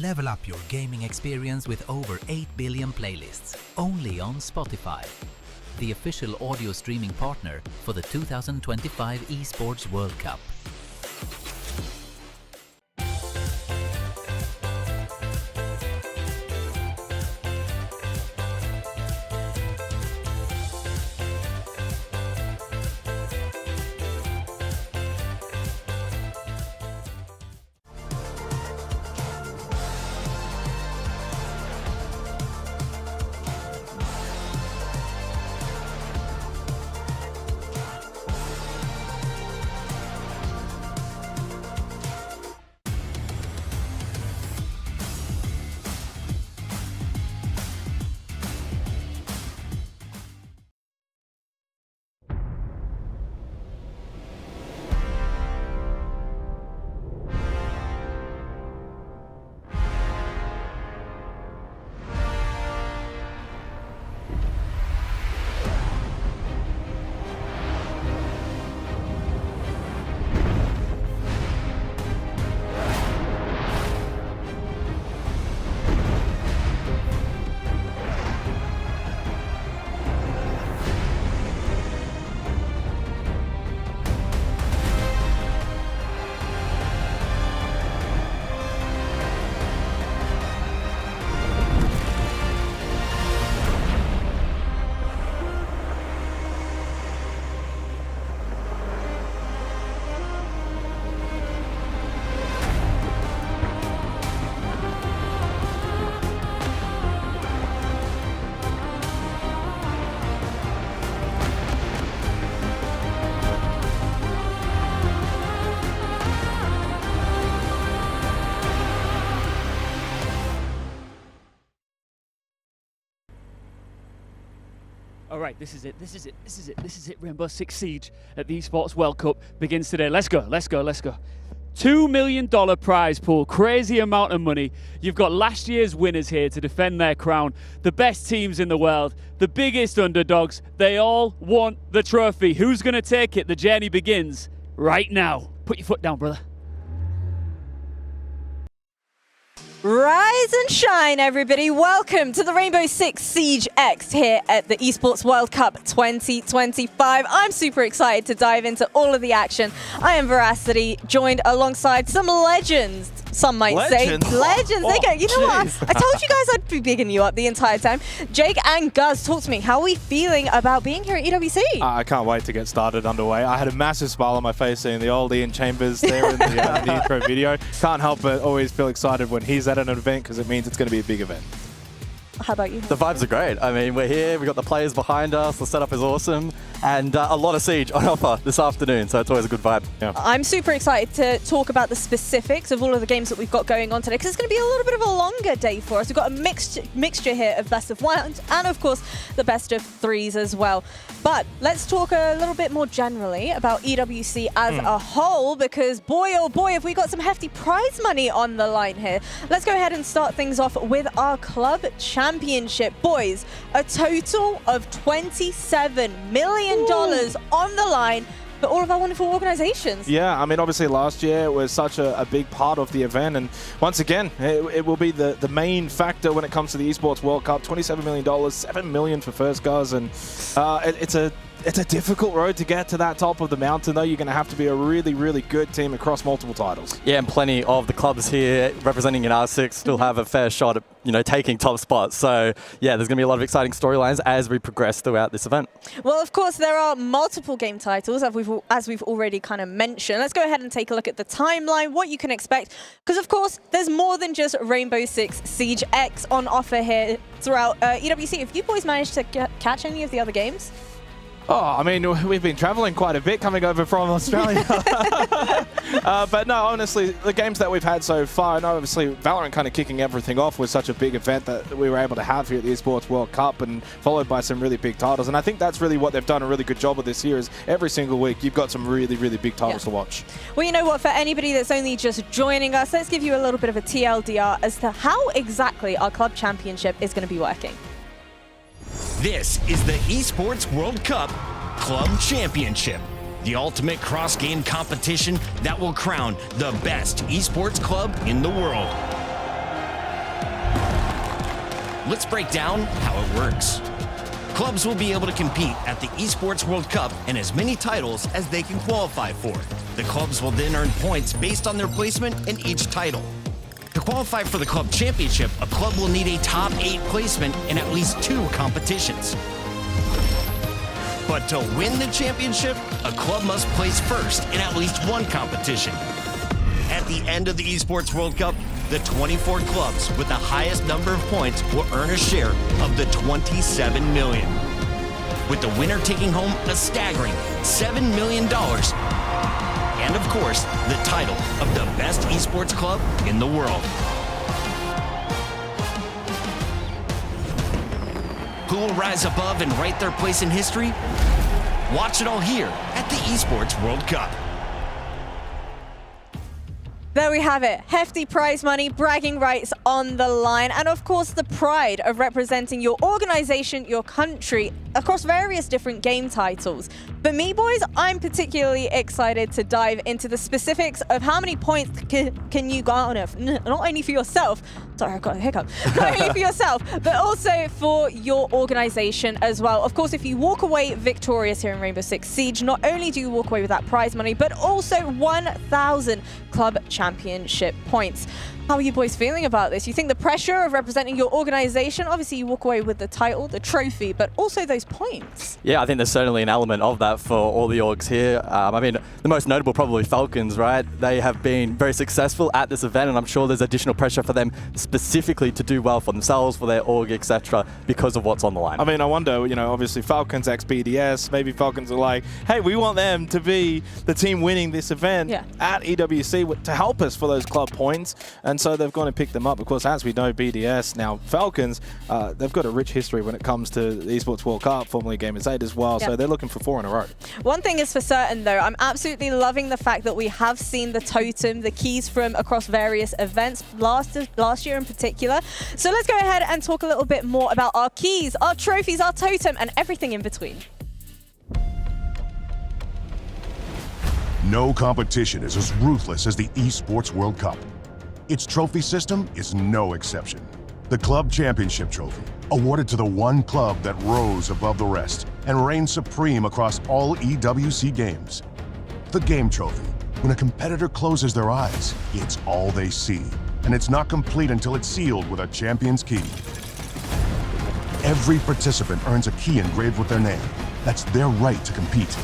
Level up your gaming experience with over 8 billion playlists, only on Spotify, the official audio streaming partner for the 2025 Esports World Cup. All right, this is it. Rainbow Six Siege at the Esports World Cup begins today. Let's go. $2 million prize pool, crazy amount of money. You've got last year's winners here to defend their crown. The best teams in the world, the biggest underdogs, they all want the trophy. Who's gonna take it? The journey begins right now. Put your foot down, brother. Rise and shine, everybody. Welcome to the Rainbow Six Siege X here at the Esports World Cup 2025. I'm super excited to dive into all of the action. I am Veracity, joined alongside some legends. Some might say legends. Oh, you know what? I told you guys I'd be bigging you up the entire time. Jake and Guz, talk to me. How are we feeling about being here at EWC? I can't wait to get started underway. I had a massive smile on my face seeing the old Ian Chambers there in the intro video. Can't help but always feel excited when he's at an event because it means it's going to be a big event. How about you? The vibes are great. I mean, we're here, we've got the players behind us, the setup is awesome, and a lot of Siege on offer this afternoon, so it's always a good vibe. Yeah. I'm super excited to talk about the specifics of all of the games that we've got going on today, because it's going to be a little bit of a longer day for us. We've got a mixture here of best of ones and, of course, the best of threes as well. But let's talk a little bit more generally about EWC as a whole, because boy, oh boy, have we got some hefty prize money on the line here. Let's go ahead and start things off with our club championship. Boys, a total of $27 million on the line for all of our wonderful organizations. Yeah, I mean, obviously last year it was such a big part of the event, and once again, it will be the main factor when it comes to the Esports World Cup. $27 million, $7 million for first guys, and it's a difficult road to get to that top of the mountain, though. You're going to have to be a really, really good team across multiple titles. Yeah, and plenty of the clubs here representing in R6 still have a fair shot at, taking top spots. So, yeah, there's going to be a lot of exciting storylines as we progress throughout this event. Well, of course, there are multiple game titles, as we've already kind of mentioned. Let's go ahead and take a look at the timeline, what you can expect. Because, of course, there's more than just Rainbow Six Siege X on offer here throughout EWC. Have you boys managed to catch any of the other games? Oh, I mean, we've been traveling quite a bit coming over from Australia. But no, honestly, the games that we've had so far, and obviously Valorant kind of kicking everything off with such a big event that we were able to have here at the Esports World Cup, and followed by some really big titles. And I think that's really what they've done a really good job of this year, is every single week you've got some really, really big titles to watch. Well, you know what, for anybody that's only just joining us, let's give you a little bit of a TLDR as to how exactly our club championship is going to be working. This is the Esports World Cup Club Championship, the ultimate cross-game competition that will crown the best esports club in the world. let's break down how it works. Clubs will be able to compete at the Esports World Cup and as many titles as they can qualify for. The clubs will then earn points based on their placement in each title. To qualify for the Club Championship, a club will need a top 8 placement in at least 2 competitions. But to win the championship, a club must place first in at least 1 competition. At the end of the Esports World Cup, the 24 clubs with the highest number of points will earn a share of the $27 million, with the winner taking home a staggering $7 million, and of course, the title of the best esports club in the world. Who will rise above and write their place in history? Watch it all here at the Esports World Cup. There we have it. Hefty prize money, bragging rights on the line, and of course the pride of representing your organization, your country, across various different game titles. For me, boys, I'm particularly excited to dive into the specifics of how many points can you garner, not only for yourself, sorry, I got a hiccup, not only for yourself, but also for your organization as well. Of course, if you walk away victorious here in Rainbow Six Siege, not only do you walk away with that prize money, but also 1,000 Club Championship points. How are you boys feeling about this? You think the pressure of representing your organization, obviously you walk away with the title, the trophy, but also those points? Yeah, I think there's certainly an element of that for all the orgs here. I mean, the most notable probably Falcons, right? They have been very successful at this event, and I'm sure there's additional pressure for them specifically to do well for themselves, for their org, etc., because of what's on the line. I mean, I wonder, you know, obviously Falcons ex BDS, maybe Falcons are like, hey, we want them to be the team winning this event at EWC to help us for those club points. And so they've gone and picked them up. Of course, as we know, BDS, now Falcons, they've got a rich history when it comes to the Esports World Cup, formerly Gamers 8 as well, so they're looking for 4 in a row. One thing is for certain, though, I'm absolutely loving the fact that we have seen the totem, the keys from across various events, last year in particular. So let's go ahead and talk a little bit more about our keys, our trophies, our totem, and everything in between. No competition is as ruthless as the Esports World Cup. Its trophy system is no exception. The Club Championship Trophy, awarded to the one club that rose above the rest and reigned supreme across all EWC games. The Game Trophy, when a competitor closes their eyes, it's all they see, and it's not complete until it's sealed with a champion's key. Every participant earns a key engraved with their name. That's their right to compete.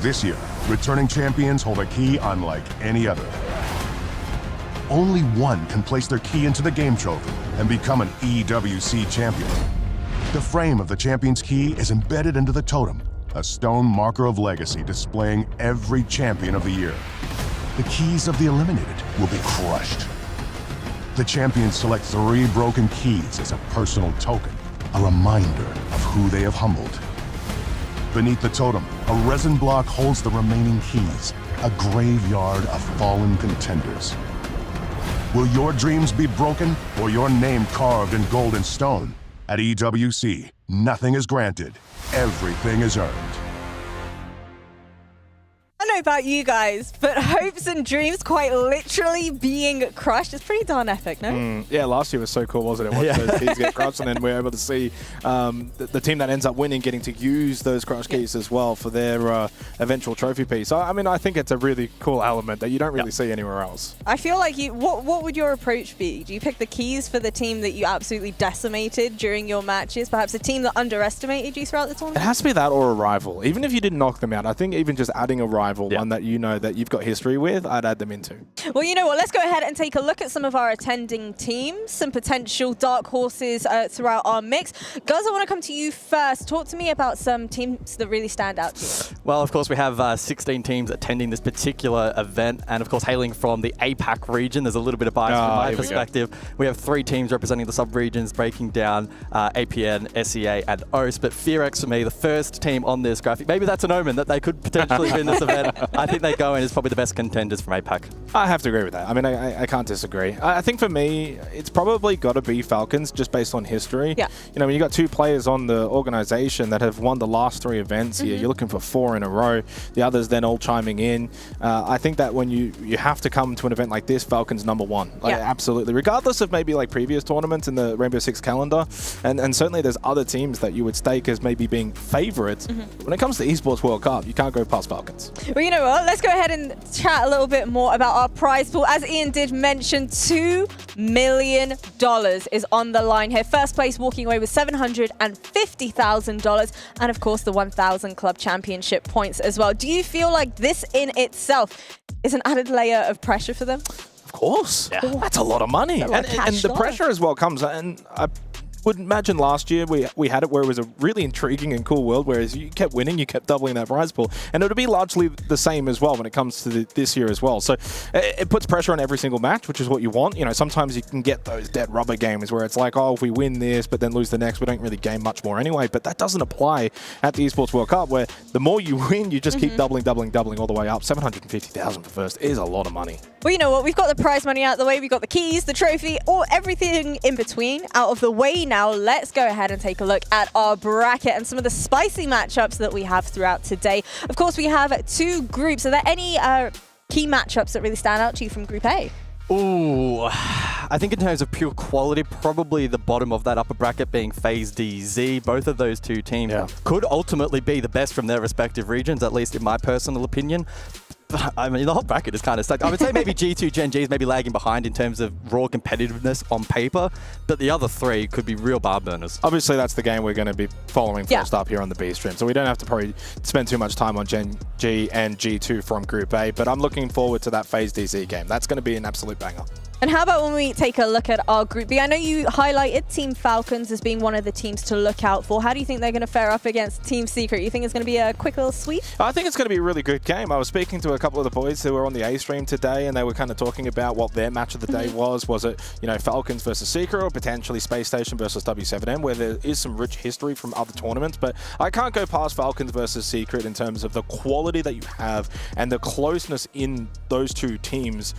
This year, returning champions hold a key unlike any other. Only one can place their key into the Game Trophy and become an EWC champion. The frame of the champion's key is embedded into the totem, a stone marker of legacy displaying every champion of the year. The keys of the eliminated will be crushed. The champions select 3 broken keys as a personal token, a reminder of who they have humbled. Beneath the totem, a resin block holds the remaining keys, a graveyard of fallen contenders. Will your dreams be broken or your name carved in gold and stone? At EWC, nothing is granted, everything is earned. I don't know about you guys, but hopes and dreams quite literally being crushed. It's pretty darn epic, no? Yeah, last year was so cool, wasn't it? Watching those keys get crushed, and then we're able to see the team that ends up winning getting to use those crushed keys as well for their eventual trophy piece. So, I mean, I think it's a really cool element that you don't really see anywhere else. I feel like what would your approach be? Do you pick the keys for the team that you absolutely decimated during your matches? Perhaps a team that underestimated you throughout the It tournament? has to be that or a rival. Even if you didn't knock them out, I think even just adding a rival, one that you know that you've got history with, I'd add them into. Well, you know what? Let's go ahead and take a look at some of our attending teams, some potential dark horses throughout our mix. Guys, I want to come to you first. Talk to me about some teams that really stand out to you. Well, of course, we have 16 teams attending this particular event, and of course, hailing from the APAC region. There's a little bit of bias from my perspective. We have 3 teams representing the sub-regions, breaking down APN, SEA, and OS. But Furex, for me, the first team on this graphic. Maybe that's an omen that they could potentially win this event. I think they go in as probably the best contenders from APAC. I have to agree with that. I mean, I can't disagree. I think for me, it's probably got to be Falcons just based on history. Yeah. You know, when you got 2 players on the organization that have won the last 3 events here, you're looking for 4 in a row. The others then all chiming in. I think that when you have to come to an event like this, Falcons #1. Like, absolutely. Regardless of maybe like previous tournaments in the Rainbow Six calendar, and certainly there's other teams that you would stake as maybe being favorites. When it comes to Esports World Cup, you can't go past Falcons. Well, you know what? Let's go ahead and chat a little bit more about our prize pool. As Ian did mention, $2 million is on the line here. First place walking away with $750,000, and of course the 1,000 Club Championship points as well. Do you feel like this in itself is an added layer of pressure for them? Of course. Yeah. That's a lot of money. And the pressure as well comes, and I would imagine last year we had it where it was a really intriguing and cool world, whereas you kept winning, you kept doubling that prize pool, and it would be largely the same as well when it comes to this year as well. So it puts pressure on every single match, which is what you want. You know, sometimes you can get those dead rubber games where it's like, oh, if we win this but then lose the next, we don't really gain much more anyway. But that doesn't apply at the Esports World Cup, where the more you win, you just keep doubling all the way up. 750,000 for first is a lot of money. Well, you know what? We've got the prize money out of the way. We've got the keys, the trophy, or everything in between out of the way now. Let's go ahead and take a look at our bracket and some of the spicy matchups that we have throughout today. Of course, we have 2 groups. Are there any key matchups that really stand out to you from Group A? Ooh, I think in terms of pure quality, probably the bottom of that upper bracket being Faze DZ. Both of those 2 teams could ultimately be the best from their respective regions, at least in my personal opinion. I mean, the whole bracket is kind of stacked. I would say maybe G2, Gen.G is maybe lagging behind in terms of raw competitiveness on paper, but the other 3 could be real bar burners. Obviously, that's the game we're going to be following first up here on the B stream, so we don't have to probably spend too much time on Gen.G and G2 from Group A, but I'm looking forward to that Faze DZ game. That's going to be an absolute banger. And how about when we take a look at our Group B? I know you highlighted Team Falcons as being one of the teams to look out for. How do you think they're going to fare up against Team Secret? You think it's going to be a quick little sweep? I think it's going to be a really good game. I was speaking to a couple of the boys who were on the A stream today, and they were kind of talking about what their match of the day was. Was it, you know, Falcons versus Secret, or potentially Space Station versus W7M, where there is some rich history from other tournaments. But I can't go past Falcons versus Secret in terms of the quality that you have and the closeness in those 2 teams.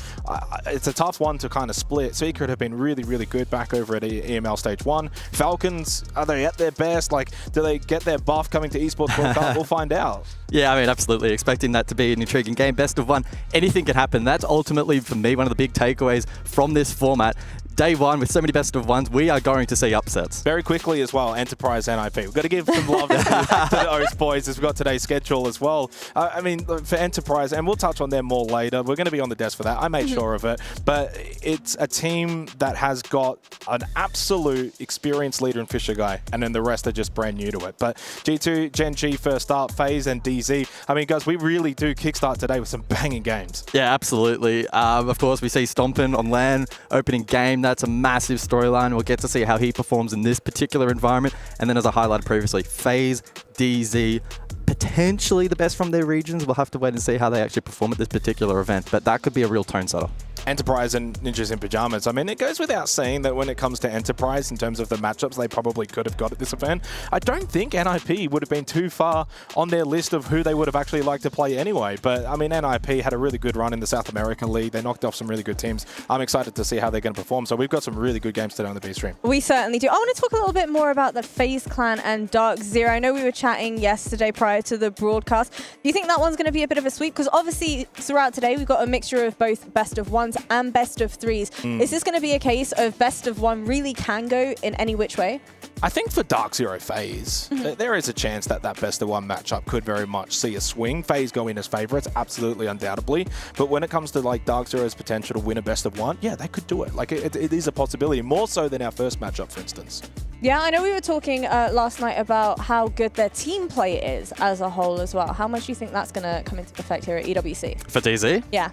It's a tough one to kind of split. Secret have been really, really good back over at EML Stage 1. Falcons, are they at their best? Like, do they get their buff coming to Esports World Cup? We'll find out. Yeah, I mean, absolutely. Expecting that to be an intriguing game. Best of 1. Anything can happen. That's ultimately, for me, one of the big takeaways from this format. Day 1 with so many best of 1s, we are going to see upsets. Very quickly as well, Enterprise NIP. We've got to give some love to those boys as we've got today's schedule as well. I mean, for Enterprise, and we'll touch on them more later, we're going to be on the desk for that. I made sure of it. But it's a team that has got an absolute experienced leader in Fisher Guy, and then the rest are just brand new to it. But G2, Gen.G first up, Faze and DZ. I mean, guys, we really do kickstart today with some banging games. Yeah, absolutely. Of course, we see Stompin on LAN, opening game. That's a massive storyline. We'll get to see how he performs in this particular environment. And then, as I highlighted previously, Faze, DZ, potentially the best from their regions. We'll have to wait and see how they actually perform at this particular event. But that could be a real tone setter. Enterprise and Ninjas in Pajamas. I mean, it goes without saying that when it comes to Enterprise, in terms of the matchups they probably could have got at this event, I don't think NIP would have been too far on their list of who they would have actually liked to play anyway. But, I mean, NIP had a really good run in the South American League. They knocked off some really good teams. I'm excited to see how they're going to perform. So we've got some really good games today on the B stream. We certainly do. I want to talk a little bit more about the Faze Clan and DarkZero. I know we were chatting yesterday prior to the broadcast. Do you think that one's going to be a bit of a sweep? Because obviously throughout today we've got a mixture of both best of 1s and best of 3s. Is this going to be a case of best of 1 really can go in any which way? I think for DarkZero Faze, there is a chance that that best of 1 matchup could very much see a swing. Faze go in as favourites, absolutely, undoubtedly. But when it comes to like DarkZero's potential to win a best of 1, yeah, they could do it. Like it is a possibility, more so than our first matchup, for instance. Yeah, I know we were talking last night about how good their team play is as a whole as well. How much do you think that's going to come into effect here at EWC? For DZ? Yeah.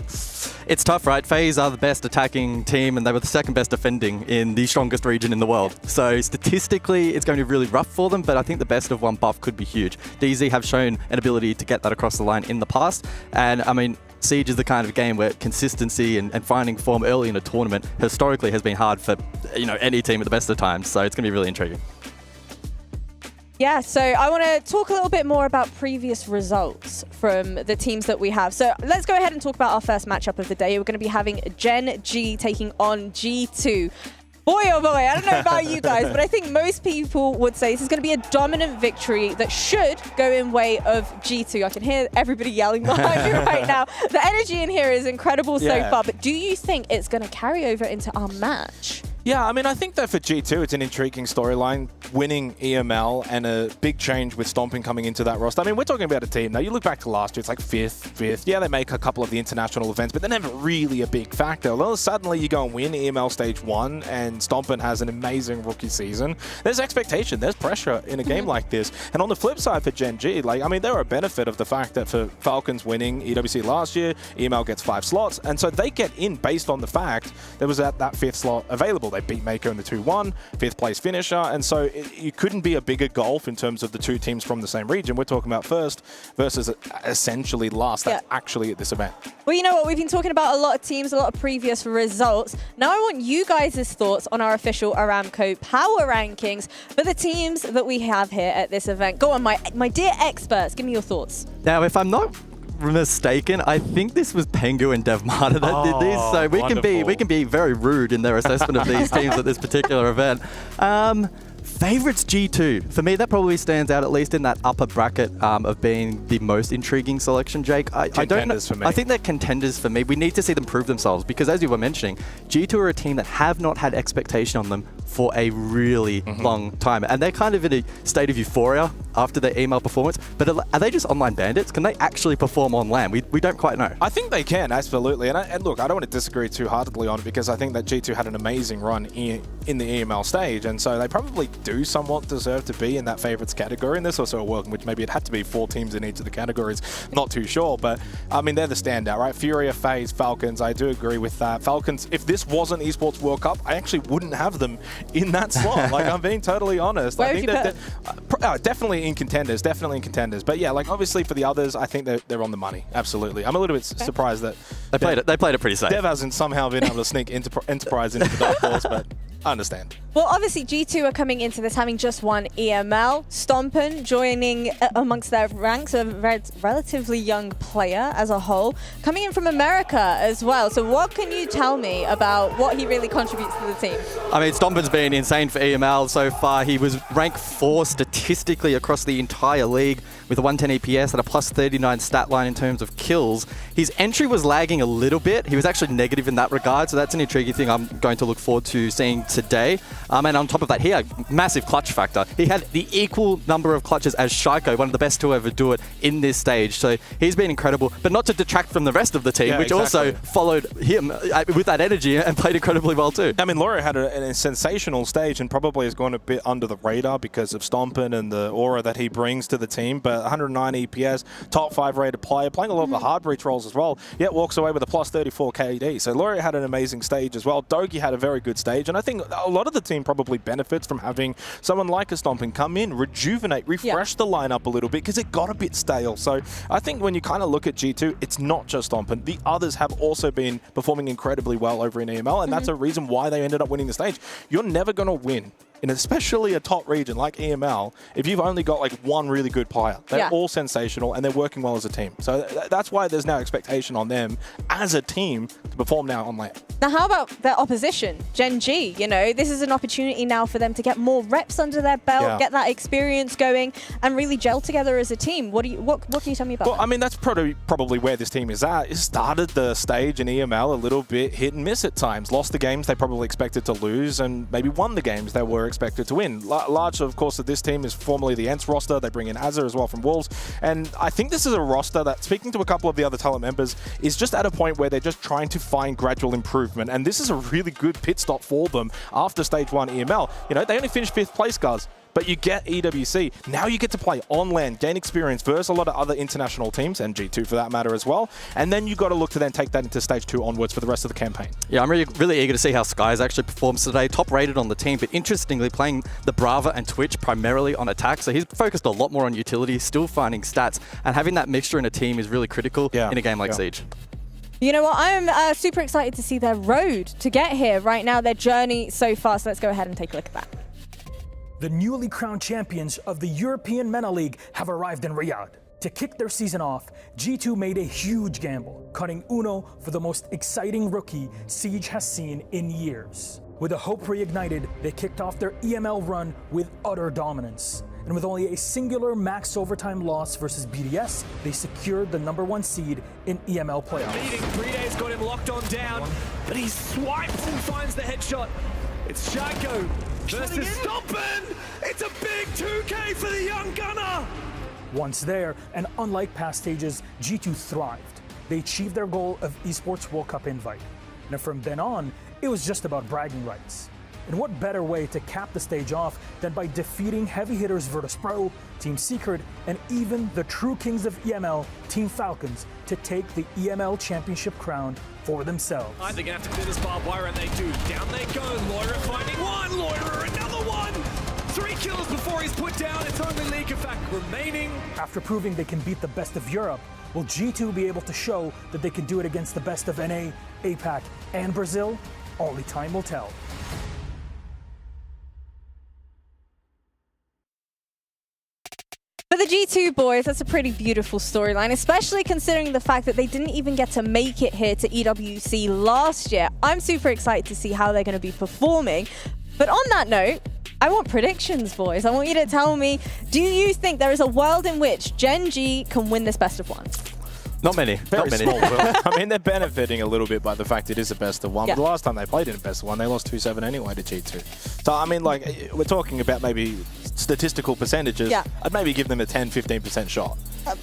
It's tough, right? FaZe are the best attacking team, and they were the second best defending in the strongest region in the world. So statistically, it's going to be really rough for them, but I think the best of 1 buff could be huge. DZ have shown an ability to get that across the line in the past, and I mean, Siege is the kind of game where consistency and finding form early in a tournament historically has been hard for any team at the best of times, so it's going to be really intriguing. Yeah, so I want to talk a little bit more about previous results from the teams that we have. So let's go ahead and talk about our first matchup of the day. We're going to be having Gen.G taking on G2. Boy, oh boy, I don't know about you guys, but I think most people would say this is going to be a dominant victory that should go in way of G2. I can hear everybody yelling behind me right now. The energy in here is incredible so far, but do you think it's going to carry over into our match? Yeah, I mean, I think that for G2, it's an intriguing storyline, winning EML and a big change with Stomping coming into that roster. I mean, we're talking about a team now. You look back to last year, it's like fifth. Yeah, they make a couple of the international events, but they're never really a big factor. Well, suddenly you go and win EML Stage 1, and Stomping has an amazing rookie season. There's expectation, there's pressure in a game like this. And on the flip side for Gen.G, like, I mean, they're a benefit of the fact that for Falcons winning EWC last year, EML gets 5 slots, and so they get in based on the fact there was that 5th slot available. They beat Mako in the 2-1, 5th place finisher, and so you couldn't be a bigger gulf in terms of the two teams from the same region. We're talking about first versus essentially last. That's actually at this event. Well, you know what? We've been talking about a lot of teams, a lot of previous results. Now I want you guys' thoughts on our official Aramco power rankings for the teams that we have here at this event. Go on, my dear experts, give me your thoughts. Now, if I'm not mistaken, I think this was Pengu and Devmata that did these, so we can be very rude in their assessment of these teams at this particular event. Favorites G2. For me, that probably stands out, at least in that upper bracket of being the most intriguing selection, Jake. I don't know. For me. I think they're contenders for me. We need to see them prove themselves because, as you were mentioning, G2 are a team that have not had expectation on them for a really long time. And they're kind of in a state of euphoria after their email performance. But are they just online bandits? Can they actually perform on LAN? We don't quite know. I think they can, absolutely. And look, I don't want to disagree too heartedly on it because I think that G2 had an amazing run in the EML stage. And so they probably do somewhat deserve to be in that favorites category. And there's also a world in which maybe it had to be 4 teams in each of the categories. Not too sure, but I mean, they're the standout, right? Furia, Faze, Falcons, I do agree with that. Falcons, if this wasn't Esports World Cup, I actually wouldn't have them in that slot. Like, I'm being totally honest. Where I think would that definitely in contenders, But yeah, like obviously for the others, I think they're on the money. Absolutely. I'm a little bit surprised that they played it pretty safe. Dev hasn't somehow been able to sneak Enterprise into the dark horse, but I understand. Well, obviously G2 are coming into this having just won EML. Stompin joining amongst their ranks, a relatively young player as a whole, coming in from America as well. So what can you tell me about what he really contributes to the team? I mean, Stompin's been insane for EML so far. He was ranked 4 statistically across the entire league with a 110 EPS and a plus 39 stat line in terms of kills. His entry was lagging a little bit. He was actually negative in that regard, so that's an intriguing thing I'm going to look forward to seeing today. And on top of that, he had massive clutch factor. He had the equal number of clutches as Shaiko, one of the best to ever do it in this stage. So he's been incredible, but not to detract from the rest of the team, which also followed him with that energy and played incredibly well too. I mean, Laura had a sensational stage and probably has gone a bit under the radar because of Stompin and the aura that he brings to the team, but 109 EPS, top 5 rated player, playing a lot of the hard breach roles as well, yet walks away with a plus 34 KD. So Laura had an amazing stage as well. Dogi had a very good stage, and I think a lot of the team probably benefits from having someone like a Stomping come in, rejuvenate, refresh the lineup a little bit because it got a bit stale. So I think when you kind of look at G2, it's not just Stomping. The others have also been performing incredibly well over in EML, and that's a reason why they ended up winning the stage. You're never going to win in especially a top region like EML, if you've only got like one really good player. They're all sensational and they're working well as a team. So that's why there's now expectation on them as a team to perform now on LAN. Now, how about their opposition, Gen.G? You know, this is an opportunity now for them to get more reps under their belt, get that experience going, and really gel together as a team. What can you tell me about that? I mean, that's probably where this team is at. It started the stage in EML a little bit hit and miss at times. Lost the games they probably expected to lose, and maybe won the games they were expected to win. Large, of course, of this team is formerly the Ents roster. They bring in Azza as well from Wolves, and I think this is a roster that, speaking to a couple of the other talent members, is just at a point where they're just trying to find gradual improvement, and this is a really good pit stop for them after Stage 1 EML. You know, they only finished 5th place, guys. But you get EWC. Now you get to play on LAN, gain experience versus a lot of other international teams, and G2 for that matter as well. And then you got to look to then take that into Stage 2 onwards for the rest of the campaign. Yeah, I'm really eager to see how Skies actually performs today. Top rated on the team, but interestingly playing the Brava and Twitch primarily on attack. So he's focused a lot more on utility, still finding stats, and having that mixture in a team is really critical in a game like Siege. You know what? I'm super excited to see their road to get here right now, their journey so far. So let's go ahead and take a look at that. The newly crowned champions of the European MENA League have arrived in Riyadh. To kick their season off, G2 made a huge gamble, cutting Uno for the most exciting rookie Siege has seen in years. With a hope reignited, they kicked off their EML run with utter dominance. And with only a singular max overtime loss versus BDS, they secured the #1 seed in EML playoffs. Leading, 3 days got him locked on down, but he swipes and finds the headshot. It's Shaco versus Stompen! It's a big 2K for the young gunner! Once there, and unlike past stages, G2 thrived. They achieved their goal of Esports World Cup invite. And from then on, it was just about bragging rights. And what better way to cap the stage off than by defeating heavy hitters Virtus.pro, Team Secret, and even the true kings of EML, Team Falcons, to take the EML Championship crown for themselves. They're gonna have to clear this barbed wire, and they do. Down they go, Loira finding one, Loira another one! 3 kills before he's put down, it's only League Effect remaining. After proving they can beat the best of Europe, will G2 be able to show that they can do it against the best of NA, APAC, and Brazil? Only time will tell. For the G2 boys, that's a pretty beautiful storyline, especially considering the fact that they didn't even get to make it here to EWC last year. I'm super excited to see how they're going to be performing. But on that note, I want predictions, boys. I want you to tell me, do you think there is a world in which Gen.G can win this best of one? Not many. Very Not many. small world. I mean, they're benefiting a little bit by the fact it is a best of one. Yeah. But the last time they played in a best of one, they lost 2-7 anyway to G2. So, I mean, like, we're talking about maybe statistical percentages. Yeah. I'd maybe give them a 10-15% shot.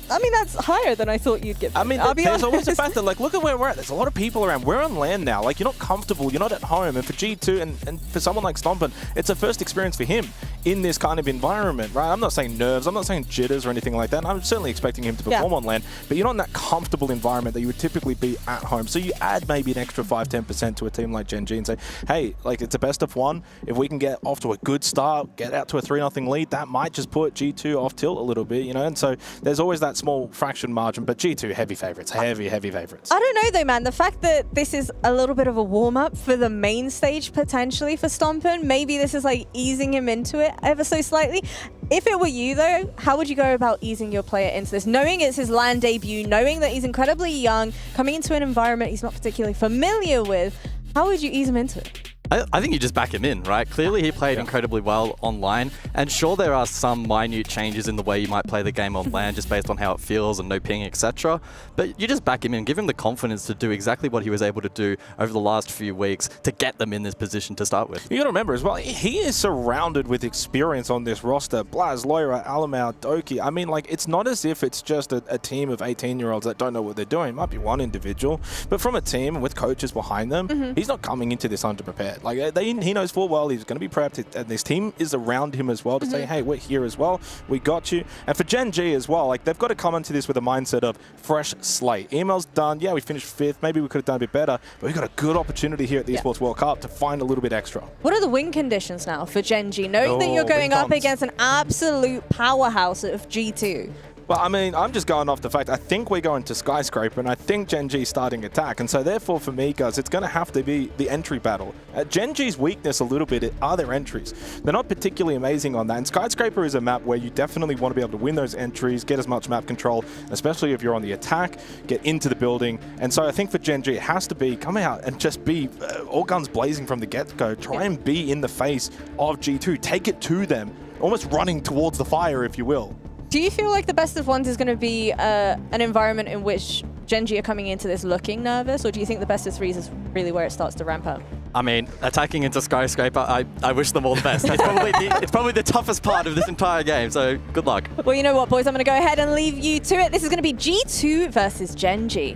I mean, that's higher than I thought you'd give them. I mean, I'll be there's honest. always a factor. Like, look at where we're at. There's a lot of people around. We're on land now. Like, you're not comfortable. You're not at home. And for G2 and for someone like Stompen, it's a first experience for him in this kind of environment, right? I'm not saying nerves. I'm not saying jitters or anything like that. I'm certainly expecting him to perform on land. But you're not in that comfortable environment that you would typically be at home. So you add maybe an extra 5-10% to a team like Gen.G and say, hey, like, it's a best of one. If we can get off to a good start, get out to a 3-0 lead, that might just put G2 off tilt a little bit, you know? And so there's always that small fraction margin, but G2 heavy favorites, heavy favorites. I don't know though, man. The fact that this is a little bit of a warm-up for the main stage potentially for Stompen, maybe this is like easing him into it ever so slightly. If it were you though, how would you go about easing your player into this? Knowing it's his LAN debut, knowing that he's incredibly young, coming into an environment he's not particularly familiar with, how would you ease him into it? I think you just back him in, right? Clearly he played incredibly well online, and sure there are some minute changes in the way you might play the game on LAN just based on how it feels and no ping, etc. But you just back him in, give him the confidence to do exactly what he was able to do over the last few weeks to get them in this position to start with. You got to remember as well, he is surrounded with experience on this roster. Blaz, Loira, Alamau, Doki. I mean, like, it's not as if it's just a team of 18-year-olds that don't know what they're doing. It might be one individual, but from a team with coaches behind them, he's not coming into this underprepared. Like, he knows full well he's going to be prepped, and this team is around him as well to say, hey, we're here as well, we got you. And for Gen.G as well, like, they've got to come into this with a mindset of fresh slate. Email's done, yeah, we finished 5th, maybe we could have done a bit better, but we've got a good opportunity here at the Esports World Cup to find a little bit extra. What are the win conditions now for Gen.G, knowing that you're going up against an absolute powerhouse of G2? Well, I mean, I'm just going off the fact I think we're going to Skyscraper, and I think Gen.G starting attack. And so therefore, for me, guys, it's going to have to be the entry battle. Gen.G's weakness a little bit are their entries. They're not particularly amazing on that. And Skyscraper is a map where you definitely want to be able to win those entries, get as much map control, especially if you're on the attack, get into the building. And so I think for Gen.G, it has to be come out and just be all guns blazing from the get-go. Try and be in the face of G2. Take it to them, almost running towards the fire, if you will. Do you feel like the best of ones is going to be an environment in which Gen.G are coming into this looking nervous, or do you think the best of threes is really where it starts to ramp up? I mean, attacking into Skyscraper, I wish them all the best. It's probably the toughest part of this entire game, so good luck. Well, you know what, boys? I'm going to go ahead and leave you to it. This is going to be G2 versus Gen.G.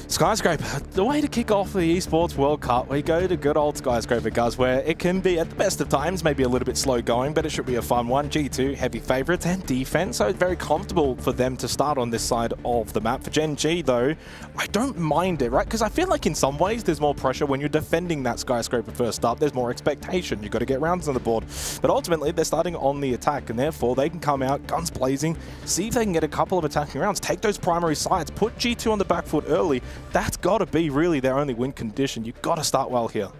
Skyscraper, the way to kick off the Esports World Cup, we go to good old Skyscraper, guys, where it can be, at the best of times, maybe a little bit slow going, but it should be a fun one. G2, heavy favorites and defense, so it's very comfortable for them to start on this side of the map. For Gen.G, though, I don't mind it, right? Because I feel like in some ways there's more pressure when you're defending that Skyscraper first up. There's more expectation. You've got to get rounds on the board. But ultimately, they're starting on the attack, and therefore they can come out, guns blazing, see if they can get a couple of attacking rounds, take those primary sides, put G2 on the back foot early. That's got to be really their only win condition. You've got to start well here.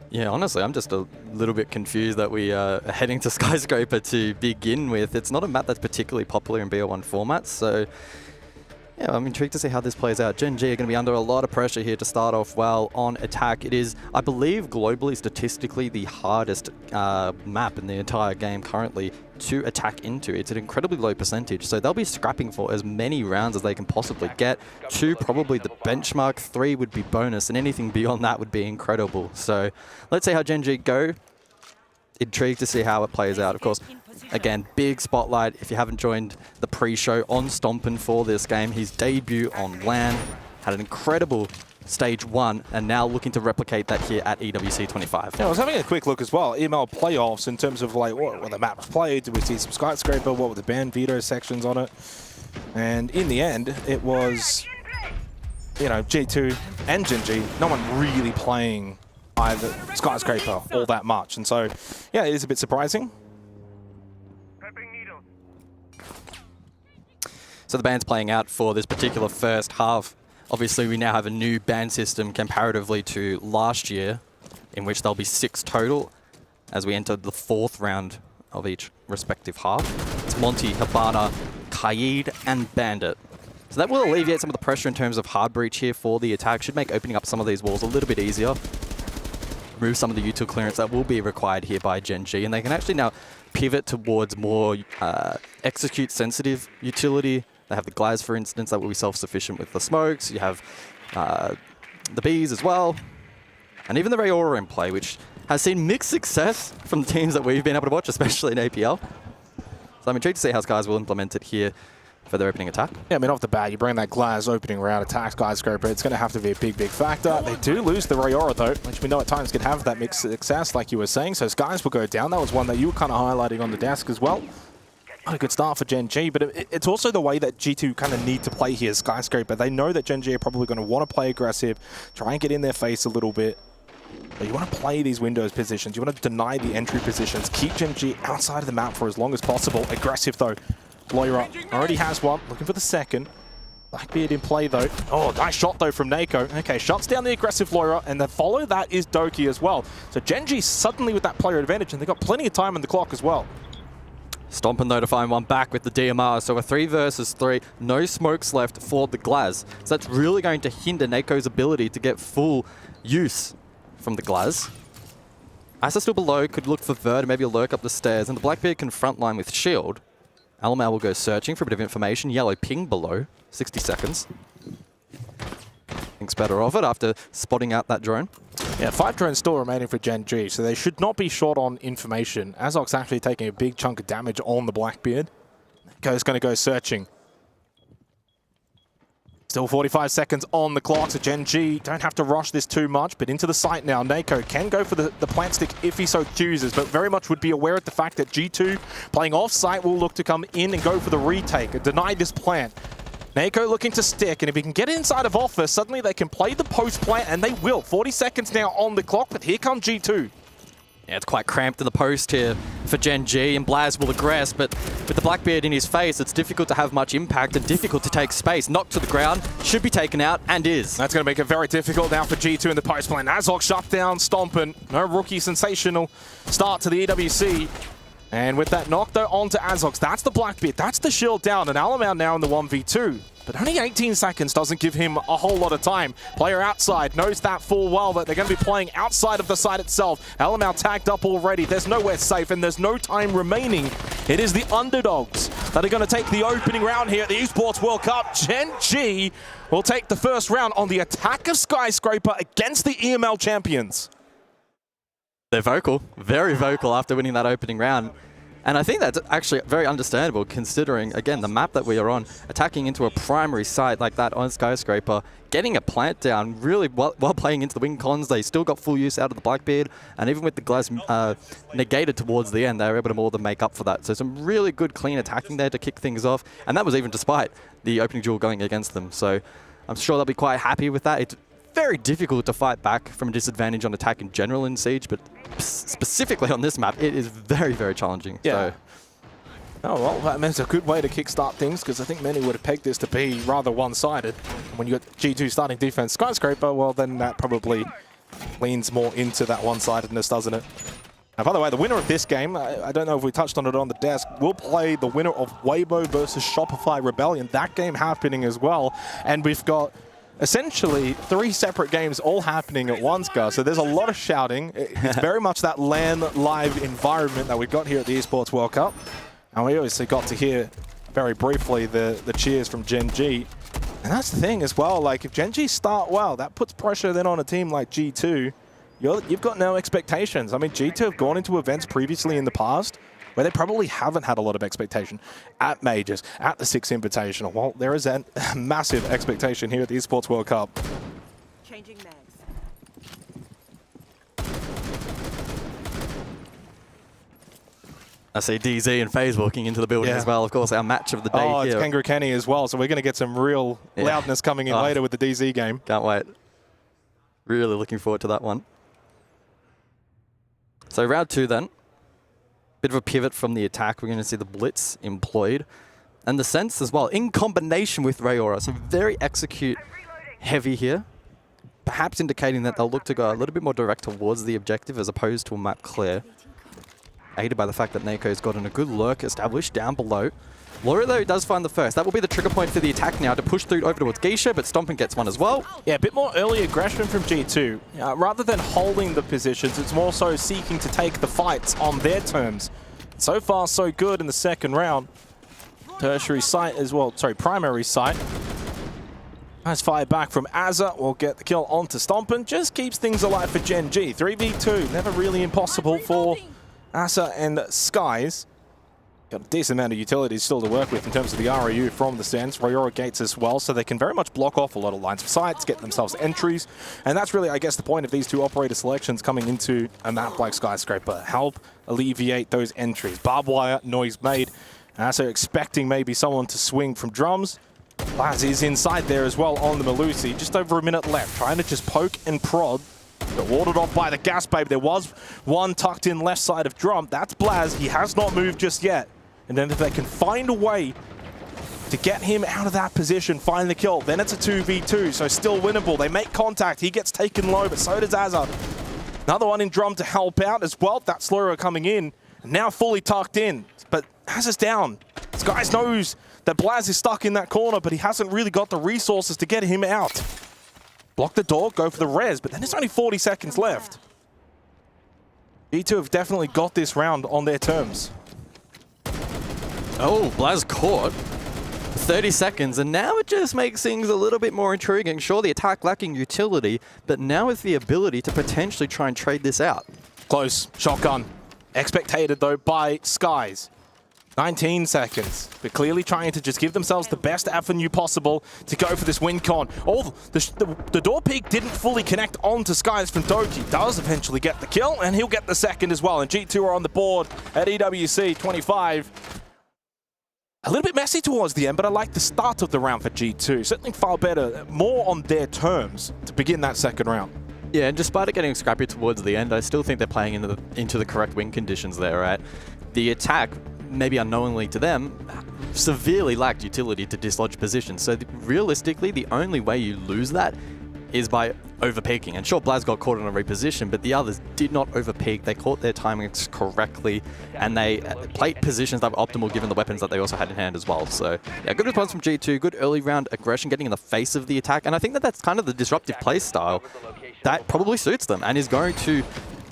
Yeah, honestly, I'm just a little bit confused that we are heading to Skyscraper to begin with. It's not a map that's particularly popular in BO1 formats, so yeah, I'm intrigued to see how this plays out. Gen.G are going to be under a lot of pressure here to start off well on attack. It is, I believe, globally, statistically, the hardest map in the entire game currently to attack into. It's an incredibly low percentage, so they'll be scrapping for as many rounds as they can possibly get. 2, probably the benchmark. 3 would be bonus, and anything beyond that would be incredible. So let's see how Gen.G go. Intrigued to see how it plays out, of course. Again, big spotlight, if you haven't joined the pre-show, on Stompin for this game. His debut on LAN, had an incredible Stage 1, and now looking to replicate that here at EWC 25. Yeah, I was having a quick look as well, email playoffs, in terms of like what were the maps played, did we see some Skyscraper, what were the ban veto sections on it, and in the end, it was, you know, G2 and Gen.G, no one really playing either Skyscraper all that much, and so, yeah, it is a bit surprising. So the ban's playing out for this particular first half. Obviously, we now have a new ban system comparatively to last year, in which there'll be 6 total as we enter the 4th round of each respective half. It's Monty, Habana, Kaid, and Bandit. So that will alleviate some of the pressure in terms of hard breach here for the attack. Should make opening up some of these walls a little bit easier. Remove some of the util clearance that will be required here by Gen.G, and they can actually now pivot towards more execute-sensitive utility. They have the Glaz, for instance, that will be self-sufficient with the smokes. You have the bees as well. And even the Rayora in play, which has seen mixed success from the teams that we've been able to watch, especially in APL. So I'm intrigued to see how Skies will implement it here for their opening attack. Yeah, I mean, off the bat, you bring that Glaz opening round attack Skyscraper, it's going to have to be a big factor. They do lose the Rayora, though, which we know at times can have that mixed success, like you were saying. So Skies will go down. That was one that you were kind of highlighting on the desk as well. Not a good start for Gen.G, but it's also the way that G2 kind of need to play here, Skyscraper. They know that Gen.G are probably going to want to play aggressive, try and get in their face a little bit. But you want to play these windows positions. You want to deny the entry positions. Keep Gen.G outside of the map for as long as possible. Aggressive, though. Loira already has one. Looking for the second. Blackbeard in play, though. Oh, nice shot, though, from Nako. Okay, shuts down the aggressive Loira, and the follow that is Doki as well. So Gen.G suddenly with that player advantage, and they've got plenty of time on the clock as well. Stompin, though, to find one back with the DMR. So a 3 versus 3. No smokes left for the Glaz. So that's really going to hinder Nako's ability to get full use from the Glaz. Asa still below, could look for Verd, maybe a lurk up the stairs, and the Blackbeard can frontline with shield. Alamal will go searching for a bit of information. Yellow ping below, 60 seconds. Thinks better of it after spotting out that drone. Yeah, 5 drones still remaining for Gen.G, so they should not be short on information. Azok's actually taking a big chunk of damage on the Blackbeard. Nako's going to go searching. Still 45 seconds on the clock, so Gen.G don't have to rush this too much, but into the site now. Nako can go for the plant stick if he so chooses, but very much would be aware of the fact that G2 playing off-site will look to come in and go for the retake and deny this plant. Nako looking to stick, and if he can get inside of office, suddenly they can play the post plant, and they will. 40 seconds now on the clock, but here comes G2. Yeah, it's quite cramped in the post here for Gen.G, and Blaz will aggress, but with the Blackbeard in his face, it's difficult to have much impact and difficult to take space. Knocked to the ground, should be taken out, and is. That's going to make it very difficult now for G2 in the post plan. Azok shut down Stompin. No rookie sensational start to the EWC. And with that knock, though, onto Azox. That's the Blackbeard. That's the shield down. And Alamau now in the 1v2. But only 18 seconds doesn't give him a whole lot of time. Player outside knows that full well that they're going to be playing outside of the site itself. Alamau tagged up already. There's nowhere safe and there's no time remaining. It is the underdogs that are going to take the opening round here at the Esports World Cup. Gen.G will take the first round on the attack of Skyscraper against the EML champions. They're vocal, very vocal after winning that opening round. And I think that's actually very understandable considering, again, the map that we are on, attacking into a primary site like that on Skyscraper, getting a plant down really while playing into the wing cons. They still got full use out of the Blackbeard, and even with the Glass negated towards the end, they were able to more than make up for that. So some really good clean attacking there to kick things off, and that was even despite the opening duel going against them. So I'm sure they'll be quite happy with that. It's very difficult to fight back from a disadvantage on attack in general in Siege, but specifically on this map, it is very, very challenging. Yeah. So. Oh, well, that means a good way to kickstart things, because I think many would have pegged this to be rather one-sided. When you got G2 starting defense Skyscraper, well, then that probably leans more into that one-sidedness, doesn't it? And by the way, the winner of this game, I don't know if we touched on it on the desk, will play the winner of Weibo versus Shopify Rebellion. That game happening as well. And we've got essentially 3 separate games all happening at once, Gus. So there's a lot of shouting. It's very much that LAN live environment that we've got here at the Esports World Cup. And we obviously got to hear very briefly the cheers from Gen.G. And that's the thing as well, like if Gen.G start well, that puts pressure then on a team like G2. You've got no expectations. I mean, G2 have gone into events previously in the past where they probably haven't had a lot of expectation at majors, at the 6 Invitational. Well, there is a massive expectation here at the Esports World Cup. Changing mags. I see DZ and Faze walking into the building as well. Of course, our match of the day here. It's Kangaroo Kenny as well, so we're going to get some real loudness coming in later with the DZ game. Can't wait. Really looking forward to that one. So round 2 then. Bit of a pivot from the attack. We're going to see the Blitz employed. And the Sense as well, in combination with Rayora. So very execute heavy here. Perhaps indicating that they'll look to go a little bit more direct towards the objective as opposed to a map clear. Aided by the fact that Nako's gotten a good lurk established down below. Laura, though, does find the first. That will be the trigger point for the attack now to push through over towards Geisha, but Stompin gets one as well. Yeah, a bit more early aggression from G2. Rather than holding the positions, it's more so seeking to take the fights on their terms. So far, so good in the second round. Tertiary site as well, sorry, primary site. Nice fire back from Azza. Will get the kill onto Stompin. Just keeps things alive for Gen.G. 3v2, never really impossible for Azza and Skies. Got a decent amount of utilities still to work with in terms of the ROU from the Sense. Rayora gates as well, so they can very much block off a lot of lines of sights, get themselves entries. And that's really, I guess, the point of these 2 operator selections coming into a map like Skyscraper. Help alleviate those entries. Barbed wire, noise made. So expecting maybe someone to swing from drums. Laz is inside there as well on the Melusi. Just over a minute left, trying to just poke and prod. But warded off by the gas babe. There was one tucked in left side of drum. That's Blaz. He has not moved just yet. And then if they can find a way to get him out of that position, find the kill, then it's a 2v2, so still winnable. They make contact. He gets taken low, but so does Azza. Another one in drum to help out as well. That Slurrer coming in, and now fully tucked in. But Azza's down. This guy knows that Blaz is stuck in that corner, but he hasn't really got the resources to get him out. Block the door, go for the res, but then there's only 40 seconds left. G2 have definitely got this round on their terms. Oh, Blaz caught. 30 seconds, and now it just makes things a little bit more intriguing. Sure, the attack lacking utility, but now with the ability to potentially try and trade this out. Close. Shotgun. Expectated, though, by Skies. 19 seconds. They're clearly trying to just give themselves the best avenue possible to go for this win con. Oh, the door peek didn't fully connect onto Skies from Doji. Does eventually get the kill, and he'll get the second as well. And G2 are on the board at EWC 25. A little bit messy towards the end, but I like the start of the round for G2. Certainly far better, more on their terms to begin that second round. Yeah, and despite it getting scrappy towards the end, I still think they're playing into the correct win conditions there, right? The attack, maybe unknowingly to them, severely lacked utility to dislodge positions. So realistically, the only way you lose that is by overpeaking. And sure, Blaz got caught on a reposition, but the others did not overpeak. They caught their timings correctly, and they played positions that were optimal given the weapons that they also had in hand as well. So yeah, good response from G2, good early round aggression, getting in the face of the attack. And I think that that's kind of the disruptive play style that probably suits them and is going to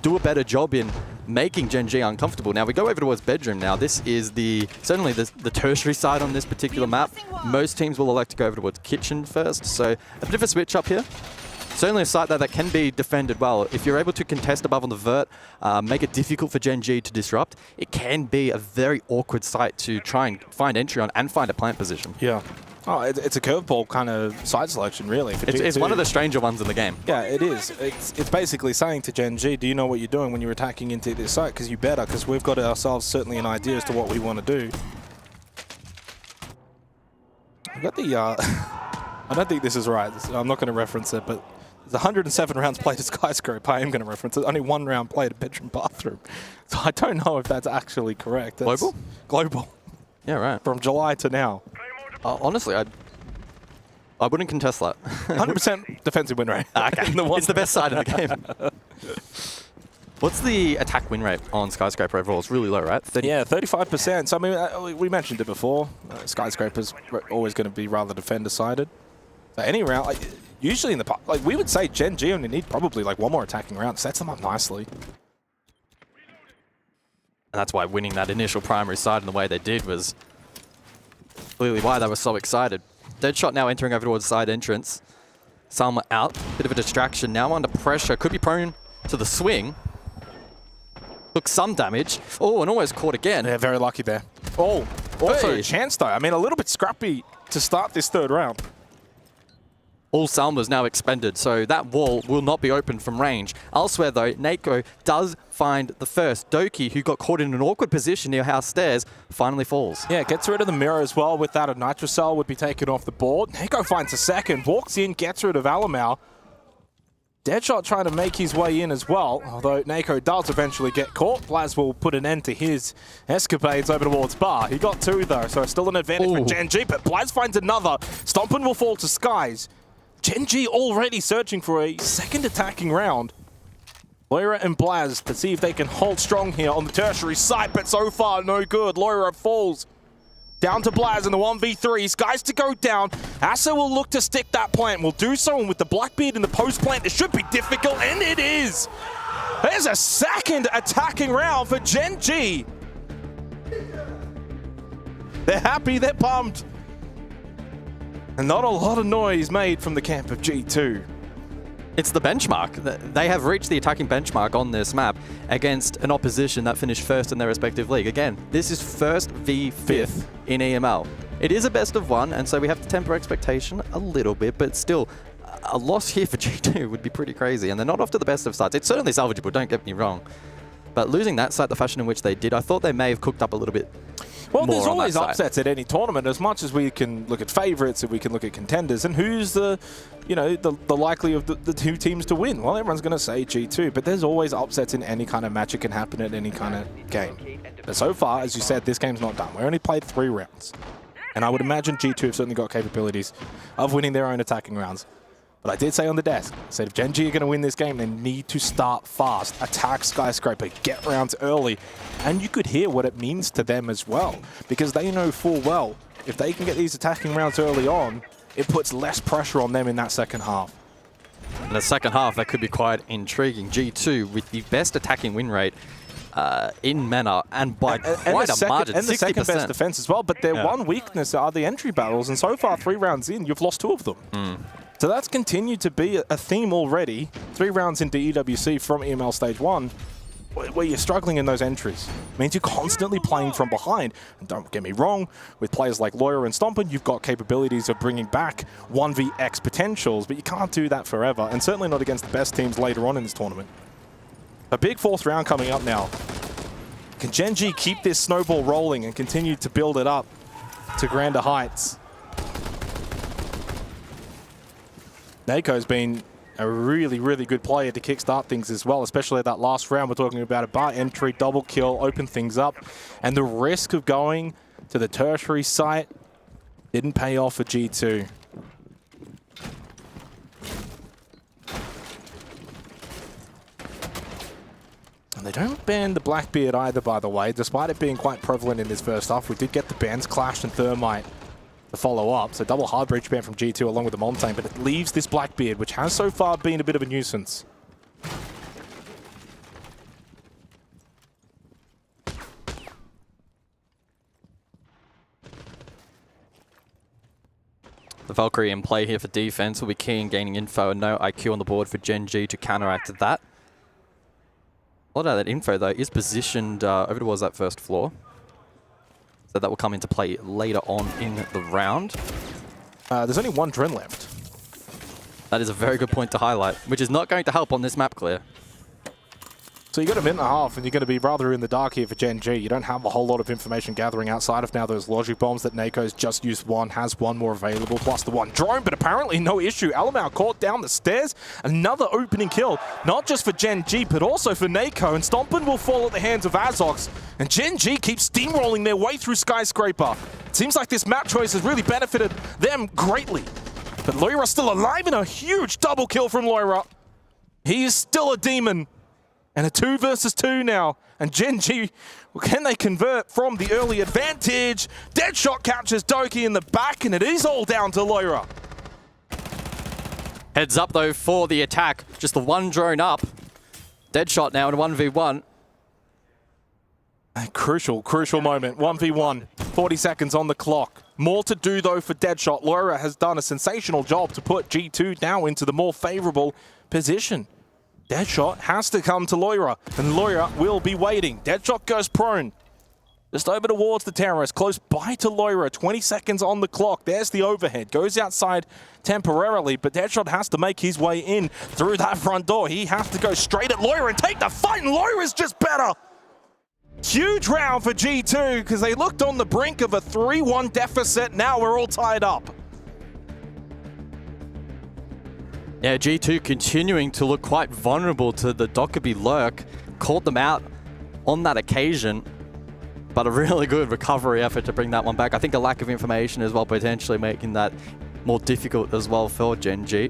do a better job in making Gen.G uncomfortable. Now we go over towards bedroom now. This is certainly the tertiary side on this particular map. Most teams will elect to go over towards kitchen first, so a bit of a switch up here. Certainly a site that can be defended well. If you're able to contest above on the vert, make it difficult for Gen.G to disrupt, it can be a very awkward site to try and find entry on and find a plant position. Yeah. Oh, it's a curveball kind of side selection, really. For it's one of the stranger ones in the game. Yeah, it is. It's basically saying to Gen.G, do you know what you're doing when you're attacking into this site? Because you better, because we've got ourselves certainly an idea as to what we want to do. I've got the... I don't think this is right. I'm not going to reference it, but there's 107 rounds played at Skyscraper. I am going to reference it. Only 1 round played at bedroom bathroom. So I don't know if that's actually correct. That's global? Global. Yeah, right. From July to now. Honestly, I wouldn't contest that. 100% defensive win rate. Okay, it's the best side of the game. What's the attack win rate on Skyscraper overall? It's really low, right? Yeah, 35%. So, I mean, we mentioned it before. Skyscraper's always going to be rather defender-sided. So any round, like, usually in the... Like, we would say Gen.G only need probably, like, one more attacking round. Sets them up nicely. And that's why winning that initial primary side in the way they did was clearly why they were so excited. Deadshot now entering over towards side entrance. Salma out. Bit of a distraction now under pressure. Could be prone to the swing. Took some damage. Oh, and almost caught again. Yeah, very lucky there. Oh, also Hey. a chance though. I mean, a little bit scrappy to start this third round. All Salma's now expended, so that wall will not be open from range. Elsewhere though, Nako does find the first. Doki, who got caught in an awkward position near house stairs, finally falls. Yeah, gets rid of the mirror as well. With that, a Nitrocell would be taken off the board. Nako finds a second, walks in, gets rid of Alamau. Deadshot trying to make his way in as well, although Nako does eventually get caught. Blaz will put an end to his escapades over towards Bar. He got two though, so still an advantage for Gen.G, but Blaz finds another. Stompin will fall to Skies. Gen.G already searching for a second attacking round. Loira and Blaz to see if they can hold strong here on the tertiary site, but so far no good. Loira falls. Down to Blaz in the 1v3. Skies to go down. Asa will look to stick that plant. Will do so, and with the Blackbeard in the post plant, it should be difficult, and it is. There's a second attacking round for Gen.G. They're happy, they're pumped. And not a lot of noise made from the camp of G2. It's the benchmark. They have reached the attacking benchmark on this map against an opposition that finished first in their respective league. Again, this is first v fifth in EML. It is a best of one, and so we have to temper expectation a little bit, but still, a loss here for G2 would be pretty crazy, and they're not off to the best of starts. It's certainly salvageable, don't get me wrong. But losing that site, the fashion in which they did, I thought they may have cooked up a little bit. Well, there's always upsets at any tournament. As much as we can look at favorites and we can look at contenders, and who's the, you know, the likely of the two teams to win? Well, everyone's going to say G2, but there's always upsets in any kind of match. It can happen at any kind of game. But so far, as you said, this game's not done. We only played 3 rounds. And I would imagine G2 have certainly got capabilities of winning their own attacking rounds. But I did say on the desk, I said if Gen.G are going to win this game, they need to start fast, attack Skyscraper, get rounds early. And you could hear what it means to them as well, because they know full well, if they can get these attacking rounds early on, it puts less pressure on them in that second half. In the second half, that could be quite intriguing. G2 with the best attacking win rate in MENA, and by quite a margin, 60%. And the second best defense as well, but their one weakness are the entry battles, and so far 3 rounds in, you've lost 2 of them. So that's continued to be a theme already. 3 rounds into EWC from EML Stage 1, where you're struggling in those entries. It means you're constantly playing from behind. And don't get me wrong, with players like Loira and Stompin, you've got capabilities of bringing back 1vX potentials, but you can't do that forever, and certainly not against the best teams later on in this tournament. A big 4th round coming up now. Can Gen.G keep this snowball rolling and continue to build it up to grander heights? Nako's been a really, really good player to kickstart things as well, especially that last round. We're talking about a bar entry, double kill, open things up. And the risk of going to the tertiary site didn't pay off for G2. And they don't ban the Blackbeard either, by the way, despite it being quite prevalent in this first half. We did get the bans, Clash and Thermite, to follow up. So double hard breach ban from G2 along with the Montaigne, but it leaves this Blackbeard, which has so far been a bit of a nuisance. The Valkyrie in play here for defense will be key in gaining info, and no IQ on the board for Gen.G to counteract that. A lot of that info, though, is positioned over towards that first floor. So that will come into play later on in the round. There's only 1 Dren left. That is a very good point to highlight, which is not going to help on this map clear. So you got a minute and a half, and you're going to be rather in the dark here for Gen.G. You don't have a whole lot of information gathering outside of now those logic bombs that Nako's just used 1, has 1 more available, plus the 1 drone, but apparently no issue. Alamau caught down the stairs. Another opening kill, not just for Gen.G, but also for Nako, and Stompin will fall at the hands of Azox. And Gen.G keeps steamrolling their way through Skyscraper. It seems like this map choice has really benefited them greatly. But Loira still alive, and a huge double kill from Loira. He is still a demon. And a 2 versus 2 now. And Gen.G, can they convert from the early advantage? Deadshot captures Doki in the back, and it is all down to Loira. Heads up, though, for the attack. Just the one drone up. Deadshot now in 1v1. A crucial moment. 1v1. 40 seconds on the clock. More to do, though, for Deadshot. Loira has done a sensational job to put G2 now into the more favorable position. Deadshot has to come to Loira, and Loira will be waiting. Deadshot goes prone. Just over towards the terrorist, close by to Loira, 20 seconds on the clock. There's the overhead, goes outside temporarily, but Deadshot has to make his way in through that front door. He has to go straight at Loira and take the fight, and Loira's just better. Huge round for G2, because they looked on the brink of a 3-1 deficit. Now we're all tied up. Yeah, G2 continuing to look quite vulnerable to the Dokkaebi lurk. Caught them out on that occasion, but a really good recovery effort to bring that one back. I think a lack of information as well, potentially making that more difficult as well for Gen.G.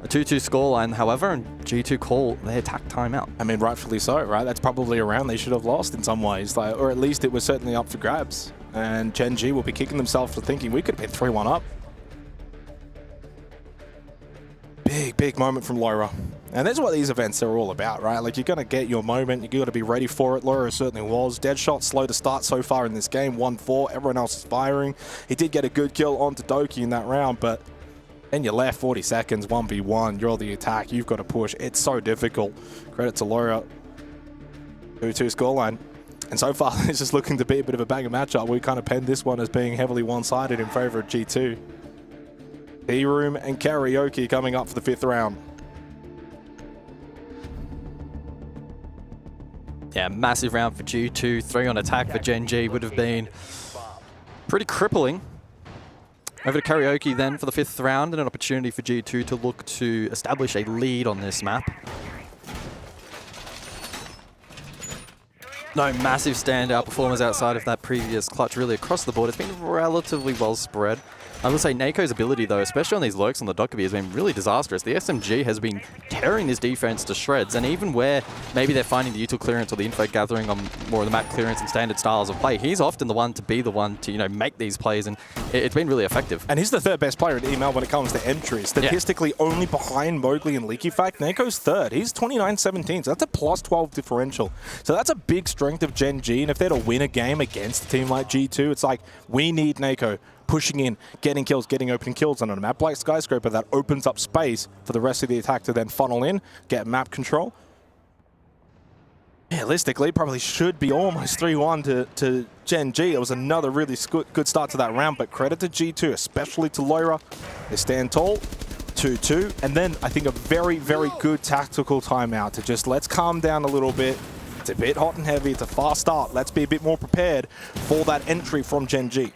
A 2-2 scoreline, however, and G2 call their attack timeout. I mean, rightfully so, right? That's probably a round they should have lost in some ways, or at least it was certainly up for grabs. And Gen.G will be kicking themselves for thinking we could have been 3-1 up. Big moment from Loira. And that's what these events are all about, right? Like, you're going to get your moment. You've got to be ready for it. Loira certainly was. Deadshot slow to start so far in this game. 1-4. Everyone else is firing. He did get a good kill onto Doki in that round, but then you're left 40 seconds, 1v1. You're the attack. You've got to push. It's so difficult. Credit to Loira. 2-2 scoreline. And so far, it's just looking to be a bit of a banger matchup. We kind of penned this one as being heavily one-sided in favor of G2. E-Room and Karaoke coming up for the 5th round. Yeah, massive round for G2. 3 on attack for Gen.G would have been pretty crippling. Over to Karaoke then for the 5th round, and an opportunity for G2 to look to establish a lead on this map. No massive standout performers outside of that previous clutch really across the board. It's been relatively well spread. I will say Nako's ability, though, especially on these lurks on the Dokkaebi, has been really disastrous. The SMG has been tearing this defense to shreds, and even where maybe they're finding the util clearance or the info gathering on more of the map clearance and standard styles of play, he's often the one to be the one to, you know, make these plays, and it's been really effective. And he's the 3rd best player in email when it comes to entries. Statistically, only behind Mowgli and Leaky Fact. Nako's 3rd. He's 29-17, so that's a +12 differential. So that's a big strength of Gen.G, and if they're to win a game against a team like G2, it's like, we need Nako pushing in, getting kills, getting opening kills, and on a map like Skyscraper, that opens up space for the rest of the attack to then funnel in, get map control. Realistically, probably should be almost 3-1 to Gen.G. It was another really good start to that round, but credit to G2, especially to Loira. They stand tall, 2-2, and then I think a very, very good tactical timeout to just let's calm down a little bit. It's a bit hot and heavy, it's a fast start. Let's be a bit more prepared for that entry from Gen.G.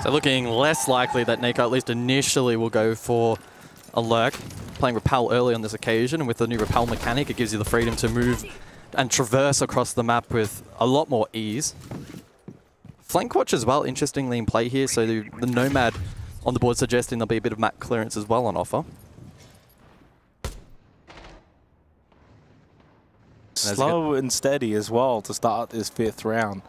So looking less likely that Nako, at least initially, will go for a lurk. Playing Repel early on this occasion, and with the new Repel mechanic, it gives you the freedom to move and traverse across the map with a lot more ease. Flank Watch as well, interestingly, in play here, so the Nomad on the board suggesting there'll be a bit of map clearance as well on offer. Slow and steady as well to start this 5th round.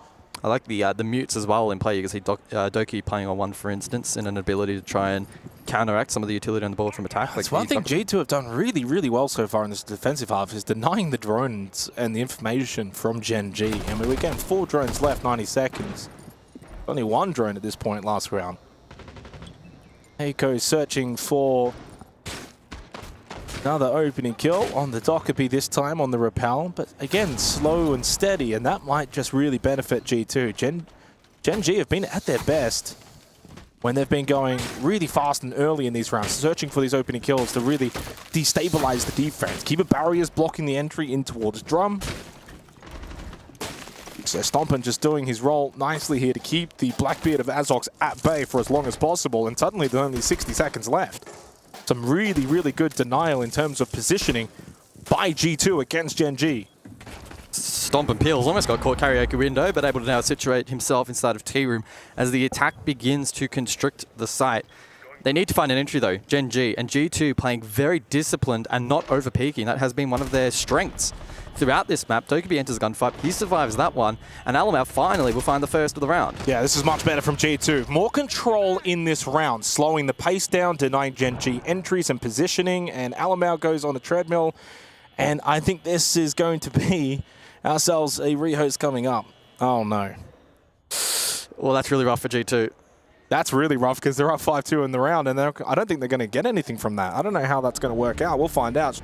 I like the mutes as well in play. You can see Doki playing on 1, for instance, and an ability to try and counteract some of the utility on the board from attack. That's one thing G2 have done really, really well so far in this defensive half is denying the drones and the information from Gen.G. I mean, we're getting 4 drones left, 90 seconds. Only 1 drone at this point last round. Eiko searching for another opening kill on the Dokkaebi, this time on the Repel, but again, slow and steady, and that might just really benefit G2. Gen.G have been at their best when they've been going really fast and early in these rounds, searching for these opening kills to really destabilize the defense. Keeper Barriers blocking the entry in towards Drum. So Stompin just doing his role nicely here to keep the Blackbeard of Azox at bay for as long as possible, and suddenly there's only 60 seconds left. Some really, really good denial in terms of positioning by G2 against Gen.G. Stomp and Peels almost got caught karaoke window, but able to now situate himself inside of T-Room as the attack begins to constrict the site. They need to find an entry though, Gen.G, and G2 playing very disciplined and not over-peaking. That has been one of their strengths throughout this map. Dokkaebi enters a gunfight, he survives that one, and Alamar finally will find the first of the round. Yeah, this is much better from G2. More control in this round, slowing the pace down, denying Gen.G entries and positioning, and Alamar goes on a treadmill, and I think this is going to be ourselves a rehost coming up. Oh no. Well, that's really rough for G2. That's really rough because they're up 5-2 in the round, and I don't think they're going to get anything from that. I don't know how that's going to work out. We'll find out.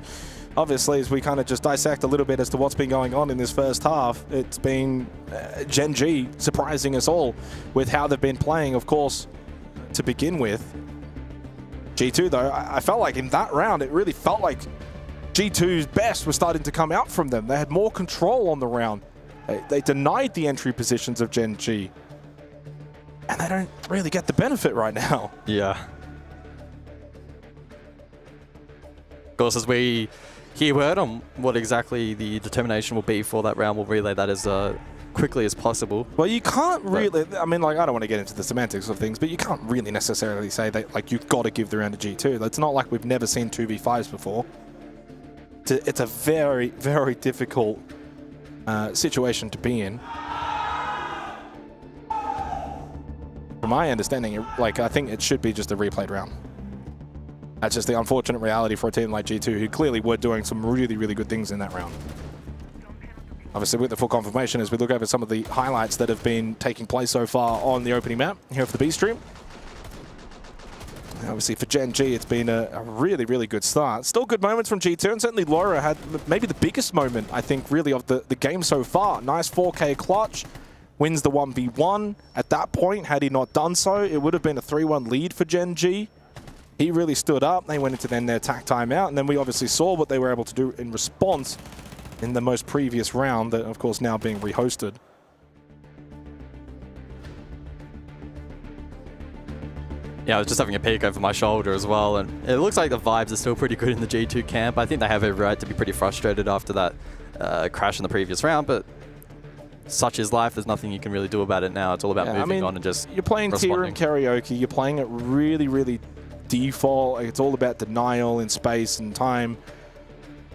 Obviously, as we kind of just dissect a little bit as to what's been going on in this first half, it's been Gen.G surprising us all with how they've been playing, of course, to begin with. G2, though, I felt like in that round, it really felt like G2's best was starting to come out from them. They had more control on the round. They denied the entry positions of Gen.G. And they don't really get the benefit right now. Yeah. Of course, as we hear word on what exactly the determination will be for that round, we'll relay that as quickly as possible. Well, you can't really, I mean, like, I don't want to get into the semantics of things, but you can't really necessarily say that, like, you've got to give the round to G2. It's not like we've never seen 2v5s before. It's a very, very difficult situation to be in. From my understanding, like, I think it should be just a replayed round. That's just the unfortunate reality for a team like G2, who clearly were doing some really, really good things in that round. Obviously, with the full confirmation, as we look over some of the highlights that have been taking place so far on the opening map here for the B stream. Obviously, for Gen.G, it's been a really, really good start. Still good moments from G2, and certainly Laura had maybe the biggest moment, I think, really, of the game so far. Nice 4K clutch. Wins the 1v1. At that point, had he not done so, it would have been a 3-1 lead for Gen.G. He really stood up. They went into then their attack timeout, and then we obviously saw what they were able to do in response in the most previous round, that of course now being rehosted. Yeah, I was just having a peek over my shoulder as well, and it looks like the vibes are still pretty good in the G2 camp. I think they have every right to be pretty frustrated after that crash in the previous round, but such is life. There's nothing you can really do about it now. It's all about moving on and just you're playing tier and karaoke. You're playing it really, really default. It's all about denial in space and time.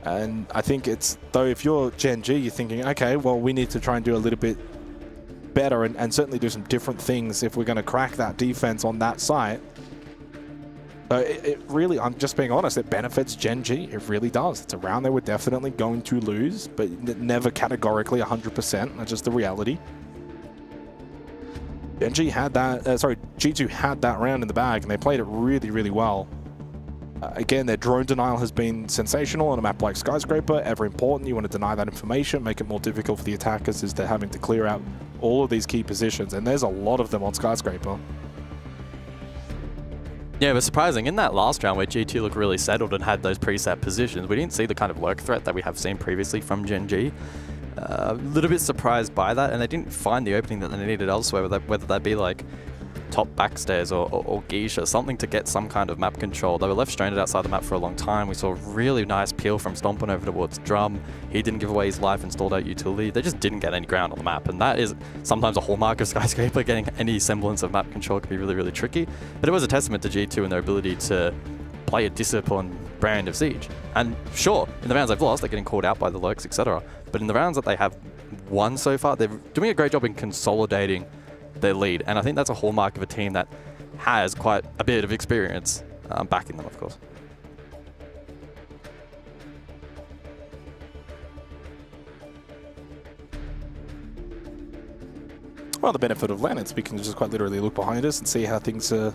And I think it's, though, if you're Gen.G, you're thinking, okay, well, we need to try and do a little bit better and certainly do some different things if we're going to crack that defense on that site. So it really, I'm just being honest, it benefits Gen.G. It really does. It's a round they were definitely going to lose, but never categorically 100%. That's just the reality. Gen.G had that, G2 had that round in the bag, and they played it really, really well. Again, their drone denial has been sensational on a map like Skyscraper. Ever important. You want to deny that information, make it more difficult for the attackers as they're having to clear out all of these key positions, and there's a lot of them on Skyscraper. Yeah, it was surprising. In that last round where G2 looked really settled and had those preset positions, we didn't see the kind of lurk threat that we have seen previously from Gen.G. A little bit surprised by that, and they didn't find the opening that they needed elsewhere, whether that be like top backstairs or Geisha, something to get some kind of map control. They were left stranded outside the map for a long time. We saw a really nice peel from Stompin over towards Drum. He didn't give away his life and stalled out utility. They just didn't get any ground on the map, and that is sometimes a hallmark of Skyscraper. Getting any semblance of map control can be really, really tricky. But it was a testament to G2 and their ability to play a disciplined brand of Siege. And sure, in the rounds they've lost, they're getting called out by the lurks, etc. But in the rounds that they have won so far, they're doing a great job in consolidating their lead, and I think that's a hallmark of a team that has quite a bit of experience backing them, of course. Well, the benefit of Lannets, we can just quite literally look behind us and see how things are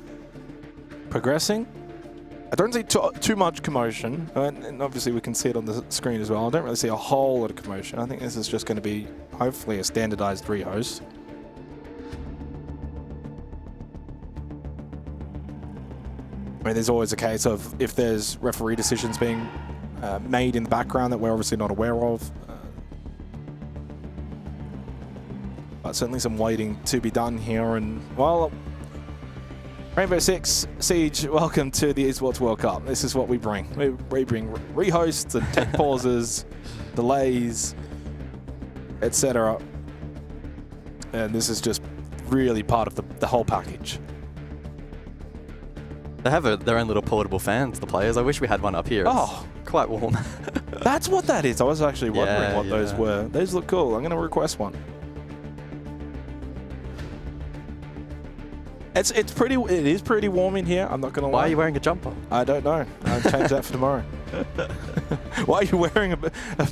progressing. I don't see too much commotion, and obviously we can see it on the screen as well. I don't really see a whole lot of commotion. I think this is just going to be, hopefully, a standardized rehost. I mean, there's always a case of if there's referee decisions being made in the background that we're obviously not aware of. But certainly some waiting to be done here. And, well, Rainbow Six Siege, welcome to the Esports World Cup. This is what we bring. We bring rehosts and tech pauses, delays, etc. And this is just really part of the whole package. They have their own little portable fans, the players. I wish we had one up here. Oh. It's quite warm. That's what that is. I was actually wondering what those were. Those look cool. I'm going to request one. It is pretty warm in here. I'm not going to lie. Why are you wearing a jumper? I don't know. I'll change that for tomorrow. Why are you wearing a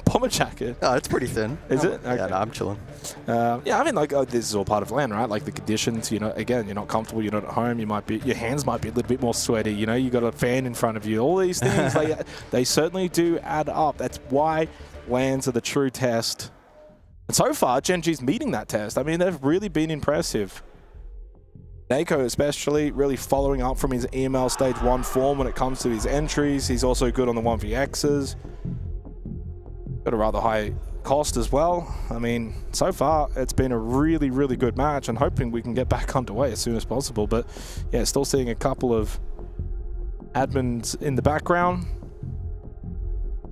bomber jacket? Oh, it's pretty thin. Is it? Okay. Yeah, no, I'm chilling. Yeah, I mean, like, this is all part of LAN, right? Like the conditions, you know, again, you're not comfortable, you're not at home, your hands might be a little bit more sweaty, you know, you got a fan in front of you, all these things, they certainly do add up. That's why LANs are the true test. And so far, Gen.G's meeting that test. I mean, they've really been impressive. Nako especially really following up from his EML Stage 1 form when it comes to his entries. He's also good on the 1vx's. Got a rather high cost as well. I mean, so far it's been a really, really good match, and hoping we can get back underway as soon as possible. But yeah, still seeing a couple of admins in the background.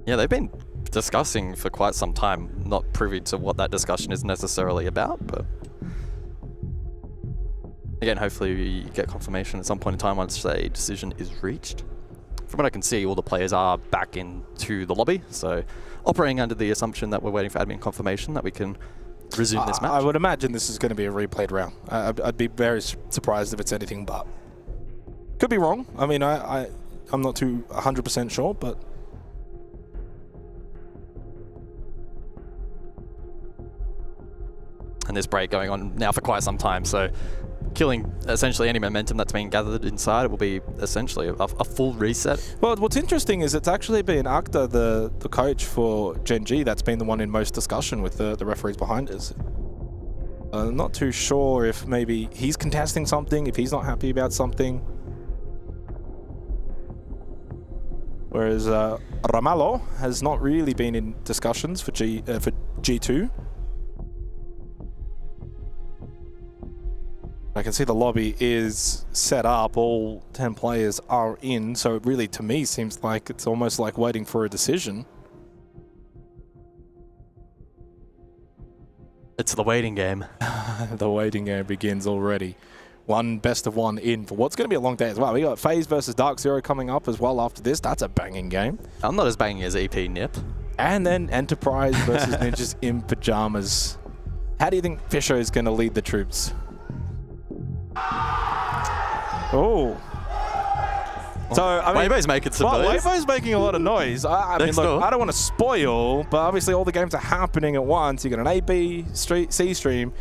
Yeah, they've been discussing for quite some time. Not privy to what that discussion is necessarily about, but again, hopefully we get confirmation at some point in time once a decision is reached. From what I can see, all the players are back into the lobby, so operating under the assumption that we're waiting for admin confirmation that we can resume this match. I would imagine this is going to be a replayed round. I'd be very surprised if it's anything but. Could be wrong. I mean, I'm not too 100% sure, but and this break going on now for quite some time, so killing essentially any momentum that's been gathered inside, it will be essentially a full reset. Well, what's interesting is it's actually been Akta, the coach for Gen.G, that's been the one in most discussion with the referees behind us. I'm not too sure if maybe he's contesting something, if he's not happy about something. Whereas Ramallo has not really been in discussions for G2. I can see the lobby is set up, all 10 players are in, so it really, to me, seems like it's almost like waiting for a decision. It's the waiting game. The waiting game begins already. One best of one in for what's going to be a long day as well. We got Faze versus DarkZero coming up as well after this. That's a banging game. I'm not as banging as EP Nip. And then Enterprise versus Ninjas in Pajamas. How do you think Fisher is going to lead the troops? Oh. So, I mean, Weibo's making some noise. Weibo's making a lot of noise. I mean, look, I don't want to spoil, but obviously all the games are happening at once. You got an A, B, C stream.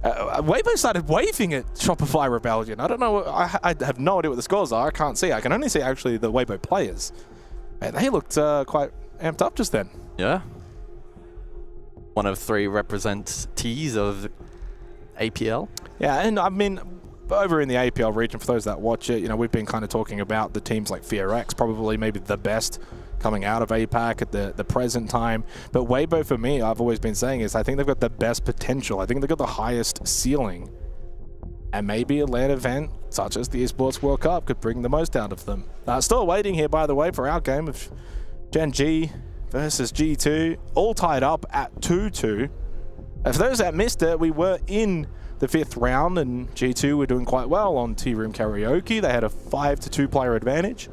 Weibo started waving at Shopify Rebellion. I don't know. I have no idea what the scores are. I can't see. I can only see actually the Weibo players. And they looked quite amped up just then. Yeah. One of 3 representees of APL. Yeah, and I mean, over in the APL region, for those that watch it, you know, we've been kind of talking about the teams like FearX, probably maybe the best coming out of APAC at the present time. But Weibo, for me, I've always been saying is I think they've got the best potential. I think they've got the highest ceiling. And maybe a LAN event, such as the Esports World Cup, could bring the most out of them. Still waiting here, by the way, for our game of Gen.G versus G2, all tied up at 2-2. For those that missed it, we were in the 5th round, and G2 were doing quite well on Tea Room Karaoke. They had a 5-2 player advantage.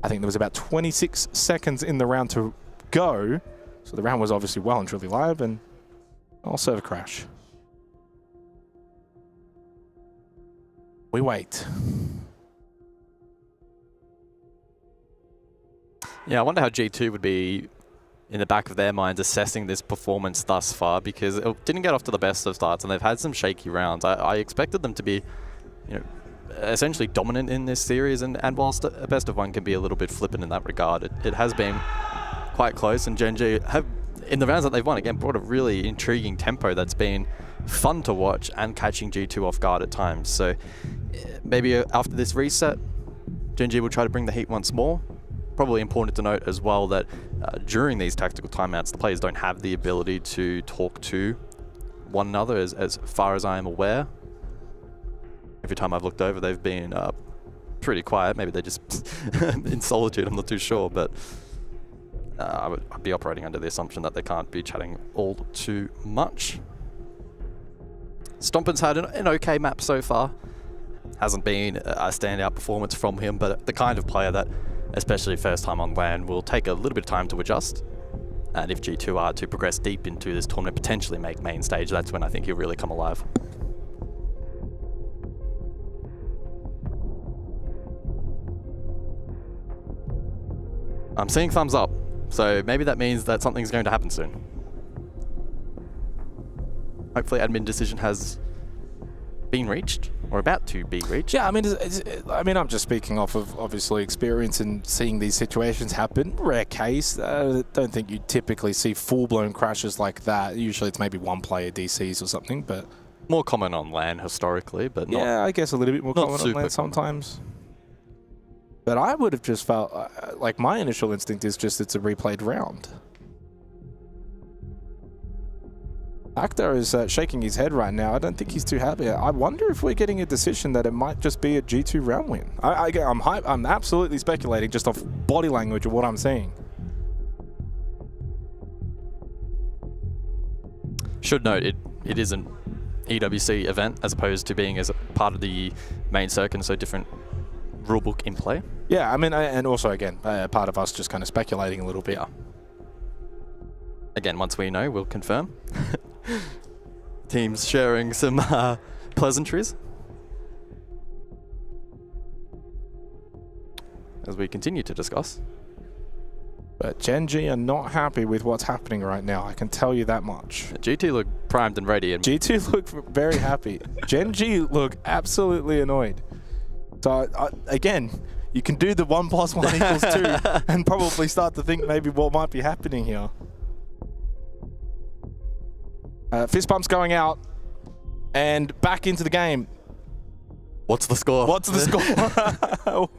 I think there was about 26 seconds in the round to go, so the round was obviously well and truly live, and I'll serve a crash. We wait. Yeah, I wonder how G2 would be in the back of their minds assessing this performance thus far, because it didn't get off to the best of starts and they've had some shaky rounds. I expected them to be, you know, essentially dominant in this series, and whilst a best of one can be a little bit flippant in that regard, it has been quite close, and Gen.G have, in the rounds that they've won, again, brought a really intriguing tempo that's been fun to watch and catching G2 off guard at times. So maybe after this reset, Gen.G will try to bring the heat once more. Probably important to note as well that during these tactical timeouts, the players don't have the ability to talk to one another as far as I am aware. Every time I've looked over, they've been pretty quiet. Maybe they're just in solitude, I'm not too sure. But I'd be operating under the assumption that they can't be chatting all too much. Stompin's had an okay map so far. Hasn't been a standout performance from him, but the kind of player that, especially first time on LAN, will take a little bit of time to adjust. And if G2 are to progress deep into this tournament, potentially make main stage, that's when I think he'll really come alive. I'm seeing thumbs up, so maybe that means that something's going to happen soon. Hopefully admin decision has been reached, or about to be reached. Yeah, I mean, I'm just speaking off of obviously experience and seeing these situations happen. Rare case. I don't think you typically see full-blown crashes like that. Usually it's maybe one player DCs or something, but more common on LAN historically, but not, yeah, I guess a little bit more common on LAN common. sometimes. But I would have just felt like my initial instinct is just it's a replayed round. Actor is shaking his head right now. I don't think he's too happy. I wonder if we're getting a decision that it might just be a G2 round win. I'm absolutely speculating just off body language of what I'm seeing. Should note, it is an EWC event as opposed to being as a part of the main circuit, so different rulebook in play. Yeah, I mean, and also again, part of us just kind of speculating a little bit. Yeah. Again, once we know, we'll confirm. Teams sharing some pleasantries as we continue to discuss. But Gen.G are not happy with what's happening right now. I can tell you that much. G2 look primed and ready. And G2 look very happy. Gen.G look absolutely annoyed. So again, you can do the 1 + 1 = 2 and probably start to think maybe what might be happening here. Fist pump's going out and back into the game. What's the score? What's the score?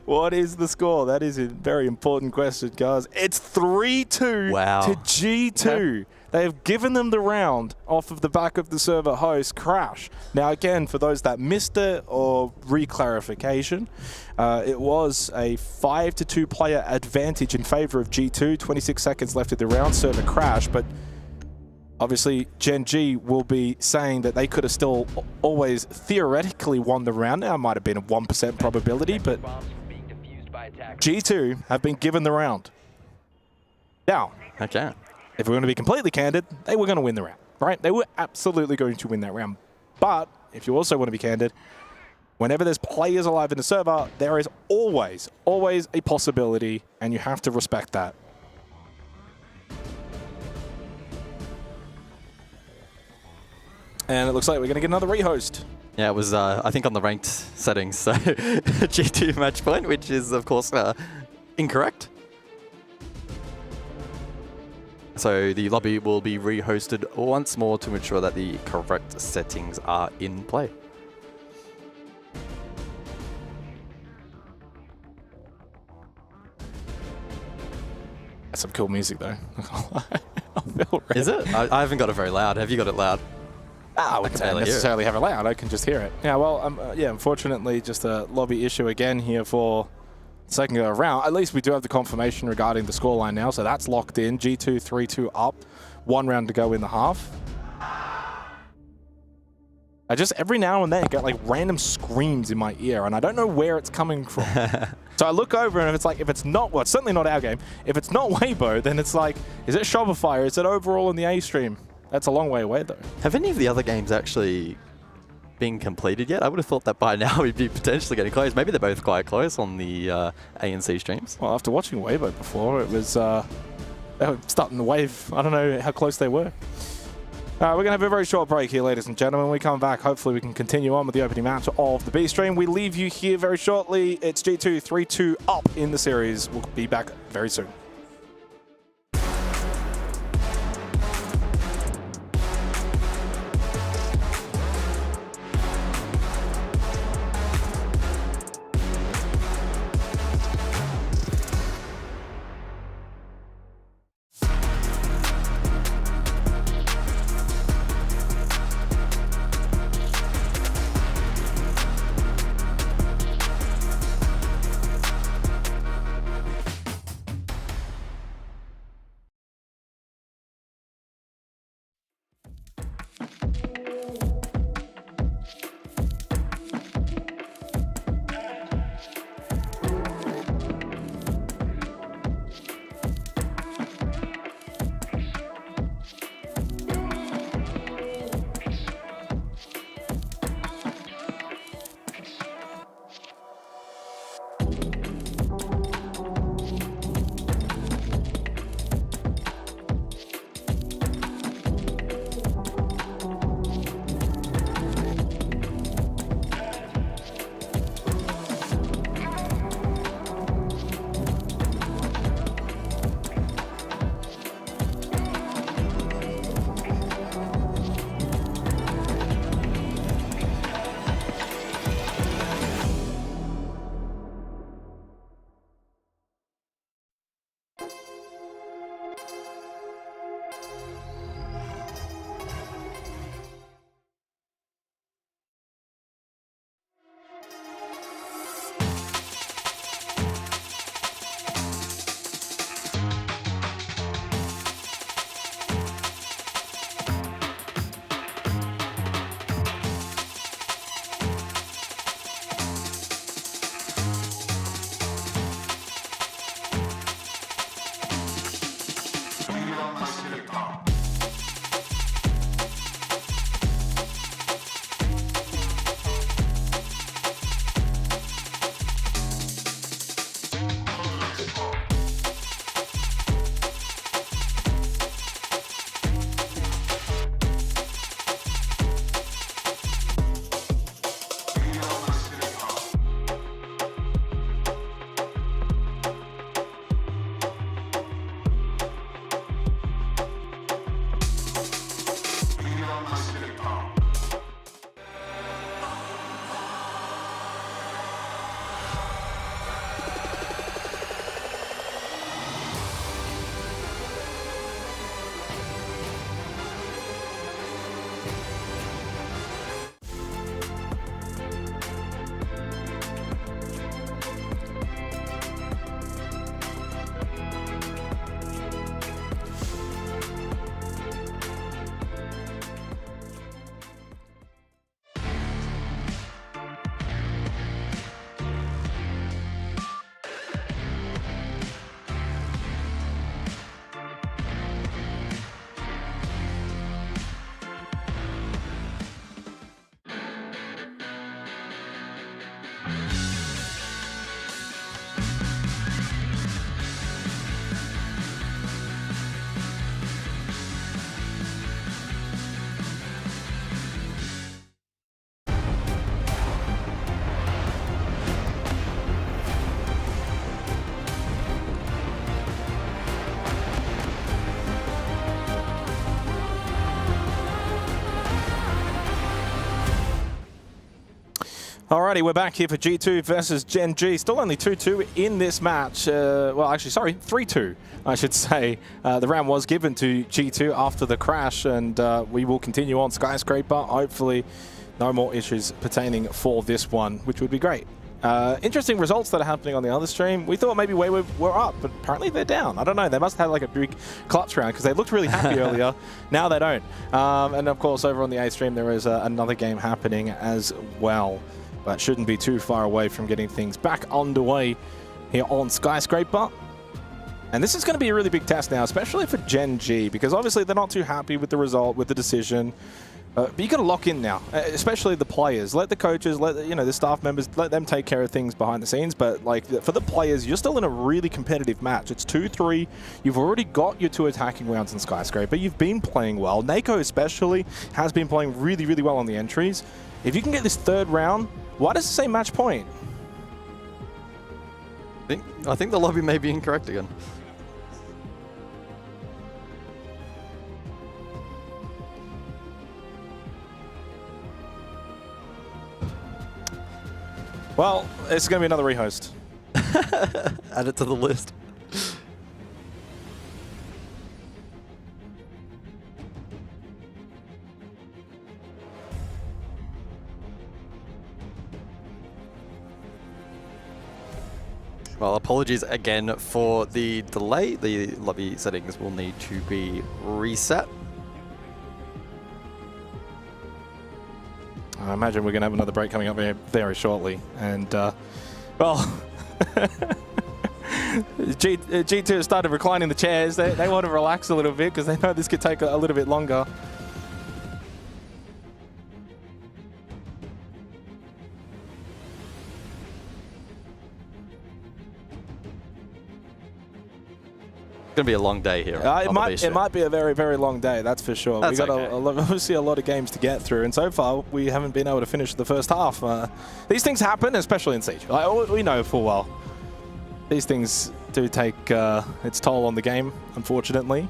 What is the score? That is a very important question, guys. It's 3-2 to G2. They have given them the round off of the back of the server host crash. Now, again, for those that missed it or re-clarification, it was a 5-2 player advantage in favor of G2. 26 seconds left of the round, server crash, but obviously, Gen.G will be saying that they could have still always theoretically won the round. Now, it might have been a 1% probability, but G2 have been given the round. Now, okay, if we're going to be completely candid, they were going to win the round, right? They were absolutely going to win that round. But if you also want to be candid, whenever there's players alive in the server, there is always a possibility, and you have to respect that. And it looks like we're going to get another rehost. Yeah, it was, I think, on the ranked settings, so G2 match point, which is, of course, incorrect. So the lobby will be rehosted once more to ensure that the correct settings are in play. That's some cool music, though. Is it? I haven't got it very loud. Have you got it loud? I wouldn't necessarily have it loud. I can just hear it. Yeah, well, yeah, unfortunately, just a lobby issue again here for the second go around. At least we do have the confirmation regarding the scoreline now, so that's locked in. G2 3-2 up. 1 round to go in the half. I just, every now and then, get like random screams in my ear, and I don't know where it's coming from. So I look over, and if it's like, if it's not, well, it's certainly not our game. If it's not Weibo, then it's like, is it Shopify? Is it overall in the A stream? That's a long way away, though. Have any of the other games actually been completed yet? I would have thought that by now we'd be potentially getting close. Maybe they're both quite close on the A and C streams. Well, after watching Weibo before, it was they were starting to wave. I don't know how close they were. We're going to have a very short break here, ladies and gentlemen. When we come back, hopefully we can continue on with the opening match of the B stream. We leave you here very shortly. It's G2 3-2 up in the series. We'll be back very soon. Alrighty, we're back here for G2 versus Gen.G. Still only 2-2 in this match. Well, actually, sorry, 3-2, I should say. The round was given to G2 after the crash, and we will continue on Skyscraper. Hopefully, no more issues pertaining for this one, which would be great. Interesting results that are happening on the other stream. We thought maybe Wayward were up, but apparently they're down. I don't know. They must have like a big clutch round because they looked really happy earlier. Now they don't. And of course, over on the A stream, there is another game happening as well. But shouldn't be too far away from getting things back underway here on Skyscraper. And this is going to be a really big test now, especially for Gen.G, because obviously they're not too happy with the result, with the decision. But you got to lock in now, especially the players. Let the coaches, let the staff members, let them take care of things behind the scenes. But like for the players, you're still in a really competitive match. It's 2-3. You've already got your 2 attacking rounds in Skyscraper. You've been playing well. Nako especially has been playing really, really well on the entries. If you can get this 3rd round, why does it say match point? I think the lobby may be incorrect again. Well, it's going to be another rehost. Add it to the list. Well, apologies again for the delay. The lobby settings will need to be reset. I imagine we're going to have another break coming up here very shortly. And, well, G2 have started reclining the chairs. They want to relax a little bit because they know this could take a little bit longer. It's going to be a long day here. It might be a very, very long day, that's for sure. We've got obviously a lot of games to get through, and so far we haven't been able to finish the first half. These things happen, especially in Siege. We know full well. These things do take its toll on the game, unfortunately.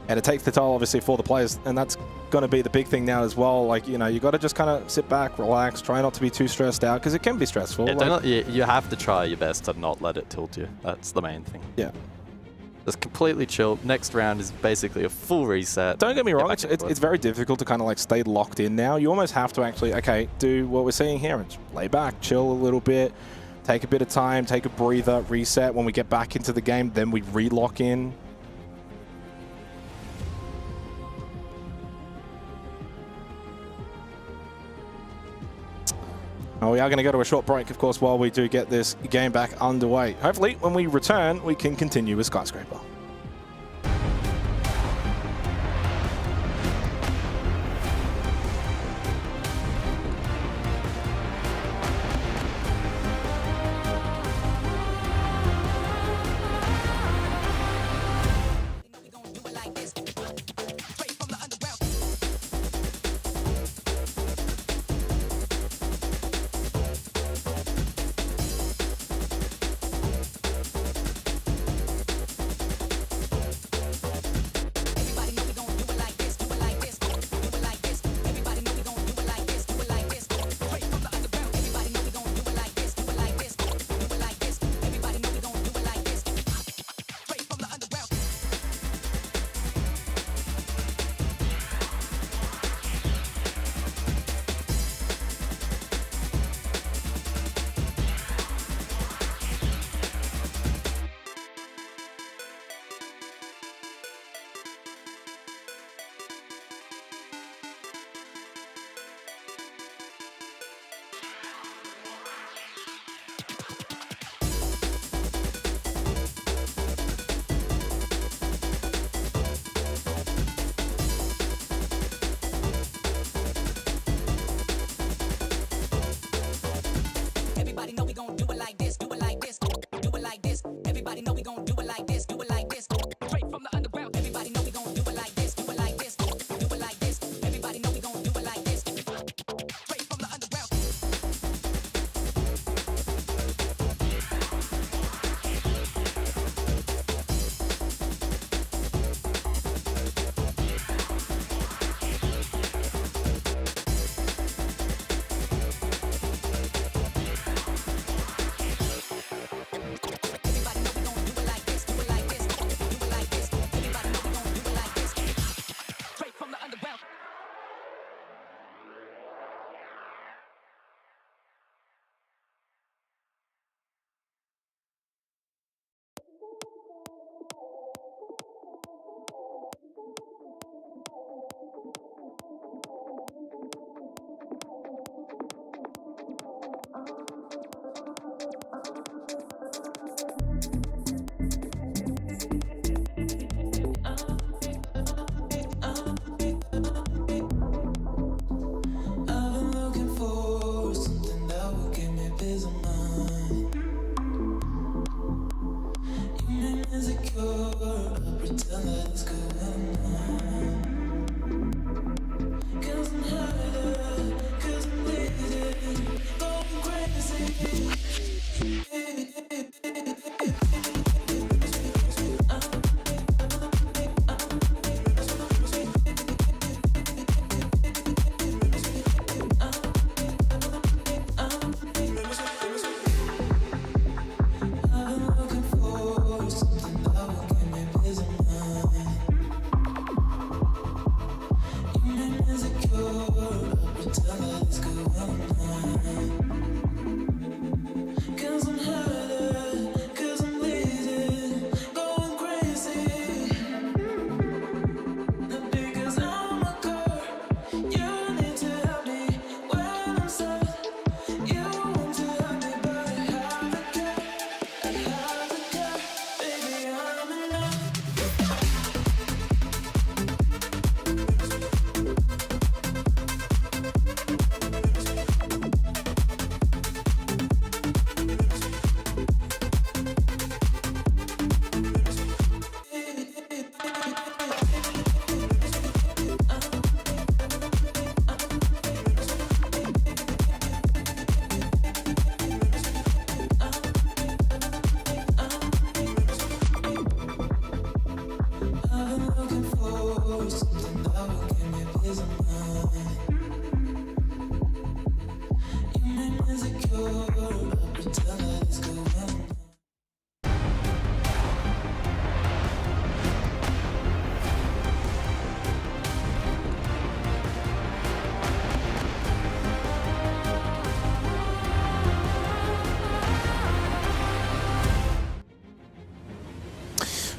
And it takes the toll, obviously, for the players, and that's going to be the big thing now as well. Like, you got to just kind of sit back, relax, try not to be too stressed out, because it can be stressful. Yeah, you have to try your best to not let it tilt you. That's the main thing. Yeah. Just completely chill. Next round is basically a full reset. Don't get me wrong, it's very difficult to kind of like stay locked in now. You almost have to actually, okay, do what we're seeing here and lay back, chill a little bit, take a bit of time, take a breather, reset. When we get back into the game, then we re-lock in. We are going to go to a short break, of course, while we do get this game back underway. Hopefully, when we return, we can continue with Skyscraper.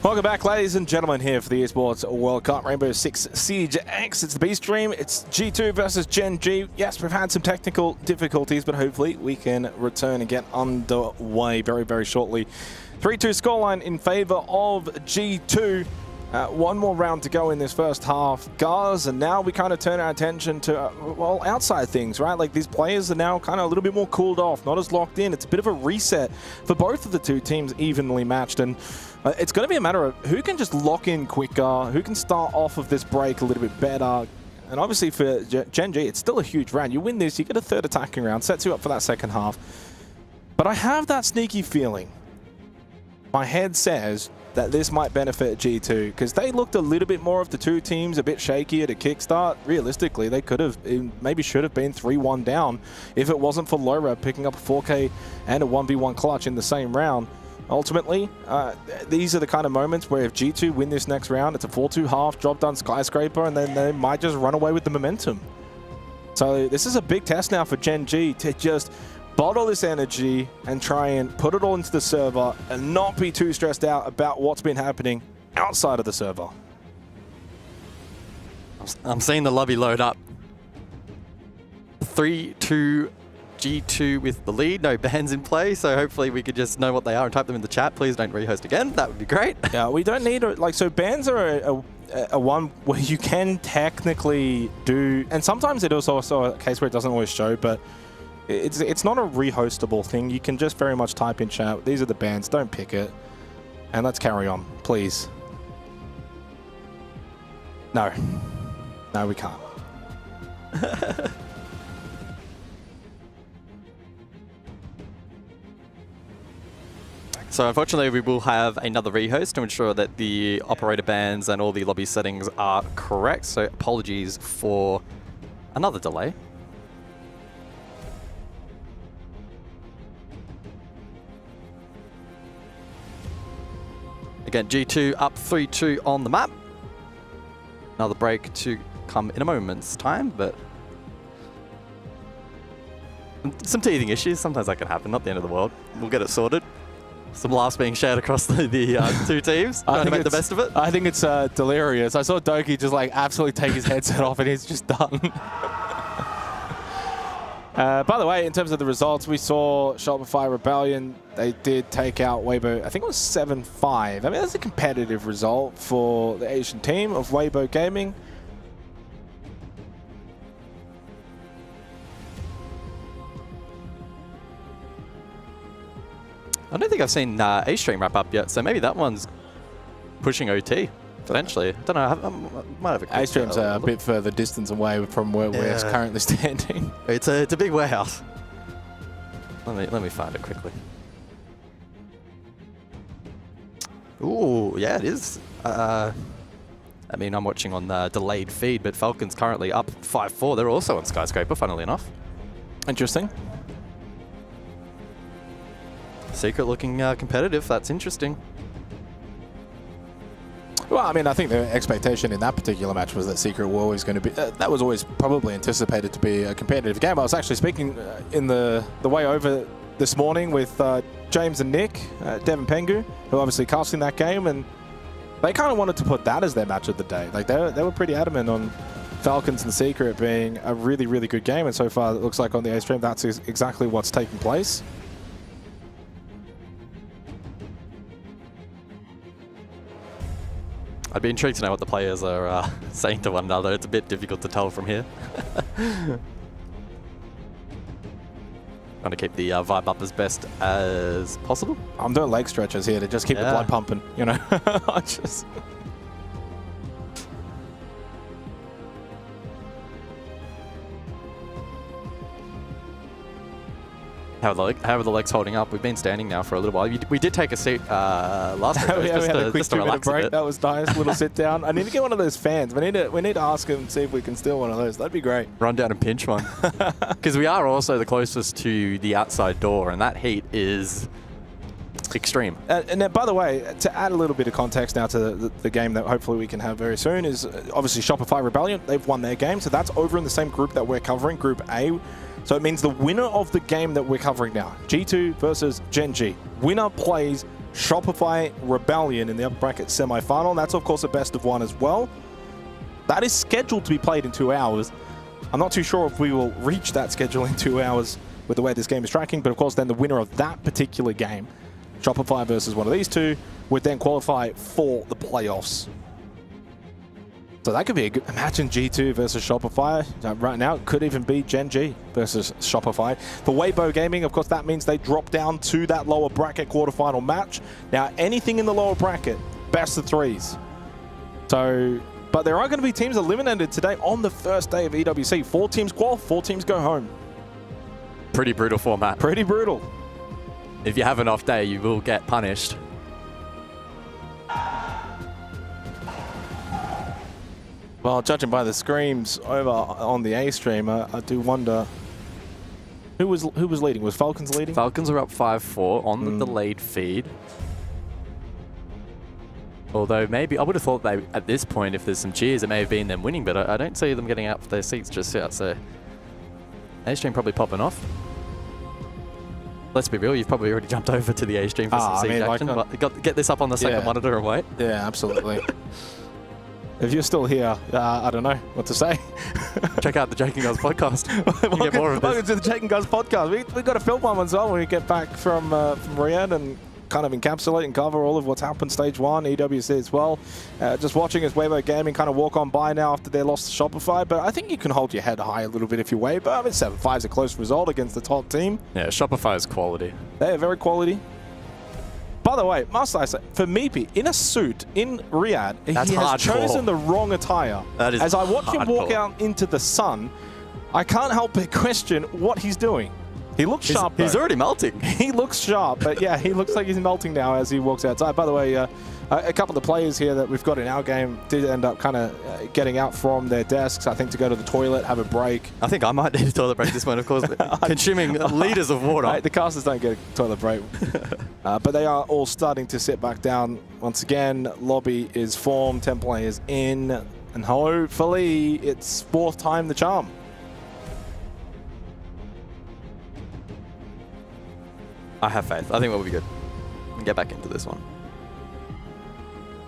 Welcome back, ladies and gentlemen, here for the Esports World Cup Rainbow Six Siege X. It's the B stream. It's G2 versus Gen.G. Yes, we've had some technical difficulties, but hopefully we can return and get underway very, very shortly. 3-2 scoreline in favor of G2. One more round to go in this first half, guys, and now we kind of turn our attention to, well, outside things, right? Like, these players are now kind of a little bit more cooled off, not as locked in. It's a bit of a reset for both of the two teams, evenly matched, and it's going to be a matter of who can just lock in quicker, who can start off of this break a little bit better. And obviously for Gen.G, it's still a huge round. You win this, you get a third attacking round, sets you up for that second half. But I have that sneaky feeling. My head says that this might benefit G2 because they looked a little bit more of the two teams a bit shaky at a kickstart. Realistically, they could have, maybe should have been 3-1 down if it wasn't for Lora picking up a 4K and a 1v1 clutch in the same round. Ultimately, these are the kind of moments where if G2 win this next round, it's a 4-2 half, drop down Skyscraper, and then they might just run away with the momentum. So this is a big test now for Gen.G to just bottle this energy and try and put it all into the server and not be too stressed out about what's been happening outside of the server. I'm seeing the lobby load up. 3-2 G2 with the lead. No bans in play, so hopefully we could just know what they are and type them in the chat. Please don't rehost again. That would be great. Yeah, we don't need like, so bans are a one where you can technically do, and sometimes it is also a case where it doesn't always show, but it's not a rehostable thing. You can just very much type in chat, these are the bans, don't pick it, and let's carry on, please. No, we can't. So unfortunately, we will have another rehost to ensure that the operator bans and all the lobby settings are correct. So apologies for another delay. Again, G2 up 3-2 on the map. Another break to come in a moment's time, but some teething issues. Sometimes that can happen, not the end of the world. We'll get it sorted. Some laughs being shared across the two teams, trying to make the best of it. I think it's delirious. I saw Doki just like absolutely take his headset off and he's just done. By the way, in terms of the results, we saw Shopify Rebellion. They did take out Weibo. I think it was 7-5. I mean, that's a competitive result for the Asian team of Weibo Gaming. I don't think I've seen A-Stream wrap up yet, so maybe that one's pushing OT. Potentially. I don't know. I might have a quick A-Stream's a bit further distance away from where we're currently standing. It's a big warehouse. Let me find it quickly. Ooh, yeah, it is. I mean, I'm watching on the delayed feed, but Falcons currently up 5-4. They're also on Skyscraper, funnily enough. Interesting. Secret looking competitive. That's interesting. Well, I mean, I think the expectation in that particular match was that Secret were always going to be... that was always probably anticipated to be a competitive game. I was actually speaking in the way over this morning with James and Nick, Devin Pengu, who obviously casting that game, and they kind of wanted to put that as their match of the day. Like, they were pretty adamant on Falcons and Secret being a really, really good game, and so far it looks like on the A-Stream that's exactly what's taking place. I'd be intrigued to know what the players are saying to one another. It's a bit difficult to tell from here. Trying to keep the vibe up as best as possible. I'm doing leg stretches here to just keep the blood pumping, you know. Just... How are the legs holding up? We've been standing now for a little while. We did take a seat last week. We had a quick 2-minute break. That was nice. Little sit down. I need to get one of those fans. We need to ask him, see if we can steal one of those. That'd be great. Run down and pinch one. Because we are also the closest to the outside door, and that heat is extreme. And by the way, to add a little bit of context now to the game that hopefully we can have very soon is obviously Shopify Rebellion. They've won their game, so that's over in the same group that we're covering, Group A. So it means the winner of the game that we're covering now, G2 versus Gen.G. Winner plays Shopify Rebellion in the upper bracket semi-final. And that's, of course, a best of one as well. That is scheduled to be played in 2 hours. I'm not too sure if we will reach that schedule in 2 hours with the way this game is tracking. But, of course, then the winner of that particular game, Shopify versus one of these two, would then qualify for the playoffs. So that could be a good... Imagine G2 versus Shopify. Right now, it could even be Gen.G versus Shopify. For Weibo Gaming, of course, that means they drop down to that lower bracket quarterfinal match. Now, anything in the lower bracket, best of threes. So... But there are going to be teams eliminated today on the first day of EWC. 4 teams qual, 4 teams go home. Pretty brutal format. Pretty brutal. If you have an off day, you will get punished. Well, judging by the screams over on the A-Stream, I do wonder who was leading. Was Falcons leading? Falcons are up 5-4 on the delayed feed. Although maybe I would have thought they, at this point, if there's some cheers, it may have been them winning, but I don't see them getting out for their seats just yet. So A-Stream probably popping off. Let's be real, you've probably already jumped over to the A-Stream for some siege action. But get this up on the second monitor and wait. Yeah, absolutely. If you're still here, I don't know what to say. Check out the Jake and Guns podcast. Welcome to the Jake and Guns podcast. We've got to film one as well when we get back from Riyadh and kind of encapsulate and cover all of what's happened stage 1, EWC as well. Just watching as Weibo Gaming kind of walk on by now after their loss to Shopify, but I think you can hold your head high a little bit if you Weibo. I mean, 7-5 is a close result against the top team. Yeah, Shopify is quality. They are very quality. By the way, must I say, for Meepy, in a suit in Riyadh, he has chosen the wrong attire. That is As I watch him walk out into the sun, I can't help but question what he's doing. He looks sharp, He's already melting. He looks sharp, but yeah, he looks like he's melting now as he walks outside. By the way, a couple of the players here that we've got in our game did end up kind of getting out from their desks, I think, to go to the toilet, have a break. I think I might need a toilet break this one, of course, consuming liters of water. Right, the casters don't get a toilet break. But they are all starting to sit back down. Once again, lobby is formed, 10 players in, and hopefully it's 4th time the charm. I have faith. I think we'll be good. We'll get back into this one.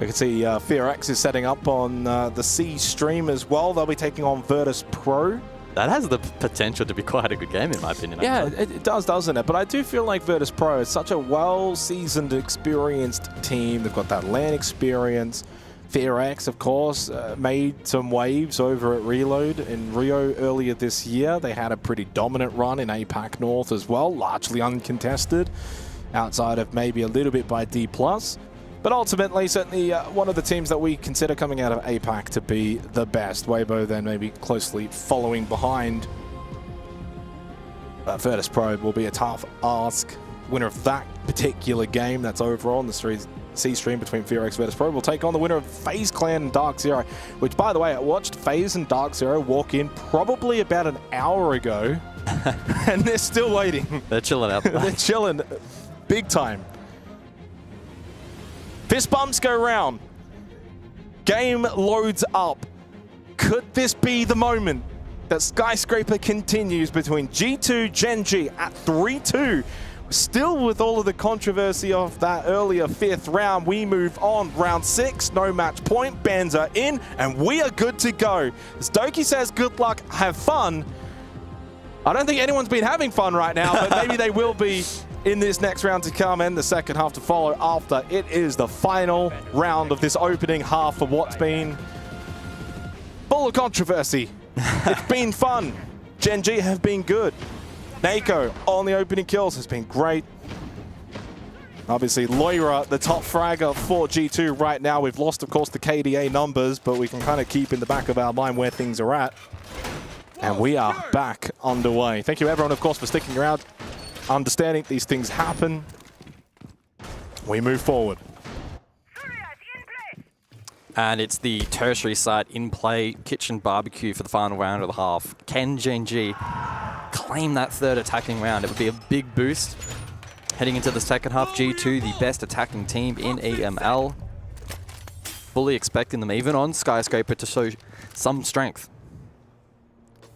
We can see FearX is setting up on the C stream as well. They'll be taking on Virtus.pro. That has the potential to be quite a good game, in my opinion. Yeah, it does, doesn't it? But I do feel like Virtus.pro is such a well-seasoned, experienced team. They've got that LAN experience. FearX, of course, made some waves over at Reload in Rio earlier this year. They had a pretty dominant run in APAC North as well, largely uncontested, outside of maybe a little bit by D+. But ultimately, certainly one of the teams that we consider coming out of APAC to be the best. Weibo then maybe closely following behind. Virtus.pro will be a tough ask. Winner of that particular game that's overall on the C stream between Furia and Virtus.pro will take on the winner of Faze Clan and DarkZero, which, by the way, I watched Faze and DarkZero walk in probably about an hour ago, and they're still waiting. They're chilling out there. They're chilling big time. Fist bumps go round. Game loads up. Could this be the moment that Skyscraper continues between G2, Gen.G at 3-2? Still with all of the controversy of that earlier 5th round, we move on. Round 6, no match point, bans are in, and we are good to go. As Doki says, good luck, have fun. I don't think anyone's been having fun right now, but maybe they will be in this next round to come and the second half to follow after. It is the final round of this opening half for what's been full of controversy. It's been fun. Gen.G have been good. Nako on the opening kills has been great. Obviously, Loira, the top fragger for G2 right now. We've lost, of course, the KDA numbers, but we can kind of keep in the back of our mind where things are at. And we are back underway. Thank you, everyone, of course, for sticking around, understanding these things happen. We move forward. And it's the tertiary site in play, Kitchen Barbecue for the final round of the half. Can Gen.G claim that third attacking round? It would be a big boost. Heading into the second half, G2, the best attacking team in EML. Fully expecting them, even on Skyscraper, to show some strength.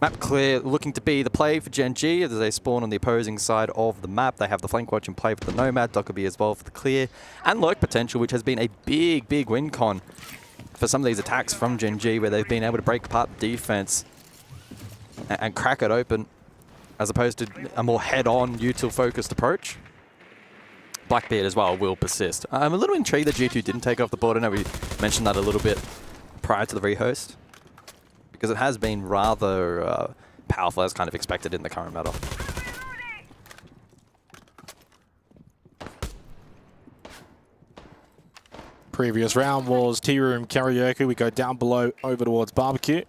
Map clear, looking to be the play for Gen.G as they spawn on the opposing side of the map. They have the flank watch in play for the Nomad, Dockerby as well for the clear, and Lurk potential, which has been a big win con for some of these attacks from Gen.G, where they've been able to break apart the defense and crack it open, as opposed to a more head-on, util-focused approach. Blackbeard as well will persist. I'm a little intrigued that G2 didn't take off the board. I know we mentioned that a little bit prior to the rehost, because it has been rather powerful, as kind of expected in the current meta. Previous round was Tea Room Karaoke. We go down below over towards Barbecue.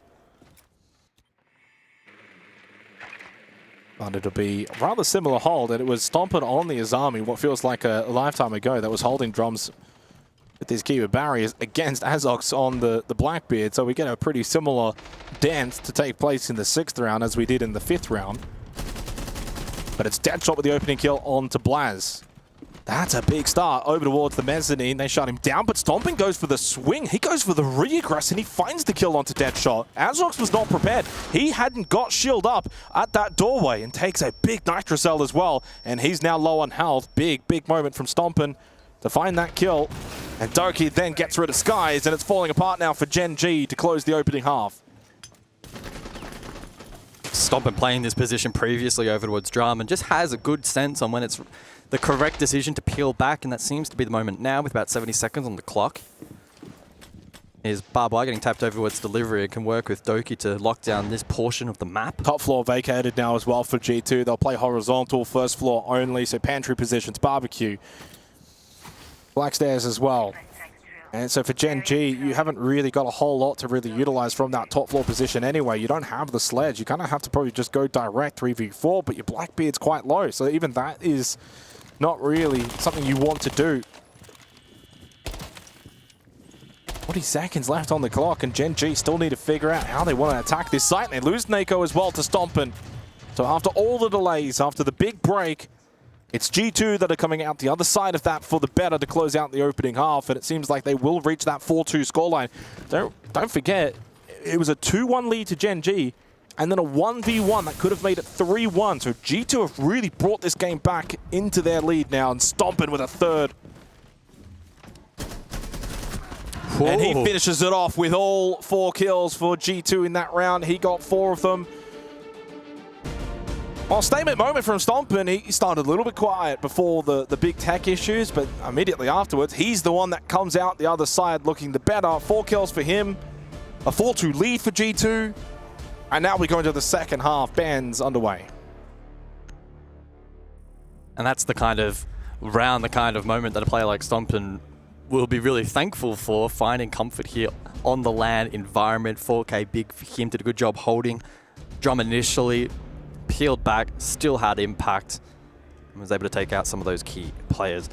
But it'll be a rather similar hold, and it was Stompin on the Azami, what feels like a lifetime ago, that was holding drums with his keyword barriers against Azox on the Blackbeard. So we get a pretty similar dance to take place in the 6th round as we did in the 5th round. But it's Deadshot with the opening kill on to Blaz. That's a big start over towards the mezzanine. They shut him down, but Stompin goes for the swing. He goes for the reaggress, and he finds the kill onto Deadshot. Azox was not prepared. He hadn't got shield up at that doorway and takes a big Nitrocell as well. And he's now low on health. Big moment from Stompin to find that kill. And Doki then gets rid of Skies, and it's falling apart now for Gen.G to close the opening half. Stompin playing this position previously over towards Drum and just has a good sense on when it's the correct decision to peel back, and that seems to be the moment now with about 70 seconds on the clock. Is Barbed Wire getting tapped over towards delivery. It can work with Doki to lock down this portion of the map. Top floor vacated now as well for G2. They'll play horizontal, first floor only, so pantry positions, Barbecue. Black stairs as well. And so for Gen.G, you haven't really got a whole lot to really utilize from that top floor position anyway. You don't have the sledge. You kind of have to probably just go direct 3v4, but your Blackbeard's quite low, so even that is not really something you want to do. 40 seconds left on the clock, and Gen.G still need to figure out how they want to attack this site. And they lose Nako as well to Stompin. So after all the delays, after the big break, it's G2 that are coming out the other side of that for the better to close out the opening half, and it seems like they will reach that 4-2 scoreline. Don't forget, it was a 2-1 lead to Gen.G, and then a 1v1 that could have made it 3-1. So G2 have really brought this game back into their lead now, and Stompin with a third. Whoa. And he finishes it off with all 4 kills for G2 in that round. He got 4 of them. Well, statement moment from Stompin. He started a little bit quiet before the big tech issues, but immediately afterwards, he's the one that comes out the other side looking the better. 4 kills for him, a 4-2 lead for G2, and now we go into the second half. Bans underway. And that's the kind of round, the kind of moment that a player like Stompin will be really thankful for, finding comfort here on the LAN environment. 4K big for him, did a good job holding. Drum initially, peeled back, still had impact, and was able to take out some of those key players.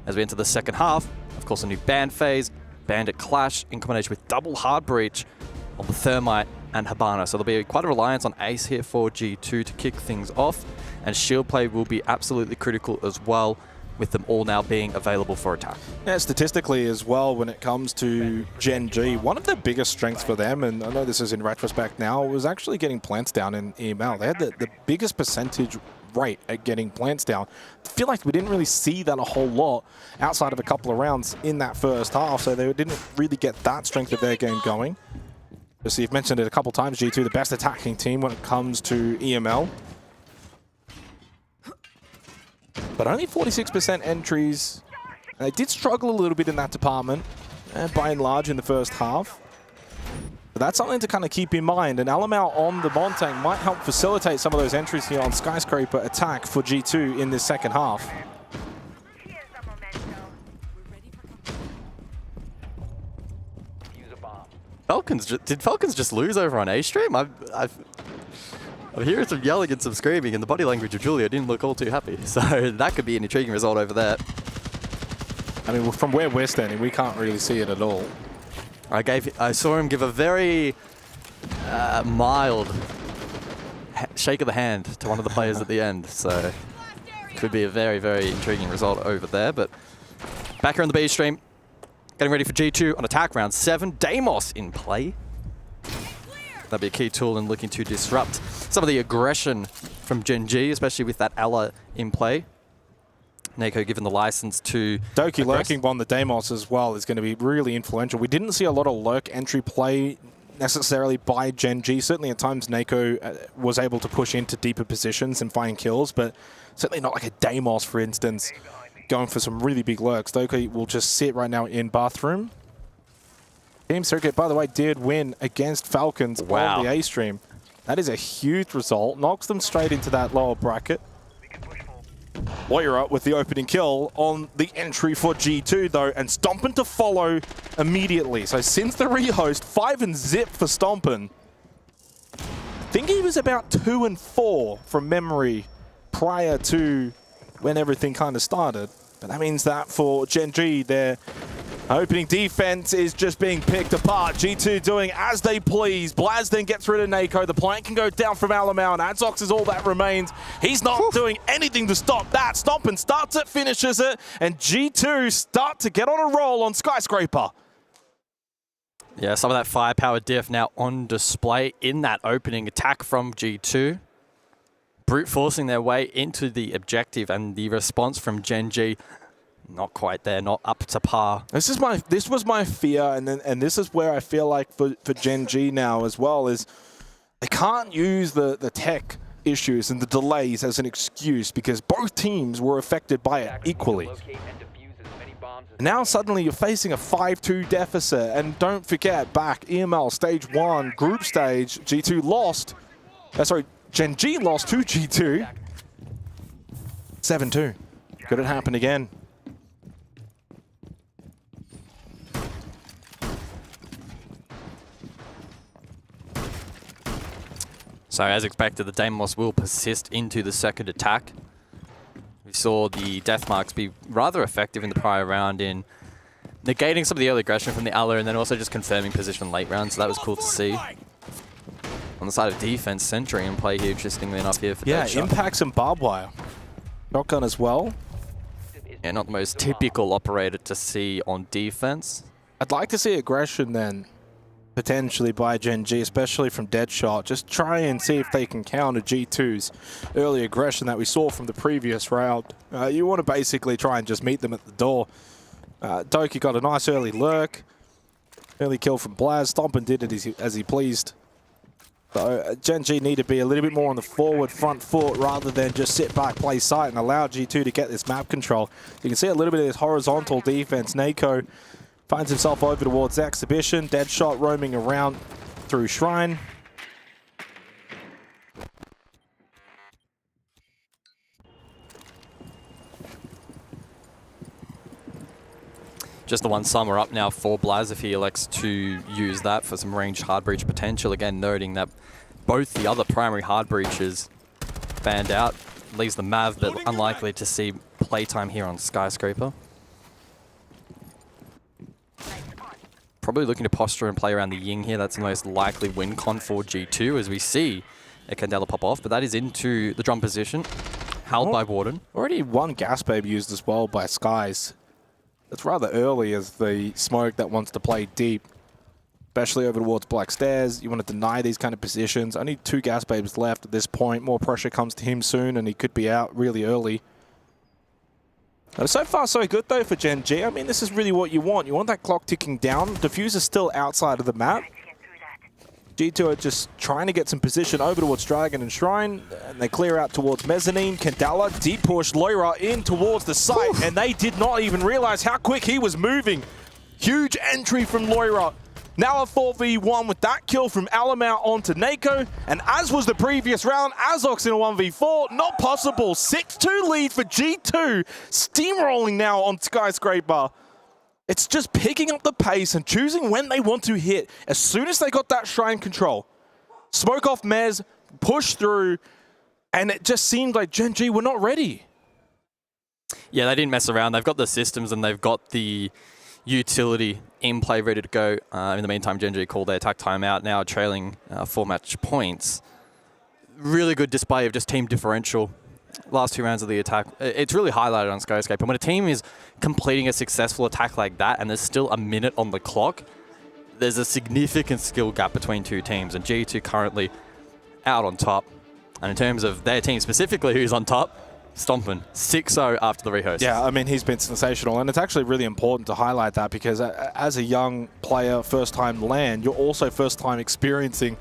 As we enter the second half, of course, a new ban phase, Bandit Clash in combination with double hard breach of the Thermite and Habana. So there'll be quite a reliance on Ace here for G2 to kick things off, and shield play will be absolutely critical as well, with them all now being available for attack. Yeah, statistically as well, when it comes to Gen.G, one of the biggest strengths for them, and I know this is in retrospect now, was actually getting plants down in EML. They had the biggest percentage rate at getting plants down. I feel like we didn't really see that a whole lot outside of a couple of rounds in that first half, so they didn't really get that strength of their game going. So you've mentioned it a couple times, G2, the best attacking team when it comes to EML. But only 46% entries. They did struggle a little bit in that department, by and large, in the first half. But that's something to kind of keep in mind. And Alamau on the Montang might help facilitate some of those entries here on Skyscraper attack for G2 in this second half. Did Falcons just lose over on A-Stream? I'm hearing some yelling and some screaming, and the body language of Julia didn't look all too happy. So that could be an intriguing result over there. I mean, from where we're standing, we can't really see it at all. I saw him give a very mild shake of the hand to one of the players at the end. So could be a very, very intriguing result over there. But back here on the B stream, getting ready for G2 on attack round 7. Deimos in play. That'll be a key tool in looking to disrupt some of the aggression from Gen.G, especially with that Ella in play. Nako given the license to Doki lurking on the Deimos as well is going to be really influential. We didn't see a lot of lurk entry play necessarily by Gen.G. Certainly at times Nako was able to push into deeper positions and find kills, but certainly not like a Deimos, for instance, going for some really big lurks. Doki will just sit right now in bathroom. Team Circuit, by the way, did win against Falcons on the A-Stream. That is a huge result. Knocks them straight into that lower bracket. Moira with the opening kill on the entry for G2 though, and Stompin to follow immediately. So since the rehost, 5 and zip for Stompin. I think he was about 2 and 4 from memory prior to when everything kind of started. But that means that for Gen.G, their opening defense is just being picked apart. G2 doing as they please. Blaz then gets rid of Nako. The plant can go down from Alamau, and Adzox is all that remains. He's not doing anything to stop that. Stompin starts it, finishes it, and G2 start to get on a roll on Skyscraper. Yeah, some of that firepower diff now on display in that opening attack from G2. Brute forcing their way into the objective, and the response from Gen.G not quite there, not up to par. This was my fear, and this is where I feel like for Gen.G now as well is they can't use the tech issues and the delays as an excuse, because both teams were affected by it equally. Now suddenly you're facing a 5-2 deficit, and don't forget back EML stage 1 group stage, G2 lost. Gen.G lost to G2. 7-2. Could it happen again? So as expected, the Deimos will persist into the second attack. We saw the death marks be rather effective in the prior round in negating some of the early aggression from the Alla, and then also just confirming position late round, so that was cool to see. On the side of defense, Sentry in play here, interestingly enough here for Deadshot. Impacts and barbed wire. Shotgun as well. Yeah, not the most typical operator to see on defense. I'd like to see aggression then, potentially by Gen.G, especially from Deadshot. Just try and see if they can counter G2's early aggression that we saw from the previous round. You want to basically try and just meet them at the door. Doki got a nice early lurk. Early kill from Blaz. Stompin did it as he pleased. So Gen.G need to be a little bit more on the forward front foot rather than just sit back, play sight, and allow G2 to get this map control. You can see a little bit of this horizontal defense. Nako finds himself over towards Exhibition. Deadshot roaming around through Shrine. Just the one summer up now for Blaz if he elects to use that for some ranged hard breach potential. Again, noting that both the other primary hard breaches banned out. Leaves the Mav, but unlikely to see playtime here on Skyscraper. Probably looking to posture and play around the Ying here. That's the most likely win con for G2 as we see a Candela pop off, but that is into the drum position. Held by Warden. Already one gas babe used as well by Skies. It's rather early as the smoke that wants to play deep, especially over towards Black Stairs. You want to deny these kind of positions. Only 2 gas babes left at this point. More pressure comes to him soon, and he could be out really early. So far, so good, though, for Gen.G. I mean, this is really what you want. You want that clock ticking down. Diffuser's still outside of the map. G2 are just trying to get some position over towards Dragon and Shrine, and they clear out towards Mezzanine. Candela deep push Loira in towards the site, and they did not even realize how quick he was moving. Huge entry from Loira. Now a 4v1 with that kill from Alamau onto Nako, and as was the previous round, Azox in a 1v4, not possible. 6-2 lead for G2, steamrolling now on Skyscraper. It's just picking up the pace and choosing when they want to hit. As soon as they got that Shrine control, smoke off Mez, push through, and it just seemed like Gen.G were not ready. Yeah, they didn't mess around. They've got the systems and they've got the utility in play ready to go. In the meantime, Gen.G called their attack timeout, now trailing 4 match points. Really good display of just team differential. Last 2 rounds of the attack, it's really highlighted on Skyscraper. And when a team is completing a successful attack like that and there's still a minute on the clock, there's a significant skill gap between 2 teams, and G2 currently out on top. And in terms of their team specifically, who's on top, Stompin, 6-0 after the rehost. Yeah, I mean, he's been sensational, and it's actually really important to highlight that because as a young player, first-time LAN, you're also first-time experiencing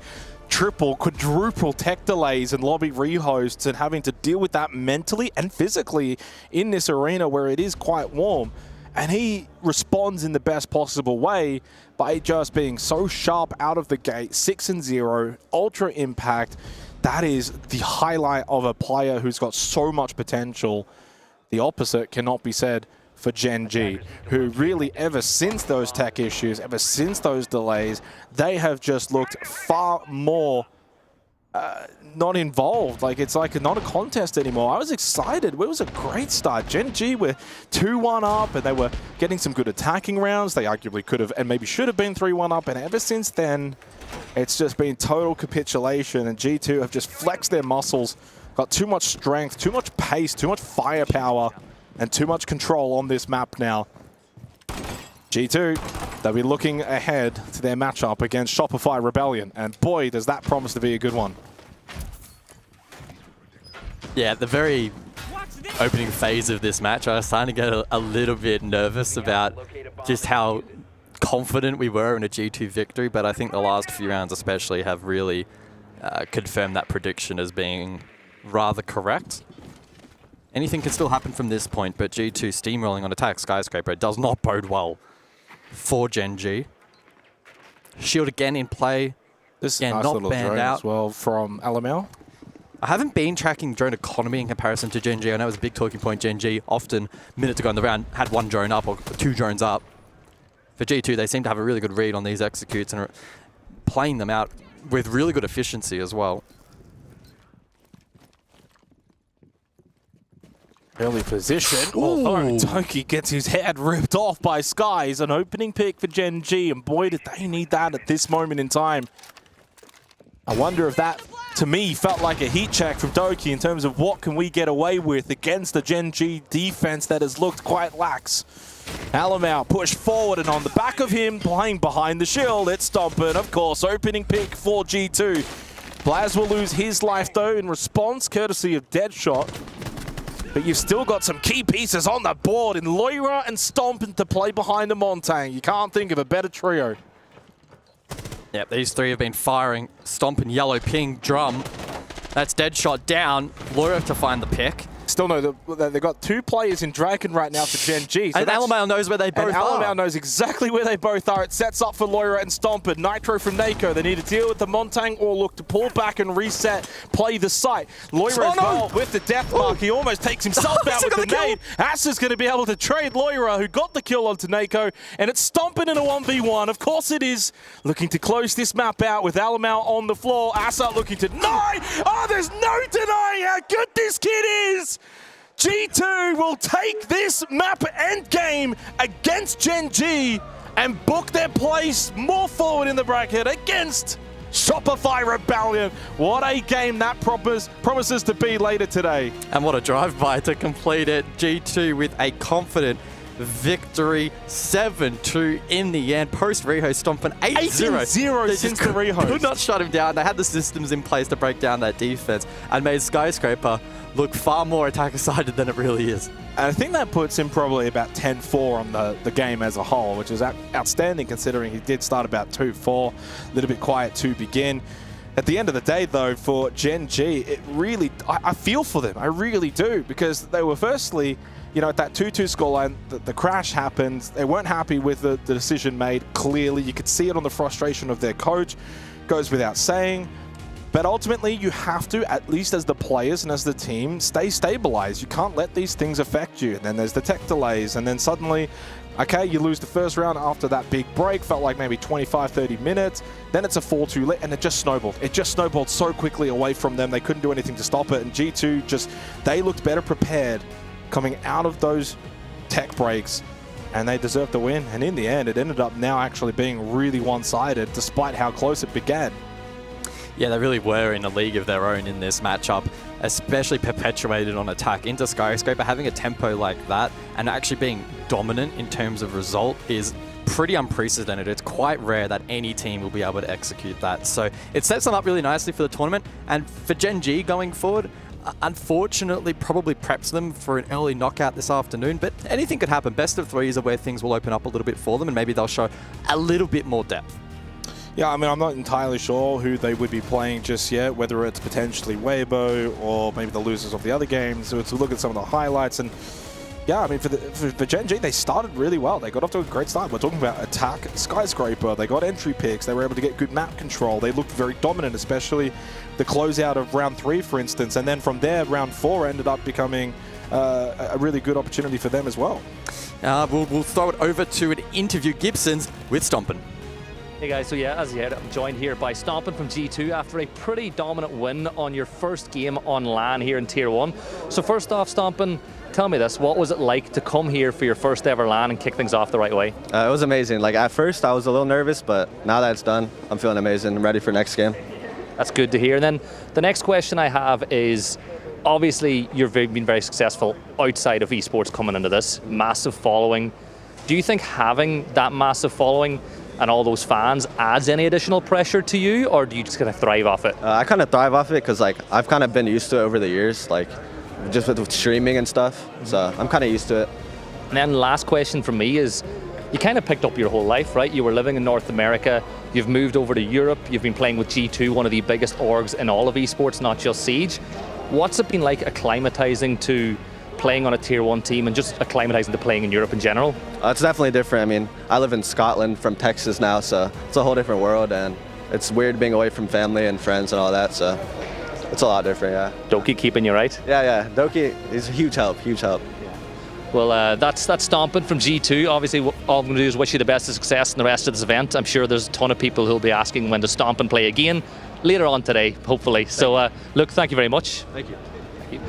triple, quadruple tech delays and lobby rehosts and having to deal with that mentally and physically in this arena where it is quite warm. And he responds in the best possible way by just being so sharp out of the gate, 6-0, ultra impact. That is the highlight of a player who's got so much potential. The opposite cannot be said for Gen.G, who really, ever since those tech issues, ever since those delays, they have just looked far more not involved. Like, it's like not a contest anymore. I was excited. It was a great start. Gen.G were 2-1 up, and they were getting some good attacking rounds. They arguably could have and maybe should have been 3-1 up, and ever since then, it's just been total capitulation, and G2 have just flexed their muscles, got too much strength, too much pace, too much firepower, and too much control on this map now. G2, they'll be looking ahead to their matchup against Shopify Rebellion, and boy, does that promise to be a good one. Yeah, at the very opening phase of this match, I was starting to get a little bit nervous about just how confident we were in a G2 victory, but I think the last few rounds especially have really confirmed that prediction as being rather correct. Anything can still happen from this point, but G2 steamrolling on attack Skyscraper does not bode well for Gen.G. Shield again in play. This is again, a nice not little banned drone out as well from Alamau. I haven't been tracking drone economy in comparison to Gen.G. I know it was a big talking point. Gen.G often, minute to go in the round, had 1 drone up or 2 drones up. For G2, they seem to have a really good read on these executes and are playing them out with really good efficiency as well. Early position, although Toki gets his head ripped off by Skies. An opening pick for Gen.G, and boy, did they need that at this moment in time. I wonder if that, to me, felt like a heat check from Doki in terms of what can we get away with against the Gen.G defense that has looked quite lax. Alamau pushed forward, and on the back of him, playing behind the shield, it's Stompin, of course, opening pick for G2. Blaz will lose his life, though, in response, courtesy of Deadshot. But you've still got some key pieces on the board in Loira and Stompin to play behind the Montang. You can't think of a better trio. Yep, these 3 have been firing. Stompin, yellow, ping, drum. That's Deadshot down. Loira to find the pick. still know that they've got 2 players in Dragon right now for Gen.G. So and Alamale knows where they both are. Alamale knows exactly where they both are. It sets up for Loira and Stomper. Nitro from Nako. They need to deal with the Montang or look to pull back and reset, play the site. Loira as well with the death mark. He almost takes himself out with the nade. Asa's going to be able to trade Loira, who got the kill onto Nako, and it's Stomping in a 1v1. Of course it is. Looking to close this map out with Alamale on the floor. Asa looking to deny. Oh, there's no denying how good this kid is. G2 will take this map endgame against Gen.G and book their place more forward in the bracket against Shopify Rebellion. What a game that promises to be later today. And what a drive-by to complete it. G2 with a confident victory, 7-2 in the end. Post-rehost stomping 8-0 since the rehost. Could not shut him down. They had the systems in place to break down that defense and made Skyscraper look far more attacker-sided than it really is. And I think that puts him probably about 10-4 on the game as a whole, which is outstanding considering he did start about 2-4, a little bit quiet to begin. At the end of the day, though, for Gen.G, it really, I feel for them. I really do, because they were firstly, you know, at that 2-2 scoreline, the crash happened. They weren't happy with the decision made. Clearly, you could see it on the frustration of their coach. Goes without saying. But ultimately, you have to, at least as the players and as the team, stay stabilized. You can't let these things affect you. And then there's the tech delays, and then suddenly, okay, you lose the first round after that big break. Felt like maybe 25, 30 minutes. Then it's a 4-2 lead, and it just snowballed. It just snowballed so quickly away from them. They couldn't do anything to stop it. And G2 just, they looked better prepared coming out of those tech breaks, and they deserved the win. And in the end, it ended up now actually being really one-sided, despite how close it began. Yeah, they really were in a league of their own in this matchup, especially perpetuated on attack. Into Skyscraper, having a tempo like that and actually being dominant in terms of result is pretty unprecedented. It's quite rare that any team will be able to execute that. So it sets them up really nicely for the tournament. And for Gen.G going forward, unfortunately probably preps them for an early knockout this afternoon, but anything could happen. Best of threes are where things will open up a little bit for them, and maybe they'll show a little bit more depth. Yeah, I mean, I'm not entirely sure who they would be playing just yet, whether it's potentially Weibo or maybe the losers of the other games. So to look at some of the highlights, and yeah, I mean, for Gen.G, they started really well. They got off to a great start. We're talking about attack, Skyscraper. They got entry picks. They were able to get good map control. They looked very dominant, especially the closeout of round 3, for instance. And then from there, round 4 ended up becoming a really good opportunity for them as well. We'll throw it over to an interview. Gibson's with Stompin'. Hey guys, so yeah, as you heard, I'm joined here by Stompin' from G2 after a pretty dominant win on your first game on LAN here in Tier 1. So first off, Stompin', tell me this, what was it like to come here for your first ever LAN and kick things off the right way? It was amazing. Like at first I was a little nervous, but now that it's done, I'm feeling amazing. I'm ready for next game. That's good to hear. And then the next question I have is, obviously you've been very successful outside of esports coming into this, massive following. Do you think having that massive following and all those fans adds any additional pressure to you, or do you just kind of thrive off it? I kind of thrive off it because like I've kind of been used to it over the years, like just with streaming and stuff. So I'm kind of used to it. And then last question from me is, you kind of picked up your whole life, right? You were living in North America, you've moved over to Europe, you've been playing with G2, one of the biggest orgs in all of esports, not just Siege. What's it been like acclimatizing to playing on a Tier 1 team and just acclimatizing to playing in Europe in general? It's definitely different. I mean, I live in Scotland from Texas now, so it's a whole different world, and it's weird being away from family and friends and all that, so it's a lot different, yeah. Doki keeping you right? Yeah, Doki is a huge help, huge help. Well, that's Stompin' from G2. Obviously, all I'm going to do is wish you the best of success in the rest of this event. I'm sure there's a ton of people who'll be asking when does Stompin' play again later on today, hopefully. So, look, thank you very much. Thank you. Thank you.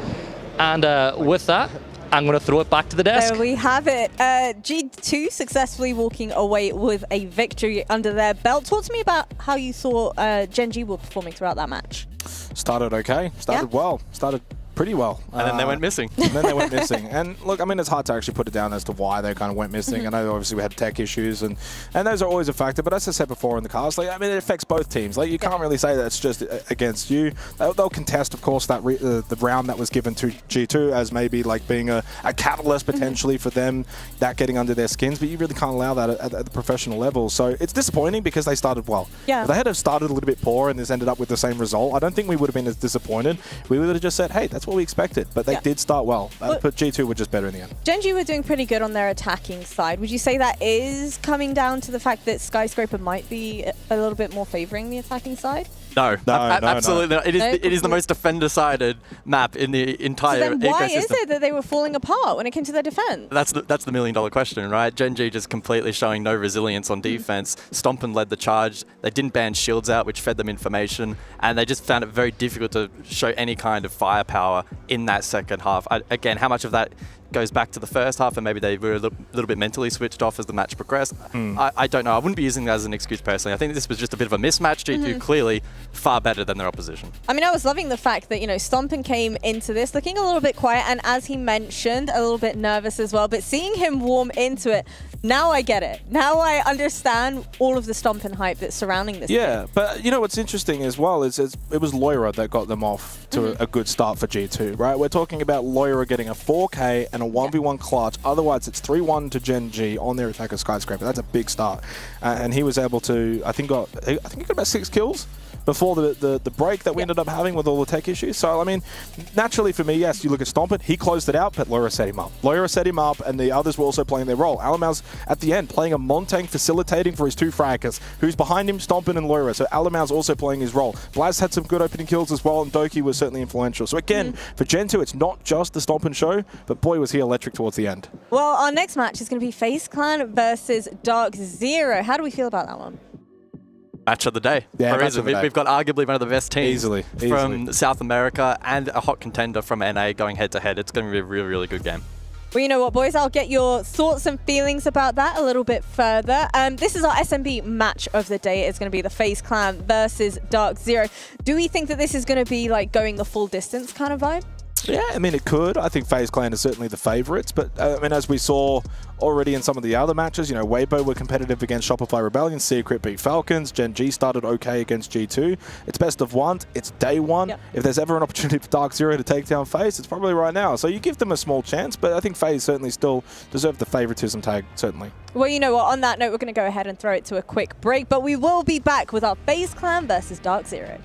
And with that, I'm going to throw it back to the desk. There we have it. G2 successfully walking away with a victory under their belt. Talk to me about how you saw Gen.G were performing throughout that match. Started okay, started well, started pretty well. And then they went missing. And then they went missing. And look, I mean, it's hard to actually put it down as to why they kind of went missing. I know obviously we had tech issues, and those are always a factor. But as I said before in the cast, like, I mean, it affects both teams. Like, you can't really say that it's just against you. They'll contest, of course, that the round that was given to G2 as maybe like being a catalyst potentially for them, that getting under their skins. But you really can't allow that at the professional level. So it's disappointing because they started well. Yeah. If they had started a little bit poor and this ended up with the same result, I don't think we would have been as disappointed. We would have just said, hey, that's that's what we expected. But they did start well. But G2 were just better in the end. Gen.G were doing pretty good on their attacking side. Would you say that is coming down to the fact that Skyscraper might be a little bit more favoring the attacking side? No, absolutely not. It is the most defender-sided map in the entire so then why ecosystem. is it that they were falling apart when it came to their defense? That's the million-dollar question, right? Gen.G just completely showing no resilience on defense. Stompin led the charge. They didn't ban shields out, which fed them information, and they just found it very difficult to show any kind of firepower in that second half. Again, how much of that goes back to the first half and maybe they were a little bit mentally switched off as the match progressed. I don't know. I wouldn't be using that as an excuse personally. I think this was just a bit of a mismatch. G2 clearly far better than their opposition. I mean, I was loving the fact that, you know, Stompin came into this looking a little bit quiet and, as he mentioned, a little bit nervous as well. But seeing him warm into it, now I get it. Now I understand all of the Stompin hype that's surrounding this game. But you know what's interesting as well is it was Loira that got them off to a good start for G2, right? We're talking about Loira getting a 4K and a 1v1 clutch. Otherwise, it's 3-1 to Gen.G on their attacker Skyscraper. That's a big start. And he was able to, I think he got about 6 kills before the break that we ended up having with all the tech issues. So, I mean, naturally for me, yes, you look at Stompin, he closed it out, but Loira set him up. Loira set him up, and the others were also playing their role. Alamao's at the end playing a Montang, facilitating for his 2 fraggers. Who's behind him? Stompin and Loira. So Alamao's also playing his role. Blaz had some good opening kills as well, and Doki was certainly influential. So again, for Gen2, it's not just the Stompin show, but boy, was he electric towards the end. Well, our next match is going to be Faze Clan versus DarkZero. How do we feel about that one? Match of the day. Yeah, match of the day. We've got arguably one of the best teams Easily. from South America and a hot contender from NA going head-to-head. It's going to be a really, really good game. Well, you know what, boys? I'll get your thoughts and feelings about that a little bit further. This is our SMB match of the day. It's going to be the Faze Clan versus DarkZero. Do we think that this is going to be like going the full distance kind of vibe? Yeah, I mean, it could. I think Faze Clan is certainly the favourites, but I mean, as we saw already in some of the other matches, you know, Weibo were competitive against Shopify Rebellion, Secret beat Falcons, Gen.G started okay against G2. It's best of one, it's day one. If there's ever an opportunity for DarkZero to take down Faze, it's probably right now. So you give them a small chance, but I think Faze certainly still deserve the favouritism tag, certainly. Well, you know what, on that note, we're going to go ahead and throw it to a quick break, but we will be back with our Faze Clan versus DarkZero.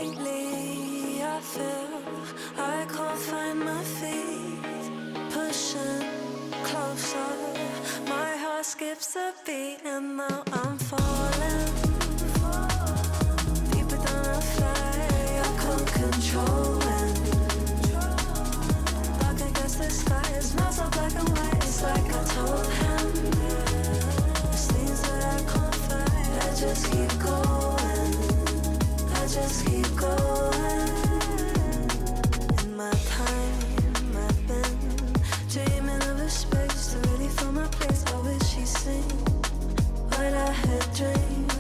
Lately, I feel I can't find my feet. Pushing closer, my heart skips a beat, and now I'm falling deeper than a fly. I can't control it. Dark against the sky, it's not so black and white. It's like I told him, there's things that I can't fight. I just keep going. I just keep going. In my time, I've been dreaming of a space to really fill my place. I wish he'd seen what I had dreamed.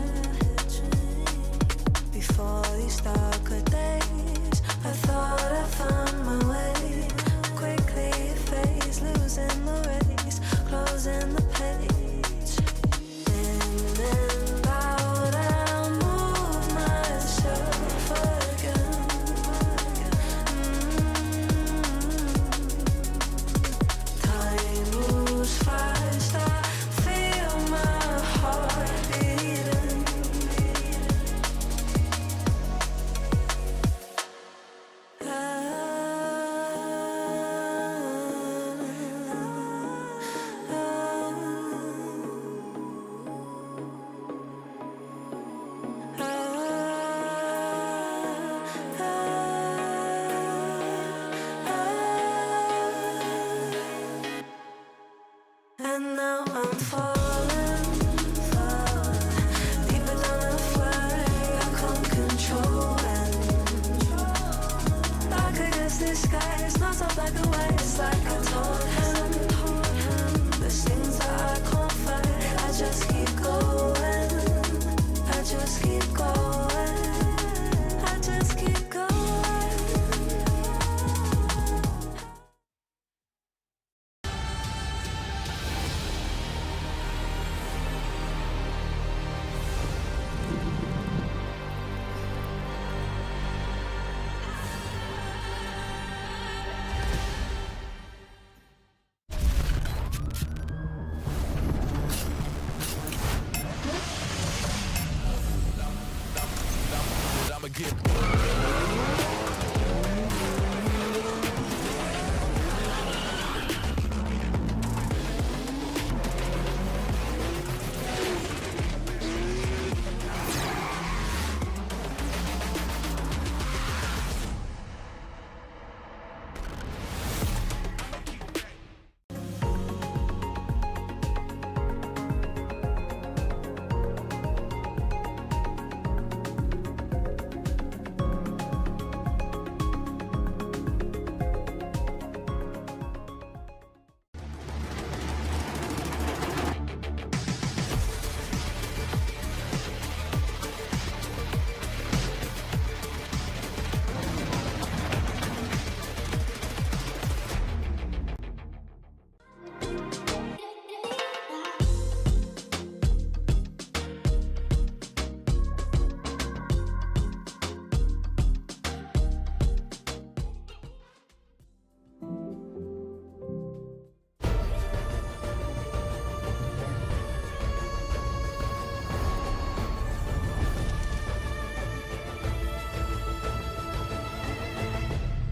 Before these darker days, I thought I found my way. Quickly it fades, losing the race, closing the page. In and out, I'll move myself again. Time moves fast, I feel my heart beating. And now I'm falling, deeper than a fly. I can't control it. Dark against the sky, it's not so black and white. It's like I told him, there's things that I can't fight. I just keep going. I just keep going. I just keep going.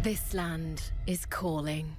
This land is calling.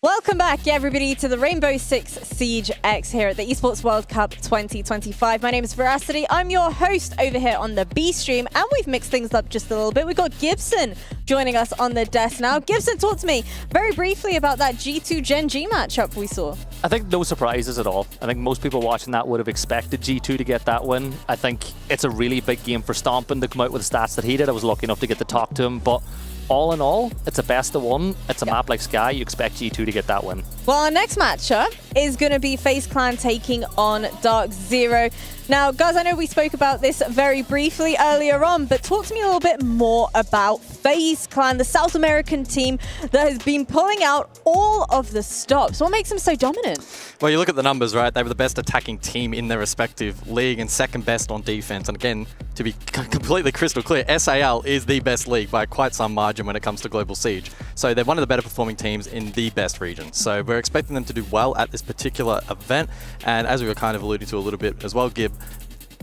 Welcome back, everybody, to the Rainbow Six Siege X here at the Esports World Cup 2025. My name is Veracity. I'm your host over here on the B stream, and we've mixed things up just a little bit. We've got Gibson joining us on the desk now. Gibson, talk to me very briefly about that G2 Gen.G matchup we saw. I think no surprises at all. I think most people watching that would have expected G2 to get that win. I think it's a really big game for Stompin to come out with the stats that he did. I was lucky enough to get to talk to him, but all in all, it's a best of one. It's a map like Sky. You expect G2 to get that win. Well, our next matchup is going to be Faze Clan taking on DarkZero. Now, guys, I know we spoke about this very briefly earlier on, but talk to me a little bit more about Faze Clan, the South American team that has been pulling out all of the stops. What makes them so dominant? Well, you look at the numbers, right? They were the best attacking team in their respective league and second best on defense. And again, to be completely crystal clear, SAL is the best league by quite some margin when it comes to Global Siege. So they're one of the better performing teams in the best region. So we're expecting them to do well at this particular event. And as we were kind of alluding to a little bit as well, Gib,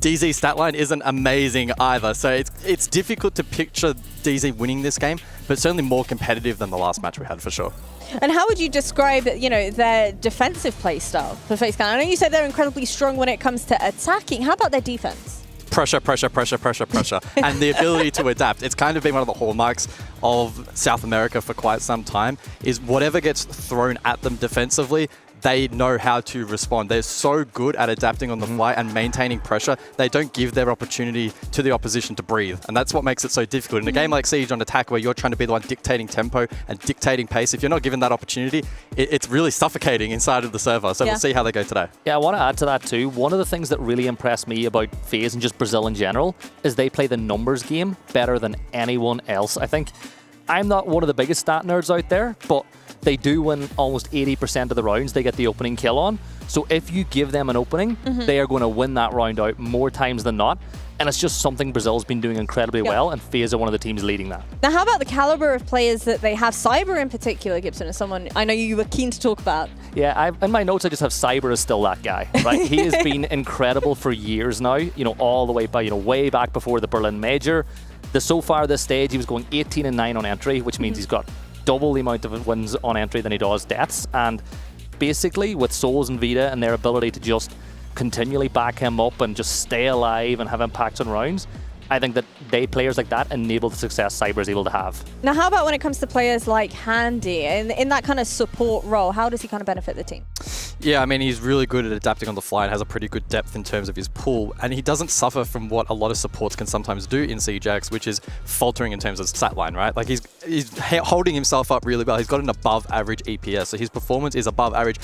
DZ stat line isn't amazing either, so it's difficult to picture DZ winning this game, but certainly more competitive than the last match we had for sure. And how would you describe, you know, their defensive play style for Faze Clan? I know you said they're incredibly strong when it comes to attacking. How about their defense? Pressure, pressure, pressure, pressure, pressure, and the ability to adapt. It's kind of been one of the hallmarks of South America for quite some time, is whatever gets thrown at them defensively, they know how to respond. They're so good at adapting on the fly and maintaining pressure. They don't give their opportunity to the opposition to breathe. And that's what makes it so difficult. In a game like Siege on Attack, where you're trying to be the one dictating tempo and dictating pace, if you're not given that opportunity, it's really suffocating inside of the server. So we'll see how they go today. Yeah, I want to add to that too. One of the things that really impressed me about FaZe and just Brazil in general is they play the numbers game better than anyone else. I think I'm not one of the biggest stat nerds out there, but they do win almost 80% of the rounds they get the opening kill on. So if you give them an opening, they are going to win that round out more times than not. And it's just something Brazil's been doing incredibly well, and FaZe are one of the teams leading that. Now, how about the caliber of players that they have? Cyber in particular, Gibson, is someone I know you were keen to talk about. Yeah, in my notes, I just have Cyber as still that guy, right? He has been incredible for years now, you know, all the way by, you know, way back before the Berlin Major. So far this stage, he was going 18-9 on entry, which means he's got double the amount of wins on entry than he does deaths. And basically, with Souls and Vita and their ability to just continually back him up and just stay alive and have impacts on rounds, I think that players like that enable the success Cyber is able to have. Now, how about when it comes to players like Handy? In that kind of support role, how does he kind of benefit the team? Yeah, I mean, he's really good at adapting on the fly and has a pretty good depth in terms of his pool. And he doesn't suffer from what a lot of supports can sometimes do in CJX, which is faltering in terms of stat line, right? Like, he's holding himself up really well. He's got an above average EPS, so his performance is above average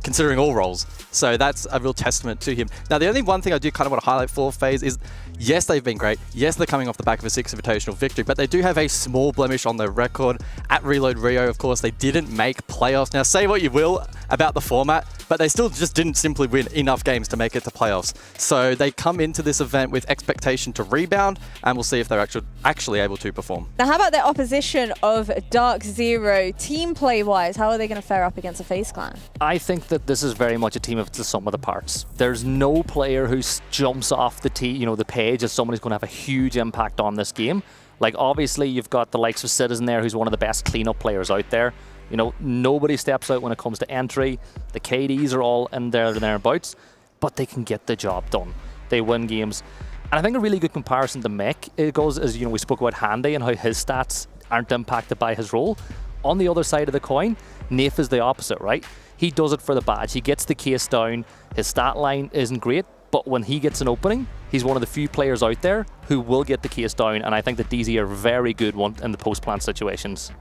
considering all roles. So that's a real testament to him. Now, the only one thing I do kind of want to highlight for FaZe is, yes, they've been great. Yes, they're coming off the back of a 6 Invitational victory, but they do have a small blemish on their record. At Reload Rio, of course, they didn't make playoffs. Now, say what you will about the format, but they still just didn't simply win enough games to make it to playoffs. So they come into this event with expectation to rebound, and we'll see if they're actually able to perform. Now, how about their opposition of DarkZero? Team play-wise, how are they going to fare up against a Faze Clan? I think that this is very much a team of the sum of the parts. There's no player who jumps off the the page as someone who's going to have a huge impact on this game. Like, obviously, you've got the likes of Citizen there, who's one of the best cleanup players out there. You know, nobody steps out when it comes to entry. The KDs are all in there and thereabouts, but they can get the job done. They win games. And I think a really good comparison to make goes is, you know, we spoke about Handy and how his stats aren't impacted by his role. On the other side of the coin, Nafe is the opposite, right? He does it for the badge. He gets the case down. His stat line isn't great, but when he gets an opening, he's one of the few players out there who will get the case down, and I think that DZ are very good in the post-plant situations.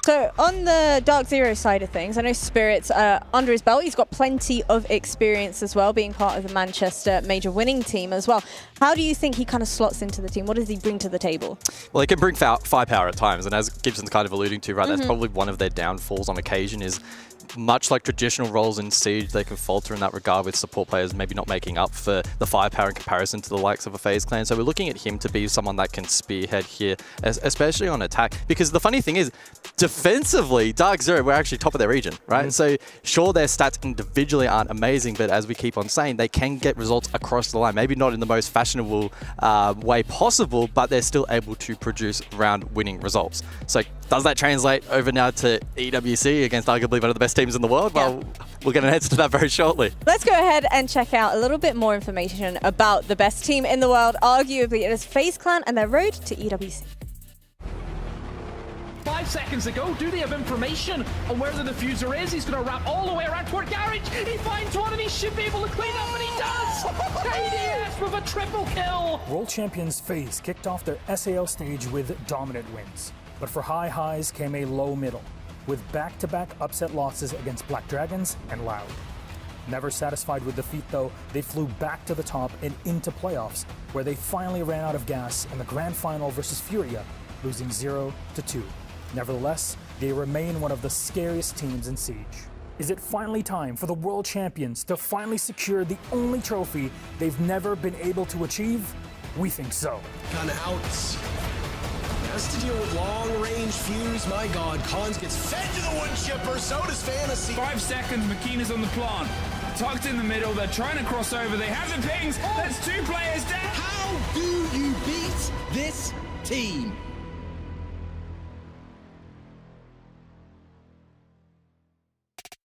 So on the DarkZero side of things, I know Spirit's under his belt. He's got plenty of experience as well, being part of the Manchester major winning team as well. How do you think he kind of slots into the team? What does he bring to the table? Well, he can bring firepower at times, and as Gibson's kind of alluding to, right, that's probably one of their downfalls on occasion is, much like traditional roles in Siege, they can falter in that regard with support players maybe not making up for the firepower in comparison to the likes of a FaZe Clan. So we're looking at him to be someone that can spearhead here, especially on attack. Because the funny thing is, defensively, DarkZero were actually top of their region, right? So sure, their stats individually aren't amazing, but as we keep on saying, they can get results across the line. Maybe not in the most fashionable way possible, but they're still able to produce round-winning results. So does that translate over now to EWC against arguably one of the best teams in the world? Well, we're going to head to that very shortly. Let's go ahead and check out a little bit more information about the best team in the world. Arguably, it is FaZe Clan and their road to EWC. 5 seconds ago, do they have information on where the diffuser is? He's going to wrap all the way around toward Garage. He finds one and he should be able to clean up, and he does! KDS with a triple kill! World champions FaZe kicked off their SAL stage with dominant wins. But for high highs came a low middle, with back-to-back upset losses against Black Dragons and Loud. Never satisfied with defeat though, they flew back to the top and into playoffs, where they finally ran out of gas in the grand final versus Furia, losing 0-2. Nevertheless, they remain one of the scariest teams in Siege. Is it finally time for the world champions to finally secure the only trophy they've never been able to achieve? We think so. Gun out. Has to deal with long-range fuse. My God, Cons gets fed to the wood chipper. So does Fantasy. 5 seconds. Makina's on the plant. Tucked in the middle. They're trying to cross over. They have the pings. That's 2 players down. How do you beat this team?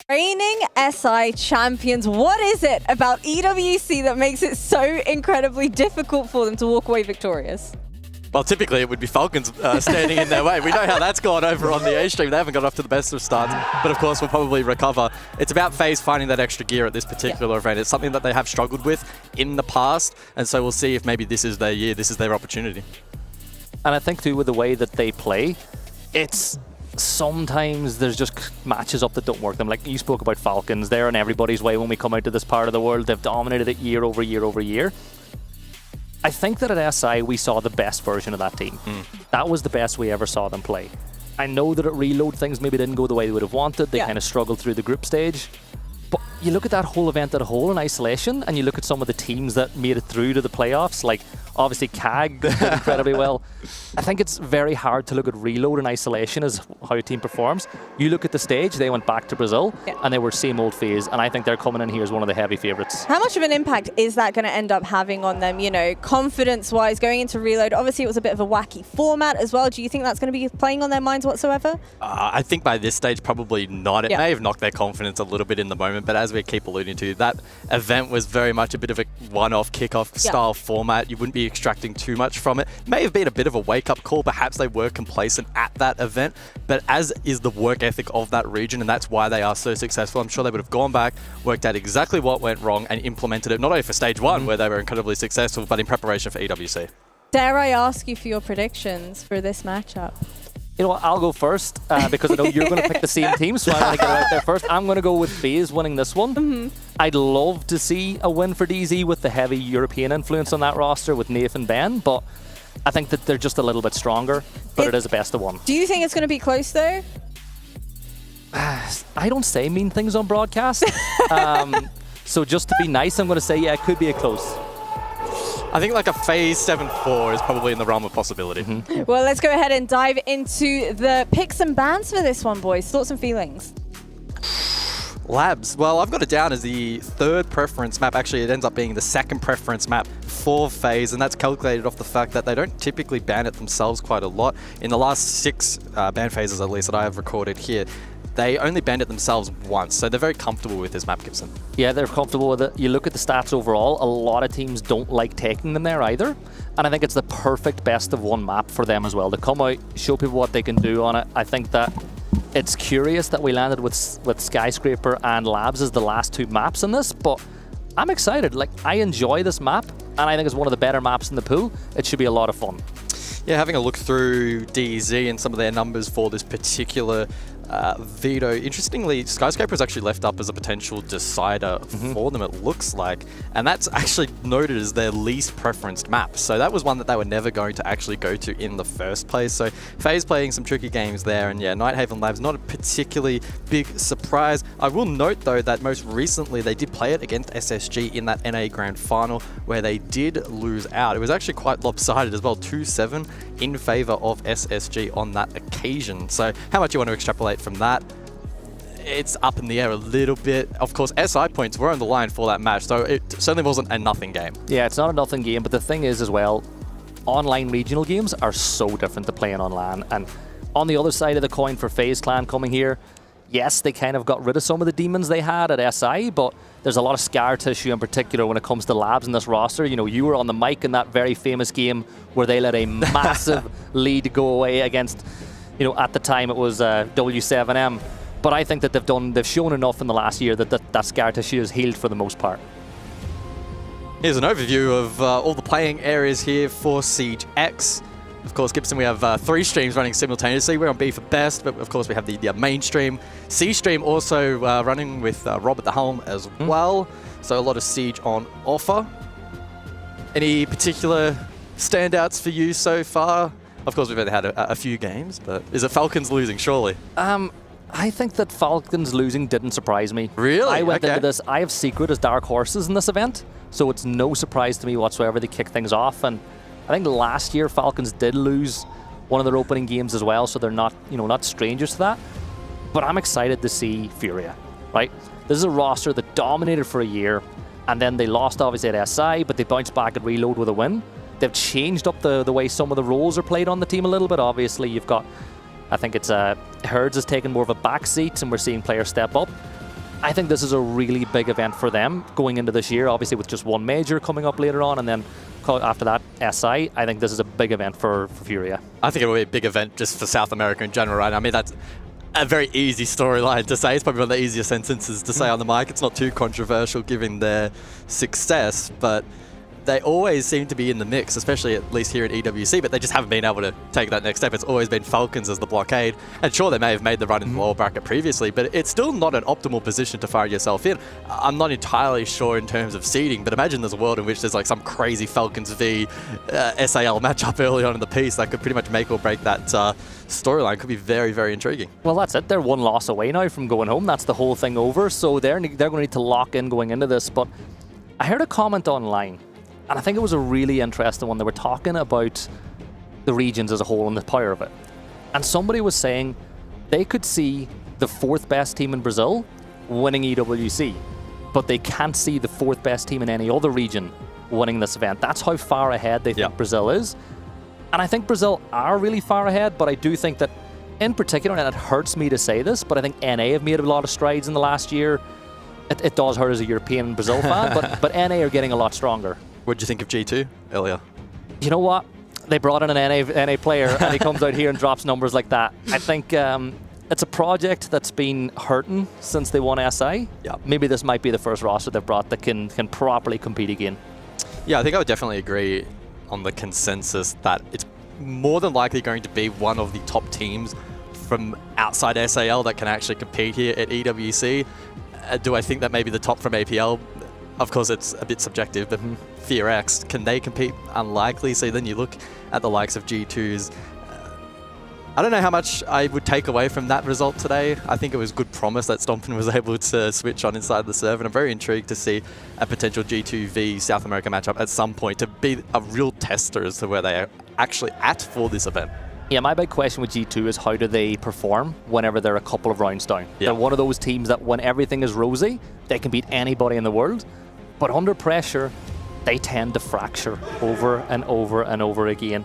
Reigning SI champions, what is it about EWC that makes it so incredibly difficult for them to walk away victorious? Well, typically it would be Falcons standing in their way. We know how that's gone over on the A stream. They haven't got off to the best of starts, but of course we'll probably recover. It's about FaZe finding that extra gear at this particular event. It's something that they have struggled with in the past, and so we'll see if maybe this is their year, this is their opportunity. And I think too, with the way that they play, it's sometimes there's just matches up that don't work them. Like you spoke about Falcons, they're in everybody's way when we come out to this part of the world. They've dominated it year over year over year. I think that at SI we saw the best version of that team. That was the best we ever saw them play. I know that at Reload things maybe didn't go the way they would have wanted. They kind of struggled through the group stage. But you look at that whole event as a whole in isolation, and you look at some of the teams that made it through to the playoffs, like obviously CAG did incredibly well. I think it's very hard to look at Reload in isolation as how a team performs. You look at the stage, they went back to Brazil, and they were same old FaZe, and I think they're coming in here as one of the heavy favourites. How much of an impact is that going to end up having on them, you know, confidence-wise, going into Reload? Obviously, it was a bit of a wacky format as well. Do you think that's going to be playing on their minds whatsoever? I think by this stage, probably not. It may have knocked their confidence a little bit in the moment, but as we keep alluding to, that event was very much a bit of a one-off kickoff style format. You wouldn't be extracting too much from it. May have been a bit of a wake-up call. Perhaps they were complacent at that event, but as is the work ethic of that region, and that's why they are so successful. I'm sure they would have gone back, worked out exactly what went wrong, and implemented it, not only for stage 1, where they were incredibly successful, but in preparation for EWC. Dare I ask you for your predictions for this matchup? You know what, I'll go first because I know you're going to pick the same team, so I want to get it out there first. I'm going to go with FaZe winning this one. I'd love to see a win for DZ with the heavy European influence on that roster with Nathan Ben, but I think that they're just a little bit stronger, but it is a best of one. Do you think it's going to be close though? I don't say mean things on broadcast, so just to be nice, I'm going to say, yeah, it could be a close. I think like a FaZe 7-4 is probably in the realm of possibility. Well, let's go ahead and dive into the picks and bans for this one, boys. Thoughts and feelings? Labs. Well, I've got it down as the 3rd preference map. Actually, it ends up being the 2nd preference map for FaZe, and that's calculated off the fact that they don't typically ban it themselves quite a lot. In the last 6 ban phases, at least, that I have recorded here, they only banned it themselves once, so they're very comfortable with this map, Gibson. Yeah, they're comfortable with it. You look at the stats overall, a lot of teams don't like taking them there either, and I think it's the perfect best of one map for them as well. To come out, show people what they can do on it. I think that it's curious that we landed with Skyscraper and Labs as the last 2 maps in this, but I'm excited. Like, I enjoy this map, and I think it's one of the better maps in the pool. It should be a lot of fun. Yeah, having a look through DZ and some of their numbers for this particular veto. Interestingly, Skyscraper is actually left up as a potential decider for them, it looks like. And that's actually noted as their least preferenced map. So that was one that they were never going to actually go to in the first place. So FaZe playing some tricky games there. And yeah, Nighthaven Labs, not a particularly big surprise. I will note, though, that most recently they did play it against SSG in that NA Grand Final where they did lose out. It was actually quite lopsided as well, 2-7 in favor of SSG on that occasion. So how much you want to extrapolate from that? It's up in the air a little bit. Of course, SI points were on the line for that match, so it certainly wasn't a nothing game. Yeah, it's not a nothing game, but the thing is as well, online regional games are so different to playing on LAN. And on the other side of the coin for Faze Clan coming here, yes, they kind of got rid of some of the demons they had at SI, but there's a lot of scar tissue in particular when it comes to Labs in this roster. You know, you were on the mic in that very famous game where they let a massive lead go away against, you know, at the time it was W7M. But I think that they've shown enough in the last year that that scar tissue is healed for the most part. Here's an overview of all the playing areas here for Siege X. Of course, Gibson, we have 3 streams running simultaneously. We're on B for best, but of course we have the main stream. C stream also running with Rob at the helm as well. So a lot of Siege on offer. Any particular standouts for you so far? Of course, we've only had a few games, but is it Falcons losing, surely? I think that Falcons losing didn't surprise me. Really? I went into this, I have Secret as dark horses in this event, so it's no surprise to me whatsoever they kick things off. And I think last year Falcons did lose one of their opening games as well, so they're not, not strangers to that. But I'm excited to see Furia, right? This is a roster that dominated for a year, and then they lost obviously at SI, but they bounced back at Reload with a win. They've changed up the way some of the roles are played on the team a little bit. Obviously, you've got, I think it's Herds has taken more of a back seat, and we're seeing players step up. I think this is a really big event for them going into this year, obviously with just one major coming up later on, and then after that, SI. I think this is a big event for Furia. I think it will be a big event just for South America in general, right? I mean, that's a very easy storyline to say. It's probably one of the easiest sentences to say on the mic. It's not too controversial given their success, but they always seem to be in the mix, especially at least here at EWC, but they just haven't been able to take that next step. It's always been Falcons as the blockade. And sure, they may have made the run in the lower bracket previously, but it's still not an optimal position to find yourself in. I'm not entirely sure in terms of seeding, but imagine there's a world in which there's like some crazy Falcons v SAL matchup early on in the piece that could pretty much make or break that storyline. Could be very, very intriguing. Well, that's it. They're one loss away now from going home. That's the whole thing over. So they're going to need to lock in going into this. But I heard a comment online, and I think it was a really interesting one. They were talking about the regions as a whole and the power of it. And somebody was saying they could see the 4th best team in Brazil winning EWC, but they can't see the 4th best team in any other region winning this event. That's how far ahead they think Brazil is. And I think Brazil are really far ahead, but I do think that in particular, and it hurts me to say this, but I think NA have made a lot of strides in the last year. It does hurt as a European Brazil fan, but NA are getting a lot stronger. What did you think of G2 earlier? You know what? They brought in an NA player, and he comes out here and drops numbers like that. I think it's a project that's been hurting since they won SI. Yeah. Maybe this might be the first roster they've brought that can properly compete again. Yeah, I think I would definitely agree on the consensus that it's more than likely going to be one of the top teams from outside SAL that can actually compete here at EWC. Do I think that maybe the top from APL? Of course, it's a bit subjective, but FearX, can they compete? Unlikely. So then you look at the likes of G2's. I don't know how much I would take away from that result today. I think it was good promise that Stompin was able to switch on inside the server, and I'm very intrigued to see a potential G2 v South America matchup at some point to be a real tester as to where they are actually at for this event. Yeah, my big question with G2 is how do they perform whenever they're a couple of rounds down? Yeah. They're one of those teams that when everything is rosy, they can beat anybody in the world. But under pressure, they tend to fracture over and over and over again.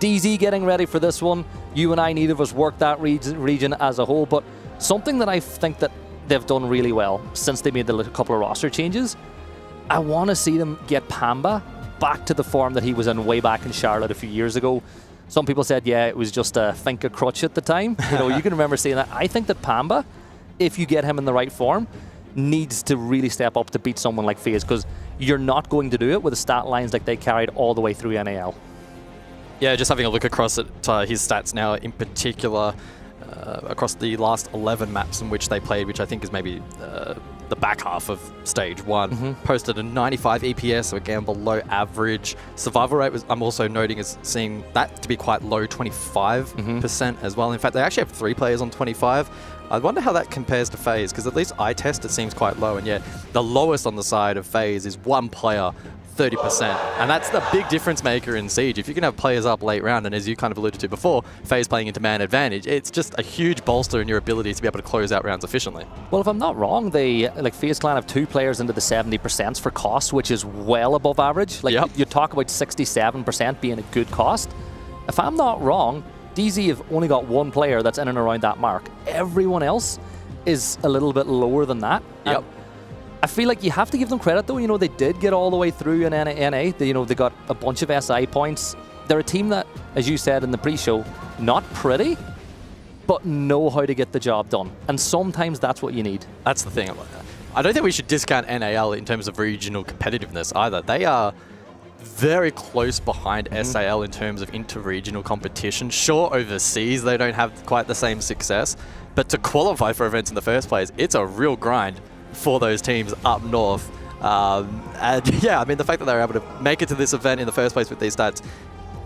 DZ getting ready for this one. You and I, neither of us worked that region as a whole, but something that I think that they've done really well since they made the couple of roster changes, I want to see them get Pamba back to the form that he was in way back in Charlotte a few years ago. Some people said, yeah, it was just a Finca crutch at the time. You can remember saying that. I think that Pamba, if you get him in the right form, needs to really step up to beat someone like Faze, because you're not going to do it with the stat lines like they carried all the way through NAL. Yeah, just having a look across at his stats now, in particular, across the last 11 maps in which they played, which I think is maybe the back half of stage 1, posted a 95 EPS, so again below average. Survival rate, I'm also noting as seeing that to be quite low, 25% as well. In fact, they actually have 3 players on 25. I wonder how that compares to Faze, because at least I test it seems quite low, and yet the lowest on the side of Faze is 1 player, 30%. And that's the big difference maker in Siege. If you can have players up late round, and as you kind of alluded to before, Faze playing into man advantage, it's just a huge bolster in your ability to be able to close out rounds efficiently. Well, if I'm not wrong, they, like Faze Clan have 2 players into the 70% for cost, which is well above average. Like you talk about 67% being a good cost. If I'm not wrong, DZ have only got 1 player that's in and around that mark. Everyone else is a little bit lower than that. Yep. I feel like you have to give them credit though. They did get all the way through in NA. They got a bunch of SI points. They're a team that, as you said in the pre-show, not pretty, but know how to get the job done. And sometimes that's what you need. That's the thing. I don't think we should discount NAL in terms of regional competitiveness either. They are very close behind SAL in terms of inter-regional competition. Sure, overseas they don't have quite the same success, but to qualify for events in the first place, it's a real grind for those teams up north. And yeah, I mean, the fact that they're able to make it to this event in the first place with these stats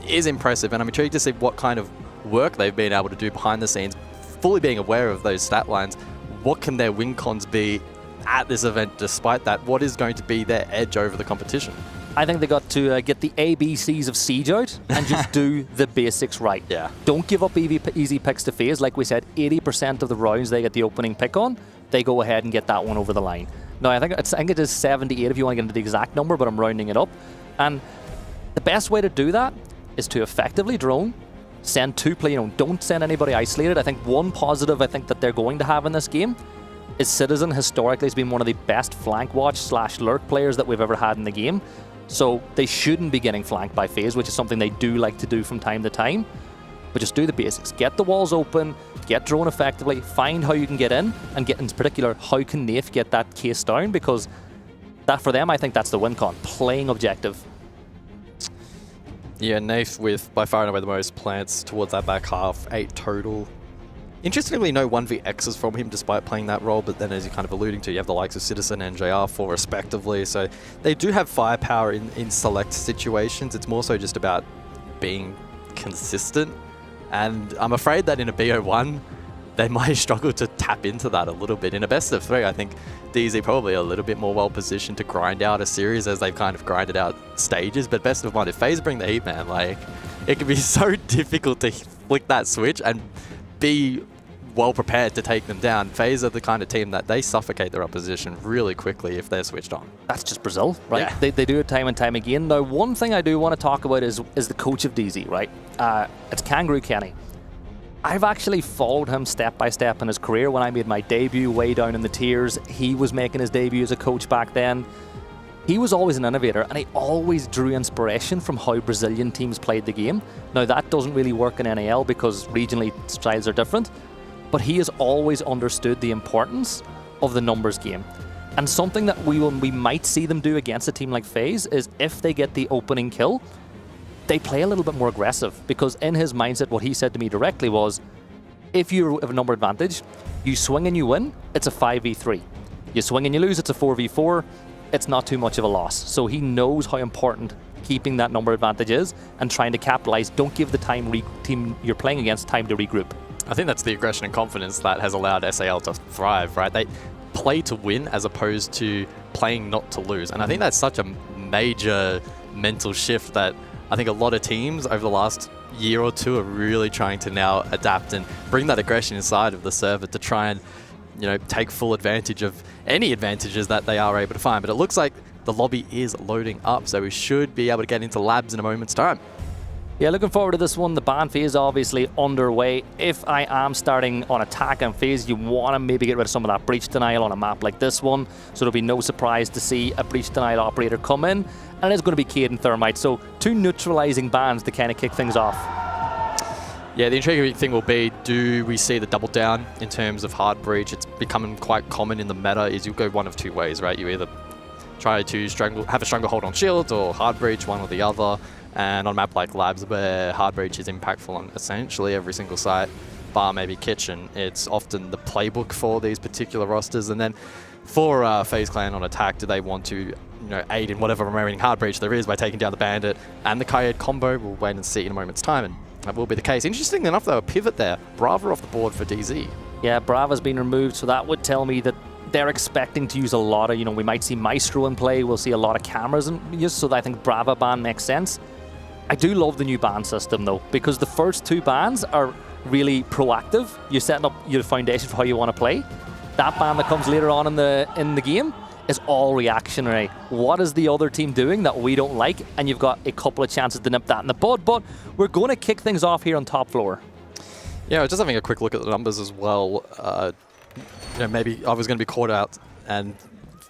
is impressive, and I'm intrigued to see what kind of work they've been able to do behind the scenes, fully being aware of those stat lines. What can their win cons be at this event despite that? What is going to be their edge over the competition? I think they got to get the ABCs of Siege out and just do the basics right. Yeah. Don't give up easy picks to Faze. Like we said, 80% of the rounds they get the opening pick on, they go ahead and get that one over the line. Now, I think it is 78 if you want to get into the exact number, but I'm rounding it up. And the best way to do that is to effectively drone, send two play, don't send anybody isolated. I think one positive I think that they're going to have in this game is Citizen historically has been one of the best flank watch / lurk players that we've ever had in the game. So they shouldn't be getting flanked by Faze, which is something they do like to do from time to time. But just do the basics. Get the walls open, get drone effectively, find how you can get in, and get in particular, how can Nath get that case down? Because that for them, I think that's the win con, playing objective. Yeah, Nath with by far and away the most plants towards that back half, 8 total. Interestingly, no 1vXs from him despite playing that role, but then as you're kind of alluding to, you have the likes of Citizen and JR4 respectively, so they do have firepower in select situations. It's more so just about being consistent, and I'm afraid that in a BO1, they might struggle to tap into that a little bit. In a best of 3, I think DZ probably a little bit more well-positioned to grind out a series as they've kind of grinded out stages, but best of 1, if FaZe bring the heat, man, like, it can be so difficult to flick that switch and be well prepared to take them down. FaZe are the kind of team that they suffocate their opposition really quickly if they're switched on. That's just Brazil, right? Yeah. They do it time and time again. Now, one thing I do want to talk about is the coach of DZ, right? It's Kangaroo Kenny. I've actually followed him step by step in his career. When I made my debut way down in the tiers, he was making his debut as a coach back then. He was always an innovator, and he always drew inspiration from how Brazilian teams played the game. Now, that doesn't really work in NAL because regionally styles are different, but he has always understood the importance of the numbers game. And something that we might see them do against a team like FaZe is if they get the opening kill, they play a little bit more aggressive, because in his mindset, what he said to me directly was, if you have a number advantage, you swing and you win, it's a 5v3. You swing and you lose, it's a 4v4. It's not too much of a loss. So he knows how important keeping that number advantage is and trying to capitalize. Don't give the team you're playing against time to regroup. I think that's the aggression and confidence that has allowed SAL to thrive, right? They play to win as opposed to playing not to lose. And I think that's such a major mental shift that I think a lot of teams over the last year or two are really trying to now adapt and bring that aggression inside of the server to try and, take full advantage of any advantages that they are able to find. But it looks like the lobby is loading up, so we should be able to get into labs in a moment's time. Yeah, looking forward to this one. The ban phase obviously underway. If I am starting on attack and phase, you want to maybe get rid of some of that breach denial on a map like this one, so it'll be no surprise to see a breach denial operator come in, and it is going to be Cade and Thermite, so 2 neutralizing bans to kind of kick things off. Yeah, the intriguing thing will be, do we see the double down in terms of hard breach? It's becoming quite common in the meta, is you go one of 2 ways, right? You either try to have a stranglehold on shields or hard breach, one or the other. And on a map like Labs, where hard breach is impactful on essentially every single site, bar maybe kitchen, it's often the playbook for these particular rosters. And then for FaZe Clan on attack, do they want to aid in whatever remaining hard breach there is by taking down the Bandit and the Kaid combo? We'll wait and see in a moment's time, and that will be the case. Interesting enough though, a pivot there. Brava off the board for DZ. Yeah, Brava's been removed, so that would tell me that they're expecting to use a lot of, we might see Maestro in play, we'll see a lot of cameras in use, so I think Brava ban makes sense. I do love the new ban system though, because the first 2 bans are really proactive. You're setting up your foundation for how you want to play. That ban that comes later on in the game is all reactionary. What is the other team doing that we don't like? And you've got a couple of chances to nip that in the bud, but we're going to kick things off here on top floor. Yeah, just having a quick look at the numbers as well. Maybe I was going to be caught out and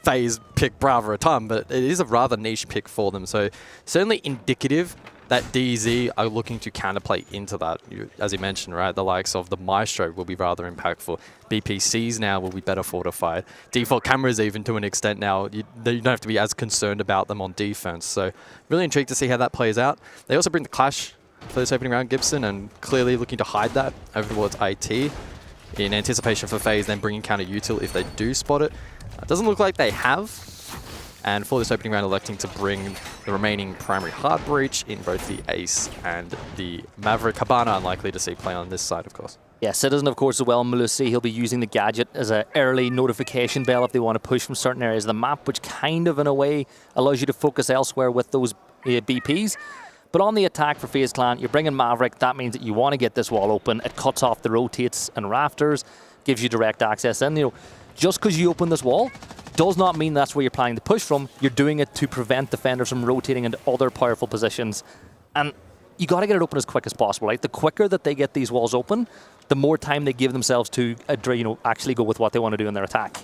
FaZe pick Brava a ton, but it is a rather niche pick for them. So certainly indicative that DZ are looking to counterplay into that. As you mentioned, right, the likes of the Maestro will be rather impactful. BPCs now will be better fortified. Default cameras even to an extent now, you don't have to be as concerned about them on defense. So really intrigued to see how that plays out. They also bring the Clash for this opening round, Gibson, and clearly looking to hide that over towards IT in anticipation for FaZe then bringing counter util if they do spot it. It doesn't look like they have. And for this opening round, electing to bring the remaining primary hard breach in both the Ace and the Maverick. Habana unlikely to see play on this side, of course. Yeah, Citizen, of course, as well. Malusi, he'll be using the gadget as an early notification bell if they want to push from certain areas of the map, which kind of, in a way, allows you to focus elsewhere with those BPs. But on the attack for FaZe Clan, you're bringing Maverick. That means that you want to get this wall open. It cuts off the rotates and rafters, gives you direct access in. You know, just because you open this wall does not mean that's where you're planning to push from. You're doing it to prevent defenders from rotating into other powerful positions. And you got to get it open as quick as possible, right? The quicker that they get these walls open, the more time they give themselves to actually go with what they want to do in their attack.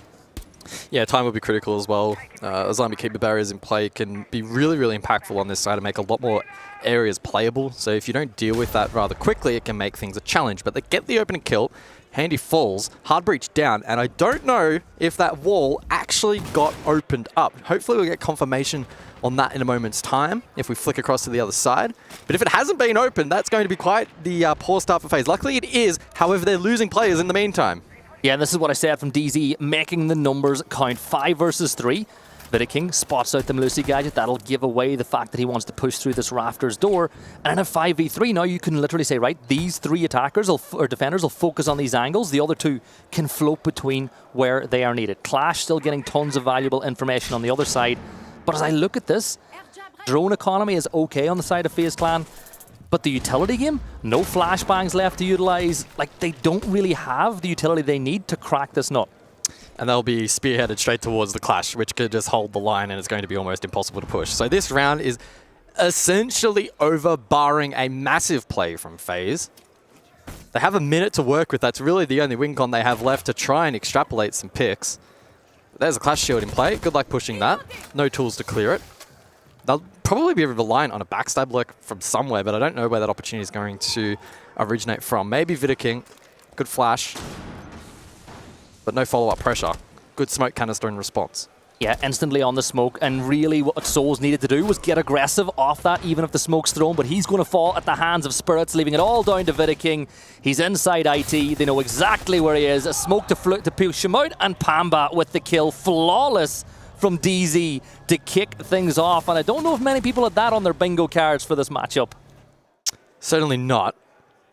Yeah, time will be critical as well. As long as we keep the barriers in play, can be really, really impactful on this side and make a lot more areas playable. So if you don't deal with that rather quickly, it can make things a challenge. But they get the opening kill. Handy falls, hard breach down, and I don't know if that wall actually got opened up. Hopefully we'll get confirmation on that in a moment's time if we flick across to the other side. But if it hasn't been opened, that's going to be quite the poor start for FaZe. Luckily it is, however they're losing players in the meantime. Yeah, and this is what I said from DZ, making the numbers count. 5 versus 3. Vidiking spots out the Malusi gadget. That'll give away the fact that he wants to push through this rafters door. And in a 5v3 now, you can literally say, right, these 3 attackers or defenders will focus on these angles. The other 2 can float between where they are needed. Clash still getting tons of valuable information on the other side. But as I look at this, drone economy is okay on the side of FaZe Clan. But the utility game, no flashbangs left to utilize. Like, they don't really have the utility they need to crack this nut. And they'll be spearheaded straight towards the Clash, which could just hold the line, and it's going to be almost impossible to push. So this round is essentially over, barring a massive play from FaZe. They have a minute to work with. That's really the only win con they have left to try and extrapolate some picks. There's a Clash shield in play. Good luck pushing that. No tools to clear it. They'll probably be reliant on a backstab look from somewhere, but I don't know where that opportunity is going to originate from. Maybe Vidiking. Good flash. But no follow-up pressure. Good smoke canister in response. Yeah, instantly on the smoke, and really what Souls needed to do was get aggressive off that, even if the smoke's thrown, but he's going to fall at the hands of Spirits, leaving it all down to Vidiking. He's inside IT, they know exactly where he is, a smoke to push him out, and Pamba with the kill, flawless from DZ to kick things off, and I don't know if many people had that on their bingo cards for this matchup. Certainly not.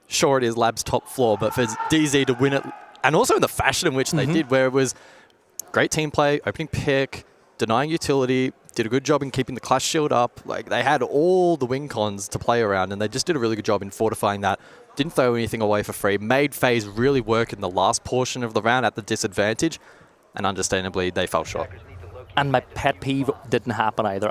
Sure, it is Lab's top floor, but for DZ to win it, and also in the fashion in which they did, where it was great team play, opening pick, denying utility, did a good job in keeping the Clash shield up. Like, they had all the win cons to play around, and they just did a really good job in fortifying that. Didn't throw anything away for free. Made FaZe really work in the last portion of the round at the disadvantage, and understandably, they fell short. And my pet peeve didn't happen either.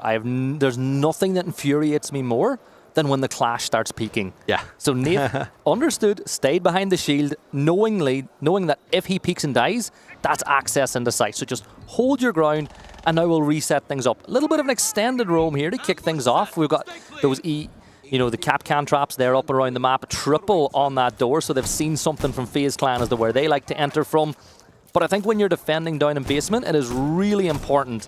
There's nothing that infuriates me more than when the Clash starts peeking. Yeah. So Nate understood, stayed behind the shield, knowing that if he peeks and dies, that's access into sight. So just hold your ground, and now we'll reset things up. A little bit of an extended roam here to kick things off. We've got those the cap can traps there up around the map, triple on that door, so they've seen something from FaZe Clan as to where they like to enter from. But I think when you're defending down in basement, it is really important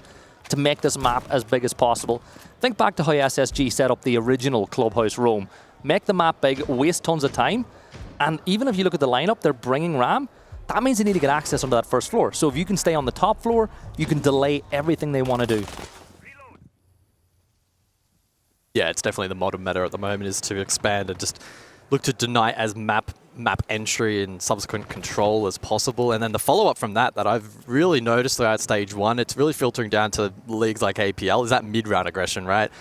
to make this map as big as possible. Think back to how SSG set up the original Clubhouse roam. Make the map big, waste tons of time, and even if you look at the lineup, they're bringing RAM. That means they need to get access onto that first floor. So if you can stay on the top floor, you can delay everything they want to do. Yeah, it's definitely the modern meta at the moment, is to expand and just look to deny as map entry and subsequent control as possible. And then the follow-up from that I've really noticed throughout Stage 1, it's really filtering down to leagues like APL, is that mid-round aggression, right?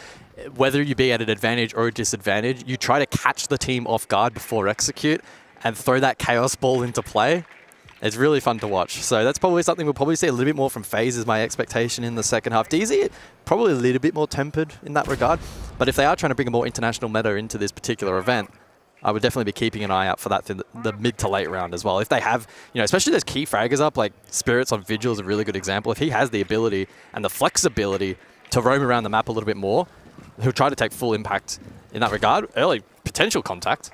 Whether you be at an advantage or a disadvantage, you try to catch the team off guard before execute and throw that chaos ball into play. It's really fun to watch. So that's probably something we'll probably see a little bit more from FaZe, is my expectation in the second half. DZ, probably a little bit more tempered in that regard. But if they are trying to bring a more international meta into this particular event, I would definitely be keeping an eye out for that in the mid to late round as well. If they have, especially those key fraggers up, like Spirits on Vigil is a really good example. If he has the ability and the flexibility to roam around the map a little bit more, he'll try to take full impact in that regard. Early potential contact.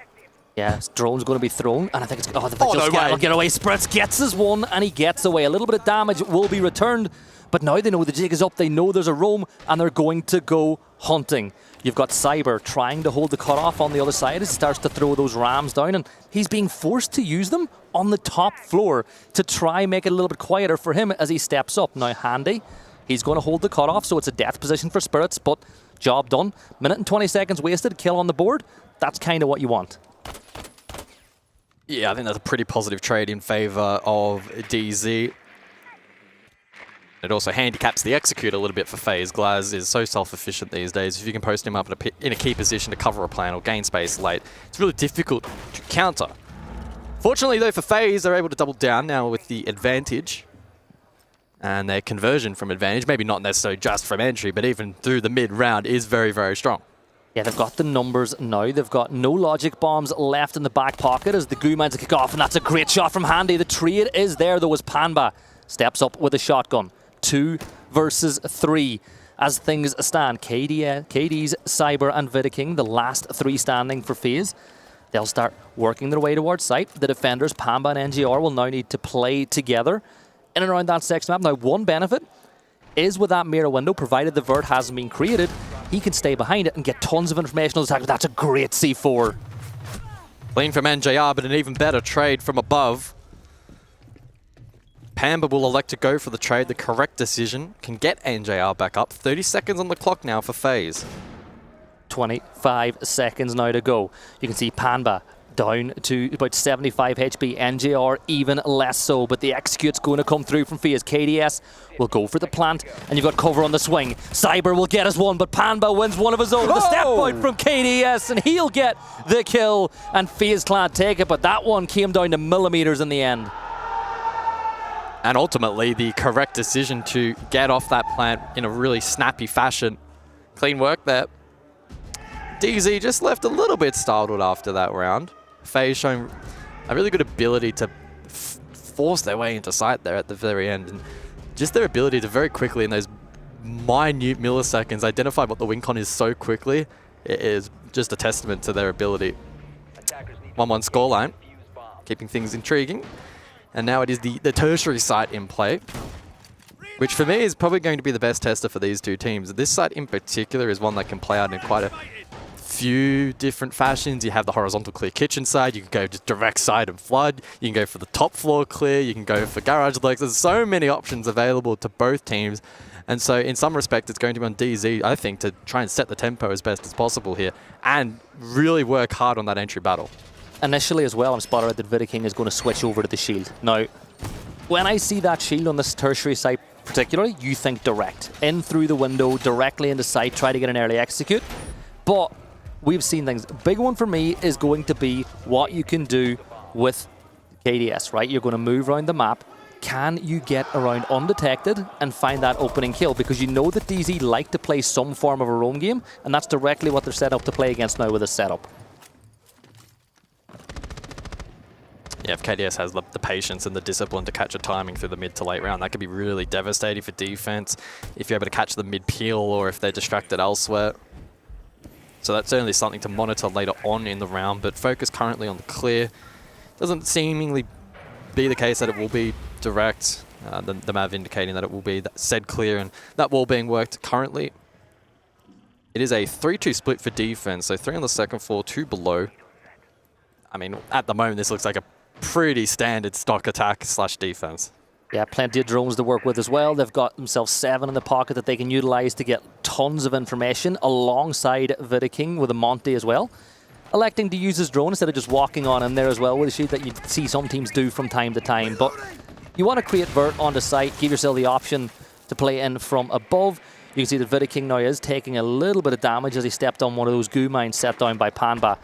Yeah, drone's going to be thrown, and I think it's... Oh, the Oh, no way. will get away. Spritz gets his one, and he gets away. A little bit of damage will be returned, but now they know the jig is up. They know there's a roam, and they're going to go hunting. You've got Cyber trying to hold the cutoff on the other side as he starts to throw those rams down, and he's being forced to use them on the top floor to try make it a little bit quieter for him as he steps up. Now, Handy, he's going to hold the cutoff, so it's a death position for Spirits, but job done. Minute and 20 seconds wasted, kill on the board. That's kind of what you want. Yeah, I think that's a pretty positive trade in favor of DZ. It also handicaps the execute a little bit for Faze. Glaz is so self-efficient these days. If you can post him up in a key position to cover a plan or gain space late, it's really difficult to counter. Fortunately, though, for Faze, they're able to double down now with the advantage. And their conversion from advantage, maybe not necessarily just from entry, but even through the mid-round, is very, very strong. Yeah, they've got the numbers now. They've got no logic bombs left in the back pocket as the goo mines kick off, and that's a great shot from Handy. The trade is there, though, as Panba steps up with a shotgun. 2 versus 3 as things stand. KD's, Cyber, and Vidiking, the last 3 standing for FaZe. They'll start working their way towards site. The defenders, Panba and NGR, will now need to play together in and around that section map. Now, one benefit is with that mirror window, provided the vert hasn't been created, he can stay behind it and get tons of information on the attack. That's a great C4. Clean from NJR, but an even better trade from above. Pamba will elect to go for the trade. The correct decision can get NJR back up. 30 seconds on the clock now for FaZe. 25 seconds now to go. You can see Panba down to about 75 HP. NJR even less so, but the execute's going to come through from FaZe. KDS will go for the plant, and you've got cover on the swing. Cyber will get us one, but Panba wins one of his own. The step out from KDS, and he'll get the kill, and Faze Clan take it, but that one came down to millimeters in the end. And ultimately, the correct decision to get off that plant in a really snappy fashion. Clean work there. DZ just left a little bit startled after that round. FaZe showing a really good ability to force their way into sight there at the very end. And just their ability to very quickly, in those minute milliseconds, identify what the win con is so quickly, it is just a testament to their ability. 1-1 scoreline, keeping things intriguing. And now it is the tertiary site in play, which for me is probably going to be the best tester for these two teams. This site in particular is one that can play out in quite a few different fashions. You have the horizontal clear kitchen side, you can go just direct side and flood, you can go for the top floor clear, you can go for garage legs. There's so many options available to both teams. And so in some respect, it's going to be on DZ, I think, to try and set the tempo as best as possible here and really work hard on that entry battle. Initially as well, I'm spotted that Vidiking is going to switch over to the shield. Now, when I see that shield on this tertiary site particularly, you think direct. In through the window, directly into sight, try to get an early execute. But we've seen things. Big one for me is going to be what you can do with KDS, right? You're going to move around the map. Can you get around undetected and find that opening kill? Because you know that DZ like to play some form of a roam game, and that's directly what they're set up to play against now with this setup. Yeah, if KDS has the patience and the discipline to catch a timing through the mid to late round, that could be really devastating for defense if you're able to catch the mid peel or if they're distracted elsewhere. So that's certainly something to monitor later on in the round, but focus currently on the clear. Doesn't seemingly be the case that it will be direct. The MAV indicating that it will be that said clear and that wall being worked currently. It is a 3-2 split for defense, so 3 on the second floor, 2 below. I mean, at the moment, this looks like a pretty standard stock attack / defense. Yeah, plenty of drones to work with as well. They've got themselves 7 in the pocket that they can utilize to get tons of information alongside Vidiking with a Monty as well. Electing to use his drone instead of just walking on in there as well with a sheet that you see some teams do from time to time. But you want to create vert on the site, give yourself the option to play in from above. You can see that Vidiking now is taking a little bit of damage as he stepped on one of those goo mines set down by Panba.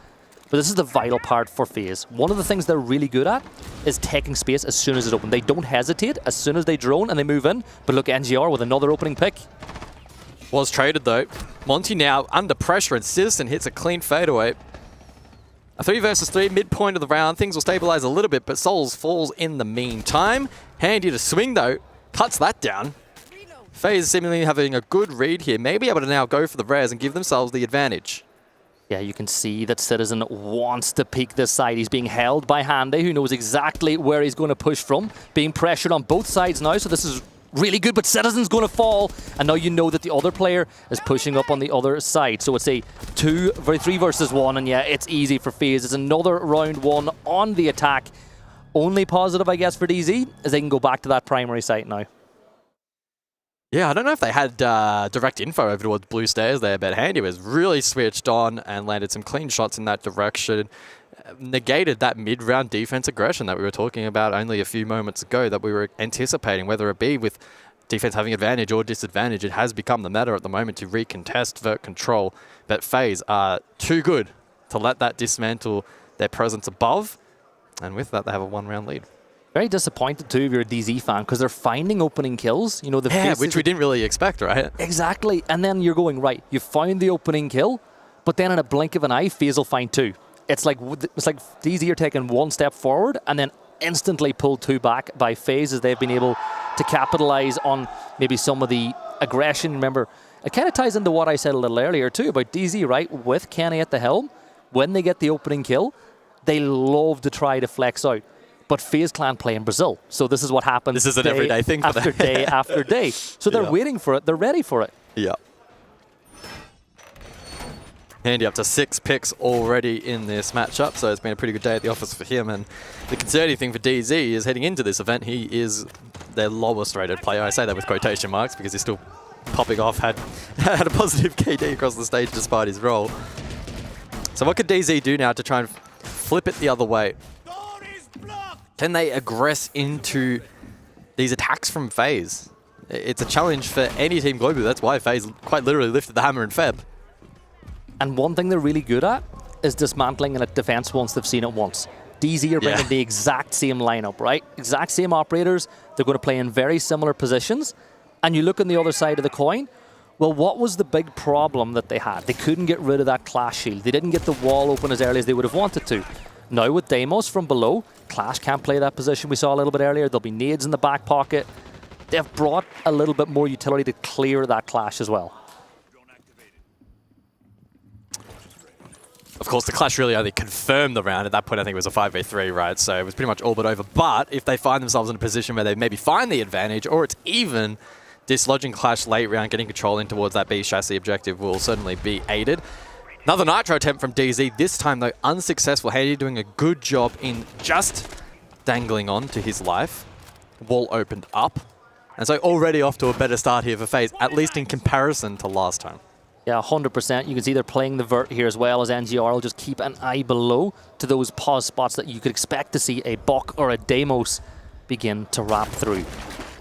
But this is the vital part for FaZe. One of the things they're really good at is taking space as soon as it's open. They don't hesitate as soon as they drone and they move in. But look, NGR with another opening pick. Was traded though. Monty now under pressure and Citizen hits a clean fadeaway. A 3 versus 3, midpoint of the round. Things will stabilize a little bit, but Souls falls in the meantime. Handy to swing though, cuts that down. FaZe seemingly having a good read here. Maybe able to now go for the res and give themselves the advantage. Yeah, you can see that Citizen wants to peek this side. He's being held by Handy, who knows exactly where he's going to push from. Being pressured on both sides now, so this is really good, but Citizen's going to fall. And now you know that the other player is pushing up on the other side. So it's a 3 versus 1, and yeah, it's easy for FaZe. It's another round 1 on the attack. Only positive, I guess, for DZ is they can go back to that primary site now. Yeah, I don't know if they had direct info over towards blue stairs there, but Handy was really switched on and landed some clean shots in that direction. Negated that mid-round defense aggression that we were talking about only a few moments ago that we were anticipating, whether it be with defense having advantage or disadvantage. It has become the matter at the moment to recontest vert control, but FaZe are too good to let that dismantle their presence above, and with that they have a 1-round lead. Very disappointed too if you're a DZ fan, because they're finding opening kills. You know, the which we didn't really expect, right? Exactly, and then you're going, right, you found the opening kill, but then in a blink of an eye, FaZe will find 2. It's like DZ are taking 1 step forward and then instantly pulled 2 back by FaZe as they've been able to capitalize on maybe some of the aggression. Remember, it kind of ties into what I said a little earlier too about DZ, right? With Kenny at the helm, when they get the opening kill, they love to try to flex out. But Faze Clan play in Brazil, so this is what happens. This is an everyday thing for them. After day after day. So they're waiting for it. They're ready for it. Yeah. Handy up to 6 picks already in this matchup, so it's been a pretty good day at the office for him. And the concerning thing for DZ is heading into this event, he is their lowest rated player. I say that with quotation marks because he's still popping off, had a positive KD across the stage despite his role. So what could DZ do now to try and flip it the other way? Can they aggress into these attacks from FaZe? It's a challenge for any team globally. That's why FaZe quite literally lifted the hammer in Feb. And one thing they're really good at is dismantling a defense once they've seen it once. DZ are bringing the exact same lineup, right? Exact same operators. They're going to play in very similar positions. And you look on the other side of the coin, well, what was the big problem that they had? They couldn't get rid of that Clash shield. They didn't get the wall open as early as they would have wanted to. Now with Deimos from below, Clash can't play that position we saw a little bit earlier. There'll be nades in the back pocket. They've brought a little bit more utility to clear that Clash as well. Of course, the Clash really only confirmed the round. At that point, I think it was a 5v3, right? So it was pretty much all but over. But if they find themselves in a position where they maybe find the advantage, or it's even, dislodging Clash late round, getting control in towards that B chassis objective will certainly be aided. Another Nitro attempt from DZ, this time though unsuccessful. Handy doing a good job in just dangling on to his life. Wall opened up. And so already off to a better start here for FaZe, at least in comparison to last time. Yeah, 100%. You can see they're playing the vert here as well as NGR will just keep an eye below to those pause spots that you could expect to see a Bok or a Deimos begin to wrap through.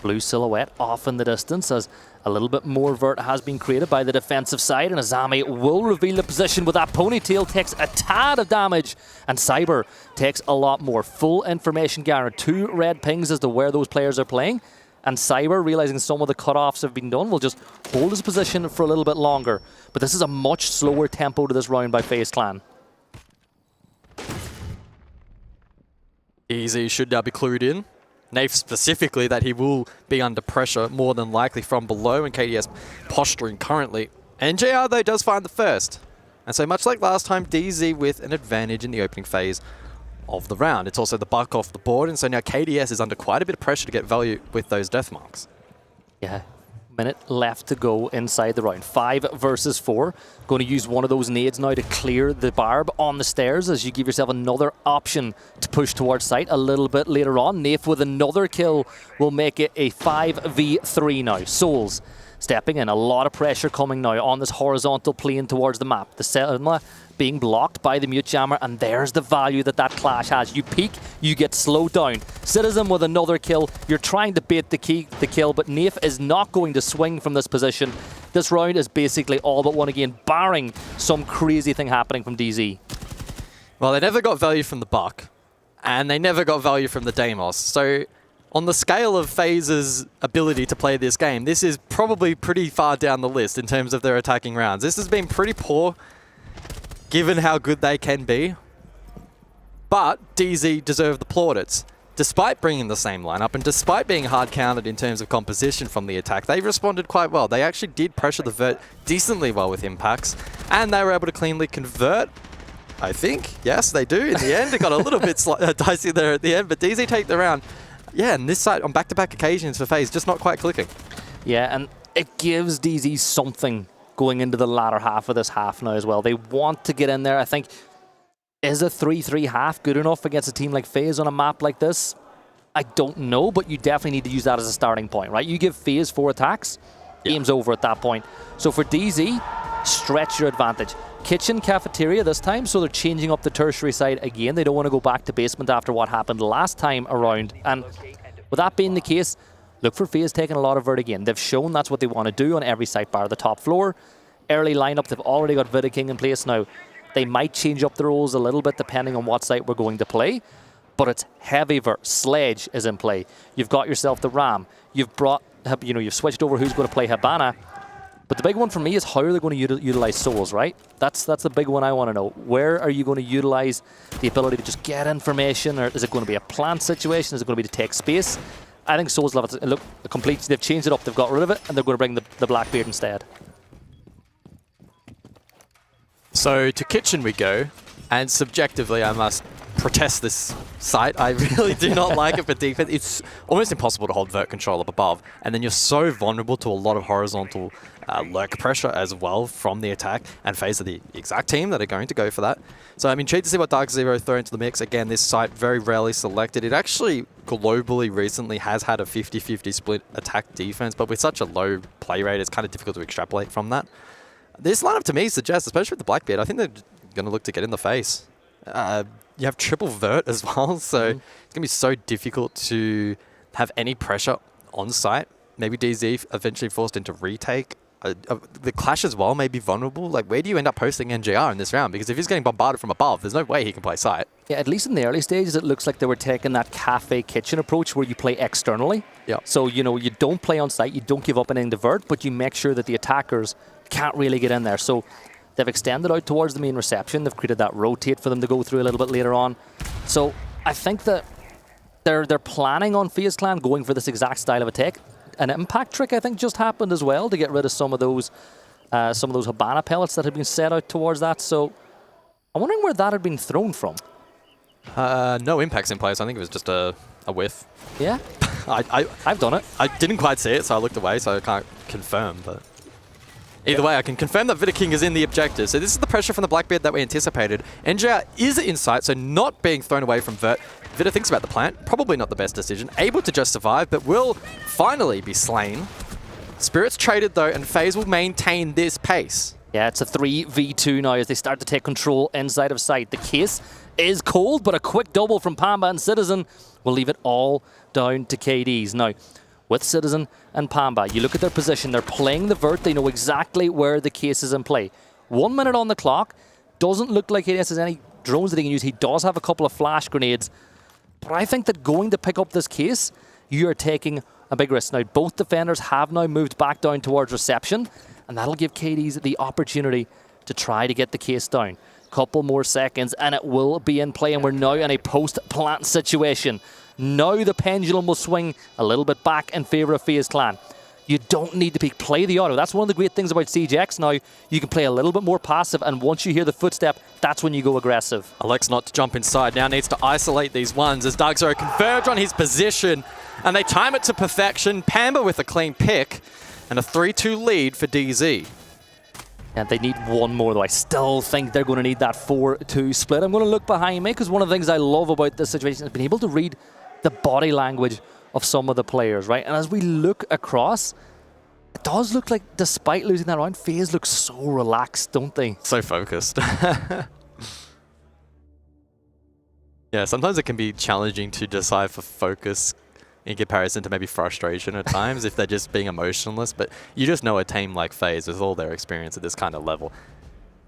Blue silhouette off in the distance as a little bit more vert has been created by the defensive side, and Azami will reveal the position with that ponytail, takes a tad of damage, and Cyber takes a lot more. Full information gathered, 2 red pings as to where those players are playing, and Cyber, realizing some of the cutoffs have been done, will just hold his position for a little bit longer. But this is a much slower tempo to this round by FaZe Clan. Easy should now be clued in. Nafe specifically that he will be under pressure more than likely from below, and KDS posturing currently. NJR though does find the first. And so much like last time, DZ with an advantage in the opening phase of the round. It's also the buck off the board, and so now KDS is under quite a bit of pressure to get value with those death marks. Yeah, minute left to go inside the round. 5 versus 4. Going to use one of those nades now to clear the barb on the stairs as you give yourself another option to push towards site a little bit later on. Nafe with another kill will make it a 5v3 now. Souls stepping in, a lot of pressure coming now on this horizontal plane towards the map. The Selma being blocked by the mute jammer, and there's the value that that Clash has. You peek, you get slowed down. Citizen with another kill. You're trying to bait the kill, but Nafe is not going to swing from this position. This round is basically all but won again, barring some crazy thing happening from DZ. Well, they never got value from the Buck, and they never got value from the Deimos. So on the scale of FaZe's ability to play this game, this is probably pretty far down the list in terms of their attacking rounds. This has been pretty poor, given how good they can be. But DZ deserve the plaudits. despite bringing the same lineup and despite being hard counted in terms of composition from the attack, they responded quite well. They actually did pressure the Vert decently well with impacts, and they were able to cleanly convert. I think, yes, they do. In the end, it got a little bit dicey there at the end, but DZ take the round. Yeah, and this side on back-to-back occasions for FaZe, just not quite clicking. Yeah, and it gives DZ something going into the latter half of this half now as well. They want to get in there. I think, is a 3-3 half good enough against a team like FaZe on a map like this? I don't know, but you definitely need to use that as a starting point, right? You give FaZe 4 attacks, game's over at that point. So for DZ, stretch your advantage. Kitchen, cafeteria this time, so they're changing up the tertiary side again. They don't want to go back to basement after what happened last time around. And with that being the case, look for FaZe taking a lot of Vert again. They've shown that's what they want to do on every site bar, the top floor. Early lineup, they've already got Vida King in place now. They might change up the roles a little bit depending on what site we're going to play, but it's heavy Vert. Sledge is in play. You've got yourself the Ram. You've switched over who's going to play Habana. But the big one for me is how are they going to utilize Souls, right? That's the big one I want to know. Where are you going to utilize the ability to just get information, or is it going to be a plant situation? Is it going to be to take space? I think Souls love it. Look, they've changed it up. They've got rid of it, and they're going to bring the Blackbeard instead. So to Kitchen we go, and subjectively I must protest this site. I really do not like it for defense. It's almost impossible to hold Vert control up above, and then you're so vulnerable to a lot of horizontal lurk pressure as well from the attack, and FaZe are the exact team that are going to go for that. So I'm intrigued to see what DarkZero throw into the mix. Again, this site very rarely selected. It actually globally recently has had a 50-50 split attack defense, but with such a low play rate, it's kind of difficult to extrapolate from that. This lineup to me suggests, especially with the Blackbeard, I think they're going to look to get in the face. You have triple Vert as well, so it's going to be so difficult to have any pressure on site. Maybe DZ eventually forced into retake. The Clash as well may be vulnerable. Like, where do you end up posting NGR in this round? Because if he's getting bombarded from above, there's no way he can play site. Yeah, at least in the early stages, it looks like they were taking that cafe kitchen approach where you play externally. Yeah. So, you don't play on site, you don't give up anything to Vert, but you make sure that the attackers can't really get in there. So they've extended out towards the main reception. They've created that rotate for them to go through a little bit later on. So I think that they're planning on Faze Clan going for this exact style of attack. An impact trick, I think, just happened as well to get rid of some of those Habana pellets that had been set out towards that. So I'm wondering where that had been thrown from. No impacts in place. I think it was just a whiff. Yeah? I've done it. I didn't quite see it, so I looked away, so I can't confirm, but either way, I can confirm that Vida King is in the objective. So this is the pressure from the Blackbeard that we anticipated. NGR is in sight, so not being thrown away from Vert. Vida thinks about the plant. Probably not the best decision. Able to just survive, but will finally be slain. Spirit's traded though, and FaZe will maintain this pace. Yeah, it's a 3v2 now as they start to take control inside of sight. The case is cold, but a quick double from Pamba and Citizen will leave it all down to KDs. Now, with Citizen and Pamba, you look at their position, they're playing the Vert, they know exactly where the case is in play. 1 minute on the clock, doesn't look like he has any drones that he can use. He does have a couple of flash grenades, but I think that going to pick up this case, you are taking a big risk. Now, both defenders have now moved back down towards reception, and that'll give KDs the opportunity to try to get the case down. Couple more seconds, and it will be in play, and we're now in a post-plant situation. Now the pendulum will swing a little bit back in favor of Faze Clan. You don't need to play the auto. That's one of the great things about Siege X now. You can play a little bit more passive, and once you hear the footstep, that's when you go aggressive. Alex not to jump inside, now needs to isolate these ones as DarkZero converge on his position, and they time it to perfection. Pamba with a clean pick, and a 3-2 lead for DZ. And they need one more, though. I still think they're going to need that 4-2 split. I'm going to look behind me, because one of the things I love about this situation is being able to read the body language of some of the players, right? And as we look across, it does look like, despite losing that round, FaZe looks so relaxed, don't they? So focused. Yeah, sometimes it can be challenging to decipher focus in comparison to maybe frustration at times if they're just being emotionless, but you just know a team like FaZe with all their experience at this kind of level,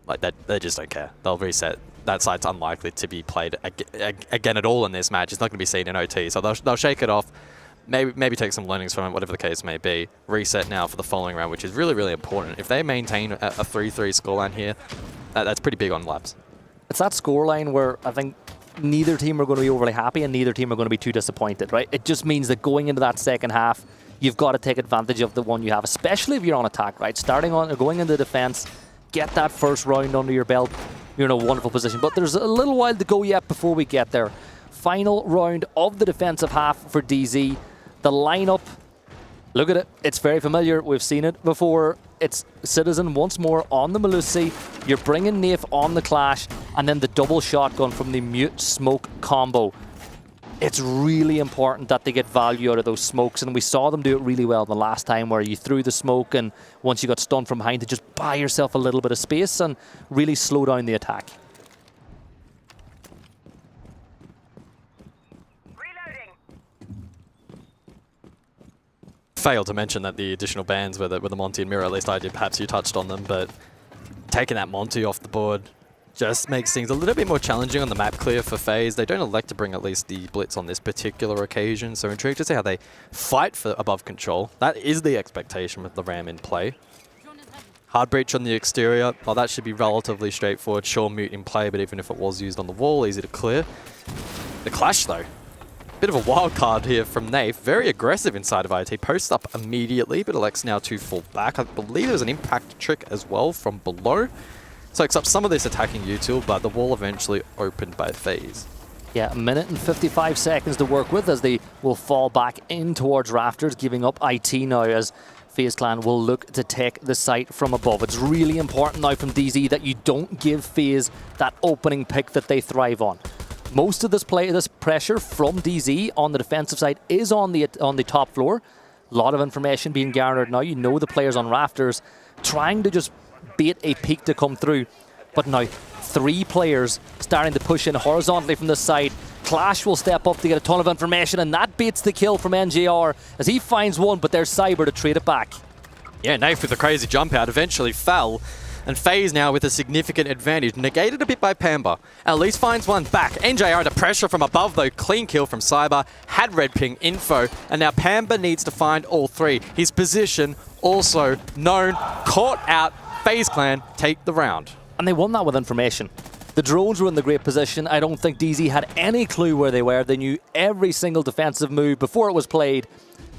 like that, they just don't care. They'll reset. That site's unlikely to be played again at all in this match. It's not going to be seen in OT, so they'll shake it off, maybe take some learnings from it, whatever the case may be. Reset now for the following round, which is really, really important. If they maintain a 3-3 scoreline here, that's pretty big on labs. It's that scoreline where I think neither team are going to be overly happy and neither team are going to be too disappointed, right? It just means that going into that second half, you've got to take advantage of the one you have, especially if you're on attack, right? Starting on or going into defense, get that first round under your belt. You're in a wonderful position. But there's a little while to go yet before we get there. Final round of the defensive half for DZ. The lineup, look at it. It's very familiar. We've seen it before. It's Citizen once more on the Melusi. You're bringing Nafe on the Clash, and then the double shotgun from the Mute Smoke combo. It's really important that they get value out of those smokes, and we saw them do it really well the last time where you threw the smoke, and once you got stunned from behind, to just buy yourself a little bit of space and really slow down the attack. Failed to mention that the additional bans with the Monty and Mirror, at least I did, perhaps you touched on them, but taking that Monty off the board just makes things a little bit more challenging on the map clear for FaZe. They don't elect to bring at least the Blitz on this particular occasion, so intrigued to see how they fight for above control. That is the expectation with the Ram in play. Hard breach on the exterior, well, that should be relatively straightforward. Sure, Mute in play, but even if it was used on the wall, easy to clear. The Clash, though. Bit of a wild card here from Nafe. Very aggressive inside of IT. Posts up immediately, but elects now to fall back. I believe there's an impact trick as well from below. Soaks up some of this attacking util, but the wall eventually opened by FaZe. Yeah, 1 minute and 55 seconds to work with as they will fall back in towards Rafters, giving up IT now as Faze Clan will look to take the site from above. It's really important now from DZ that you don't give FaZe that opening pick that they thrive on. Most of this pressure from DZ on the defensive side is on the top floor. A lot of information being garnered now. You know the players on Rafters trying to just bait a peak to come through. But now 3 players starting to push in horizontally from this side. Clash will step up to get a ton of information, and that baits the kill from NJR as he finds one, but there's Cyber to trade it back. Yeah, Nafe with a crazy jump out eventually fell. And FaZe now with a significant advantage, negated a bit by Pamba. At least finds one back. NJR under pressure from above though, clean kill from Cyber, had red ping info, and now Pamba needs to find all 3. His position also known, caught out, FaZe Clan take the round. And they won that with information. The drones were in the great position. I don't think DZ had any clue where they were. They knew every single defensive move before it was played.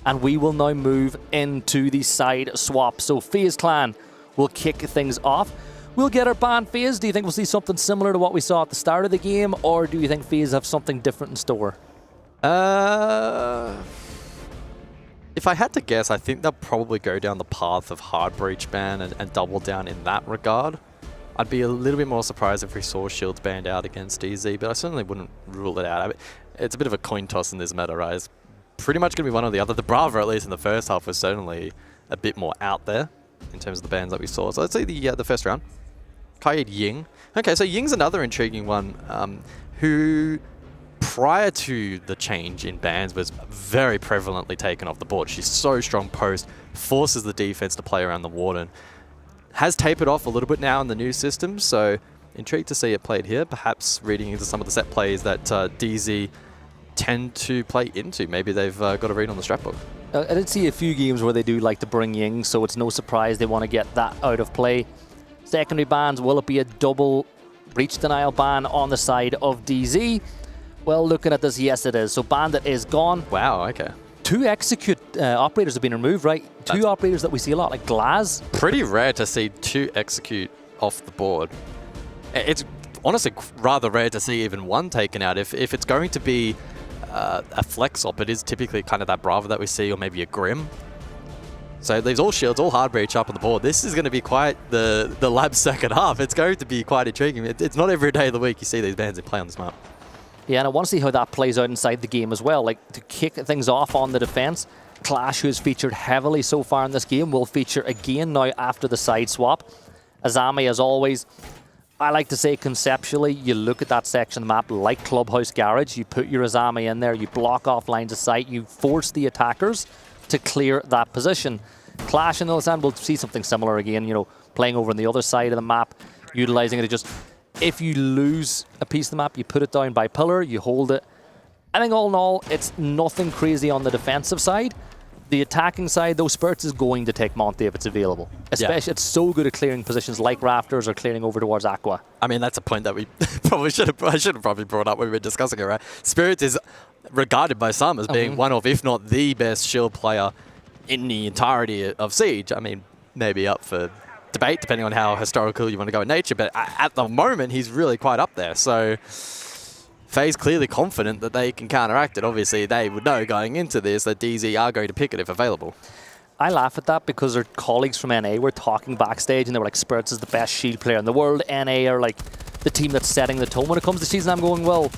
And we will now move into the side swap. So FaZe Clan will kick things off. We'll get our ban FaZe. Do you think we'll see something similar to what we saw at the start of the game, or do you think FaZe have something different in store? If I had to guess, I think they'll probably go down the path of hard breach ban and double down in that regard. I'd be a little bit more surprised if we saw shields banned out against DZ, but I certainly wouldn't rule it out. I mean, it's a bit of a coin toss in this meta, right? It's pretty much going to be one or the other. The Brava, at least in the first half, was certainly a bit more out there in terms of the bans that we saw. So let's see the first round. Kaid Ying. Okay, so Ying's another intriguing one who, prior to the change in bans, was very prevalently taken off the board. She's so strong post, forces the defense to play around the Warden. Has tapered off a little bit now in the new system, so intrigued to see it played here. Perhaps reading into some of the set plays that DZ tend to play into. Maybe they've got a read on the strat book. I did see a few games where they do like to bring Ying, so it's no surprise they want to get that out of play. Secondary bans, will it be a double breach denial ban on the side of DZ? Well, looking at this, yes it is. So Bandit is gone. Wow, okay. 2 execute operators have been removed, right? Two operators that we see a lot, like Glaz. Pretty rare to see 2 execute off the board. It's honestly rather rare to see even 1 taken out. If it's going to be a flex op, it is typically kind of that Brava that we see, or maybe a Grim. So it leaves all shields, all hard breach up on the board. This is going to be quite the lab second half. It's going to be quite intriguing. It's not every day of the week you see these bans in play on this map. Yeah, and I want to see how that plays out inside the game as well. Like, to kick things off on the defense, Clash, who has featured heavily so far in this game, will feature again now after the side swap. Azami, as always, I like to say conceptually, you look at that section of the map like Clubhouse Garage, you put your Azami in there, you block off lines of sight, you force the attackers to clear that position. Clash, on the other hand, will see something similar again, you know, playing over on the other side of the map, utilizing it to just, if you lose a piece of the map, you put it down by pillar, you hold it. I think all in all, it's nothing crazy on the defensive side. the attacking side, though, Spirits is going to take Monty if it's available. Especially, it's so good at clearing positions like Rafters or clearing over towards Aqua. I mean, that's a point that we probably should have probably brought up when we were discussing it, right? Spirits is regarded by some as being one of, if not the best shield player in the entirety of Siege. I mean, maybe up for debate, depending on how historical you want to go in nature, but at the moment, he's really quite up there. So Faze clearly confident that they can counteract it. Obviously, they would know going into this that DZ are going to pick it if available. I laugh at that because their colleagues from NA were talking backstage and they were like, Spirits is the best shield player in the world. NA are like the team that's setting the tone when it comes to season. I'm going, well,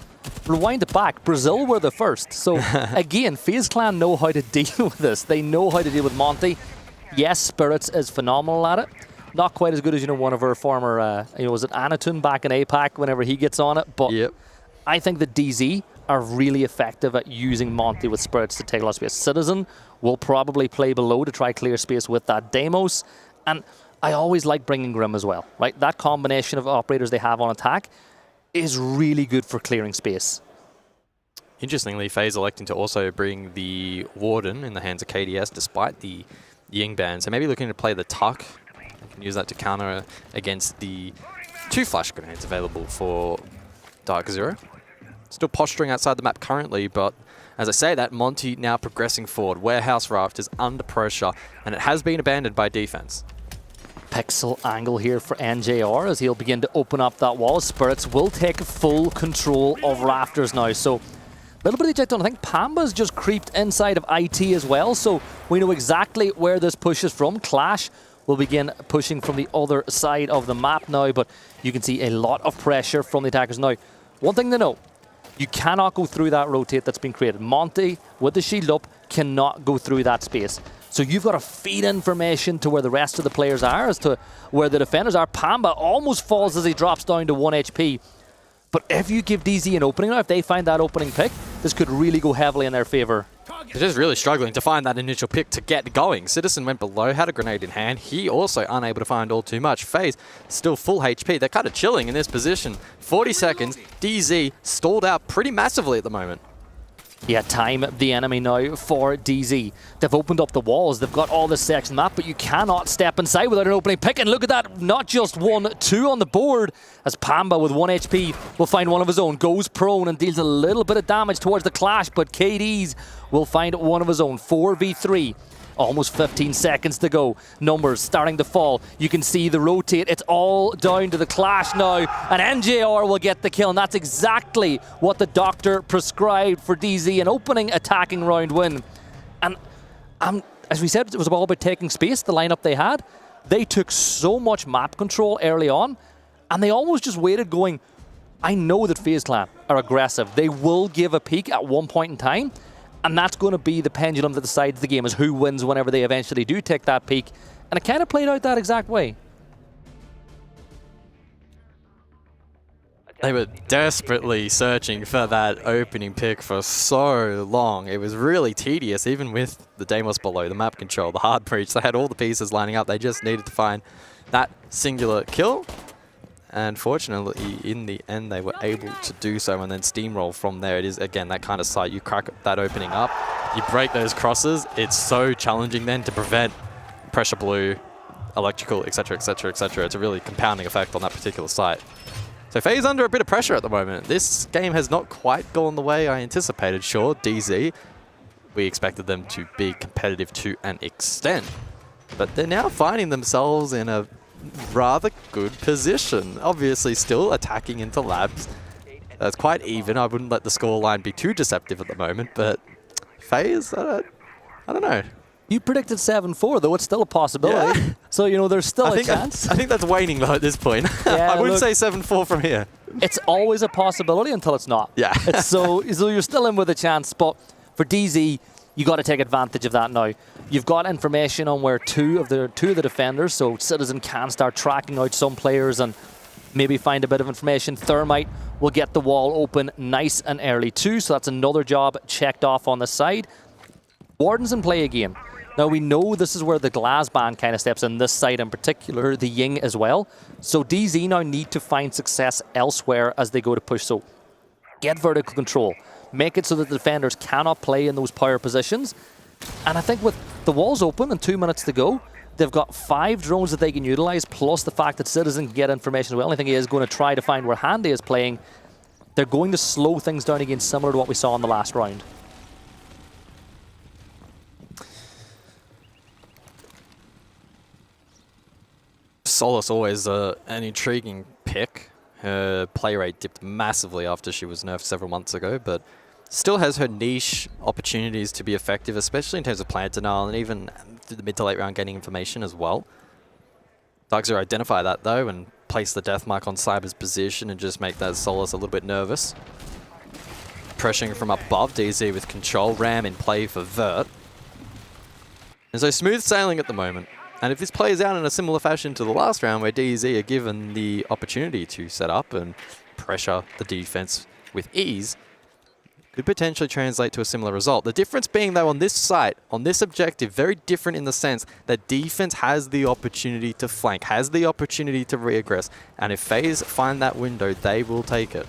rewind it back. Brazil were the first. So again, Faze Clan know how to deal with this. They know how to deal with Monty. Yes, Spirits is phenomenal at it. Not quite as good as, one of our former, was it Anatun back in APAC whenever he gets on it. But I think the DZ are really effective at using Monty with Spirits to take a lot of space. Citizen will probably play below to try clear space with that Deimos. And I always like bringing Grim as well, right? That combination of operators they have on attack is really good for clearing space. Interestingly, Faze electing to also bring the Warden in the hands of KDS despite the Ying ban. So maybe looking to play the Tuck. You can use that to counter against the 2 flash grenades available for DarkZero. Still posturing outside the map currently, but as I say that, Monty now progressing forward. Warehouse Raft is under pressure, and it has been abandoned by defense. Pixel angle here for NJR as he'll begin to open up that wall. Spirits will take full control of Rafters now. So a little bit of eject on. I think Pamba's just creeped inside of IT as well. So we know exactly where this push is from. Clash will begin pushing from the other side of the map now, but you can see a lot of pressure from the attackers now. One thing to know, you cannot go through that rotate that's been created. Monty, with the shield up, cannot go through that space. So you've got to feed information to where the rest of the players are as to where the defenders are. Pamba almost falls as he drops down to 1 HP. But if you give DZ an opening now, if they find that opening pick, this could really go heavily in their favor. They're just really struggling to find that initial pick to get going. Citizen went below, had a grenade in hand. He also unable to find all too much. Faze still full HP. They're kind of chilling in this position. 40 seconds. DZ stalled out pretty massively at the moment. Yeah, time the enemy now for DZ. They've opened up the walls. They've got all this section map, but you cannot step inside without an opening pick. And look at that, not just 1, 2 on the board, as Pamba with 1 HP will find one of his own, goes prone and deals a little bit of damage towards the Clash, but KD's will find one of his own. 4v3. Almost 15 seconds to go. Numbers starting to fall. You can see the rotate. It's all down to the Clash now. And NJR will get the kill. And that's exactly what the doctor prescribed for DZ. An opening attacking round win. And as we said, it was all about taking space, the lineup they had. They took so much map control early on. And they almost just waited going, I know that Faze Clan are aggressive. They will give a peek at one point in time. And that's going to be the pendulum that decides the game, is who wins whenever they eventually do take that peak. And it kind of played out that exact way. They were desperately searching for that opening pick for so long. It was really tedious, even with the Deimos below, the map control, the hard breach. They had all the pieces lining up. They just needed to find that singular kill. And fortunately, in the end, they were able to do so and then steamroll from there. It is, again, that kind of site. You crack that opening up, you break those crosses. It's so challenging then to prevent pressure blue, electrical, etc., etc., etc. It's a really compounding effect on that particular site. So Faze under a bit of pressure at the moment. This game has not quite gone the way I anticipated. Sure, DZ, we expected them to be competitive to an extent. But they're now finding themselves in a rather good position. Obviously still attacking into labs. It's quite even. I wouldn't let the scoreline be too deceptive at the moment, but Faze, I don't know. You predicted 7-4, though. It's still a possibility. Yeah. So, there's still a chance. I think that's waning, though, at this point. Yeah, I wouldn't say 7-4 from here. It's always a possibility until it's not. Yeah. So you're still in with a chance, but for DZ, you got to take advantage of that now. You've got information on where two of the defenders, so Citizen can start tracking out some players and maybe find a bit of information. Thermite will get the wall open nice and early too, so that's another job checked off on the side. Warden's in play again. Now we know this is where the glass band kind of steps in, this side in particular, the Ying as well. So DZ now need to find success elsewhere as they go to push. So get vertical control. Make it so that the defenders cannot play in those power positions. And I think with the walls open and 2 minutes to go, they've got 5 drones that they can utilize, plus the fact that Citizen can get information as well. I think he is going to try to find where Handy is playing. They're going to slow things down again, similar to what we saw in the last round. Solace always an intriguing pick. Her play rate dipped massively after she was nerfed several months ago, but still has her niche opportunities to be effective, especially in terms of plant denial and even through the mid to late round gaining information as well. DarkZero identify that though and place the death mark on Cyber's position and just make that Solace a little bit nervous. Pressuring from above, DZ with control, Ram in play for Vert. And so smooth sailing at the moment. And if this plays out in a similar fashion to the last round where DZ are given the opportunity to set up and pressure the defense with ease, could potentially translate to a similar result. The difference being though on this site, on this objective, very different in the sense that defense has the opportunity to flank, has the opportunity to reaggress, and if FaZe find that window, they will take it.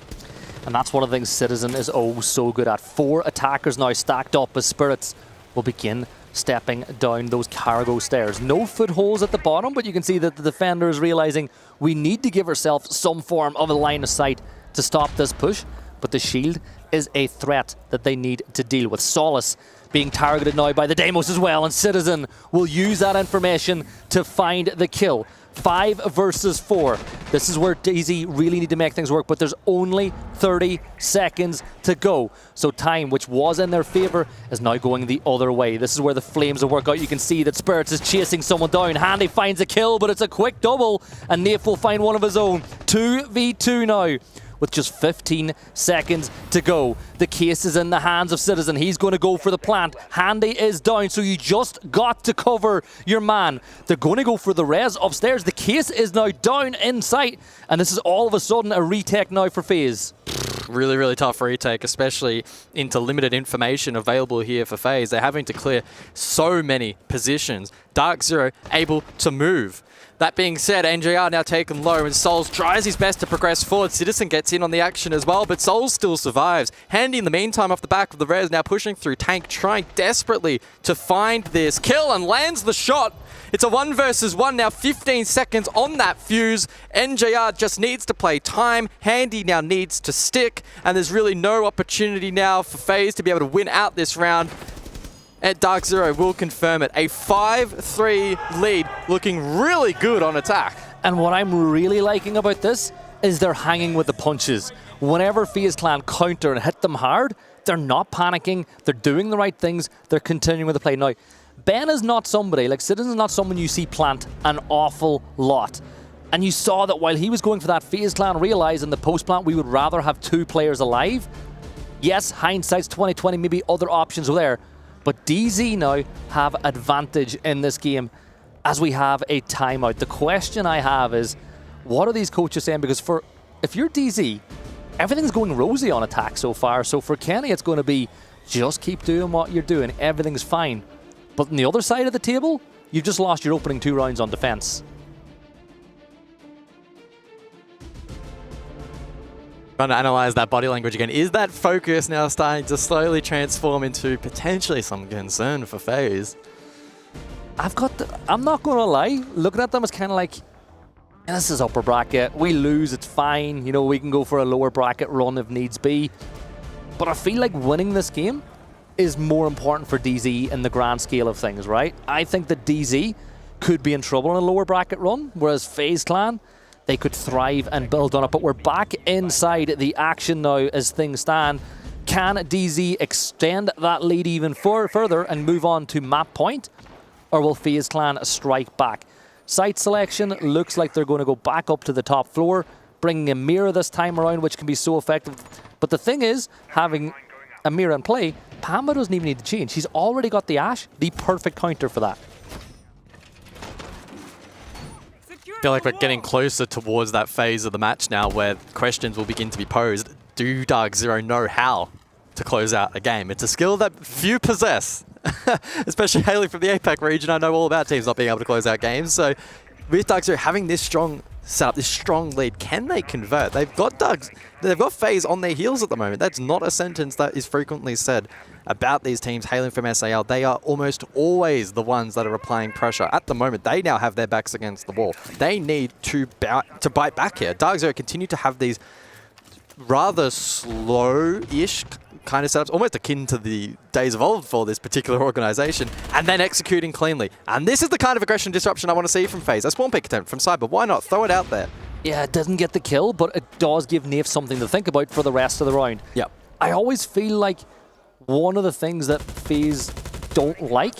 And that's one of the things Citizen is oh so good at. 4 attackers now stacked up as Spirits will begin stepping down those cargo stairs. No footholds at the bottom, but you can see that the defender is realizing we need to give ourselves some form of a line of sight to stop this push, but the shield is a threat that they need to deal with. Solace being targeted now by the Deimos as well, and Citizen will use that information to find the kill. 5 versus 4. This is where DZ really need to make things work, but there's only 30 seconds to go. So time, which was in their favor, is now going the other way. This is where the flames will work out. You can see that Spirits is chasing someone down. Handy finds a kill, but it's a quick double, and Nafe will find one of his own. 2v2 now, with just 15 seconds to go. The case is in the hands of Citizen. He's going to go for the plant. Handy is down, so you just got to cover your man. They're going to go for the res upstairs. The case is now down in sight, and this is all of a sudden a retake now for FaZe. Really, really tough retake, especially into limited information available here for FaZe. They're having to clear so many positions. DarkZero able to move. That being said, NJR now taken low, and Souls tries his best to progress forward. Citizen gets in on the action as well, but Souls still survives. Handy in the meantime off the back of the res, now pushing through Tank, trying desperately to find this kill and lands the shot. It's a 1 versus 1 now, 15 seconds on that fuse. NJR just needs to play time. Handy now needs to stick, and there's really no opportunity now for FaZe to be able to win out this round. And DarkZero will confirm it. A 5-3 lead, looking really good on attack. And what I'm really liking about this is they're hanging with the punches. Whenever Faze Clan counter and hit them hard, they're not panicking, they're doing the right things, they're continuing with the play. Now, Ben is not somebody, like Citizen is not someone you see plant an awful lot. And you saw that while he was going for that, Faze Clan realized in the post-plant we would rather have 2 players alive. Yes, hindsight's 2020, maybe other options were there. But DZ now have advantage in this game as we have a timeout. The question I have is, what are these coaches saying? Because if you're DZ, everything's going rosy on attack so far. So for Kenny, it's going to be just keep doing what you're doing. Everything's fine. But on the other side of the table, you've just lost your opening 2 rounds on defense. Trying to analyze that body language again. Is that focus now starting to slowly transform into potentially some concern for FaZe? I'm not going to lie, looking at them, it's kind of like, this is upper bracket. We lose, it's fine. You know, we can go for a lower bracket run if needs be. But I feel like winning this game is more important for DZ in the grand scale of things, right? I think that DZ could be in trouble in a lower bracket run, whereas Faze Clan, they could thrive and build on it. But we're back inside the action now as things stand. Can DZ extend that lead even further and move on to map point? Or will Faze Clan strike back? Site selection looks like they're going to go back up to the top floor, bringing a mirror this time around, which can be so effective. But the thing is, having a mirror in play, Pamba doesn't even need to change. He's already got the Ash, the perfect counter for that. I feel like we're getting closer towards that phase of the match now where questions will begin to be posed. Do DarkZero know how to close out a game? It's a skill that few possess, especially hailing from the APAC region. I know all about teams not being able to close out games, so with DarkZero having this strong setup, this strong lead, can they convert? They've got Faze on their heels at the moment. That's not a sentence that is frequently said about these teams hailing from SAL. They are almost always the ones that are applying pressure. At the moment, they now have their backs against the wall. They need to bite back here. DarkZero continue to have these rather slow-ish kind of setups, almost akin to the days of old for this particular organization, and then executing cleanly. And this is the kind of aggression disruption I want to see from Faze. A spawn pick attempt from Cyber. Why not? Throw it out there. Yeah, it doesn't get the kill, but it does give Nave something to think about for the rest of the round. Yeah. I always feel like one of the things that Faze don't like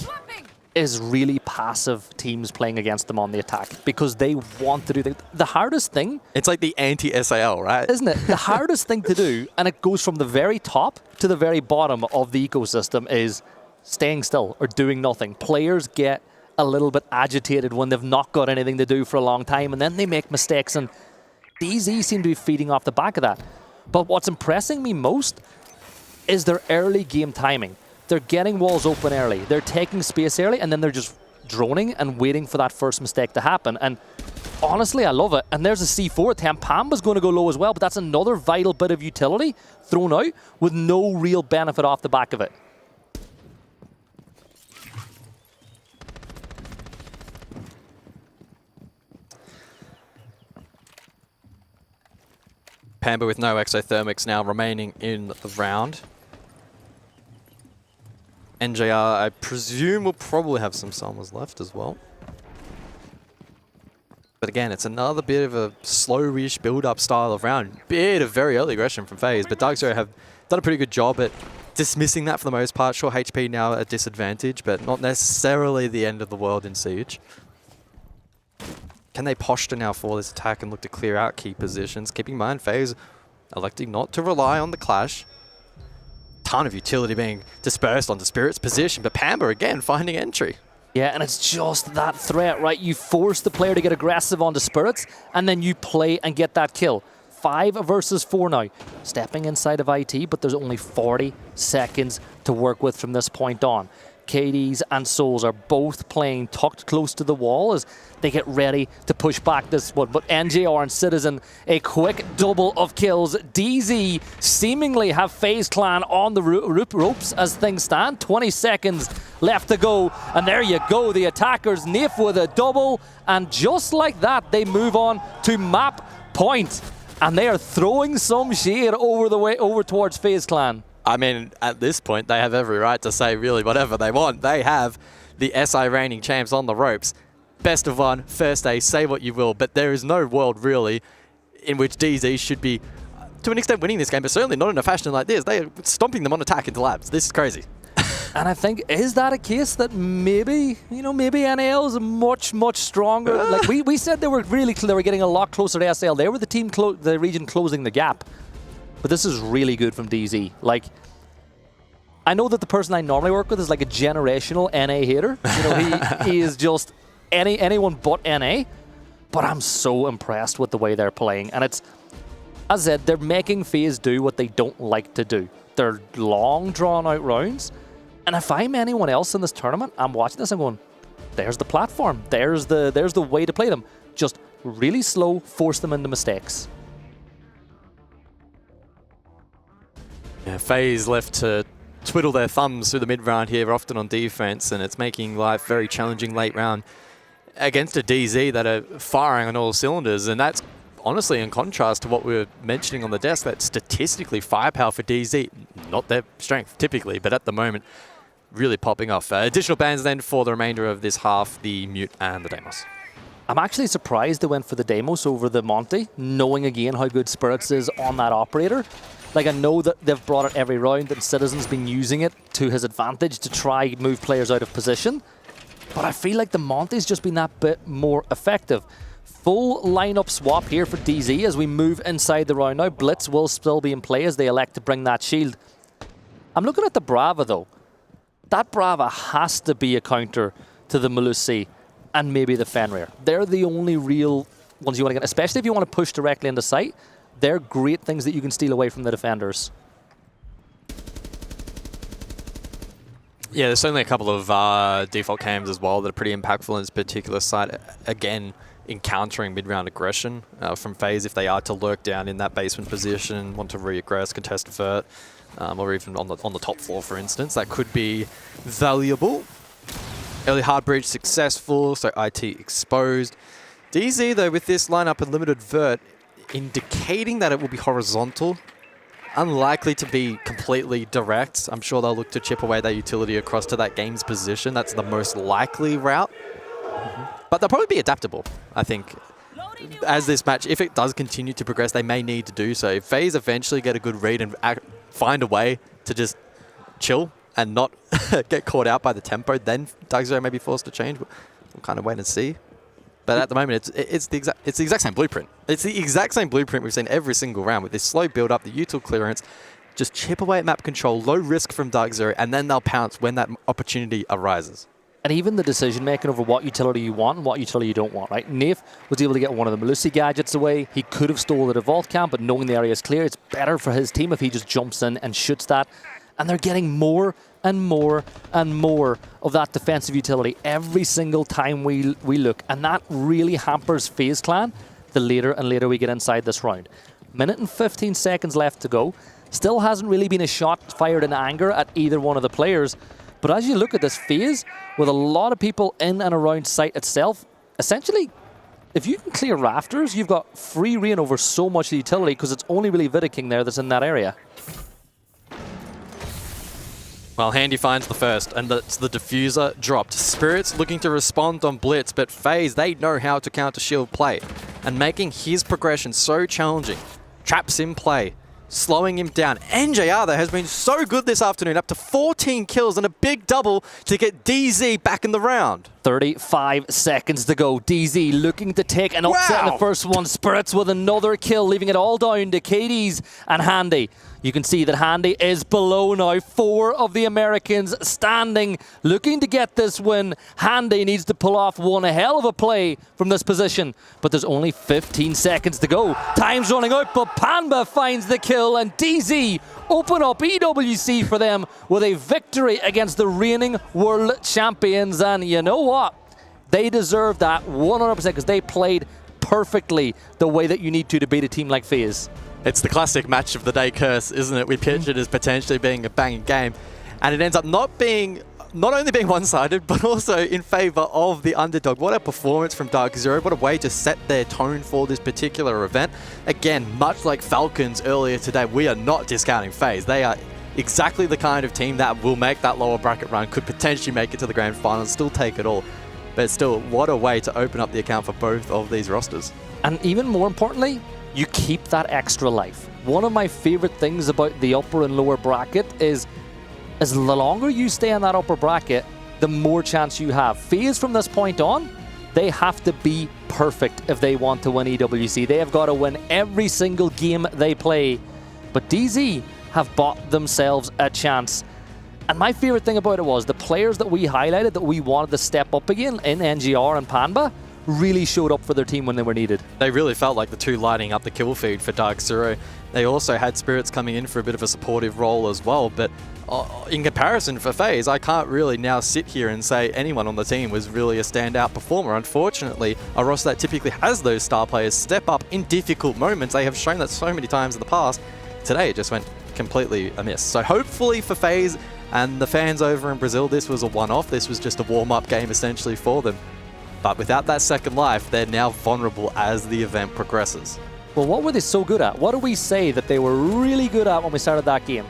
is really passive teams playing against them on the attack, because they want to do the hardest thing. It's like the anti-SAL, right? Isn't it? The hardest thing to do, and it goes from the very top to the very bottom of the ecosystem, is staying still or doing nothing. Players get a little bit agitated when they've not got anything to do for a long time, and then they make mistakes, and DZ seem to be feeding off the back of that. But what's impressing me most is their early game timing. They're getting walls open early, they're taking space early, and then they're just droning and waiting for that first mistake to happen. And honestly, I love it. And there's a C4 attempt. Pamba's going to go low as well, but that's another vital bit of utility thrown out with no real benefit off the back of it. Pamba with no exothermics now remaining in the round. NJR, I presume, will probably have some summers left as well. But again, it's another bit of a slow-ish build-up style of round. Bit of very early aggression from Faze, but DarkZero have done a pretty good job at dismissing that for the most part. Sure, HP now at a disadvantage, but not necessarily the end of the world in Siege. Can they posture now for this attack and look to clear out key positions? Keep in mind, Faze electing not to rely on the clash. Ton of utility being dispersed onto Spirit's position, but Pamba again finding entry. Yeah, and it's just that threat, right? You force the player to get aggressive onto Spirits, and then you play and get that kill. 5 versus 4 now. Stepping inside of IT, but there's only 40 seconds to work with from this point on. KDs and Souls are both playing tucked close to the wall as they get ready to push back this one. But NJR and Citizen, a quick double of kills. DZ seemingly have Faze Clan on the ropes as things stand. 20 seconds left to go. And there you go, the attackers. Nif with a double. And just like that, they move on to map point. And they are throwing some shade over towards Faze Clan. I mean, at this point, they have every right to say really whatever they want. They have the SI reigning champs on the ropes. Best of one, first day, say what you will, but there is no world really in which DZ should be, to an extent, winning this game, but certainly not in a fashion like this. They are stomping them on attack into labs. This is crazy. And I think, is that a case that maybe, maybe NAL is much, much stronger? Like we said they were getting a lot closer to SL. They were the team, the region closing the gap. But this is really good from DZ. Like, I know that the person I normally work with is like a generational NA hater. He is just anyone but NA. But I'm so impressed with the way they're playing. And it's, as I said, they're making Faze do what they don't like to do. They're long, drawn-out rounds. And if I'm anyone else in this tournament, I'm watching this, I'm going, there's the platform. There's the way to play them. Just really slow, force them into mistakes. Yeah, Faze left to twiddle their thumbs through the mid-round here, often on defense, and it's making life very challenging late round against a DZ that are firing on all cylinders, and that's honestly in contrast to what we were mentioning on the desk, that statistically firepower for DZ, not their strength typically, but at the moment, really popping off. Additional bans then for the remainder of this half, the Mute and the Deimos. I'm actually surprised they went for the Deimos over the Monty, knowing again how good Spirits is on that operator. Like, I know that they've brought it every round and Citizen's been using it to his advantage to try move players out of position. But I feel like the Monty's just been that bit more effective. Full lineup swap here for DZ as we move inside the round now. Blitz will still be in play as they elect to bring that shield. I'm looking at the Brava though. That Brava has to be a counter to the Malusi and maybe the Fenrir. They're the only real ones you want to get, especially if you want to push directly into sight. They're great things that you can steal away from the defenders. Yeah, there's certainly a couple of default cams as well that are pretty impactful in this particular site. Again, encountering mid-round aggression from FaZe if they are to lurk down in that basement position, want to re-aggress, contest vert, or even on the top floor, for instance. That could be valuable. Early hard breach successful, so IT exposed. DZ, though, with this lineup and limited vert, indicating that it will be horizontal. Unlikely to be completely direct. I'm sure they'll look to chip away that utility across to that game's position. That's the most likely route. But they'll probably be adaptable, I think. As this match, if it does continue to progress, they may need to do so. If FaZe eventually get a good read and find a way to just chill and not get caught out by the tempo, then DarkZero may be forced to change. We'll kind of wait and see. But at the moment, it's the exact same blueprint. It's the exact same blueprint we've seen every single round with this slow build-up, the util clearance, just chip away at map control, low risk from DarkZero, and then they'll pounce when that opportunity arises. And even the decision-making over what utility you want and what utility you don't want, right? Nafe was able to get one of the Melusi gadgets away. He could have stolen the vault camp, but knowing the area is clear, it's better for his team if he just jumps in and shoots that. And they're getting more and more and more of that defensive utility every single time we look. And that really hampers Faze Clan the later and later we get inside this round. Minute and 15 seconds left to go. Still hasn't really been a shot fired in anger at either one of the players. But as you look at this phase, with a lot of people in and around site itself, essentially, if you can clear rafters, you've got free reign over so much of the utility because it's only really Vidaking there that's in that area. Well, Handy finds the first, and that's the diffuser dropped. Spirits looking to respond on Blitz, but FaZe, they know how to counter shield play, and making his progression so challenging. Traps in play, slowing him down. NJR, though, has been so good this afternoon, up to 14 kills and a big double to get DZ back in the round. 35 seconds to go. DZ looking to take an upset in the first one. Spirits with another kill, leaving it all down to KDs and Handy. You can see that Handy is below now. 4 of the Americans standing, looking to get this win. Handy needs to pull off one hell of a play from this position, but there's only 15 seconds to go. Time's running out, but Panba finds the kill, and DZ open up EWC for them with a victory against the reigning world champions. And you know what? They deserve that 100% because they played perfectly the way that you need to beat a team like FaZe. It's the classic match of the day curse, isn't it? We pitch it as potentially being a banging game, and it ends up not only being one-sided, but also in favor of the underdog. What a performance from DarkZero. What a way to set their tone for this particular event. Again, much like Falcons earlier today, we are not discounting FaZe. They are exactly the kind of team that will make that lower bracket run, could potentially make it to the grand final, still take it all. But still, what a way to open up the account for both of these rosters. And even more importantly, you keep that extra life. One of my favorite things about the upper and lower bracket is as the longer you stay in that upper bracket, the more chance you have. FaZe from this point on, they have to be perfect if they want to win EWC. They have got to win every single game they play. But DZ have bought themselves a chance. And my favorite thing about it was the players that we highlighted that we wanted to step up again in NGR and Panba really showed up for their team when they were needed. They really felt like the two lighting up the kill feed for DarkZero. They also had Spirits coming in for a bit of a supportive role as well, but in comparison for FaZe, I can't really now sit here and say anyone on the team was really a standout performer. Unfortunately, a roster that typically has those star players step up in difficult moments. They have shown that so many times in the past. Today, it just went completely amiss. So hopefully for FaZe and the fans over in Brazil, this was a one-off. This was just a warm-up game essentially for them. But without that second life, they're now vulnerable as the event progresses. Well, what were they so good at? What do we say that they were really good at when we started that game?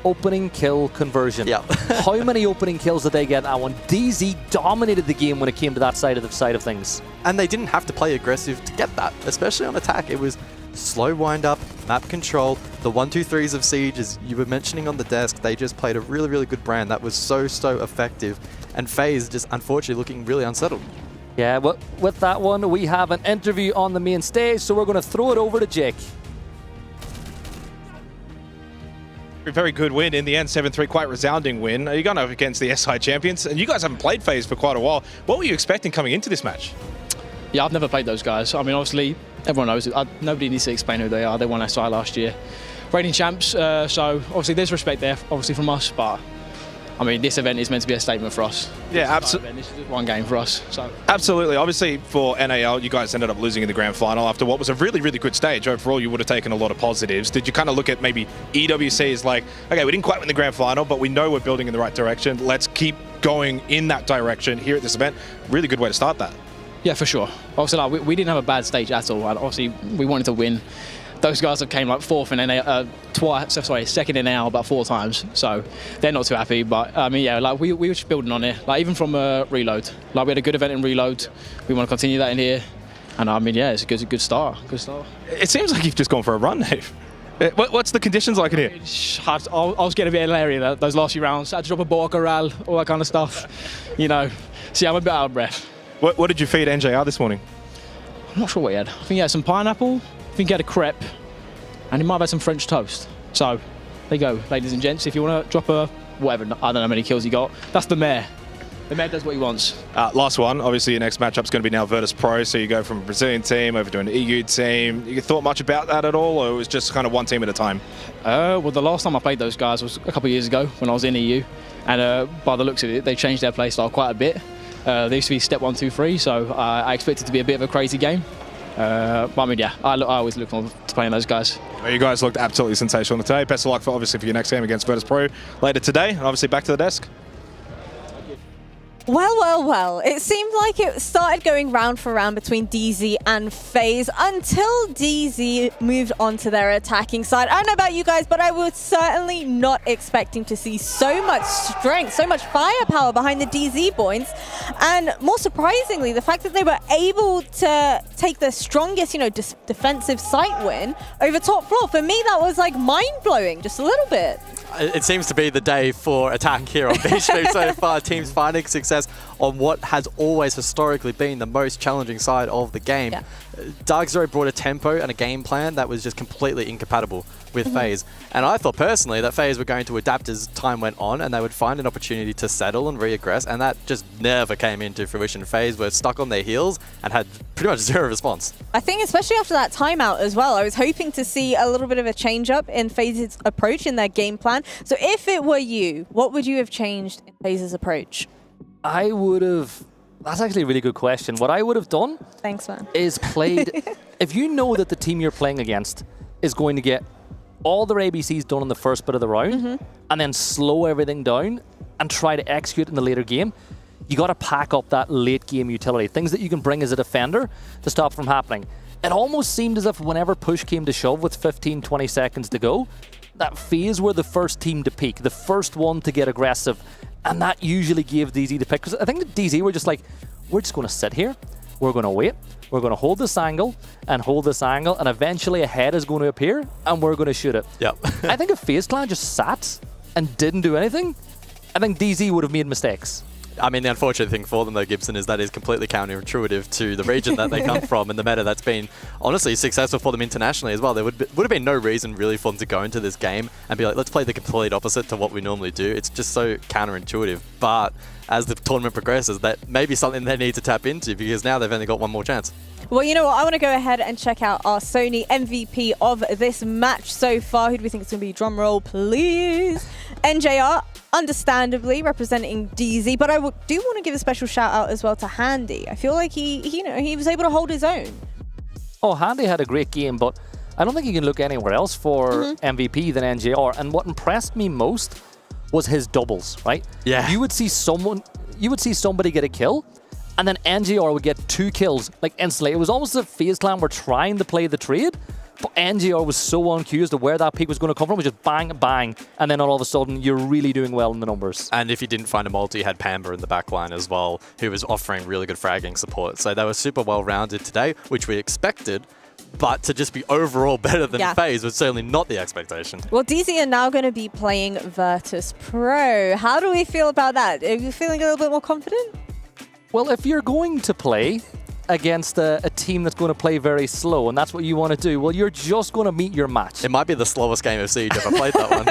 Opening kill conversion. Yep. How many opening kills did they get that one? DZ dominated the game when it came to that side of things. And they didn't have to play aggressive to get that, especially on attack. It was slow wind up, map control, the 1-2-3s of Siege, as you were mentioning on the desk, they just played a really, really good brand that was so effective. And FaZe just unfortunately looking really unsettled. Yeah, but with that one, we have an interview on the main stage, so we're going to throw it over to Jake. Very good win in the end, 7-3, quite resounding win. You're going up against the SI champions, and you guys haven't played FaZe for quite a while. What were you expecting coming into this match? Yeah, I've never played those guys. I mean, obviously, everyone knows it. Nobody needs to explain who they are. They won SI last year. Reigning champs, so obviously there's respect there, obviously from us, but I mean, this event is meant to be a statement for us. Yeah, absolutely. This is one game for us. So Absolutely. Obviously, for NAL, you guys ended up losing in the grand final after what was a really, really good stage. Overall, you would have taken a lot of positives. Did you kind of look at maybe EWC as like, okay, we didn't quite win the grand final, but we know we're building in the right direction. Let's keep going in that direction here at this event. Really good way to start that. yeah, for sure. Obviously, like, we didn't have a bad stage at all. And obviously, we wanted to win. Those guys have came like fourth in second in NAL about 4 times. So they're not too happy. But I mean, yeah, like we were just building on it. Like even from Reload, like we had a good event in Reload. We want to continue that in here. And I mean, yeah, it's a good start. Good start. It seems like you've just gone for a run, Dave. What's the conditions like in here? I was getting a bit hilarious those last few rounds. I had to drop a ball corral, all that kind of stuff. You know, see, I'm a bit out of breath. What did you feed NJR this morning? I'm not sure what he had. I think he had some pineapple. I think he had a crepe, and he might have had some French toast. So, there you go, ladies and gents. If you want to drop a whatever, I don't know how many kills he got. That's the mayor. The mayor does what he wants. Last one. Obviously, your next matchup is going to be now Virtus.pro. So you go from a Brazilian team over to an EU team. You thought much about that at all, or it was just kind of one team at a time? Well, the last time I played those guys was a couple of years ago when I was in EU, and by the looks of it, they changed their play style quite a bit. They used to be step 1, 2, 3, so I expect it to be a bit of a crazy game. But I mean, yeah, I always look forward to playing those guys. Well, you guys looked absolutely sensational today. Best of luck for obviously for your next game against Virtus.pro later today, and obviously back to the desk. Well. It seemed like it started going round for round between DZ and Faze until DZ moved on to their attacking side. I don't know about you guys, but I was certainly not expecting to see so much strength, so much firepower behind the DZ boys. And more surprisingly, the fact that they were able to take the strongest, defensive site win over top floor. For me, that was like mind-blowing, just a little bit. It seems to be the day for attack here on B-Stream so far. Teams finding success on what has always historically been the most challenging side of the game. Yeah. DarkZero brought a tempo and a game plan that was just completely incompatible with Faze. And I thought personally that Faze were going to adapt as time went on and they would find an opportunity to settle and reaggress, and that just never came into fruition. Faze were stuck on their heels and had pretty much zero response. I think especially after that timeout as well, I was hoping to see a little bit of a change up in Faze's approach in their game plan. So if it were you, what would you have changed in Faze's approach? I would have... That's actually a really good question. What I would have done is played... If you know that the team you're playing against is going to get all their ABCs done in the first bit of the round and then slow everything down and try to execute in the later game, you got to pack up that late game utility, things that you can bring as a defender to stop from happening. It almost seemed as if whenever push came to shove with 15, 20 seconds to go, that Faze were the first team to peak, the first one to get aggressive, and that usually gave DZ the pick. Because I think the DZ were just like, we're just going to sit here, we're going to wait, we're going to hold this angle, and eventually a head is going to appear, and we're going to shoot it. Yep. I think if Faze Clan just sat and didn't do anything, I think DZ would have made mistakes. I mean, the unfortunate thing for them, though, Gibson, is that is completely counterintuitive to the region that they come from and the meta that's been, honestly, successful for them internationally as well. There would have been no reason, really, for them to go into this game and be like, let's play the complete opposite to what we normally do. It's just so counterintuitive. But as the tournament progresses, that may be something they need to tap into, because now they've only got one more chance. Well, you know what? I want to go ahead and check out our Sony MVP of this match so far. Who do we think it's going to be? Drum roll, please. NJR, understandably representing DZ, but I do want to give a special shout out as well to Handy. I feel like he was able to hold his own. Oh, Handy had a great game, but I don't think you can look anywhere else for MVP than NJR. And what impressed me most was his doubles, right? Yeah. You would see somebody get a kill, and then NJR would get 2 kills like instantly. It was almost as if Faze Clan were trying to play the trade, but NJR was so on cue as to where that peak was going to come from, which is bang, bang, and then all of a sudden you're really doing well in the numbers. And if you didn't find a multi, you had Pamba in the back line as well, who was offering really good fragging support. So they were super well-rounded today, which we expected, but to just be overall better than Faze was certainly not the expectation. Well, DZ are now going to be playing Virtus.pro. How do we feel about that? Are you feeling a little bit more confident? Well, if you're going to play against a team that's going to play very slow, and that's what you want to do, well, you're just going to meet your match. It might be the slowest game of Siege ever played, that one.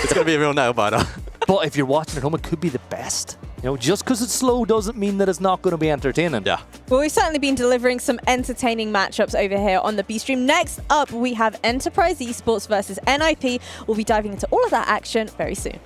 It's going to be a real nail-biter. But if you're watching at home, it could be the best. Just because it's slow doesn't mean that it's not going to be entertaining. Yeah. Well, we've certainly been delivering some entertaining matchups over here on the B stream. Next up, we have Enterprise Esports versus NIP. We'll be diving into all of that action very soon.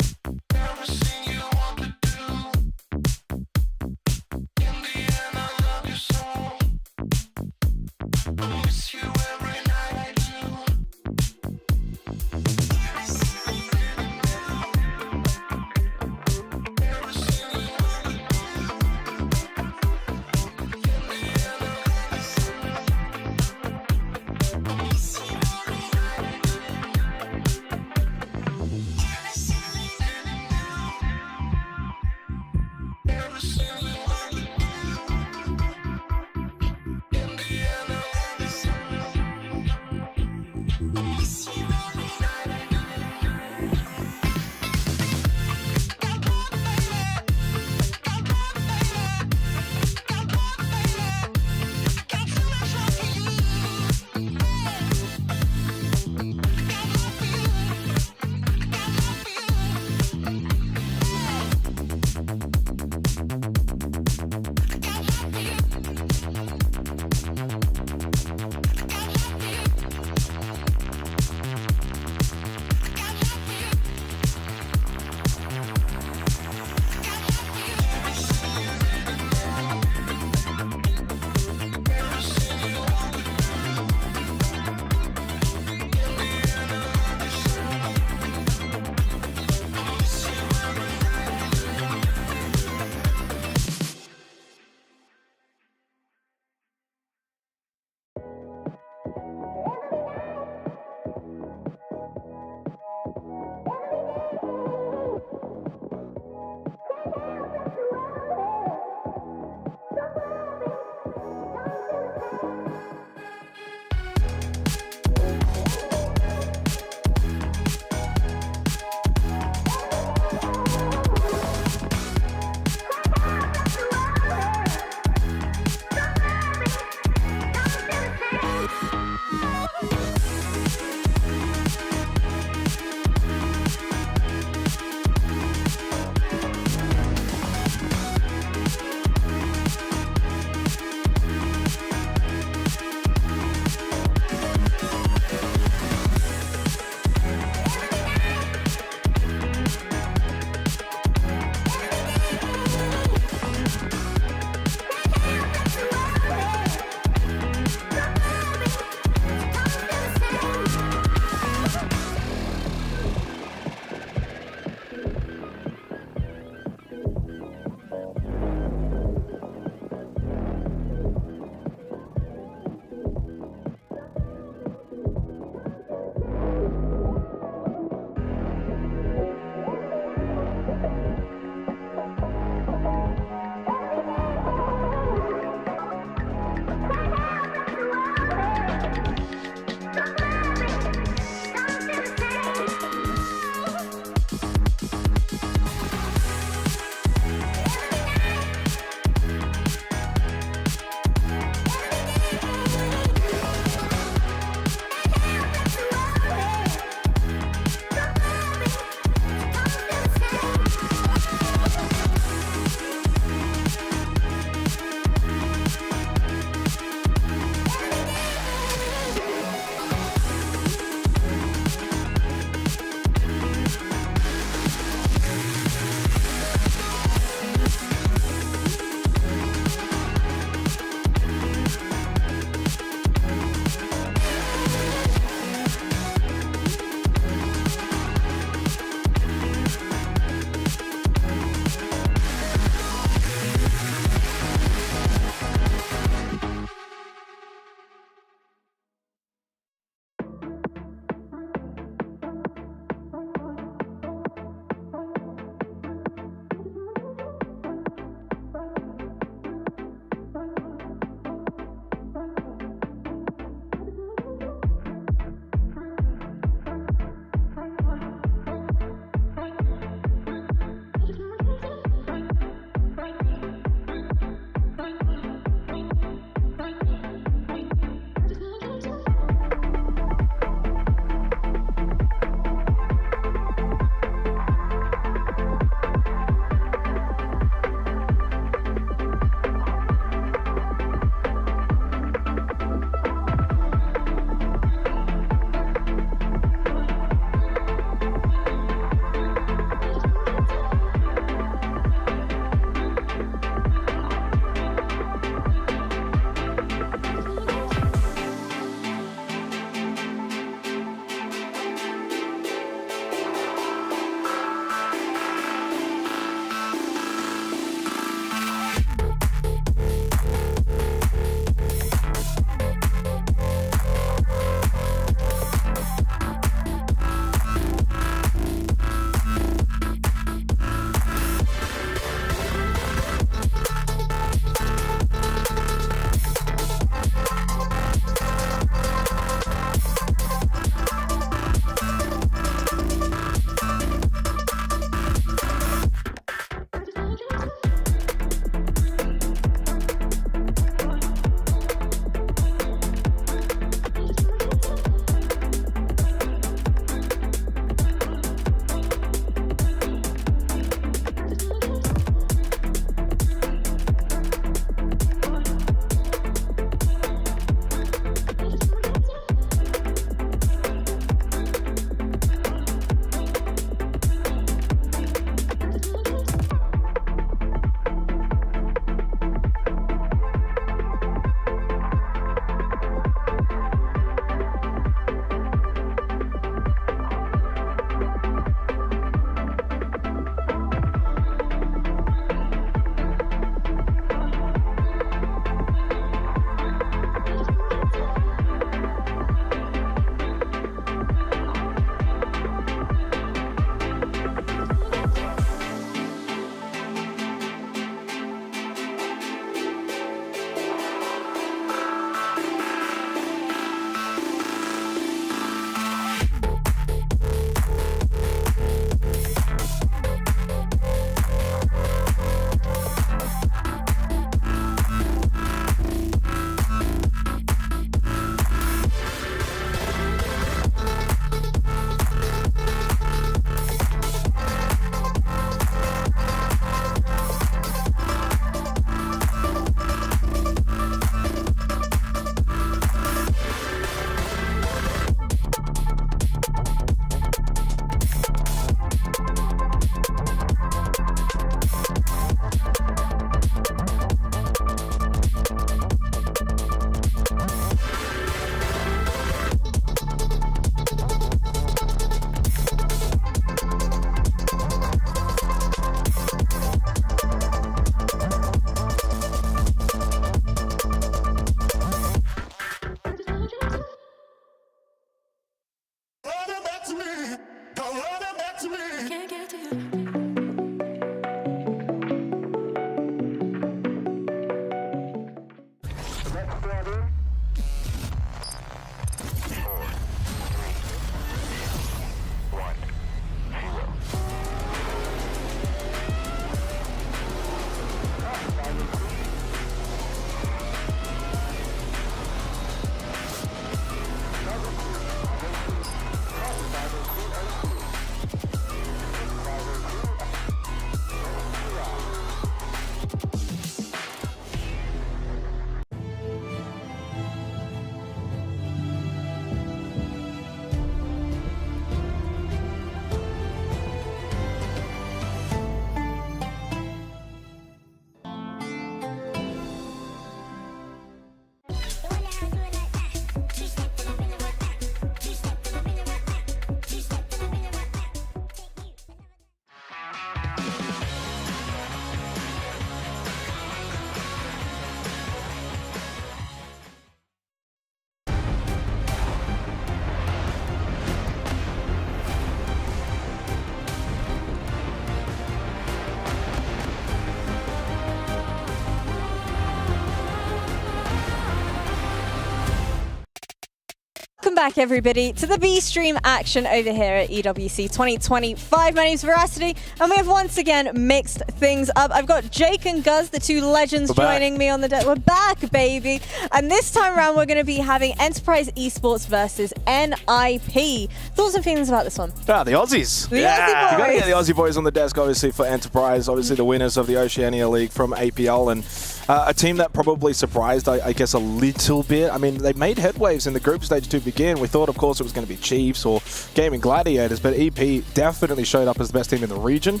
back, everybody, to the B-Stream action over here at EWC 2025. My name's Veracity, and we have once again mixed things up. I've got Jake and Guz, the two legends, joining me on the deck. We're back, baby. And this time around, we're going to be having Enterprise Esports versus NIP. Thoughts and feelings about this one? Ah, the Aussies. The Aussie boys. You got to get the Aussie boys on the desk, obviously, for Enterprise. Obviously, the winners of the Oceania League from APL, and a team that probably surprised, I guess, a little bit. I mean, they made headwaves in the group stage to begin. We thought, of course, it was going to be Chiefs or Gaming Gladiators, but EP definitely showed up as the best team in the region.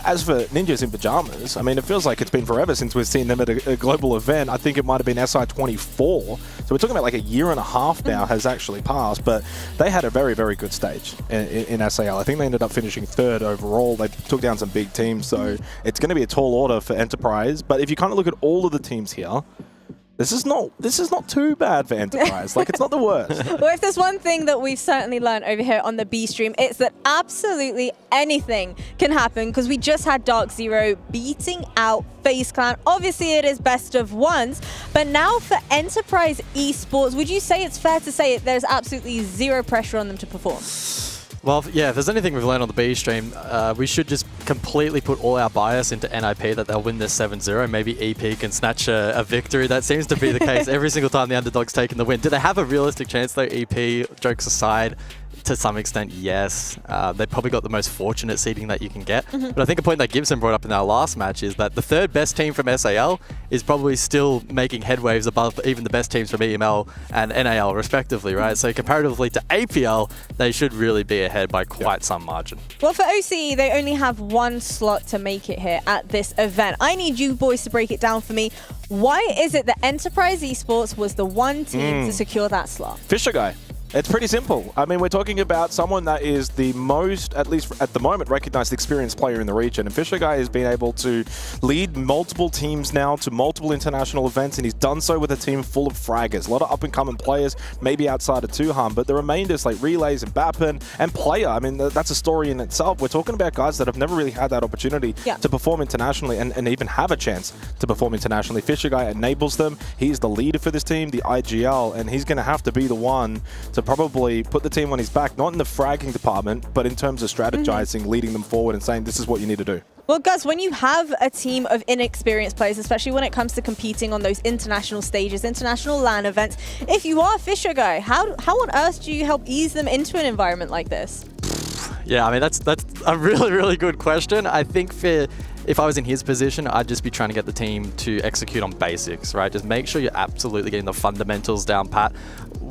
As for Ninjas in Pajamas, I mean, it feels like it's been forever since we've seen them at a global event. I think it might have been SI24. So we're talking about like a year and a half now has actually passed, but they had a very, very good stage in SAL. I think they ended up finishing 3rd overall. They took down some big teams, so it's going to be a tall order for Enterprise. But if you kind of look at all of the teams here, this is not too bad for Enterprise. Like, it's not the worst. Well, if there's one thing that we've certainly learned over here on the B stream, it's that absolutely anything can happen, because we just had DarkZero beating out Faze Clan. Obviously, it is best of ones, but now for Enterprise Esports, would you say it's fair to say there's absolutely zero pressure on them to perform? Well, yeah, if there's anything we've learned on the B stream, we should just completely put all our bias into NIP that they'll win this 7-0. Maybe EP can snatch a victory. That seems to be the case every single time the underdog's taken the win. Do they have a realistic chance, though, EP? Jokes aside, to some extent, yes. They probably got the most fortunate seeding that you can get. But I think a point that Gibson brought up in our last match is that the 3rd best team from SAL is probably still making headwaves above even the best teams from EML and NAL, respectively, right? So comparatively to APL, they should really be ahead by quite some margin. Well, for OCE, they only have one slot to make it here at this event. I need you boys to break it down for me. Why is it that Enterprise Esports was the one team to secure that slot? Fisher guy. It's pretty simple. I mean, we're talking about someone that is the most, at least at the moment, recognized experienced player in the region. And Fisher Guy has been able to lead multiple teams now to multiple international events, and he's done so with a team full of fraggers. A lot of up-and-coming players, maybe outside of Tuham, but the remainders like Relays and Bappen and Player, I mean, that's a story in itself. We're talking about guys that have never really had that opportunity to perform internationally and even have a chance to perform internationally. Fisher Guy enables them. He's the leader for this team, the IGL, and he's going to have to be the one to probably put the team on his back, not in the fragging department, but in terms of strategizing, leading them forward and saying, this is what you need to do. Well, Gus, when you have a team of inexperienced players, especially when it comes to competing on those international stages, international LAN events, if you are Fisher Guy, how on earth do you help ease them into an environment like this? Yeah, I mean, that's a really, really good question. I think if I was in his position, I'd just be trying to get the team to execute on basics, right? Just make sure you're absolutely getting the fundamentals down pat.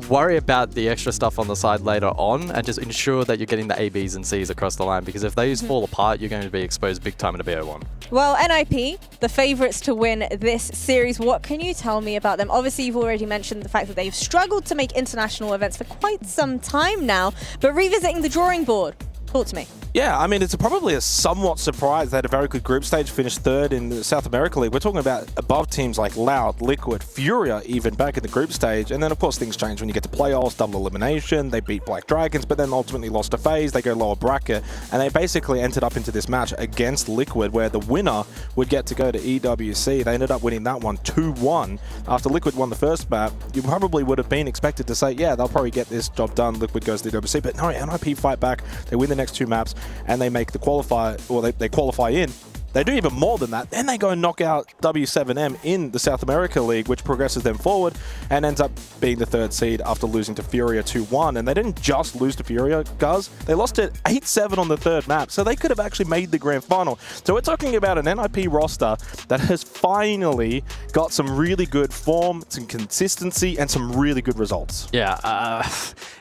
Worry about the extra stuff on the side later on, and just ensure that you're getting the A, Bs, and Cs across the line, because if those fall apart, you're going to be exposed big time in a BO1. Well, NIP, the favourites to win this series, what can you tell me about them? Obviously, you've already mentioned the fact that they've struggled to make international events for quite some time now, but revisiting the drawing board, talk to me. Yeah, I mean, it's probably a somewhat surprise they had a very good group stage, finished 3rd in the South America League. We're talking about above teams like Loud, Liquid, Furia, even back in the group stage. And then, of course, things change when you get to playoffs, double elimination. They beat Black Dragons, but then ultimately lost to Faze. They go lower bracket. And they basically entered up into this match against Liquid, where the winner would get to go to EWC. They ended up winning that one 2-1. After Liquid won the first map, you probably would have been expected to say, yeah, they'll probably get this job done. Liquid goes to EWC. But no, NIP fight back. They win the next 2 maps. And they make the qualify, or they qualify in. They do even more than that. Then they go and knock out W7M in the South America League, which progresses them forward and ends up being the 3rd seed after losing to Furia 2-1. And they didn't just lose to Furia, guys. They lost it 8-7 on the 3rd map, so they could have actually made the grand final. So we're talking about an NIP roster that has finally got some really good form, some consistency, and some really good results. Yeah,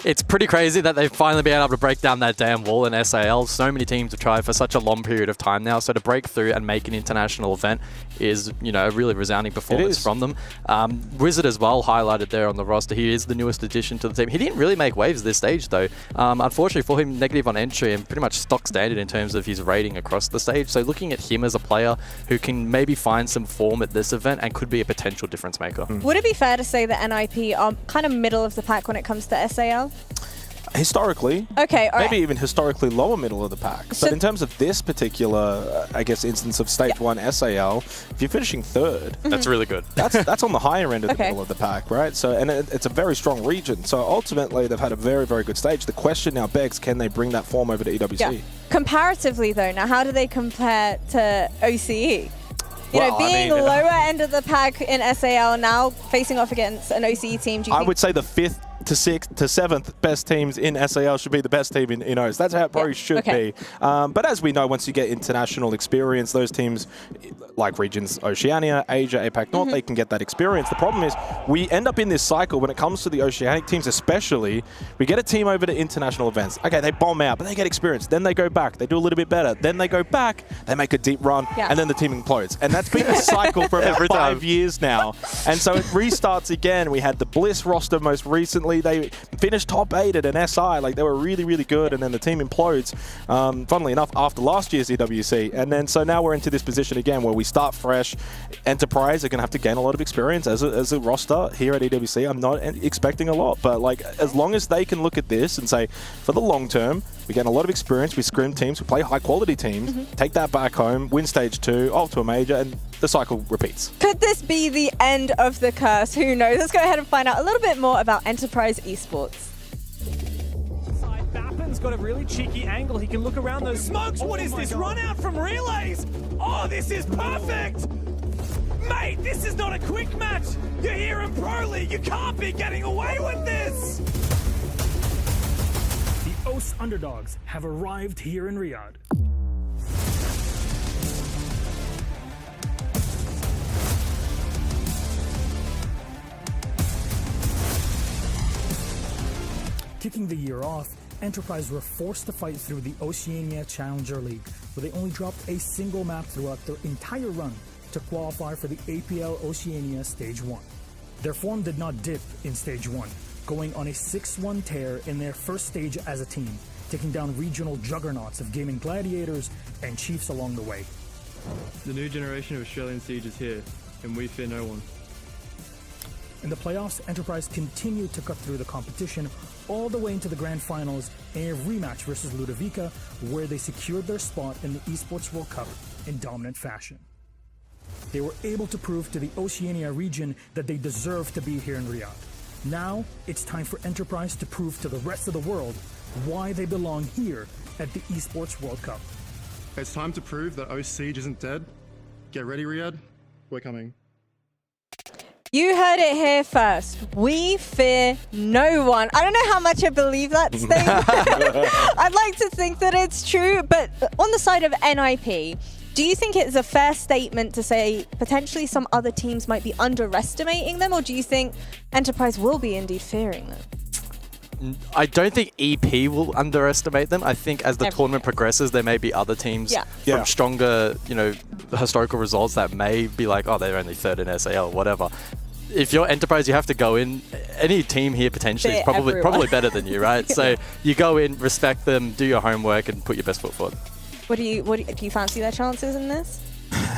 it's pretty crazy that they've finally been able to break down that damn wall in SAL. So many teams have tried for such a long period of time now, so to break through and make an international event is, you know, a really resounding performance from them. Wizard as well highlighted there on the roster. He is the newest addition to the team. He didn't really make waves this stage though. Unfortunately for him, negative on entry and pretty much stock standard in terms of his rating across the stage. So looking at him as a player who can maybe find some form at this event and could be a potential difference maker. Would it be fair to say that NIP are kind of middle of the pack when it comes to SAL? Historically. Okay, all right. Maybe even historically lower middle of the pack. So but in terms of this particular, I guess, instance of Stage 1 SAL, if you're finishing third... That's really good. That's on the higher end of the Okay. middle of the pack, right? So, and it's a very strong region. So ultimately, they've had a very, very good stage. The question now begs, can they bring that form over to EWC? Yeah. Comparatively, though, now how do they compare to OCE? You know, Well, I being mean, lower end of the pack in SAL, now facing off against an OCE team, do you I think would say the 5th to 6th to 7th best teams in SAL should be the best team in OS. That's how it probably should be. But as we know, once you get international experience, those teams like regions Oceania, Asia, APAC North, they can get that experience. The problem is we end up in this cycle when it comes to the Oceanic teams especially. We get a team over to international events. Okay, they bomb out, but they get experience. Then they go back. They do a little bit better. Then they go back. They make a deep run, and then the team implodes. And that's been a cycle for about 5 years now. And so it restarts again. We had the Bliss roster most recently. They finished top 8 at an SI. Like, they were really, really good, and then the team implodes, funnily enough, after last year's EWC. And then so now we're into this position again where we start fresh. Enterprise are going to have to gain a lot of experience as a roster here at EWC. I'm not expecting a lot, but like, as long as they can look at this and say, for the long term, we get a lot of experience, we scrim teams, we play high-quality teams, take that back home, win Stage 2, off to a major, and the cycle repeats. Could this be the end of the curse? Who knows? Let's go ahead and find out a little bit more about Enterprise Esports. Bappen's got a really cheeky angle. He can look around those smokes. What is this? Run out from relays. Oh, this is perfect. Mate, this is not a quick match. You're here in Pro League. You can't be getting away with this. The OS underdogs have arrived here in Riyadh. Kicking the year off, Enterprise were forced to fight through the Oceania Challenger League, where they only dropped a single map throughout their entire run to qualify for the APL Oceania Stage 1. Their form did not dip in Stage 1, going on a 6-1 tear in their first stage as a team, taking down regional juggernauts of gaming gladiators and chiefs along the way. The new generation of Australian Siege is here, and we fear no one. In the playoffs, Enterprise continued to cut through the competition all the way into the grand finals in a rematch versus Ludovica, where they secured their spot in the Esports World Cup in dominant fashion. They were able to prove to the Oceania region that they deserve to be here in Riyadh. Now, it's time for Enterprise to prove to the rest of the world why they belong here at the Esports World Cup. It's time to prove that OS Siege isn't dead. Get ready, Riyadh. We're coming. You heard it here first. We fear no one. I don't know how much I believe that statement. I'd like to think that it's true, but on the side of NIP, do you think it's a fair statement to say potentially some other teams might be underestimating them, or do you think Enterprise will be indeed fearing them? I don't think EP will underestimate them. I think as the tournament progresses, there may be other teams from stronger, historical results that may be like, oh, they're only third in SAL, whatever. If you're Enterprise, you have to go in. Any team here potentially is probably better than you, right? So you go in, respect them, do your homework, and put your best foot forward. Do you fancy their chances in this?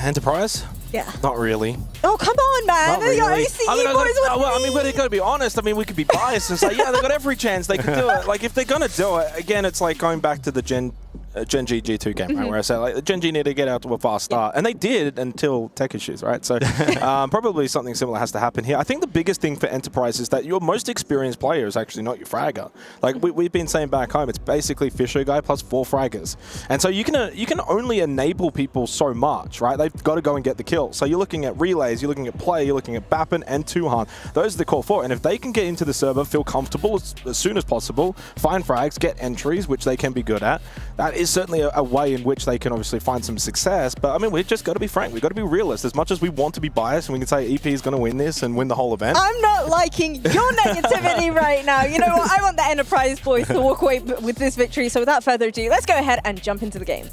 Enterprise? Yeah. Not really. Oh, come on, man. Not really. Your OCE boys we got to be honest. I mean, we could be biased and say, yeah, they've got every chance. They could do it. Like, if they're going to do it, again, it's like going back to the Gen.G G2 game, right, where I said, like, Gen.G need to get out to a fast start. And they did until tech issues, right? So probably something similar has to happen here. I think the biggest thing for Enterprise is that your most experienced player is actually not your fragger. Like, we've been saying back home, it's basically Fisher guy plus 4 fraggers. And so you can only enable people so much, right? They've got to go and get the kill. So you're looking at relays, you're looking at play, you're looking at Bappen and Tuhan. Those are the core 4. And if they can get into the server, feel comfortable as soon as possible, find frags, get entries, which they can be good at, that is certainly a way in which they can obviously find some success. But I mean, we've just got to be frank. We've got to be realist. As much as we want to be biased and we can say EP is going to win this and win the whole event. I'm not liking your negativity right now. You know what? I want the Enterprise boys to walk away with this victory. So without further ado, let's go ahead and jump into the game.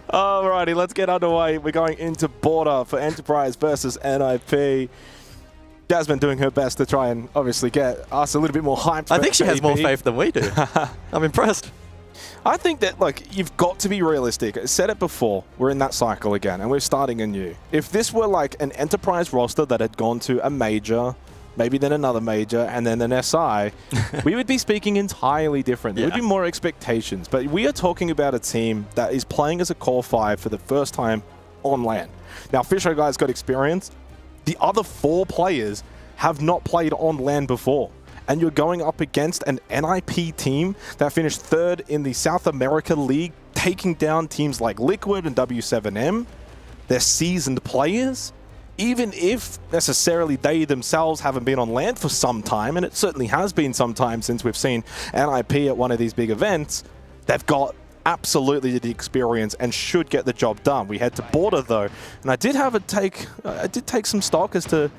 Alrighty, let's get underway. We're going into Border for Enterprise versus NIP. Jasmine doing her best to try and obviously get us a little bit more hyped. I think she has more faith than we do. I'm impressed. I think that, like, you've got to be realistic. I said it before. We're in that cycle again, and we're starting anew. If this were like an enterprise roster that had gone to a major, maybe then another major, and then an SI, we would be speaking entirely different. There would be more expectations. But we are talking about a team that is playing as a Core 5 for the first time on LAN. Now, Fisher Guy's got experience. The other 4 players have not played on LAN before. And you're going up against an NIP team that finished 3rd in the South America League, taking down teams like Liquid and W7M. They're seasoned players. Even if necessarily they themselves haven't been on LAN for some time, and it certainly has been some time since we've seen NIP at one of these big events, they've got absolutely the experience and should get the job done. We head to Border though, and I did take some stock as to,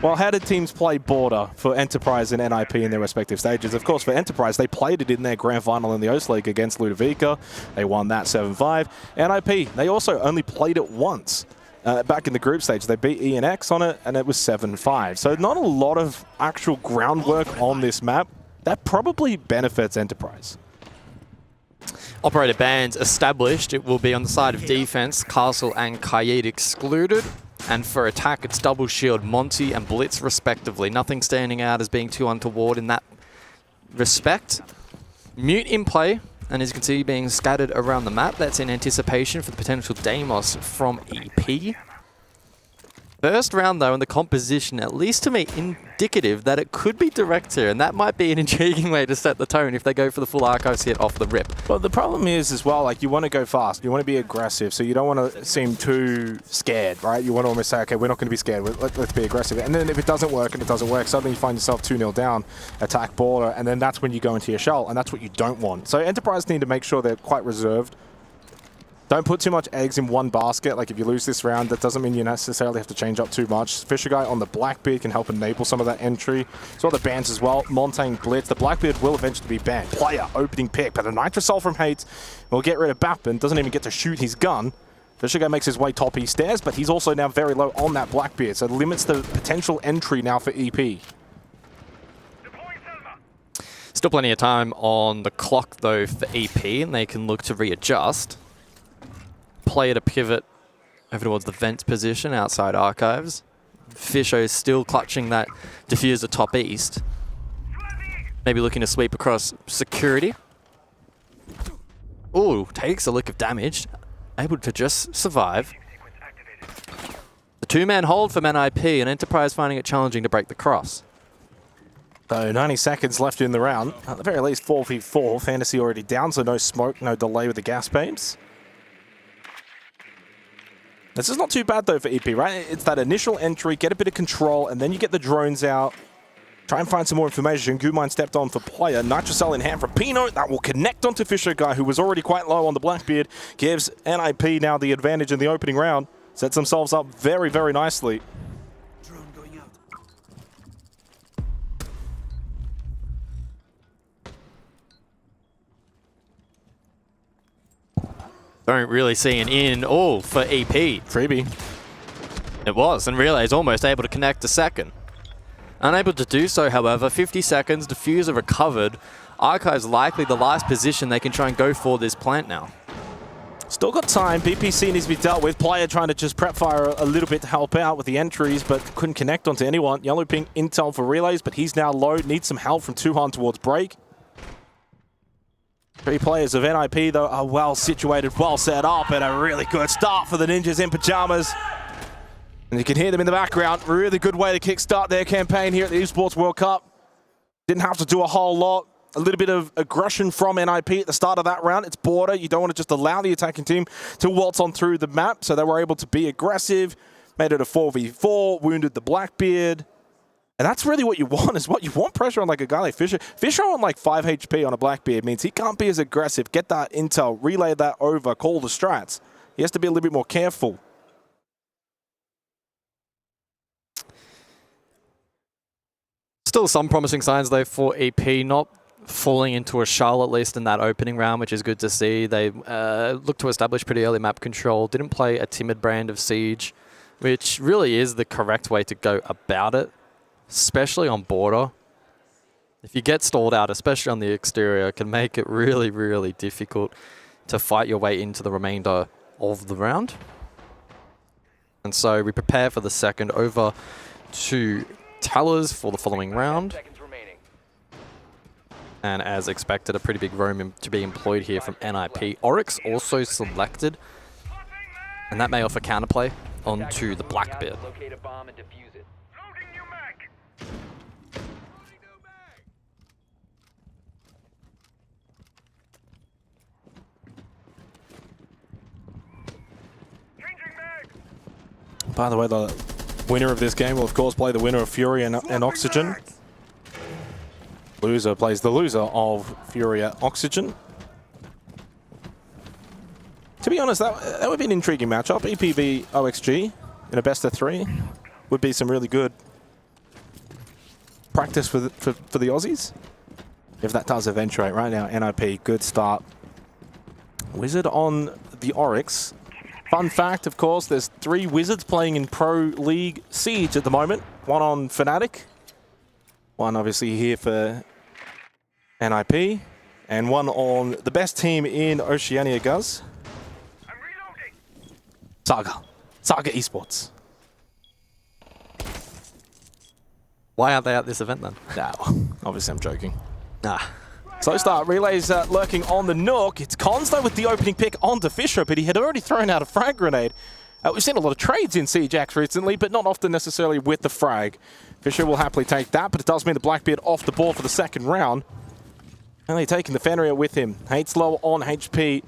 well, how did teams play Border for Enterprise and NIP in their respective stages? Of course, for Enterprise, they played it in their grand final in the Ost League against Ludovica. They won that 7-5. NIP, they also only played it once. Back in the group stage, they beat ENX on it, and it was 7-5. So not a lot of actual groundwork on this map. That probably benefits Enterprise. Operator bans established. It will be on the side of defense. Castle and Kayid excluded. And for attack, it's double shield, Monty and Blitz respectively. Nothing standing out as being too untoward in that respect. Mute in play, and as you can see, being scattered around the map. That's in anticipation for the potential Deimos from EP. First round, though, and the composition, at least to me, indicative that it could be direct here, and that might be an intriguing way to set the tone if they go for the full archives hit off the rip. Well, the problem is as well, like, you want to go fast, you want to be aggressive, so you don't want to seem too scared, right? You want to almost say, okay, we're not going to be scared, let's be aggressive. And then if it doesn't work and it doesn't work, suddenly you find yourself 2-0 down, attack Border, and then that's when you go into your shell, and that's what you don't want. So Enterprise need to make sure they're quite reserved. Don't put too much eggs in one basket. Like, if you lose this round, that doesn't mean you necessarily have to change up too much. Fisher Guy on the Blackbeard can help enable some of that entry. So the bans as well. Montaigne Blitz. The Blackbeard will eventually be banned. Player opening pick, but the Nitrosol from Hate will get rid of Bappin. Doesn't even get to shoot his gun. Fisher Guy makes his way top east stairs, but he's also now very low on that Blackbeard, so it limits the potential entry now for EP. Still plenty of time on the clock, though, for EP, and they can look to readjust. Player to pivot over towards the vent position outside archives. Fisho is still clutching that diffuser top east. Maybe looking to sweep across security. Ooh, takes a lick of damage. Able to just survive. The 2-man hold from NIP, and Enterprise finding it challenging to break the cross. So 90 seconds left in the round. At the very least, 4v4. Fantasy already down, so no smoke, no delay with the gas babes. This is not too bad, though, for EP, right? It's that initial entry, get a bit of control, and then you get the drones out. Try and find some more information. Gumine stepped on for player. Nitrocell in hand from Pino. That will connect onto Fisher Guy, who was already quite low on the Blackbeard. Gives NIP now the advantage in the opening round. Sets themselves up very, very nicely. Don't really see an in all for EP. Freebie. It was, and Relay is almost able to connect a second. Unable to do so, however, 50 seconds, diffuser recovered. Archive's likely the last position they can try and go for this plant now. Still got time. BPC needs to be dealt with. Player trying to just prep fire a little bit to help out with the entries, but couldn't connect onto anyone. Yellow ping intel for relays, but he's now low. Needs some help from Tuhan towards break. 3 players of NIP, though, are well situated, well set up, and a really good start for the Ninjas in Pajamas. And you can hear them in the background. Really good way to kickstart their campaign here at the Esports World Cup. Didn't have to do a whole lot. A little bit of aggression from NIP at the start of that round. It's Border. You don't want to just allow the attacking team to waltz on through the map, so they were able to be aggressive. Made it a 4v4, wounded the Blackbeard. And that's really what you want, is what you want pressure on, like a guy like Fisher. Fisher on like 5 HP on a Blackbeard means he can't be as aggressive, get that intel, relay that over, call the strats. He has to be a little bit more careful. Still some promising signs, though, for EP, not falling into a shell, at least in that opening round, which is good to see. They looked to establish pretty early map control, didn't play a timid brand of Siege, which really is the correct way to go about it, especially on Border. If you get stalled out, especially on the exterior, it can make it really, really difficult to fight your way into the remainder of the round. And so we prepare for the second. Over to Tellers for the following round. And as expected, a pretty big roam to be employed here from NIP. Oryx also selected, and that may offer counterplay onto the Blackbeard. By the way, the winner of this game will, of course, play the winner of Furia and Oxygen. Loser plays the loser of Furia Oxygen. To be honest, that would be an intriguing matchup. EPV OXG in a best of 3 would be some really good practice for the Aussies. If that does eventuate. Right now, NIP, good start. Wizard on the Oryx. Fun fact, of course, there's 3 Wizards playing in Pro League Siege at the moment. One on Fnatic, one obviously here for NIP, and one on the best team in Oceania, Guz. Saga Esports. Why aren't they at this event then? No, obviously I'm joking. Nah. Slow start, Relays lurking on the Nook. It's Cons though with the opening pick onto Fisher, but he had already thrown out a frag grenade. We've seen a lot of trades in Siege X recently, but not often necessarily with the frag. Fisher will happily take that, but it does mean the Blackbeard off the board for the second round. Only taking the Fenrir with him. Hates low on HP.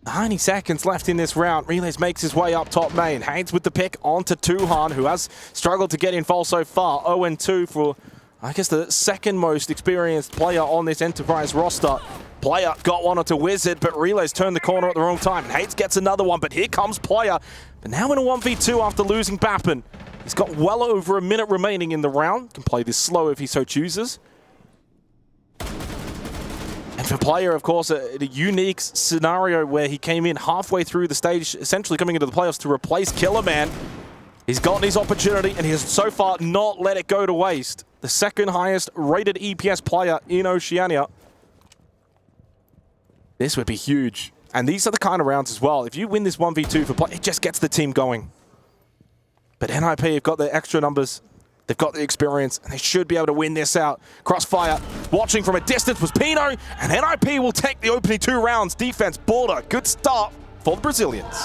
90 seconds left in this round. Relays makes his way up top main. Hates with the pick onto Tuhan, who has struggled to get involved so far. 0-2 for, I guess, the second most experienced player on this Enterprise roster. Player got one onto Wizard, but Relays turned the corner at the wrong time. And Hates gets another one, but here comes Player. But now in a 1v2 after losing Bappin. He's got well over a minute remaining in the round. Can play this slow if he so chooses. And for Player, of course, a unique scenario where he came in halfway through the stage, essentially coming into the playoffs to replace Killerman. He's gotten his opportunity, and he has so far not let it go to waste. The second highest rated EPS player in Oceania. This would be huge. And these are the kind of rounds as well. If you win this 1v2 for Player, it just gets the team going. But NIP have got the extra numbers. They've got the experience, and they should be able to win this out. Crossfire, watching from a distance was Pino, and NIP will take the opening 2 rounds. Defense, border, good start for the Brazilians.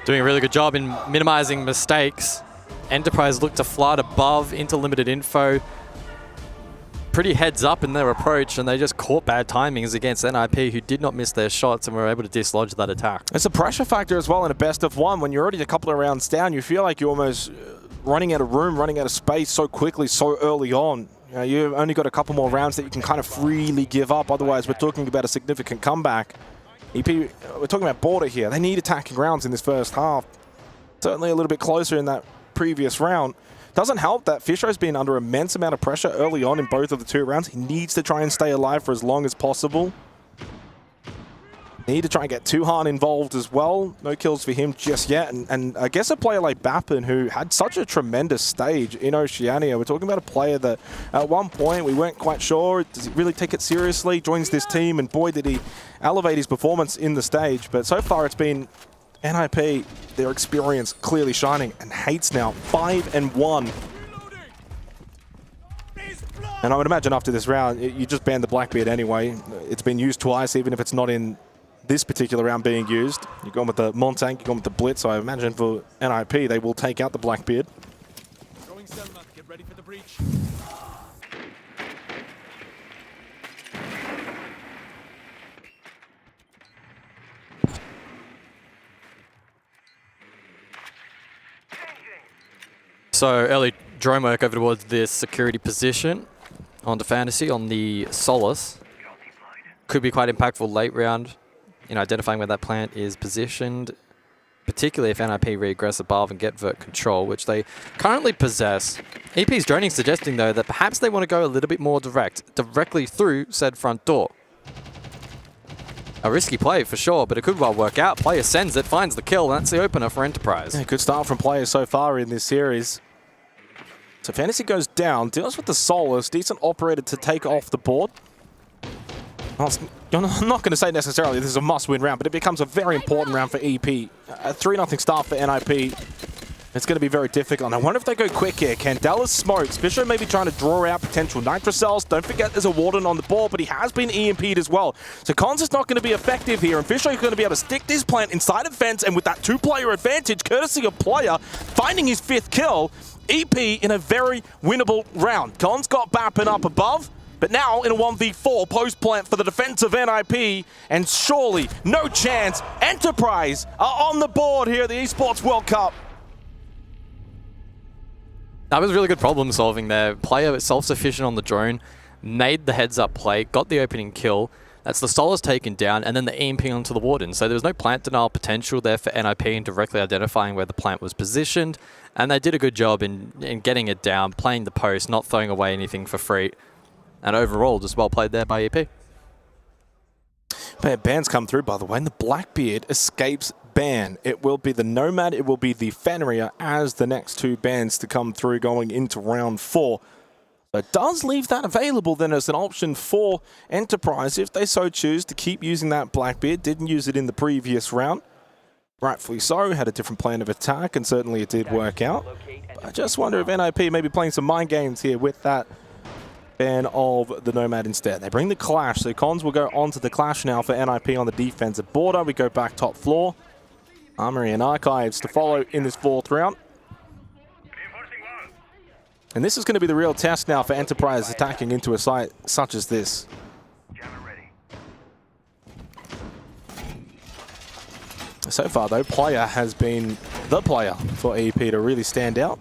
Doing a really good job in minimizing mistakes. Enterprise look to flirt above into limited info. Pretty heads up in their approach, and they just caught bad timings against NIP, who did not miss their shots and were able to dislodge that attack. It's a pressure factor as well in a best of 1. When you're already a couple of rounds down, you feel like you're almost running out of room, running out of space so quickly, so early on. You know, you've only got a couple more rounds that you can kind of freely give up. Otherwise, we're talking about a significant comeback. EP, we're talking about border here. They need attacking rounds in this first half. Certainly a little bit closer in that previous round. Doesn't help that Fisher's been under immense amount of pressure early on in both of the 2 rounds. He needs to try and stay alive for as long as possible. Need to try and get Tuhan involved as well. No kills for him just yet. And I guess a player like Bappin, who had such a tremendous stage in Oceania. We're talking about a player that at one point we weren't quite sure, does he really take it seriously? Joins this team, and boy did he elevate his performance in the stage. But so far it's been NIP, their experience clearly shining, and Hates now 5-1. And I would imagine after this round, you just ban the Blackbeard anyway. It's been used twice, even if it's not in this particular round being used. You're going with the Montank, you're going with the Blitz, so I imagine for NIP, they will take out the Blackbeard. Get ready for the breach. So early drone work over towards this security position onto Fantasy on the Solace. Could be quite impactful late round in identifying where that plant is positioned, particularly if NIP regress above and get vert control, which they currently possess. EP's droning suggesting, though, that perhaps they want to go a little bit more directly through said front door. A risky play for sure, but it could well work out. Player sends it, finds the kill, and that's the opener for Enterprise. Yeah, good start from players so far in this series. So Fantasy goes down, deals with the Solus, decent operator to take off the board. I'm not going to say necessarily this is a must-win round, but it becomes a very important round for EP. A 3-0 start for NIP. It's going to be very difficult. I wonder if they go quick here. Candela's smokes. Fisher may be trying to draw out potential Nitro cells. Don't forget there's a Warden on the board, but he has been EMP'd as well. So Cons is not going to be effective here, and Fisher is going to be able to stick this plant inside of fence, and with that 2-player advantage, courtesy of player, finding his 5th kill, EP in a very winnable round. Cons got Bappin up above, but now in a 1v4 post plant for the defense of NIP, and surely no chance. Enterprise are on the board here at the Esports World Cup. That was really good problem solving there. Player self-sufficient on the drone, made the heads-up play, got the opening kill. That's the Solus taken down, and then the EMP onto the Warden. So there was no plant denial potential there for NIP in directly identifying where the plant was positioned. And they did a good job in getting it down, playing the post, not throwing away anything for free. And overall, just well played there by EP. Bans come through, by the way, and the Blackbeard escapes ban. It will be the Nomad, it will be the Fenrir as the next 2 bans to come through going into round 4. So it does leave that available then as an option for Enterprise if they so choose to keep using that Blackbeard. Didn't use it in the previous round. Rightfully so, had a different plan of attack, and certainly it did work out. But I just wonder if NIP may be playing some mind games here with that ban of the Nomad instead. They bring the Clash, so Cons will go on to the Clash now for NIP on the defensive border. We go back top floor. Armory and Archives to follow in this 4th round. And this is going to be the real test now for Enterprise attacking into a site such as this. So far though, player has been the player for EP to really stand out.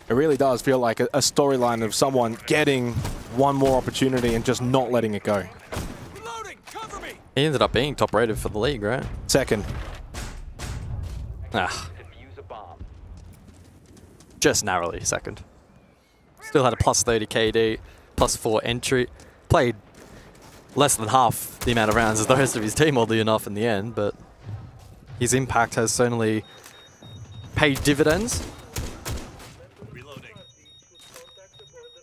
It really does feel like a storyline of someone getting one more opportunity and just not letting it go. He ended up being top rated for the league, right? 2nd. Just narrowly 2nd. Still had a plus 30 KD, plus 4 entry. Played less than half the amount of rounds as the rest of his team, oddly enough, in the end, but his impact has certainly paid dividends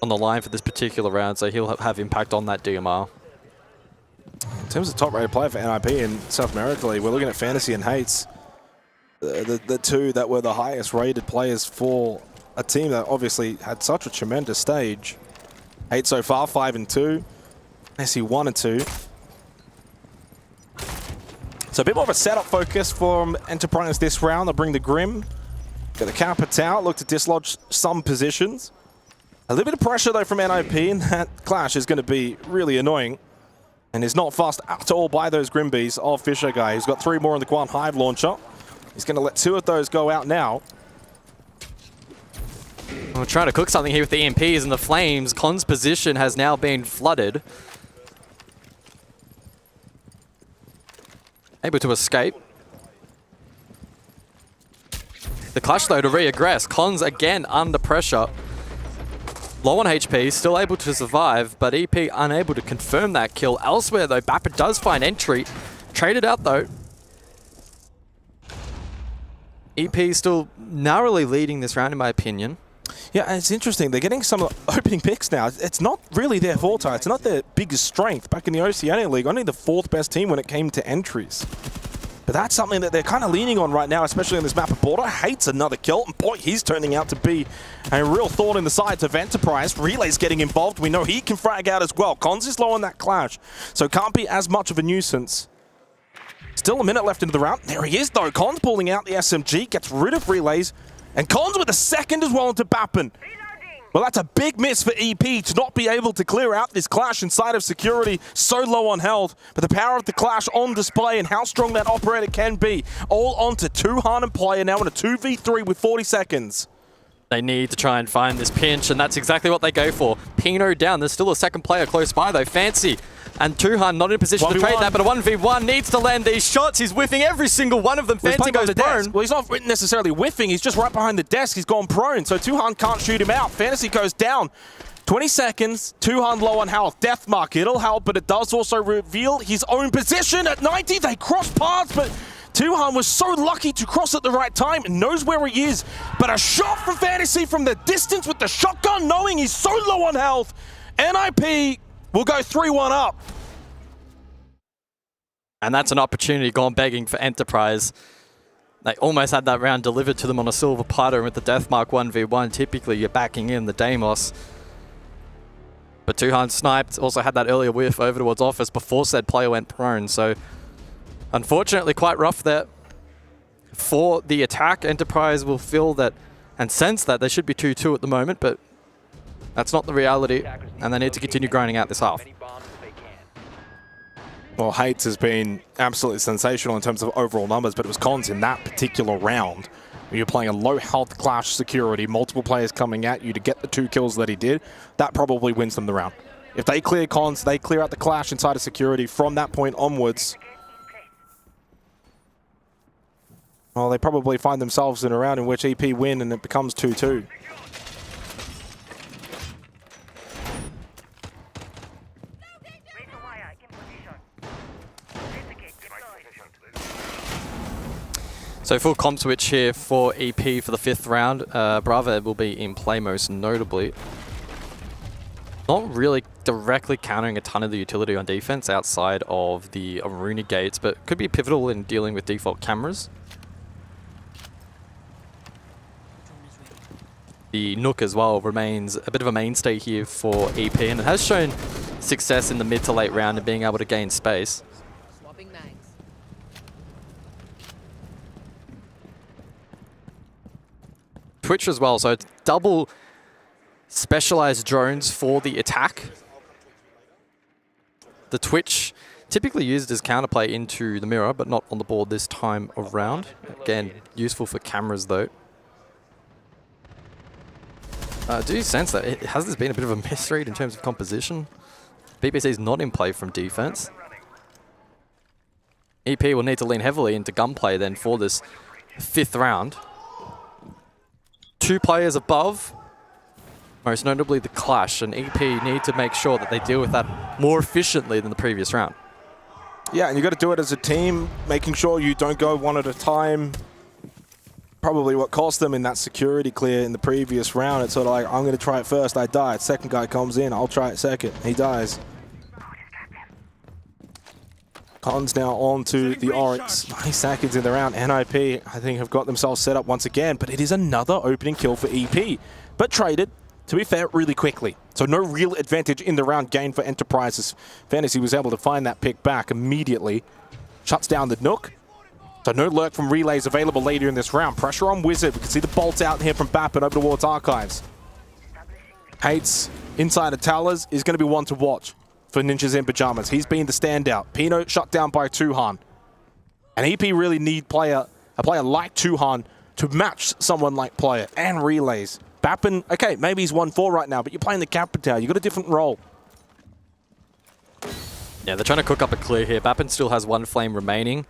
on the line for this particular round, so he'll have impact on that DMR. In terms of top-rated player for NIP in South America League, we're looking at Fantasy and Hates, the 2 that were the highest-rated players for a team that obviously had such a tremendous stage. Hates so far, 5-2. Fantasy 1-2. So a bit more of a setup focus from Enterprise this round. They'll bring the Grim, get the Capital, look to dislodge some positions. A little bit of pressure though from NIP, and that Clash is going to be really annoying. And is not fast at all by those Grimbees of Fisher guy. He's got 3 more in the Quan Hive launcher. He's going to let 2 of those go out now. We're trying to cook something here with the EMPs and the Flames. Con's position has now been flooded. Able to escape. The Clash though to re-aggress. Cons again under pressure. Low on HP, still able to survive, but EP unable to confirm that kill. Elsewhere though, Bapper does find entry. Traded out though. EP still narrowly leading this round in my opinion. Yeah, and it's interesting. They're getting some opening picks now. It's not really their forte. It's not their biggest strength. Back in the Oceania League, only the 4th best team when it came to entries. But that's something that they're kind of leaning on right now, especially on this map of border. Hates another kill, and boy, he's turning out to be a real thorn in the sides of Enterprise. Relay's getting involved. We know he can frag out as well. Cons is low on that Clash, so can't be as much of a nuisance. Still a minute left into the round. There he is, though. Cons pulling out the SMG, gets rid of Relays, and Cons with a 2nd as well into Bappin. Well, that's a big miss for EP to not be able to clear out this Clash inside of security, so low on health. But the power of the Clash on display and how strong that operator can be. All onto 2 Harnum player now in a 2v3 with 40 seconds. They need to try and find this pinch, and that's exactly what they go for. Pino down. There's still a 2nd player close by, though. Fancy and Tuhan not in a position to trade that, but a 1v1 needs to land these shots. He's whiffing every single one of them. Fancy goes prone. Well, he's not necessarily whiffing. He's just right behind the desk. He's gone prone, so Tuhan can't shoot him out. Fantasy goes down. 20 seconds, 200 low on health. Death Mark, it'll help, but it does also reveal his own position at 90. They cross paths, but Tuhan was so lucky to cross at the right time and knows where he is. But a shot from Fantasy from the distance with the shotgun, knowing he's so low on health. NIP will go 3-1 up. And that's an opportunity gone begging for Enterprise. They almost had that round delivered to them on a silver platter, and with the Deathmark 1v1, typically you're backing in the Deimos. But Tuhan sniped, also had that earlier whiff over towards Office before said player went prone, so unfortunately quite rough there. For the attack, Enterprise will feel that and sense that they should be 2-2 at the moment, but that's not the reality, and they need to continue grinding out this half. Well, Hates has been absolutely sensational in terms of overall numbers, but it was cons in that particular round. You're playing a low health clash security, multiple players coming at you to get the 2 kills that he did. That probably wins them the round. If they clear cons, they clear out the clash inside of security from that point onwards. Well, they probably find themselves in a round in which EP win and it becomes 2-2. So full comp switch here for EP for the 5th round. Bravo will be in play most notably. Not really directly countering a ton of the utility on defense outside of the Aruna gates, but could be pivotal in dealing with default cameras. The Nook as well remains a bit of a mainstay here for EP, and it has shown success in the mid to late round and being able to gain space. Twitch as well, so it's double specialized drones for the attack. The Twitch typically used as counterplay into the mirror, but not on the board this time around. Again, useful for cameras though. Do you sense that has this been a bit of a misread in terms of composition? BBC is not in play from defense. EP will need to lean heavily into gunplay then for this 5th round. 2 players above, most notably the Clash, and EP need to make sure that they deal with that more efficiently than the previous round. Yeah, and you got to do it as a team, making sure you don't go one at a time. Probably what cost them in that security clear in the previous round. It's sort of like, I'm going to try it first, I died. Second guy comes in, I'll try it second, he dies. Cons now on to the Oryx. 90 seconds in the round. NIP, I think, have got themselves set up once again, but it is another opening kill for EP. But traded, to be fair, really quickly. So no real advantage in the round gained for Enterprises. Fantasy was able to find that pick back immediately. Shuts down the Nook. So no lurk from relays available later in this round. Pressure on Wizard. We can see the bolts out here from Bappin over towards Archives. Hates inside of Towers is going to be one to watch for Ninjas in Pajamas. He's been the standout. Pino shut down by Tuhan. And EP really need a player like Tuhan to match someone like Player and Relays. Bappin, okay, maybe he's 1-4 right now, but you're playing the Capitao. You've got a different role. Yeah, they're trying to cook up a clear here. Bappin still has 1 flame remaining.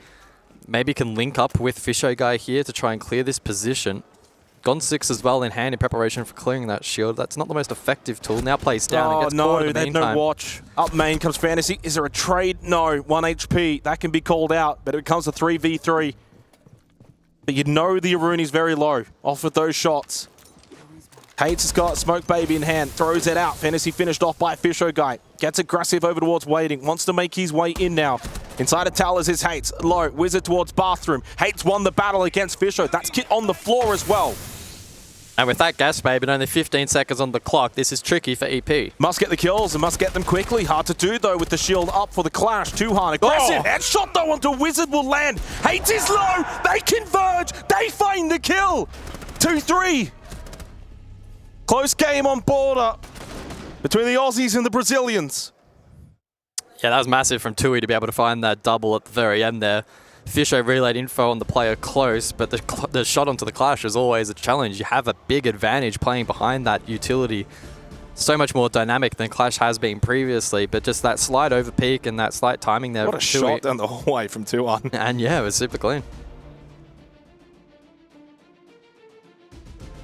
Maybe can link up with Fisho Guy here to try and clear this position. Gone 6 as well in hand in preparation for clearing that shield. That's not the most effective tool. Now plays down and gets caught in the they have meantime. no watch. Up main comes Fantasy. Is there a trade? No. 1 HP. That can be called out, but it becomes a 3v3. But you know the Aruni's very low off of those shots. Hates has got Smoke Baby in hand. Throws it out. Fantasy finished off by Fisho Guy. Gets aggressive over towards Waiting. Wants to make his way in now. Inside of Towers is Hates. Low. Wizard towards Bathroom. Hates won the battle against Fisho. That's Kit on the floor as well. And with that gas babe and only 15 seconds on the clock, this is tricky for EP. Must get the kills and must get them quickly. Hard to do though with the shield up for the Clash. Tuhan aggressive. Headshot though onto Wizard will land. Hates is low. They converge. They find the kill. 2-3. Close game on border between the Aussies and the Brazilians. Yeah, that was massive from Tui to be able to find that double at the very end there. Fisho relayed info on the player close, but the shot onto the Clash is always a challenge. You have a big advantage playing behind that utility. So much more dynamic than Clash has been previously, but just that slide over peak and that slight timing there. What a shot down the hallway from Tuan. And yeah, it was super clean.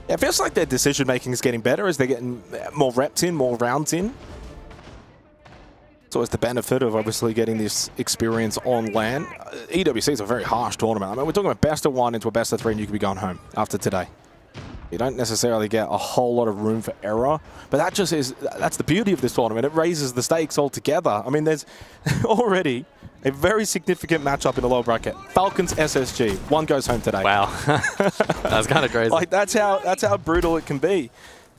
It feels like their decision-making is getting better as they're getting more reps in, more rounds in. It's always the benefit of obviously getting this experience on LAN. EWC is a very harsh tournament. I mean, we're talking about best of 1 into a best of 3 and you could be going home after today. You don't necessarily get a whole lot of room for error, but that just is, that's the beauty of this tournament. It raises the stakes altogether. I mean, there's already a very significant matchup in the lower bracket. Falcons SSG. One goes home today. Wow. That's kind of crazy. Like, that's how brutal it can be.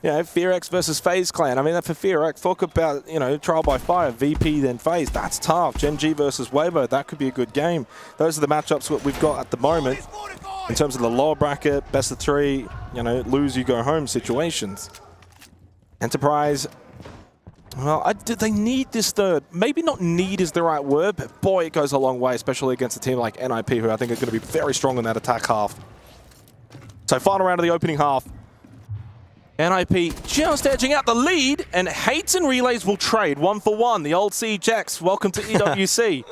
You know, Furia versus Faze Clan. I mean, for Furia, talk about, you know, trial by fire, VP then Faze. That's tough. Gen.G versus Wavo, that could be a good game. Those are the matchups that we've got at the moment in terms of the lower bracket, best of 3, you know, lose, you go home situations. Enterprise, well, they need this third. Maybe not need is the right word, but boy, it goes a long way, especially against a team like NIP, who I think are going to be very strong in that attack half. So final round of the opening half. NIP just edging out the lead, and Hates and Relays will trade 1 for 1. The old Siege X, welcome to EWC.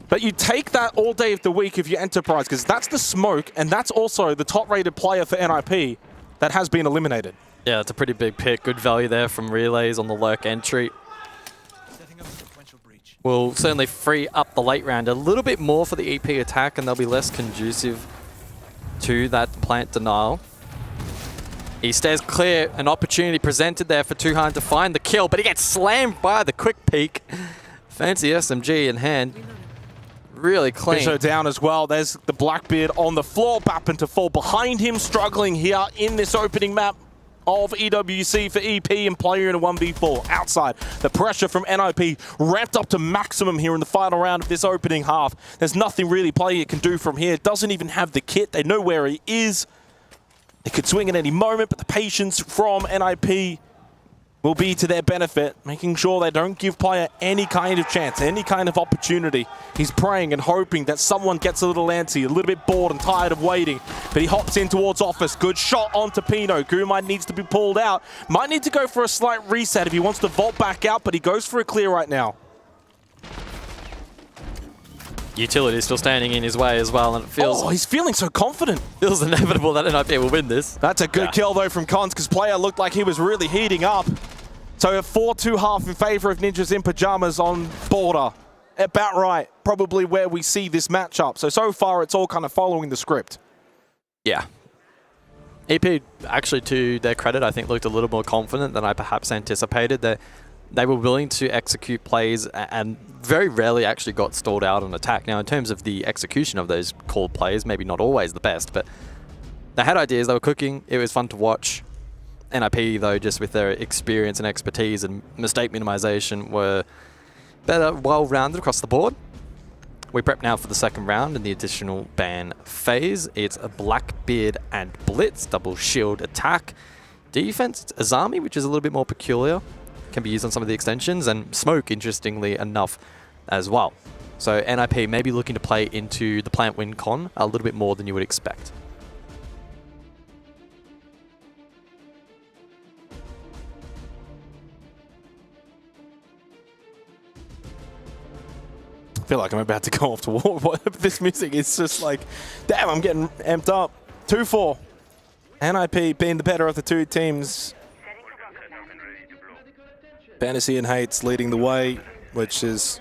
But you take that all day of the week if you're Enterprise, because that's the smoke, and that's also the top-rated player for NIP that has been eliminated. Yeah, it's a pretty big pick. Good value there from Relays on the lurk entry. Will certainly free up the late round a little bit more for the EP attack, and they'll be less conducive to that plant denial. He stays clear, an opportunity presented there for Tuhan to find the kill, but he gets slammed by the quick peek. Fancy SMG in hand. Really clean. Fisher down as well. There's the Blackbeard on the floor. Bappin to fall behind him, struggling here in this opening map of EWC for EP and player in a 1v4 outside. The pressure from NIP ramped up to maximum here in the final round of this opening half. There's nothing really player can do from here. Doesn't even have the kit. They know where he is. They could swing at any moment, but the patience from NIP will be to their benefit, making sure they don't give player any kind of chance, any kind of opportunity. He's praying and hoping that someone gets a little antsy, a little bit bored and tired of waiting, but he hops in towards Office. Good shot onto Pino. Gumai needs to be pulled out. Might need to go for a slight reset if he wants to vault back out, but he goes for a clear right now. Utility still standing in his way as well, and it feels... Oh, he's feeling so confident. Feels inevitable that NIP will win this. That's a good kill, though, from Cons, because player looked like he was really heating up. So a 4-2 half in favor of Ninjas in Pajamas on border. About right. Probably where we see this matchup. So far, it's all kind of following the script. Yeah. EP, actually, to their credit, I think looked a little more confident than I perhaps anticipated. They were willing to execute plays and very rarely actually got stalled out on attack. Now, in terms of the execution of those called plays, maybe not always the best, but they had ideas, they were cooking, it was fun to watch. NIP, though, just with their experience and expertise and mistake minimization, were better, well-rounded across the board. We prep now for the second round and the additional ban phase. It's a Blackbeard and Blitz, double shield attack. Defense, it's Azami, which is a little bit more peculiar. Can be used on some of the extensions, and Smoke, interestingly enough, as well. So NIP may be looking to play into the plant win con a little bit more than you would expect. I feel like I'm about to go off to war. This music is just like, damn, I'm getting amped up. 2-4. NIP being the better of the two teams. Fantasy and Hates leading the way, which is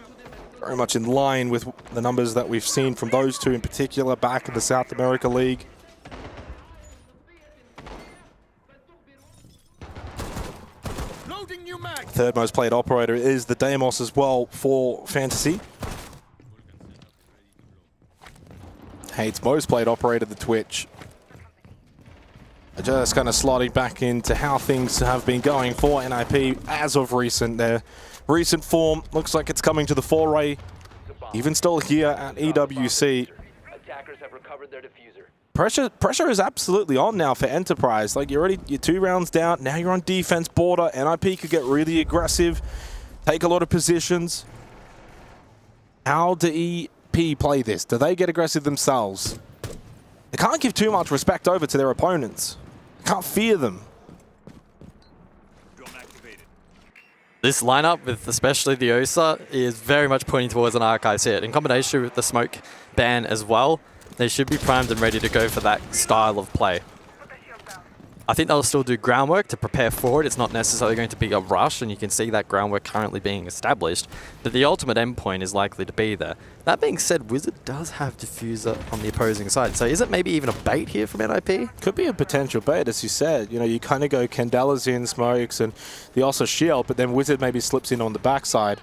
very much in line with the numbers that we've seen from those two in particular back in the South America League. Third most played operator is the Deimos as well for Fantasy. Hates most played operator, the Twitch. Just kind of sliding back into how things have been going for NIP as of recent. Their recent form looks like it's coming to the foray. Even still here at EWC. Attackers have recovered their diffuser. Pressure is absolutely on now for Enterprise. Like you're 2 rounds down, now you're on defense border. NIP could get really aggressive, take a lot of positions. How do EP play this? Do they get aggressive themselves? They can't give too much respect over to their opponents. Can't fear them. This lineup, with especially the Osa, is very much pointing towards an Archives hit. In combination with the Smoke ban as well, they should be primed and ready to go for that style of play. I think they'll still do groundwork to prepare for it. It's not necessarily going to be a rush, and you can see that groundwork currently being established. But the ultimate endpoint is likely to be there. That being said, Wizard does have Diffuser on the opposing side. So is it maybe even a bait here from NIP? Could be a potential bait, as you said. You know, you kind of go Candela's in, Smokes, and the also Shield, but then Wizard maybe slips in on the backside.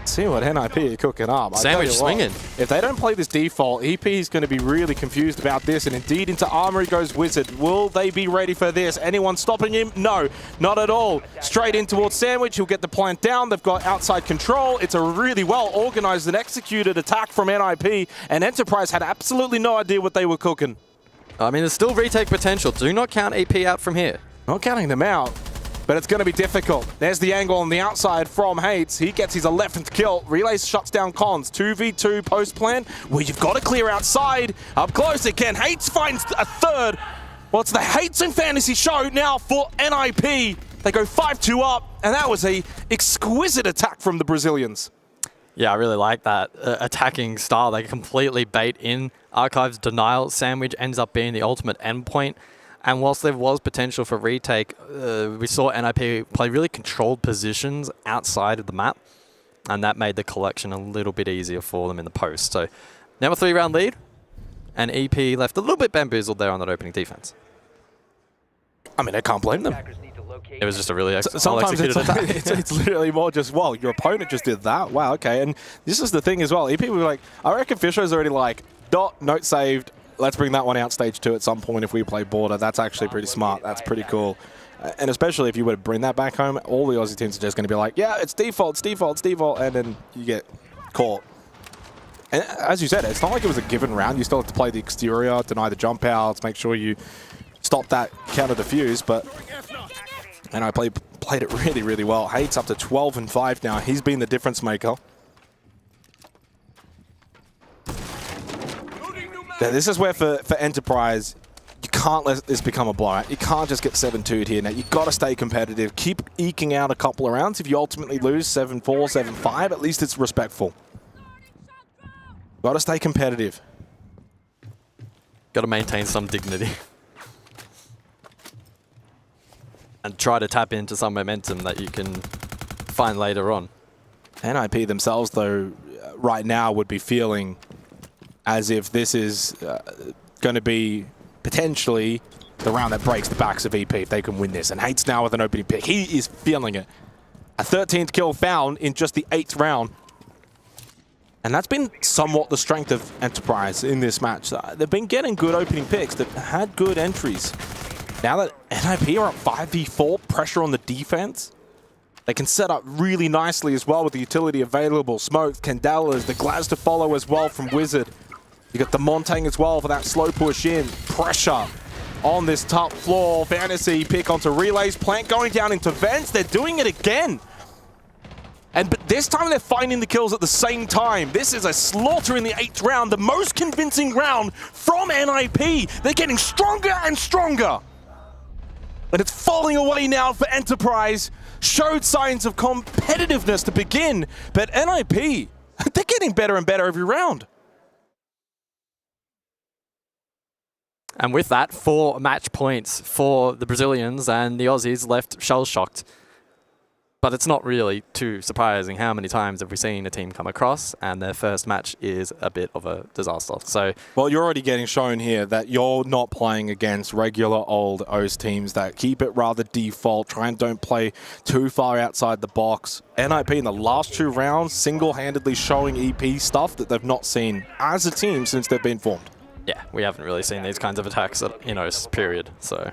See what NIP are cooking up. Sandwich swinging. If they don't play this default, EP is going to be really confused about this, and indeed into Armory goes Wizard. Will they be ready for this? Anyone stopping him? No, not at all. Straight in towards Sandwich. He'll get the plant down. They've got outside control. It's a really well organized and executed attack from NIP, and Enterprise had absolutely no idea what they were cooking. I mean, there's still retake potential. Do not count EP out from here. Not counting them out. But it's going to be difficult. There's the angle on the outside from Hates. He gets his 11th kill. Relays shuts down Cons. 2v2 post plan where you've got to clear outside. Up close again. Hates finds a third. Well, it's the Hates and Fantasy show now for NIP. They go 5-2 up, and that was a exquisite attack from the Brazilians. Yeah, I really like that attacking style. They completely bait in. Archives denial. Sandwich ends up being the ultimate endpoint. And whilst there was potential for retake, we saw NIP play really controlled positions outside of the map, and that made the collection a little bit easier for them in the post. So now a 3-round lead, and EP left a little bit bamboozled there on that opening defense. I mean, I can't blame them. It was just a really sometimes it's literally more just, well, your opponent just did that. Wow, okay. And this is the thing as well. EP were like, I reckon Fisher's already like, note saved. Let's bring that one out stage 2 at some point if we play border. That's actually pretty smart. That's pretty cool. And especially if you were to bring that back home, all the Aussie teams are just going to be like, yeah, it's default, it's default, it's default, and then you get caught. And as you said, it's not like it was a given round. You still have to play the exterior, deny the jump outs, make sure you stop that counter defuse, but and I played it really, really well. Hates up to 12-5 now. He's been the difference maker. Yeah, this is where for Enterprise, you can't let this become a blowout. You can't just get 7-2'd here. Now, you've got to stay competitive. Keep eking out a couple of rounds. If you ultimately lose 7-4, 7-5, at least it's respectful. Got to stay competitive. Got to maintain some dignity. And try to tap into some momentum that you can find later on. NIP themselves, though, right now would be feeling as if this is going to be potentially the round that breaks the backs of EP if they can win this. And Hates now with an opening pick. He is feeling it. A 13th kill found in just the 8th round. And that's been somewhat the strength of Enterprise in this match. They've been getting good opening picks. They've had good entries. Now that NIP are up 5v4, pressure on the defense, they can set up really nicely as well with the utility available. Smokes, Candelas, the Glaz to follow as well from Wizard. You got the Montang as well for that slow push in. Pressure on this top floor. Fantasy pick onto Relays. Plant going down into Vents. They're doing it again. But this time they're finding the kills at the same time. This is a slaughter in the 8th round. The most convincing round from NIP. They're getting stronger and stronger. And it's falling away now for Enterprise. Showed signs of competitiveness to begin. But NIP, they're getting better and better every round. And with that, 4 match points for the Brazilians, and the Aussies left shell-shocked. But it's not really too surprising. How many times have we seen a team come across and their first match is a bit of a disaster? So, well, you're already getting shown here that you're not playing against regular old OS teams that keep it rather default, try and don't play too far outside the box. NIP in the last 2 rounds single-handedly showing EP stuff that they've not seen as a team since they've been formed. Yeah, we haven't really seen these kinds of attacks in OS, period. So,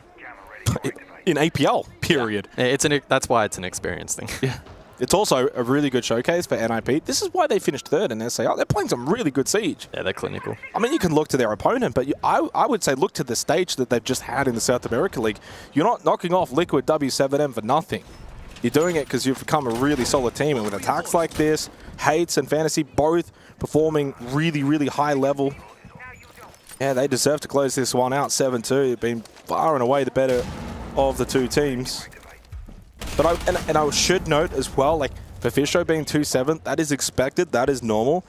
in APL, period. Yeah, that's why it's an experience thing. Yeah. It's also a really good showcase for NIP. This is why they finished 3rd in SAR. They're playing some really good Siege. Yeah, they're clinical. I mean, you can look to their opponent, but I would say look to the stage that they've just had in the South America League. You're not knocking off Liquid W7M for nothing. You're doing it because you've become a really solid team. And with attacks like this, Hates and Fantasy both performing really, really high level. Yeah, they deserve to close this one out 7-2. They've been far and away the better of the 2 teams. But I should note as well, like for Fisho being 2-7, that is expected, that is normal.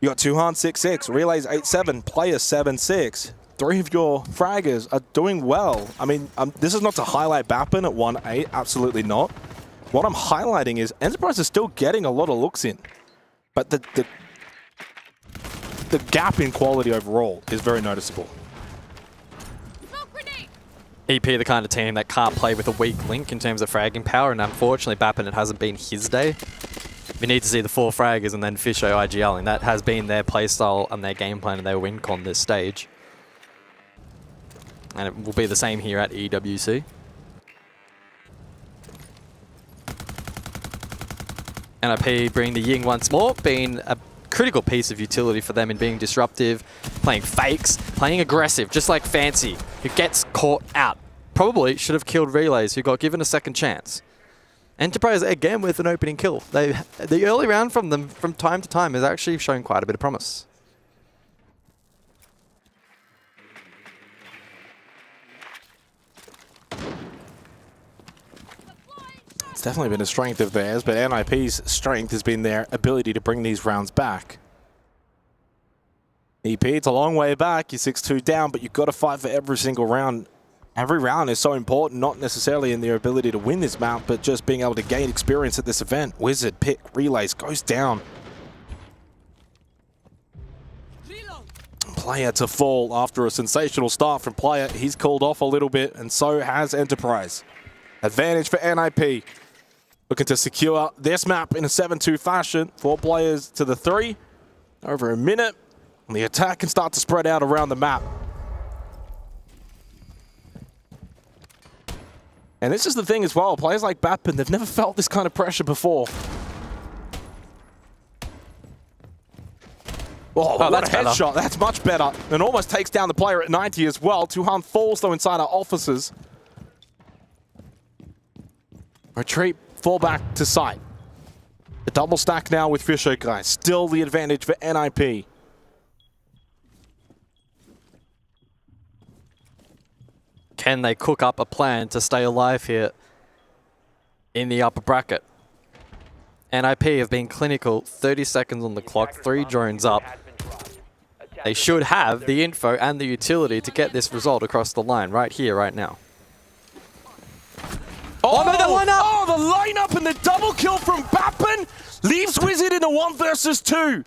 You got Tuhan 6-6, Relays 8-7, Player 7-6. 3 of your fraggers are doing well. I mean, this is not to highlight Bappin at 1-8, absolutely not. What I'm highlighting is Enterprise is still getting a lot of looks in, but the gap in quality overall is very noticeable. EP, the kind of team that can't play with a weak link in terms of fragging power, and unfortunately Bappin, it hasn't been his day. We need to see the 4 fraggers and then Fisho IGL, and that has been their playstyle and their game plan and their win con this stage. And it will be the same here at EWC. NIP bring the Ying once more, being a critical piece of utility for them in being disruptive, playing fakes, playing aggressive, just like Fancy, who gets caught out. Probably should have killed Relays, who got given a second chance. Enterprise, again, with an opening kill. The early round from them, from time to time, has actually shown quite a bit of promise. It's definitely been a strength of theirs, but NIP's strength has been their ability to bring these rounds back. EP, it's a long way back. You're 6-2 down, but you've got to fight for every single round. Every round is so important, not necessarily in their ability to win this map, but just being able to gain experience at this event. Wizard, pick, Relays, goes down. Player to fall after a sensational start from Player. He's called off a little bit, and so has Enterprise. Advantage for NIP. Looking to secure this map in a 7-2 fashion. 4 players to the 3. Over a minute. And the attack can start to spread out around the map. And this is the thing as well. Players like Bappin, they've never felt this kind of pressure before. Oh, what a headshot. That's much better. And almost takes down the player at 90 as well. Tuhan falls, though, inside our offices. Retreat, fall back to site. The double stack now with Fisho, guys. Still the advantage for NIP. Can they cook up a plan to stay alive here in the upper bracket? NIP have been clinical, 30 seconds on the clock, 3 drones up. They should have the info and the utility to get this result across the line right here, right now. Oh, no, the lineup! Oh, the lineup and the double kill from Bappin leaves Wizard in a 1 versus 2.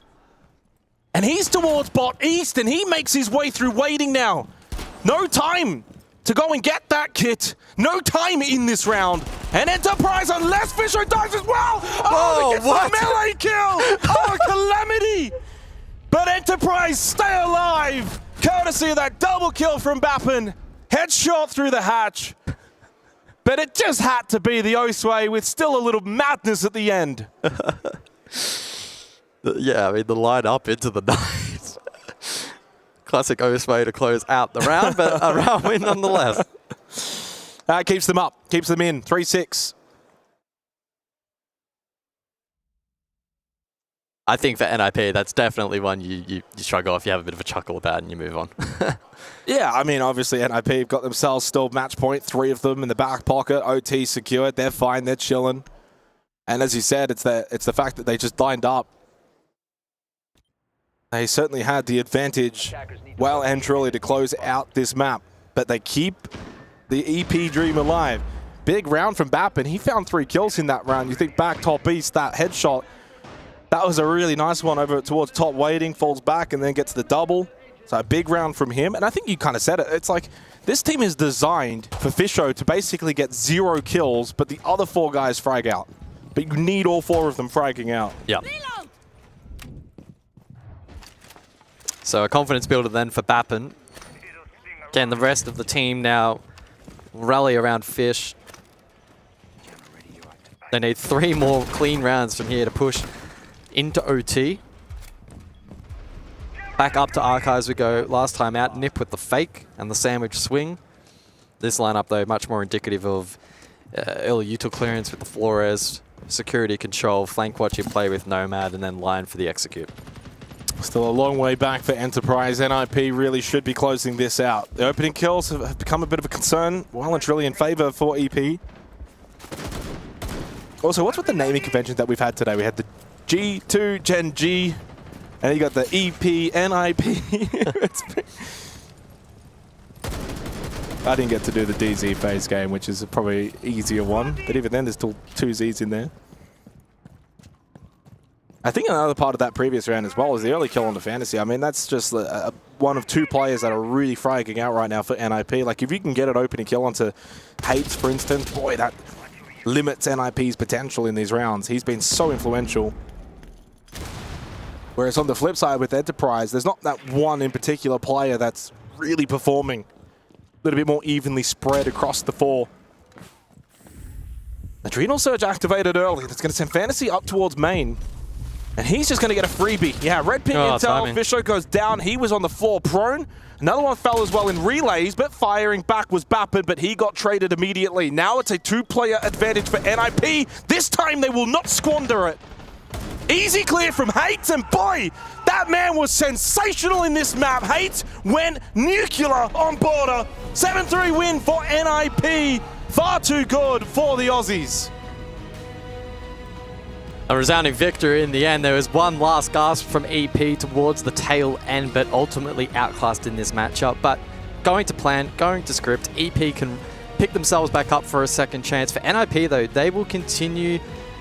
And he's towards bot east, and he makes his way through waiting now. No time to go and get that kit. No time in this round. And Enterprise, unless Fisher dies as well. Oh, he gets the melee kill. Oh, calamity. But Enterprise stay alive. Courtesy of that double kill from Bappin. Headshot through the hatch. But it just had to be the Osway with still a little madness at the end. Yeah, I mean, the line up into the night. Classic Osway to close out the round, but a round win nonetheless. That keeps them up, keeps them in, 3-6. I think for NIP, that's definitely one you shrug off, you have a bit of a chuckle about, and you move on. Yeah, I mean, obviously NIP have got themselves still match point, 3 of them in the back pocket, OT secured, they're fine, they're chilling. And as you said, it's the fact that they just lined up. They certainly had the advantage well and truly to close out this map, but they keep the EP dream alive. Big round from Bappin. He found 3 kills in that round. You think back top east, that headshot, that was a really nice one over towards top waiting, falls back and then gets the double. So a big round from him. And I think you kind of said it. It's like this team is designed for Fisho to basically get 0 kills, but the other 4 guys frag out. But you need all 4 of them fragging out. Yeah. So a confidence builder then for Bappin. Again, the rest of the team now rally around Fish. They need 3 more clean rounds from here to push into OT. Back up to Archives we go. Last time out, Nip with the fake and the sandwich swing. This lineup, though, much more indicative of early util clearance with the Flores, security control, flank watch you play with Nomad, and then line for the execute. Still a long way back for Enterprise. NIP really should be closing this out. The opening kills have become a bit of a concern. Well and truly in favor for EP. Also, what's with the naming conventions that we've had today? We had the G2, Gen.G, and you got the EP, NIP. I didn't get to do the DZ phase game, which is probably easier one. But even then, there's still 2 Zs in there. I think another part of that previous round as well is the early kill on the Fantasy. I mean, that's just one of 2 players that are really fragging out right now for NIP. Like, if you can get an opening kill onto Hates, for instance, boy, that limits NIP's potential in these rounds. He's been so influential. Whereas on the flip side with Enterprise, there's not that one in particular player that's really performing. A little bit more evenly spread across the 4. Adrenal Surge activated early. That's going to send Fantasy up towards main. And he's just going to get a freebie. Yeah, red ping intel. Visho goes down. He was on the floor prone. Another one fell as well in relays, but firing back was Bapid, but he got traded immediately. Now it's a 2-player advantage for NIP. This time they will not squander it. Easy clear from Hates, and boy, that man was sensational in this map. Hates went nuclear on border. 7-3 win for NIP. Far too good for the Aussies. A resounding victory in the end. There was one last gasp from EP towards the tail end, but ultimately outclassed in this matchup. But going to plan, going to script, EP can pick themselves back up for a second chance. For NIP though, they will continue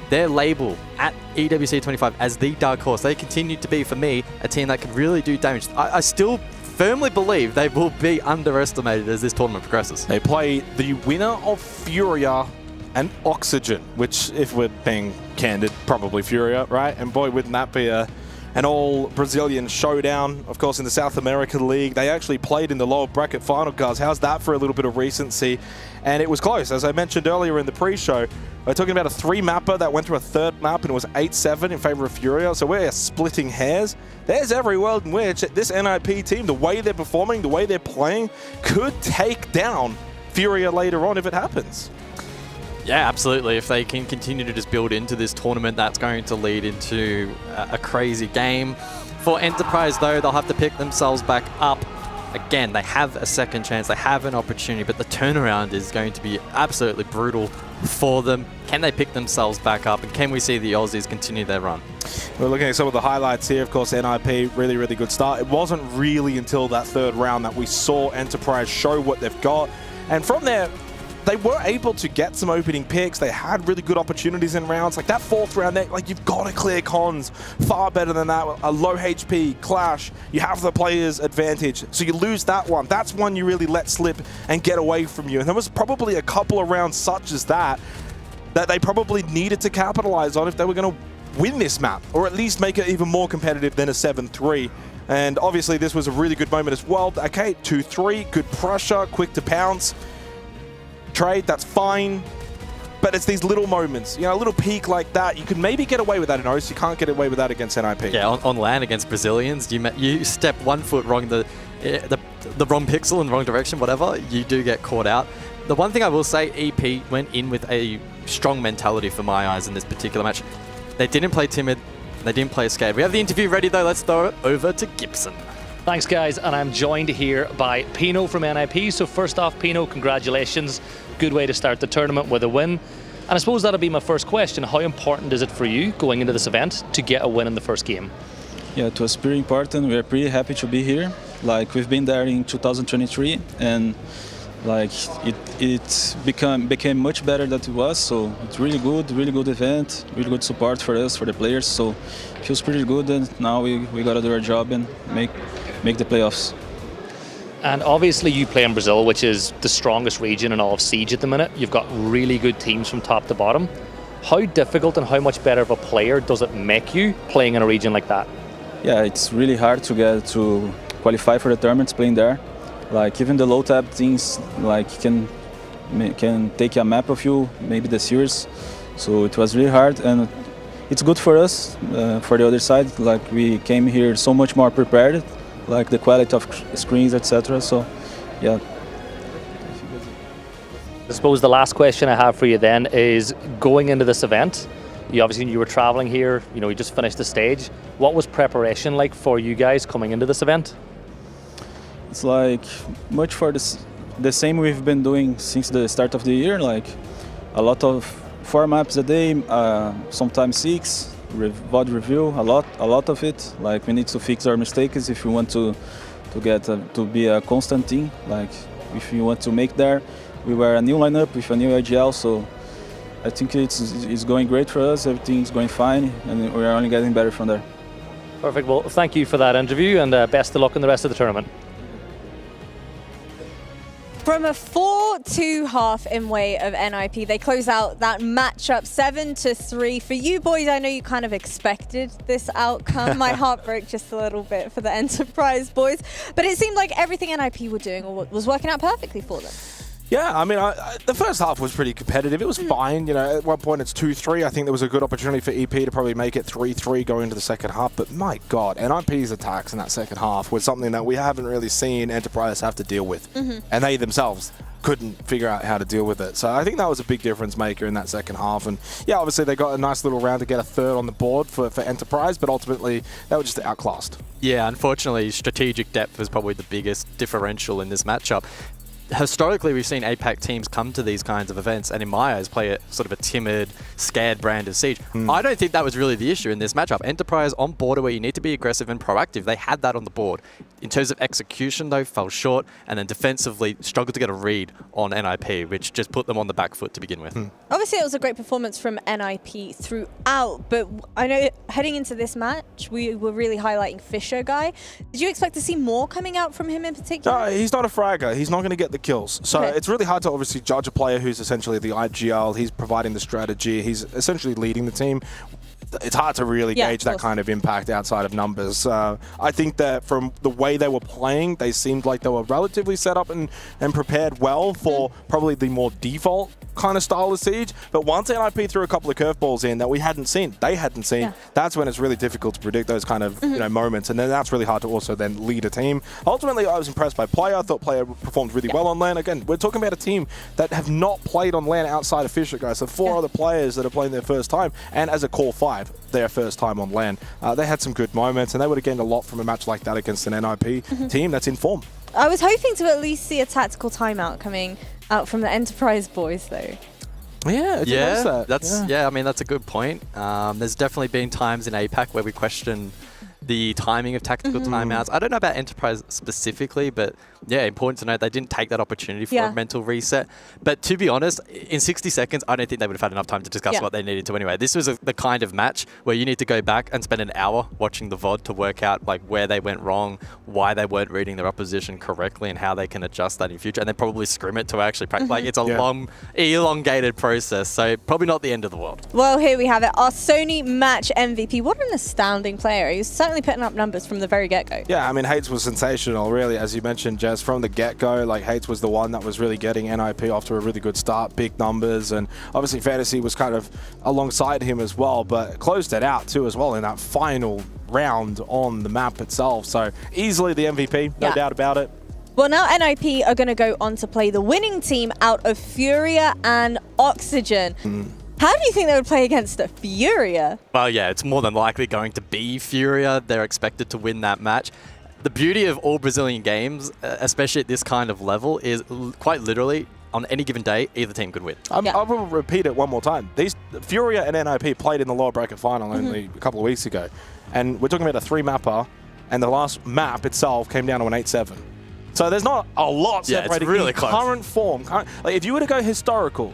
their label at EWC 25 as the dark horse. They continue to be, for me, a team that can really do damage. I still firmly believe they will be underestimated as this tournament progresses. They play the winner of Furia and Oxygen, which, if we're being candid, probably Furia, right? And boy, wouldn't that be an all-Brazilian showdown. Of course, in the South American League, they actually played in the lower bracket final, guys. How's that for a little bit of recency? And it was close. As I mentioned earlier in the pre-show, we're talking about a 3-mapper that went through a 3rd map, and it was 8-7 in favor of Furia. So we're splitting hairs. There's every world in which this NIP team, the way they're performing, the way they're playing, could take down Furia later on if it happens. Yeah, absolutely. If they can continue to just build into this tournament, that's going to lead into a crazy game. For Enterprise, though, they'll have to pick themselves back up. Again, they have a second chance, they have an opportunity, but the turnaround is going to be absolutely brutal for them. Can they pick themselves back up, and can we see the Aussies continue their run? We're looking at some of the highlights here. Of course, NIP, really, really good start. It wasn't really until that 3rd round that we saw Enterprise show what they've got. And from there, they were able to get some opening picks. They had really good opportunities in rounds. Like that 4th round, like you've got to clear cons. Far better than that. A low HP, clash. You have the player's advantage. So you lose that one. That's one you really let slip and get away from you. And there was probably a couple of rounds such as that they probably needed to capitalize on if they were going to win this map, or at least make it even more competitive than a 7-3. And obviously this was a really good moment as well. Okay, 2-3, good pressure, quick to pounce. Trade, that's fine, but it's these little moments, you know, a little peak like that. You can maybe get away with that in OS. You can't get away with that against NIP. Yeah, on land against Brazilians, you step 1 foot wrong, the wrong pixel in the wrong direction, whatever, you do get caught out. The one thing I will say, EP went in with a strong mentality for my eyes in this particular match. They didn't play timid, they didn't play scared. We have the interview ready though, let's throw it over to Gibson. Thanks, guys, and I'm joined here by Pino from NIP. So first off, Pino, congratulations. Good way to start the tournament with a win. And I suppose that'll be my first question. How important is it for you going into this event to get a win in the first game? Yeah, it was pretty important. We are pretty happy to be here. Like, we've been there in 2023, and like it became much better than it was. So it's really good event, really good support for us, for the players. So it feels pretty good, and now we gotta do our job and make the playoffs. And obviously you play in Brazil, which is the strongest region in all of Siege at the minute. You've got really good teams from top to bottom. How difficult and how much better of a player does it make you playing in a region like that? Yeah, it's really hard to get to qualify for the tournaments playing there. Like, even the low tab teams like can take a map of you, maybe the series. So it was really hard, and it's good for us, for the other side. Like, we came here so much more prepared, like the quality of screens, etc. So, yeah. I suppose the last question I have for you then is, going into this event, you were traveling here, you just finished the stage. What was preparation like for you guys coming into this event? It's like much for the same we've been doing since the start of the year. Like, a lot of 4 maps a day, sometimes 6. VOD review, a lot of it. Like, we need to fix our mistakes if we want to get to be a constant team. Like, if you want to make there. We were a new lineup with a new IGL, so I think it's going great for us. Everything's going fine, and we're only getting better from there. Perfect. Well, thank you for that interview, and best of luck in the rest of the tournament. From a 4-2 half in way of NIP, they close out that matchup 7-3. For you boys, I know you kind of expected this outcome. My heart broke just a little bit for the Enterprise boys, but it seemed like everything NIP were doing was working out perfectly for them. Yeah, I mean, the first half was pretty competitive. It was fine. You know, at one point it's 2-3. I think there was a good opportunity for EP to probably make it 3-3 going into the second half. But my God, NIP's attacks in that second half was something that we haven't really seen Enterprise have to deal with. And they themselves couldn't figure out how to deal with it. So I think that was a big difference maker in that second half. And yeah, obviously they got a nice little round to get a third on the board for Enterprise, but ultimately they were just outclassed. Yeah, unfortunately, strategic depth was probably the biggest differential in this matchup. Historically, we've seen APAC teams come to these kinds of events and in my eyes play a sort of a timid, scared brand of Siege. I don't think that was really the issue in this matchup. Enterprise on border where you need to be aggressive and proactive, they had that on the board. In terms of execution though, fell short, and then defensively struggled to get a read on NIP, which just put them on the back foot to begin with. Obviously, it was a great performance from NIP throughout, but I know heading into this match, we were really highlighting Fisher Guy. Did you expect to see more coming out from him in particular? No, he's not a fragger. He's not going to get the kills. So it's really hard to obviously judge a player who's essentially the IGL. He's providing the strategy. He's essentially leading the team. It's hard to really gauge that kind of impact outside of numbers. I think that from the way they were playing, they seemed like they were relatively set up and prepared well for probably the more default kind of style of Siege. But once NIP threw a couple of curveballs in that we hadn't seen, that's when it's really difficult to predict those kind of moments. And then that's really hard to also then lead a team. Ultimately, I was impressed by Player. I thought Player performed really well on LAN. Again, we're talking about a team that have not played on LAN outside of Fisher, guys. So 4 other players that are playing their first time, and as a Core 5, their first time on LAN. They had some good moments, and they would have gained a lot from a match like that against an NIP team that's in form. I was hoping to at least see a tactical timeout coming out from the Enterprise boys, though. Yeah, I mean, that's a good point. There's definitely been times in APAC where we question the timing of tactical timeouts. I don't know about Enterprise specifically, but yeah, important to note they didn't take that opportunity for a mental reset. But to be honest, in 60 seconds, I don't think they would have had enough time to discuss what they needed to anyway. This was the kind of match where you need to go back and spend an hour watching the VOD to work out like where they went wrong, why they weren't reading their opposition correctly, and how they can adjust that in future, and then probably scrim it to actually practice. Like, it's a long, elongated process, so probably not the end of the world. Well, here we have it. Our Sony match MVP. What an astounding player. He was certainly putting up numbers from the very get-go. Yeah, I mean, Hates was sensational, really. As you mentioned, Jez, from the get-go, like, Hates was the one that was really getting NIP off to a really good start, big numbers, and obviously Fantasy was kind of alongside him as well, but closed it out too as well in that final round on the map itself. So easily the MVP, no doubt about it. Well, now NIP are going to go on to play the winning team out of Furia and Oxygen. How do you think they would play against the Furia? Well, yeah, it's more than likely going to be Furia. They're expected to win that match. The beauty of all Brazilian games, especially at this kind of level, is quite literally, on any given day, either team could win. I will repeat it one more time. These Furia and NIP played in the lower bracket final only a couple of weeks ago. And we're talking about a 3-mapper, and the last map itself came down to an 8-7. So there's not a lot separating it's really in close. Current form. Like, if you were to go historical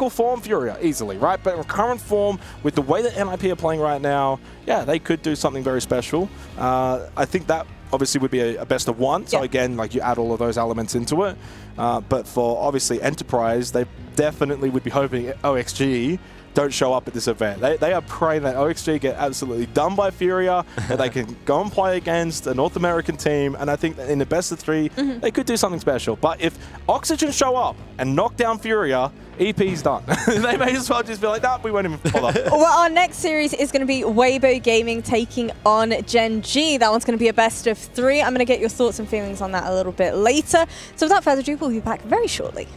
form, Furia, easily, right? But in current form, with the way that NIP are playing right now, yeah, they could do something very special. I think that obviously would be a best of one. So again, like, you add all of those elements into it. But for obviously Enterprise, they definitely would be hoping OXG don't show up at this event. They are praying that OXG get absolutely done by Furia, that they can go and play against a North American team, and I think that in the best of 3, they could do something special. But if Oxygen show up and knock down Furia, EP's done. They may as well just be like, nah, we won't even bother. Well, our next series is going to be Weibo Gaming taking on Gen.G. That one's going to be a best of 3. I'm going to get your thoughts and feelings on that a little bit later. So without further ado, we'll be back very shortly.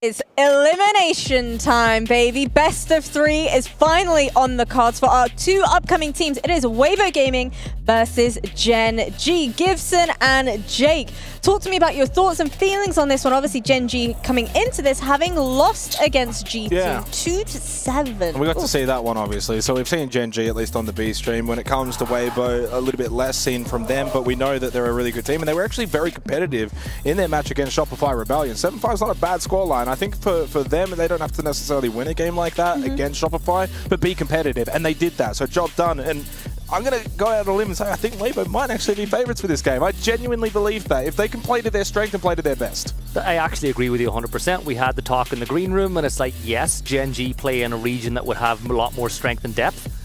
It's elimination time, baby. Best of 3 is finally on the cards for our 2 upcoming teams. It is Weibo Gaming versus Gen.G. Gibson and Jake. Talk to me about your thoughts and feelings on this one. Obviously, Gen.G coming into this having lost against G2 2-7. And we got to see that one, obviously. So we've seen Gen.G, at least on the B stream. When it comes to Weibo, a little bit less seen from them, but we know that they're a really good team, and they were actually very competitive in their match against Shopify Rebellion. 7-5 is not a bad scoreline. I think for them, they don't have to necessarily win a game like that against Shopify, but be competitive, and they did that. So job done. And I'm going to go out on a limb and say I think Weibo might actually be favourites for this game. I genuinely believe that. If they can play to their strength and play to their best. I actually agree with you 100%. We had the talk in the green room, and it's like, yes, Gen.G play in a region that would have a lot more strength and depth.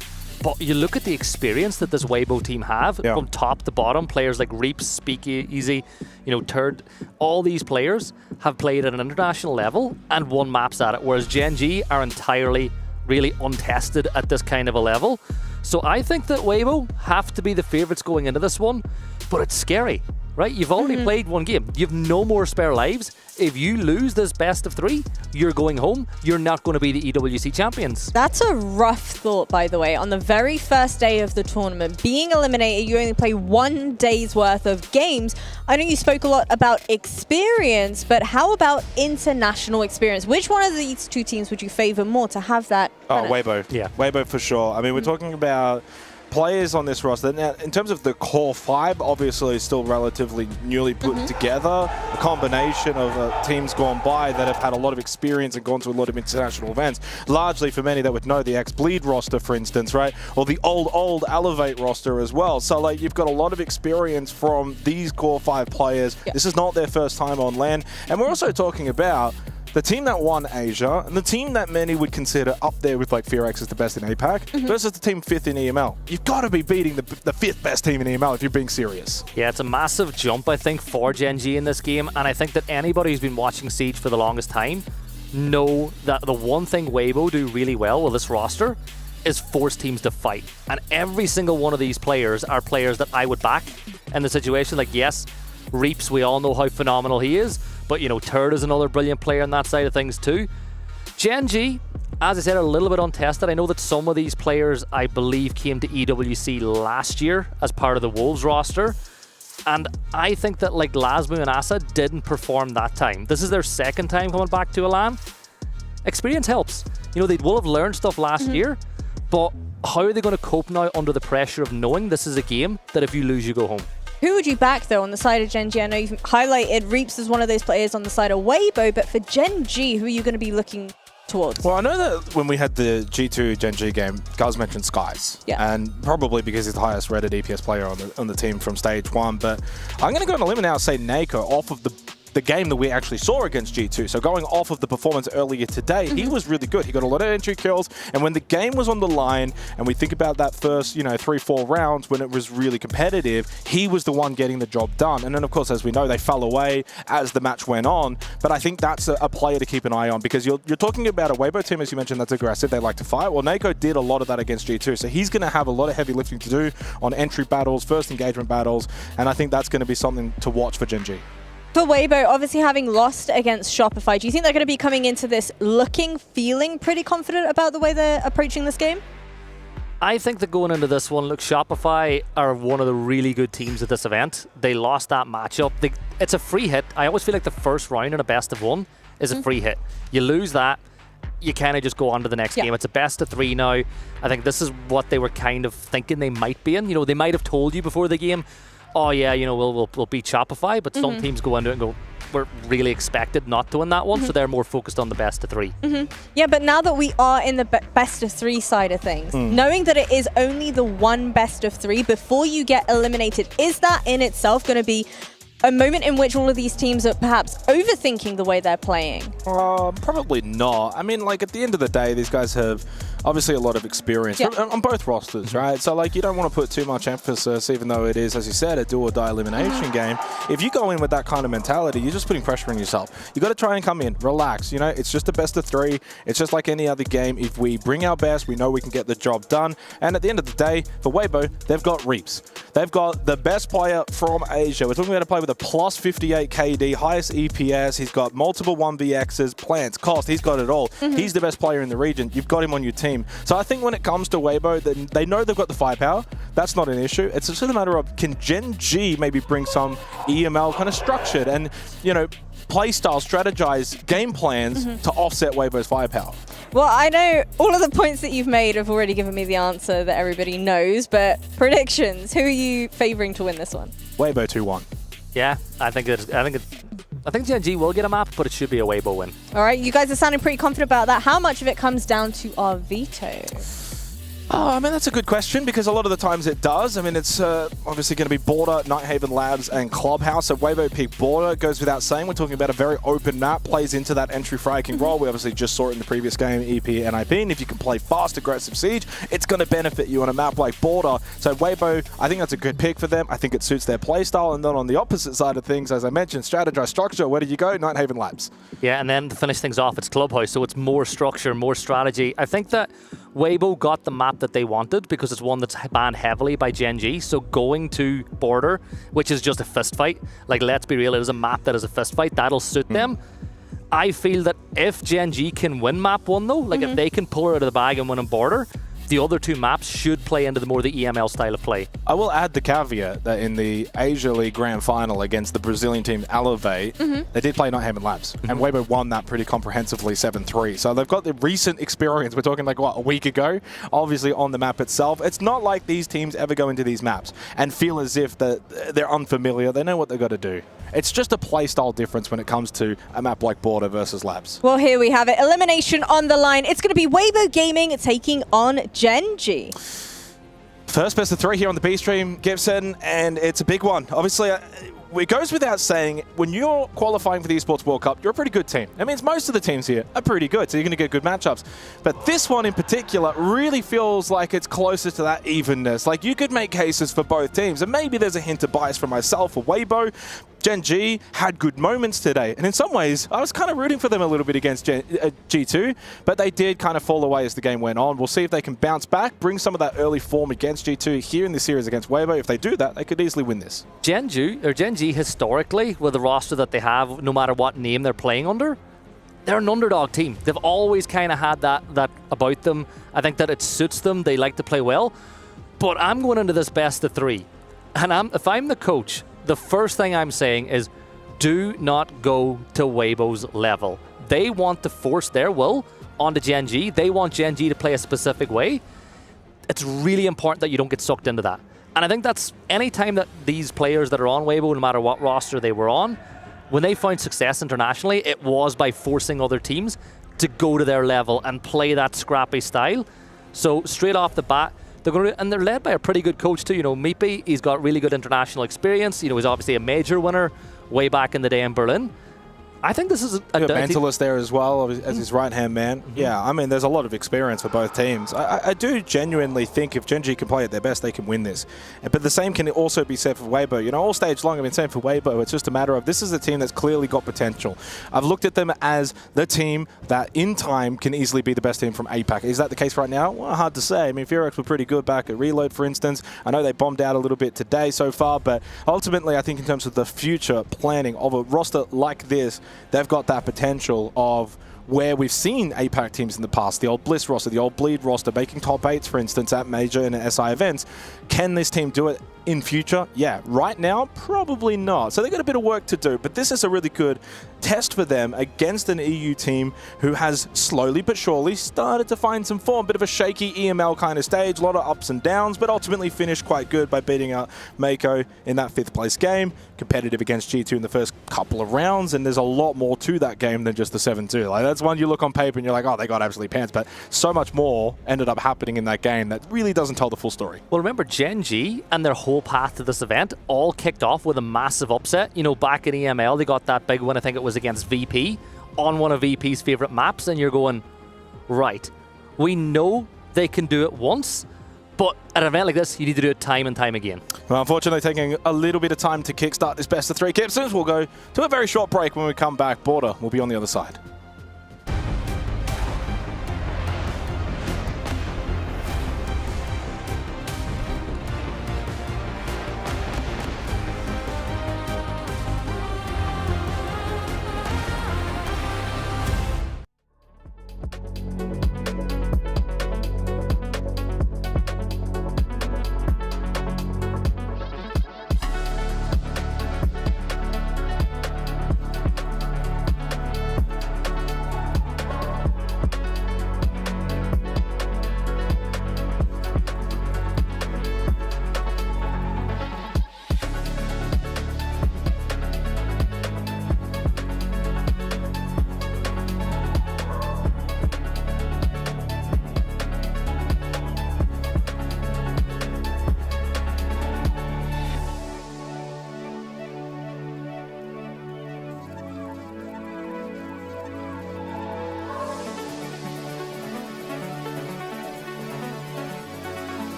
But you look at the experience that this Weibo team have from top to bottom. Players like Reaps, Speakeasy, Turd, all these players have played at an international level and won maps at it, whereas Gen.G are entirely really untested at this kind of a level. So I think that Weibo have to be the favourites going into this one, but it's scary, right? You've already played one game. You've no more spare lives. If you lose this best of 3, you're going home. You're not going to be the EWC champions. That's a rough thought, by the way. On the very first day of the tournament, being eliminated, you only play 1 day's worth of games. I know you spoke a lot about experience, but how about international experience? Which one of these 2 teams would you favour more to have that? Weibo. Yeah. Weibo for sure. I mean, we're talking about players on this roster. Now, in terms of the core 5, obviously is still relatively newly put together. A combination of teams gone by that have had a lot of experience and gone to a lot of international events. Largely for many that would know the X-Bleed roster, for instance, right? Or the old Elevate roster as well. So, like, you've got a lot of experience from these core 5 players. This is not their first time on LAN. And we're also talking about the team that won Asia and the team that many would consider up there with like Firax as the best in APAC versus the team 5th in EML. You've got to be beating the 5th best team in EML if you're being serious. Yeah, it's a massive jump, I think, for Gen.G in this game, and I think that anybody who's been watching Siege for the longest time know that the one thing Weibo do really well with this roster is force teams to fight. And every single one of these players are players that I would back in the situation. Like, yes, Reaps, we all know how phenomenal he is, but, Turd is another brilliant player on that side of things too. Gen.G, as I said, a little bit untested. I know that some of these players, I believe, came to EWC last year as part of the Wolves roster. And I think that, like, Lasmu and Asa didn't perform that time. This is their second time coming back to a LAN. Experience helps. They will have learned stuff last year, but how are they going to cope now under the pressure of knowing this is a game that if you lose, you go home? Who would you back, though, on the side of Gen.G? I know you've highlighted Reaps as one of those players on the side of Weibo, but for Gen.G, who are you going to be looking towards? Well, I know that when we had the G2 Gen.G game, guys mentioned Skies. Yeah. And probably because he's the highest rated EPS player on the team from stage 1. But I'm going to go on a limb now and say Nako off of the game that we actually saw against G2. So going off of the performance earlier today, he was really good. He got a lot of entry kills, and when the game was on the line, and we think about that first, 3-4 rounds when it was really competitive, he was the one getting the job done. And then, of course, as we know, they fell away as the match went on. But I think that's a player to keep an eye on, because you're talking about a Weibo team, as you mentioned, that's aggressive. They like to fight. Well, Nako did a lot of that against G2, so he's going to have a lot of heavy lifting to do on entry battles, first engagement battles, and I think that's going to be something to watch for Gen.G. For Weibo, obviously having lost against Shopify, do you think they're going to be coming into this feeling pretty confident about the way they're approaching this game? I think that going into this one, look, Shopify are one of the really good teams at this event. They lost that matchup. It's a free hit. I always feel like the first round in a best of one is a free hit. You lose that, you kind of just go on to the next game. It's a best of 3 now. I think this is what they were kind of thinking they might be in. You know, they might have told you before the game, oh yeah, you know, we'll beat Shopify, but some teams go into it and go, we're really expected not to win that one, so they're more focused on the best of 3. Yeah, but now that we are in the best of 3 side of things, knowing that it is only the one best of 3 before you get eliminated, is that in itself going to be a moment in which all of these teams are perhaps overthinking the way they're playing? Probably not. I mean, like, at the end of the day, these guys have obviously a lot of experience on both rosters, right? So, like, you don't want to put too much emphasis, even though it is, as you said, a do-or-die elimination game. If you go in with that kind of mentality, you're just putting pressure on yourself. You got to try and come in, relax. You know, it's just a best of 3. It's just like any other game. If we bring our best, we know we can get the job done. And at the end of the day, for Weibo, they've got Reaps. They've got the best player from Asia. We're talking about a player with a plus 58 KD, highest EPS. He's got multiple 1vx's, plants, cost. He's got it all. He's the best player in the region. You've got him on your team. So I think when it comes to Weibo, they know they've got the firepower. That's not an issue. It's just a matter of, can Gen.G maybe bring some EML kind of structured and, you know, play style, strategize game plans to offset Weibo's firepower? Well, I know all of the points that you've made have already given me the answer that everybody knows, but predictions, who are you favoring to win this one? Weibo 2-1. Yeah, I think Gen.G will get a map, but it should be a Weibo win. All right, you guys are sounding pretty confident about that. How much of it comes down to our veto? Oh, I mean, that's a good question, because a lot of the times it does. I mean, it's obviously going to be Border, Nighthaven Labs, and Clubhouse. So Weibo pick Border, goes without saying. We're talking about a very open map, plays into that entry fragging role. We obviously just saw it in the previous game, EP and NIP, and if you can play fast, aggressive Siege, it's going to benefit you on a map like Border. So Weibo, I think that's a good pick for them. I think it suits their playstyle. And then on the opposite side of things, as I mentioned, strategize structure. Where do you go? Nighthaven Labs. Yeah, and then to finish things off, it's Clubhouse, so it's more structure, more strategy. I think that Weibo got the map that they wanted because it's one that's banned heavily by Gen.G. So going to Border, which is just a fist fight, like, let's be real, it is a map that is a fist fight, that'll suit them. I feel that if Gen.G can win map 1 though, like if they can pull it out of the bag and win on Border, the other 2 maps should play into the EML style of play. I will add the caveat that in the Asia League Grand Final against the Brazilian team Elevate, they did play Nighthaven Labs, and Weibo won that pretty comprehensively 7-3. So they've got the recent experience. We're talking like, what, a week ago, obviously on the map itself. It's not like these teams ever go into these maps and feel as if they're unfamiliar. They know what they've got to do. It's just a playstyle difference when it comes to a map like Border versus Labs. Well, here we have it. Elimination on the line. It's going to be Weibo Gaming taking on Gen.G. First best of 3 here on the B stream, Gibson, and it's a big one. Obviously, it goes without saying, when you're qualifying for the Esports World Cup, you're a pretty good team. That means most of the teams here are pretty good, so you're going to get good matchups. But this one in particular really feels like it's closer to that evenness. Like, you could make cases for both teams, and maybe there's a hint of bias for myself or Weibo. Gen.G had good moments today, and in some ways, I was kind of rooting for them a little bit against G2, but they did kind of fall away as the game went on. We'll see if they can bounce back, bring some of that early form against G2 here in the series against Weibo. If they do that, they could easily win this. Gen.G historically, with the roster that they have, no matter what name they're playing under, they're an underdog team. They've always kind of had that about them. I think that it suits them. They like to play well. But I'm going into this best of 3, and if I'm the coach, the first thing I'm saying is, do not go to Weibo's level. They want to force their will onto Gen.G. They want Gen.G to play a specific way. It's really important that you don't get sucked into that. And I think that's any time that these players that are on Weibo, no matter what roster they were on, when they found success internationally, it was by forcing other teams to go to their level and play that scrappy style. So straight off the bat, they're led by a pretty good coach too. You know, Mipi, he's got really good international experience. You know, he's obviously a major winner way back in the day in Berlin. I think this is a Good mentalist there as well as his right-hand man. Yeah, I mean, there's a lot of experience for both teams. I do genuinely think if Gen.G can play at their best, they can win this. But the same can also be said for Weibo. You know, all stage long, I've been saying for Weibo, it's just a matter of this is a team that's clearly got potential. I've looked at them as the team that in time can easily be the best team from APAC. Is that the case right now? Well, hard to say. I mean, Furia were pretty good back at Reload, for instance. I know they bombed out a little bit today so far, but ultimately, I think in terms of the future planning of a roster like this, they've got that potential of where we've seen APAC teams in the past, the old Bliss roster, the old Bleed roster, making top 8s, for instance, at major and SI events. Can this team do it in future? Yeah. Right now, probably not. So they've got a bit of work to do, but this is a really good test for them against an EU team who has slowly but surely started to find some form. Bit of a shaky EML kind of stage, a lot of ups and downs, but ultimately finished quite good by beating out Mako in that 5th place game. Competitive against G2 in the first couple of rounds, and there's a lot more to that game than just the 7-2. Like, that's one you look on paper and you're like, oh, they got absolutely pants, but so much more ended up happening in that game that really doesn't tell the full story. Well, remember Gen.G and their whole path to this event all kicked off with a massive upset. You know, back in EML, they got that big win, I think it was against VP, on one of VP's favorite maps, and you're going, right, we know they can do it once, but at an event like this, you need to do it time and time again. Well, unfortunately, taking a little bit of time to kickstart this best of 3. Kipsons, we'll go to a very short break. When we come back, Border will be on the other side.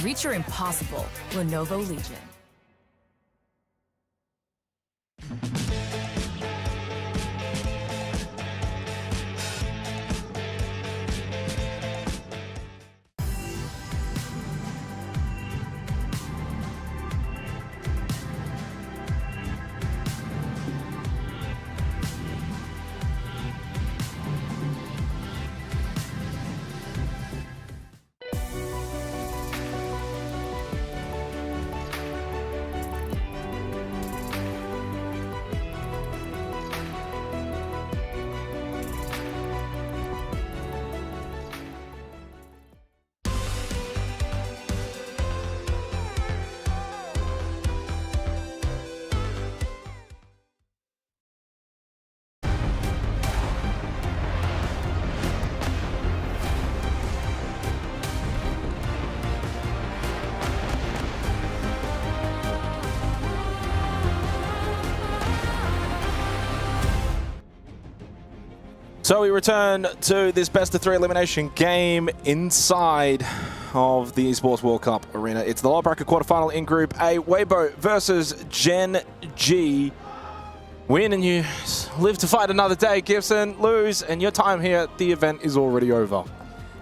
Reach your impossible. Lenovo Legion. So we return to this best-of-3 elimination game inside of the Esports World Cup arena. It's the lower bracket quarterfinal in Group A. Weibo versus Gen.G. Win and you live to fight another day. Gibson, lose, and your time here at the event is already over.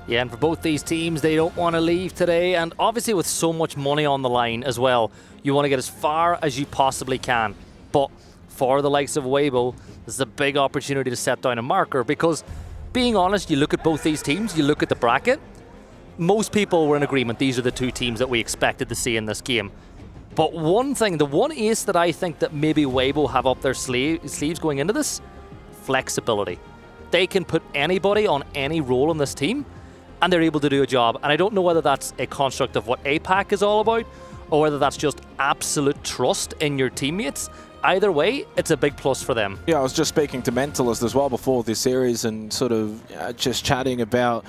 Yeah, and for both these teams, they don't want to leave today. And obviously with so much money on the line as well, you want to get as far as you possibly can. But for the likes of Weibo, this is a big opportunity to set down a marker because, being honest, you look at both these teams, you look at the bracket, most people were in agreement these are the two teams that we expected to see in this game. But one thing, the one ace that I think that maybe Weibo have up their sleeves going into this, flexibility. They can put anybody on any role in this team and they're able to do a job. And I don't know whether that's a construct of what APAC is all about or whether that's just absolute trust in your teammates. Either way, it's a big plus for them. Yeah, I was just speaking to Mentalist as well before this series and sort of just chatting about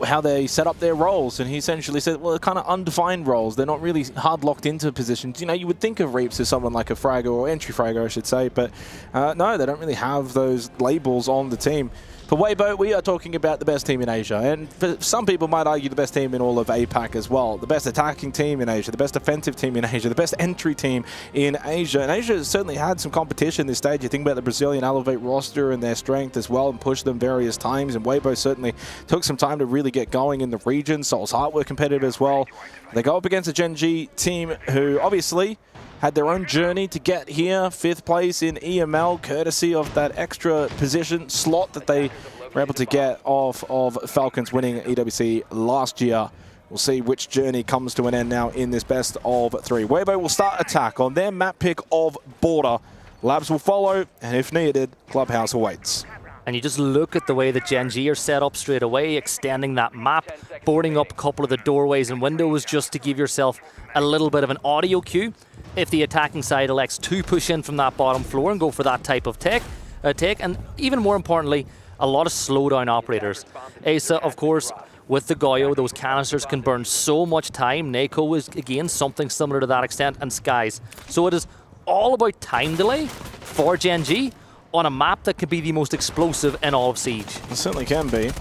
how they set up their roles. And he essentially said, well, they're kind of undefined roles. They're not really hard locked into positions. You know, you would think of Reaps as someone like a Fragger or entry Fragger, I should say. But no, they don't really have those labels on the team. For Weibo, we are talking about the best team in Asia, and for some people might argue the best team in all of APAC as well. The best attacking team in Asia, the best defensive team in Asia, the best entry team in Asia. And Asia has certainly had some competition this stage. You think about the Brazilian Elevate roster and their strength as well and pushed them various times. And Weibo certainly took some time to really get going in the region. Soul's Heart were competitive as well. They go up against a Gen.G team who obviously had their own journey to get here, 5th place in EML, courtesy of that extra position slot that they were able to get off of Falcons winning EWC last year. We'll see which journey comes to an end now in this best of 3. Weibo will start attack on their map pick of Border. Labs will follow, and if needed, Clubhouse awaits. And you just look at the way that Gen.G are set up straight away, extending that map, boarding up a couple of the doorways and windows just to give yourself a little bit of an audio cue if the attacking side elects to push in from that bottom floor and go for that type of take. And even more importantly, a lot of slowdown operators. Asa, of course, with the Goyo, those canisters can burn so much time. Neko is, again, something similar to that extent, and Skies. So it is all about time delay for Gen.G on a map that could be the most explosive in all of Siege. It certainly can be.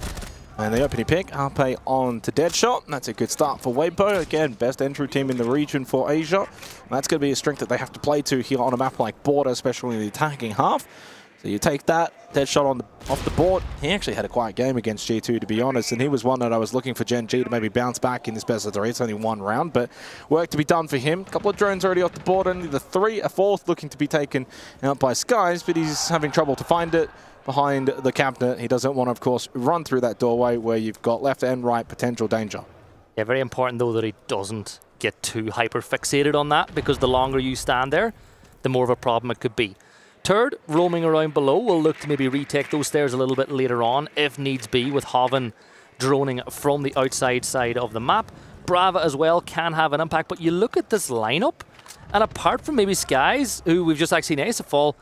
And the opening pick, Arpe on to Deadshot. That's a good start for Weibo. Again, best entry team in the region for Asia. And that's going to be a strength that they have to play to here on a map like Border, especially in the attacking half. So you take that, Deadshot off the board. He actually had a quiet game against G2, to be honest, and he was one that I was looking for Gen.G to maybe bounce back in this best of 3. It's only one round, but work to be done for him. A couple of drones already off the board, only the 3, a 4th looking to be taken out by Skies, but he's having trouble to find it behind the cabinet. He doesn't want to, of course, run through that doorway where you've got left and right potential danger. Yeah, very important, though, that he doesn't get too hyper-fixated on that, because the longer you stand there, the more of a problem it could be. Turd, roaming around below, will look to maybe retake those stairs a little bit later on, if needs be, with Hoven droning from the outside side of the map. Brava as well can have an impact, but you look at this lineup, and apart from maybe Skies, who we've just actually seen Ace fall,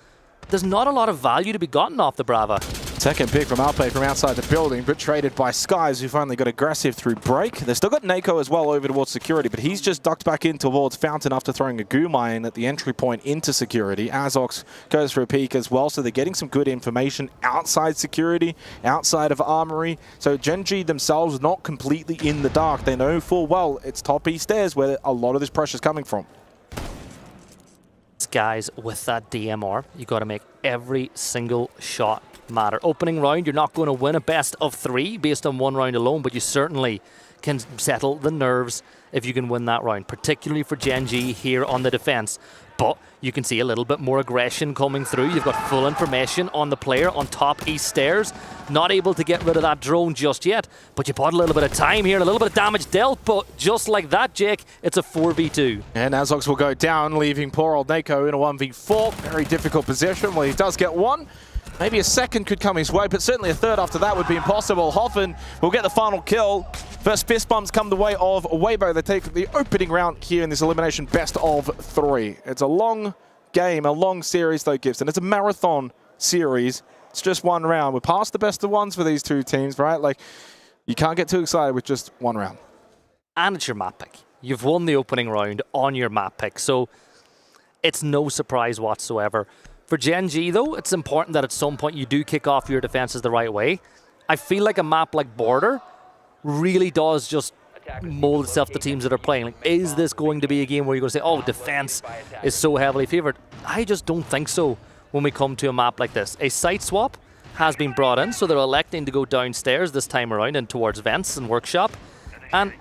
there's not a lot of value to be gotten off the Brava. Second pick from Alpe from outside the building, but traded by Skies, who finally got aggressive through break. They've still got Nako as well over towards security, but he's just ducked back in towards Fountain after throwing a goo mine at the entry point into security. Azox goes for a peek as well, so they're getting some good information outside security, outside of Armory. So Gen.G themselves not completely in the dark. They know full well it's top east stairs where a lot of this pressure is coming from. Guys, with that DMR, you got to make every single shot matter. Opening round, you're not going to win a best of 3 based on one round alone, but you certainly can settle the nerves if you can win that round, particularly for Gen.G here on the defense. But you can see a little bit more aggression coming through. You've got full information on the player on top east stairs. Not able to get rid of that drone just yet, but you bought a little bit of time here, a little bit of damage dealt, but just like that, Jake, it's a 4v2. And Azox will go down, leaving poor old Nako in a 1v4. Very difficult position. Well, he does get one. Maybe a second could come his way, but certainly a third after that would be impossible. Hoffen will get the final kill. First fist bumps come the way of Weibo. They take the opening round here in this elimination best of 3. It's a long game, a long series though, Gibson. It's a marathon series. It's just one round. We're past the best of ones for these two teams, right? Like, you can't get too excited with just one round. And it's your map pick. You've won the opening round on your map pick, so it's no surprise whatsoever. For Gen.G, though, it's important that at some point you do kick off your defenses the right way. I feel like a map like Border really does just mold itself to teams that are playing. Like, is this going to be a game where you're going to say, oh, defense is so heavily favored? I just don't think so when we come to a map like this. A site swap has been brought in, so they're electing to go downstairs this time around and towards vents and workshop. And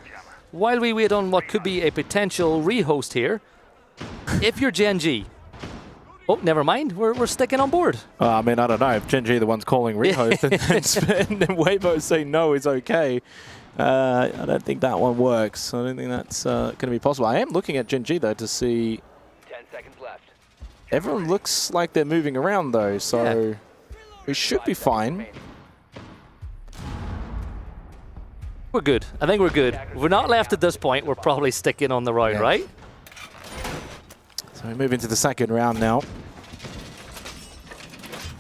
while we wait on what could be a potential rehost here, if you're Gen.G, oh, never mind. We're sticking on board. I mean, I don't know. If Gen.G the one's calling rehost and then Weibo saying no is okay, I don't think that one works. I don't think that's going to be possible. I am looking at Gen.G, though, to see... 10 seconds left. Everyone looks like they're moving around, though, so we should be fine. We're good. I think we're good. If we're not left at this point, we're probably sticking on the road, right? So we move into the second round now.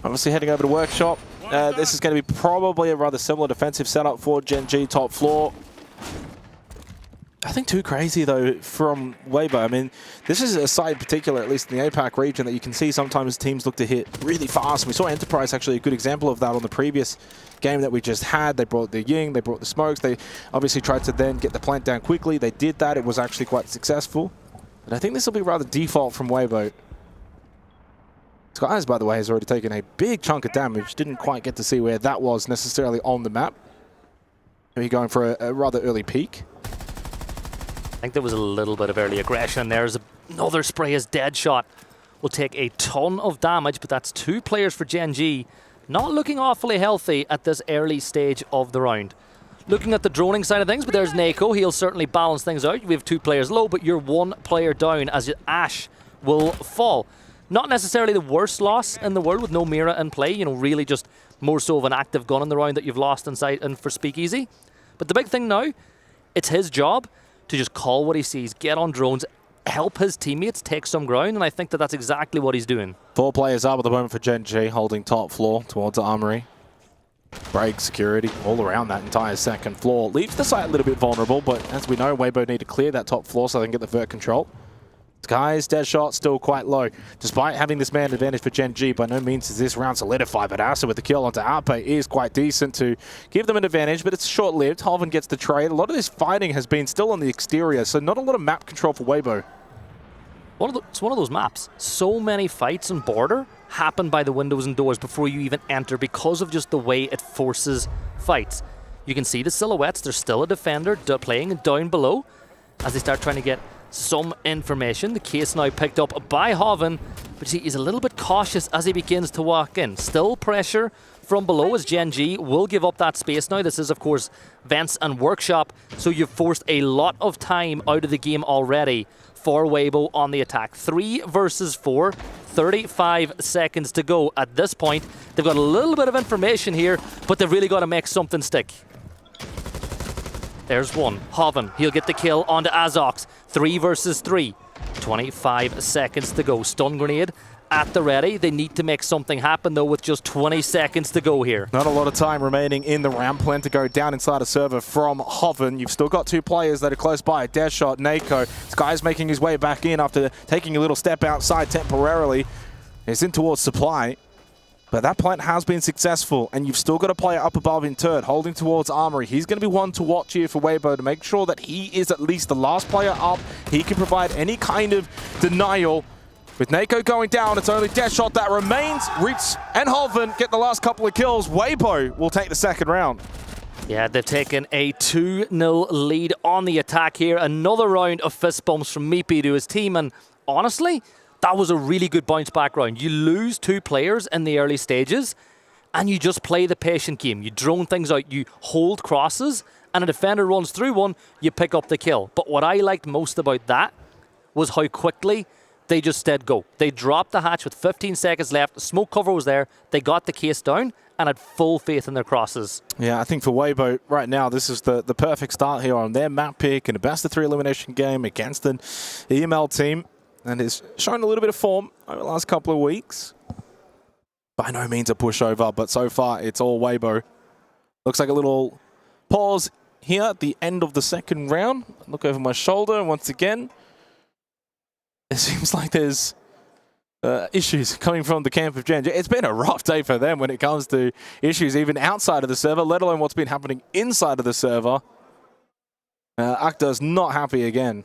Obviously heading over to Workshop. This is going to be probably a rather similar defensive setup for Gen.G top floor. Nothing too crazy, though, from Weibo. I mean, this is a side in particular, at least in the APAC region, that you can see sometimes teams look to hit really fast. We saw Enterprise actually a good example of that on the previous game that we just had. They brought the Ying, they brought the smokes. They obviously tried to then get the plant down quickly. They did that. It was actually quite successful. But I think this will be rather default from Weibo. Skies, by the way, has already taken a big chunk of damage. Didn't quite get to see where that was necessarily on the map. Maybe going for a rather early peak. I think there was a little bit of early aggression. There's another spray as Deadshot will take a ton of damage, but that's 2 players for Gen.G. Not looking awfully healthy at this early stage of the round. Looking at the droning side of things, but there's Nako. He'll certainly balance things out. We have 2 players low, but you're 1 player down as Ash will fall. Not necessarily the worst loss in the world with no Mira in play, you know, really just more so of an active gun in the round that you've lost inside and for Speakeasy. But the big thing now, it's his job to just call what he sees, get on drones, help his teammates take some ground, and I think that that's exactly what he's doing. 4 players up at the moment for Gen.G, holding top floor towards Armory. Break, security, all around that entire second floor. Leaves the site a little bit vulnerable, but as we know, Weibo need to clear that top floor so they can get the vert control. Skies, Deadshot still quite low. Despite having this man advantage for Gen.G, by no means is this round solidified, but Asa with the kill onto Arpe is quite decent to give them an advantage, but it's short-lived. Holven gets the trade. A lot of this fighting has been still on the exterior, so not a lot of map control for Weibo. It's one of those maps. So many fights on Border happen by the windows and doors before you even enter because of just the way it forces fights. You can see the silhouettes. There's still a defender playing down below as they start trying to get some information. The case now picked up by Hoven, but see, he's a little bit cautious as he begins to walk in. Still pressure from below as Gen.G will give up that space now. This is, of course, Vents and Workshop, so you've forced a lot of time out of the game already for Weibo on the attack. 3 versus 4, 35 seconds to go at this point. They've got a little bit of information here, but they've really got to make something stick. There's one. Hoven, he'll get the kill onto Azox. 3 versus 3. 25 seconds to go. Stun grenade at the ready. They need to make something happen, though, with just 20 seconds to go here. Not a lot of time remaining in the round. Plan to go down inside a server from Hoven. You've still got two players that are close by. Deadshot, Nako. Sky's making his way back in after taking a little step outside temporarily. He's in towards supply. But that plant has been successful, and you've still got a player up above in third, holding towards Armory. He's going to be one to watch here for Weibo to make sure that he is at least the last player up. He can provide any kind of denial. With Nako going down, it's only Deadshot that remains. Ritz and Hoven get the last couple of kills. Weibo will take the second round. Yeah, they've taken a 2-0 lead on the attack here. Another round of fist bumps from Meepy to his team, and honestly, that was a really good bounce back round. You lose two players in the early stages, and you just play the patient game. You drone things out, you hold crosses, and a defender runs through one, you pick up the kill. But what I liked most about that was how quickly they just said go. They dropped the hatch with 15 seconds left. The smoke cover was there. They got the case down and had full faith in their crosses. Yeah, I think for Weibo right now, this is the perfect start here on their map pick in a best-of-3 elimination game against an EML team. And it's shown a little bit of form over the last couple of weeks. By no means a pushover, but so far it's all Weibo. Looks like a little pause here at the end of the second round. Look over my shoulder once again. It seems like there's issues coming from the camp of Gen.G. It's been a rough day for them when it comes to issues even outside of the server, let alone what's been happening inside of the server. Akta's not happy again.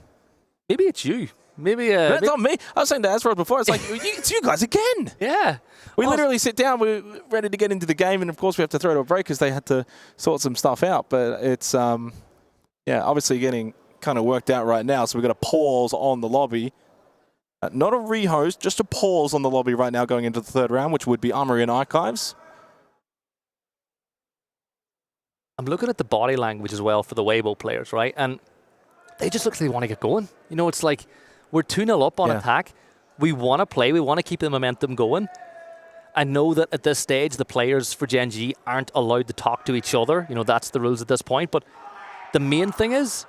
Maybe it's you. Maybe that's not me. I was saying to Asros before, it's like, it's you guys again. Yeah. We literally sit down, we're ready to get into the game, and of course we have to throw to a break because they had to sort some stuff out. But it's, yeah, obviously getting kind of worked out right now, so we've got a pause on the lobby. Not a rehost, just a pause on the lobby right now going into the third round, which would be Armory and Archives. I'm looking at the body language as well for the Weibo players, right? And they just look like they want to get going. You know, it's like we're 2-0 up on attack. We want to play. We want to keep the momentum going. I know that at this stage, the players for Gen.G aren't allowed to talk to each other. You know, that's the rules at this point. But the main thing is,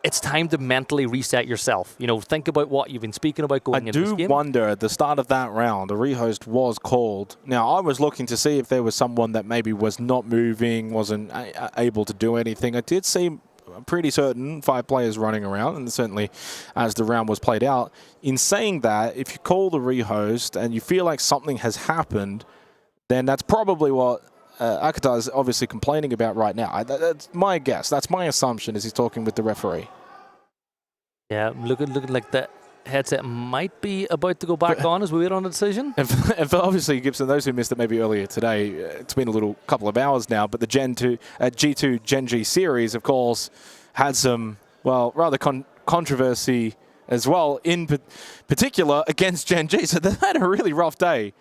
it's time to mentally reset yourself. You know, think about what you've been speaking about going into this game. I do wonder, at the start of that round, a rehost was called. Now, I was looking to see if there was someone that maybe was not moving, wasn't able to do anything. I did see pretty certain 5 players running around, and certainly as the round was played out. In saying that, if you call the rehost and you feel like something has happened, then that's probably what Akata is obviously complaining about right now. That's my guess. That's my assumption as he's talking with the referee. Yeah, looking like the headset might be about to go back on as we wait on a decision. And for obviously, Gibson, those who missed it maybe earlier today, it's been a couple of hours now, but the G2 Gen.G series, of course, had some, well, rather controversy as well, in particular against Gen.G, so they had a really rough day.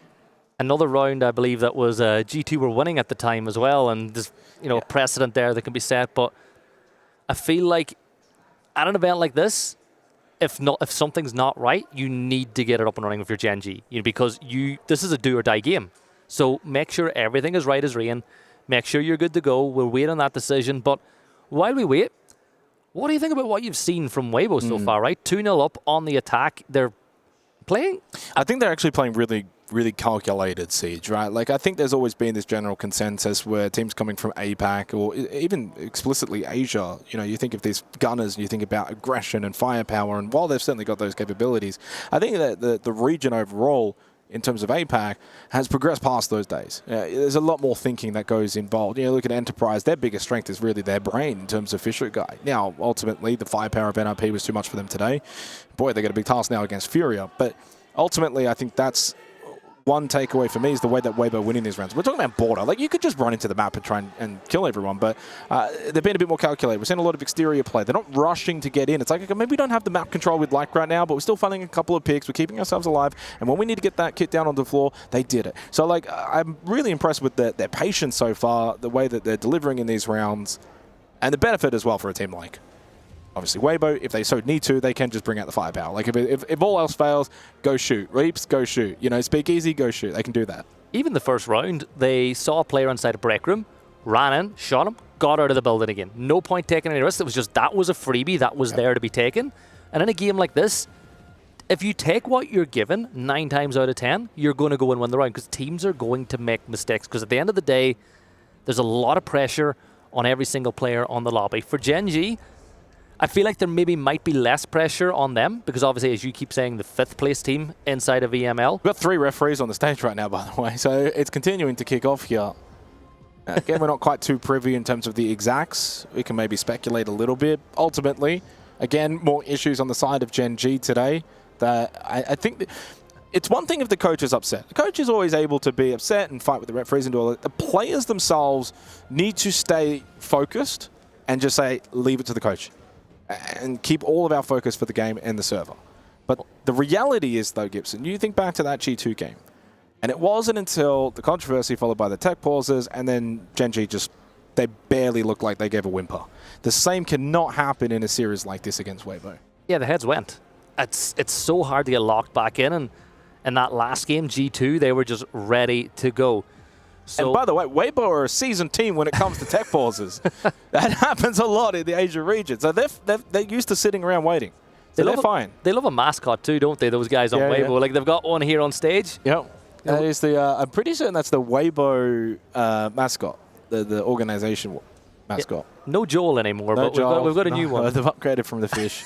Another round, I believe, that was G2 were winning at the time as well, and there's precedent there that can be set. But I feel like at an event like this, if something's not right, you need to get it up and running with your Gen.G, because this is a do or die game. So make sure everything is right as rain. Make sure you're good to go. We'll wait on that decision. But while we wait, what do you think about what you've seen from Weibo so far? Right, 2-0 up on the attack. They're playing. I think they're actually playing really calculated Siege, right? Like, I think there's always been this general consensus where teams coming from APAC or even explicitly Asia, you think of these gunners and you think about aggression and firepower, and while they've certainly got those capabilities, I think that the region overall, in terms of APAC, has progressed past those days. There's a lot more thinking that goes involved. Look at Enterprise, their biggest strength is really their brain in terms of Fisher Guy. Now, ultimately, the firepower of NRP was too much for them today. Boy, they got a big task now against Furia, but ultimately, I think that's one takeaway for me is the way that Weibo winning these rounds. We're talking about border. Like, you could just run into the map and try and kill everyone, but they've been a bit more calculated. We're seeing a lot of exterior play. They're not rushing to get in. It's like, okay, maybe we don't have the map control we'd like right now, but we're still finding a couple of picks. We're keeping ourselves alive, and when we need to get that kit down on the floor, they did it. So, like, I'm really impressed with their patience so far, the way that they're delivering in these rounds, and the benefit as well for a team like, obviously, Weibo, if they so need to, they can just bring out the firepower. Like, if all else fails, go shoot. Reaps, go shoot. Speak easy, go shoot. They can do that. Even the first round, they saw a player inside a break room, ran in, shot him, got out of the building again. No point taking any risks. It was just that was a freebie that was there to be taken. And in a game like this, if you take what you're given 9 times out of 10, you're going to go and win the round because teams are going to make mistakes. Because at the end of the day, there's a lot of pressure on every single player on the lobby. For Gen.G, I feel like there maybe might be less pressure on them because obviously, as you keep saying, the 5th place team inside of EML. We've got 3 referees on the stage right now, by the way, so it's continuing to kick off here. Again, we're not quite too privy in terms of the exacts. We can maybe speculate a little bit. Ultimately, again, more issues on the side of Gen.G today. That I think it's one thing if the coach is upset. The coach is always able to be upset and fight with the referees and do all that. The players themselves need to stay focused and just say, leave it to the coach. And keep all of our focus for the game and the server. But the reality is, though, Gibson, you think back to that G2 game. And it wasn't until the controversy followed by the tech pauses and then Gen.G just, they barely looked like they gave a whimper. The same cannot happen in a series like this against Weibo. Yeah, the heads went. It's so hard to get locked back in. And in that last game, G2, they were just ready to go. So, and by the way, Weibo are a seasoned team when it comes to tech pauses. That happens a lot in the Asia region. So they're used to sitting around waiting. So they're fine. They love a mascot too, don't they, those guys on Weibo? Yeah. Like, they've got one here on stage. Yep. That is the, I'm pretty certain that's the Weibo mascot, the organization mascot. Yeah. No Joel anymore, no but Joel. We've got a new one. They've upgraded from the fish.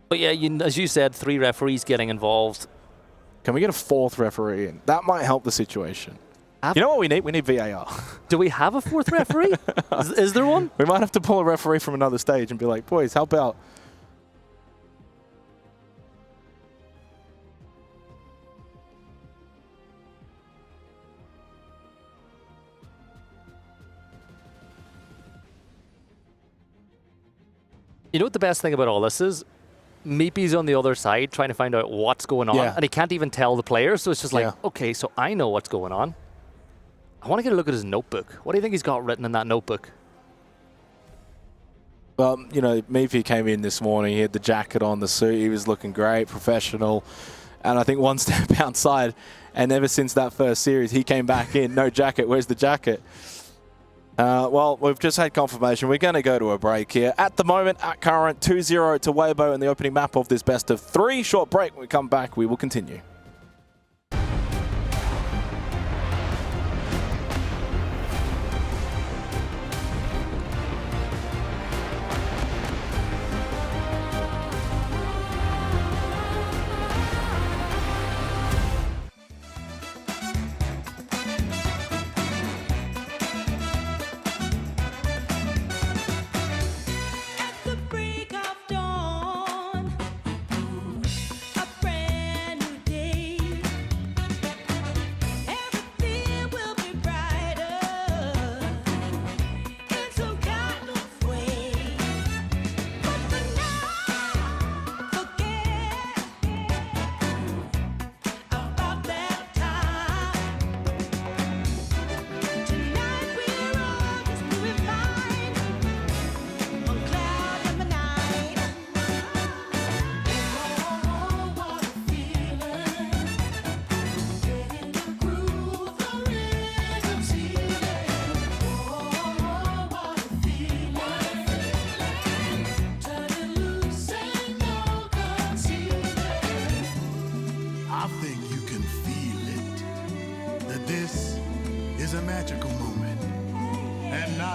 But yeah, as you said, 3 referees getting involved. Can we get a 4th referee in? That might help the situation. You know what we need? We need VAR. Do we have a 4th referee? is there one? We might have to pull a referee from another stage and be like, boys, help out. You know what the best thing about all this is? Meepy's on the other side trying to find out what's going on, and he can't even tell the players, so it's just like, okay, so I know what's going on. I want to get a look at his notebook. What do you think he's got written in that notebook? Well, you know, Meepy came in this morning, he had the jacket on, the suit, he was looking great, professional, and I think one step outside, and ever since that first series, he came back in, no jacket, where's the jacket? Well, we've just had confirmation. We're going to go to a break here. At the moment, at current, 2-0 to Weibo in the opening map of this best of 3. Short break. When we come back, we will continue.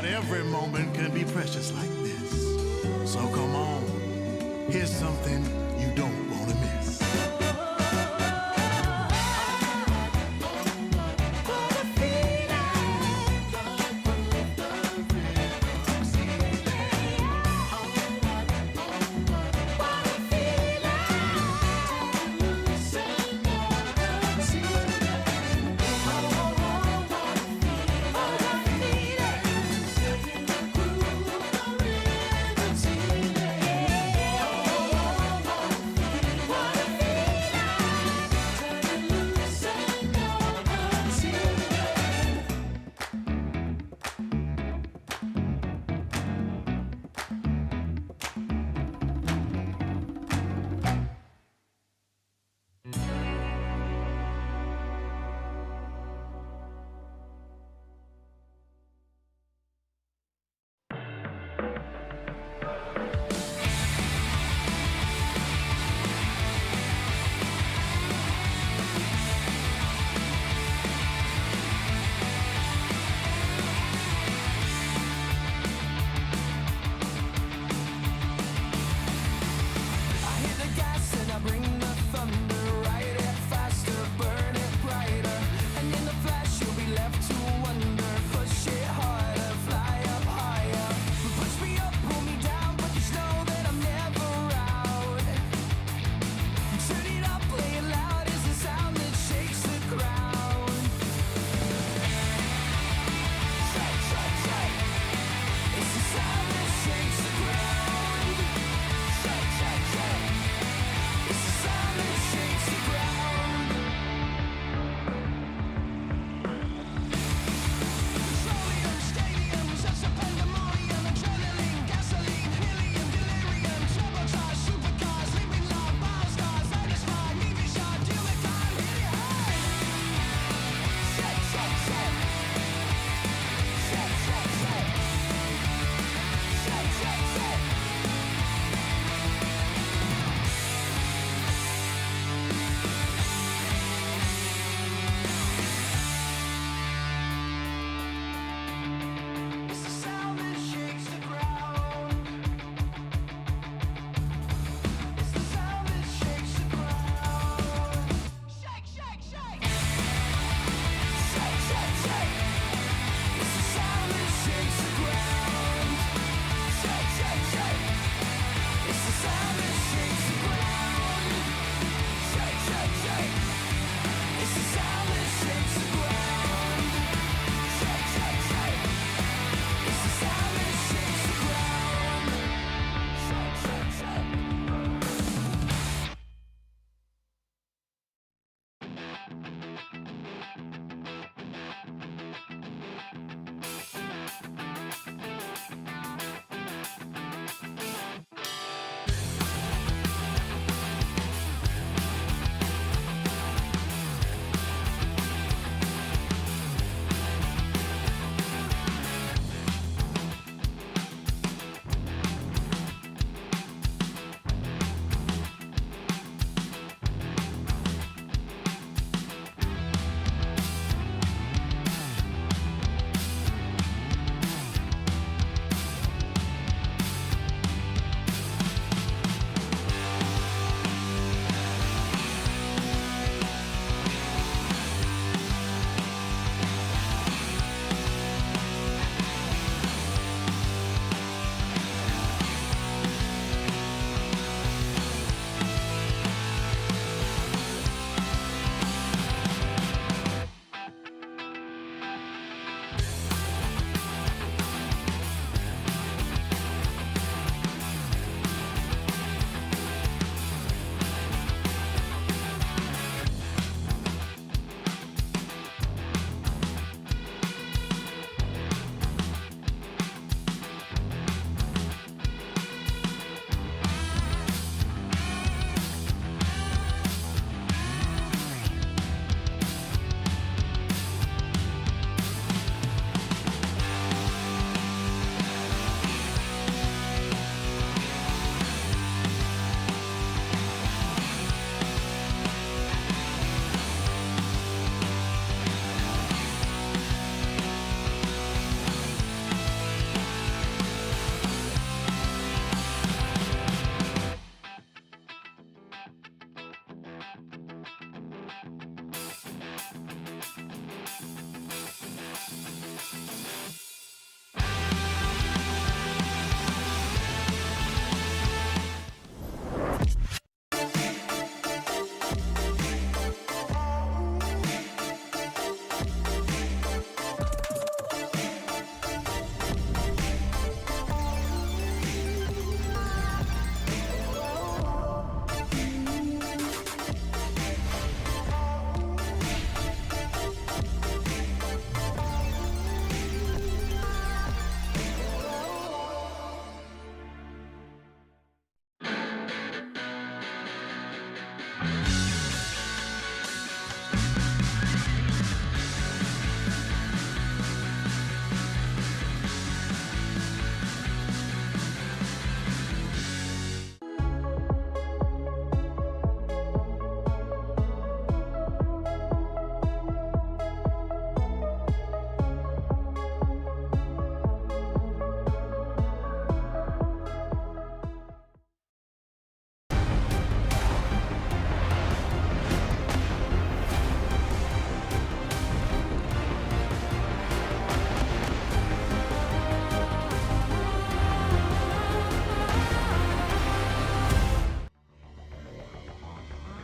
Every moment can be precious like this. So come on, here's something you don't want to miss.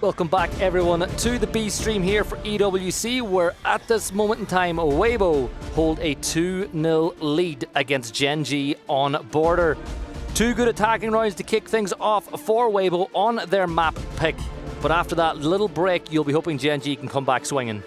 Welcome back, everyone, to the B stream here for EWC, where at this moment in time, Weibo hold a 2-0 lead against Gen.G on Border. 2 good attacking rounds to kick things off for Weibo on their map pick. But after that little break, you'll be hoping Gen.G can come back swinging.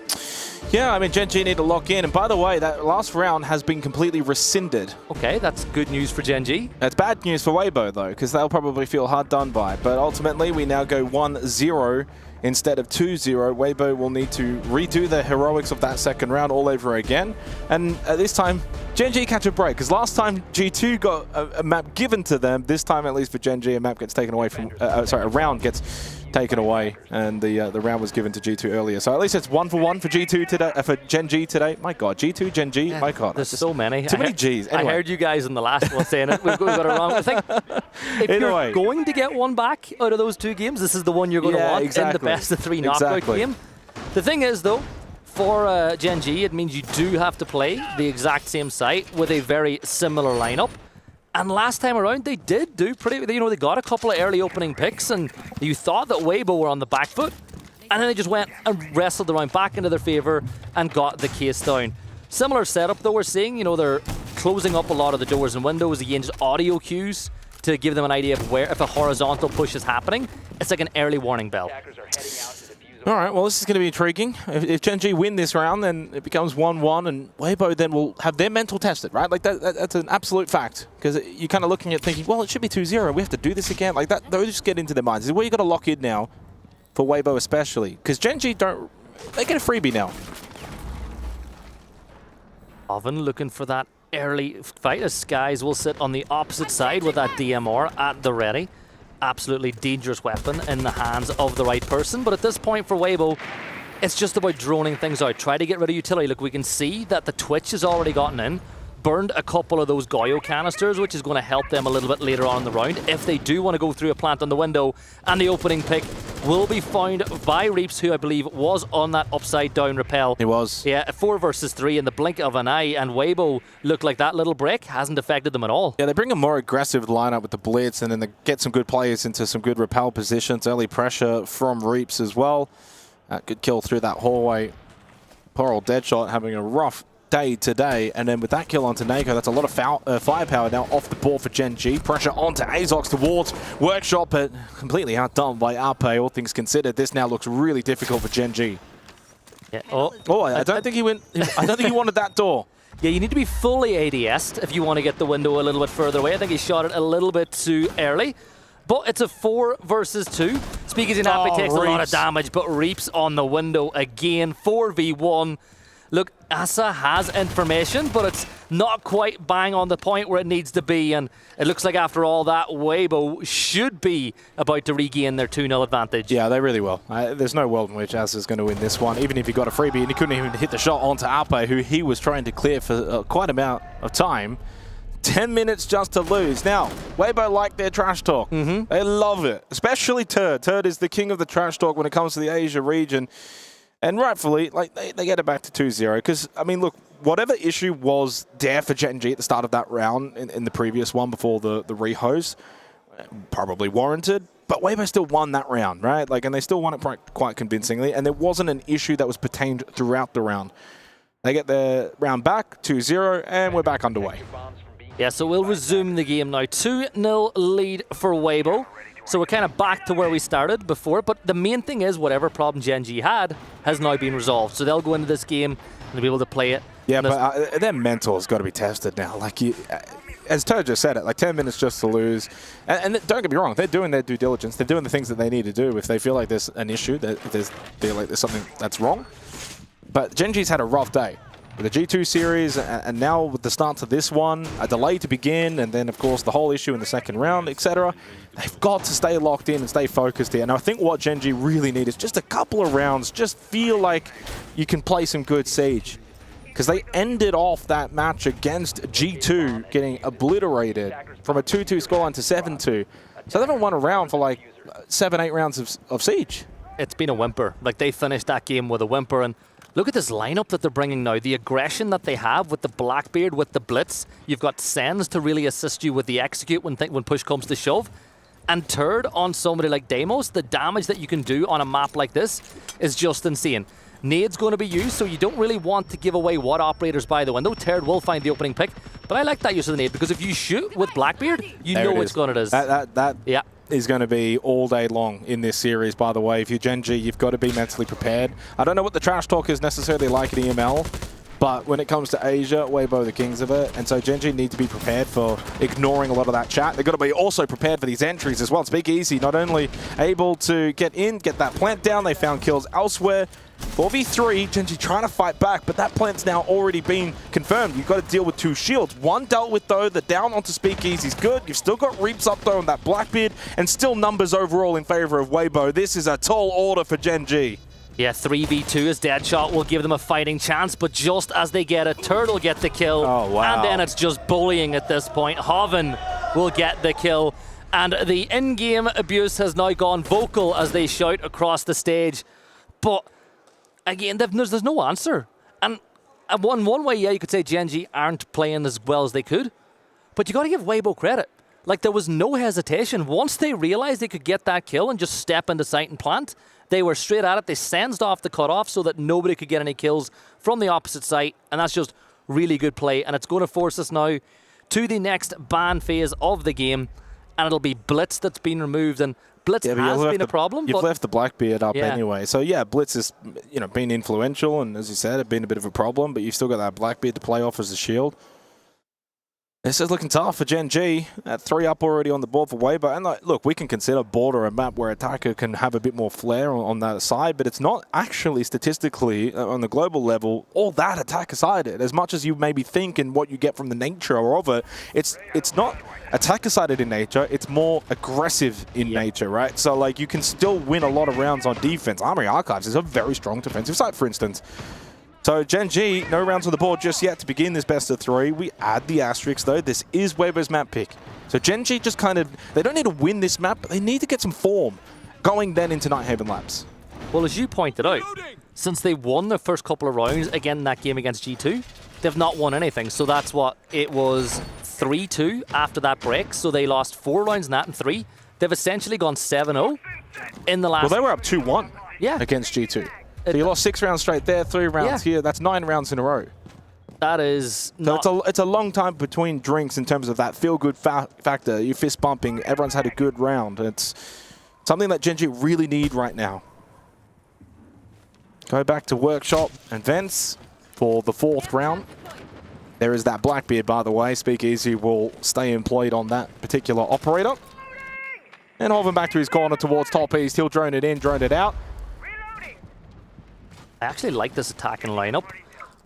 Yeah, I mean, Gen.G need to lock in. And by the way, that last round has been completely rescinded. Okay, that's good news for Gen.G. That's bad news for Weibo, though, because they'll probably feel hard done by. But ultimately, we now go 1-0 instead of 2-0. Weibo will need to redo the heroics of that second round all over again. And this time, Gen.G catch a break, because last time G2 got a map given to them. This time, at least for Gen.G, a map gets taken away from... a round gets taken away, and the round was given to G2 earlier. So at least it's 1-for-1 for G2 today, for Gen.G today. My God, G2, Gen.G, my God. There's so many. Too many Gs. Anyway. I heard you guys in the last one saying it. We've got it wrong. I think if you're going to get one back out of those 2 games, this is the one you're going to want in the best of 3 knockout game. The thing is, though, for Gen.G, it means you do have to play the exact same site with a very similar lineup. And last time around, they did do pretty... You know, they got a couple of early opening picks, and you thought that Weibo were on the back foot, and then they just went and wrestled the round back into their favor and got the case down. Similar setup, though, we're seeing. You know, they're closing up a lot of the doors and windows, again, just audio cues to give them an idea of where, if a horizontal push is happening, it's like an early warning bell. All right, well, this is going to be intriguing. If Gen.G win this round, then it becomes 1-1, and Weibo then will have their mental tested, right? Like, that's an absolute fact, because you're kind of looking at thinking, well, it should be 2-0. We have to do this again. Like, that, those just get into their minds. This is where you got to lock in now, for Weibo especially, because Gen.G don't... They get a freebie now. Oven looking for that early fight, as Skies will sit on the opposite side with that DMR at the ready. Absolutely dangerous weapon in the hands of the right person. But at this point for Weibo, it's just about droning things out. Try to get rid of utility. Look, we can see that the Twitch has already gotten in. Burned a couple of those Goyo canisters, which is going to help them a little bit later on in the round if they do want to go through a plant on the window. And the opening pick will be found by Reaps, who I believe was on that upside down rappel. He was. Yeah, 4 versus 3 in the blink of an eye, and Weibo looked like that little break hasn't affected them at all. Yeah, they bring a more aggressive lineup with the blitz, and then they get some good players into some good rappel positions. Early pressure from Reaps as well. Good kill through that hallway. Poor old Deadshot having a rough day today, and then with that kill onto Nako, that's a lot of firepower now off the board for Gen.G. Pressure onto Azox towards Workshop, but completely outdone by Arpe, all things considered. This now looks really difficult for Gen.G. Yeah. I don't think he went. I don't think he wanted that door. Yeah, you need to be fully ADS'd if you want to get the window a little bit further away. I think he shot it a little bit too early. But it's a 4 versus 2. Speakeasy Nappy takes a lot of damage, but Reaps on the window again. 4v1. Look, Asa has information, but it's not quite bang on the point where it needs to be. And it looks like after all that, Weibo should be about to regain their 2-0 advantage. Yeah, they really will. There's no world in which Asa's going to win this one, even if he got a freebie. And he couldn't even hit the shot onto Arpe, who he was trying to clear for quite an amount of time. 10 minutes just to lose. Now, Weibo like their trash talk. They love it, especially Turd. Turd is the king of the trash talk when it comes to the Asia region. And rightfully, like they get it back to 2-0. Because, I mean, look, whatever issue was there for Gen.G at the start of that round in the previous one before the rehost, probably warranted. But Weibo still won that round, right? Like, and they still won it quite convincingly. And there wasn't an issue that was pertained throughout the round. They get their round back, 2-0, and we're back underway. Yeah, so we'll resume the game now. 2-0 lead for Weibo. So we're kind of back to where we started before, but the main thing is whatever problem Gen.G had has now been resolved. So they'll go into this game and they'll be able to play it. Yeah, but their mental has got to be tested now. Like, as Toad just said it, like 10 minutes just to lose. And don't get me wrong, they're doing their due diligence. They're doing the things that they need to do if they feel like there's an issue, that if they feel like there's something that's wrong. But Gen.G's had a rough day. With the G2 series, and now with the start to this one, a delay to begin, and then, of course, the whole issue in the second round, etc. They've got to stay locked in and stay focused here. And I think what Gen.G really need is just a couple of rounds. Just feel like you can play some good Siege. Because they ended off that match against G2 getting obliterated from a 2-2 scoreline to 7-2. So they haven't won a round for like 7-8 rounds of Siege. It's been a whimper. Like, they finished that game with a whimper, and look at this lineup that they're bringing now. The aggression that they have with the Blackbeard, with the Blitz. You've got Sens to really assist you with the execute when push comes to shove. And third, on somebody like Deimos, the damage that you can do on a map like this is just insane. Nade's going to be used, so you don't really want to give away what operators by the window. Third will find the opening pick, but I like that use of the nade because if you shoot with Blackbeard, you know which gun it is. That is going to be all day long in this series, by the way. If you're Gen.G, you've got to be mentally prepared. I don't know what the trash talk is necessarily like at EML, but when it comes to Asia, Weibo are the kings of it, and so Gen.G need to be prepared for ignoring a lot of that chat. They've got to be also prepared for these entries as well. Speakeasy not only able to get in, get that plant down, they found kills elsewhere. 4v3, Gen.G trying to fight back, but that plant's now already been confirmed. You've got to deal with 2 shields. One dealt with, though, the down onto Speakeasy's good. You've still got Reaps up, though, on that Blackbeard, and still numbers overall in favor of Weibo. This is a tall order for Gen.G. Yeah, 3v2 as Deadshot will give them a fighting chance, but just as they get it, Turtle get the kill. Oh, wow. And then it's just bullying at this point. Hoven will get the kill. And the in-game abuse has now gone vocal as they shout across the stage. But again, there's no answer. And one way, yeah, you could say Gen.G aren't playing as well as they could. But you got to give Weibo credit. Like, there was no hesitation. Once they realized they could get that kill and just step into sight and plant, they were straight at it. They sensed off the cutoff so that nobody could get any kills from the opposite site. And that's just really good play. And it's going to force us now to the next ban phase of the game. And it'll be Blitz that's been removed. And Blitz has been a problem. You've left the Blackbeard up anyway. So, yeah, Blitz has been influential. And as you said, it's been a bit of a problem. But you've still got that Blackbeard to play off as a shield. This is looking tough for Gen.G. 3 up already on the board for Weibo. And look, we can consider Border a map where attacker can have a bit more flair on that side, but it's not actually statistically on the global level all that attacker-sided. As much as you maybe think and what you get from the nature of it, it's not attacker-sided in nature, it's more aggressive in nature, right? So like you can still win a lot of rounds on defense. Armory Archives is a very strong defensive side, for instance. So Gen.G, no rounds on the board just yet to begin this best of 3. We add the asterisk though. This is Weibo's map pick. So Gen.G just kind of, they don't need to win this map, but they need to get some form going then into Nighthaven Labs. Well, as you pointed out, since they won their first couple of rounds, again in that game against G2, they've not won anything. So that's what, it was 3-2 after that break. So they lost 4 rounds in that and 3. They've essentially gone 7-0 in the last... Well, they were up 2-1 against G2. So you lost 6 rounds straight there, 3 rounds here. That's 9 rounds in a row. That is so it's a long time between drinks in terms of that feel-good factor. You're fist bumping. Everyone's had a good round. It's something that Gen.G really need right now. Go back to Workshop and Vents for the 4th round. There is that Blackbeard, by the way. Speakeasy will stay employed on that particular operator. And Hoven back to his corner towards top east. He'll drone it in, drone it out. I actually like this attacking lineup.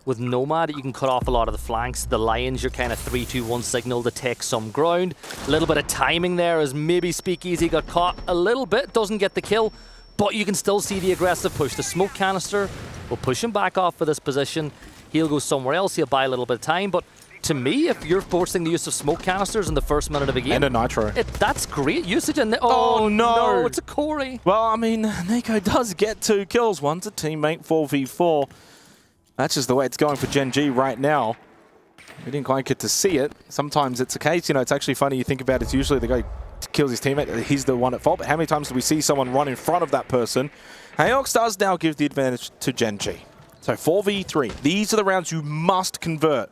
With Nomad, you can cut off a lot of the flanks. The Lions, your kind of 3-2-1 signal to take some ground. A little bit of timing there as maybe Speakeasy got caught a little bit. Doesn't get the kill, but you can still see the aggressive push. The smoke canister will push him back off for this position. He'll go somewhere else. He'll buy a little bit of time, but to me, if you're forcing the use of smoke canisters in the first minute of a game... And a nitro. That's great usage. And oh, no, it's a Corey. Well, I mean, Nico does get 2 kills. One's a teammate, 4v4. That's just the way it's going for Gen.G right now. We didn't quite get to see it. Sometimes it's a case, it's actually funny you think about it. It's usually the guy kills his teammate, he's the one at fault. But how many times do we see someone run in front of that person? Aox does now give the advantage to Gen.G. So 4v3. These are the rounds you must convert.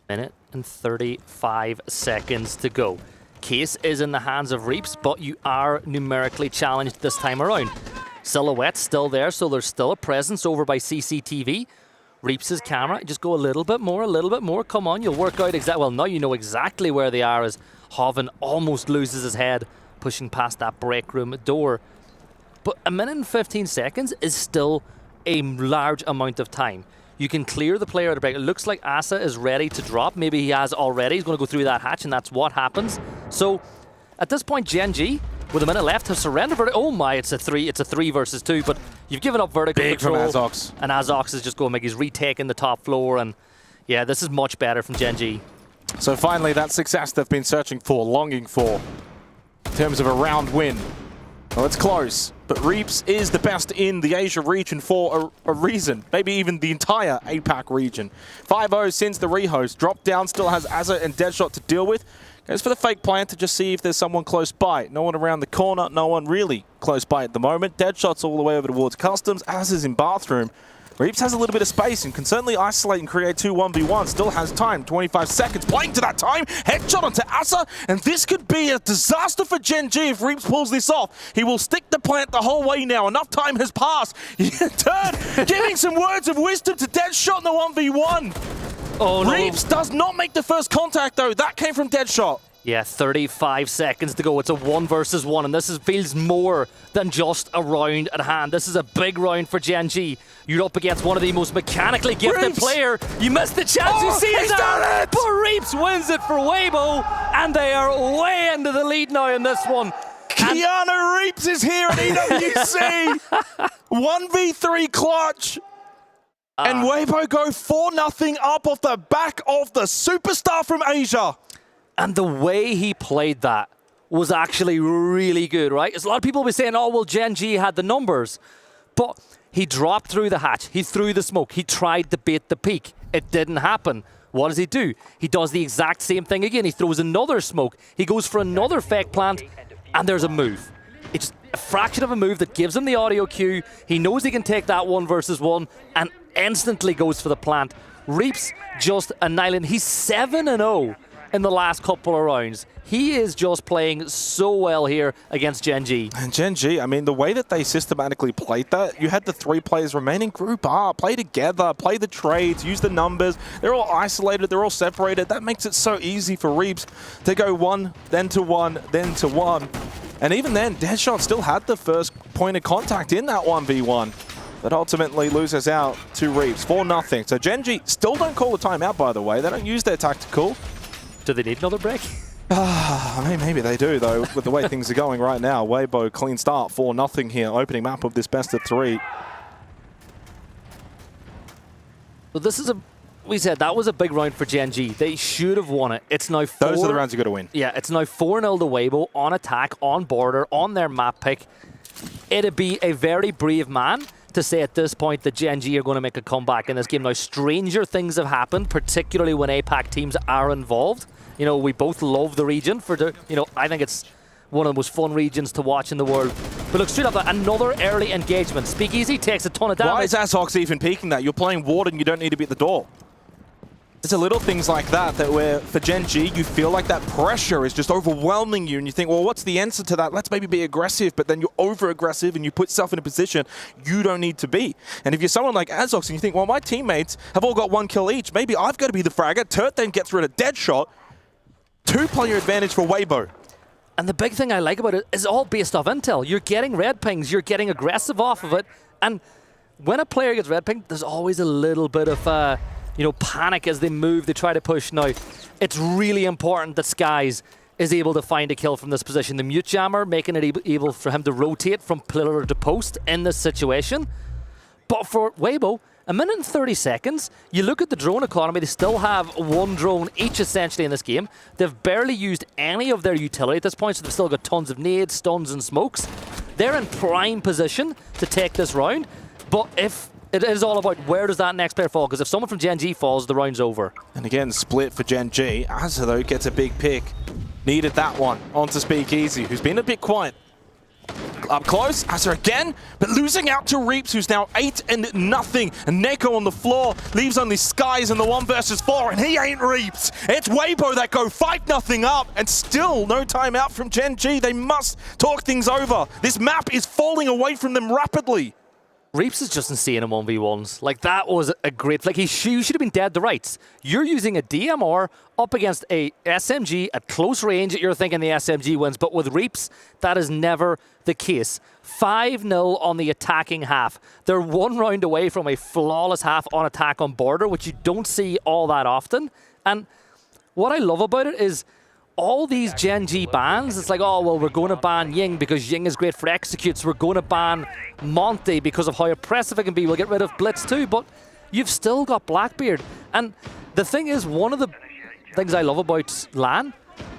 Minute and 35 seconds to go. Case is in the hands of Reaps, but you are numerically challenged this time around. Silhouette's still there, so there's still a presence over by CCTV. Reaps' camera, just go a little bit more. Come on, you'll work out exactly. Well, now you know exactly where they are as Hoven almost loses his head, pushing past that break room door. But a minute and 15 seconds is still a large amount of time. You can clear the player out of break. It looks like Asa is ready to drop. Maybe he has already. He's going to go through that hatch, and that's what happens. So, at this point, Gen.G, with a minute left, have surrendered. Oh my, it's a 3 versus 2, but you've given up vertical control. Big from Azox. And Azox is just going, like, he's retaking the top floor, and yeah, this is much better from Gen.G. So finally, that success they've been searching for, longing for, in terms of a round win. Well, it's close, but Reaps is the best in the Asia region for a reason. Maybe even the entire APAC region. 5-0 since the rehost. Drop down, still has Azza and Deadshot to deal with. Goes for the fake plant to just see if there's someone close by. No one around the corner, no one really close by at the moment. Deadshot's all the way over towards Customs, as is in Bathroom. Reeps has a little bit of space and can certainly isolate and create 2 1v1. Still has time, 25 seconds, playing to that time. Headshot onto Asa, and this could be a disaster for Gen.G if Reeps pulls this off. He will stick the plant the whole way now. Enough time has passed. Turn, giving some words of wisdom to Deadshot in the 1v1. Oh, no. Reeps does not make the first contact, though. That came from Deadshot. Yeah, 35 seconds to go. It's a 1 versus 1, and this feels more than just a round at hand. This is a big round for Gen.G. You're up against one of the most mechanically gifted player. You missed the chance. You see it now. But Reeps wins it for Weibo, and they are way into the lead now in this one. Keanu Reeps is here at EWC. 1v3 clutch. And Weibo go 4-0 up off the back of the superstar from Asia. And the way he played that was actually really good, right? As a lot of people were saying, oh, well, Gen.G had the numbers. But he dropped through the hatch. He threw the smoke. He tried to bait the peak. It didn't happen. What does he do? He does the exact same thing again. He throws another smoke. He goes for another fake plant, and there's a move. It's a fraction of a move that gives him the audio cue. He knows he can take that 1 versus 1 and instantly goes for the plant. Reeps just annihilating. He's 7-0. In the last couple of rounds. He is just playing so well here against Gen.G. And Gen.G, I mean, the way that they systematically played that, you had the 3 players remaining group up, play together, play the trades, use the numbers. They're all isolated, they're all separated. That makes it so easy for Reeps to go 1, then to 1, then to 1. And even then, Deadshot still had the first point of contact in that 1v1. But ultimately loses out to Reeps, 4-0. So Gen.G still don't call a timeout, by the way. They don't use their tactical. Do they need another break? I mean, maybe they do, though, with the way things are going right now. Weibo, clean start, 4-0 here, opening map of this best of 3. So this is we said that was a big round for Gen.G. They should have won it. It's now 4. Those are the rounds you got to win. Yeah, it's now 4-0 to Weibo on attack, on border, on their map pick. It'd be a very brave man to say at this point that Gen.G are going to make a comeback in this game. Now, stranger things have happened, particularly when APAC teams are involved. You know, we both love the region for the, you know, I think it's one of the most fun regions to watch in the world. But look, straight up, another early engagement. Speakeasy takes a ton of damage. Why is Azox even peeking that? You're playing Warden, you don't need to be at the door. It's a little things like that where for Gen.G, you feel like that pressure is just overwhelming you and you think, well, what's the answer to that? Let's maybe be aggressive, but then you're over-aggressive and you put yourself in a position you don't need to be. And if you're someone like Azox and you think, well, my teammates have all got 1 kill each, maybe I've got to be the fragger. Turt then gets rid of Deadshot. 2-player advantage for Weibo. And the big thing I like about it is all based off intel. You're getting red pings, you're getting aggressive off of it, and when a player gets red pinged, there's always a little bit of you know, panic as they move, they try to push. Now, it's really important that Skies is able to find a kill from this position. The mute jammer making it able for him to rotate from pillar to post in this situation. But for Weibo, 1 minute and 30 seconds, you look at the drone economy, they still have 1 drone each essentially in this game. They've barely used any of their utility at this point, so they've still got tons of nades, stuns and smokes. They're in prime position to take this round, but if it is all about where does that next player fall, because if someone from Gen.G falls, the round's over. And again, split for Gen.G. Asa, though, gets a big pick. Needed that one onto Speakeasy, who's been a bit quiet. Up close, Asa again, but losing out to Reeps, who's now 8-0. And Neko on the floor leaves only Skies in the 1 versus 4, and he ain't Reeps. It's Weibo that go 5-0 up, and still no timeout from Gen.G. They must talk things over. This map is falling away from them rapidly. Reeps is just insane in 1v1s. Like, that was a great flick. You should have been dead to rights. You're using a DMR up against a SMG at close range. You're thinking the SMG wins, but with Reeps, that is never the case. 5-0 on the attacking half. They're 1 round away from a flawless half on attack on border, which you don't see all that often. And what I love about it is all these Gen.G bans, it's like, oh, well, we're going to ban Ying because Ying is great for executes. We're going to ban Monty because of how oppressive it can be. We'll get rid of Blitz too, but you've still got Blackbeard. And the thing is, one of the things I love about LAN,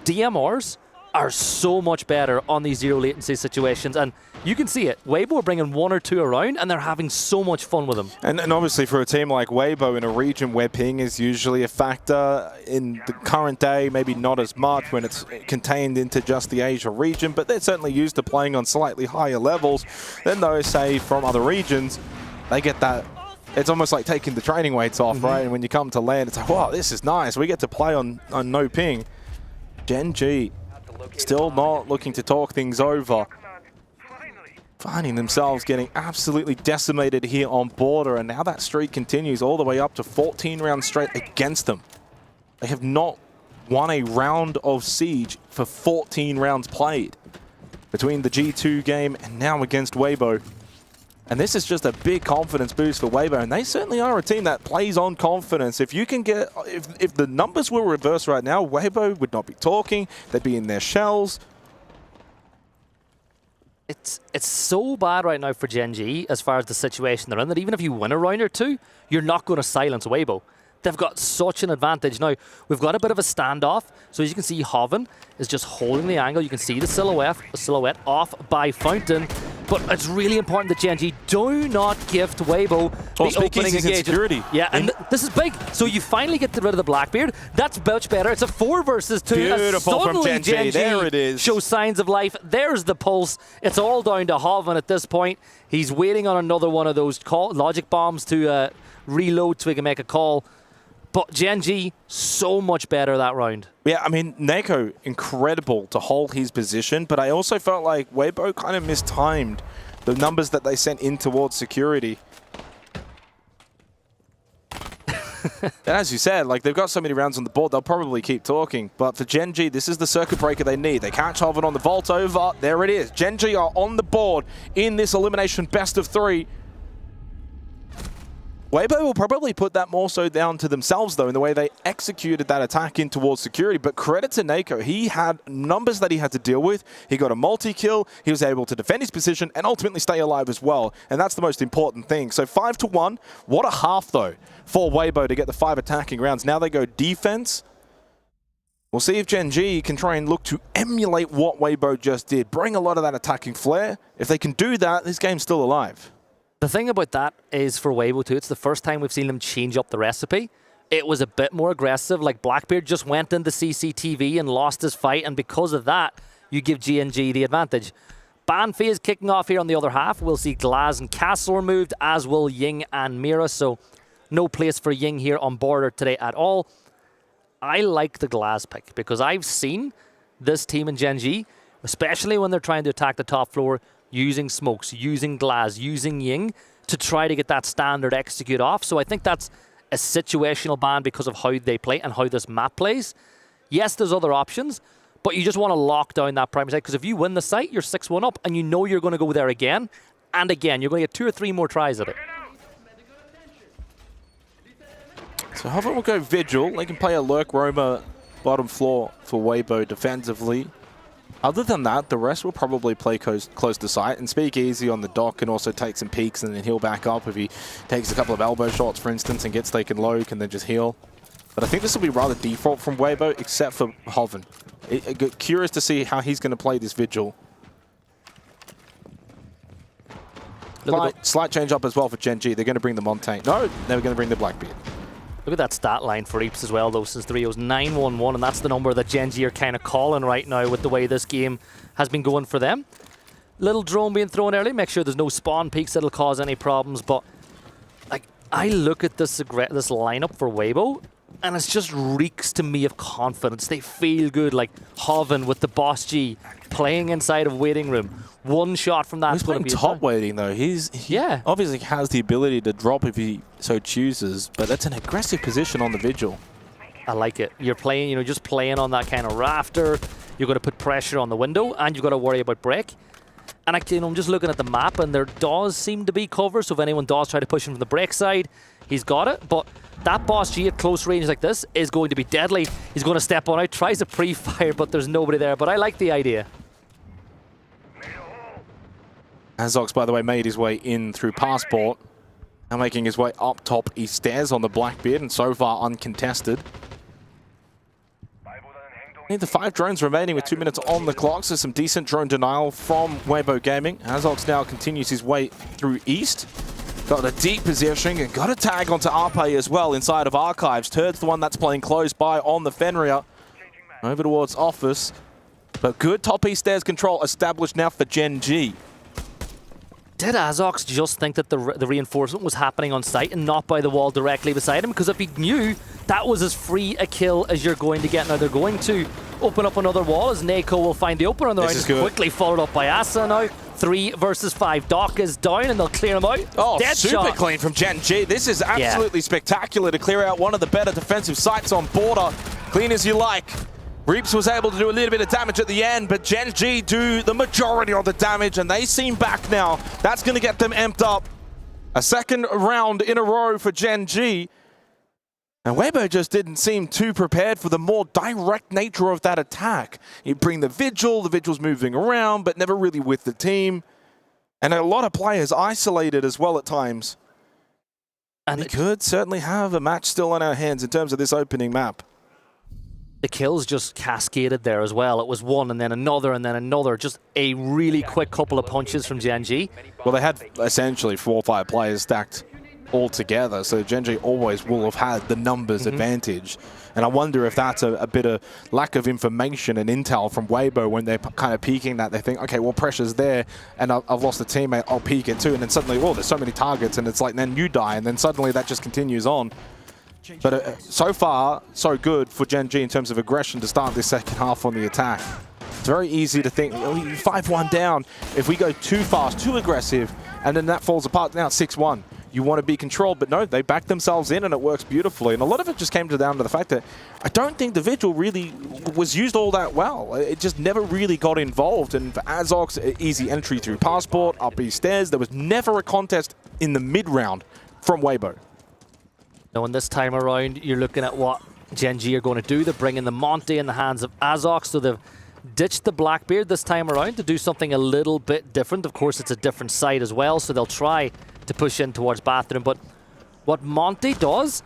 DMRs are so much better on these zero latency situations, and you can see it. Weibo are bringing 1 or 2 around, and they're having so much fun with them. And obviously for a team like Weibo in a region where ping is usually a factor, in the current day, maybe not as much when it's contained into just the Asia region, but they're certainly used to playing on slightly higher levels than those, say, from other regions. They get that. It's almost like taking the training weights off, right? And when you come to land, it's like, wow, this is nice. We get to play on no ping. Gen.G still not looking to talk things over. Finding themselves getting absolutely decimated here on border, and now that streak continues all the way up to 14 rounds straight against them. They have not won a round of Siege for 14 rounds played between the G2 game and now against Weibo. And this is just a big confidence boost for Weibo, and they certainly are a team that plays on confidence. If you can get, if the numbers were reversed right now, Weibo would not be talking, they'd be in their shells. It's so bad right now for Gen.G as far as the situation they're in, that even if you win a round or two, you're not going to silence Weibo. They've got such an advantage. Now, we've got a bit of a standoff. So as you can see, Hoven is just holding the angle. You can see the silhouette off by Fountain. But it's really important that Gen.G do not give to Weibo the opening engagement. Security. Yeah, and this is big. So you finally get rid of the Blackbeard. That's much better. It's a 4 versus 2. Beautiful from Gen.G. There it is. Shows signs of life. There's the pulse. It's all down to Hoven at this point. He's waiting on another one of those logic bombs to reload so he can make a call. But Gen.G, so much better that round. Yeah, I mean, Neko, incredible to hold his position, but I also felt like Weibo kind of mistimed the numbers that they sent in towards security. And as you said, like, they've got so many rounds on the board, they'll probably keep talking. But for Gen.G, this is the circuit breaker they need. They catch Hoven on the vault over. There it is. Gen.G are on the board in this elimination best of 3. Weibo will probably put that more so down to themselves, though, in the way they executed that attack in towards security. But credit to Neko. He had numbers that he had to deal with. He got a multi-kill. He was able to defend his position and ultimately stay alive as well. And that's the most important thing. So 5-1. What a half, though, for Weibo to get the 5 attacking rounds. Now they go defense. We'll see if Gen.G can try and look to emulate what Weibo just did. Bring a lot of that attacking flair. If they can do that, this game's still alive. The thing about that is for Weibo too, it's the first time we've seen them change up the recipe. It was a bit more aggressive, like Blackbeard just went into CCTV and lost his fight, and because of that, you give Gen.G the advantage. Ban phase kicking off here on the other half. We'll see Glaz and Castle removed, as will Ying and Mira, so no place for Ying here on border today at all. I like the Glaz pick, because I've seen this team in Gen.G, especially when they're trying to attack the top floor, using smokes, using Glaz, using Ying to try to get that standard execute off. So I think that's a situational ban because of how they play and how this map plays. Yes, there's other options, but you just want to lock down that primary site, because if you win the site, you're 6-1 up, and you know you're going to go there again and again. You're going to get 2 or 3 more tries at it. So Hoven will go Vigil. They can play a Lurk Roamer bottom floor for Weibo defensively. Other than that, the rest will probably play close to sight, and Speak Easy on the dock can also take some peeks and then heal back up if he takes a couple of elbow shots, for instance, and gets taken low, can then just heal. But I think this will be rather default from Weibo, except for Hoven. Curious to see how he's going to play this Vigil. Slight change up as well for Gen.G. They're going to bring the Montagne. No, they're going to bring the Blackbeard. Look at that stat line for Eeps as well, though, since 3-0's 9-1-1, and that's the number that Gen.G are kind of calling right now with the way this game has been going for them. Little drone being thrown early, make sure there's no spawn peaks that'll cause any problems, but like, I look at this lineup for Weibo, and it just reeks to me of confidence. They feel good, like Hoven with the Boss G playing inside of waiting room. One shot from that. He's playing top waiting, though. He obviously has the ability to drop if he so chooses, but that's an aggressive position on the Vigil. I like it. You're playing, just playing on that kind of rafter. You're going to put pressure on the window, and you've got to worry about break. And I'm just looking at the map, and there does seem to be cover, so if anyone does try to push him from the break side, he's got it. But that Boss G at close range like this is going to be deadly. He's going to step on out, tries a pre-fire, but there's nobody there. But I like the idea. Azox, by the way, made his way in through Passport. Now making his way up top East Stairs on the Blackbeard, and so far uncontested. Need the 5 drones remaining with 2 minutes on the clock, so some decent drone denial from Weibo Gaming. Azox now continues his way through East. Got a deep position and got a tag onto Arpe as well inside of Archives. Turd's the one that's playing close by on the Fenrir. Over towards Office. But good top East stairs control established now for Gen.G. Did Azox just think that the reinforcement was happening on site and not by the wall directly beside him? Because if he knew that was as free a kill as you're going to get. Now they're going to open up another wall as Nako will find the opener on the round. Quickly followed up by Asa now. 3 versus 5. Doc is down and they'll clear him out. Oh, Dead super shot. clean from Gen.G. This is absolutely spectacular to clear out one of the better defensive sites on border. Clean as you like. Reaps was able to do a little bit of damage at the end, but Gen.G do the majority of the damage, and they seem back now. That's going to get them amped up. A second round in a row for Gen.G. And Weibo just didn't seem too prepared for the more direct nature of that attack. You bring the Vigil's moving around, but never really with the team. And a lot of players isolated as well at times. And we could certainly have a match still on our hands in terms of this opening map. The kills just cascaded there as well. It was one and then another and then another. Just a really quick couple of punches from Gen.G. Well, they had essentially 4 or 5 players stacked all together, so Gen.G always will have had the numbers advantage. And I wonder if that's a bit of lack of information and intel from Weibo when they're kind of peeking that. They think, okay, well, pressure's there, and I've lost a teammate, I'll peek it too. And then suddenly, oh, there's so many targets, and it's like, then you die, and then suddenly that just continues on. But so far, so good for Gen.G in terms of aggression to start this second half on the attack. It's very easy to think, oh, 5-1 down. If we go too fast, too aggressive, and then that falls apart, now 6-1. You want to be controlled, but no, they back themselves in and it works beautifully. And a lot of it just came down to the fact that I don't think the Vigil really was used all that well. It just never really got involved. And for Azox, easy entry through Passport, up these stairs. There was never a contest in the mid-round from Weibo. Now, in this time around, you're looking at what Gen.G are going to do. They're bringing the Monty in the hands of Azox, so they've ditched the Blackbeard this time around to do something a little bit different. Of course, it's a different site as well, so they'll try to push in towards Bathroom. But what Monty does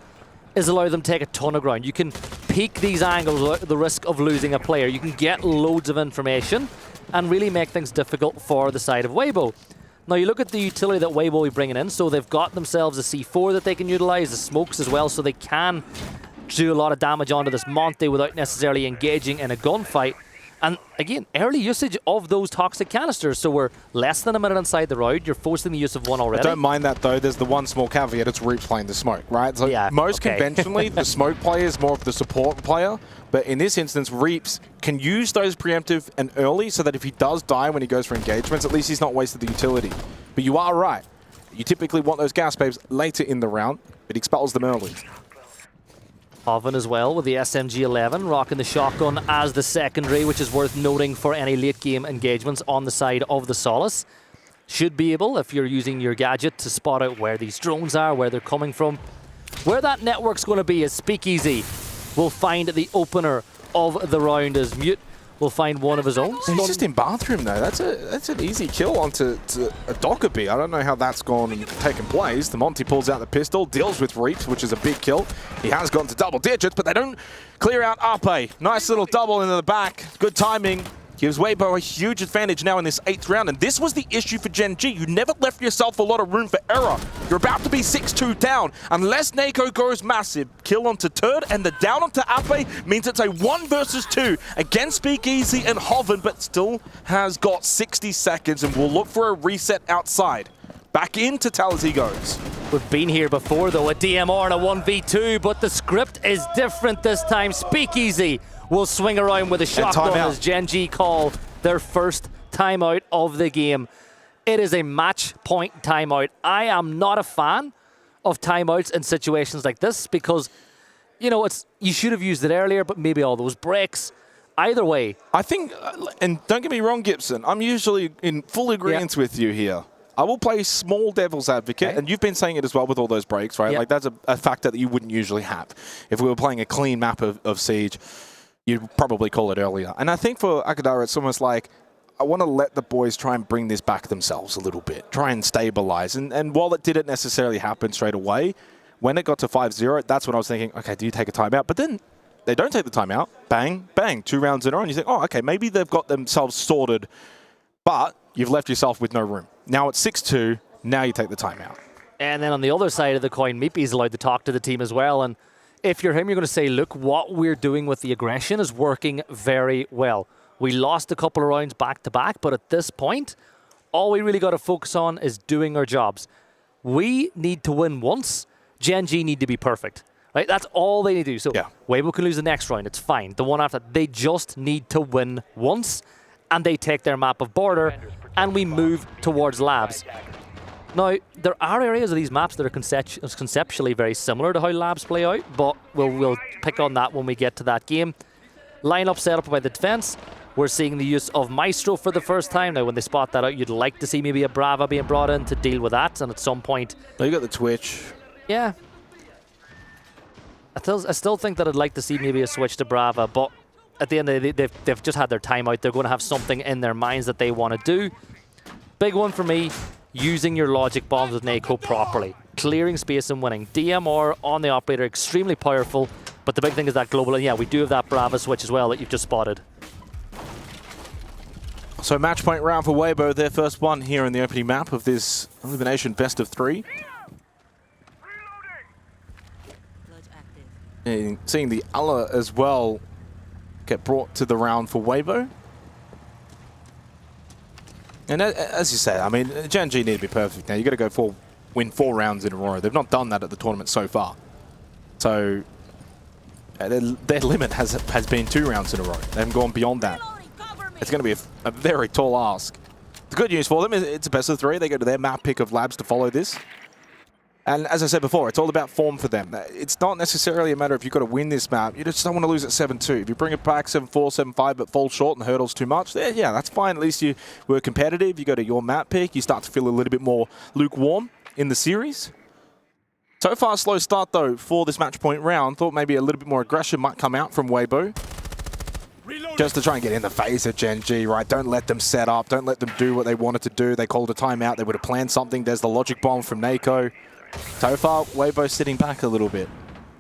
is allow them to take a ton of ground. You can peek these angles at the risk of losing a player. You can get loads of information and really make things difficult for the side of Weibo. Now, you look at the utility that Weibo will be bringing in, so they've got themselves a C4 that they can utilize, the smokes as well, so they can do a lot of damage onto this Monty without necessarily engaging in a gunfight. And again, early usage of those toxic canisters, so we're less than a minute inside the round. You're forcing the use of one already. I don't mind that, though. There's the one small caveat. It's Reaps playing the smoke, right? So yeah, most conventionally, the smoke player is more of the support player. But in this instance, Reaps can use those preemptive and early so that if he does die when he goes for engagements, at least he's not wasted the utility. But you are right. You typically want those gas babes later in the round, but he expels them early. Oven as well with the SMG-11, rocking the shotgun as the secondary, which is worth noting for any late-game engagements on the side of the Solace. Should be able, if you're using your gadget, to spot out where these drones are, where they're coming from. Where that network's going to be is Speakeasy will find the opener of the round as Mute will find one of his own. He's just in Bathroom, though. That's an easy kill onto a Dockerby. I don't know how that's gone and taken place. The Monty pulls out the pistol, deals with Reaps, which is a big kill. He has gotten to double digits, but they don't clear out Arpe. Nice little double into the back. Good timing. Gives Weibo a huge advantage now in this 8th round, and this was the issue for Gen.G. You never left yourself a lot of room for error. You're about to be 6-2 down. Unless Nako goes massive, kill onto Turd, and the down onto Ape means it's a 1 versus 2 against Speakeasy and Hoven, but still has got 60 seconds and will look for a reset outside. Back into Talaz he goes. We've been here before, though, a DMR and a 1v2, but the script is different this time. Speakeasy will swing around with a shotgun as Gen.G call their first timeout of the game. It is a match point timeout. I am not a fan of timeouts in situations like this because, you know, you should have used it earlier, but maybe all those breaks. Either way. I think, and don't get me wrong, Gibson, I'm usually in full agreement with you here. I will play small devil's advocate, and you've been saying it as well with all those breaks, right? Like that's a factor that you wouldn't usually have. If we were playing a clean map of Siege, you'd probably call it earlier. And I think for Akadara, it's almost like, I want to let the boys try and bring this back themselves a little bit, try and stabilize. And while it didn't necessarily happen straight away, when it got to 5-0, that's when I was thinking, okay, do you take a timeout? But then They don't take the timeout. Bang, bang, 2 rounds in a row. And you think, oh, okay, maybe they've got themselves sorted, but you've left yourself with no room. Now it's 6-2. Now you take the timeout. And then on the other side of the coin, Meepy's allowed to talk to the team as well. And if you're him, you're going to say, look, what we're doing with the aggression is working very well. We lost a couple of rounds back-to-back, but at this point, all we really got to focus on is doing our jobs. We need to win once. Gen.G need to be perfect. Right? That's all they need to do. So Weibo can lose the next round. It's fine. The one after, they just need to win once, and they take their map of border, and we move towards labs. Now, there are areas of these maps that are conceptually very similar to how labs play out, but we'll pick on that when we get to that game. Lineup set up by the defense. We're seeing the use of Maestro for the first time. Now, when they spot that out, you'd like to see maybe a Brava being brought in to deal with that, and at some point... Now you got the Twitch. Yeah. I still think that I'd like to see maybe a switch to Brava, but at the end of the day, they've just had their time out. They're going to have something in their minds that they want to do. Big one for me, using your logic bombs with Nako properly. Clearing space and winning. DMR on the operator, extremely powerful, but the big thing is that global, and yeah, we do have that Brava switch as well that you've just spotted. So match point round for Weibo, their first one here in the opening map of this elimination best of 3. And seeing the Allah as well get brought to the round for Weibo. And as you say, I mean, Gen.G need to be perfect now. You got to go win 4 rounds in a row. They've not done that at the tournament so far. So their limit has been 2 rounds in a row. They haven't gone beyond that. It's going to be a very tall ask. The good news for them is it's a best of 3. They go to their map pick of labs to follow this. And as I said before, it's all about form for them. It's not necessarily a matter of you've got to win this map. You just don't want to lose at 7-2. If you bring it back 7-4, 7-5, but fall short and the hurdle's too much, yeah, that's fine. At least you were competitive. You go to your map pick. You start to feel a little bit more lukewarm in the series. So far, slow start, though, for this match point round. Thought maybe a little bit more aggression might come out from Weibo. Just to try and get in the face of Gen.G, right? Don't let them set up. Don't let them do what they wanted to do. They called a timeout. They would have planned something. There's the logic bomb from Nako. So far, Weibo sitting back a little bit.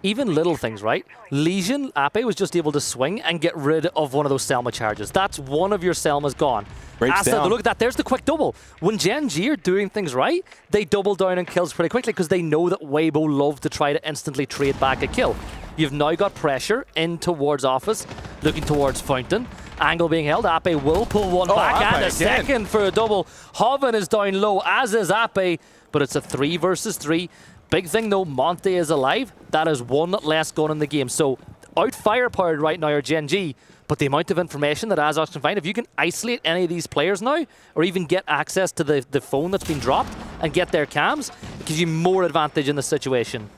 Even little things, right? Lesion, Ape was just able to swing and get rid of one of those Selma charges. That's one of your Selmas gone. Asset, look at that, there's the quick double. When Gen.G are doing things right, they double down on kills pretty quickly because they know that Weibo love to try to instantly trade back a kill. You've now got pressure in towards Office, looking towards Fountain. Angle being held, Ape will pull one back Ape and a second for a double. Hoven is down low, as is Ape, but it's a 3 versus 3. Big thing though, Monte is alive. That is 1 less gun in the game. So out firepowered right now are Gen.G, but the amount of information that Azox can find, if you can isolate any of these players now, or even get access to the phone that's been dropped and get their cams, it gives you more advantage in the situation.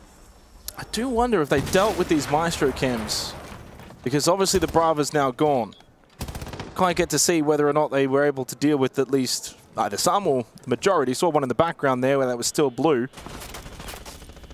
I do wonder if they dealt with these Maestro cams, because obviously the Brava's now gone. Can't get to see whether or not they were able to deal with at least either some or the majority. Saw one in the background there where that was still blue.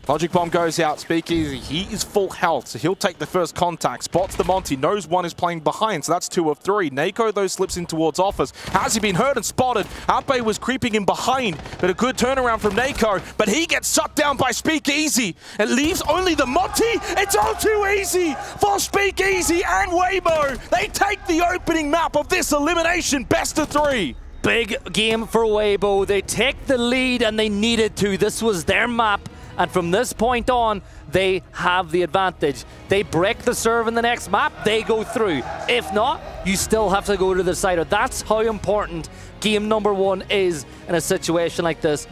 Logic Bomb goes out, Speakeasy, he is full health, so he'll take the first contact, spots the Monty, knows one is playing behind, so that's 2 of 3. Nako, though, slips in towards Office. Has he been heard and spotted? Ape was creeping in behind, but a good turnaround from Nako, but he gets shut down by Speakeasy. It leaves only the Monty. It's all too easy for Speakeasy and Weibo. They take the opening map of this elimination best of 3. Big game for Weibo. They take the lead and they needed to. This was their map. And from this point on, they have the advantage. They break the serve in the next map, they go through. If not, you still have to go to the decider. That's how important game number 1 is in a situation like this.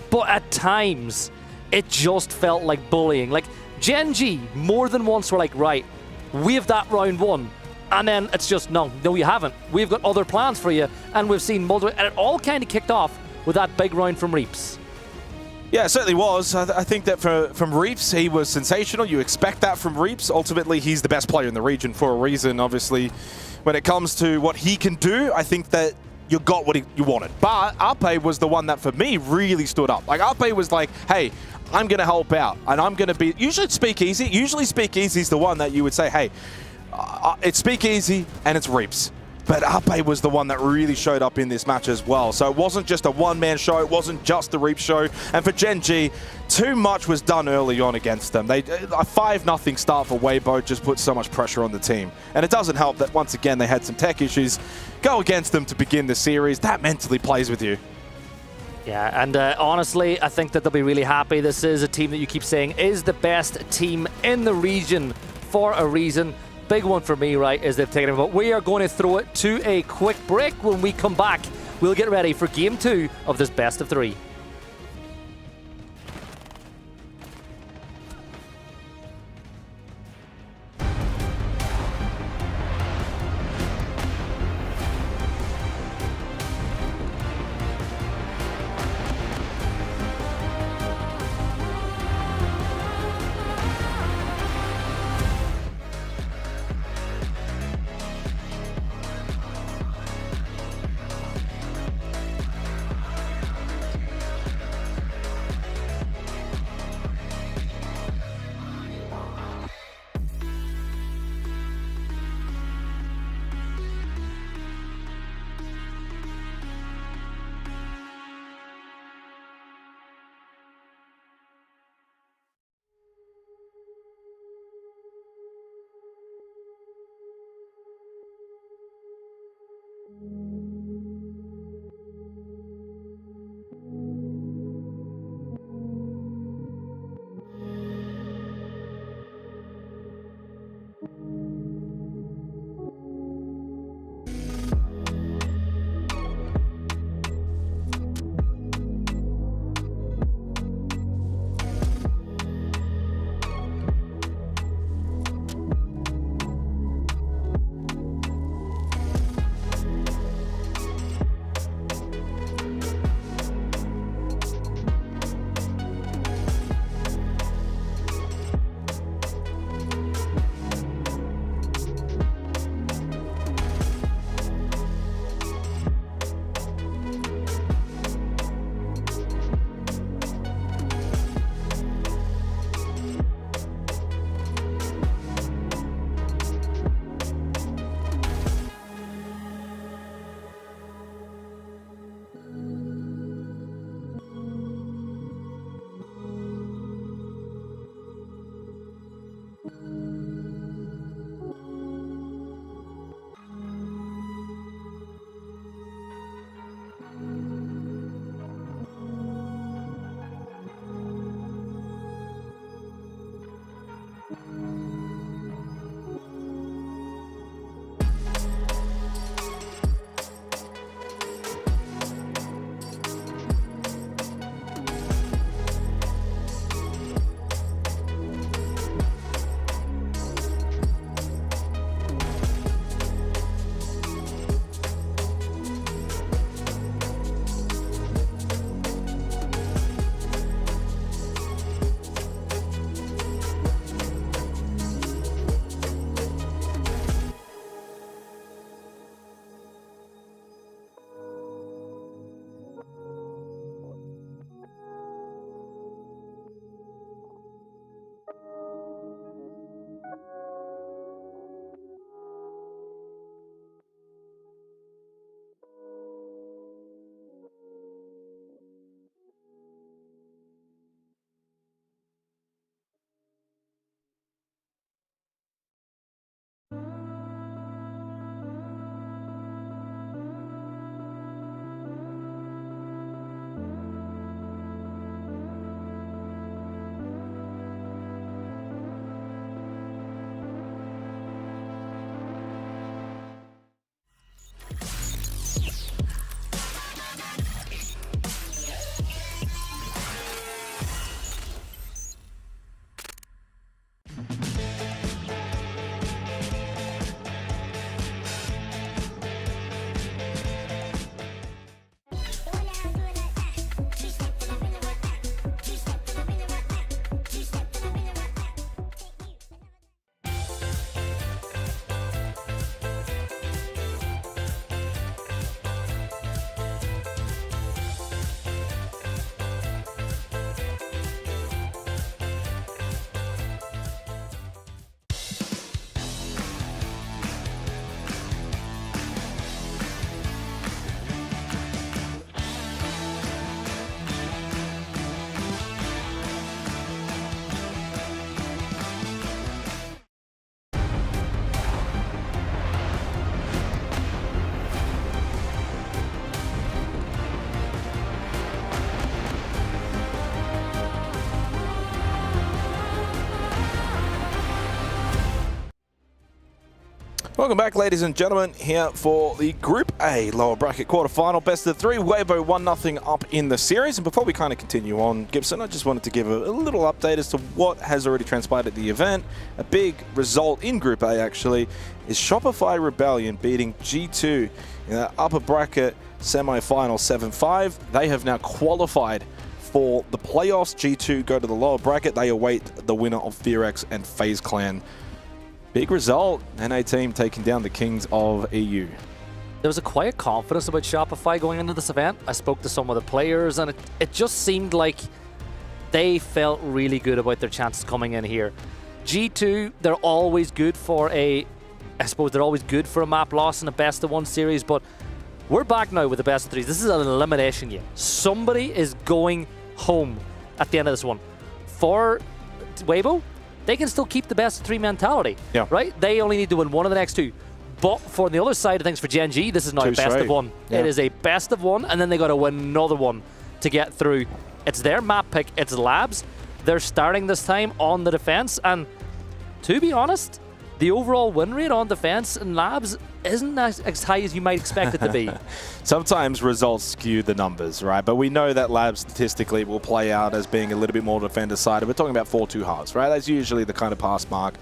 But at times, it just felt like bullying. Like Gen.G more than once were like, right, we have that round 1. And then it's just, no, you haven't. We've got other plans for you. And we've seen multiple, and it all kind of kicked off with that big round from Reaps. Yeah, it certainly was. I think that from Reaps, he was sensational. You expect that from Reaps. Ultimately, he's the best player in the region for a reason, obviously. When it comes to what he can do, I think that you got what you wanted. But Ape was the one that, for me, really stood up. Like, Ape was like, hey, I'm going to help out, and I'm going to be... Usually it's Speakeasy is the one that you would say, hey, it's Speakeasy and it's Reaps. but Ape was the one that really showed up in this match as well. So it wasn't just a one-man show, it wasn't just the Reap show. And for Gen.G, too much was done early on against them. A 5-0 start for Weibo just put so much pressure on the team. And it doesn't help that once again they had some tech issues go against them to begin the series. That mentally plays with you. Yeah, and honestly, I think that they'll be really happy. This is a team that you keep saying is the best team in the region for a reason. Big one for me, right, is they've taken it. But we are going to throw it to a quick break. When we come back, we'll get ready for Game 2 of this best of 3. Welcome back, ladies and gentlemen, here for the Group A lower bracket quarterfinal. Best of 3, Weibo 1-0 up in the series. And before we kind of continue on, Gibson, I just wanted to give a little update as to what has already transpired at the event. A big result in Group A, actually, is Shopify Rebellion beating G2 in the upper bracket semi-final 7-5. They have now qualified for the playoffs. G2 go to the lower bracket. They await the winner of Furia and Faze Clan. Big result. NA team taking down the Kings of EU. There was a quiet confidence about Shopify going into this event. I spoke to some of the players, and it just seemed like they felt really good about their chances coming in here. G2, they're always good for I suppose they're always good for a map loss in a best-of-1 series, but we're back now with the best of 3s. This is an elimination game. Somebody is going home at the end of this one. For Weibo, they can still keep the best of 3 mentality, right? They only need to win one of the next 2. But for the other side of things for Gen.G, this is now a best of 1. Yeah. It is a best of 1, and then they got to win another one to get through. It's their map pick. It's Labs. They're starting this time on the defense, and to be honest, the overall win rate on defense in Labs isn't as high as you might expect it to be. Sometimes results skew the numbers, right? But we know that Labs statistically will play out as being a little bit more defender-sided. We're talking about 4-2 hearts, right? That's usually the kind of pass mark.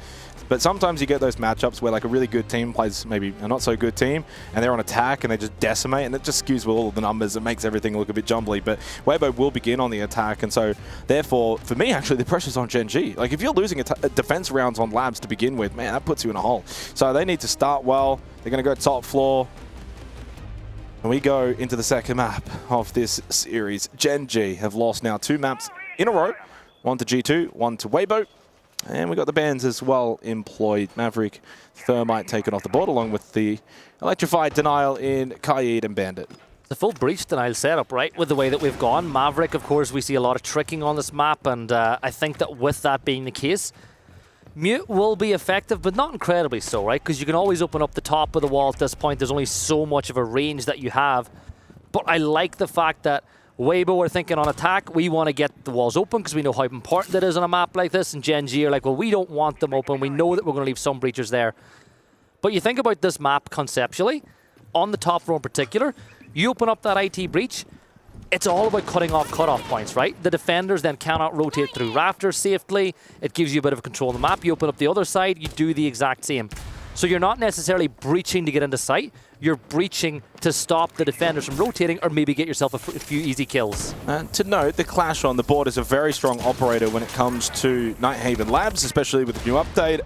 But sometimes you get those matchups where like a really good team plays maybe a not so good team and they're on attack and they just decimate, and it just skews with all of the numbers. It makes everything look a bit jumbly. But Weibo will begin on the attack, and so therefore for me actually the pressure's on Gen.G. Like if you're losing defense rounds on Labs to begin with, man, that puts you in a hole. So they need to start well. They're going to go top floor. And we go into the second map of this series. Gen.G have lost now 2 maps in a row. 1 to G2, 1 to Weibo. And we got the bans as well employed. Maverick, Thermite taken off the board, along with the electrified denial in Kaid and Bandit. The full breach denial setup, right, with the way that we've gone. Maverick, of course, we see a lot of tricking on this map, and I think that with that being the case, Mute will be effective, but not incredibly so, right? Because you can always open up the top of the wall at this point. There's only so much of a range that you have. But I like the fact that Weibo are thinking on attack, we want to get the walls open because we know how important it is on a map like this, and Gen.G are like, well, we don't want them open. We know that we're going to leave some breachers there. But you think about this map conceptually, on the top row in particular, you open up that IT breach, it's all about cutting off cutoff points, right? The defenders then cannot rotate through rafters safely. It gives you a bit of control on the map. You open up the other side, you do the exact same. So you're not necessarily breaching to get into sight. You're breaching to stop the defenders from rotating or maybe get yourself a few easy kills. To note, the Clash on the board is a very strong operator when it comes to Nighthaven Labs, especially with the new update.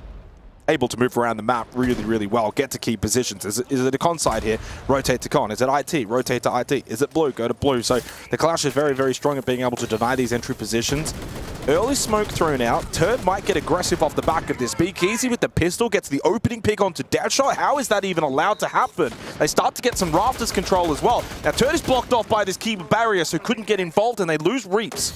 Able to move around the map really, really well, get to key positions. Is it a con side here? Rotate to con. Is it IT? Rotate to IT. Is it blue? Go to blue. So the Clash is very, very strong at being able to deny these entry positions. Early smoke thrown out. Turd might get aggressive off the back of this. Speakeasy with the pistol gets the opening pick onto Deadshot. How is that even allowed to happen? They start to get some rafters control as well. Now Turd is blocked off by this key barrier, so couldn't get involved, and they lose Reaps.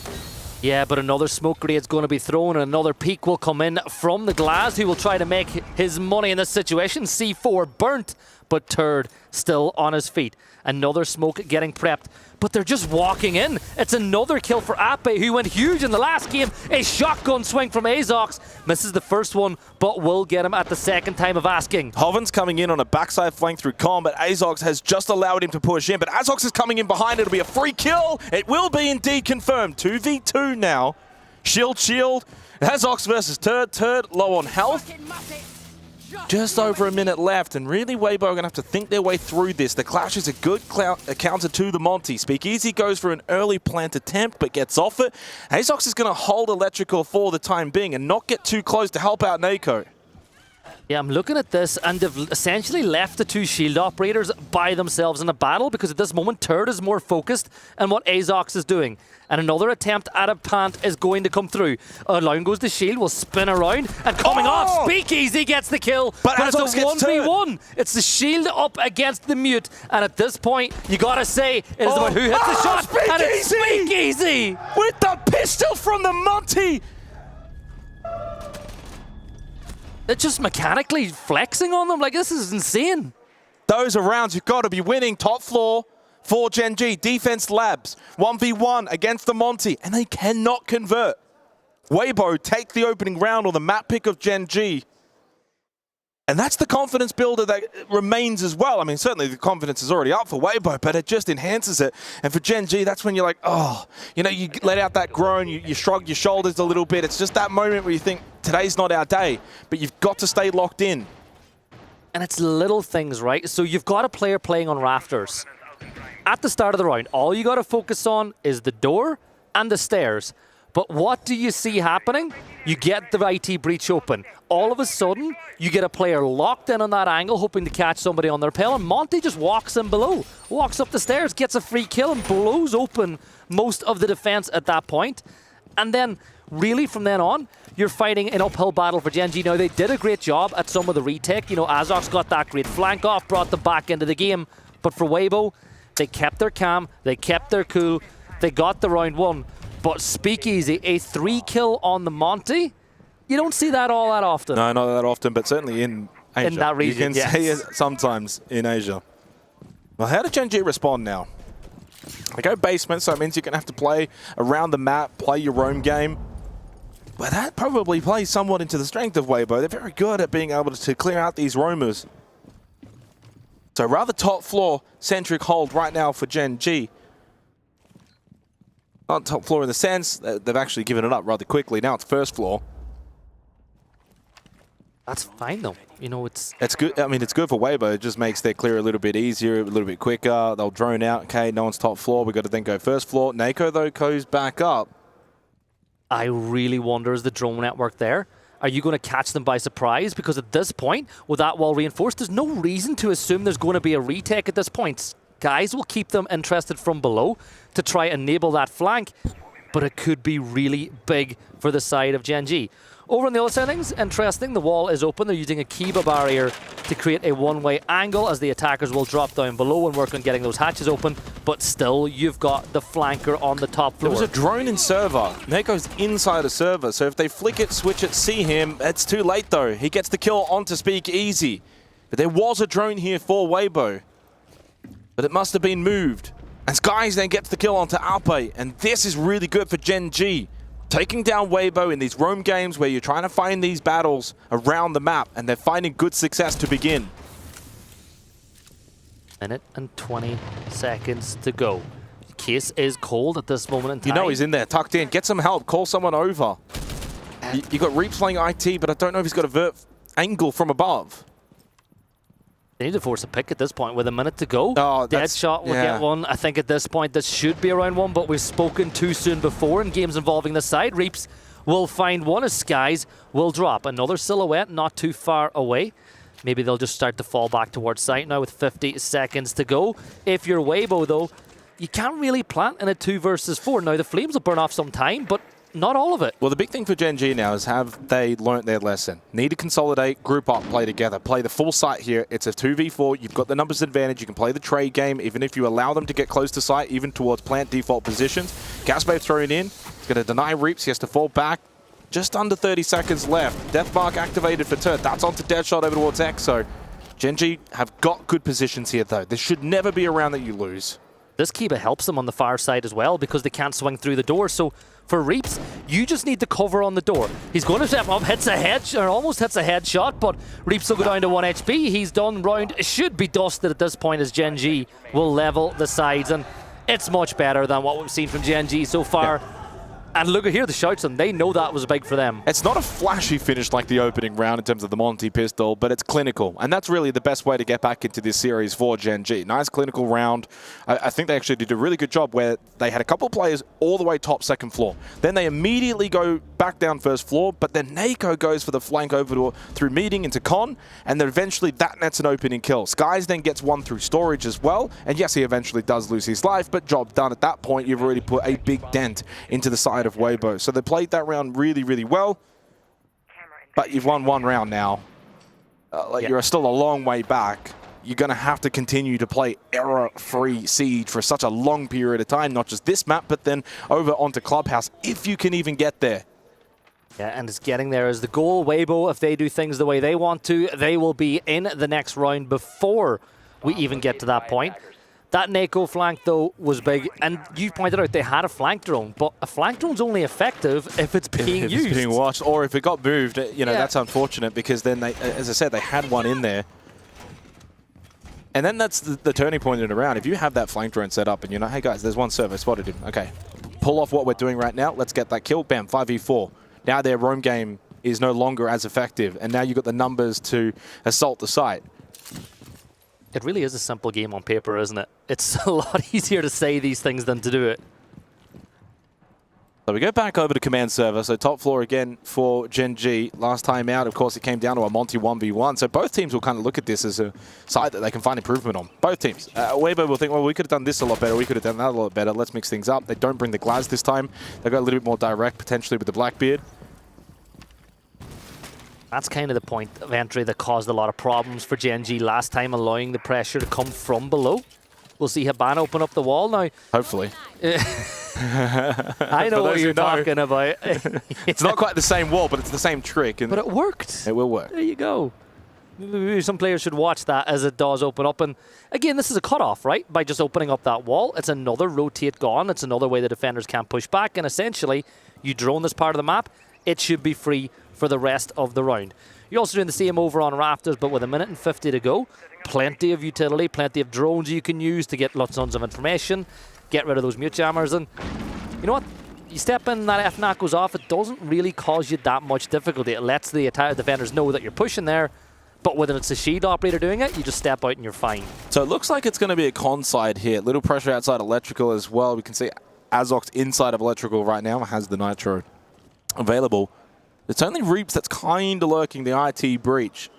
Yeah, but another smoke grade's going to be thrown, and another peek will come in from the Glass, who will try to make his money in this situation. C4 burnt, but Turd still on his feet. Another smoke getting prepped, but they're just walking in. It's another kill for Ape, who went huge in the last game. A shotgun swing from Azox. Misses the first one, but will get him at the second time of asking. Hoven's coming in on a backside flank through con, but Azox has just allowed him to push in. But Azox is coming in behind. It'll be a free kill. It will be indeed confirmed. 2v2 now. Shield. Azox versus Turd. Turd low on health. Just over a minute left, and really Weibo are going to have to think their way through this. The Clash is a good counter to the Monty. Speakeasy goes for an early plant attempt, but gets off it. Azox is going to hold electrical for the time being and not get too close to help out Nako. Yeah, I'm looking at this, and they've essentially left the 2 shield operators by themselves in a battle, because at this moment, Turd is more focused on what Azox is doing. And another attempt at a plant is going to come through. Down goes the shield, will spin around, and coming off, Speakeasy gets the kill. But it's a 1v1. It's the shield up against the Mute, and at this point, you gotta say, it is about who hits the shot, and it's Speakeasy! With the pistol from the Monty! They're just mechanically flexing on them. Like, this is insane. Those are rounds you've got to be winning. Top floor for Gen.G. Defense Labs. 1v1 against the Monty, and they cannot convert. Weibo take the opening round on the map pick of Gen.G. And that's the confidence builder that remains as well. I mean, certainly the confidence is already up for Weibo, but it just enhances it. And for Gen.G, that's when you're like, oh, you know, you let out that groan, you shrug your shoulders a little bit. It's just that moment where you think, today's not our day, but you've got to stay locked in. And it's little things, right? So you've got a player playing on rafters. At the start of the round, all you got to focus on is the door and the stairs. But what do you see happening? You get the IT breach open. All of a sudden, you get a player locked in on that angle, hoping to catch somebody on their pell, and Monty just walks in below, walks up the stairs, gets a free kill, and blows open most of the defense at that point. And then, really, from then on, you're fighting an uphill battle for Gen.G. Now, they did a great job at some of the retake. You know, Azok's got that great flank off, brought them back into the game. But for Weibo, they kept their calm, they kept their cool, they got the round one. But Speakeasy, a 3-kill on the Monty, you don't see that all that often. No, not that often, but certainly in Asia. In that region, you can see it sometimes in Asia. Well, how did Gen.G respond now? They go basement, so it means you're going to have to play around the map, play your roam game. But that probably plays somewhat into the strength of Weibo. They're very good at being able to clear out these roamers. So rather top floor centric hold right now for Gen.G. Not top floor in the sense that they've actually given it up rather quickly. Now it's first floor. That's fine though. You know, it's good. I mean, it's good for Weibo. It just makes their clear a little bit easier, a little bit quicker. They'll drone out. Okay, no one's top floor. We've got to then go first floor. Nako, though, goes back up. I really wonder, is the drone network there? Are you going to catch them by surprise? Because at this point, with that wall reinforced, there's no reason to assume there's going to be a retake at this point. Guys will keep them interested from below to try and enable that flank, but it could be really big for the side of Gen.G. Over on the other side of things, interesting, the wall is open. They're using a Kiba barrier to create a one-way angle as the attackers will drop down below and work on getting those hatches open, but still, you've got the flanker on the top floor. There was a drone in server. Nako's inside a server, so if they flick it, switch it, see him, it's too late though. He gets the kill onto Speakeasy. But there was a drone here for Weibo. But it must have been moved. And Skies then gets the kill onto Alpe, and this is really good for Gen.G. Taking down Weibo in these roam games where you're trying to find these battles around the map, and they're finding good success to begin. Minute and 20 seconds to go. Case is cold at this moment in time. You know he's in there, tucked in. Get some help, call someone over. You got Reaps playing IT, but I don't know if he's got a vert angle from above. They need to force a pick at this point with a minute to go. Oh, Deadshot will get one. I think at this point this should be around one, but we've spoken too soon before in games involving the side. Reaps will find one as Skies will drop. Another silhouette not too far away. Maybe they'll just start to fall back towards site now with 50 seconds to go. If you're Weibo though, you can't really plant in a 2 versus 4. Now the flames will burn off some time, but not all of it. Well, the big thing for Gen.G now is have they learnt their lesson. Need to consolidate, group up, play together. Play the full site here. It's a 2v4. You've got the numbers advantage. You can play the trade game, even if you allow them to get close to site, even towards plant default positions. Gasbave thrown in. He's going to deny Reaps. He has to fall back. Just under 30 seconds left. Death Mark activated for Turt. That's onto Deadshot over towards Exo. Gen.G have got good positions here, though. This should never be a round that you lose. This Kiba helps them on the far side as well because they can't swing through the door. So for Reaps, you just need to cover on the door. He's going to step up, hits a head, or almost hits a headshot, but Reaps will go down to 1 HP. He's done round. It should be dusted at this point as Gen.G will level the sides, and it's much better than what we've seen from Gen.G so far. Yeah. And look at here, the shouts, and they know that was big for them. It's not a flashy finish like the opening round in terms of the Monty pistol, but it's clinical. And that's really the best way to get back into this series for Gen.G. Nice clinical round. I think they actually did a really good job where they had a couple of players all the way top second floor. Then they immediately go back down first floor, but then Nako goes for the flank over through meeting into Con, and then eventually that nets an opening kill. Skies then gets one through storage as well, and yes, he eventually does lose his life, but job done at that point. You've already put a big dent into the side of Weibo. So they played that round really, really well, but you've won one round now. You're still a long way back. You're going to have to continue to play error-free Siege for such a long period of time, not just this map, but then over onto Clubhouse, if you can even get there. Yeah, and it's getting there as the goal. Weibo, if they do things the way they want to, they will be in the next round before we even get to that point. That Neko flank, though, was big. And you pointed out they had a flank drone, but a flank drone's only effective if it's being used. If it's being watched, or if it got moved, you know, that's unfortunate because then, they, as I said, they had one in there. And then that's the turning point in a round. If you have that flank drone set up and you're like, hey guys, there's one server, spotted him. Okay, pull off what we're doing right now. Let's get that kill. Bam, 5v4. Now their roam game is no longer as effective. And now you've got the numbers to assault the site. It really is a simple game on paper, isn't it? It's a lot easier to say these things than to do it. So we go back over to command server. So top floor again for Gen.G. Last time out, of course, it came down to a Monty 1v1. So both teams will kind of look at this as a side that they can find improvement on. Both teams. Weibo will think, well, we could have done this a lot better. We could have done that a lot better. Let's mix things up. They don't bring the Glaz this time. They go a little bit more direct, potentially with the Blackbeard. That's kind of the point of entry that caused a lot of problems for Gen.G last time, allowing the pressure to come from below. We'll see Haban open up the wall now. Hopefully. I know what you're talking about. It's not quite the same wall, but it's the same trick. But it worked. It will work. There you go. Maybe some players should watch that as it does open up. And again, this is a cutoff, right? By just opening up that wall, it's another rotate gone. It's another way the defenders can't push back. And essentially, you drone this part of the map, it should be free for the rest of the round. You're also doing the same over on Rafters, but with 1:50 to go, plenty of utility, plenty of drones you can use to get lots of information, get rid of those mute jammers, and you know what? You step in, that FNAC goes off, it doesn't really cause you that much difficulty. It lets the defenders know that you're pushing there, but whether it's a shield operator doing it, you just step out and you're fine. So it looks like it's going to be a con side here. Little pressure outside electrical as well. We can see Azox inside of electrical right now has the Nitro available. It's only Reaps that's kind of lurking the IT breach.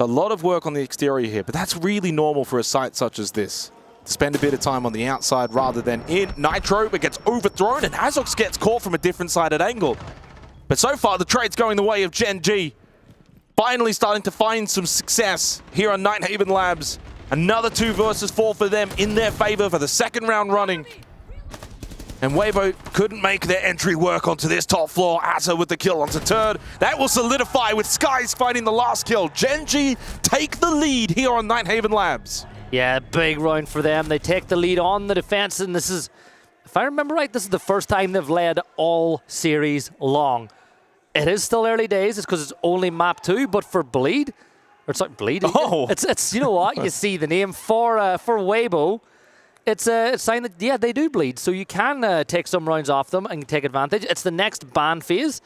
A lot of work on the exterior here, but that's really normal for a site such as this. To spend a bit of time on the outside rather than in. Nitro, but gets overthrown, and Azox gets caught from a different sided angle. But so far, the trade's going the way of Gen.G. Finally starting to find some success here on Nighthaven Labs. Another 2 versus 4 for them in their favor for the second round running. And Weibo couldn't make their entry work onto this top floor. Asa with the kill onto Turd. That will solidify with Skies finding the last kill. Gen.G take the lead here on Nighthaven Labs. Yeah, big round for them. They take the lead on the defense, and this is, if I remember right, this is the first time they've led all series long. It is still early days. It's because it's only map 2, but for Bleed, or it's like Bleed. Oh. It's you know what? You see the name for Weibo. It's a sign that, yeah, they do bleed, so you can take some rounds off them and take advantage. It's the next ban phase.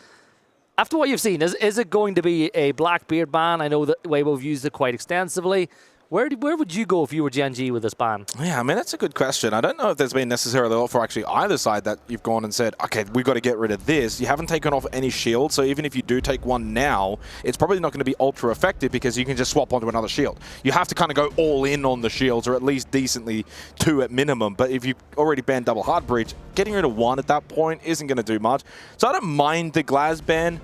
After what you've seen, is it going to be a Blackbeard ban? I know that Weibo have used it quite extensively. Where would you go if you were Gen.G with this ban? Yeah, I mean, that's a good question. I don't know if there's been necessarily a lot for actually either side that you've gone and said, okay, we've got to get rid of this. You haven't taken off any shield, so even if you do take one now, it's probably not going to be ultra effective because you can just swap onto another shield. You have to kind of go all in on the shields, or at least decently 2 at minimum. But if you've already banned double hard breach, getting rid of 1 at that point isn't going to do much. So I don't mind the Glaz ban.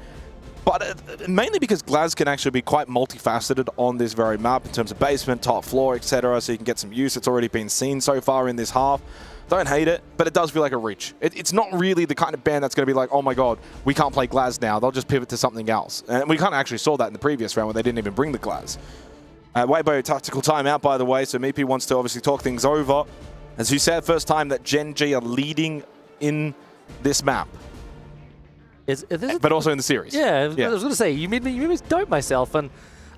But mainly because Glaz can actually be quite multifaceted on this very map in terms of basement, top floor, etc. So you can get some use. It's already been seen so far in this half. Don't hate it, but it does feel like a reach. It's not really the kind of ban that's going to be like, oh my god, we can't play Glaz now. They'll just pivot to something else. And we kind of actually saw that in the previous round where they didn't even bring the Glaz. Weibo, tactical timeout, by the way, so Meepy wants to obviously talk things over. As you said, first time that Gen.G are leading in this map. But also in the series. Yeah, I was going to say, you made me doubt myself, and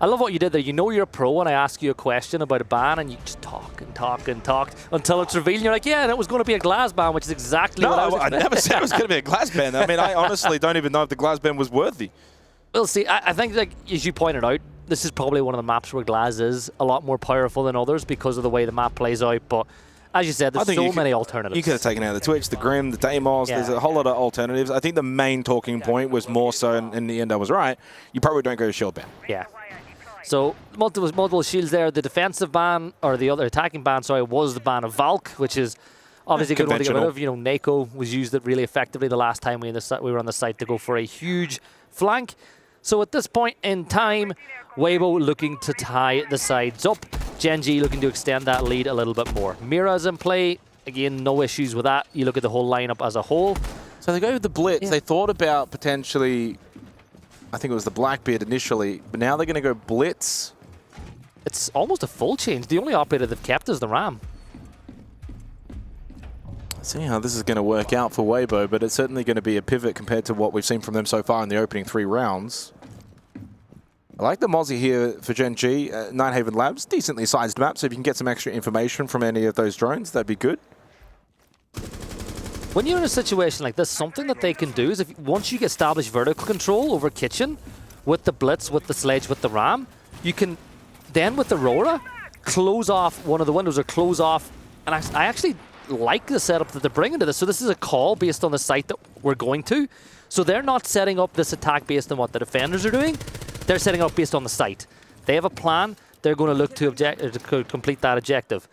I love what you did there. You know you're a pro when I ask you a question about a ban, and you just talk and talk and talk until it's revealed, and you're like, yeah, and it was going to be a Glaz ban, which is exactly what I was expecting. I never said it was going to be a Glaz ban. I mean, I honestly don't even know if the Glaz ban was worthy. We'll see. I think, like as you pointed out, this is probably one of the maps where Glaz is a lot more powerful than others because of the way the map plays out, but as you said, there's so many alternatives. You could have taken out the Twitch, the Grim, the Deimos. Yeah. There's a whole lot of alternatives. I think the main talking point was more so, and in the end I was right, you probably don't go to shield ban. Yeah. So multiple shields there. The defensive ban, or the other attacking ban, sorry, was the ban of Valk, which is obviously a good one to get rid of. You know, Neko was used it really effectively the last time we were on the site to go for a huge flank. So at this point in time, Weibo looking to tie the sides up. Gen.G looking to extend that lead a little bit more. Mira's in play. Again, no issues with that. You look at the whole lineup as a whole. So they go with the Blitz. Yeah. They thought about potentially, I think it was the Blackbeard initially, but now they're going to go Blitz. It's almost a full change. The only operator they've kept is the Ram. See how this is going to work out for Weibo, but it's certainly going to be a pivot compared to what we've seen from them so far in the opening 3 rounds. I like the Mozzie here for Gen.G. Nighthaven Labs, decently sized map, so if you can get some extra information from any of those drones, that'd be good. When you're in a situation like this, something that they can do is once you establish vertical control over Kitchen, with the Blitz, with the Sledge, with the Ram, you can then with the Rora, close off one of the windows or close off, and I actually like the setup that they're bringing to this. So this is a call based on the site that we're going to. So they're not setting up this attack based on what the defenders are doing. They're setting up based on the site. They have a plan. They're going to look to complete that objective.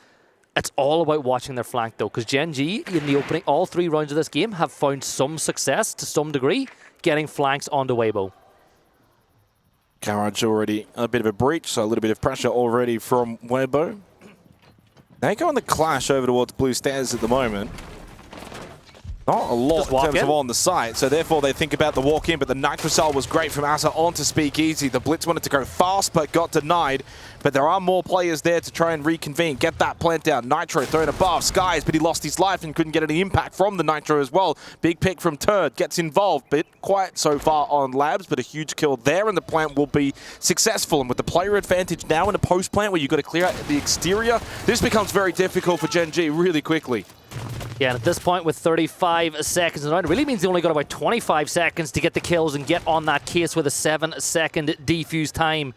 It's all about watching their flank though, because Gen.G in the opening, all 3 rounds of this game have found some success to some degree, getting flanks onto Weibo. Garage already a bit of a breach, so a little bit of pressure already from Weibo. They go on the clash over towards Blue Stairs at the moment. Not a lot in terms of on the site, so therefore they think about the walk in, but the Nitrocell was great from Asa on to Speakeasy. The Blitz wanted to go fast, but got denied. But there are more players there to try and reconvene, get that plant down. Nitro thrown above Skies, but he lost his life and couldn't get any impact from the Nitro as well. Big pick from Turd, gets involved, but quiet so far on Labs, but a huge kill there, and the plant will be successful. And with the player advantage now in a post plant where you've got to clear out the exterior, this becomes very difficult for Gen.G really quickly. Yeah, and at this point with 35 seconds around, it really means they only got about 25 seconds to get the kills and get on that case with a 7-second defuse time.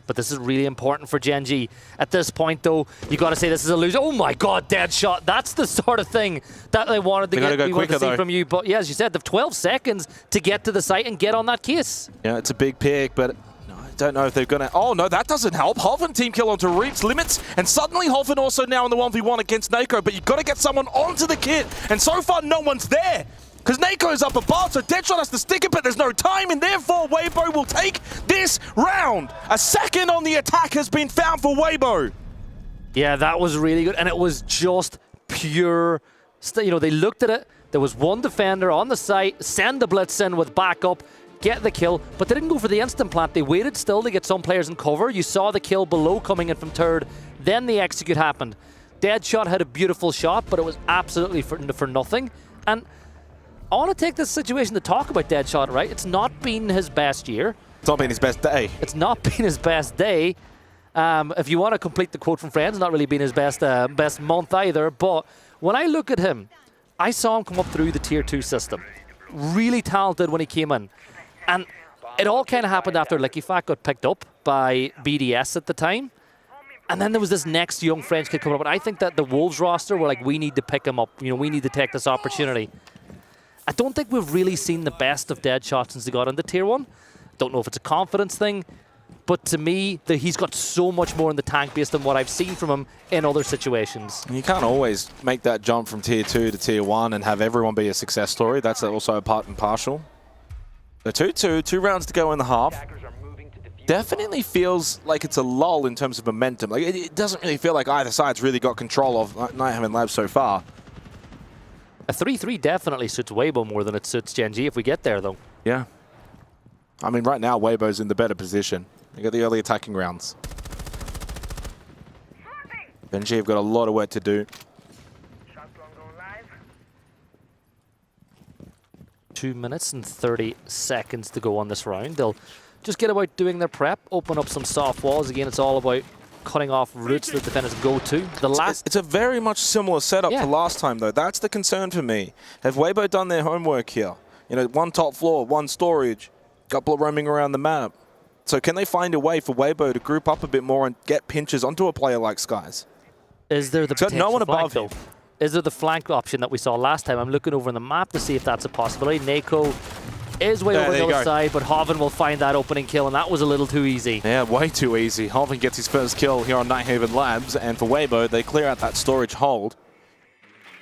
But this is really important for Gen.G. At this point, though, you got to say this is a loser. Oh my God, dead shot. That's the sort of thing that they wanted to see from you. But yeah, as you said, they've 12 seconds to get to the site and get on that case. Yeah, it's a big pick, but I don't know if they're going to... Oh, no, that doesn't help. Hoffen team kill onto Reaps limits, and suddenly Hoffen also now in the 1v1 against Nako, but you've got to get someone onto the kit, and so far no one's there. Because Nako's up above, so Deadshot has to stick it, but there's no time, and therefore Weibo will take this round. A second on the attack has been found for Weibo. Yeah, that was really good, and it was just pure... You know, they looked at it, there was one defender on the site, send the Blitz in with backup, get the kill, but they didn't go for the instant plant. They waited still to get some players in cover. You saw the kill below coming in from Turd, then the execute happened. Deadshot had a beautiful shot, but it was absolutely for nothing. And I want to take this situation to talk about Deadshot, right? It's not been his best year. It's not been his best day. It's not been his best day. If you want to complete the quote from Friends, not really been his best month either. But when I look at him, I saw him come up through the Tier 2 system. Really talented when he came in. And it all kind of happened after Liquifat got picked up by BDS at the time. And then there was this next young French kid coming up. But I think that the Wolves roster were like, we need to pick him up. You know, we need to take this opportunity. I don't think we've really seen the best of Deadshot since he got into Tier 1. Don't know if it's a confidence thing. But to me, he's got so much more in the tank based on what I've seen from him in other situations. You can't always make that jump from Tier 2 to Tier 1 and have everyone be a success story. That's also a part and partial. So 2-2, 2 rounds to go in the half. Definitely feels like it's a lull in terms of momentum. Like it doesn't really feel like either side's really got control of Nighthaven Labs so far. A 3-3 definitely suits Weibo more than it suits Gen.G if we get there, though. Yeah. I mean, right now, Weibo's in the better position. They got the early attacking rounds. Gen.G have got a lot of work to do. 2 minutes and 30 seconds to go on this round. They'll just get about doing their prep, open up some soft walls. Again, it's all about cutting off routes that defenders go to. It's a very much similar setup to last time, though. That's the concern for me. Have Weibo done their homework here? You know, 1 top floor, 1 storage, couple of roaming around the map. So can they find a way for Weibo to group up a bit more and get pinches onto a player like Skies? Is there the potential no one flank, above him. though? Is there the flank option that we saw last time? I'm looking over on the map to see if that's a possibility. Nako is way over the other side, but Hoven will find that opening kill, and that was a little too easy. Yeah, way too easy. Hoven gets his first kill here on Nighthaven Labs, and for Weibo, they clear out that storage hold.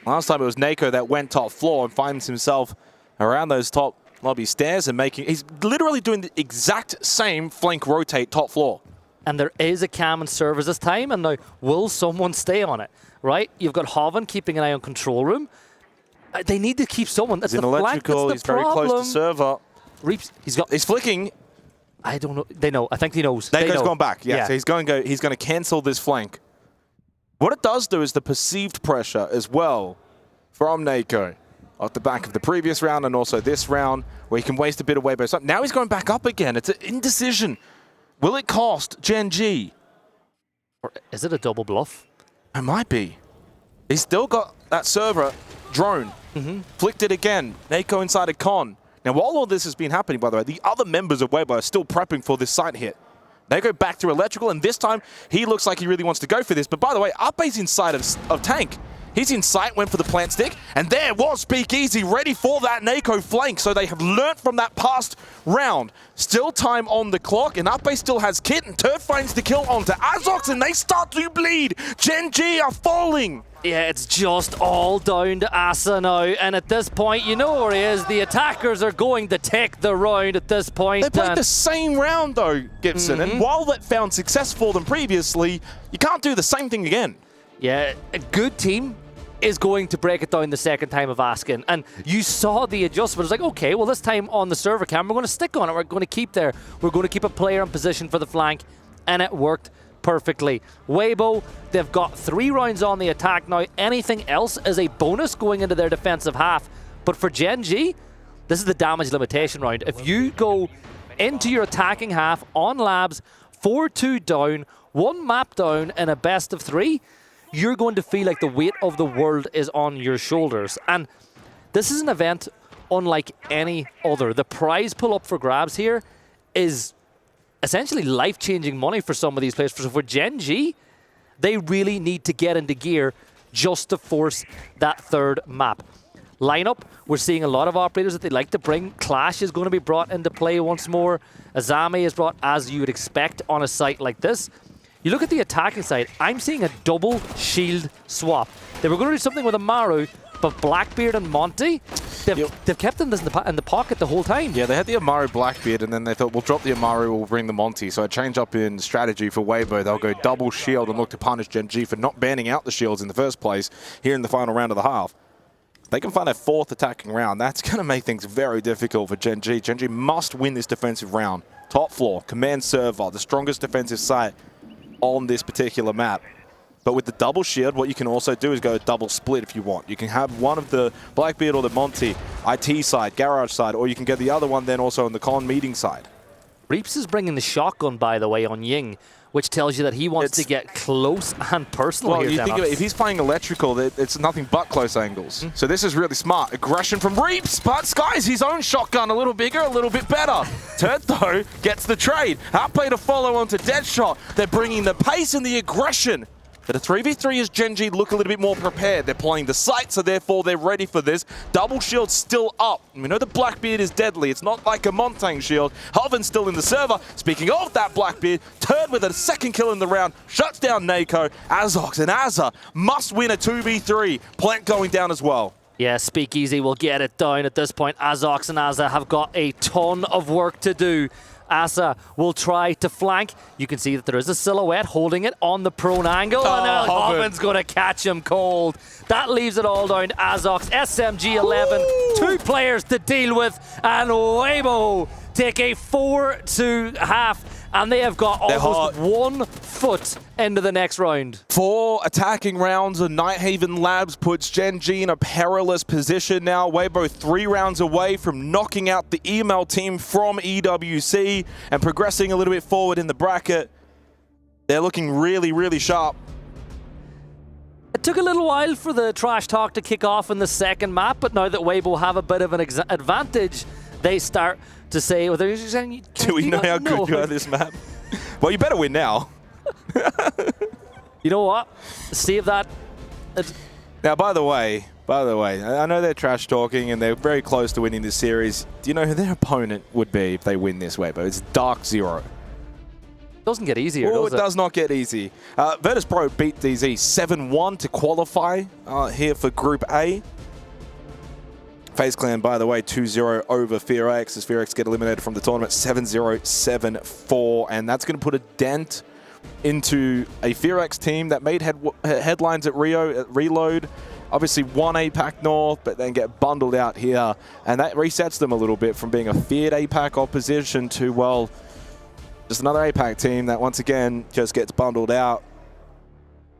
Last time it was Nako that went top floor and finds himself around those top lobby stairs and he's literally doing the exact same flank rotate top floor. And there is a cam and servers this time, and now will someone stay on it? Right? You've got Hoven keeping an eye on control room. They need to keep someone. That's he's the electrical. Flank. He's very close to server. Reaps. He's flicking. I don't know. They know. I think he knows. Nako's gone back. Yeah. So he's going to cancel this flank. What it does do is the perceived pressure as well from Nako. Off the back of the previous round and also this round, where he can waste a bit of Weibo's time. Now he's going back up again. It's an indecision. Will it cost Gen.G? Or is it a double bluff? It might be. He's still got that server drone. Flicked it again. Nako inside a con. Now, while all this has been happening, by the way, the other members of Weibo are still prepping for this site hit. They go back to electrical, and this time he looks like he really wants to go for this. But by the way, Ape's inside of tank. He's in sight, went for the plant stick, and there was Speakeasy ready for that Nako flank. So they have learnt from that past round. Still time on the clock, and Ape still has Kit, and Turd finds the kill onto Azox, and they start to bleed. Gen.G are falling. Yeah, it's just all down to Asa now, and at this point, you know where he is. The attackers are going to take the round at this point. They played the same round though, Gibson, and while that found success for them previously, you can't do the same thing again. Yeah, a good team is going to break it down the second time of asking. And you saw the adjustment. It's like, okay, well, this time on the server cam, we're going to stick on it. We're going to keep there. We're going to keep a player in position for the flank. And it worked perfectly. Weibo, they've got 3 rounds on the attack now. Anything else is a bonus going into their defensive half. But for Gen.G, this is the damage limitation round. If you go into your attacking half on labs, 4-2 down, 1 map down, and a best of 3, you're going to feel like the weight of the world is on your shoulders. And this is an event unlike any other. The prize pull up for grabs here is essentially life-changing money for some of these players. So for Gen.G, they really need to get into gear just to force that third map. Lineup, we're seeing a lot of operators that they like to bring. Clash is going to be brought into play once more. Azami is brought as you would expect on a site like this. You look at the attacking side, I'm seeing a double shield swap. They were going to do something with Amaru, but Blackbeard and Monty, they've kept them in the pocket the whole time. Yeah, they had the Amaru Blackbeard, and then they thought, we'll drop the Amaru, we'll bring the Monty. So a change up in strategy for Weibo. They'll go double shield and look to punish Gen.G for not banning out the shields in the first place here in the final round of the half. They can find a 4th attacking round. That's going to make things very difficult for Gen.G. Gen.G must win this defensive round. Top floor, command server, the strongest defensive site on this particular map. But with the double shield, what you can also do is go double split if you want. You can have one of the Blackbeard or the Monty IT side, garage side, or you can get the other one then also on the con meeting side. Reaps is bringing the shotgun, by the way, on Ying, which tells you that he wants to get close and personal here. You think of it, if he's playing electrical, it's nothing but close angles. So this is really smart. Aggression from Reaps, but Sky's his own shotgun, a little bigger, a little bit better. Turd, though, gets the trade. Outplay to follow onto Deadshot. They're bringing the pace and the aggression. But a 3v3 as Gen.G look a little bit more prepared. They're playing the site, so therefore they're ready for this. Double shield still up. We know the Blackbeard is deadly. It's not like a Montang shield. Hoven's still in the server. Speaking of that Blackbeard, Turd with a 2nd kill in the round. Shuts down Nako. Azox and Azza must win a 2v3. Plant going down as well. Yeah, Speakeasy will get it down at this point. Azox and Azza have got a ton of work to do. Asa will try to flank. You can see that there is a silhouette holding it on the prone angle. And now Hoven's going to catch him cold. That leaves it all down to Azox. SMG 11, 2 players to deal with. And Weibo take a 4-2 and they have got almost 1 foot into the next round. 4 attacking rounds of Nighthaven Labs puts Gen.G in a perilous position now. Weibo 3 rounds away from knocking out the email team from EWC and progressing a little bit forward in the bracket. They're looking really, really sharp. It took a little while for the trash talk to kick off in the second map, but now that Weibo have a bit of an advantage, they start to say, well, they're saying, do we know how good you are at this map? Well, you better win now. You know what? Save that. Now, by the way, I know they're trash talking and they're very close to winning this series. Do you know who their opponent would be if they win this, Weibo? It's DarkZero. Doesn't get easier, does it? It does not get easy. Virtus.pro beat DZ 7-1 to qualify here for Group A. Faze Clan, by the way, 2-0 over FearX as FearX get eliminated from the tournament 7-0, 7-4. And that's going to put a dent into a FearX team that made headlines at Rio, at Reload. Obviously won APAC North, but then get bundled out here. And that resets them a little bit from being a feared APAC opposition to, well, just another APAC team that once again just gets bundled out.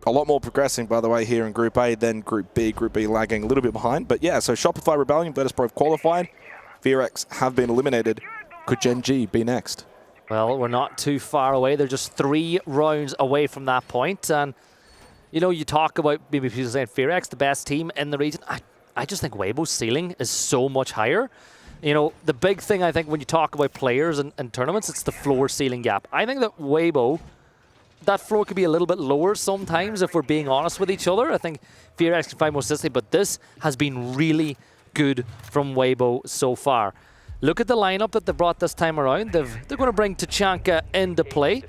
a lot more progressing, by the way, here in Group A than Group B. Group B lagging a little bit behind. But yeah, so Shopify Rebellion, Virtus.pro have qualified. VRX have been eliminated. Could Gen.G be next? Well, we're not too far away. They're just 3 rounds away from that point. And, you know, you talk about maybe people saying VRX, the best team in the region. I just think Weibo's ceiling is so much higher. You know, the big thing I think when you talk about players and tournaments, it's the floor-ceiling gap. I think that Weibo, that floor could be a little bit lower sometimes if we're being honest with each other. I think VRX can find more consistency, but this has been really good from Weibo so far. Look at the lineup that they brought this time around. They're going to bring Tachanka into play.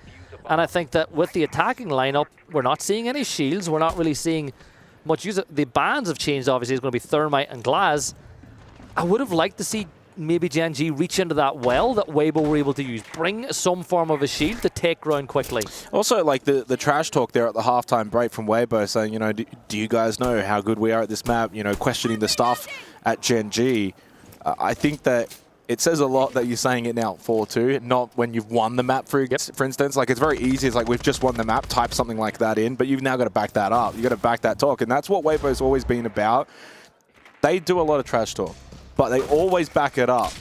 And I think that with the attacking lineup, we're not seeing any shields. We're not really seeing much use. The bans have changed, obviously. It's going to be Thermite and Glaz. I would have liked to see maybe Gen.G reach into that well that Weibo were able to use. Bring some form of a shield to take ground quickly. Also, like the trash talk there at the halftime break from Weibo saying, you know, do you guys know how good we are at this map? You know, questioning the stuff at Gen.G. I think that it says a lot that you're saying it now 4-2, not when you've won the map, for instance. Like, it's very easy. It's like, we've just won the map, type something like that in, but you've now got to back that up. You've got to back that talk, and that's what Weibo's always been about. They do a lot of trash talk, but they always back it up.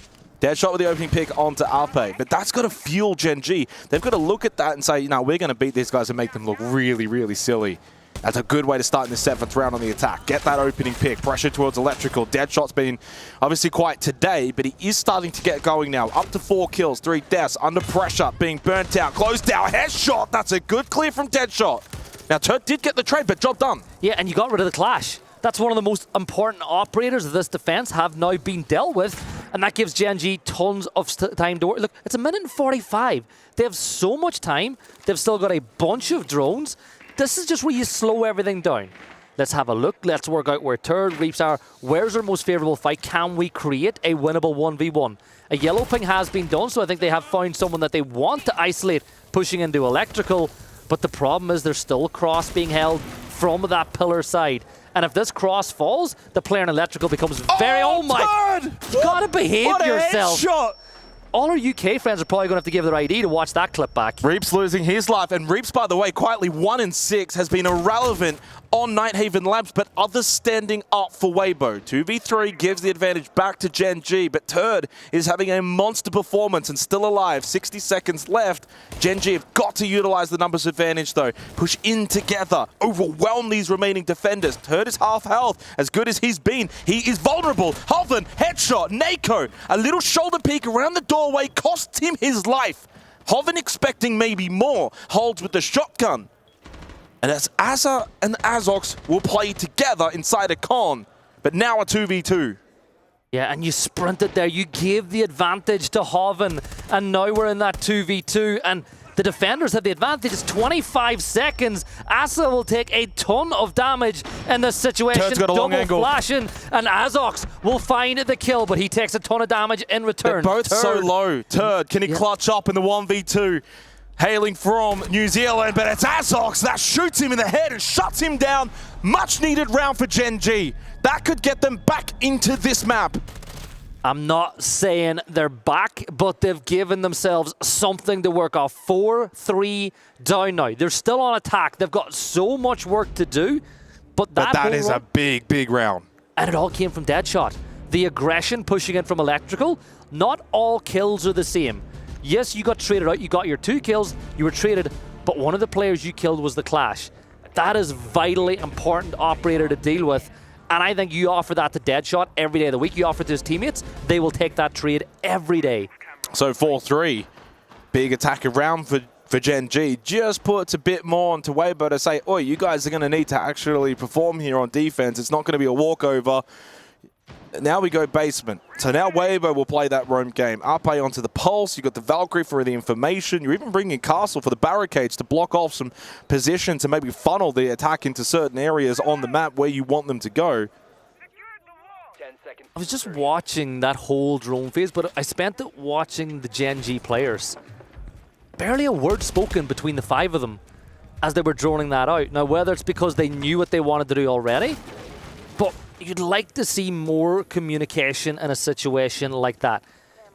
Deadshot with the opening pick onto Alpe, but that's got to fuel Gen.G. They've got to look at that and say, no, we're going to beat these guys and make them look really, really silly. That's a good way to start in the 7th round on the attack. Get that opening pick. Pressure towards Electrical. Deadshot's been obviously quiet today, but he is starting to get going now. Up to 4 kills, 3 deaths, under pressure, being burnt out. Closed down, headshot. That's a good clear from Deadshot. Now, Turt did get the trade, but job done. Yeah, and you got rid of the clash. That's one of the most important operators of this defense have now been dealt with, and that gives Gen.G tons of time to work. Look, it's 1:45. They have so much time. They've still got a bunch of drones. This is just where you slow everything down. Let's have a look. Let's work out where Turd, Reaps are. Where's our most favorable fight? Can we create a winnable 1v1? A yellow ping has been done, so I think they have found someone that they want to isolate, pushing into Electrical. But the problem is there's still a cross being held from that pillar side. And if this cross falls, the player in Electrical becomes very... Oh my... Turd! You gotta behave what yourself. A headshot! All our UK friends are probably going to have to give their ID to watch that clip back. Reaps losing his life, and Reaps, by the way, quietly 1 in 6, has been irrelevant on Nighthaven Labs, but others standing up for Weibo. 2v3 gives the advantage back to Gen.G, but Turd is having a monster performance and still alive. 60 seconds left. Gen.G have got to utilize the numbers advantage, though. Push in together, overwhelm these remaining defenders. Turd is half health, as good as he's been. He is vulnerable. Hoven, headshot, Nako, a little shoulder peek around the doorway costs him his life. Hoven expecting maybe more, holds with the shotgun. And as Azza and Azox will play together inside a con, but now a 2v2. Yeah, and you sprinted there. You gave the advantage to Hoven, and now we're in that 2v2, and the defenders have the advantage. It's 25 seconds. Asa will take a ton of damage in this situation. Turt's got a long angle. Flashing, and Azox will find the kill, but he takes a ton of damage in return. They're both so low. Turd, can he clutch up in the 1v2? Hailing from New Zealand, but it's Azox that shoots him in the head and shuts him down. Much needed round for Gen.G. That could get them back into this map. I'm not saying they're back, but they've given themselves something to work off. 4-3 down now. They're still on attack. They've got so much work to do, but that is a big, big round. And it all came from Deadshot. The aggression pushing in from Electrical. Not all kills are the same. Yes, you got traded out. You got your 2 kills. You were traded, but one of the players you killed was the Clash. That is vitally important operator to deal with. And I think you offer that to Deadshot every day of the week. You offer it to his teammates. They will take that trade every day. So 4-3. Big attack around for Gen.G. Just puts a bit more onto Weibo to say, oi, you guys are going to need to actually perform here on defense. It's not going to be a walkover. Now we go basement. So now Weibo will play that roam game. Arpe onto the Pulse. You've got the Valkyrie for the information. You're even bringing Castle for the barricades to block off some position to maybe funnel the attack into certain areas on the map where you want them to go. I was just watching that whole drone phase, but I spent it watching the Gen.G players. Barely a word spoken between the 5 of them as they were droning that out. Now, whether it's because they knew what they wanted to do already, but you'd like to see more communication in a situation like that.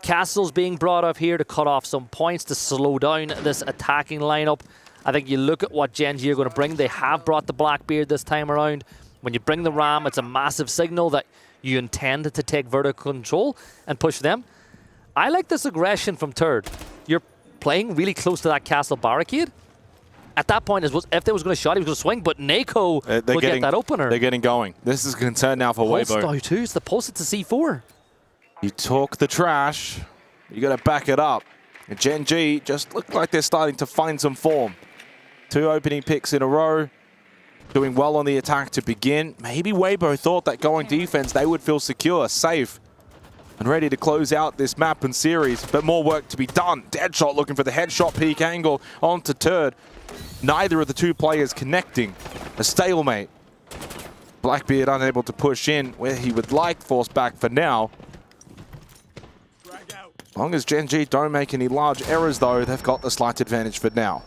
Castle's being brought up here to cut off some points, to slow down this attacking lineup. I think you look at what Gen.G are going to bring. They have brought the Blackbeard this time around. When you bring the Ram, it's a massive signal that you intend to take vertical control and push them. I like this aggression from Turd. You're playing really close to that castle barricade. At that point, if there was going to shot, he was going to swing, but Nako will get that opener. They're getting going. This is a concern now for Weibo. Pulse too. It's the pulse. It's a C4. You talk the trash. You got to back it up. And Gen.G just look like they're starting to find some form. 2 opening picks in a row. Doing well on the attack to begin. Maybe Weibo thought that going defense, they would feel secure, safe, and ready to close out this map and series. But more work to be done. Deadshot looking for the headshot peak angle onto Turd. Neither of the 2 players connecting. A stalemate. Blackbeard unable to push in where he would like. Forced back for now. As long as Gen.G don't make any large errors, though, they've got the slight advantage for now.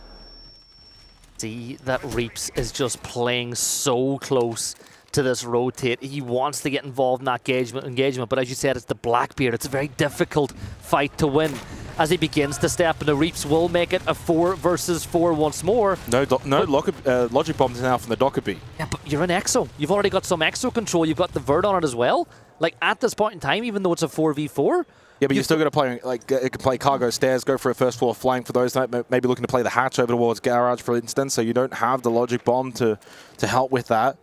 See that Reaps is just playing so close to this rotate. He wants to get involved in that engagement, but as you said, it's the Blackbeard. It's a very difficult fight to win. As he begins to step, and the Reaps will make it a 4 versus 4 once more. No logic bombs now from the Dockerbee. Yeah, but you're in Exo. You've already got some Exo control. You've got the Vert on it as well. Like, at this point in time, even though it's a 4v4, yeah, but you're still got to play, like, it can play cargo stairs, go for a first floor flank for those that maybe looking to play the hatch over towards garage, for instance, so you don't have the logic bomb to help with that.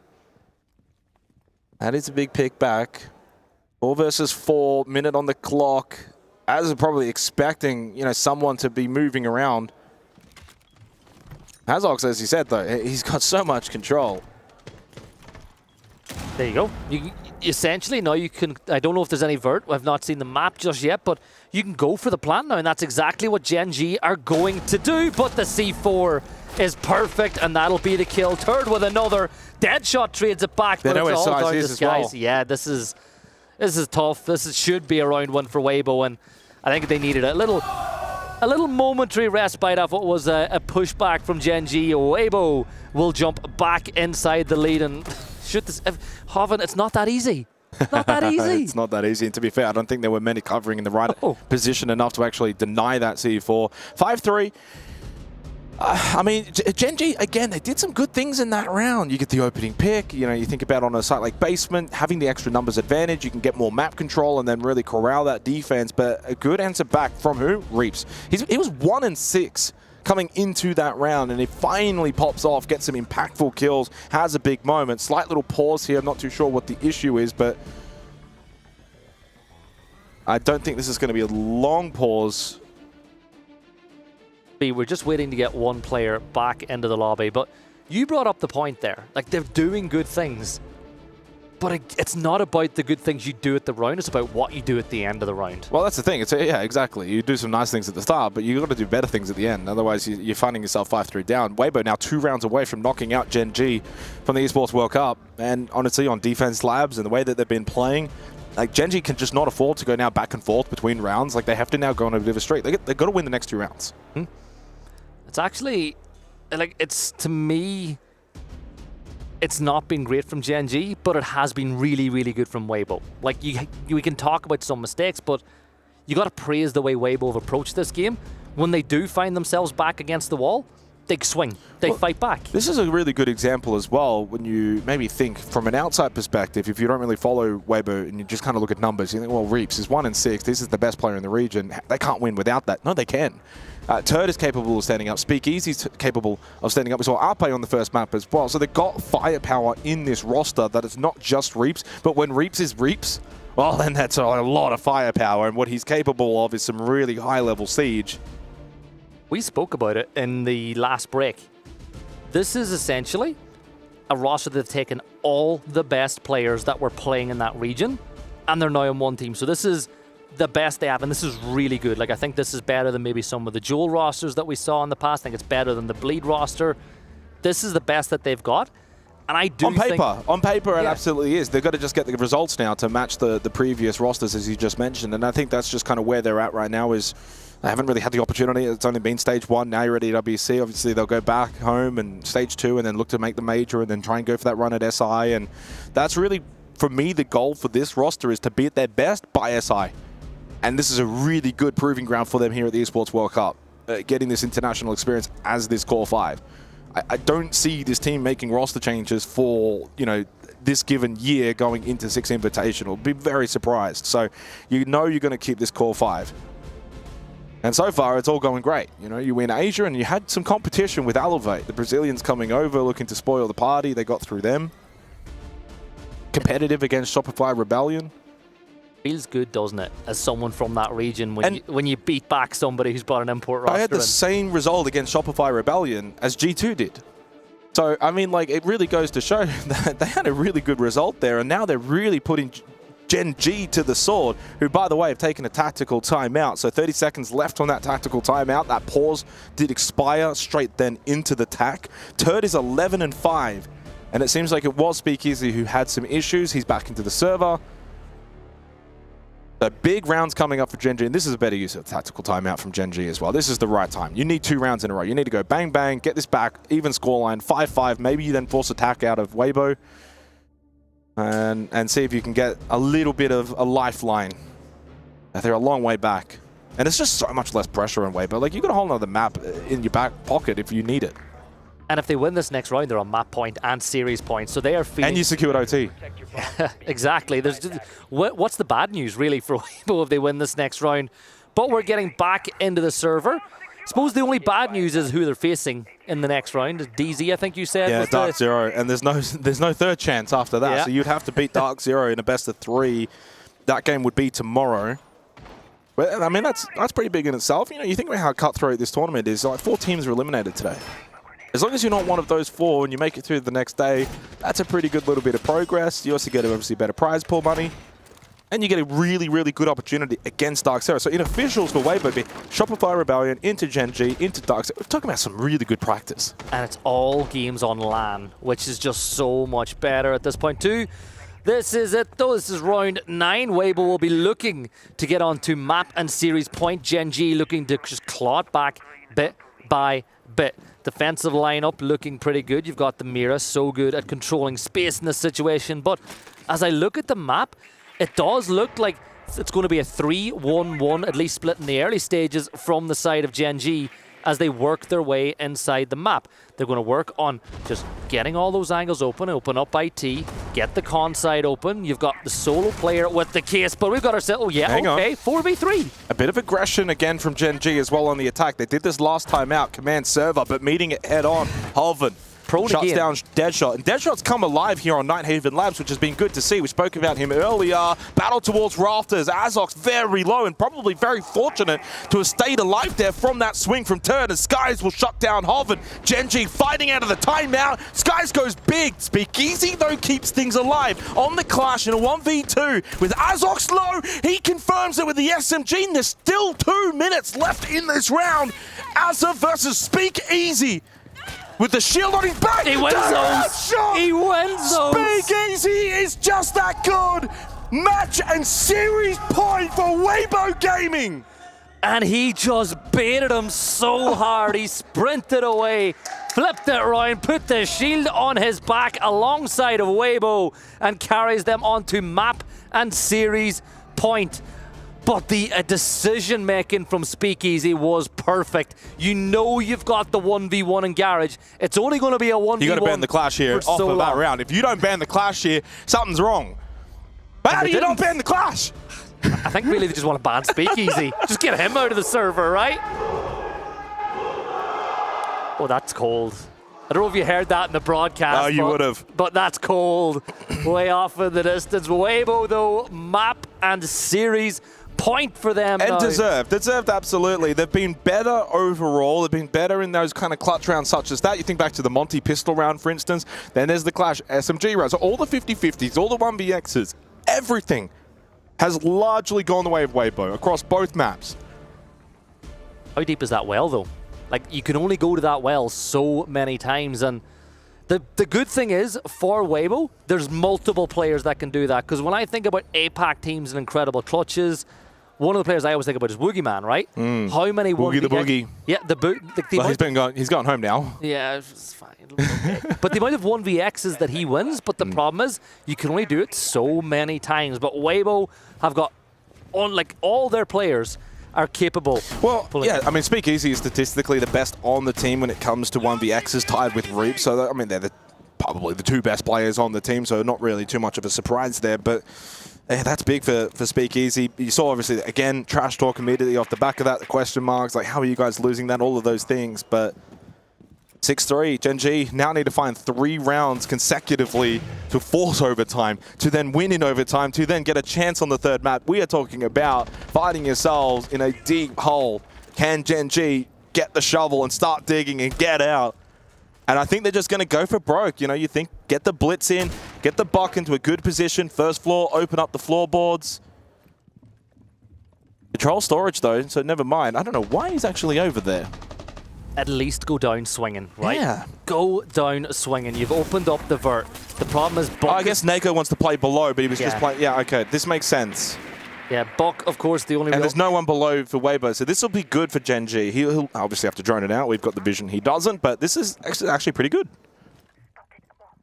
That is a big pick back. 4 versus 4, minute on the clock. As probably expecting, you know, someone to be moving around. Hazox, as you said, though, he's got so much control. There you go. You essentially, now you can, I don't know if there's any Vert. I've not seen the map just yet, but you can go for the plant now, and that's exactly what Gen.G are going to do. But the C4 is perfect, and that'll be the kill. Turd with another. Deadshot trades it back, but it's all down to Skies. Well. Yeah, this is tough. This should be a round 1 for Weibo, and I think they needed a little momentary respite of what was a pushback from Gen.G. Weibo will jump back inside the lead and shoot this. Hoven, it's not that easy. Not that easy. It's not that easy. And to be fair, I don't think there were many covering in the right position enough to actually deny that C4. 5-3. I mean, Gen.G, again, they did some good things in that round. You get the opening pick. You know, you think about on a site like Basement, having the extra numbers advantage, you can get more map control and then really corral that defense. But a good answer back from who? Reaps. He was 1-6 coming into that round, and it finally pops off, gets some impactful kills, has a big moment. Slight little pause here. I'm not too sure what the issue is, but I don't think this is going to be a long pause. We're just waiting to get one player back into the lobby, but you brought up the point there. Like, they're doing good things, but it's not about the good things you do at the round, it's about what you do at the end of the round. Well, that's the thing. Yeah, exactly. You do some nice things at the start, but you've got to do better things at the end. Otherwise, you're finding yourself 5-3 down. Weibo now 2 rounds away from knocking out Gen.G from the Esports World Cup. And honestly, on defense labs and the way that they've been playing, like, Gen.G can just not afford to go now back and forth between rounds. Like, they have to now go on a bit of a streak. They've got to win the next 2 rounds. It's actually, like, it's, to me, it's not been great from Gen.G, but it has been really, really good from Weibo. Like, we can talk about some mistakes, but you got to praise the way Weibo have approached this game. When they do find themselves back against the wall, they swing, they fight back. This is a really good example as well when you maybe think from an outside perspective, if you don't really follow Weibo and you just kind of look at numbers, you think, well, Reaps is 1-6, this is the best player in the region, they can't win without that. No, they can. Turd is capable of standing up. Speakeasy's capable of standing up as well. Arpe on the first map as well. So they've got firepower in this roster that it's not just Reaps, but when Reaps is Reaps, well, then that's a lot of firepower, and what he's capable of is some really high-level siege. We spoke about it in the last break. This is essentially a roster that have taken all the best players that were playing in that region, and they're now in one team. So this is the best they have, and this is really good. Like, I think this is better than maybe some of the Jewel rosters that we saw in the past. I think it's better than the Bleed roster. This is the best that they've got, and I do think... On paper, it absolutely is. They've got to just get the results now to match the previous rosters, as you just mentioned, and I think that's just kind of where they're at right now is they haven't really had the opportunity. It's only been stage 1. Now you're at EWC. Obviously, they'll go back home and stage 2 and then look to make the major and then try and go for that run at SI, and that's really, for me, the goal for this roster is to be at their best by SI. And this is a really good proving ground for them here at the Esports World Cup. getting this international experience as this Core 5. I don't see this team making roster changes for, you know, this given year going into 6 Invitational. Be very surprised. So you know you're going to keep this Core 5. And so far, it's all going great. You know, you win Asia, and you had some competition with Elevate. The Brazilians coming over, looking to spoil the party. They got through them. Competitive against Shopify Rebellion. Feels good, doesn't it, as someone from that region when you beat back somebody who's brought an import roster. I had the same result against Shopify Rebellion as G2 did. So, I mean, like, it really goes to show that they had a really good result there, and now they're really putting Gen.G to the sword, who, by the way, have taken a tactical timeout. So 30 seconds left on that tactical timeout. That pause did expire straight then into the tack. Turd is 11-5, and it seems like it was Speakeasy who had some issues. He's back into the server. The big rounds coming up for Gen.G, and this is a better use of tactical timeout from Gen.G as well. This is the right time. You need 2 rounds in a row. You need to go bang, bang, get this back, even scoreline, 5-5. Maybe you then force attack out of Weibo and see if you can get a little bit of a lifeline. They're a long way back. And it's just so much less pressure on Weibo. Like, you got a whole other map in your back pocket if you need it. And if they win this next round, they're on map point and series point, so they are feeling... And you secured OT. Exactly. What's the bad news, really, for Weibo if they win this next round? But we're getting back into the server. Suppose the only bad news is who they're facing in the next round. DZ, I think you said. Yeah, DarkZero, and there's no third chance after that. Yeah. So you'd have to beat DarkZero in a best of 3. That game would be tomorrow. But I mean, that's pretty big in itself. You know, you think about how cutthroat this tournament is. Like, 4 teams are eliminated today. As long as you're not one of those 4 and you make it through the next day, that's a pretty good little bit of progress. You also get obviously better prize pool money. And you get a really, really good opportunity against DarkZero. So in officials for Weibo, Shopify Rebellion, into Gen.G, into DarkZero. We're talking about some really good practice. And it's all games on LAN, which is just so much better at this point too. This is it though. This is round 9. Weibo will be looking to get onto map and series point. Gen.G looking to just claw it back bit by bit. Defensive lineup looking pretty good. You've got the Mira, so good at controlling space in this situation. But as I look at the map, it does look like it's going to be a 3-1-1, at least split in the early stages from the side of Gen.G as they work their way inside the map. They're going to work on just getting all those angles open up IT, get the con side open. You've got the solo player with the case, but we've got ourselves, oh yeah, Hang okay, on. 4v3. A bit of aggression again from Gen.G as well on the attack. They did this last time out, command server, but meeting it head on. Halvin shuts down Deadshot. And Deadshot's come alive here on Nighthaven Labs, which has been good to see. We spoke about him earlier. Battle towards Rafters. Azok's very low and probably very fortunate to have stayed alive there from that swing from Turd. And Skies will shut down Halvin. Gen.G fighting out of the timeout. Skies goes big. Speakeasy, though, keeps things alive. On the clash in a 1v2 with Azok's low. He confirms it with the SMG. And there's still 2 minutes left in this round. Azza versus Speakeasy. With the shield on his back. He wins those. He wins those. Speakeasy is just that good. Match and series point for Weibo Gaming. And he just baited him so hard. He sprinted away, flipped it around, put the shield on his back alongside of Weibo and carries them onto map and series point. But the decision-making from Speakeasy was perfect. You know you've got the 1v1 in Garage. It's only going to be a 1v1. You got to ban the clash here off of that round. If you don't ban the clash here, something's wrong. But how do you not ban the clash? I think really they just want to ban Speakeasy. Just get him out of the server, right? Oh, that's cold. I don't know if you heard that in the broadcast. Oh, you would have. But that's cold. Way off in the distance. Weibo, though, map and series point for them. And now. deserved absolutely. They've been better overall. They've been better in those kind of clutch rounds such as that. You think back to the Monty pistol round, for instance. Then there's the Clash SMG rounds. So all the 50-50s, all the 1vx's, everything has largely gone the way of Weibo across both maps. How deep is that well, though? Like, you can only go to that well so many times, and the good thing is, for Weibo, there's multiple players that can do that, because when I think about APAC teams and incredible clutches, one of the players I always think about is Woogieman, right? How many Woogie the Boogie. Yeah, well, he's gone home now. Yeah, it's fine. Okay. But the amount of 1vx's that he wins, but the problem is, you can only do it so many times. But Weibo have got, on like all their players, are capable. Well, yeah, I mean, Speakeasy is statistically the best on the team when it comes to 1vXs, tied with Reap. So, I mean, they're probably the 2 best players on the team, so not really too much of a surprise there. But yeah, that's big for Speakeasy. You saw, obviously, again, trash talk immediately off the back of that, the question marks, like, how are you guys losing that, all of those things. But 6-3, Gen.G now need to find 3 rounds consecutively to force overtime, to then win in overtime, to then get a chance on the 3rd map. We are talking about finding yourselves in a deep hole. Can Gen.G get the shovel and start digging and get out? And I think they're just going to go for broke. You know, you think, get the blitz in, get the buck into a good position, 1st floor, open up the floorboards. Control storage, though, so never mind. I don't know why he's actually over there. At least go down swinging, right? Yeah. Go down swinging. You've opened up the vert. The problem is Buck. I guess Nako wants to play below, but he was just playing. Yeah, okay. This makes sense. Yeah, Buck, of course, the only. And there's no one below for Weibo, so this will be good for Gen.G. He'll obviously have to drone it out. We've got the vision. He doesn't, but this is actually pretty good.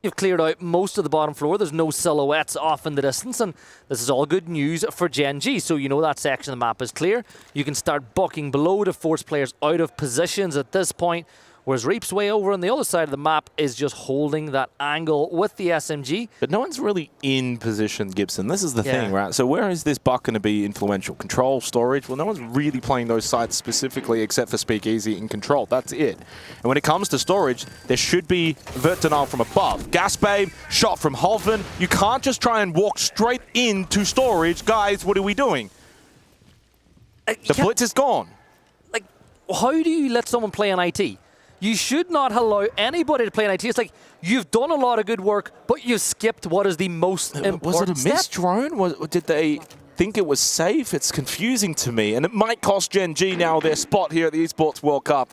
You've cleared out most of the bottom floor. There's no silhouettes off in the distance, and this is all good news for Gen.G. So you know that section of the map is clear. You can start bucking below to force players out of positions at this point, whereas Reap's way over on the other side of the map is just holding that angle with the SMG. But no one's really in position, Gibson. This is the thing, right? So where is this buck going to be influential? Control, storage? Well, no one's really playing those sites specifically except for Speakeasy and Control. That's it. And when it comes to storage, there should be vert denial from above. Gas Babe, shot from Holven. You can't just try and walk straight into storage. Guys, what are we doing? The blitz is gone. Like, how do you let someone play an IT? You should not allow anybody to play an IT. It's like, you've done a lot of good work, but you skipped what is the most important Was it a missed drone? Did they think it was safe? It's confusing to me. And it might cost Gen.G now their spot here at the Esports World Cup.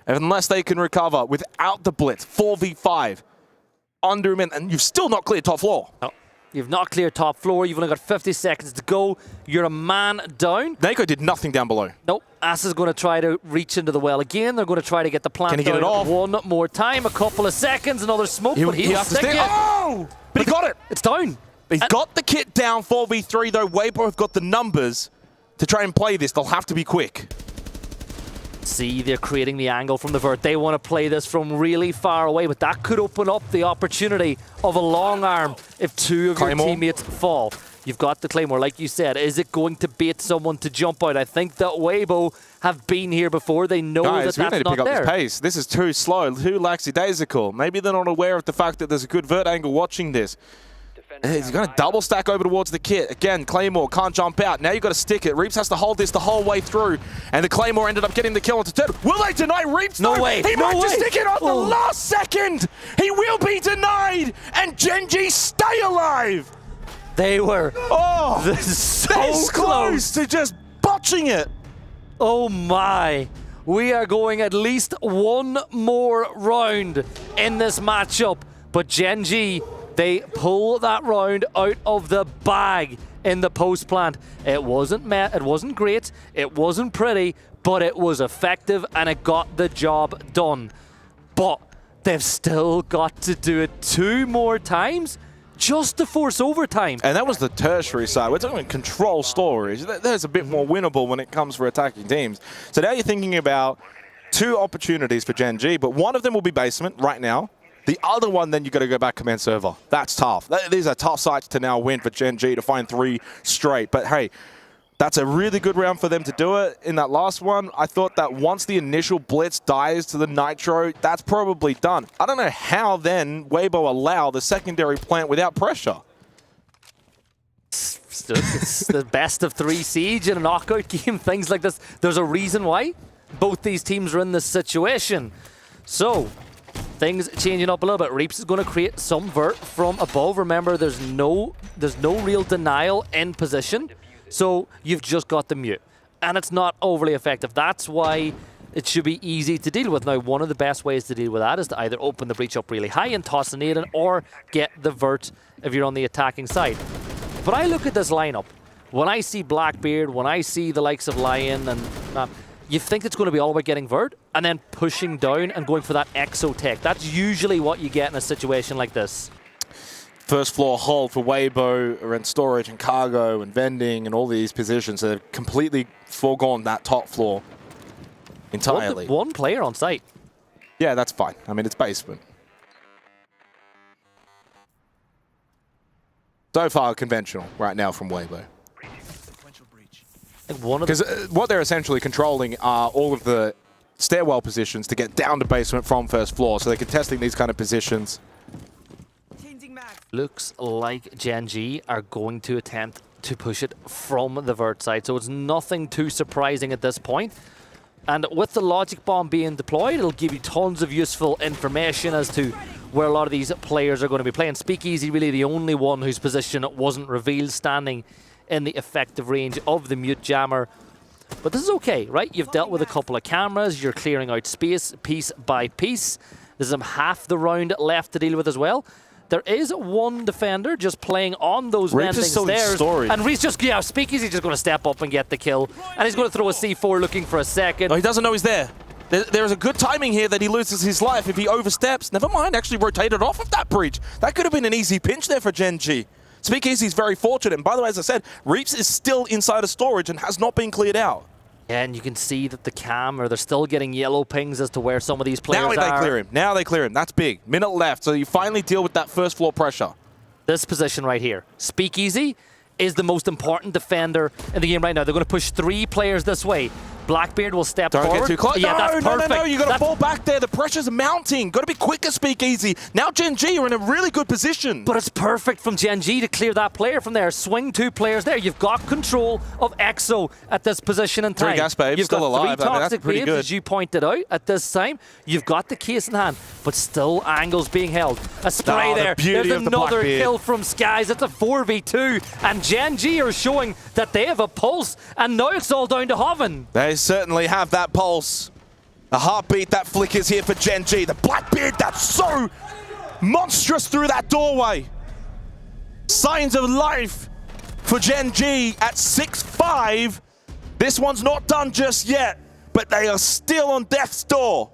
Unless they can recover without the blitz. 4v5. Under a minute. And you've still not cleared top floor. No. You've not cleared top floor. You've only got 50 seconds to go. You're a man down. Nako did nothing down below. Nope. Ass is going to try to reach into the well again. They're going to try to get the plant Can he get it off? One more time. A couple of seconds. Another smoke. But he'll stick it. Oh! But he got it. It's down. He's got the kit down 4v3, though. Weibo have got the numbers to try and play this. They'll have to be quick. See, they're creating the angle from the vert. They want to play this from really far away, but that could open up the opportunity of a long arm if 2 of your teammates fall. You've got the Claymore, like you said. Is it going to bait someone to jump out? I think that Weibo have been here before. They know Guys, that that's we need to not pick up there. this pace. This is too slow, too lackadaisical. Maybe they're not aware of the fact that there's a good vert angle watching this. He's going to double stack over towards the kit. Again, Claymore can't jump out. Now you've got to stick it. Reaps has to hold this the whole way through. And the Claymore ended up getting the kill onto Turtle. Will they deny Reaps? No way. He No might just way. stick it on the last second. He will be denied. And Gen.G stay alive. They were so this close to just botching it. Oh my. We are going at least one more round in this matchup. But Gen.G, they pull that round out of the bag in the post plant. It wasn't great, it wasn't pretty, but it was effective and it got the job done. But they've still got to do it 2 more times just to force overtime. And that was the tertiary side. We're talking control storage. There's a bit more winnable when it comes for attacking teams. So now you're thinking about 2 opportunities for Gen.G, but one of them will be basement right now. The other one, then you've got to go back command server. That's tough. These are tough sites to now win for Gen.G to find 3 straight. But hey, that's a really good round for them to do it. In that last one, I thought that once the initial blitz dies to the Nitro, that's probably done. I don't know how then Weibo allow the secondary plant without pressure. It's the best of 3 siege in a knockout game, things like this. There's a reason why both these teams are in this situation. So, things changing up a little bit. Reaps is going to create some vert from above. Remember, there's no real denial in position. So you've just got the mute. And it's not overly effective. That's why it should be easy to deal with. Now, one of the best ways to deal with that is to either open the breach up really high and toss a nade in, or get the vert if you're on the attacking side. But I look at this lineup. When I see Blackbeard, when I see the likes of Lion, and you think it's going to be all about getting vert and then pushing down and going for that exo tech. That's usually what you get in a situation like this. first floor hold for Weibo around storage and cargo and vending and all these positions. So they've completely foregone that top floor entirely. One player on site. Yeah, that's fine. I mean, it's basement. So far, conventional right now from Weibo. Because what they're essentially controlling are all of the stairwell positions to get down to basement from first floor. So they're contesting these kind of positions. Looks like Gen.G are going to attempt to push it from the vert side. So it's nothing too surprising at this point. And with the logic bomb being deployed, it'll give you tons of useful information as to where a lot of these players are going to be playing. Speakeasy really the only one whose position wasn't revealed, standing in the effective range of the mute jammer. But this is okay, right? You've dealt with a couple of cameras, you're clearing out space piece by piece. There's half the round left to deal with as well. There is one defender just playing on those vending stairs. And Reese just, Speakeasy just going to step up and get the kill. And he's going to throw a C4 looking for a second. Oh, he doesn't know he's there. There is a good timing here that he loses his life if he oversteps. Never mind, actually rotated off of that breach. That could have been an easy pinch there for Gen.G. Speakeasy's very fortunate. And by the way, as I said, Reeps is still inside of storage and has not been cleared out. Yeah, and you can see that the cam, or they're still getting yellow pings as to where some of these players are. Now they clear him. Now they clear him. That's big. Minute left, so you finally deal with that first floor pressure. This position right here. Speakeasy is the most important defender in the game right now. They're going to push 3 players this way. Blackbeard will step forward. Don't get too close. Yeah, that's perfect. No. You got to fall back there. The pressure's mounting. Got to be quicker, Speakeasy. Now Gen.G are in a really good position. But it's perfect from Gen.G to clear that player from there. Swing 2 players there. You've got control of EXO at this position in time. 3 gas babes You've still got alive. 3 toxic that's pretty babes, good. as you pointed out at this time. You've got the case in hand, but still angles being held. A spray there. There's another kill from Skies. It's a 4v2, and Gen.G are showing that they have a pulse, and now it's all down to Hoven. They certainly have that pulse. A heartbeat that flickers here for Gen.G. The Blackbeard that's so monstrous through that doorway. Signs of life for Gen.G at 6-5. This one's not done just yet, but they are still on death's door.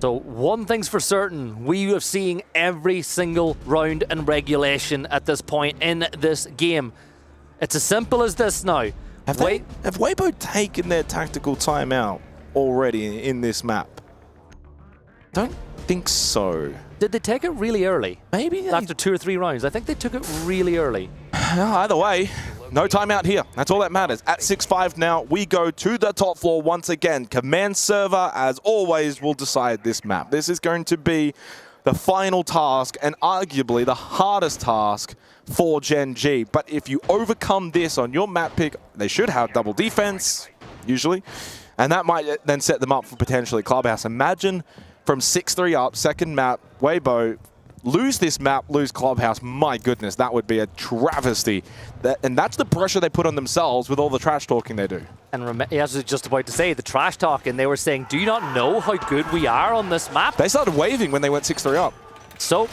So one thing's for certain, we have seen every single round in regulation at this point in this game. It's as simple as this now. Have Weibo taken their tactical timeout already in this map? Don't think so. Did they take it really early? Maybe after 2 or 3 rounds. I think they took it really early. Either way, no timeout here. That's all that matters. At 6-5 now, we go to the top floor once again. Command server, as always, will decide this map. This is going to be the final task and arguably the hardest task for Gen.G. But if you overcome this on your map pick, they should have double defense, usually. And that might then set them up for potentially Clubhouse. Imagine from 6-3 up, second map, Weibo lose this map, lose Clubhouse. My goodness, that would be a travesty. And that's the pressure they put on themselves with all the trash talking they do. And I was just about to say, the trash talking, they were saying, do you not know how good we are on this map? They started waving when they went 6-3 up. So,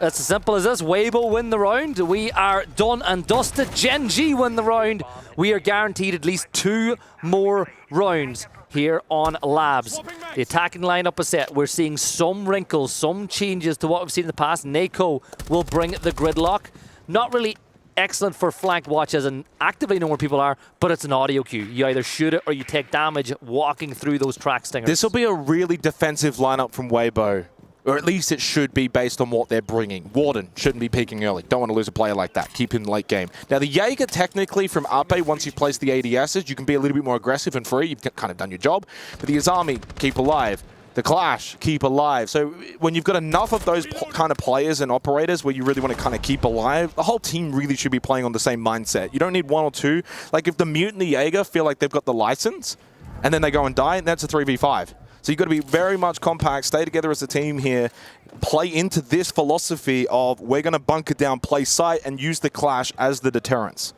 it's as simple as this. Weibo win the round. We are done and dusted. Gen.G win the round. We are guaranteed at least 2 more rounds here on Labs. The attacking lineup is set. We're seeing some wrinkles, some changes to what we've seen in the past. Nako will bring the gridlock. Not really excellent for flank watches and actively know where people are, but it's an audio cue. You either shoot it or you take damage walking through those track stingers. This will be a really defensive lineup from Weibo. Or at least it should be based on what they're bringing. Warden shouldn't be peeking early. Don't want to lose a player like that. Keep him late game. Now, the Jaeger, technically, from Ape, once you place the ADSs, you can be a little bit more aggressive and free. You've kind of done your job. But the Azami, keep alive. The Clash, keep alive. So when you've got enough of those kind of players and operators where you really want to kind of keep alive, the whole team really should be playing on the same mindset. You don't need 1 or 2. Like, if the Mute and the Jaeger feel like they've got the license, and then they go and die, that's a 3v5. So you've got to be very much compact, stay together as a team here, play into this philosophy of we're going to bunker down, play sight, and use the Clash as the deterrence.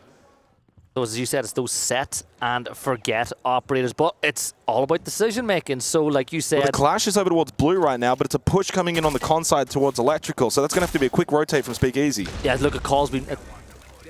So as you said, it's those set and forget operators, but it's all about decision making. So like you said, well, the Clash is over towards blue right now, but it's a push coming in on the con side towards electrical, so that's going to have to be a quick rotate from Speakeasy. Yeah, look, a call's been...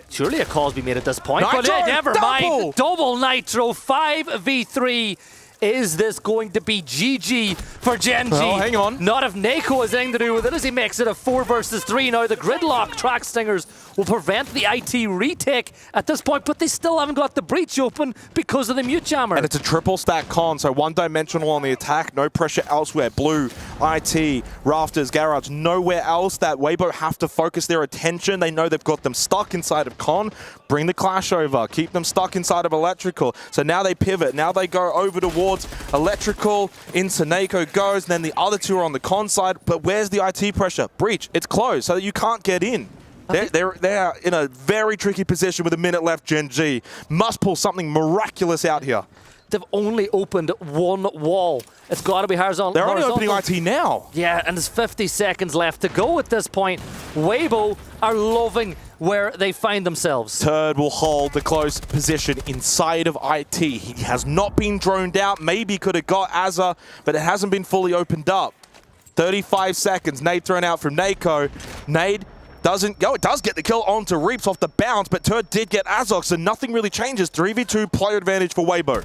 surely a call's been made at this point. Nitro, But never mind. Double Nitro, 5v3. Is this going to be GG for Gen.G? Oh, hang on. Not if Nako has anything to do with it, as he makes it a 4 versus 3. Now the gridlock track stingers will prevent the IT retake at this point, but they still haven't got the breach open because of the mute jammer. And it's a triple stack con, so one-dimensional on the attack, no pressure elsewhere. Blue, IT, Rafters, Garage, nowhere else that Weibo have to focus their attention. They know they've got them stuck inside of con. Bring the clash over, keep them stuck inside of electrical. So now they pivot, now they go over towards electrical, into Nako goes, and then the other two are on the con side. But where's the IT pressure? Breach, it's closed, so you can't get in. They're in a very tricky position with a minute left. Gen.G must pull something miraculous out here. They've only opened one wall. It's got to be horizontal. They're only opening IT now. Yeah, and there's 50 seconds left to go at this point. Weibo are loving where they find themselves. Turd will hold the close position inside of IT. He has not been droned out. Maybe could have got Azza, but it hasn't been fully opened up. 35 seconds. Nade thrown out from Nako. Nade doesn't go. It does get the kill onto Reaps off the bounce, but Turd did get Azok, so nothing really changes. 3v2 player advantage for Weibo.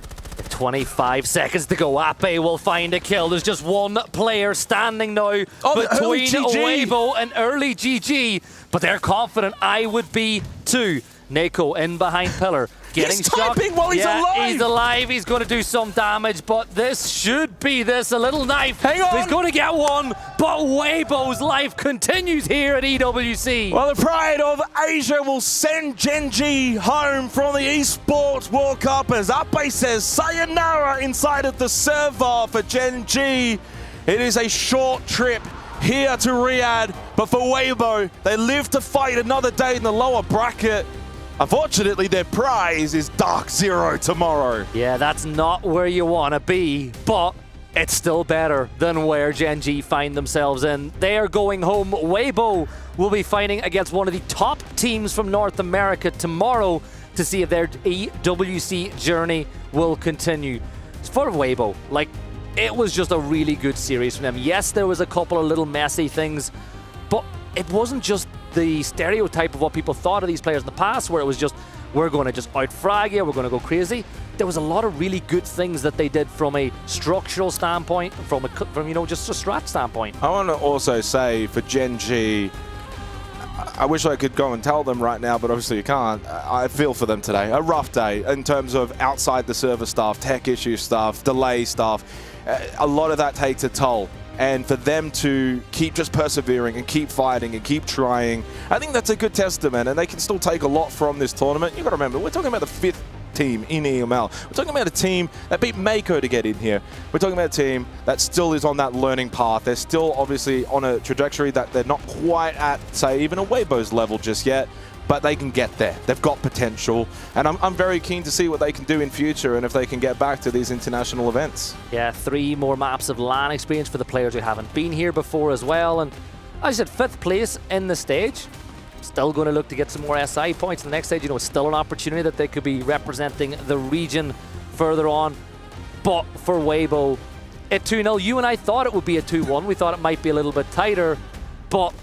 25 seconds to go. Ape will find a kill. There's just one player standing now between Weibo and early GG, but they're confident. I would be too. Nako in behind pillar. Getting he's shocked. typing while he's alive. He's alive. He's going to do some damage, but this should be this. A little knife. Hang on. He's going to get one, but Weibo's life continues here at EWC. Well, the pride of Asia will send Gen.G home from the Esports World Cup as Ape says sayonara inside of the server for Gen.G. It is a short trip here to Riyadh, but for Weibo, they live to fight another day in the lower bracket. Unfortunately, their prize is DarkZero tomorrow. Yeah, that's not where you want to be, but it's still better than where Gen.G find themselves in. They are going home. Weibo will be fighting against one of the top teams from North America tomorrow to see if their EWC journey will continue. As for Weibo, it was just a really good series from them. Yes, there was a couple of little messy things, but it wasn't just the stereotype of what people thought of these players in the past, where it was just, we're going to just out-frag you, we're going to go crazy. There was a lot of really good things that they did from a structural standpoint, from just a strat standpoint. I want to also say for Gen.G, I wish I could go and tell them right now, but obviously you can't. I feel for them today. A rough day in terms of outside the server stuff, tech issue stuff, delay stuff. A lot of that takes a toll. And for them to keep just persevering and keep fighting and keep trying, I think that's a good testament, and they can still take a lot from this tournament. You've got to remember, we're talking about the 5th team in EML. We're talking about a team that beat Mako to get in here. We're talking about a team that still is on that learning path. They're still obviously on a trajectory that they're not quite at, say, even a Weibo's level just yet, but they can get there. They've got potential, and I'm very keen to see what they can do in future and if they can get back to these international events. Yeah, 3 more maps of LAN experience for the players who haven't been here before as well. And as I said, 5th place in the stage. Still going to look to get some more SI points in the next stage. It's still an opportunity that they could be representing the region further on. But for Weibo, at 2-0, you and I thought it would be a 2-1. We thought it might be a little bit tighter, but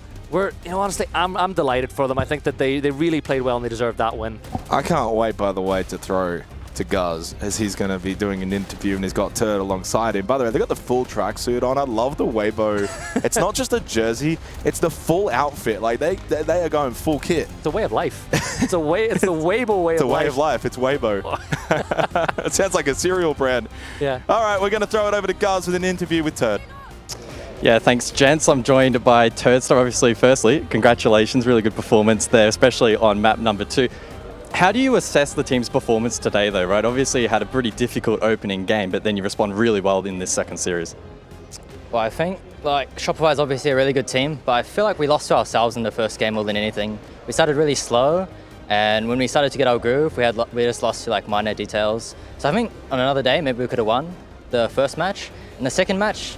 honestly, I'm delighted for them. I think that they really played well and they deserved that win. I can't wait, by the way, to throw to Guz as he's going to be doing an interview and he's got Turd alongside him. By the way, they got the full tracksuit on. I love the Weibo. It's not just a jersey, it's the full outfit. They are going full kit. It's a way of life. It's the Weibo way it's of life. It's a way of life. It's Weibo. It sounds like a cereal brand. Yeah. All right, we're going to throw it over to Guz with an interview with Turd. Yeah, thanks, gents. I'm joined by Turdstar, obviously. Firstly, congratulations, really good performance there, especially on map number 2. How do you assess the team's performance today, though, right? Obviously, you had a pretty difficult opening game, but then you respond really well in this second series. Well, I think, Shopify is obviously a really good team, but I feel like we lost to ourselves in the first game more than anything. We started really slow, and when we started to get our groove, we just lost to, minor details. So I think on another day, maybe we could have won the first match. In the second match,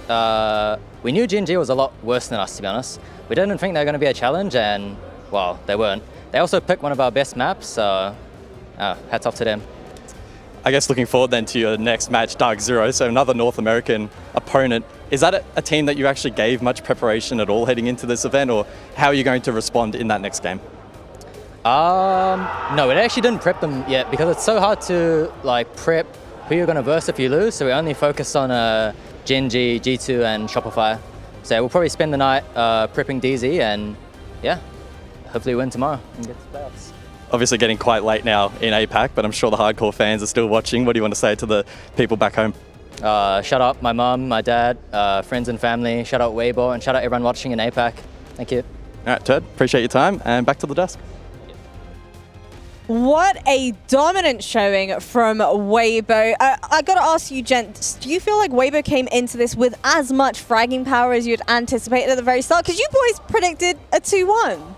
we knew Gen.G was a lot worse than us, to be honest. We didn't think they were going to be a challenge, and, well, they weren't. They also picked one of our best maps, so hats off to them. I guess looking forward then to your next match, DarkZero, so another North American opponent. Is that a team that you actually gave much preparation at all heading into this event, or how are you going to respond in that next game? No, we actually didn't prep them yet because it's so hard to prep who you're going to verse if you lose. So we only focus on Gen.G, G2, and Shopify. So we'll probably spend the night prepping DZ, and yeah, hopefully win tomorrow and get to the playoffs. Obviously getting quite late now in APAC, but I'm sure the hardcore fans are still watching. What do you want to say to the people back home? Shout out my mum, my dad, friends and family. Shout out Weibo, and shout out everyone watching in APAC. Thank you. All right, Ted, appreciate your time, and back to the desk. What a dominant showing from Weibo. I got to ask you, gents, do you feel like Weibo came into this with as much fragging power as you'd anticipated at the very start? Because you boys predicted a 2-1.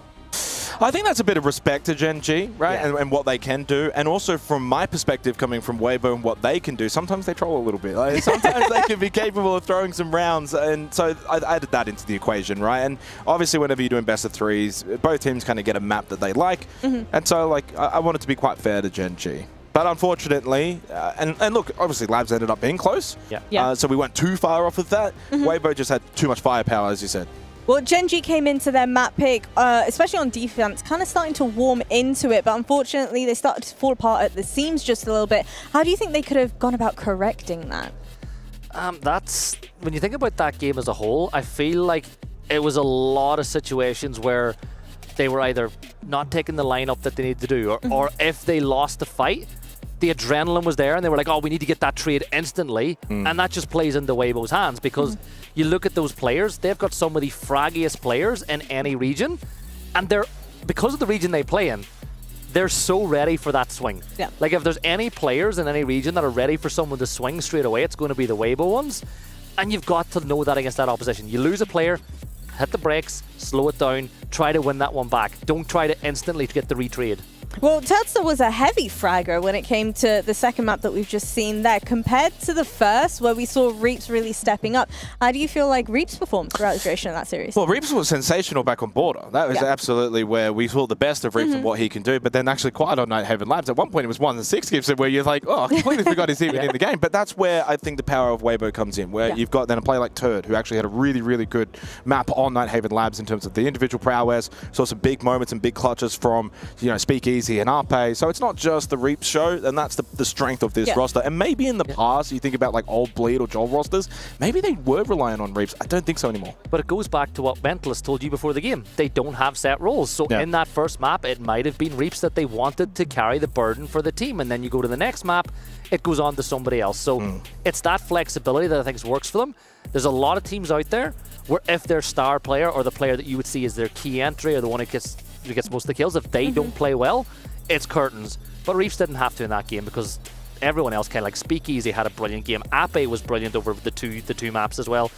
I think that's a bit of respect to Gen.G, right? Yeah. And what they can do. And also from my perspective, coming from Weibo and what they can do, sometimes they troll a little bit. Like, sometimes they can be capable of throwing some rounds. And so I added that into the equation, right? And obviously whenever you're doing best of threes, both teams kind of get a map that they like. And so like I want it to be quite fair to Gen.G. But unfortunately, and look, obviously Labs ended up being close. Yeah. So we weren't too far off of that. Weibo just had too much firepower, as you said. Well, Gen.G came into their map pick, especially on defense, kind of starting to warm into it, but unfortunately they started to fall apart at the seams just a little bit. How do you think they could have gone about correcting that? That's, when you think about that game as a whole, I feel like it was a lot of situations where they were either not taking the lineup that they need to do, or if they lost the fight, the adrenaline was there and they were like, oh, we need to get that trade instantly. And that just plays into Weibo's hands, because you look at those players, they've got some of the fraggiest players in any region, and they're, because of the region they play in, they're so ready for that swing. Yeah. Like if there's any players in any region that are ready for someone to swing straight away, it's going to be the Weibo ones. And you've got to know that against that opposition. You lose a player, hit the brakes, slow it down, try to win that one back. Don't try to instantly get the retrade. Well, Turtster was a heavy fragger when it came to the second map that we've just seen there, compared to the first, where we saw Reaps really stepping up. How do you feel like Reaps performed throughout the duration of that series? Well, Reaps was sensational back on Border. That was absolutely where we saw the best of Reaps and what he can do, but then actually quite on Nighthaven Labs. At one point it was 1-6 Gibson, where you're like, oh, I completely forgot he's even in the game. But that's where I think the power of Weibo comes in, where you've got then a player like Turd, who actually had a really, really good map on Nighthaven Labs in terms of the individual prowess, saw some big moments and big clutches from, you know, Speakeasy and Arpe. So it's not just the Reaps show, and that's the strength of this roster. And maybe in the past, you think about like old Bleed or Joel rosters, maybe they were relying on Reaps. I don't think so anymore. But it goes back to what Mentalist told you before the game. They don't have set roles. So in that first map, it might have been Reaps that they wanted to carry the burden for the team. And then you go to the next map, it goes on to somebody else. So it's that flexibility that I think works for them. There's a lot of teams out there where if their star player, or the player that you would see as their key entry, or the one who gets most of the kills, if they don't play well, it's curtains. But Reaps didn't have to in that game, because everyone else kind of like Speakeasy had a brilliant game. Ape was brilliant over the two maps as well.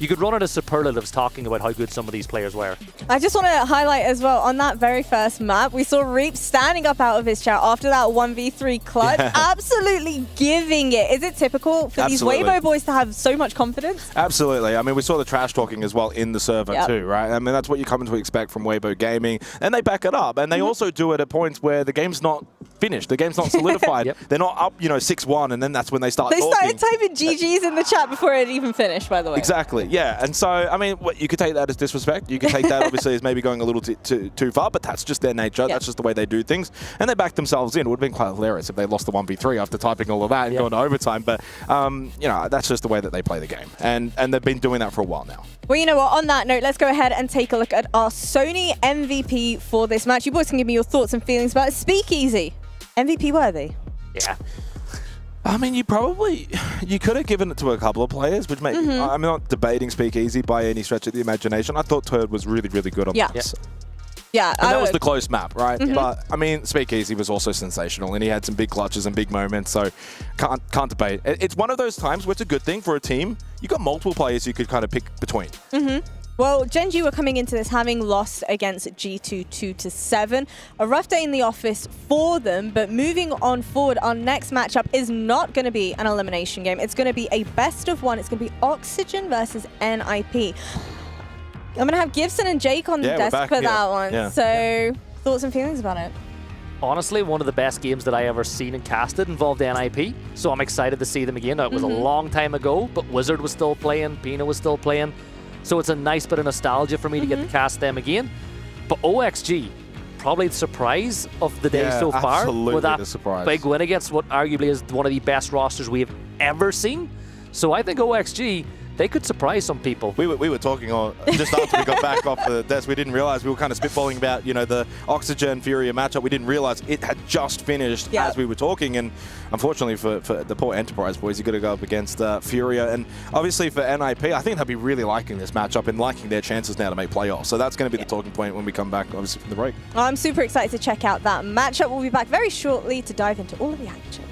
You could run it as superlatives talking about how good some of these players were. I just want to highlight as well, on that very first map, we saw Reaps standing up out of his chair after that 1v3 clutch, absolutely giving it. Is it typical for these Weibo boys to have so much confidence? Absolutely. I mean, we saw the trash talking as well in the server too, right? I mean, that's what you come to expect from Weibo Gaming. And they back it up. And they also do it at points where the game's not finished. The game's not solidified. They're not up, 6-1, and then that's when they start talking. They started typing GGs in the chat before it even finished, by the way. Exactly. Yeah, and so, I mean, you could take that as disrespect. You could take that, obviously, as maybe going a little too far, but that's just their nature. That's just the way they do things. And they backed themselves in. It would have been quite hilarious if they lost the 1v3 after typing all of that and going to overtime. But, that's just the way that they play the game. And they've been doing that for a while now. Well, you know what? On that note, let's go ahead and take a look at our Sony MVP for this match. You boys can give me your thoughts and feelings about it. Speakeasy. MVP worthy? Yeah. I mean, you could have given it to a couple of players, which maybe, I'm not debating Speakeasy by any stretch of the imagination. I thought Turd was really, really good on this. Yeah, and that was the close map, right? But, I mean, Speakeasy was also sensational, and he had some big clutches and big moments, so can't debate. It's one of those times where it's a good thing for a team. You got multiple players you could kind of pick between. Well, Gen.G were coming into this having lost against G2 2-7. A rough day in the office for them, but moving on forward, our next matchup is not going to be an elimination game. It's going to be a best of one. It's going to be Oxygen versus NIP. I'm going to have Gibson and Jake on the desk for that one. So, thoughts and feelings about it? Honestly, one of the best games that I ever seen and casted involved NIP, so I'm excited to see them again. It was a long time ago, but Wizard was still playing, Pina was still playing. So it's a nice bit of nostalgia for me to get to cast them again. But OXG, probably the surprise of the day so far. Absolutely with that the surprise. big win against what arguably is one of the best rosters we have ever seen. So I think OXG, they could surprise some people. We were talking just after we got back off the desk. We didn't realize we were kind of spitballing about, the Oxygen Furia matchup. We didn't realize it had just finished as we were talking. And unfortunately for the poor Enterprise boys, you got to go up against Furia. And obviously for NIP, I think they'll be really liking this matchup and liking their chances now to make playoffs. So that's going to be the talking point when we come back, obviously, from the break. I'm super excited to check out that matchup. We'll be back very shortly to dive into all of the action.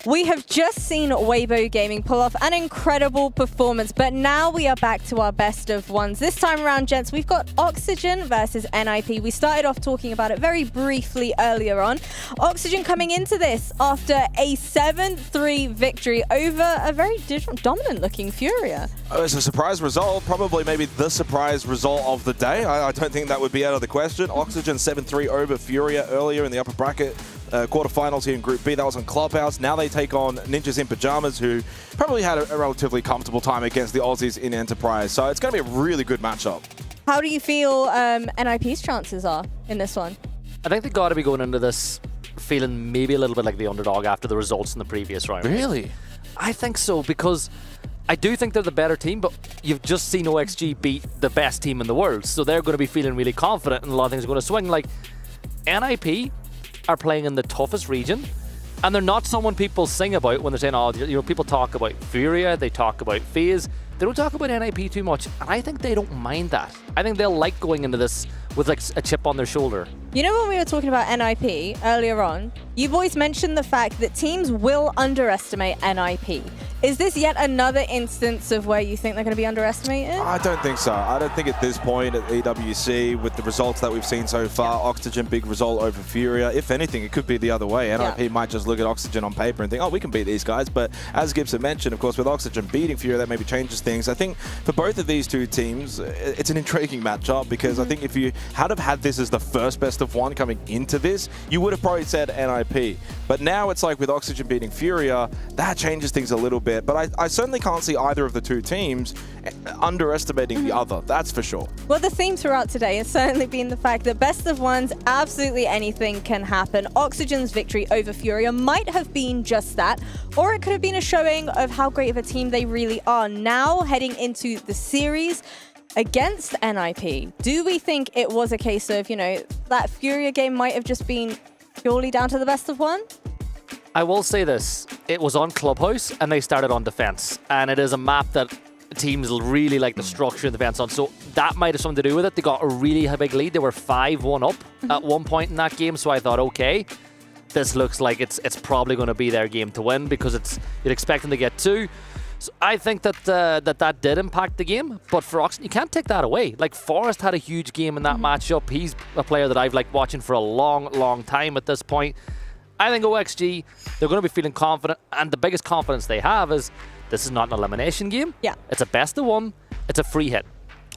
We have just seen Weibo Gaming pull off an incredible performance, but now we are back to our best of ones. This time around, gents, we've got Oxygen versus NIP. We started off talking about it very briefly earlier on. Oxygen coming into this after a 7-3 victory over a very dominant-looking Furia. Oh, it's a surprise result, probably maybe the surprise result of the day. I don't think that would be out of the question. Oxygen 7-3 over Furia earlier in the upper bracket. Quarterfinals here in Group B. That was on Clubhouse. Now they take on Ninjas in Pajamas, who probably had a relatively comfortable time against the Aussies in Enterprise. So it's going to be a really good matchup. How do you feel NIP's chances are in this one? I think they got to be going into this feeling maybe a little bit like the underdog after the results in the previous round. Really? I think so, because I do think they're the better team, but you've just seen OXG beat the best team in the world, so they're going to be feeling really confident and a lot of things are going to swing. Like, NIP are playing in the toughest region, and they're not someone people sing about when they're saying, oh, you know, people talk about Furia, they talk about Faze. They don't talk about NIP too much, and I think they don't mind that. I think they'll like going into this with like a chip on their shoulder. You know, when we were talking about NIP earlier on, you boys mentioned the fact that teams will underestimate NIP. Is this yet another instance of where you think they're going to be underestimated? I don't think so. I don't think at this point at EWC, with the results that we've seen so far, Oxygen, big result over Furia. If anything, it could be the other way. NIP might just look at Oxygen on paper and think, oh, we can beat these guys. But as Gibson mentioned, of course, with Oxygen beating Furia, that maybe changes things. I think for both of these two teams, it's an intriguing matchup, because I think if you had have had this as the first best of one coming into this, you would have probably said NIP. But now it's like with Oxygen beating Furia, that changes things a little bit. bit, but I certainly can't see either of the two teams underestimating the other, that's for sure. Well, the theme throughout today has certainly been the fact that best of ones, absolutely anything can happen. Oxygen's victory over Furia might have been just that, or it could have been a showing of how great of a team they really are. Now, heading into the series against NIP, do we think it was a case of, you know, that Furia game might have just been purely down to the best of one? I will say this, it was on Clubhouse and they started on defense, and it is a map that teams really like the structure of the defense on, so that might have something to do with it. They got a really big lead. They were 5-1 up at one point in that game, so I thought, okay, this looks like it's probably going to be their game to win, because you'd expect them to get 2. So I think that that did impact the game, but for Oxygen, you can't take that away. Like, Forrest had a huge game in that matchup. He's a player that I've liked watching for a long time at this point. I think OXG, they're going to be feeling confident, and the biggest confidence they have is this is not an elimination game. Yeah. It's a best of one. It's a free hit.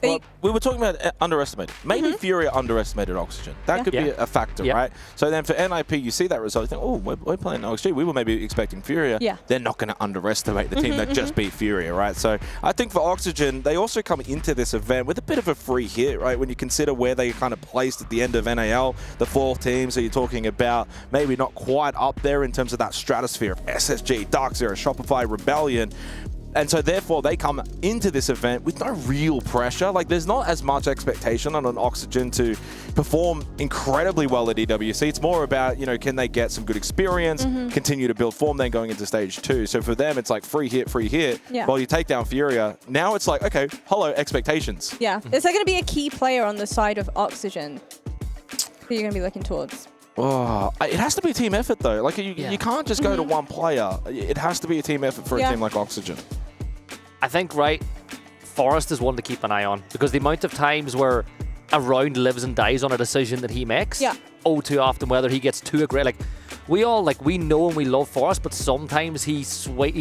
Well, we were talking about underestimated. Maybe Furia underestimated Oxygen. That could be a factor, right? So then for NIP, you see that result, you think, oh, we're playing OXG. We were maybe expecting Furia. Yeah. They're not going to underestimate the team that just beat Furia, right? So I think for Oxygen, they also come into this event with a bit of a free hit, right? When you consider where they kind of placed at the end of NAL, the 4th team, so you're talking about maybe not quite up there in terms of that stratosphere of SSG, DarkZero, Shopify, Rebellion. And so therefore they come into this event with no real pressure. Like, there's not as much expectation on an Oxygen to perform incredibly well at EWC. It's more about, you know, can they get some good experience, continue to build form, then going into stage 2. So for them, it's like free hit. Yeah. While you take down Furia, now it's like, okay, hello, expectations. Yeah. Is there going to be a key player on the side of Oxygen who you're going to be looking towards? Oh, it has to be a team effort, though. Like, you can't just go to one player. It has to be a team effort for a team like Oxygen. I think, Forrest is one to keep an eye on, because the amount of times where a round lives and dies on a decision that he makes, too often, whether he gets too aggressive. Like, we know and we love Forrest, but sometimes he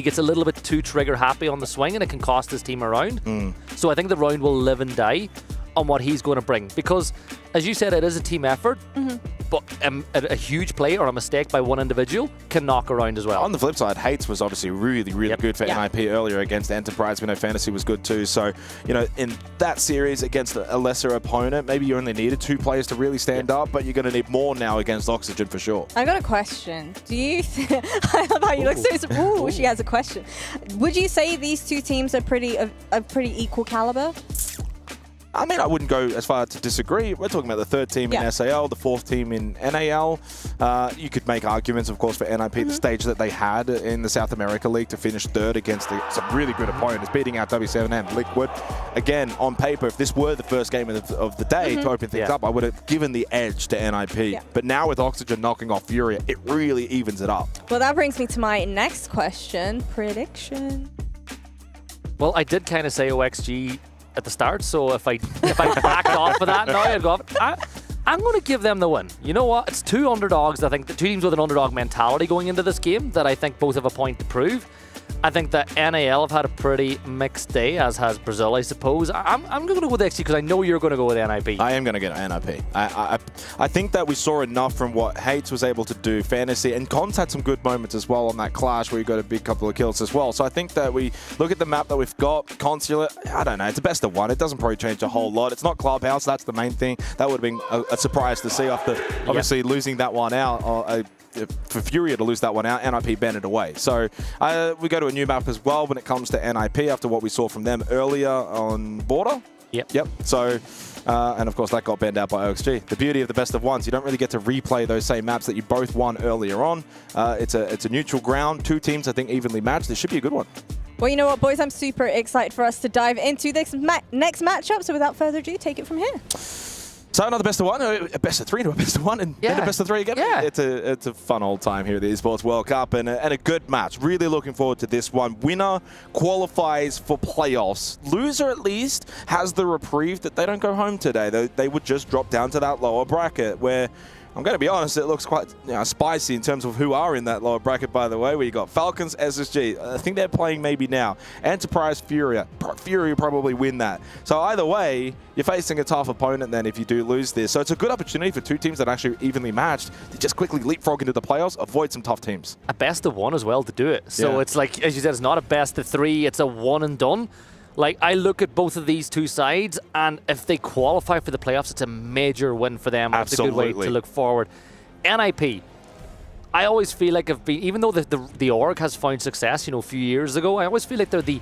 gets a little bit too trigger happy on the swing, and it can cost his team a round. So I think the round will live and die on what he's going to bring, because, as you said, it is a team effort, but a huge play or a mistake by one individual can knock around as well. On the flip side, Hates was obviously really good for NIP earlier against Enterprise. We know Fantasy was good too. So, you know, in that series against a lesser opponent, maybe you only needed 2 players to really stand up, but you're going to need more now against Oxygen for sure. I got a question. Do you I love how you look so surprised. She has a question. Would you say these two teams are pretty equal caliber? I mean, I wouldn't go as far to disagree. We're talking about the 3rd team in SAL, the 4th team in NAL. You could make arguments, of course, for NIP, the stage that they had in the South America League to finish 3rd against some really good opponents, beating out W7 and Liquid. Again, on paper, if this were the first game of the day to open things up, I would have given the edge to NIP. But now with Oxygen knocking off Furia, it really evens it up. Well, that brings me to my next question. Prediction. Well, I did kind of say OXG at the start, so if I backed off of that now, I'd go, I'm going to give them the win. You know what? It's 2 underdogs. I think the 2 teams with an underdog mentality going into this game that I think both have a point to prove. I think that NAL have had a pretty mixed day, as has Brazil, I suppose. I'm going to go with XG because I know you're going to go with NIP. I am going to get NIP. I think that we saw enough from what Hates was able to do, Fantasy, and Cons had some good moments as well on that clash where you got a big couple of kills as well. So I think that we look at the map that we've got, Consulate, I don't know, it's a best of one. It doesn't probably change a whole lot. It's not Clubhouse, that's the main thing. That would have been a surprise to see after obviously losing that one out. For Furia to lose that one out, NIP banned it away. So we go to a new map as well when it comes to NIP after what we saw from them earlier on Border. Yep. So, and of course that got banned out by OXG. The beauty of the best of ones, you don't really get to replay those same maps that you both won earlier on. It's a neutral ground. 2 teams, I think, evenly matched. This should be a good one. Well, you know what, boys? I'm super excited for us to dive into this next matchup. So without further ado, take it from here. So another best of one, a best of 3 to a best of 1, and then a best of 3 again. It's a fun old time here at the Esports World Cup, and a good match. Really looking forward to this one. Winner qualifies for playoffs. Loser, at least, has the reprieve that they don't go home today. They would just drop down to that lower bracket where I'm going to be honest, it looks quite spicy in terms of who are in that lower bracket, by the way, where you got Falcons, SSG. I think they're playing maybe now. Enterprise, Furia. Furia probably win that. So either way, you're facing a tough opponent then if you do lose this. So it's a good opportunity for two teams that are actually evenly matched to just quickly leapfrog into the playoffs, avoid some tough teams. A best of one as well to do it. So it's like, as you said, it's not a best of three, it's a one and done. Like, I look at both of these two sides, and if they qualify for the playoffs, it's a major win for them. Absolutely. It's a good way to look forward. NIP, I always feel like even though the org has found success, a few years ago, I always feel like they're the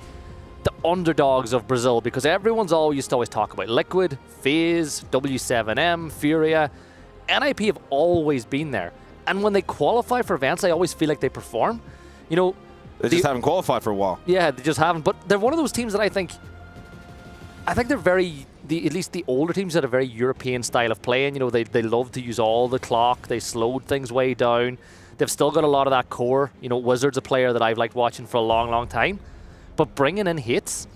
underdogs of Brazil, because everyone's always talk about Liquid, Faze, W7M, Furia. NIP have always been there. And when they qualify for events, I always feel like they perform. They just haven't qualified for a while. Yeah, they just haven't. But they're one of those teams that I think they're very, at least the older teams had a very European style of playing. They love to use all the clock. They slowed things way down. They've still got a lot of that core. Wizard's a player that I've liked watching for a long, long time. But bringing in Hits,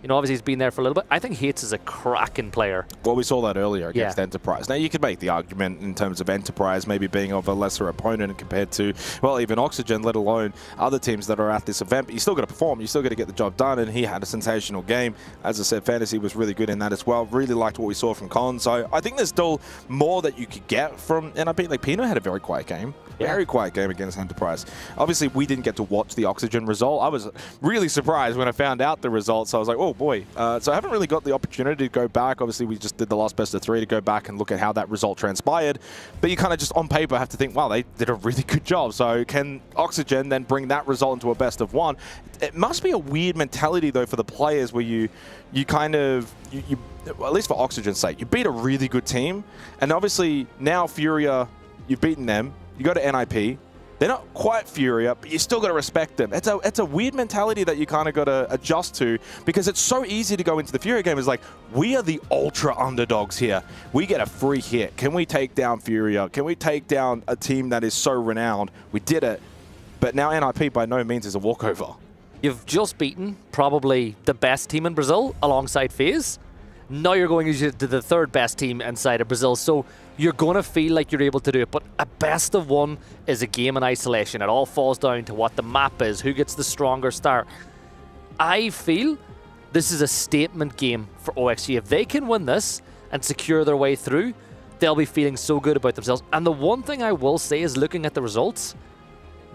obviously he's been there for a little bit. I think Hits is a cracking player. Well, we saw that earlier against Enterprise. Now, you could make the argument in terms of Enterprise maybe being of a lesser opponent compared to, well, even Oxygen, let alone other teams that are at this event. But you still got to perform. You still got to get the job done, and he had a sensational game. As I said, Fantasy was really good in that as well. Really liked what we saw from Con. So I think there's still more that you could get from NIP. Like, Pino had a very quiet game. Very quiet game against Enterprise. Obviously, we didn't get to watch the Oxygen result. I was really surprised when I found out the results. I was like, oh boy. So I haven't really got the opportunity to go back. Obviously, we just did the last best of three to go back and look at how that result transpired. But you kind of just on paper have to think, wow, they did a really good job. So can Oxygen then bring that result into a best of one? It must be a weird mentality, though, for the players where you kind of, at least for Oxygen's sake, you beat a really good team. And obviously, now Furia, you've beaten them. You go to NIP. They're not quite Furia, but you still got to respect them. It's a weird mentality that you kind of got to adjust to, because it's so easy to go into the Furia game. It's like, we are the ultra underdogs here. We get a free hit. Can we take down Furia? Can we take down a team that is so renowned? We did it. But now NIP by no means is a walkover. You've just beaten probably the best team in Brazil alongside FaZe. Now you're going to the third best team inside of Brazil. So you're going to feel like you're able to do it. But a best of one is a game in isolation. It all falls down to what the map is, who gets the stronger start. I feel this is a statement game for OXG. If they can win this and secure their way through, they'll be feeling so good about themselves. And the one thing I will say is, looking at the results,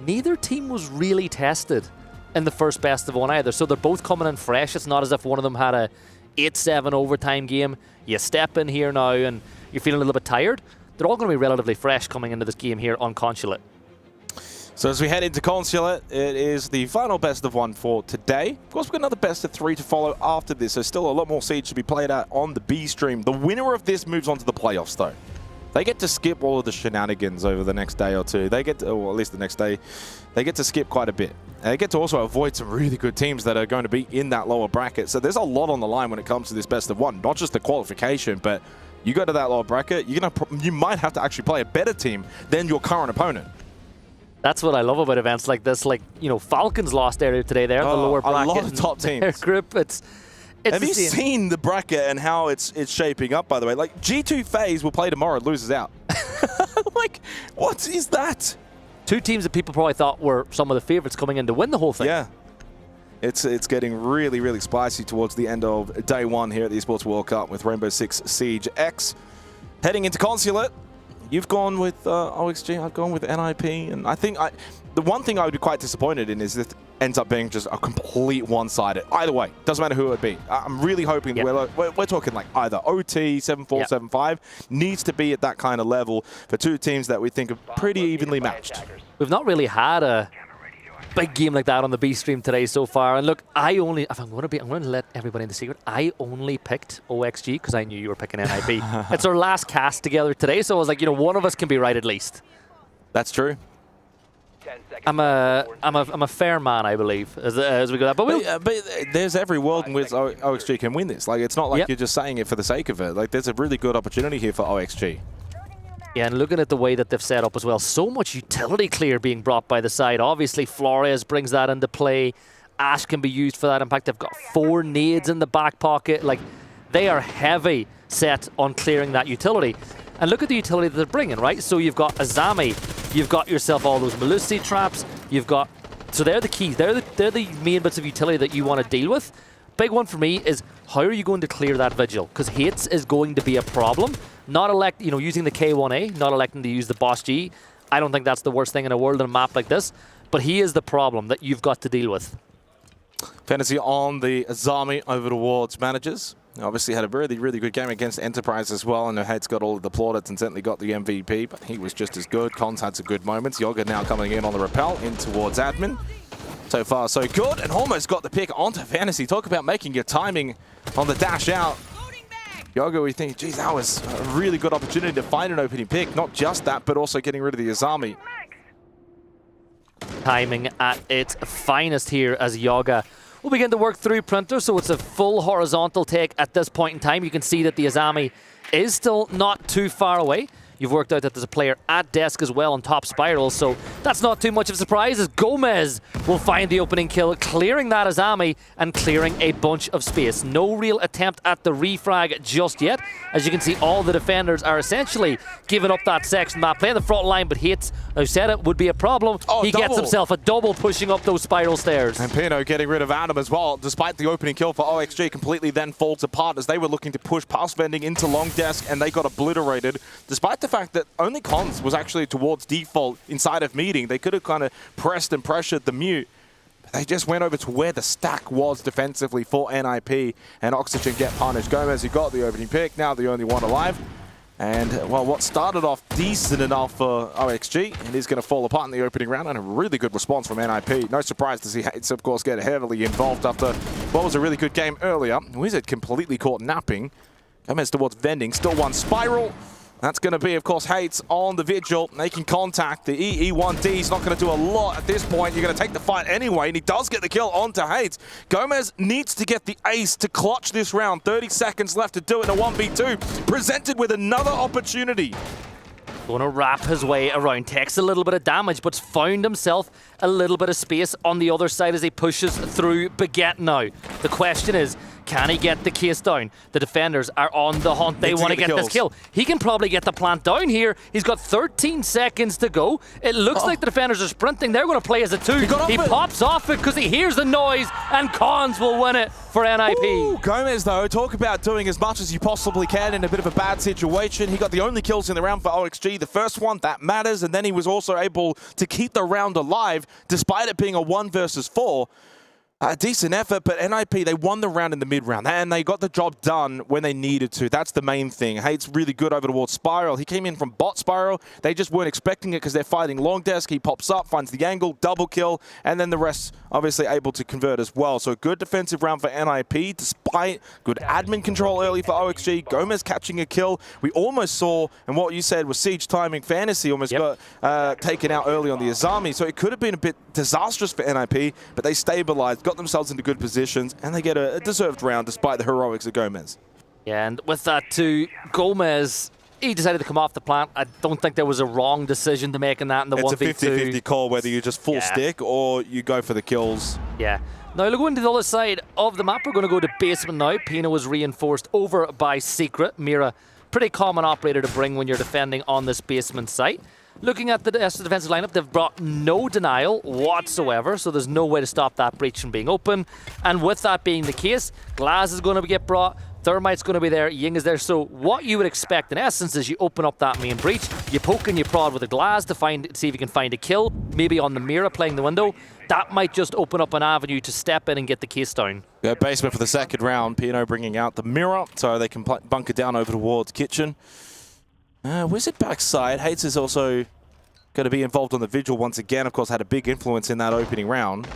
neither team was really tested in the first best of one either. So they're both coming in fresh. It's not as if one of them had a 8-7 overtime game. You step in here now and you're feeling a little bit tired. They're all going to be relatively fresh coming into this game here on Consulate. So as we head into Consulate, it is the final best of one for today. Of course, we've got another best of three to follow after this. There's still a lot more Siege to be played out on the B stream. The winner of this moves on to the playoffs, though. They get to skip all of the shenanigans over the next day or two. They get to, or at least the next day, they get to skip quite a bit. And they get to also avoid some really good teams that are going to be in that lower bracket. So there's a lot on the line when it comes to this best of one. Not just the qualification, but you go to that lower bracket, you might have to actually play a better team than your current opponent. That's what I love about events like this. Like, Falcons lost earlier today. They're in the lower bracket. A lot of top teams. Their group, it's have you seen the bracket and how it's shaping up, by the way? Like, G2 FaZe will play tomorrow, loses out. Like, what is that? Two teams that people probably thought were some of the favorites coming in to win the whole thing. Yeah. It's getting really, really spicy towards the end of day one here at the Esports World Cup with Rainbow Six Siege X. Heading into Consulate, you've gone with OXG, I've gone with NIP, and I think the one thing I would be quite disappointed in is this ends up being just a complete one-sided. Either way, doesn't matter who it would be. I'm really hoping that we're talking like either OT, 7-4, 7-5, needs to be at that kind of level for two teams that we think are pretty evenly matched. We've not really had a big game like that on the B stream today so far. And look, if I'm going to let everybody in the secret, I only picked OXG because I knew you were picking NIP. It's our last cast together today, so I was like, one of us can be right at least. That's true. I'm a fair man, I believe, as we go. But there's every world in which OXG can win this. Like, it's not like you're just saying it for the sake of it. Like, there's a really good opportunity here for OXG. Yeah, and looking at the way that they've set up as well, so much utility clear being brought by the side. Obviously, Flores brings that into play. Ash can be used for that. In fact, they've got 4 nades in the back pocket. Like, they are heavy set on clearing that utility. And look at the utility that they're bringing, right? So you've got Azami, you've got yourself all those Melusi traps, you've got... So they're the keys. They're the main bits of utility that you want to deal with. Big one for me is how are you going to clear that Vigil? Because Hates is going to be a problem. Not using the K1A, not electing to use the Boss G. I don't think that's the worst thing in a world on a map like this. But he is the problem that you've got to deal with. Fantasy on the Azami over towards managers. Obviously had a really, really good game against Enterprise as well. I know Hate's got all of the plaudits and certainly got the MVP, but he was just as good. Cons had some good moments. Yoga now coming in on the rappel in towards admin. So far, so good, and almost got the pick onto Fantasy. Talk about making your timing on the dash out. Yoga, we think, geez, that was a really good opportunity to find an opening pick. Not just that, but also getting rid of the Azami. Timing at its finest here as Yoga will begin to work through Printer, so it's a full horizontal take at this point in time. You can see that the Azami is still not too far away. You've worked out that there's a player at desk as well on top spiral, so that's not too much of a surprise as Gomez will find the opening kill, clearing that Azami and clearing a bunch of space. No real attempt at the refrag just yet. As you can see, all the defenders are essentially giving up that section map, playing the front line, but Hates, I said it would be a problem. He gets himself a double pushing up those spiral stairs. And Pino getting rid of Adam as well, despite the opening kill for OXG, completely then falls apart as they were looking to push past vending into long desk and they got obliterated. Despite the fact that only Cons was actually towards default inside of meeting, they could have kind of pressed and pressured the mute. They just went over to where the stack was defensively for NIP, and Oxygen get punished. Gomez, who got the opening pick, now the only one alive. And, well, what started off decent enough for OXG, and is going to fall apart in the opening round, and a really good response from NIP. No surprise to see Hates, of course, get heavily involved after what was a really good game earlier. Wizard completely caught napping. Gomez towards vending, still one spiral. That's going to be, of course, Hates on the Vigil, making contact. The EE1D is not going to do a lot at this point. You're going to take the fight anyway, and he does get the kill onto Hates. Gomez needs to get the ace to clutch this round. 30 seconds left to do it in a 1v2. Presented with another opportunity. Going to wrap his way around. Takes a little bit of damage, but found himself a little bit of space on the other side as he pushes through Baguette now. The question is, can he get the case down? The defenders are on the hunt. They want to get this kill. He can probably get the plant down here. He's got 13 seconds to go. It looks like the defenders are sprinting. They're going to play as a 2. He pops off it because he hears the noise, and Cons will win it for NIP. Ooh, Gomez, though, talk about doing as much as you possibly can in a bit of a bad situation. He got the only kills in the round for OXG. The first one, that matters, and then he was also able to keep the round alive, despite it being a 1 versus 4. A decent effort, but NIP, they won the round in the mid-round, and they got the job done when they needed to. That's the main thing. Hate's really good over towards Spiral. He came in from bot Spiral. They just weren't expecting it because they're fighting long desk. He pops up, finds the angle, double kill, and then the rest obviously able to convert as well. So a good defensive round for NIP, despite good admin control early for OXG. Gomez catching a kill. We almost saw, and what you said was Siege timing Fantasy almost got taken out early on the Azami. So it could have been a bit disastrous for NIP, but they stabilized, got themselves into good positions, and they get a deserved round despite the heroics of Gomez. Yeah, and with that too, Gomez, he decided to come off the plant. I don't think there was a wrong decision to make in that in the 1v2. It's a 50-50 call whether you just full stick or you go for the kills. Yeah. Now, going to the other side of the map, we're going to go to basement now. Pino was reinforced over by Secret. Mira, pretty common operator to bring when you're defending on this basement site. Looking at the defensive lineup, they've brought no denial whatsoever, so there's no way to stop that breach from being open. And with that being the case, Glass is going to get brought, Thermite's going to be there, Ying is there. So what you would expect in essence is you open up that main breach, you poke and you prod with a Glass to see if you can find a kill, maybe on the Mira playing the window. That might just open up an avenue to step in and get the case down. Yeah, basement for the second round, Pino bringing out the Mirror so they can bunker down over towards Kitchen. Wizard backside. Hates is also going to be involved on the Vigil once again. Of course, had a big influence in that opening round.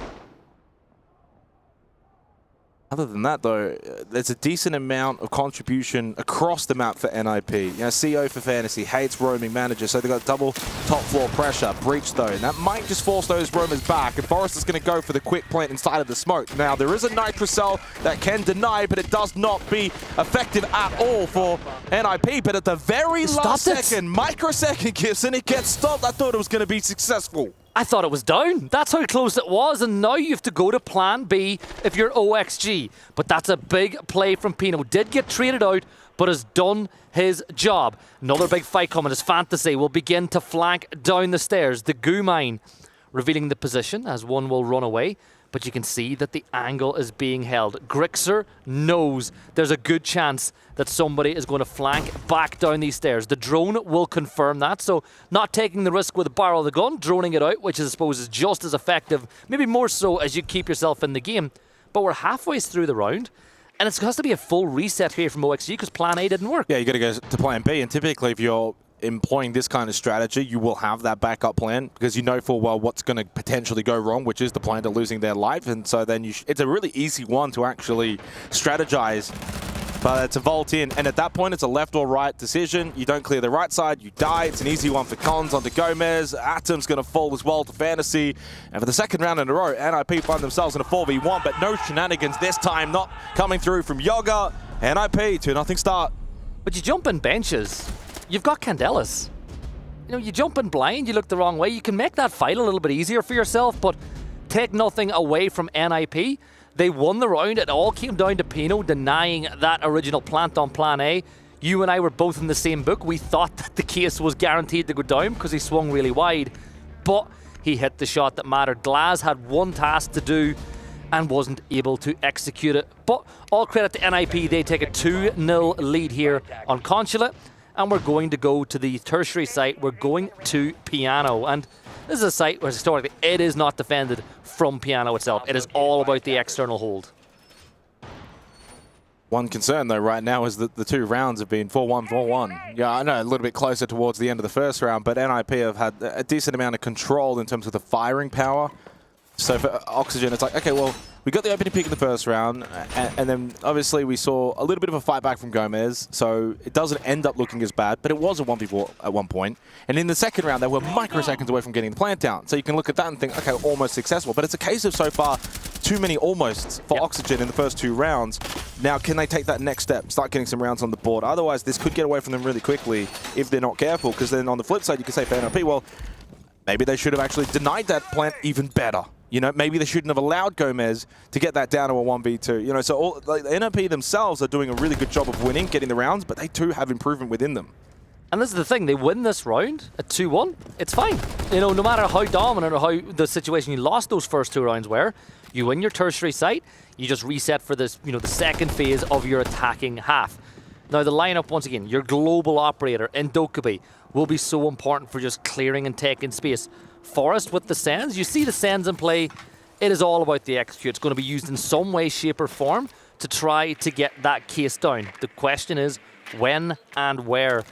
Other than that, though, there's a decent amount of contribution across the map for NIP. You know, CO for Fantasy, Hates roaming manager, so they've got double top floor pressure. Breach, though, and that might just force those roamers back. And Forrest is going to go for the quick plant inside of the smoke. Now, there is a Nitrocell that can deny, but it does not be effective at all for NIP. But at the very last second, microsecond kiss, and it gets stopped. I thought it was going to be successful. I thought it was down. That's how close it was, and now you have to go to plan B if you're OXG. But that's a big play from Pino. Did get traded out, but has done his job. Another big fight coming as Fantasy will begin to flank down the stairs. The goo mine revealing the position as one will run away, but you can see that the angle is being held. Grixer knows there's a good chance that somebody is going to flank back down these stairs. The drone will confirm that, so not taking the risk with the barrel of the gun, droning it out, which I suppose is just as effective, maybe more so as you keep yourself in the game. But we're halfway through the round, and it has to be a full reset here from OXG because plan A didn't work. Yeah, you got to go to plan B, and typically if you're employing this kind of strategy, you will have that backup plan because you know full well what's going to potentially go wrong, which is the plan to losing their life. And so then it's a really easy one to actually strategize. But it's a vault in, and at that point it's a left or right decision. You don't clear the right side, you die. It's an easy one for Cons onto Gomez. Atom's going to fall as well to Fantasy. And for the second round in a row, NIP find themselves in a 4v1, but no shenanigans this time, not coming through from Yoga. NIP, 2-0 start. But you jump in benches. You've got Candelas. You know, you jump in blind, you look the wrong way. You can make that fight a little bit easier for yourself, but take nothing away from NIP. They won the round. It all came down to Pino denying that original plant on plan A. You and I were both in the same book. We thought that the case was guaranteed to go down because he swung really wide, but he hit the shot that mattered. Glaz had one task to do and wasn't able to execute it. But all credit to NIP. They take a 2-0 lead here on Consulate. And we're going to go to the tertiary site. We're going to Piano. And this is a site where historically it is not defended from Piano itself. It is all about the external hold. One concern, though, right now is that the 2 rounds have been 4-1, 4-1. Yeah, I know, a little bit closer towards the end of the first round, but NIP have had a decent amount of control in terms of the firing power. So for Oxygen, it's like, okay, well, we got the opening pick in the first round, and then obviously we saw a little bit of a fight back from Gomez, so it doesn't end up looking as bad, but it was a 1v4 at one point. And in the second round, they were microseconds away from getting the plant down. So you can look at that and think, okay, almost successful. But it's a case of so far, too many almosts for Oxygen in the first 2 rounds. Now, can they take that next step, start getting some rounds on the board? Otherwise, this could get away from them really quickly if they're not careful, because then on the flip side, you can say for NRP, well, maybe they should have actually denied that plant even better. You know, maybe they shouldn't have allowed Gomez to get that down to a 1v2. You know, so all, like, the NRP themselves are doing a really good job of winning, getting the rounds, but they too have improvement within them. And this is the thing, they win this round at 2-1, it's fine. You know, no matter how dominant or how the situation you lost those first 2 rounds were, you win your tertiary site, you just reset for this, you know, the second phase of your attacking half. Now the lineup, once again, your global operator in Dokkaebi will be so important for just clearing and taking space. Forest with the Sands, you see the Sands in play, it is all about the execute. It's going to be used in some way, shape or form to try to get that case down. The question is when and where.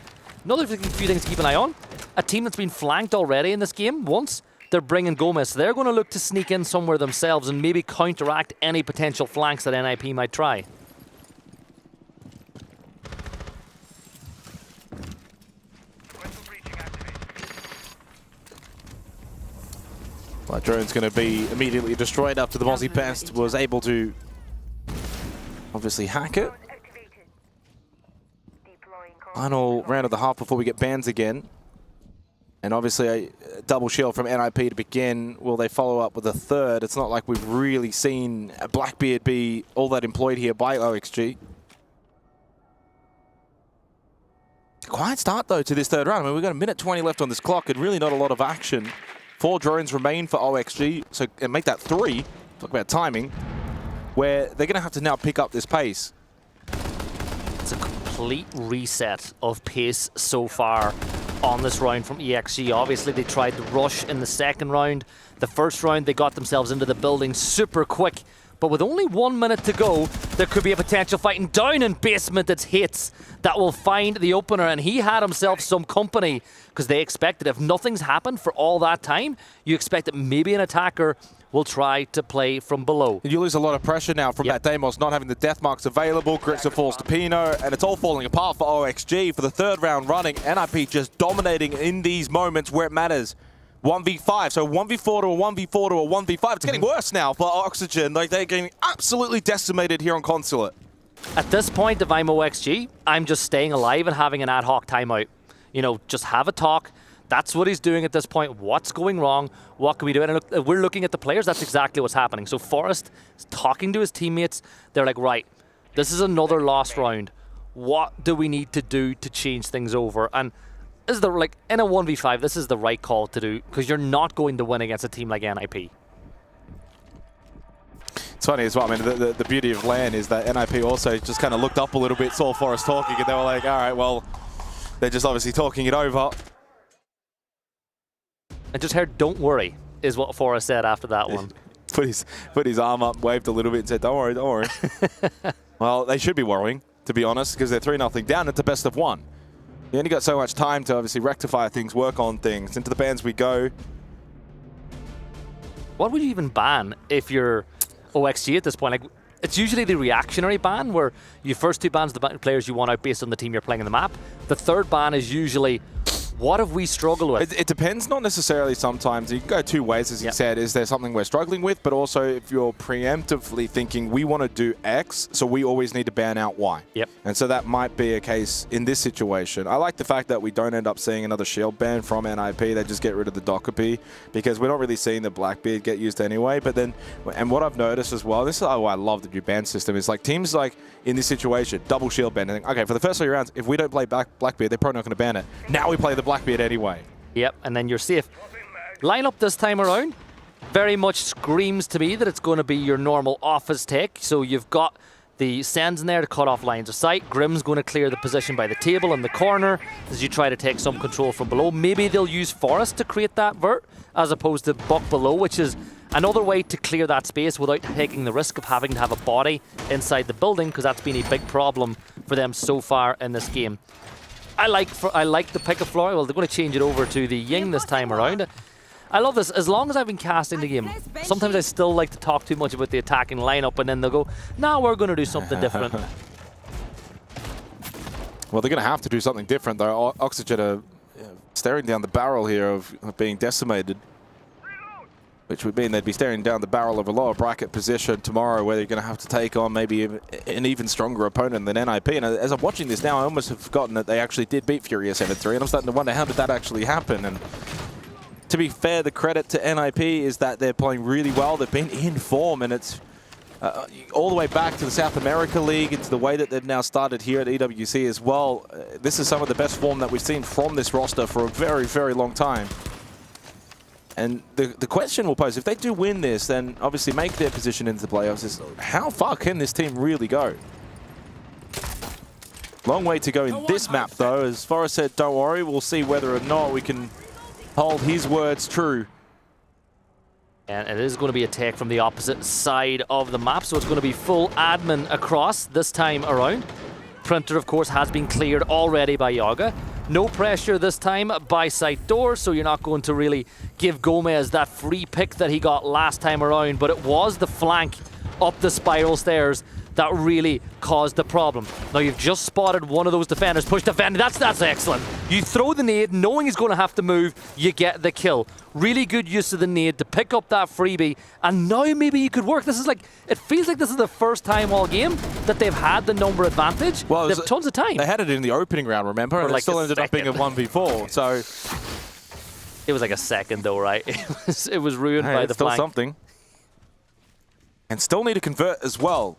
Another few things to keep an eye on. A team that's been flanked already in this game once, they're bringing Gomez. They're going to look to sneak in somewhere themselves and maybe counteract any potential flanks that NIP might try. That drone's going to be immediately destroyed after the Mozzie Pest was able to obviously hack it. Final round of the half before we get bans again. And obviously a double shield from NIP to begin. Will they follow up with a third? It's not like we've really seen Blackbeard be all that employed here by OXG. Quiet start though to this third round. I mean, we've got 1:20 left on this clock and really not a lot of action. 4 drones remain for OXG, so and make that 3. Talk about timing, where they're going to have to now pick up this pace. It's a complete reset of pace so far on this round from EXG. Obviously, they tried to rush in the second round. The first round, they got themselves into the building super quick. But with only 1 minute to go, there could be a potential fight. And down in basement, it's Hits that will find the opener. And he had himself some company because they expected if nothing's happened for all that time, you expect that maybe an attacker will try to play from below. You lose a lot of pressure now from that Deimos not having the death marks available. Grixer falls to Pino, and it's all falling apart for OXG for the third round running. NIP just dominating in these moments where it matters. 1v5, so 1v4 to a 1v4 to a 1v5. It's getting worse now for Oxygen. Like, they're getting absolutely decimated here on Consulate. At this point, if I'm OXG, I'm just staying alive and having an ad hoc timeout. You know, just have a talk. That's what he's doing at this point. What's going wrong? What can we do? And look, we're looking at the players. That's exactly what's happening. So Forrest is talking to his teammates. They're like, right, this is another lost round. what do we need to do to change things over? And is there, like, in a 1v5, this is the right call to do, because you're not going to win against a team like NIP. It's funny as well. I mean, the beauty of LAN is that NIP also just kind of looked up a little bit, saw Forest talking, and they were like, all right, well, they're just obviously talking it over. I just heard, don't worry, is what Forest said after that one. Put his arm up, waved a little bit and said, don't worry, don't worry. Well, they should be worrying, to be honest, because they're 3-0 down. It's a best of 1. You only got so much time to obviously rectify things, work on things. Into the bans we go. What would you even ban if you're OXG at this point? Like, it's usually the reactionary ban where your first 2 bans the players you want out based on the team you're playing in the map. The third ban is usually, what have we struggled with? It depends, not necessarily sometimes. You can go 2 ways, as you said. Is there something we're struggling with? But also, if you're preemptively thinking, we want to do X, so we always need to ban out Y. Yep. And so that might be a case in this situation. I like the fact that we don't end up seeing another shield ban from NIP. They just get rid of the Dockerby, because we're not really seeing the Blackbeard get used anyway. But then, and what I've noticed as well, this is I love the new ban system, is like teams like in this situation, double shield ban. And think, okay, for the first 3 rounds, if we don't play Blackbeard, they're probably not going to ban it. Now we play the Blackbeard anyway. Yep, and then you're safe. Lineup this time around very much screams to me that it's going to be your normal office take. So you've got the Sands in there to cut off lines of sight. Grim's going to clear the position by the table in the corner as you try to take some control from below. Maybe they'll use Forest to create that vert as opposed to Buck below, which is another way to clear that space without taking the risk of having to have a body inside the building, because that's been a big problem for them so far in this game. I like the pick of Flora. Well, they're going to change it over to the Ying this time around. I love this. As long as I've been casting the game, sometimes I still like to talk too much about the attacking lineup, and then they'll go, "Now we're going to do something different." Well, they're going to have to do something different, though. Oxygen are staring down the barrel here of being decimated, which would mean they'd be staring down the barrel of a lower bracket position tomorrow, where they're going to have to take on maybe an even stronger opponent than NIP. And as I'm watching this now, I almost have forgotten that they actually did beat Furia 7-3, and I'm starting to wonder, how did that actually happen? And to be fair, the credit to NIP is that they're playing really well. They've been in form, and it's all the way back to the South America League, into the way that they've now started here at EWC as well. This is some of the best form that we've seen from this roster for a very, very long time. And the question we'll pose, if they do win this, then obviously make their position into the playoffs, is how far can this team really go? Long way to go in this map, though. As Forrest said, don't worry, we'll see whether or not we can hold his words true. And it is going to be a take from the opposite side of the map, so it's going to be full admin across this time around. Printer, of course, has been cleared already by Yaga. No pressure this time by side door, so you're not going to really give Gomez that free pick that he got last time around, but it was the flank up the spiral stairs that really caused the problem. Now you've just spotted one of those defenders push defend. That's excellent. You throw the nade, knowing he's going to have to move, you get the kill. Really good use of the nade to pick up that freebie, and now maybe you could work. This is like, it feels like this is the first time all game that they've had the number advantage. Well, they have tons of time. They had it in the opening round, remember? And like it still ended up being a 1v4, so... It was like a second though, right? It was ruined by the still flank. Something. And still need to convert as well.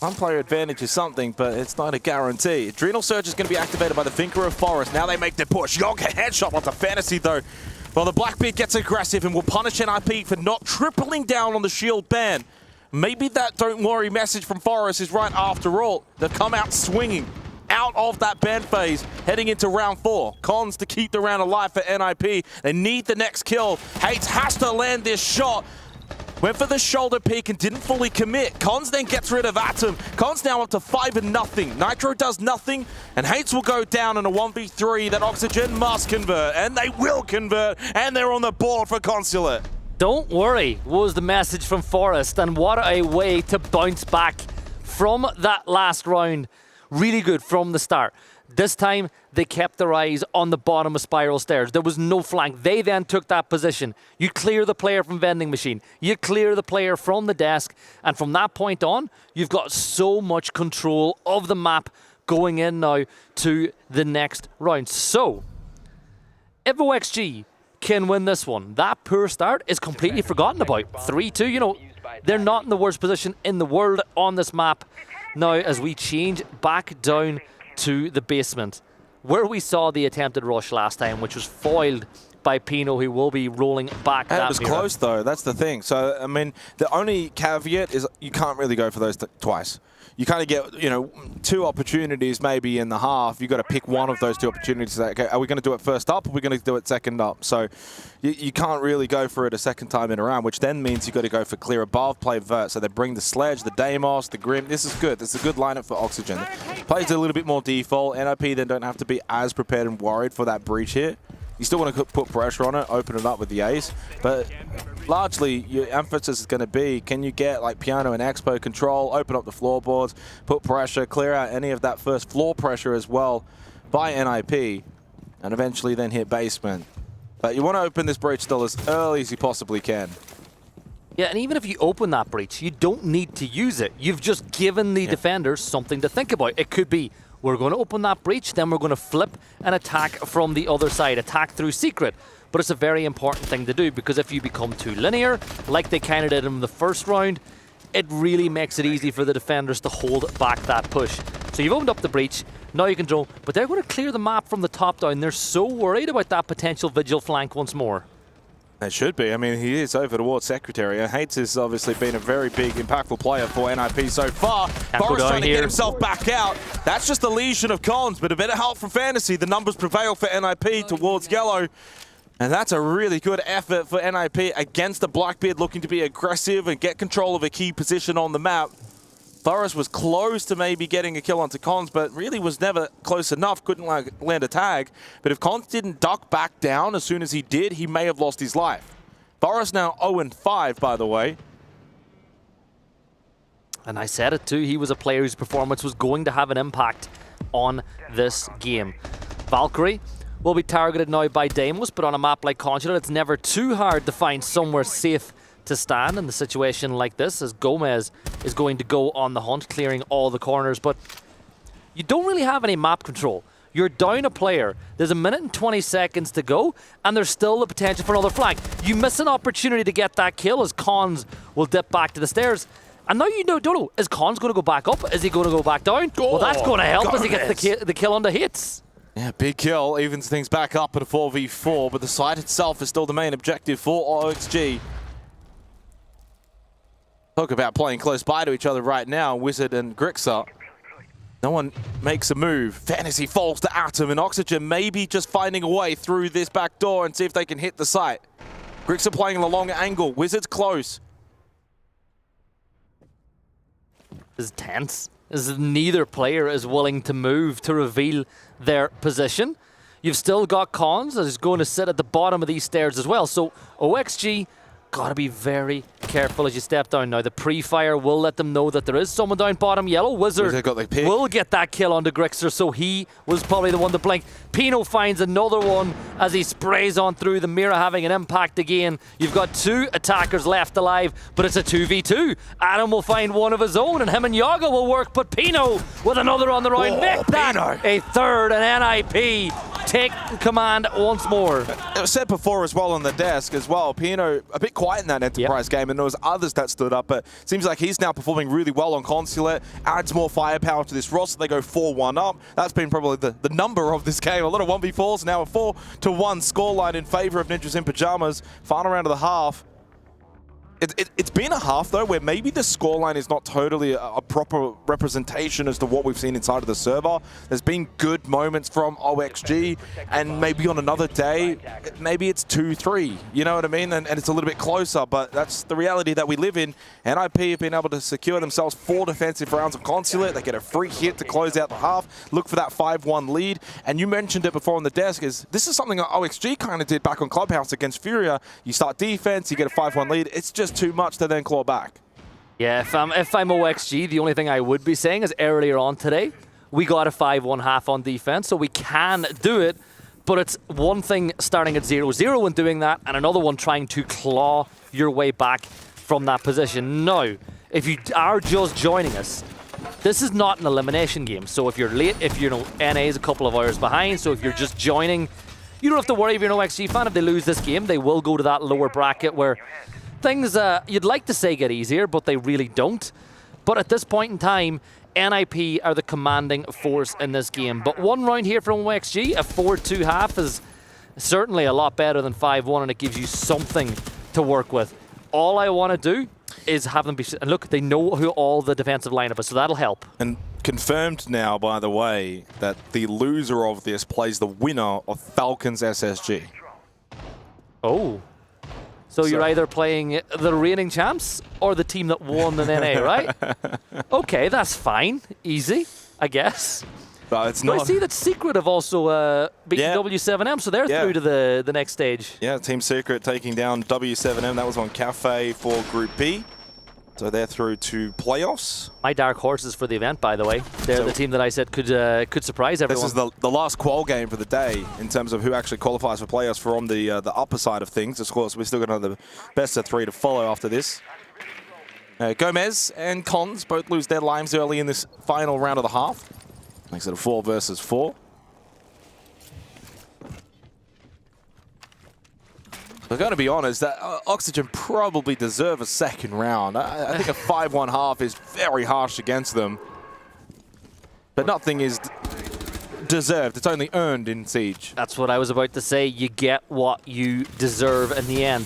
One player advantage is something, but it's not a guarantee. Adrenal Surge is going to be activated by the Thinker of Forest. Now they make their push. Yoga headshot onto Fantasy, though. Well, the Blackbeard gets aggressive and will punish NIP for not tripling down on the shield ban. Maybe that don't worry message from Forest is right after all. They've come out swinging out of that ban phase, heading into round 4. Cons to keep the round alive for NIP. They need the next kill. Hates has to land this shot. Went for the shoulder peek and didn't fully commit. Cons then gets rid of Atom. Cons now up to 5-0. Nitro does nothing, and Hates will go down in a 1v3 that Oxygen must convert, and they will convert, and they're on the board for Consulate. Don't worry was the message from Forest, and what a way to bounce back from that last round. Really good from the start. This time, they kept their eyes on the bottom of spiral stairs. There was no flank. They then took that position. You clear the player from vending machine. You clear the player from the desk. And from that point on, you've got so much control of the map going in now to the next round. So, if OXG can win this one, that poor start is completely forgotten about. 3-2, you know, they're not in the worst position in the world on this map. Now, as we change back down to the basement, where we saw the attempted rush last time, which was foiled by Pino, who will be rolling back that It was mirror. close, though. That's the thing. So, I mean, the only caveat is you can't really go for those twice. You kind of get, you know, 2 opportunities maybe in the half. You've got to pick one of those 2 opportunities. Say, okay, are we going to do it first up or are we going to do it second up? So you can't really go for it a second time in a round, which then means you've got to go for clear above, play vert. So they bring the Sledge, the Deimos, the Grim. This is good. This is a good lineup for Oxygen. Plays a little bit more default. NIP then don't have to be as prepared and worried for that breach here. You still want to put pressure on it, open it up with the ace, but largely your emphasis is going to be, can you get like Piano and Expo control, open up the floorboards, put pressure, clear out any of that first floor pressure as well by NIP, and eventually then hit basement. But you want to open this breach still as early as you possibly can. Yeah, and even if you open that breach, you don't need to use it. You've just given the defenders something to think about. It could be, we're going to open that breach, then we're going to flip and attack from the other side, attack through secret. But it's a very important thing to do, because if you become too linear, like they kind of did in the first round, it really makes it easy for the defenders to hold back that push. So you've opened up the breach, now you can draw, but they're going to clear the map from the top down. They're so worried about that potential Vigil flank once more. It should be. I mean, he is over towards Secretary. Hates has obviously been a very big, impactful player for NIP so far. Boris trying to get himself back out. That's just the lesion of Cons, but a bit of help from Fantasy. The numbers prevail for NIP towards Yellow. And that's a really good effort for NIP against the Blackbeard, looking to be aggressive and get control of a key position on the map. Boris was close to maybe getting a kill onto Cons, but really was never close enough, couldn't land a tag. But if Cons didn't duck back down as soon as he did, he may have lost his life. Boris now 0-5, by the way. And I said it too, he was a player whose performance was going to have an impact on this game. Valkyrie will be targeted now by Deimos, but on a map like Consulate, it's never too hard to find somewhere safe to stand in the situation like this, as Gomez is going to go on the hunt, clearing all the corners. But you don't really have any map control. You're down a player. There's 1 minute and 20 seconds to go, and there's still the potential for another flank. You miss an opportunity to get that kill as Cons will dip back to the stairs. And now you don't know, is Cons going to go back up? Is he going to go back down? Well, that's going to help as he gets the kill on the hits. Yeah, big kill, evens things back up at a 4v4, but the site itself is still the main objective for OXG. Talk about playing close by to each other right now, Wizard and Grixer. No one makes a move. Fantasy falls to Atom, and Oxygen maybe just finding a way through this back door and see if they can hit the site. Grixer playing in the longer angle. Wizard's close. This is tense, as neither player is willing to move to reveal their position. You've still got Cons, as he's going to sit at the bottom of these stairs as well. So OXG got to be very careful as you step down now. The pre-fire will let them know that there is someone down bottom. Yellow Wizard will get that kill onto Grixer, so he was probably the one to blink. Pino finds another one as he sprays on through the mirror, having an impact again. You've got 2 attackers left alive, but it's a 2v2. Adam will find one of his own, and him and Yaga will work, but Pino with another on the round. Make that a third, and NIP take command once more. It was said before as well on the desk as well. Pino a bit quiet in that Enterprise game, and there was others that stood up, but it seems like he's now performing really well on Consulate, adds more firepower to this roster. They go 4-1 up. That's been probably the number of this game. A lot of 1v4s, now a 4-1 scoreline in favor of Ninjas in Pajamas. Final round of the half. It's been a half, though, where maybe the scoreline is not totally a proper representation as to what we've seen inside of the server. There's been good moments from OXG, and maybe on another day, maybe it's 2-3. You know what I mean? And it's a little bit closer, but that's the reality that we live in. NIP have been able to secure themselves 4 defensive rounds of Consulate. They get a free hit to close out the half, look for that 5-1 lead. And you mentioned it before on the desk, this is something that OXG kind of did back on Clubhouse against Furia. You start defense, you get a 5-1 lead. It's just too much to then claw back. Yeah, if I'm OXG, the only thing I would be saying is earlier on today, we got a 5-1 half on defense, so we can do it, but it's one thing starting at 0-0 and doing that, and another one trying to claw your way back from that position. Now, if you are just joining us, this is not an elimination game, so if you're late, if NA is a couple of hours behind, so if you're just joining, you don't have to worry if you're an OXG fan. If they lose this game, they will go to that lower bracket where things you'd like to say get easier, but they really don't. But at this point in time, NIP are the commanding force in this game. But one round here from OXG, a 4-2 half, is certainly a lot better than 5-1, and it gives you something to work with. All I want to do is have them be... And look, they know who all the defensive lineup is, so that'll help. And confirmed now, by the way, that the loser of this plays the winner of Falcons SSG. Oh. So you're either playing the reigning champs or the team that won the NA, right? Okay, that's fine. Easy, I guess. But it's But not. I see that Secret have also beaten W7M, so they're through to the next stage. Yeah, Team Secret taking down W7M. That was on Cafe for Group B. So they're through to playoffs. My dark horses for the event, by the way. They're the team that I said could surprise everyone. This is the last qual game for the day in terms of who actually qualifies for playoffs from the upper side of things. Of course, we've still got another best of 3 to follow after this. Gomez and Cons both lose their lives early in this final round of the half. Makes it a 4 versus 4. We're going to be honest, that Oxygen probably deserve a second round. I think a 5-1 half is very harsh against them. But nothing is deserved. It's only earned in Siege. That's what I was about to say. You get what you deserve in the end.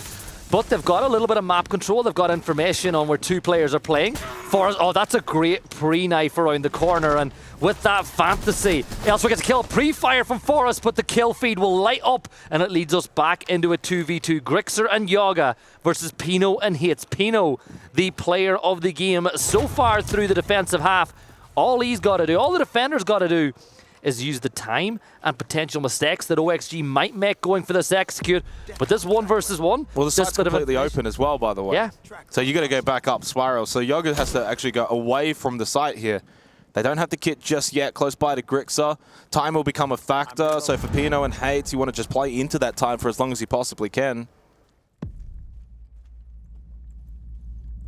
But they've got a little bit of map control. They've got information on where 2 players are playing. Forrest, oh, that's a great pre-knife around the corner. And with that fantasy, Elsewhere gets a kill. Pre-fire from Forrest, but the kill feed will light up. And it leads us back into a 2v2. Grixer and Yoga versus Pino and Hits. Pino, the player of the game so far through the defensive half. All he's got to do, all the defenders got to do, is use the time and potential mistakes that OXG might make going for this execute. But this 1 versus 1... Well, the site's completely open as well, by the way. Yeah. So you got to go back up Spiral. So Yoga has to actually go away from the site here. They don't have the kit just yet, close by to Grixer. Time will become a factor. So for Pino and Hates, you want to just play into that time for as long as you possibly can.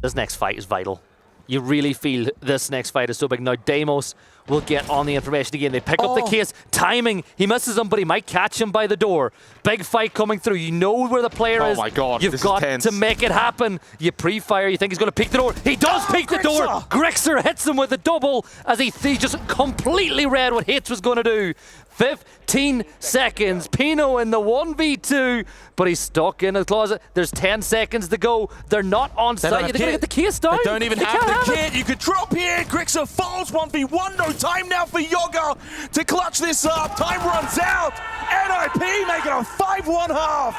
This next fight is vital. You really feel this next fight is so big. Now, Deimos will get on the information again. They pick up the case. Timing. He misses him, but he might catch him by the door. Big fight coming through. You know where the player is. Oh, my God. You've got to make it happen. You pre-fire. You think he's going to peek the door. He does peek the door. Grixer hits him with a double as he just completely read what Hits was going to do. 15 seconds. Pino in the 1v2, but he's stuck in his closet. There's 10 seconds to go. They're not on site. They're going to get the case down. They don't even have the kit. You could drop here. Grixer falls 1v1. No time now for Yoga to clutch this up. Time runs out. NIP making a 5-1 half.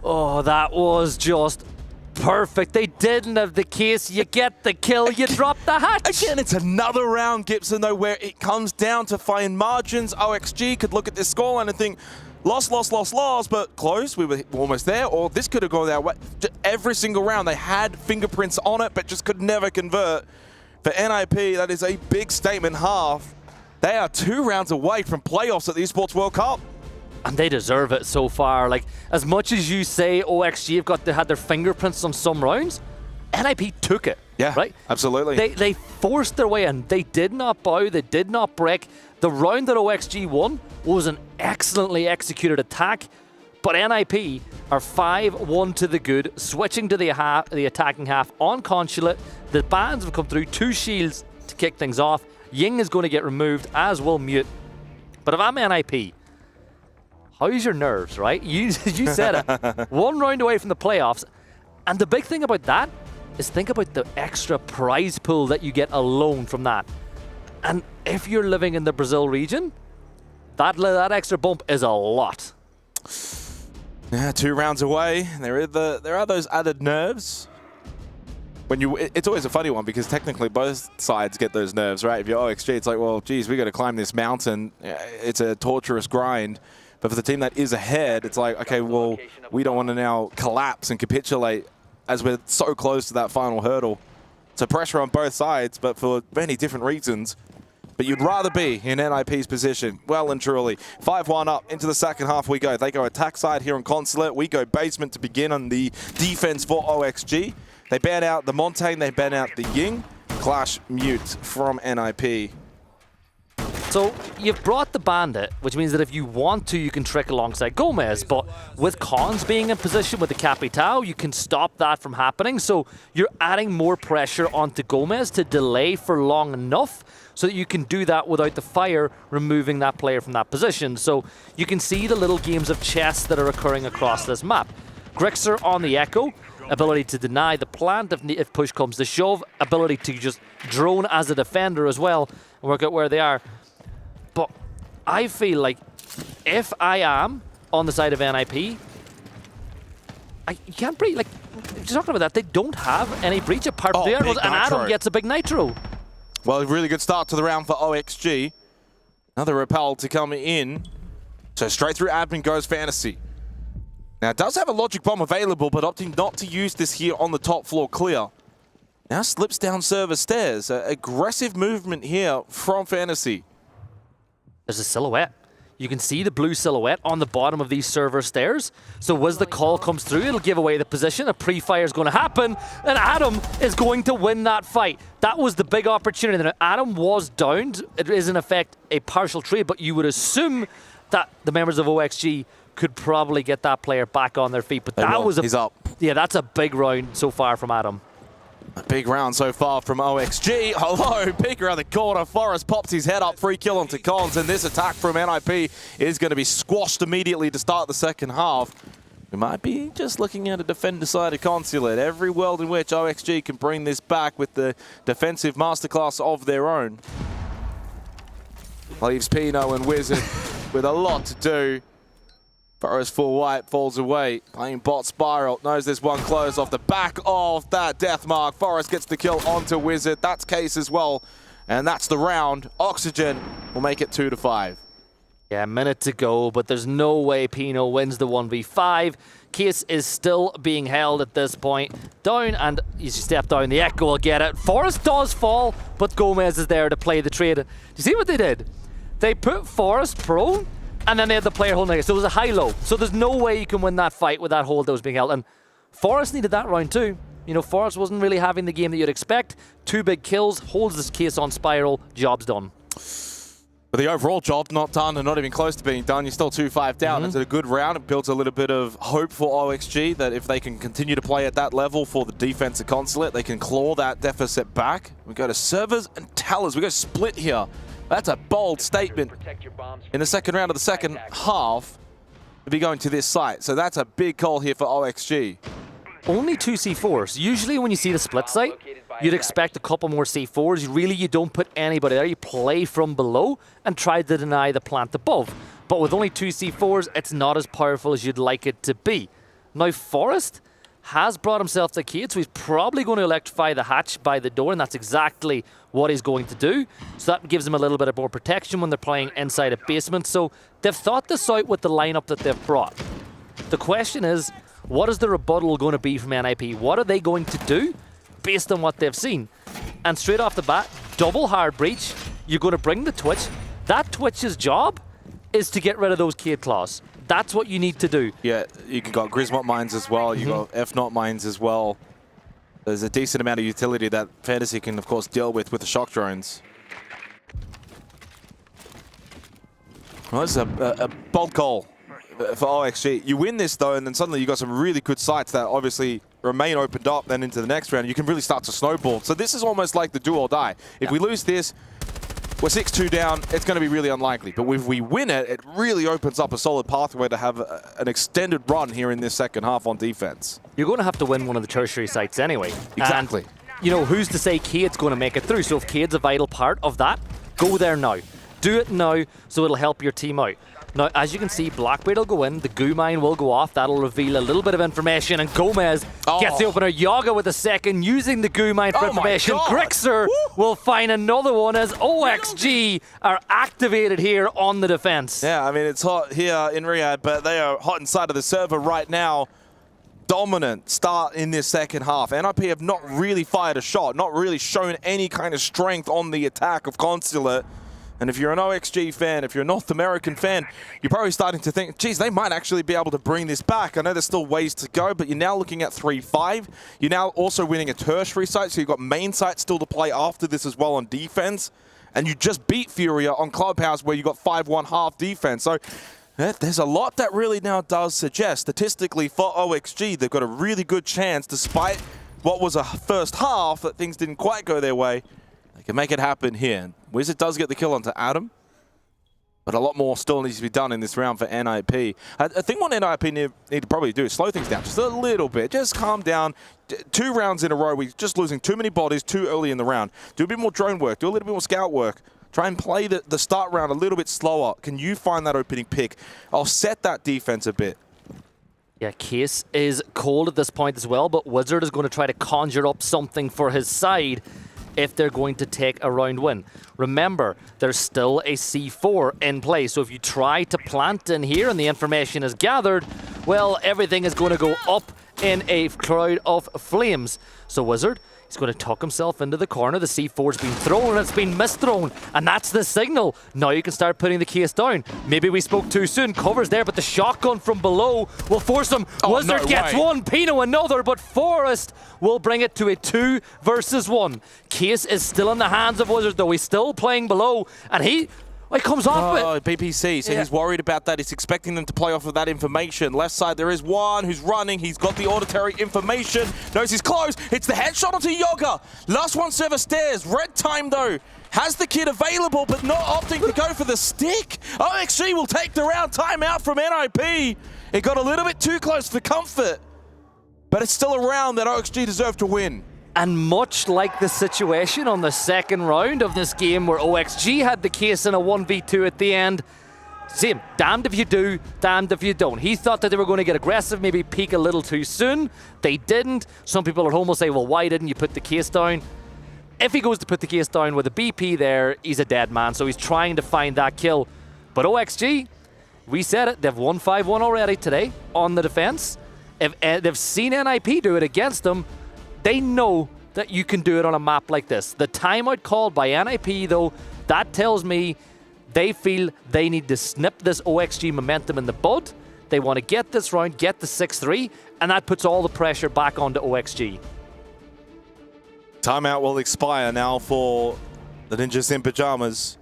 Oh, that was just perfect. They didn't have the case. You get the kill. You drop the hatch. Again, it's another round, Gibson, though, where it comes down to fine margins. OXG could look at this scoreline and think, lost, but close. We were almost there. Or this could have gone their way. Every single round, they had fingerprints on it, but just could never convert. For NIP, that is a big statement half. They are 2 rounds away from playoffs at the Esports World Cup. And they deserve it so far. Like, as much as you say OXG have had their fingerprints on some rounds, NIP took it. Yeah, right? Absolutely. They forced their way in. They did not bow. They did not break. The round that OXG won was an excellently executed attack. But NIP are 5-1 to the good, switching to the attacking half on Consulate. The bans have come through, 2 shields to kick things off. Ying is going to get removed, as will Mute. But if I'm NIP, how's your nerves, right? You said it. 1 round away from the playoffs. And the big thing about that is think about the extra prize pool that you get alone from that. And if you're living in the Brazil region, that extra bump is a lot. Yeah, 2 rounds away. There are those added nerves. It's always a funny one because technically both sides get those nerves, right? If you're OXG, it's like, well, geez, we got to climb this mountain. It's a torturous grind. But for the team that is ahead, it's like, okay, well, we don't want to now collapse and capitulate as we're so close to that final hurdle. So pressure on both sides, but for many different reasons. But you'd rather be in NIP's position, well and truly. 5-1 up into the second half we go. They go attack side here on Consulate. We go basement to begin on the defense for OXG. They ban out the Montaigne, they ban out the Ying. Clash Mute from NIP. So you've brought the Bandit, which means that if you want to, you can trick alongside Gomez. But with Cons being in position with the Capitao, you can stop that from happening. So you're adding more pressure onto Gomez to delay for long enough so that you can do that without the fire removing that player from that position. So you can see the little games of chess that are occurring across this map. Grixer on the Echo, ability to deny the plant if push comes to shove, ability to just drone as a defender as well and work out where they are. But I feel like if I am on the side of NIP, you can't breach. Like, just talking about that, they don't have any breach apart from the arrows, and Adam gets a big nitro. Well, a really good start to the round for OXG. Another repel to come in. So straight through admin goes Fantasy. Now, it does have a logic bomb available, but opting not to use this here on the top floor clear. Now slips down server stairs. Aggressive movement here from Fantasy. There's a silhouette. You can see the blue silhouette on the bottom of these server stairs. So as the call comes through, it'll give away the position. A pre-fire is going to happen, and Adam is going to win that fight. That was the big opportunity. Now, Adam was downed. It is, in effect, a partial trade, but you would assume that the members of OXG could probably get that player back on their feet. But that was He's up. Yeah, that's a big round so far from Adam. A big round so far from OXG. Hello, peek around the corner. Forrest pops his head up, free kill onto Cons, and this attack from NIP is going to be squashed immediately to start the second half. We might be just looking at a defender-sided Consulate. Every world in which OXG can bring this back with the defensive masterclass of their own. Leaves Pino and Wizard with a lot to do. Forrest full white falls away, playing bot Spiral, knows this one close off the back of that death mark. Forrest gets the kill onto Wizard, that's Case as well, and that's the round. Oxygen will make it 2-5. Yeah, a minute to go, but there's no way Pino wins the 1v5. Case is still being held at this point. Down, and you step down, the Echo will get it. Forrest does fall, but Gomez is there to play the trade. Do you see what they did? They put Forrest prone, and then they had the player holding it. So it was a high-low. So there's no way you can win that fight with that hold that was being held. And Forrest needed that round too. You know, Forrest wasn't really having the game that you'd expect. 2 big kills, holds this Case on Spiral, job's done. But the overall job not done and not even close to being done. You're still 2-5 down. It's a good round. It builds a little bit of hope for OXG that if they can continue to play at that level for the defense of Consulate, they can claw that deficit back. We go to servers and tellers. We go split here. That's a bold statement in the second round of the second half to be going to this site. So that's a big call here for OXG. Only 2 C4s. Usually when you see the split site, you'd expect a couple more C4s. Really, you don't put anybody there. You play from below and try to deny the plant above. But with only 2 C4s, it's not as powerful as you'd like it to be. Now, Forrest has brought himself to Cade, so he's probably going to electrify the hatch by the door, and that's exactly what he's going to do. So that gives him a little bit of more protection when they're playing inside a basement. So they've thought this out with the lineup that they've brought. The question is, what is the rebuttal going to be from NIP? What are they going to do based on what they've seen? And straight off the bat, double hard breach, you're going to bring the Twitch. That Twitch's job is to get rid of those Cade claws. That's what you need to do. Yeah, you got Grismot mines as well. You got F-Not mines as well. There's a decent amount of utility that Fantasy can, of course, deal with the shock drones. Well, this is a bold call for OXG. You win this, though, and then suddenly you got some really good sites that obviously remain opened up then into the next round. You can really start to snowball. So this is almost like the do or die. If we lose this, we're 6-2 down, it's going to be really unlikely. But if we win it, it really opens up a solid pathway to have an extended run here in this second half on defense. You're going to have to win one of the tertiary sites anyway. Exactly. And, you know, who's to say Cade's going to make it through? So if Cade's a vital part of that, go there now. Do it now so it'll help your team out. Now, as you can see, Blackbeard will go in, the goo mine will go off, that'll reveal a little bit of information, and Gomez gets the opener. Yaga with a second, using the goo mine for information. Grixer will find another one as OXG are activated here on the defense. Yeah, I mean, it's hot here in Riyadh, but they are hot inside of the server right now. Dominant start in this second half. NIP have not really fired a shot, not really shown any kind of strength on the attack of Consulate. And if you're an OXG fan, if you're a North American fan, you're probably starting to think, geez, they might actually be able to bring this back. I know there's still ways to go, but you're now looking at 3-5. You're now also winning a tertiary site, so you've got main site still to play after this as well on defense. and you just beat Furia on Clubhouse where you got 5-1 half defense. So there's a lot that really now does suggest, statistically for OXG, they've got a really good chance, despite what was a first half that things didn't quite go their way. They can make it happen here. Wizard does get the kill onto Adam, but a lot more still needs to be done in this round for NIP. I think what NIP need to probably do is slow things down just a little bit. Just calm down. 2 rounds in a row, we're just losing too many bodies too early in the round. Do a bit more drone work. Do a little bit more scout work. Try and play the start round a little bit slower. Can you find that opening pick? I'll set that defense a bit. Yeah, Case is cold at this point as well, but Wizard is going to try to conjure up something for his side if they're going to take a round win. Remember, there's still a C4 in play, so if you try to plant in here and the information is gathered, well, everything is going to go up in a cloud of flames. So Wizard, he's going to tuck himself into the corner. The C4's been thrown and it's been misthrown, and that's the signal. Now you can start putting the case down. Maybe we spoke too soon. Cover's there, but the shotgun from below will force him. Wizard gets one, Pino another, but Forrest will bring it to a 2 versus 1. Case is still in the hands of Wizard, though. He's still playing below, and he comes off it. BPC, so he's worried about that. He's expecting them to play off of that information. Left side, there is one who's running. He's got the auditory information. Knows he's close. It's the headshot onto Yoga. Last one server stairs. Red time, though. Has the kid available, but not opting to go for the stick. OXG will take the round. Timeout from NIP. It got a little bit too close for comfort, but it's still a round that OXG deserved to win. And much like the situation on the second round of this game where OXG had the case in a 1v2 at the end, same, damned if you do, damned if you don't. He thought that they were going to get aggressive, maybe peak a little too soon. They didn't. Some people at home will say, well, why didn't you put the case down? If he goes to put the case down with a BP there, he's a dead man, so he's trying to find that kill. But OXG, we said it, they've won 5-1 already today on the defense. If they've seen NIP do it against them, they know that you can do it on a map like this. The timeout called by NIP, though, that tells me they feel they need to snip this OXG momentum in the bud. They want to get this round, get the 6-3, and that puts all the pressure back onto OXG. Timeout will expire now for the Ninjas in Pajamas.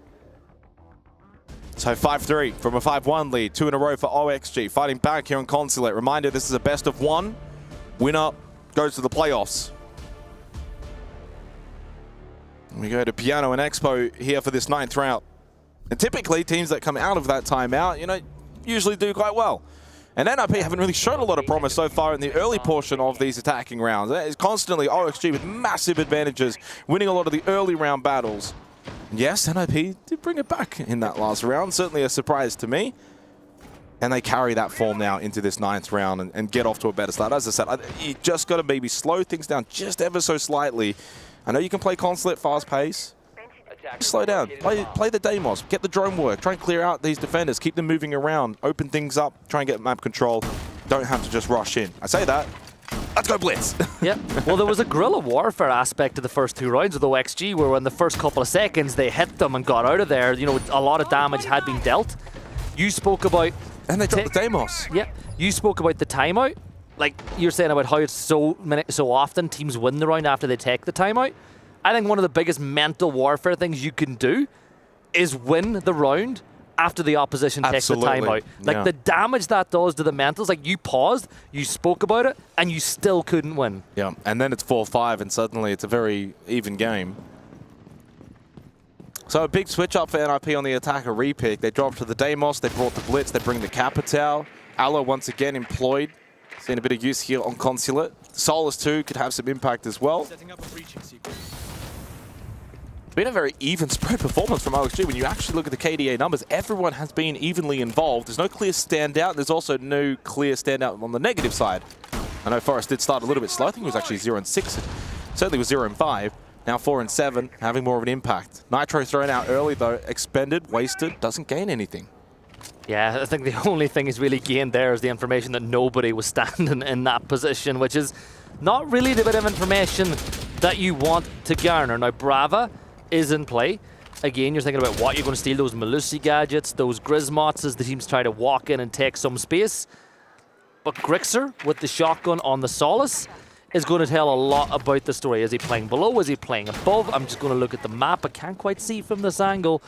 So 5-3 from a 5-1 lead, 2 in a row for OXG. Fighting back here on Consulate. Reminder, this is a best of 1. Winner goes to the playoffs. We go to Piano and Expo here for this 9th round. And typically, teams that come out of that timeout, usually do quite well. And NIP haven't really shown a lot of promise so far in the early portion of these attacking rounds. It's constantly OXG with massive advantages, winning a lot of the early round battles. And yes, NIP did bring it back in that last round. Certainly a surprise to me. And they carry that form now into this 9th round and get off to a better start. As I said, you just got to maybe slow things down just ever so slightly. I know you can play Consulate fast pace. Slow down. Play the Deimos. Get the drone work. Try and clear out these defenders. Keep them moving around. Open things up. Try and get map control. Don't have to just rush in. I say that. Let's go blitz. Yeah. Well, there was a guerrilla warfare aspect to the first 2 rounds of the OXG where in the first couple of seconds they hit them and got out of there. A lot of damage had been dealt. You spoke about... And they dropped the Deimos. Yeah. You spoke about the timeout. Like you're saying about how it's so often teams win the round after they take the timeout. I think one of the biggest mental warfare things you can do is win the round after the opposition takes the timeout. Like the damage that does to the mentals, like you paused, you spoke about it, and you still couldn't win. Yeah, and then it's 4-5, and suddenly it's a very even game. So a big switch up for NIP on the attacker repick. They drop to the Deimos, they brought the Blitz, they bring the Capital. Allo once again employed. Seen a bit of use here on Consulate. Solus too could have some impact as well. Setting up a breaching sequence. It's been a very even spread performance from OXG. When you actually look at the KDA numbers, everyone has been evenly involved. There's no clear standout. There's also no clear standout on the negative side. I know Forrest did start a little bit slow. I think he was actually 0-6. Certainly was 0-5. Now 4-7, having more of an impact. Nitro thrown out early though, expended, wasted, doesn't gain anything. Yeah, I think the only thing he's really gained there is the information that nobody was standing in that position, which is not really the bit of information that you want to garner. Now, Brava is in play. Again, you're thinking about what you're going to steal, those Malusi gadgets, those Grismots as the teams try to walk in and take some space. But Grixer with the shotgun on the Solus is going to tell a lot about the story. Is he playing below? Is he playing above? I'm just going to look at the map. I can't quite see from this angle.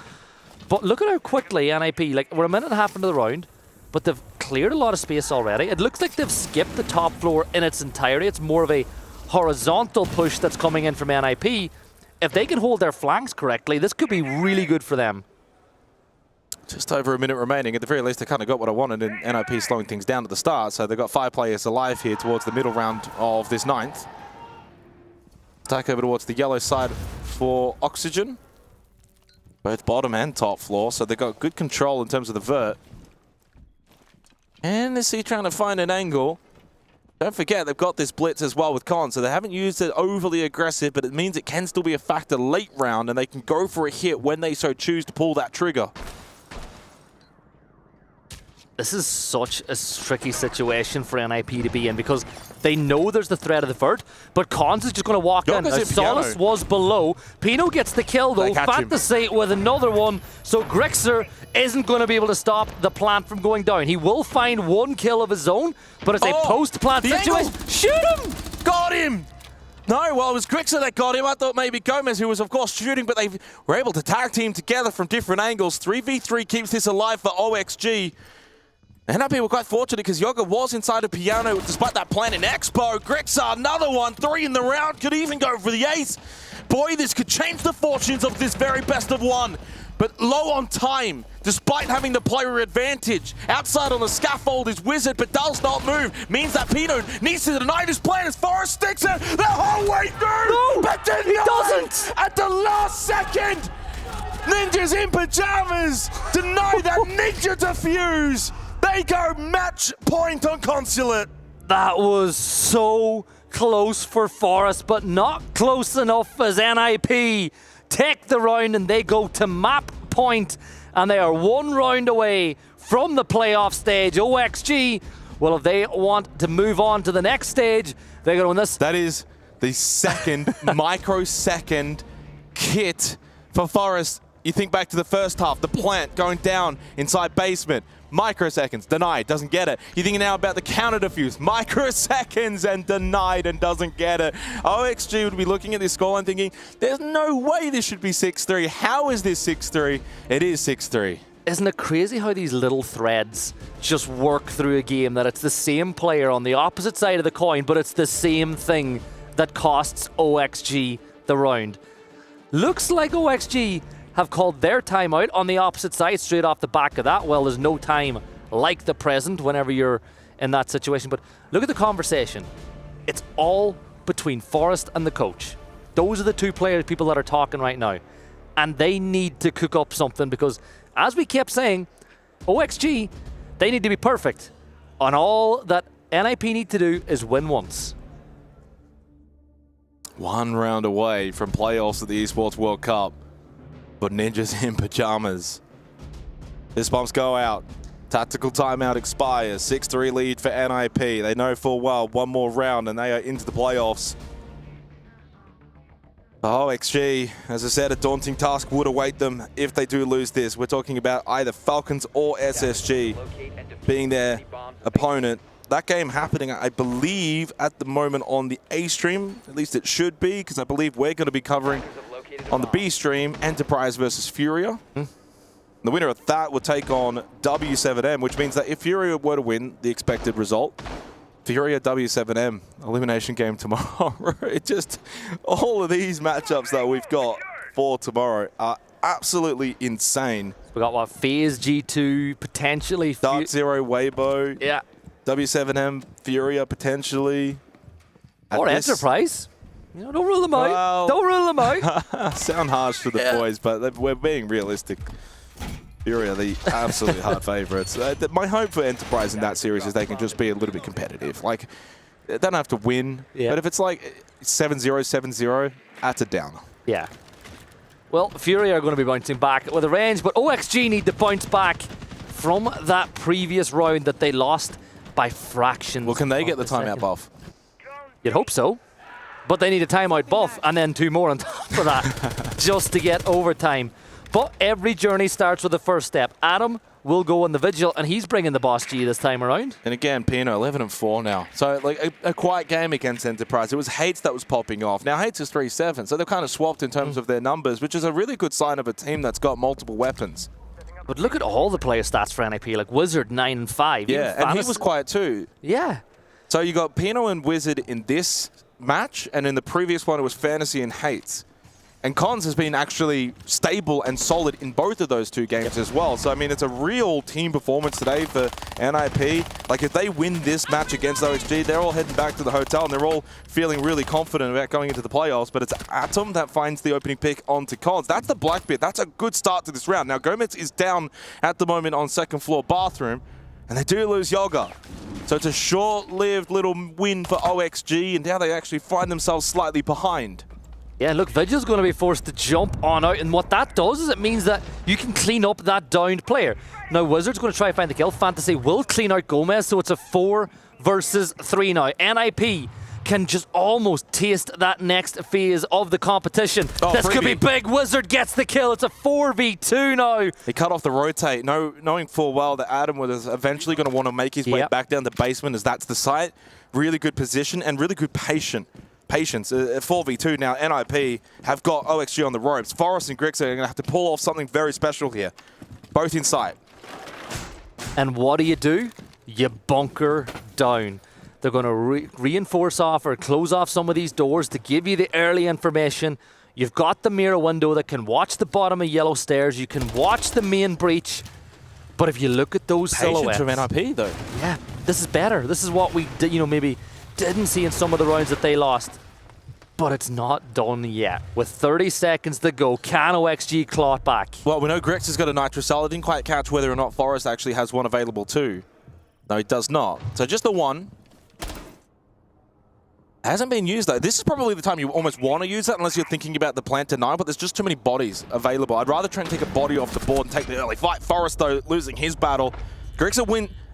But look at how quickly NIP, like we're a minute and a half into the round, but they've cleared a lot of space already. It looks like they've skipped the top floor in its entirety. It's more of a horizontal push that's coming in from NIP. If they can hold their flanks correctly, this could be really good for them. Just over a minute remaining. At the very least, they kind of got what I wanted, and NIP slowing things down at the start. So they've got 5 players alive here towards the middle round of this 9th. Attack over towards the yellow side for Oxygen. Both bottom and top floor, so they've got good control in terms of the vert. And they're trying to find an angle. Don't forget, they've got this blitz as well with Con, so they haven't used it overly aggressive, but it means it can still be a factor late round, and they can go for a hit when they so choose to pull that trigger. This is such a tricky situation for NIP to be in because they know there's the threat of the vert, but Cons is just going to walk in. Solace was below. Pino gets the kill though. Fantasy with another one, so Grixer isn't going to be able to stop the plant from going down. He will find 1 kill of his own, but it's a post-plant situation. Shoot him! Got him! No, well, it was Grixer that got him. I thought maybe Gomez, who was, of course, shooting, but they were able to tag team together from different angles. 3v3 keeps this alive for OXG. NIP were quite fortunate because Yoga was inside a piano despite that plan in Expo. Grixer, another one, 3 in the round, could even go for the ace. Boy, this could change the fortunes of this very best of 1. But low on time, despite having the player advantage. Outside on the scaffold is Wizard, but does not move. Means that Pino needs to deny this plan as Forrest sticks it the whole way through. No, but then he doesn't. At the last second, Ninjas in pajamas deny that ninja defuse. They go match point on Consulate. That was so close for Forest, but not close enough as NIP take the round and they go to map point, and they are 1 round away from the playoff stage. OXG, well, if they want to move on to the next stage, they're going to win this. That is the second microsecond kit for Forest. You think back to the first half, the plant going down inside basement. Microseconds, denied, doesn't get it. You're thinking now about the counter defuse. Microseconds and denied and doesn't get it. OXG would be looking at this scoreline thinking, there's no way this should be 6-3. How is this 6-3? It is 6-3. Isn't it crazy how these little threads just work through a game, that it's the same player on the opposite side of the coin, but it's the same thing that costs OXG the round. Looks like OXG have called their timeout on the opposite side straight off the back of that. Well, there's no time like the present whenever you're in that situation. But look at the conversation. It's all between Forrest and the coach. Those are the 2 people that are talking right now. And they need to cook up something because, as we kept saying, OXG, they need to be perfect. And all that NIP need to do is win once. 1 round away from playoffs at the Esports World Cup. But Ninjas in pajamas. This bombs go out. Tactical timeout expires. 6-3 lead for NIP. They know full well 1 more round and they are into the playoffs. OXG, as I said, a daunting task would await them if they do lose this. We're talking about either Falcons or SSG being their opponent. That game happening, I believe, at the moment on the A stream. At least it should be, because I believe we're going to be covering on the B stream, Enterprise versus Furia. The winner of that will take on W7M, which means that if Furia were to win the expected result, Furia W7M elimination game tomorrow. It just, all of these matchups that we've got for tomorrow are absolutely insane. We got what, Faze G2 potentially, DarkZero, Weibo, yeah, W7M, Furia potentially, or Enterprise. You know, don't rule them out. Well, don't rule them out. Sound harsh to the boys, but we're being realistic. Furia, the absolutely hard favourites. My hope for Enterprise in that series is they can just be a little bit competitive. Like, they don't have to win, but if it's like 7-0, 7-0, that's a downer. Yeah. Well, Furia are going to be bouncing back with a range, but OXG need to bounce back from that previous round that they lost by fractions. Well, can they get the timeout buff? You'd hope so. But they need a timeout buff and then 2 more on top of that just to get overtime. But every journey starts with the first step. Adam, will go on the Vigil, and he's bringing the Boss G this time around. And again, Pino, 11-4 now. So, like, a quiet game against Enterprise. It was Hates that was popping off. Now, Hates is 3-7, so they've kind of swapped in terms of their numbers, which is a really good sign of a team that's got multiple weapons. But look at all the player stats for NIP, like Wizard 9-5. Yeah, and he was quiet too. Yeah. So you got Pino and Wizard in this match, and in the previous one it was Fantasy and Hates. And Cons has been actually stable and solid in both of those two games as well. So, I mean, it's a real team performance today for NIP. Like, if they win this match against OXG, they're all heading back to the hotel, and they're all feeling really confident about going into the playoffs. But it's Atom that finds the opening pick onto Cons. That's the black bit. That's a good start to this round. Now, Gomez is down at the moment on second floor bathroom, and they do lose Yoga. So it's a short-lived little win for OXG, and now they actually find themselves slightly behind. Yeah, look, Vigil's going to be forced to jump on out, and what that does is it means that you can clean up that downed player. Now, Wizard's going to try to find the kill. Fantasy will clean out Gomez, so it's a 4 versus 3 now. NIP can just almost taste that next phase of the competition. Oh, this could be big. Wizard gets the kill. It's a 4v2 now. He cut off the rotate, knowing full well that Adam was eventually going to want to make his way back down the basement, as that's the site. Really good position and really good patience. 4v2 now. NIP have got OXG on the ropes. Forrest and Grix are going to have to pull off something very special here. Both in sight. And what do? You bunker down. They're going to reinforce off or close off some of these doors to give you the early information. You've got the mirror window that can watch the bottom of yellow stairs. You can watch the main breach. But if you look at those silhouettes... Patience from NIP, though. Yeah, this is better. This is what we did, maybe didn't see in some of the rounds that they lost. But it's not done yet. With 30 seconds to go, can OXG claw it back? Well, we know Grex has got a Nitro Cell. I didn't quite catch whether or not Forrest actually has one available too. No, he does not. So just the one. Hasn't been used though. This is probably the time you almost want to use that unless you're thinking about the plant denial, but there's just too many bodies available. I'd rather try and take a body off the board and take the early fight. Forrest though, losing his battle. Grexa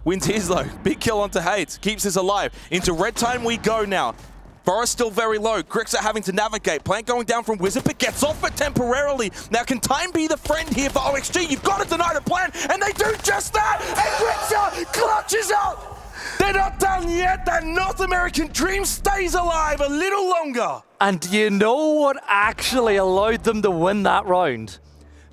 wins his though. Big kill onto Hates. Keeps this alive. Into red time we go now. Forrest still very low. Grix are having to navigate. Plant going down from Wizard, but gets off it temporarily. Now, can time be the friend here for OXG? You've got to deny the plan, and they do just that! And Grix clutches out! They're not done yet. That North American dream stays alive a little longer. And do you know what actually allowed them to win that round?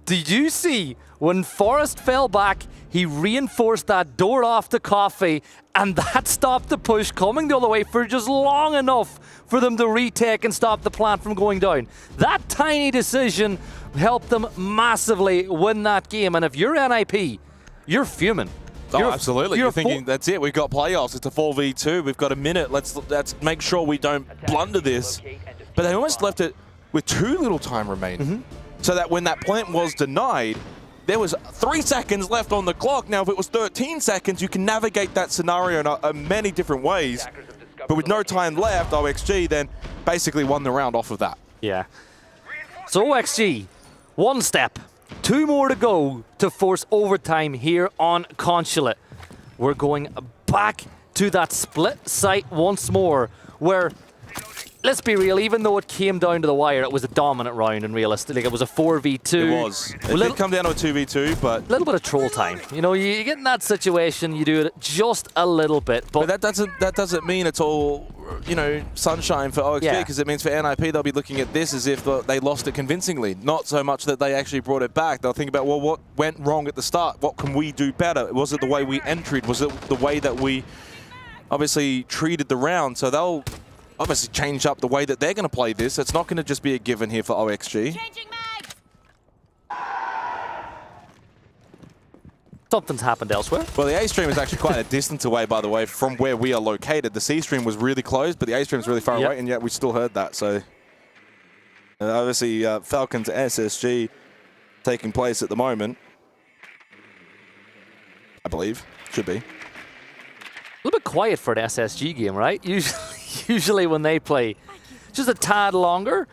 Did you see when Forrest fell back, he reinforced that door off to Coffee, and that stopped the push coming the other way for just long enough for them to retake and stop the plant from going down. That tiny decision helped them massively win that game, and if you're NIP, you're fuming. Oh, absolutely. You're thinking, that's it. We've got playoffs. It's a 4v2. We've got a minute. Let's make sure we don't blunder this. But they almost left it with too little time remaining. So that when that plant was denied, there was 3 seconds left on the clock. Now, if it was 13 seconds, you can navigate that scenario in many different ways. But with no time left, OXG then basically won the round off of that. Yeah. So OXG, one step. 2 more to go to force overtime here on Consulate. We're going back to that split site once more, where, let's be real, even though it came down to the wire, it was a dominant round, and realistically, it was a 4v2. It was. It did come down to a 2v2, but... A little bit of troll time. You know, you get in that situation, you do it just a little bit. But that doesn't mean it's all, sunshine for OXG, because it means for NIP, they'll be looking at this as if they lost it convincingly. Not so much that they actually brought it back. They'll think about, well, what went wrong at the start? What can we do better? Was it the way we entered? Was it the way that we obviously treated the round? So they'll obviously change up the way that they're going to play this. It's not going to just be a given here for OXG. Something's happened elsewhere. Well, the A stream is actually quite a distance away, by the way, from where we are located. The C stream was really close, but the A stream is really far away, and yet we still heard that. So obviously, Falcons SSG taking place at the moment. I believe. Should be. A little bit quiet for an SSG game, right? Usually when they play just a tad longer.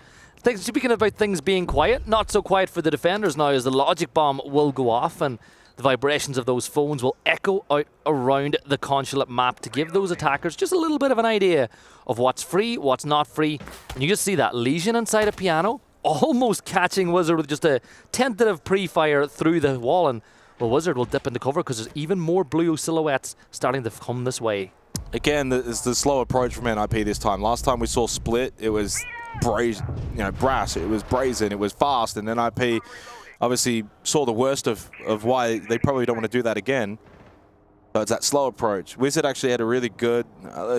Speaking about things being quiet, not so quiet for the defenders now, as the logic bomb will go off and the vibrations of those phones will echo out around the Consulate map to give those attackers just a little bit of an idea of what's free, what's not free. And you just see that Legion inside a piano, almost catching Wizard with just a tentative pre-fire through the wall. And Well, Wizard will dip into cover because there's even more blue silhouettes starting to come this way. Again, it's the slow approach from NIP this time. Last time we saw Split, it was brass, it was brazen, it was fast, and NIP obviously saw the worst of why they probably don't want to do that again. So it's that slow approach. Wizard actually had a really good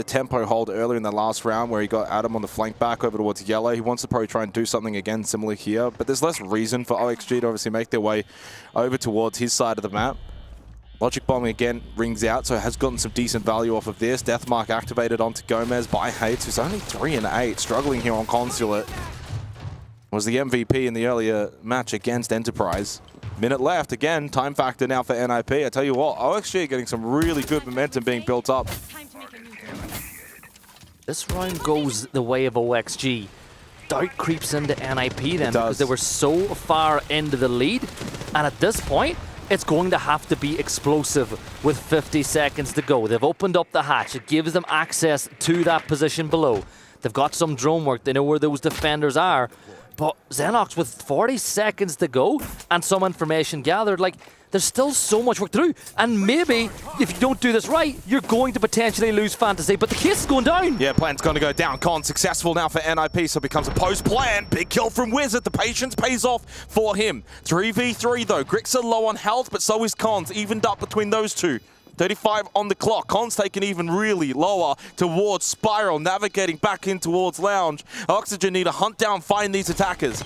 tempo hold earlier in the last round where he got Adam on the flank back over towards yellow. He wants to probably try and do something again similar here, but there's less reason for OXG to obviously make their way over towards his side of the map. Logic Bombing again rings out, so has gotten some decent value off of this. Deathmark activated onto Gomez by Hates, who's only 3 and 8, struggling here on Consulate. Was the MVP in the earlier match against Enterprise. Minute left, again, time factor now for NIP. I tell you what, OXG getting some really good momentum being built up. This round goes the way of OXG. Doubt creeps into NIP then because they were so far into the lead. And at this point, it's going to have to be explosive with 50 seconds to go. They've opened up the hatch. It gives them access to that position below. They've got some drone work. They know where those defenders are. But Xenox with 40 seconds to go and some information gathered, like, there's still so much work to do. And maybe, if you don't do this right, you're going to potentially lose Fantasy. But the case is going down. Yeah, plan's going to go down. Con successful now for NIP, so it becomes a post-plan. Big kill from Wizard. The patience pays off for him. 3v3, though. Grixer low on health, but so is Cons. Evened up between those two. 35 on the clock. Con's taken even really lower towards Spiral, navigating back in towards Lounge. Oxygen need to hunt down, find these attackers.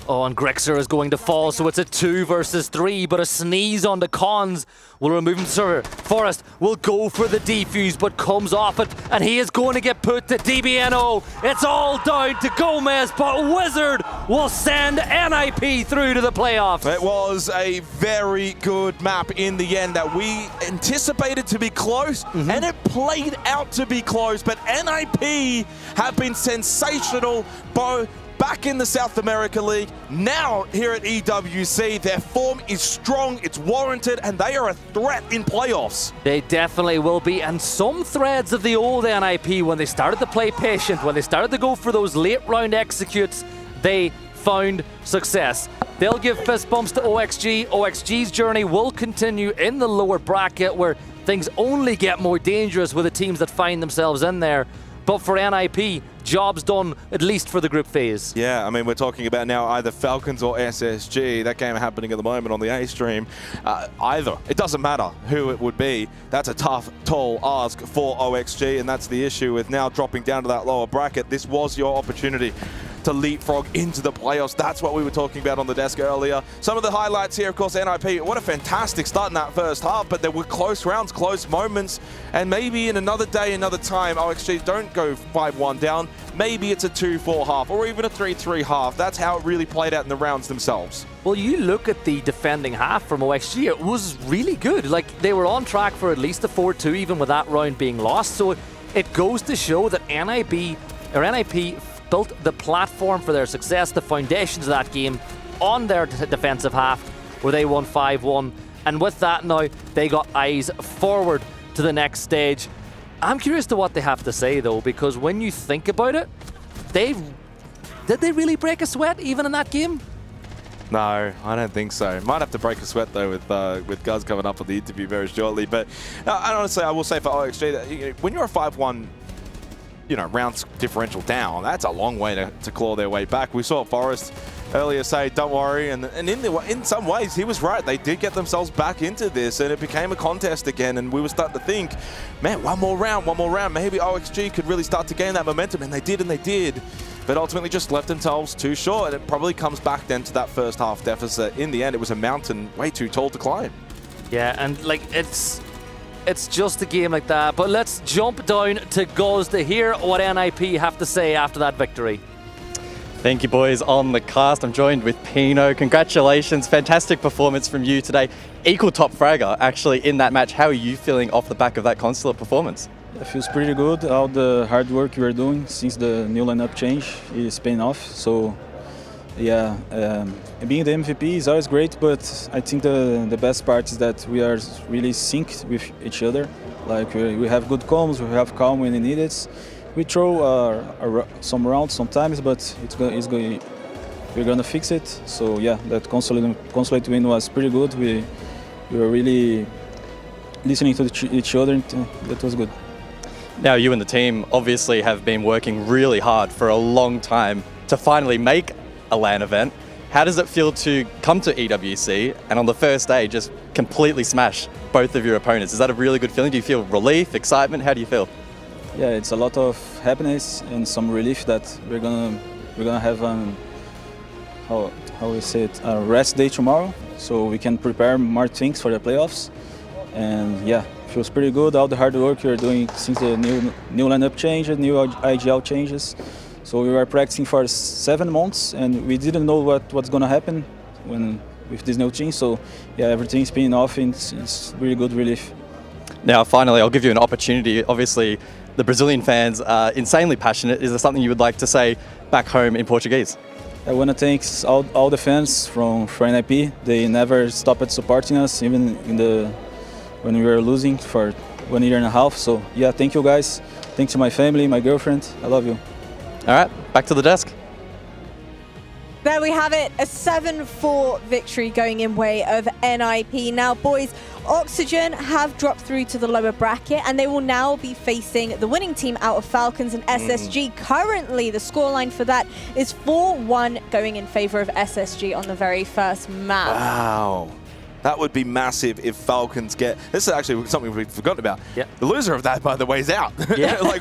Oh, and Grixer is going to fall, so it's a 2 versus 3, but a sneeze on the Cons will remove him. Sir, Forrest will go for the defuse, but comes off it, and he is going to get put to DBNO. It's all down to Gomez, but Wizard will send NIP through to the playoffs. It was a very good map in the end that we anticipated to be close, and it played out to be close, but NIP have been sensational, both back in the South America League, now here at EWC. Their form is strong, it's warranted, and they are a threat in playoffs. They definitely will be, and some threads of the old NIP, when they started to play patient, when they started to go for those late round executes, they found success. They'll give fist bumps to OXG. OXG's journey will continue in the lower bracket where things only get more dangerous with the teams that find themselves in there. But for NIP, job's done, at least for the group phase. Yeah, I mean, we're talking about now either Falcons or SSG. That game happening at the moment on the A stream. Either. It doesn't matter who it would be. That's a tough, tall ask for OXG, and that's the issue with now dropping down to that lower bracket. This was your opportunity to leapfrog into the playoffs. That's what we were talking about on the desk earlier. Some of the highlights here, of course, NIP. What a fantastic start in that first half, but there were close rounds, close moments, and maybe in another day, another time, OXG don't go 5-1 down. Maybe it's a 2-4 half, or even a 3-3 half. That's how it really played out in the rounds themselves. Well, you look at the defending half from OXG, it was really good. Like, they were on track for at least a 4-2, even with that round being lost. So it goes to show that NIP built the platform for their success, the foundations of that game on their defensive half, where they won 5-1. And with that now, they got eyes forward to the next stage. I'm curious to what they have to say, though, because when you think about it, did they really break a sweat even in that game? No, I don't think so. Might have to break a sweat, though, with Guz coming up on the interview very shortly. But honestly, I will say for OXG that when you're a 5-1 rounds differential down, that's a long way to claw their way back. We saw Forrest earlier say, don't worry, and in some ways, he was right. They did get themselves back into this, and it became a contest again, and we were starting to think, man, one more round, maybe OXG could really start to gain that momentum, and they did. But ultimately just left themselves too short, and it probably comes back then to that first half deficit. In the end, it was a mountain way too tall to climb. Yeah, and like, it's just a game like that. But let's jump down to Guz to hear what NIP have to say after that victory. Thank you, boys. On the cast, I'm joined with Pino. Congratulations. Fantastic performance from you today. Equal top fragger, actually, in that match. How are you feeling off the back of that Consulate performance? It feels pretty good. All the hard work we were doing since the new lineup change is paying off. So, yeah, being the MVP is always great, but I think the best part is that we are really synced with each other. Like, we have good comms, we have calm when needed. We throw some rounds sometimes, but we're gonna fix it. So yeah, that consulate win was pretty good. We we were really listening to each other, and that was good. Now you and the team obviously have been working really hard for a long time to finally make a LAN event. How does it feel to come to EWC and on the first day just completely smash both of your opponents? Is that a really good feeling? Do you feel relief, excitement? How do you feel? Yeah, it's a lot of happiness and some relief that we're gonna have how we say it, a rest day tomorrow, so we can prepare more things for the playoffs. And yeah, feels pretty good. All the hard work we're doing since the new lineup changes, new IGL changes. So we were practicing for 7 months, and we didn't know what's gonna happen with this new team. So yeah, everything's paying off, and it's really good relief. Now, finally, I'll give you an opportunity. Obviously, the Brazilian fans are insanely passionate. Is there something you would like to say back home in Portuguese? I want to thank all the fans from NIP. They never stopped supporting us, even when we were losing for 1.5 years. So yeah, thank you guys. Thanks to my family, my girlfriend. I love you. All right, back to the desk. There we have it, a 7-4 victory going in way of NIP. Now, boys, Oxygen have dropped through to the lower bracket, and they will now be facing the winning team out of Falcons and SSG. Currently, the scoreline for that is 4-1 going in favor of SSG on the very first map. Wow. That would be massive if Falcons get... This is actually something we've forgotten about. Yep. The loser of that, by the way, is out. Yeah. Like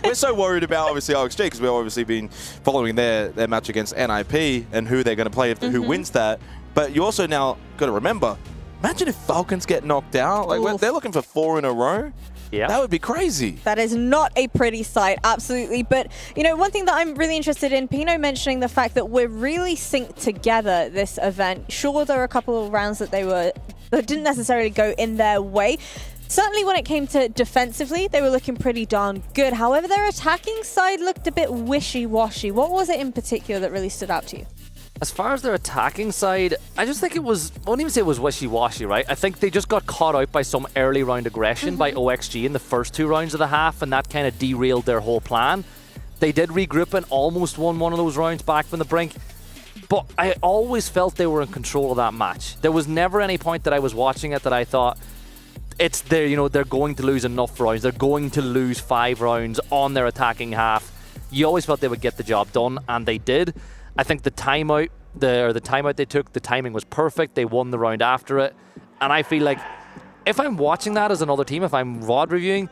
we're so worried about, obviously, OXG, because we've obviously been following their match against NIP and who they're going to play, who wins that. But you also now got to remember, imagine if Falcons get knocked out. Like they're looking for 4 in a row. Yeah. That would be crazy. That is not a pretty sight, absolutely. But, you know, one thing that I'm really interested in, Pino mentioning the fact that we're really synced together this event. Sure, there were a couple of rounds that didn't necessarily go in their way. Certainly when it came to defensively, they were looking pretty darn good. However, their attacking side looked a bit wishy-washy. What was it in particular that really stood out to you? As far as their attacking side, I just think it was, I won't even say it was wishy-washy, right? I think they just got caught out by some early round aggression by OXG in the first 2 rounds of the half, and that kind of derailed their whole plan. They did regroup and almost won one of those rounds back from the brink, but I always felt they were in control of that match. There was never any point that I was watching it that I thought, they're going to lose enough rounds. They're going to lose 5 rounds on their attacking half. You always felt they would get the job done, and they did. I think the timeout they took, the timing was perfect. They won the round after it. And I feel like if I'm watching that as another team, if I'm VOD reviewing,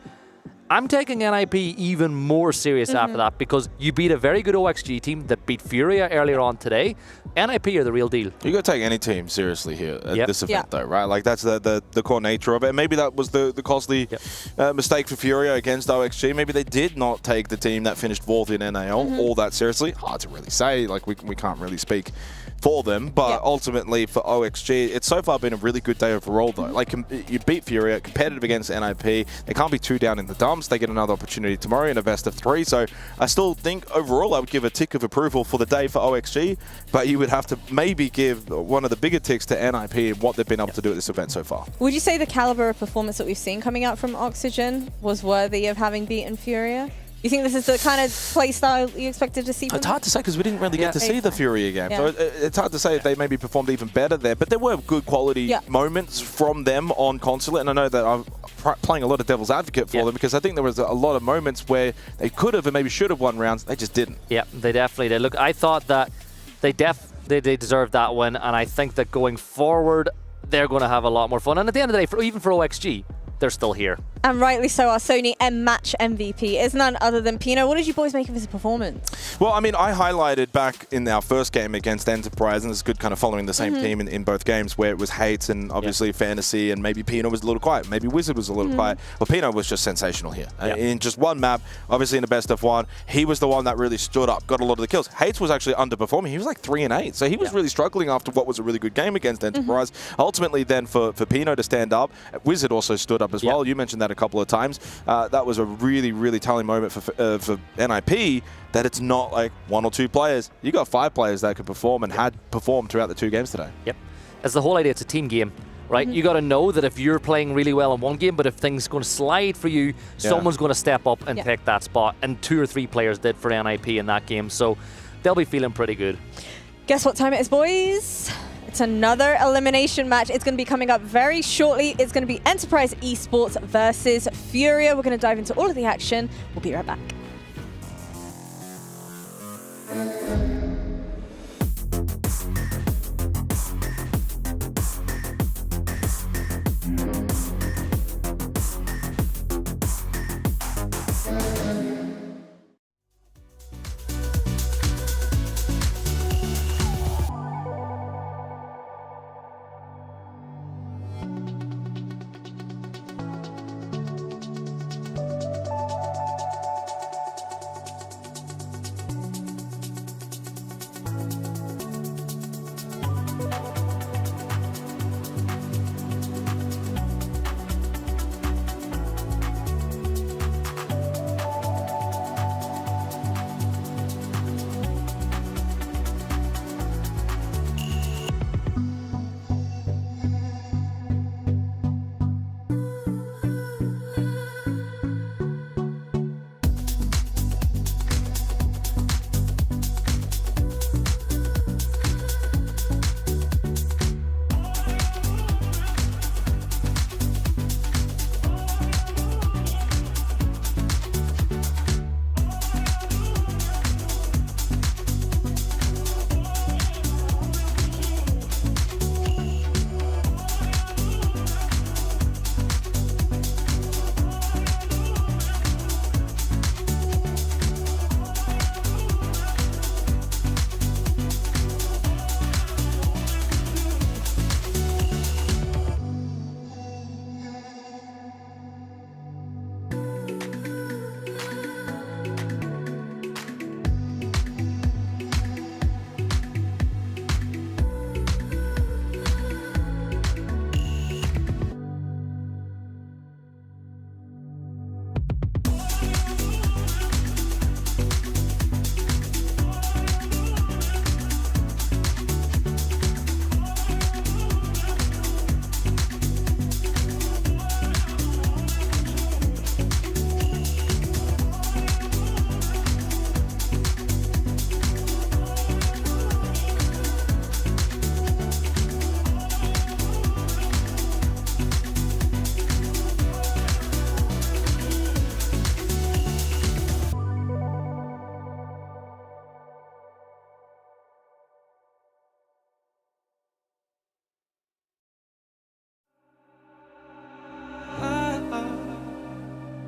I'm taking NIP even more serious after that, because you beat a very good OXG team that beat Furia earlier on today. NIP are the real deal. You got to take any team seriously here at this event, though, right? Like that's the core nature of it. And maybe that was the costly mistake for Furia against OXG. Maybe they did not take the team that finished 4th in NAL all that seriously. Hard to really say. Like we can't really speak for them, but ultimately for OXG, it's so far been a really good day overall, though. Like you beat Furia, competitive against NIP. They can't be too down in the dumps. They get another opportunity tomorrow in a best of 3. So I still think overall I would give a tick of approval for the day for OXG, but you would have to maybe give one of the bigger ticks to NIP and what they've been able to do at this event so far. Would you say the caliber of performance that we've seen coming out from Oxygen was worthy of having beaten Furia? You think this is the kind of play style you expected to see from It's hard to say because we didn't really get to see the Furia game. So it's hard to say if they maybe performed even better there. But there were good quality moments from them on Consulate. And I know that I'm playing a lot of devil's advocate for them because I think there was a lot of moments where they could have and maybe should have won rounds. They just didn't. Yeah, they definitely did. Look, I thought that they deserved that win. And I think that going forward, they're going to have a lot more fun. And at the end of the day, even for OXG, they're still here. And rightly so, our Sony match MVP is none other than Pino. What did you boys make of his performance? Well, I mean, I highlighted back in our first game against Enterprise, and it's good kind of following the same team in both games, where it was Hates and obviously Fantasy, and maybe Pino was a little quiet. Maybe Wizard was a little quiet. Well, Pino was just sensational here. In just one map, obviously in the best of 1, he was the one that really stood up, got a lot of the kills. Hates was actually underperforming. He was like 3 and 8. So he was really struggling after what was a really good game against Enterprise. Ultimately then for Pino to stand up, Wizard also stood up as well. You mentioned that a couple of times. That was a really, really telling moment for NIP, that it's not like 1 or 2 players. You got 5 players that could perform and had performed throughout the 2 games today. Yep. That's the whole idea. It's a team game, right? You got to know that if you're playing really well in one game, but if things going to slide for you, someone's going to step up and pick that spot. And 2 or 3 players did for NIP in that game. So they'll be feeling pretty good. Guess what time it is, boys? It's another elimination match. It's going to be coming up very shortly. It's going to be Enterprise Esports versus Furia. We're going to dive into all of the action. We'll be right back.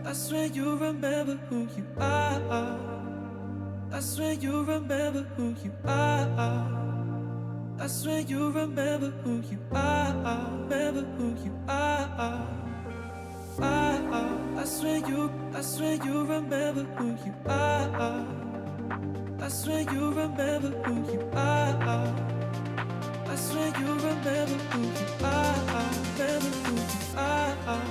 I swear you remember who you are. I swear you remember who you are. I swear you remember who you are. Remember who you are. I swear you remember who you are. I swear you remember who you are. I swear you remember who you are. Remember who you are.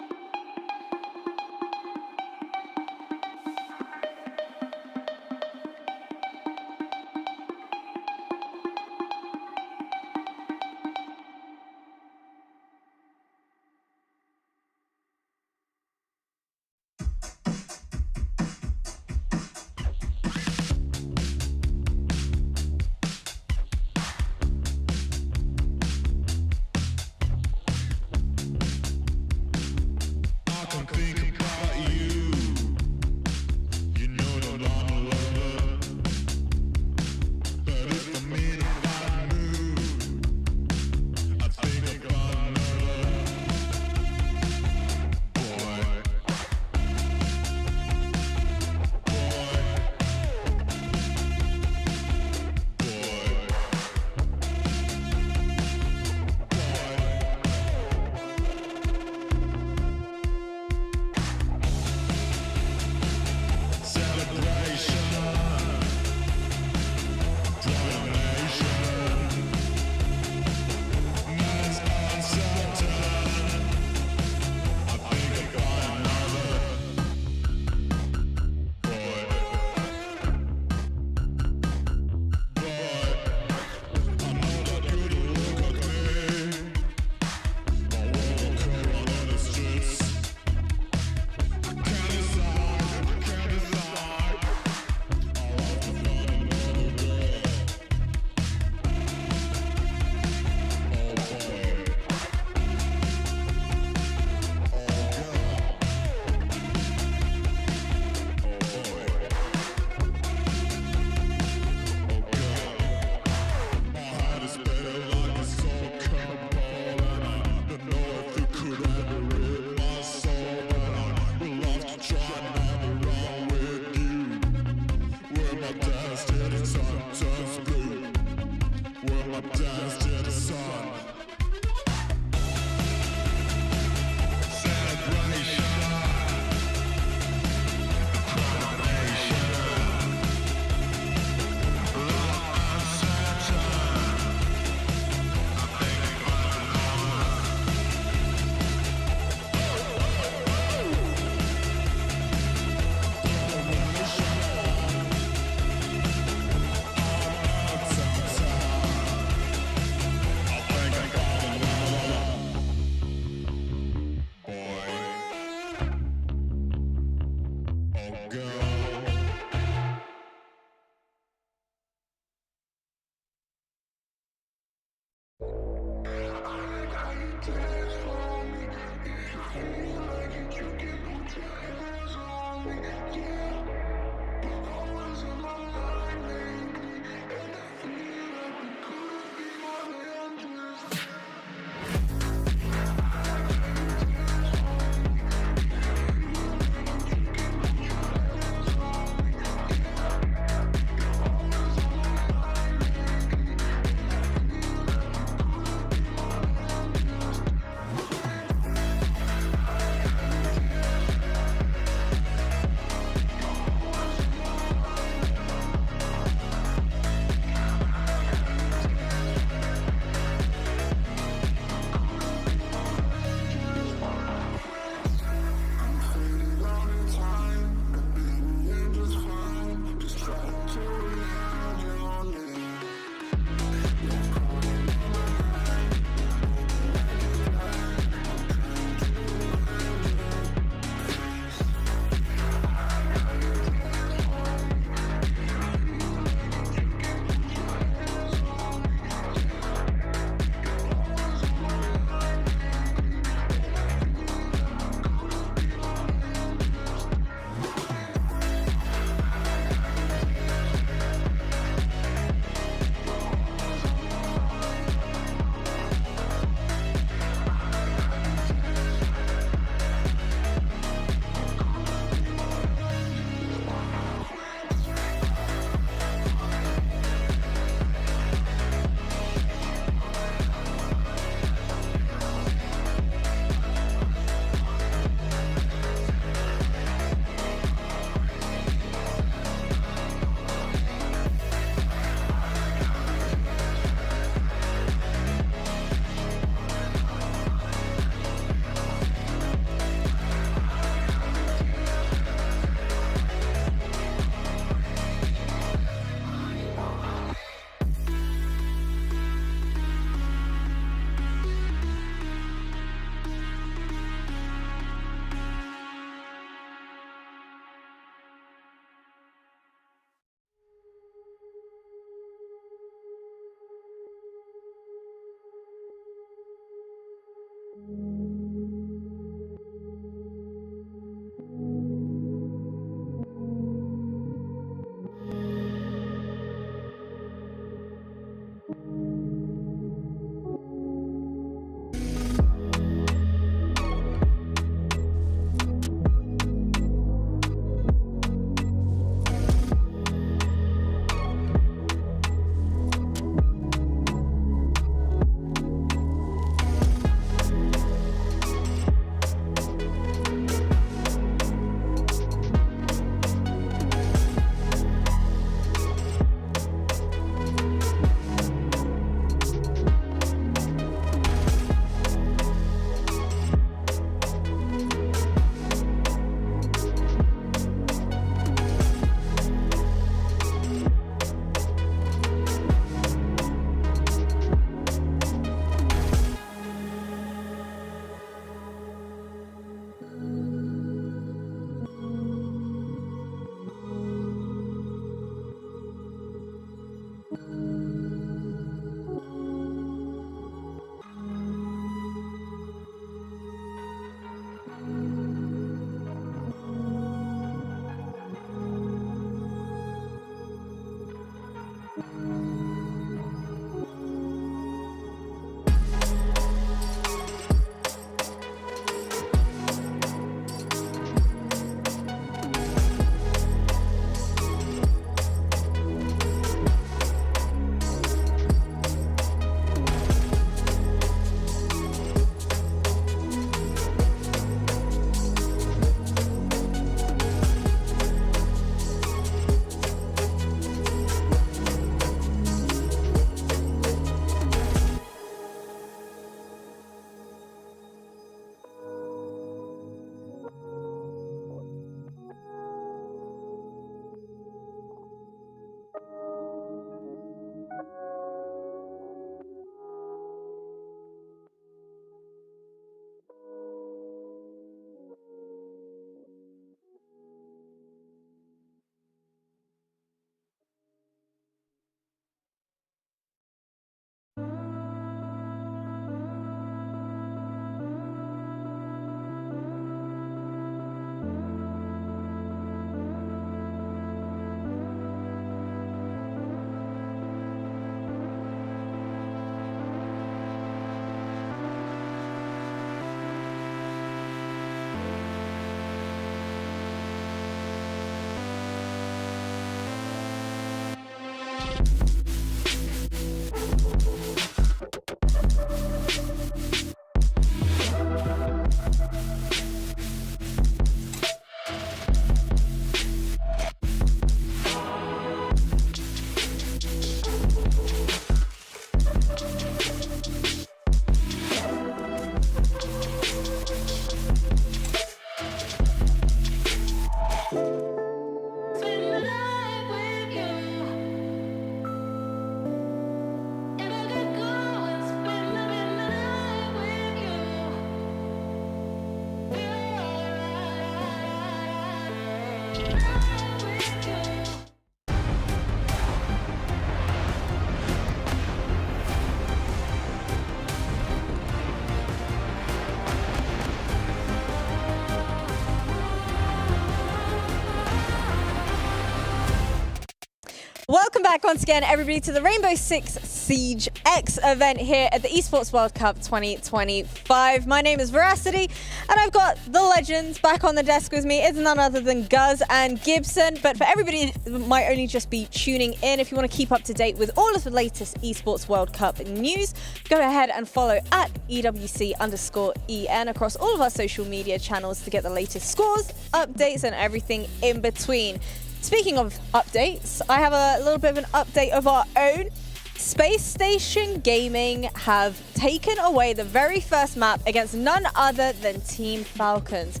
Welcome back once again, everybody, to the Rainbow Six Siege X event here at the Esports World Cup 2025. My name is Veracity, and I've got the legends back on the desk with me. It's none other than Guz and Gibson. But for everybody who might only just be tuning in, if you want to keep up to date with all of the latest Esports World Cup news, go ahead and follow at EWC_EN across all of our social media channels to get the latest scores, updates, and everything in between. Speaking of updates, I have a little bit of an update of our own. Space Station Gaming have taken away the very first map against none other than Team Falcons.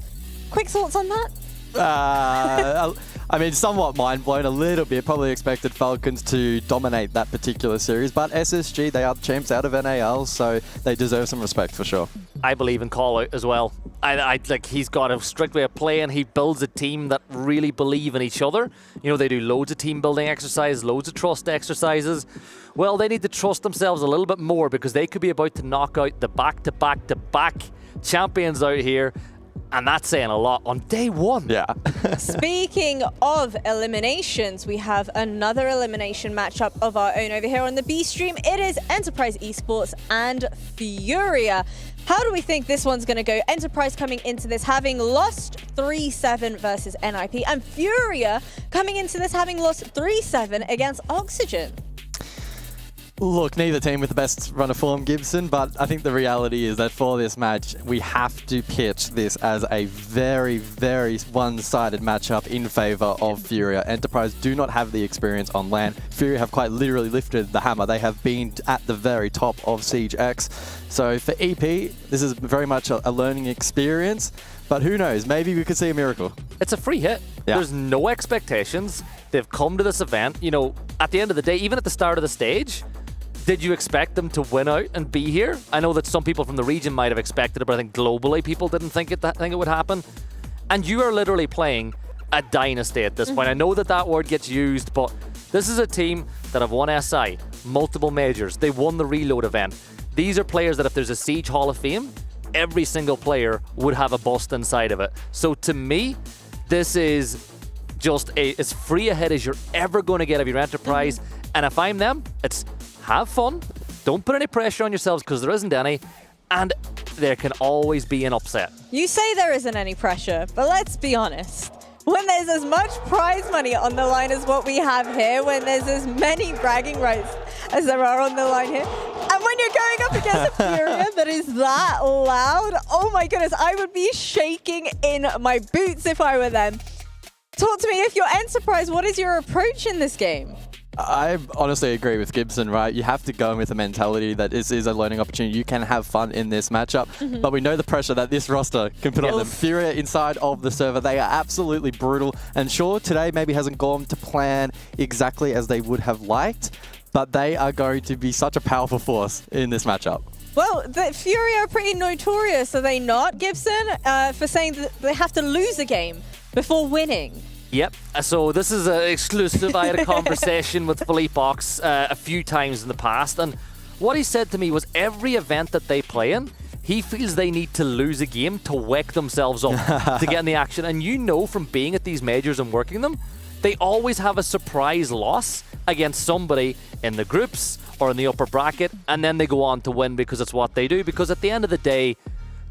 Quick thoughts on that? I mean, somewhat mind-blown a little bit. Probably expected Falcons to dominate that particular series, but SSG, they are the champs out of NAL, so they deserve some respect for sure. I believe in call out as well. Like he's got a strict way of playing. He builds a team that really believe in each other. You know, they do loads of team building exercises, loads of trust exercises. Well, they need to trust themselves a little bit more because they could be about to knock out the back-to-back-to-back champions out here. And that's saying a lot on day one. Yeah. Speaking of eliminations, we have another elimination matchup of our own over here on the B stream. It is Enterprise Esports and Furia. How do we think this one's going to go? Enterprise coming into this having lost 3-7 versus NIP, and Furia coming into this having lost 3-7 against Oxygen. Look, neither team with the best run of form, Gibson, but I think the reality is that for this match, we have to pitch this as a very, very one-sided matchup in favor of Furia. Enterprise do not have the experience on LAN. Furia have quite literally lifted the hammer. They have been at the very top of Siege X. So for EP, this is very much a learning experience, but who knows, maybe we could see a miracle. It's a free hit. Yeah. There's no expectations. They've come to this event. You know, at the end of the day, even at the start of the stage, did you expect them to win out and be here? I know that some people from the region might have expected it, but I think globally people didn't think it would happen. And you are literally playing a dynasty at this point. I know that that word gets used, but this is a team that have won SI, multiple majors. They won the Reload event. These are players that if there's a Siege Hall of Fame, every single player would have a bust inside of it. So to me, this is just as free a hit as you're ever going to get of your Enterprise. And if I'm them, it's have fun, don't put any pressure on yourselves because there isn't any, and there can always be an upset. You say there isn't any pressure, but let's be honest. When there's as much prize money on the line as what we have here, when there's as many bragging rights as there are on the line here, and when you're going up against a Furia that is that loud, oh my goodness, I would be shaking in my boots if I were them. Talk to me, if you're Enterprise, what is your approach in this game? I honestly agree with Gibson, right? You have to go in with a mentality that this is a learning opportunity. You can have fun in this matchup, but we know the pressure that this roster can put on them. Furia inside of the server, they are absolutely brutal. And sure, today maybe hasn't gone to plan exactly as they would have liked, but they are going to be such a powerful force in this matchup. Well, the Furia are pretty notorious, are they not, Gibson, for saying that they have to lose a game before winning? Yep, so this is an exclusive. I had a conversation with Philippe Ox a few times in the past, and what he said to me was every event that they play in, he feels they need to lose a game to wake themselves up to get in the action. And you know from being at these majors and working them, they always have a surprise loss against somebody in the groups or in the upper bracket, and then they go on to win because it's what they do. Because at the end of the day,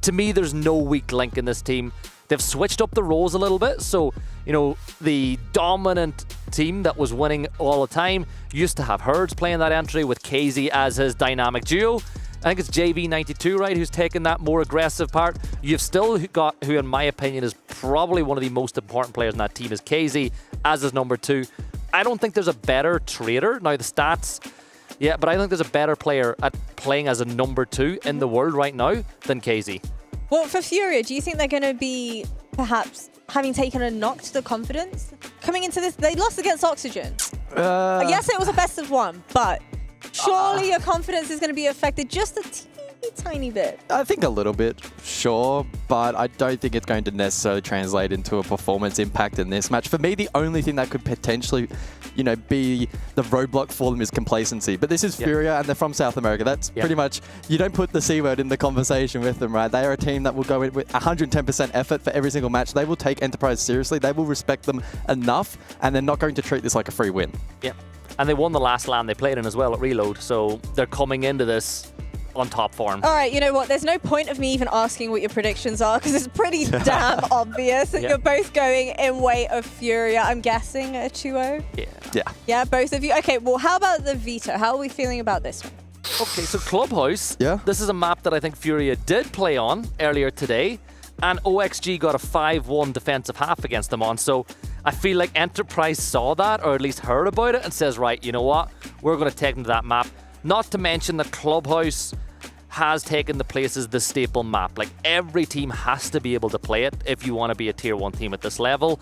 to me, there's no weak link in this team. They've switched up the roles a little bit. So, you know, the dominant team that was winning all the time used to have Herds playing that entry with KZ as his dynamic duo. I think it's JV92, right, who's taken that more aggressive part. You've still got, who in my opinion is probably one of the most important players in that team, is KZ as his number 2. I don't think there's a better trader. Now, the stats, yeah, but I think there's a better player at playing as a number 2 in the world right now than KZ. Well, for Furia, do you think they're going to be perhaps having taken a knock to the confidence? Coming into this, they lost against Oxygen. Yes, it was a best of 1, but surely your confidence is going to be affected just a teeny tiny bit. I think a little bit, sure, but I don't think it's going to necessarily translate into a performance impact in this match. For me, the only thing that could potentially, you know, be the roadblock for them is complacency. But this is Furia, and they're from South America. That's pretty much, you don't put the C word in the conversation with them, right? They are a team that will go in with 110% effort for every single match. They will take Enterprise seriously. They will respect them enough, and they're not going to treat this like a free win. Yep. And they won the last LAN they played in as well at Reload, so they're coming into this on top form. All right, you know what? There's no point of me even asking what your predictions are because it's pretty damn obvious that you're both going in way of Furia. I'm guessing a 2-0? Yeah. Yeah, both of you? Okay, well, how about the veto? How are we feeling about this one? Okay, so Clubhouse. Yeah. This is a map that I think Furia did play on earlier today, and OXG got a 5-1 defensive half against them on. So I feel like Enterprise saw that, or at least heard about it, and says, right, you know what? We're going to take them to that map. Not to mention the Clubhouse has taken the place as the staple map. Like, every team has to be able to play it if you want to be a tier 1 team at this level.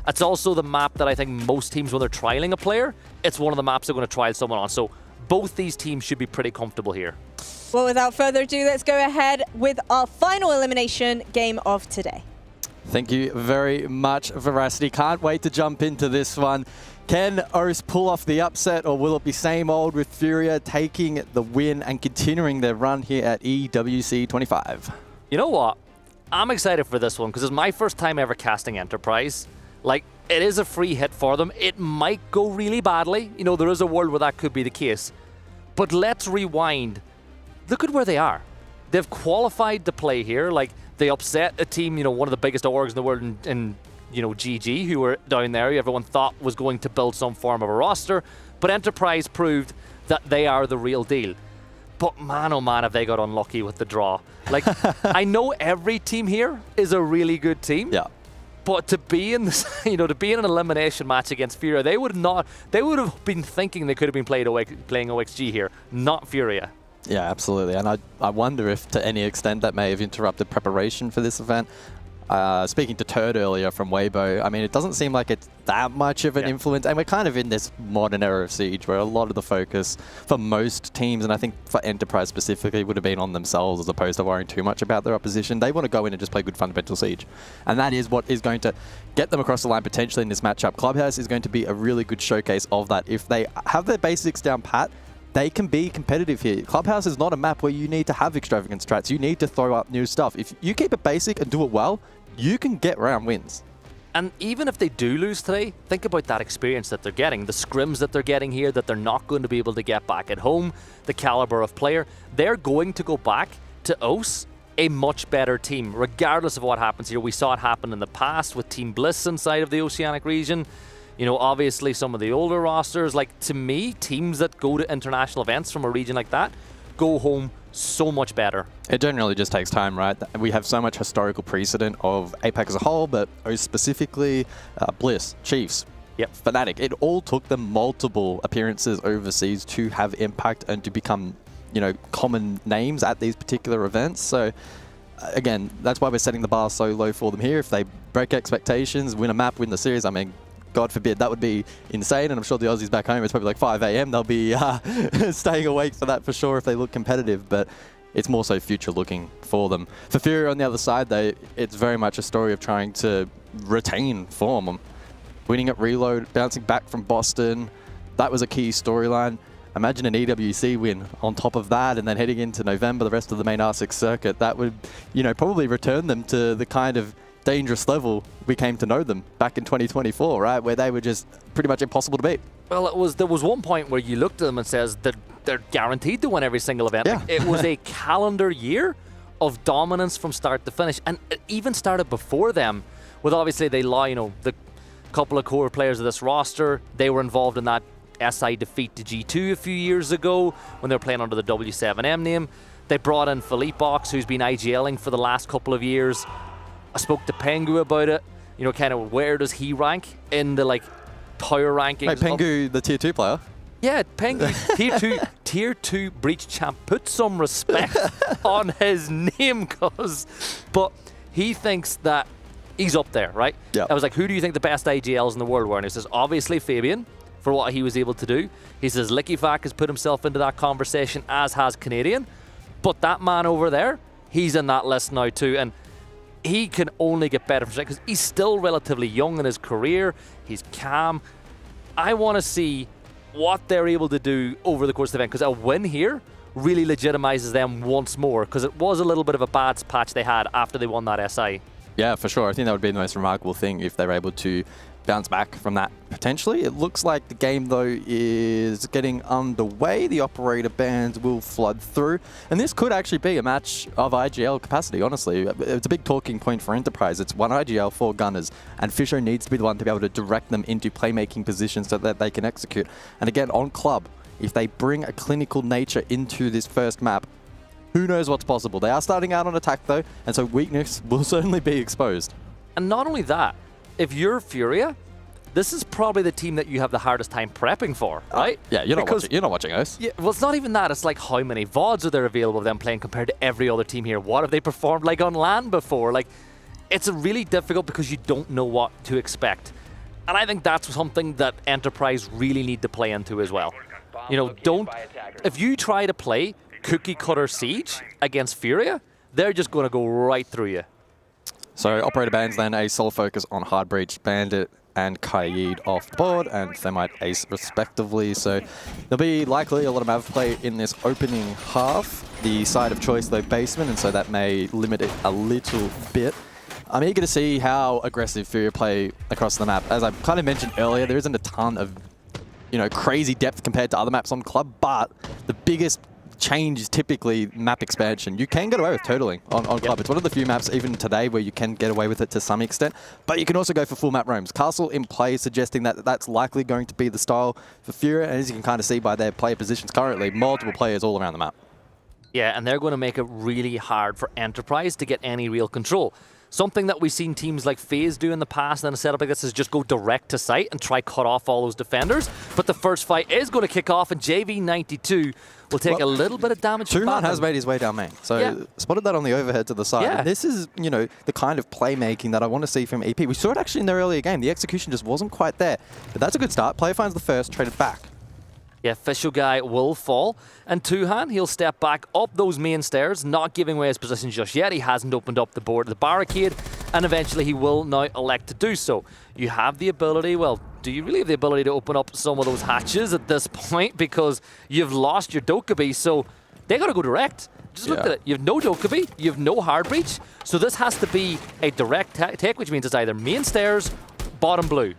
It's also the map that I think most teams, when they're trialing a player, it's one of the maps they're going to trial someone on. So both these teams should be pretty comfortable here. Well, without further ado, let's go ahead with our final elimination game of today. Thank you very much, Veracity. Can't wait to jump into this one. Can OS pull off the upset, or will it be same old with Furia taking the win and continuing their run here at EWC 25? You know what? I'm excited for this one because it's my first time ever casting Enterprise. Like, it is a free hit for them. It might go really badly. You know, there is a world where that could be the case. But let's rewind. Look at where they are. They've qualified to play here. Like, they upset a team, you know, one of the biggest orgs in the world in you know, Gen.G, who were down there, who everyone thought was going to build some form of a roster. But Enterprise proved that they are the real deal. But man, oh man, have they got unlucky with the draw. Like, I know every team here is a really good team. Yeah. But to be in this, you know, to be in an elimination match against Furia, they would have been thinking they could have been playing OXG here, not Furia. Yeah, absolutely. And I wonder if to any extent that may have interrupted preparation for this event. Speaking to Turd earlier from Weibo, I mean, it doesn't seem like it's that much of an influence. And we're kind of in this modern era of Siege where a lot of the focus for most teams, and I think for Enterprise specifically, would have been on themselves as opposed to worrying too much about their opposition. They want to go in and just play good fundamental Siege. And that is what is going to get them across the line potentially in this matchup. Clubhouse is going to be a really good showcase of that. If they have their basics down pat, they can be competitive here. Clubhouse is not a map where you need to have extravagant strats. You need to throw up new stuff. If you keep it basic and do it well, you can get round wins. And even if they do lose today, think about that experience that they're getting, the scrims that they're getting here that they're not going to be able to get back at home, the caliber of player. They're going to go back to OS a much better team, regardless of what happens here. We saw it happen in the past with Team Bliss inside of the Oceanic region. You know, obviously some of the older rosters, like, to me, teams that go to international events from a region like that go home so much better. It generally just takes time, right? We have so much historical precedent of APAC as a whole, but specifically Bliss, Chiefs, Fnatic. It all took them multiple appearances overseas to have impact and to become, you know, common names at these particular events. So again, that's why we're setting the bar so low for them here. If they break expectations, win a map, win the series, I mean, God forbid, that would be insane. And I'm sure the Aussies back home, it's probably like 5 a.m. They'll be staying awake for that for sure if they look competitive. But it's more so future looking for them. For Furia on the other side, though, it's very much a story of trying to retain form. Winning at Reload, bouncing back from Boston, that was a key storyline. Imagine an EWC win on top of that, and then heading into November, the rest of the main R6 circuit. That would, you know, probably return them to the kind of dangerous level we came to know them back in 2024, right? Where they were just pretty much impossible to beat. Well, there was one point where you looked at them and says that they're guaranteed to win every single event. Yeah. Like, it was a calendar year of dominance from start to finish, and it even started before them. With obviously they lie, you know, the couple of core players of this roster, they were involved in that SI defeat to G2 a few years ago when they were playing under the W7M name. They brought in Philippe Box, who's been IGLing for the last couple of years. I spoke to Pengu about it, you know, kind of where does he rank in the, like, power rankings. Wait, Pengu, the tier 2 player? Yeah, Pengu, tier 2 Breach champ. Put some respect on his name, but he thinks that he's up there, right? Yeah. I was like, who do you think the best IGLs in the world were? And he says, obviously Fabian, for what he was able to do. He says, Lickyfac has put himself into that conversation, as has Canadian. But that man over there, he's in that list now too. And he can only get better because he's still relatively young in his career. He's calm. I want to see what they're able to do over the course of the event, because a win here really legitimizes them once more, because it was a little bit of a bad patch they had after they won that SI. Yeah, for sure. I think that would be the most remarkable thing if they're able to bounce back from that potentially. It looks like the game, though, is getting underway. The operator bans will flood through. And this could actually be a match of IGL capacity, honestly. It's a big talking point for Enterprise. It's 1 IGL, 4 gunners. And Fisher needs to be the one to be able to direct them into playmaking positions so that they can execute. And again, on Club, if they bring a clinical nature into this first map, who knows what's possible. They are starting out on attack, though, and so weakness will certainly be exposed. And not only that, if you're Furia, this is probably the team that you have the hardest time prepping for, right? Yeah, you're not watching us. Yeah, well, it's not even that. It's like, how many VODs are there available of them playing compared to every other team here? What have they performed like on LAN before? Like, it's really difficult because you don't know what to expect. And I think that's something that Enterprise really need to play into as well. You know, if you try to play cookie cutter siege against Furia, they're just going to go right through you. So Operator bans then a sole focus on Hard Breach, Bandit and Kaid off the board, and Thermite Ace respectively. So there'll be likely a lot of Mav play in this opening half. The side of choice though Basement, and so that may limit it a little bit. I'm eager to see how aggressive Furia play across the map. As I kind of mentioned earlier, there isn't a ton of crazy depth compared to other maps on Club, but the biggest change is typically map expansion. You can get away with turtling on Club. It's one of the few maps even today where you can get away with it to some extent, but you can also go for full map roams. Castle in play suggesting that that's likely going to be the style for Furia, and as you can kind of see by their player positions currently, multiple players all around the map. Yeah, and they're going to make it really hard for Enterprise to get any real control. Something that we've seen teams like Faze do in the past in a setup like this is just go direct to site and try cut off all those defenders. But the first fight is going to kick off, and JV92 will take a little bit of damage. Tuhan has made his way down main, so spotted that on the overhead to the side. Yeah. And this is, the kind of playmaking that I want to see from EP. We saw it actually in the earlier game. The execution just wasn't quite there, but that's a good start. Player finds the first, traded back. Yeah, Official Guy will fall, and Tuhan, he'll step back up those main stairs, not giving away his position just yet. He hasn't opened up the board, the barricade, and eventually he will now elect to do so. You have the ability, well, do you really have the ability to open up some of those hatches at this point? Because you've lost your Dokkaebi, so they got to go direct. Just look at it. You have no Dokkaebi, you have no hard breach, so this has to be a direct take, which means it's either main stairs, bottom blue.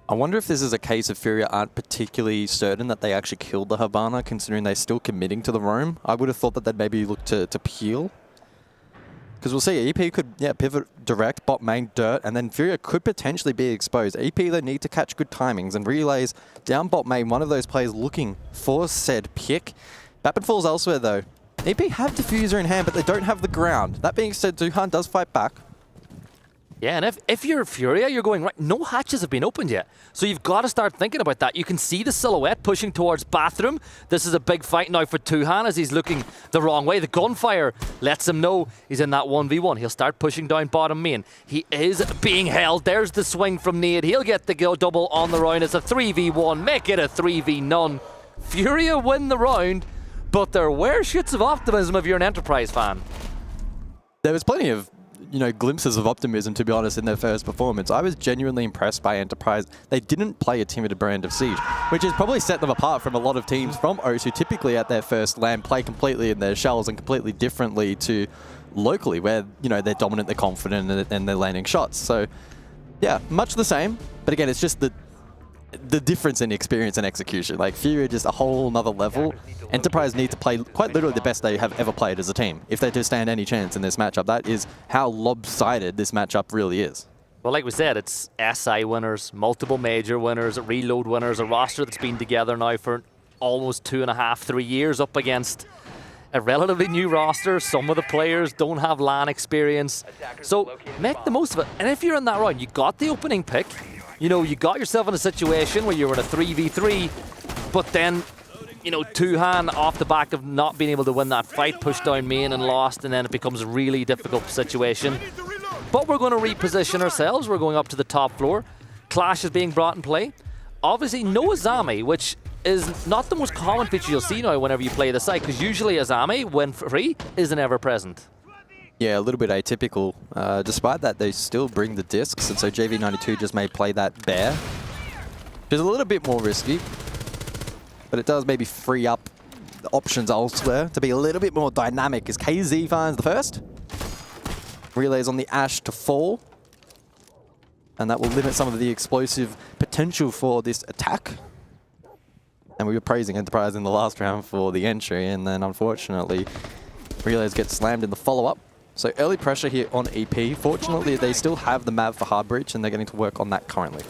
I wonder if this is a case of Furia aren't particularly certain that they actually killed the Habana, considering they're still committing to the roam. I would have thought that they'd maybe look to peel. Because we'll see, EP could pivot direct, bot main, dirt, and then Furia could potentially be exposed. EP, they need to catch good timings, and Relays down bot main, one of those players looking for said pick. Bapid falls elsewhere though. EP have Diffuser in hand, but they don't have the ground. That being said, Duhan does fight back. Yeah, and if you're Furia, you're going, right, no hatches have been opened yet. So you've got to start thinking about that. You can see the silhouette pushing towards bathroom. This is a big fight now for Tuhan as he's looking the wrong way. The gunfire lets him know he's in that 1v1. He'll start pushing down bottom main. He is being held. There's the swing from Nade. He'll get the double on the round. It's a 3v1. Make it a 3v-none. Furia win the round, but there were shoots of optimism if you're an Enterprise fan. There was plenty of glimpses of optimism, to be honest, in their first performance. I was genuinely impressed by Enterprise. They didn't play a timid brand of Siege, which has probably set them apart from a lot of teams from OS who typically at their first LAN play completely in their shells and completely differently to locally, where, they're dominant, they're confident, and they're landing shots. So, yeah, much the same. But again, it's just the difference in experience and execution. Like, Furia just a whole nother level. Enterprise need to play quite literally the best they have ever played as a team if they do stand any chance in this matchup. That is how lopsided this matchup really is. Well, like we said, it's SI winners, multiple major winners, reload winners, a roster that's been together now for almost 2.5, 3 years up against a relatively new roster. Some of the players don't have LAN experience. So make the most of it. And if you're in that round, you got the opening pick. You got yourself in a situation where you were in a 3v3, but then, Tuhan off the back of not being able to win that fight, pushed down main and lost, and then it becomes a really difficult situation. But we're going to reposition ourselves. We're going up to the top floor. Clash is being brought in play. Obviously, no Azami, which is not the most common feature you'll see now whenever you play the site, because usually Azami, when free, isn't ever present. Yeah, a little bit atypical. Despite that, they still bring the discs, and so JV92 just may play that bear. Which is a little bit more risky, but it does maybe free up the options elsewhere to be a little bit more dynamic as KZ finds the first. Relays on the Ash to fall, and that will limit some of the explosive potential for this attack. And we were praising Enterprise in the last round for the entry, and then unfortunately, Relays get slammed in the follow-up. So early pressure here on EP. Fortunately, they still have the Mav for hard breach, and they're getting to work on that currently.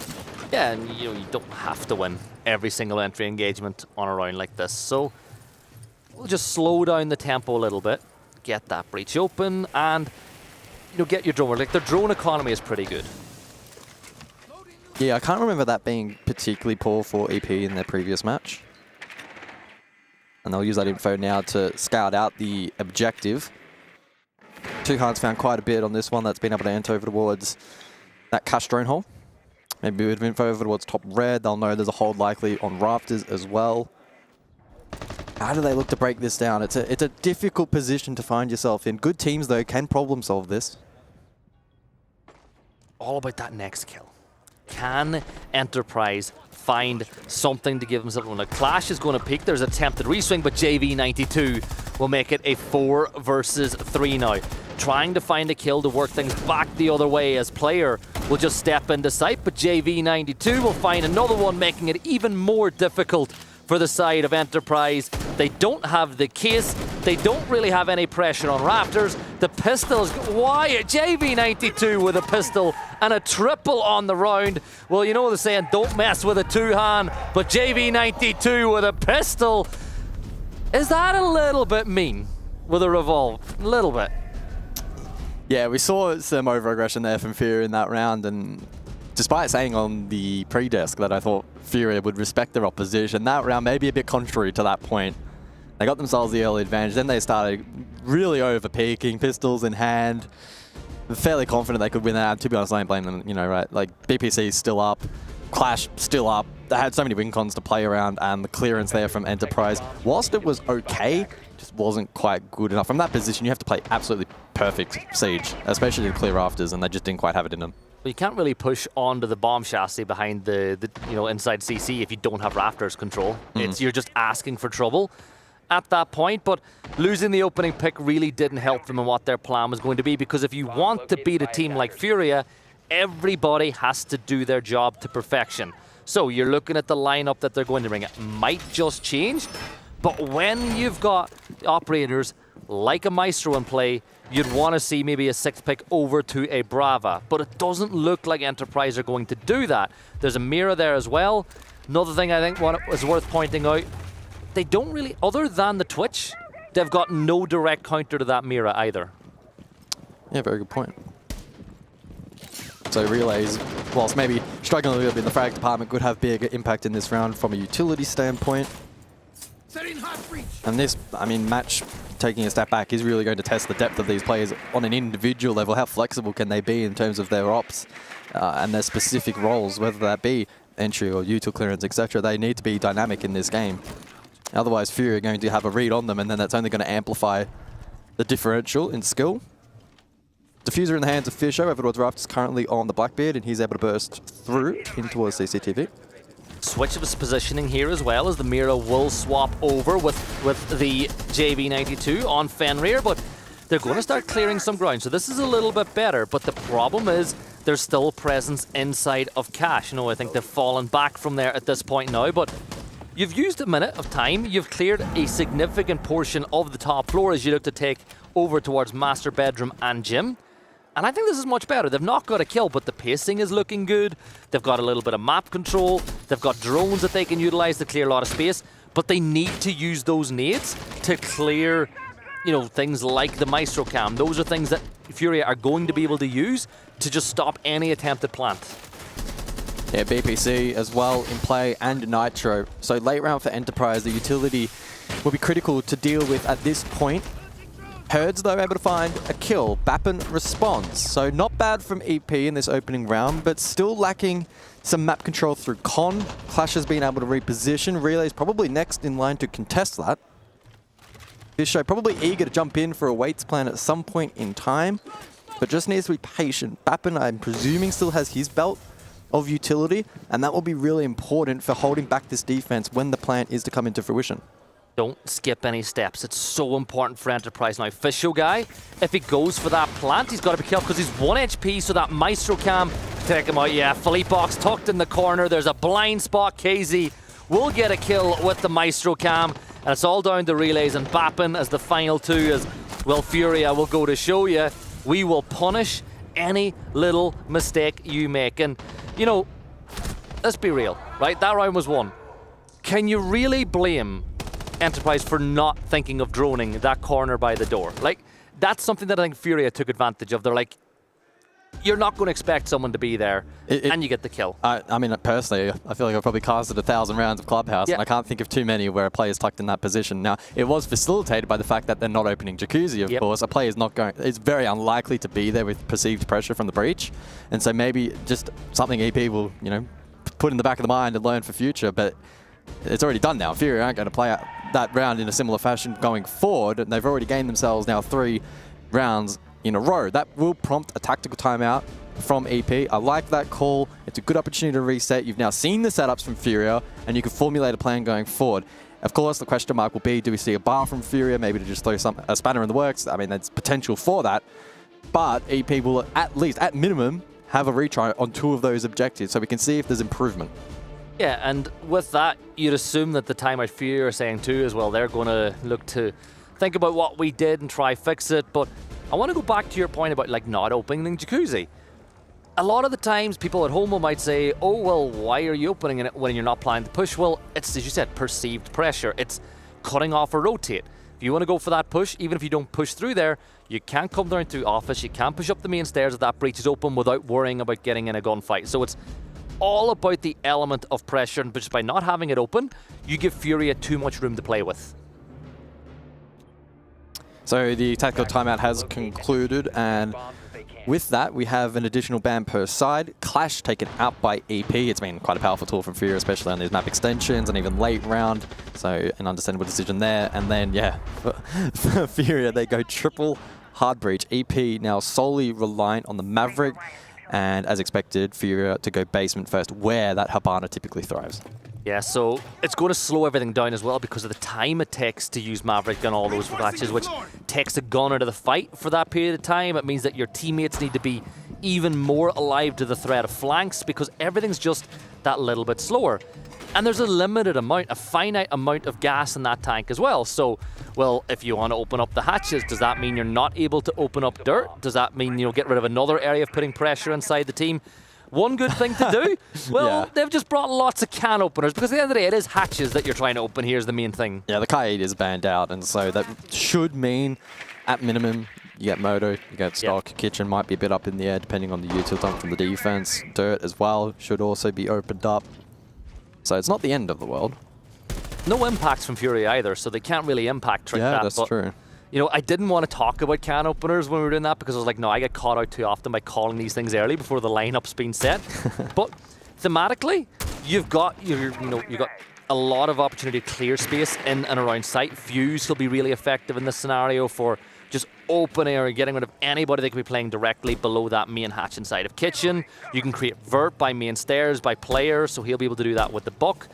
Yeah, and you don't have to win every single entry engagement on a round like this. So we'll just slow down the tempo a little bit, get that breach open, and get your drone. Like, their drone economy is pretty good. Yeah, I can't remember that being particularly poor for EP in their previous match. And they'll use that info now to scout out the objective. Tuhan's found quite a bit on this one that's been able to enter over towards that cash drone hole. Maybe a bit of info over towards top red. They'll know there's a hold likely on rafters as well. How do they look to break this down? It's a difficult position to find yourself in. Good teams, though, can problem solve this. All about that next kill. Can Enterprise find something to give themselves? When a Clash is going to peak, there's attempted reswing, but JV92 will make it a 4 versus 3 now. Trying to find a kill to work things back the other way as player will just step into sight, but JV92 will find another one, making it even more difficult for the side of Enterprise. They don't have the case. They don't really have any pressure on Raptors. The pistols, why? JV92 with a pistol and a triple on the round. Well, you know the saying, don't mess with a two-hand, but JV92 with a pistol. Is that a little bit mean with a revolve? A little bit. Yeah, we saw some over-aggression there from Furia in that round, and despite saying on the pre-desk that I thought Furia would respect their opposition, that round may be a bit contrary to that point. They got themselves the early advantage, then they started really over-peaking, pistols in hand. Fairly confident they could win that. To be honest, I don't blame them, you know, right? Like, BPC's still up, Clash still up. They had so many win cons to play around, and the clearance there from Enterprise, whilst it was okay, just wasn't quite good enough. From that position, you have to play absolutely perfect Siege, especially to clear rafters, and they just didn't quite have it in them. Well, you can't really push onto the bomb chassis behind the inside CC if you don't have rafters control. You're just asking for trouble at that point, but losing the opening pick really didn't help them in what their plan was going to be, because if you want to beat a team like Furia, everybody has to do their job to perfection. So you're looking at the lineup that they're going to bring. It might just change, but when you've got operators like a Maestro in play, you'd want to see maybe a 6th pick over to a Brava, but it doesn't look like Enterprise are going to do that. There's a Mira there as well. Another thing I think is worth pointing out, they don't really, other than the Twitch, they've got no direct counter to that Mira either. Yeah, very good point. So Relays, whilst maybe struggling a little bit in the frag department, could have big impact in this round from a utility standpoint. And this, I mean, match taking a step back is really going to test the depth of these players on an individual level. How flexible can they be in terms of their ops and their specific roles, whether that be entry or util clearance, etc. They need to be dynamic in this game. Otherwise, Furia are going to have a read on them, and then that's only going to amplify the differential in skill. Diffuser in the hands of Fisher. Over towards Raft is currently on the Blackbeard, and he's able to burst through in towards CCTV. Switch of his positioning here as well, as the Mira will swap over with the JV92 on Fenrir, but they're going to start clearing some ground. So this is a little bit better, but the problem is there's still presence inside of Cash. You know, I think they've fallen back from there at this point now, but you've used a minute of time. You've cleared a significant portion of the top floor as you look to take over towards Master Bedroom and Gym. And I think this is much better. They've not got a kill, but the pacing is looking good. They've got a little bit of map control. They've got drones that they can utilize to clear a lot of space, but they need to use those nades to clear, you know, things like the Maestro Cam. Those are things that Furia are going to be able to use to just stop any attempted plant. Yeah, BPC as well in play, and Nitro. So late round for Enterprise, the utility will be critical to deal with at this point. Herds, though, able to find a kill. Bappen responds. So not bad from EP in this opening round, but still lacking some map control through Con. Clash has been able to reposition. Relay's probably next in line to contest that. Fisho probably eager to jump in for a Waits plan at some point in time, but just needs to be patient. Bappen, I'm presuming, still has his belt of utility, and that will be really important for holding back this defense when the plan is to come into fruition. Don't skip any steps. It's so important for Enterprise now. Fisho guy, if he goes for that plant, he's got to be careful because he's 1 HP, so that Maestro Cam, take him out. Yeah, Philippe Box tucked in the corner. There's a blind spot. KZ will get a kill with the Maestro Cam, and it's all down to Relays and Bappen as the final two, as well, Furia will go to show you. We will punish any little mistake you make. And, you know, let's be real, right? That round was won. Can you really blame Enterprise for not thinking of droning that corner by the door? Like, that's something that I think Furia took advantage of. They're like, you're not going to expect someone to be there, and you get the kill. I mean, personally, I feel like I've probably casted 1,000 rounds of Clubhouse, and I can't think of too many where a player's tucked in that position. Now, it was facilitated by the fact that they're not opening Jacuzzi, of course. A player's not going, it's very unlikely to be there with perceived pressure from the breach, and so maybe just something EP will, you know, put in the back of the mind and learn for future, but it's already done now. Furia aren't going to play out that round in a similar fashion going forward, and they've already gained themselves now 3 rounds in a row. That will prompt a tactical timeout from EP. I like that call. It's a good opportunity to reset. You've now seen the setups from Furia, and you can formulate a plan going forward. Of course, the question mark will be, do we see a bar from Furia, maybe to just throw a spanner in the works? I mean, there's potential for that. But EP will at least, at minimum, have a retry on 2 of those objectives, so we can see if there's improvement. Yeah, and with that, you'd assume that the timeout Furia are saying too as well, they're going to look to think about what we did and try fix it. But I want to go back to your point about like not opening Jacuzzi. A lot of the times people at home might say, oh, well, why are you opening it when you're not planning to push? Well, it's, as you said, perceived pressure. It's cutting off a rotate. If you want to go for that push, even if you don't push through there, you can't come down to office, you can't push up the main stairs if that breach is open without worrying about getting in a gunfight. So it's all about the element of pressure, and just by not having it open, you give Furia too much room to play with. So the tactical timeout has concluded, and with that, we have an additional ban per side. Clash taken out by EP. It's been quite a powerful tool from Furia, especially on these map extensions and even late round. So an understandable decision there. And then, yeah, for Furia, they go triple hard breach. EP now solely reliant on the Maverick. And as expected, Furia to go basement first, where that Habana typically thrives. Yeah, so it's going to slow everything down as well because of the time it takes to use Maverick and all those matches, which takes a gun out of the fight for that period of time. It means that your teammates need to be even more alive to the threat of flanks because everything's just that little bit slower. And there's a limited amount, a finite amount of gas in that tank as well. So, well, if you want to open up the hatches, does that mean you're not able to open up dirt? Does that mean you'll get rid of another area of putting pressure inside the team? One good thing to do? Well, yeah. They've just brought lots of can openers because at the end of the day, it is hatches that you're trying to open. Here's the main thing. Yeah, the K8 is banned out, and so that should mean, at minimum, you get Moto, you get Stock. Yep. Kitchen might be a bit up in the air depending on the util dump from the defense. Dirt as well should also be opened up. So it's not the end of the world. No impacts from Fury either, so they can't really impact trick that. Yeah, that's true. You know, I didn't want to talk about can openers when we were doing that because I was like, no, I get caught out too often by calling these things early before the lineup's been set. But thematically, you've got a lot of opportunity to clear space in and around site. Fuse will be really effective in this scenario for just opening or getting rid of anybody that could be playing directly below that main hatch inside of Kitchen. You can create vert by main stairs, by player, so he'll be able to do that with the Buck.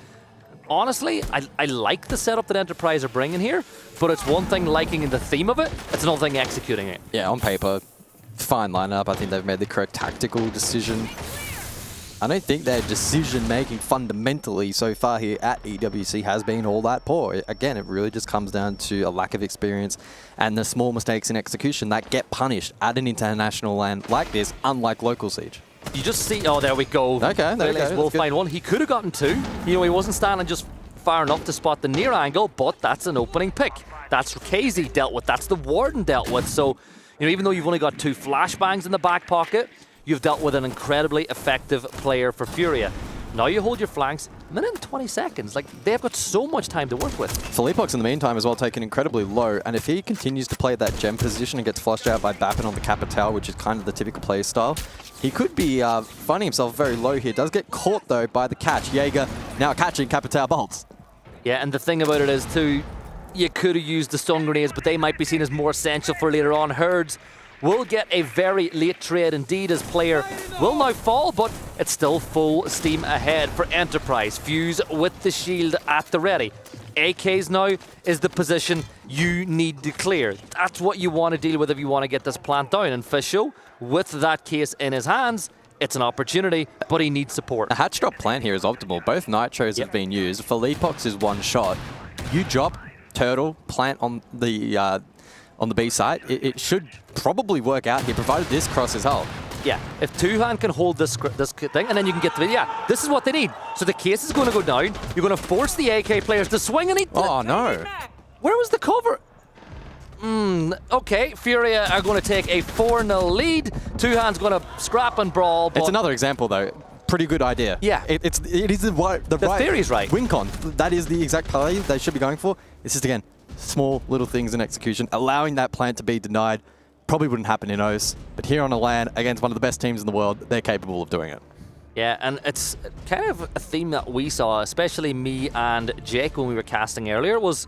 Honestly, I like the setup that Enterprise are bringing here, but it's one thing liking the theme of it, it's another thing executing it. Yeah, on paper, fine lineup. I think they've made the correct tactical decision. I don't think their decision-making fundamentally so far here at EWC has been all that poor. Again, it really just comes down to a lack of experience and the small mistakes in execution that get punished at an international land like this, unlike local Siege. You just see, oh, there we go. Okay, there we go. We'll find one. He could have gotten 2. You know, he wasn't standing just far enough to spot the near angle, but that's an opening pick. That's KZ dealt with. That's the Warden dealt with. So, you know, even though you've only got 2 flashbangs in the back pocket, you've dealt with an incredibly effective player for Furia. Now you hold your flanks, a minute and 20 seconds. Like, they've got so much time to work with. Felipox in the meantime as well taken incredibly low, and if he continues to play that gem position and gets flushed out by Bappin on the Capital, which is kind of the typical play style, he could be finding himself very low here. Does get caught though by the catch. Jaeger now catching Capital bolts. Yeah, and the thing about it is too, you could have used the stun grenades, but they might be seen as more essential for later on. Herds will get a very late trade indeed, as player will now fall, but it's still full steam ahead for Enterprise. Fuse with the shield at the ready. AKs now is the position you need to clear. That's what you want to deal with if you want to get this plant down. And Fisho, with that case in his hands, it's an opportunity, but he needs support. The hatch drop plan here is optimal. Both nitros have been used. Felipox is one shot. You drop turtle, plant on the B side, it should probably work out here, provided this crosses hull. Yeah, if Two-Hand can hold this thing, and then you can get the... Yeah, this is what they need. So the case is going to go down. You're going to force the AK players to swing and eat... Oh, no. Where was the cover? Okay, Furia are going to take a 4-0 lead. Two-Hand's going to scrap and brawl, but... It's another example, though. Pretty good idea. Yeah. It is the right theory's right. Win con. That is the exact play they should be going for. It's just, again, small little things in execution. Allowing that plant to be denied probably wouldn't happen in OS, but here on a LAN against one of the best teams in the world, they're capable of doing it. Yeah, and it's kind of a theme that we saw, especially me and Jake when we were casting earlier, was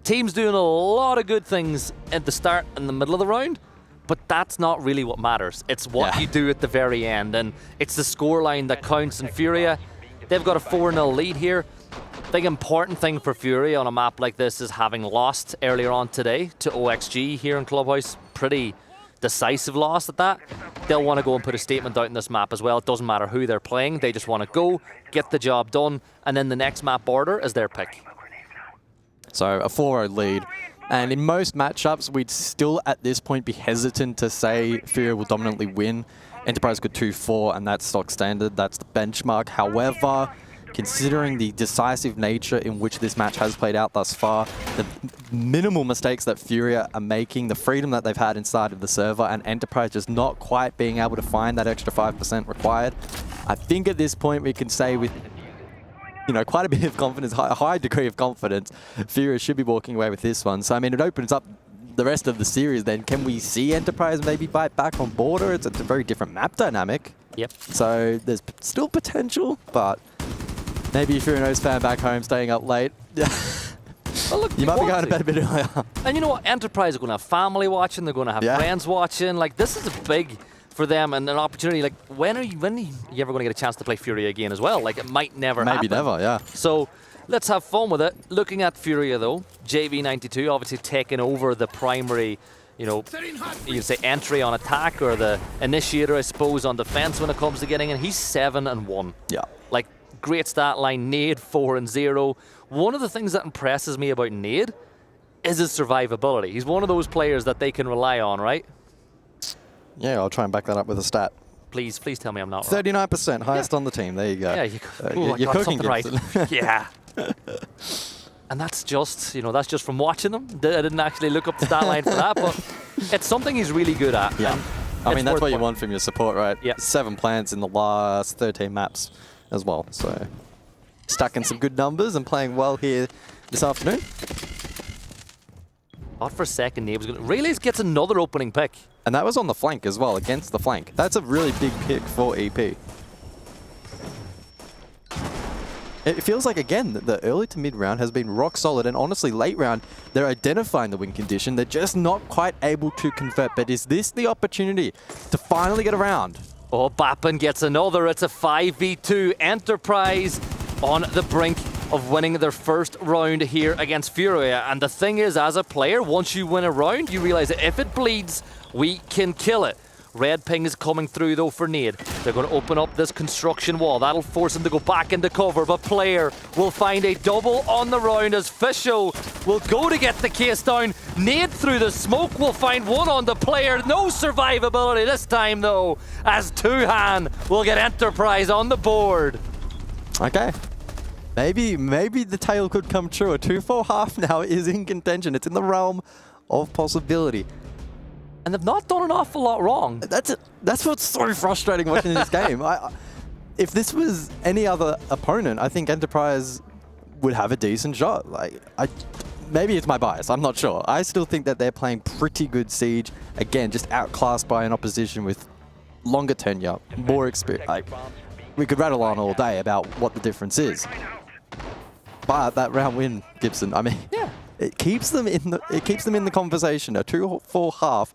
Team's doing a lot of good things at the start and the middle of the round, but that's not really what matters. It's what you do at the very end, and it's the scoreline that counts. In Furia, they've got a 4-0 lead here. Big important thing for Furia on a map like this is having lost earlier on today to OXG here in Clubhouse. Pretty decisive loss at that. They'll want to go and put a statement out in this map as well. It doesn't matter who they're playing. They just want to go, get the job done, and then the next map border is their pick. So a 4-0 lead. And in most matchups, we'd still at this point be hesitant to say Furia will dominantly win. Enterprise could 2-4, and that's stock standard. That's the benchmark. However, considering the decisive nature in which this match has played out thus far, the minimal mistakes that Furia are making, the freedom that they've had inside of the server, and Enterprise just not quite being able to find that extra 5% required, I think at this point we can say with quite a bit of confidence, a high degree of confidence, Furia should be walking away with this one. So, I mean, it opens up the rest of the series then. Can we see Enterprise maybe bite back on border? It's a very different map dynamic. Yep. So, there's still potential, but maybe if you're an OS fan back home staying up late, well, look, you might be going to bed a bit earlier. And you know what? Enterprise are going to have family watching. They're going to have friends watching. Like, this is a big for them and an opportunity. Like, when are you ever going to get a chance to play Furia again as well? Like, it might never happen. Maybe never, yeah. So let's have fun with it. Looking at Furia though, JV92 obviously taking over the primary, you could say entry on attack, or the initiator, I suppose, on defense when it comes to getting in. He's 7-1. Yeah. Like, great stat line. Nade 4-0. One of the things that impresses me about Nade is his survivability. He's one of those players that they can rely on, right? Yeah, I'll try and back that up with a stat. Please tell me I'm not wrong. 39%, highest on the team. There you go. Yeah, you're cooking, right. Yeah. And that's just, that's just from watching them. I didn't actually look up the stat line for that, but it's something he's really good at. Yeah. I mean, that's what you want from your support, right? Yeah. 7 plants in the last 13 maps as well. So, stacking some good numbers and playing well here this afternoon. Thought for a second he was going to... Relays gets another opening pick. And that was on the flank as well, against the flank. That's a really big pick for EP. It feels like, again, that the early to mid round has been rock solid, and honestly, late round, they're identifying the win condition. They're just not quite able to convert. But is this the opportunity to finally get around? Oh, Bappen gets another. It's a 5v2. Enterprise on the brink of winning their first round here against Furia. And the thing is, as a player, once you win a round, you realize that if it bleeds, we can kill it. Red ping is coming through though for Nade. They're going to open up this construction wall. That'll force him to go back into cover, but Player will find a double on the round as Fisho will go to get the case down. Nade through the smoke will find one on the Player. No survivability this time though, as Tuhan will get Enterprise on the board. Okay. Maybe the tale could come true. A 2-4 half now is in contention. It's in the realm of possibility. And they've not done an awful lot wrong. That's what's so frustrating watching this game. If this was any other opponent, I think Enterprise would have a decent shot. Maybe it's my bias, I'm not sure. I still think that they're playing pretty good Siege. Again, just outclassed by an opposition with longer tenure, more experience. We could rattle on all day about what the difference is. But that round win, Gibson, I mean, it keeps them in the conversation. A 2-4 half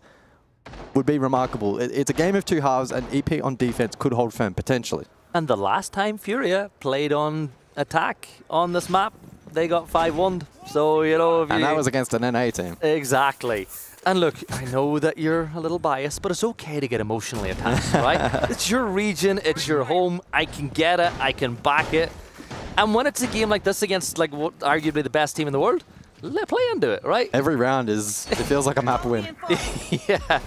would be remarkable. It's a game of 2 halves, and EP on defense could hold firm potentially. And the last time Furia played on attack on this map, they got 5-1. So, and that was against an NA team. Exactly. And look, I know that you're a little biased, but it's okay to get emotionally attached, right? It's your region, it's your home. I can get it, I can back it. And when it's a game like this against what arguably the best team in the world, play into it, right? Every round it feels like a map win. Yeah.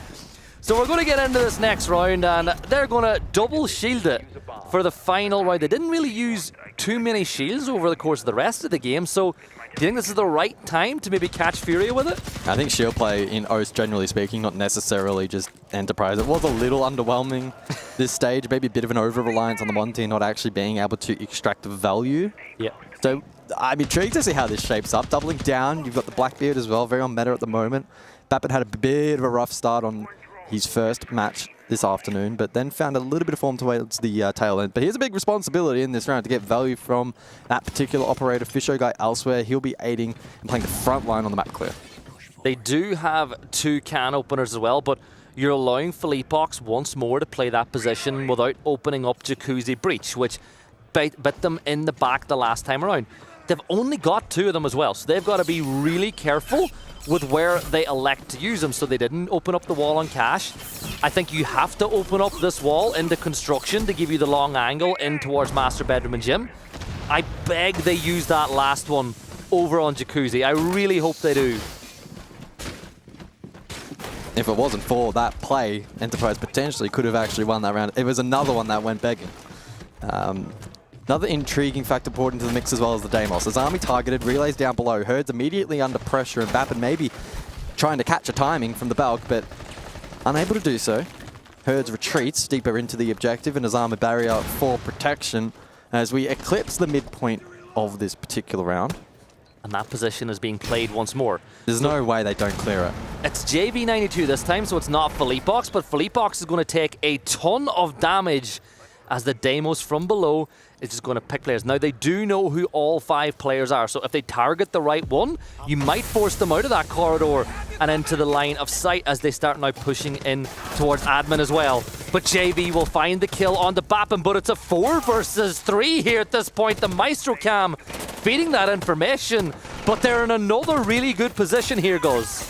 So we're going to get into this next round, and they're going to double shield it for the final round. They didn't really use too many shields over the course of the rest of the game, so do you think this is the right time to maybe catch Furia with it? I think shield play in OS, generally speaking, not necessarily just Enterprise. It was a little underwhelming this stage, maybe a bit of an over-reliance on the one team not actually being able to extract value. Yeah. So I'm intrigued to see how this shapes up. Doubling down, you've got the Blackbeard as well, very on meta at the moment. Bappen had a bit of a rough start on his first match this afternoon, but then found a little bit of form towards the tail end. But here's a big responsibility in this round to get value from that particular operator. Fisho guy elsewhere, he'll be aiding and playing the front line on the map clear. They do have 2 can openers as well, but you're allowing Philippox once more to play that position without opening up Jacuzzi Breach, which bit them in the back the last time around. They've only got 2 of them as well, so they've got to be really careful with where they elect to use them. So they didn't open up the wall on Cash. I think you have to open up this wall into construction to give you the long angle in towards Master Bedroom and Gym. I beg they use that last one over on Jacuzzi. I really hope they do. If it wasn't for that play, Enterprise potentially could have actually won that round. It was another one that went begging. Another intriguing factor poured into the mix as well as the Deimos. As Army targeted, relays down below, Herds immediately under pressure, and Vapid maybe trying to catch a timing from the Balk, but unable to do so. Herds retreats deeper into the objective and his armor barrier for protection as we eclipse the midpoint of this particular round. And that position is being played once more. There's no way they don't clear it. It's JV92 this time, so it's not Philippox, but Philippox is going to take a ton of damage as the Deimos from below is just going to pick players. Now, they do know who all 5 players are, so if they target the right one, you might force them out of that corridor and into the line of sight as they start now pushing in towards admin as well. But JV will find the kill on the Bappin, but it's a 4 versus 3 here at this point. The Maestro Cam feeding that information, but they're in another really good position here, Goz.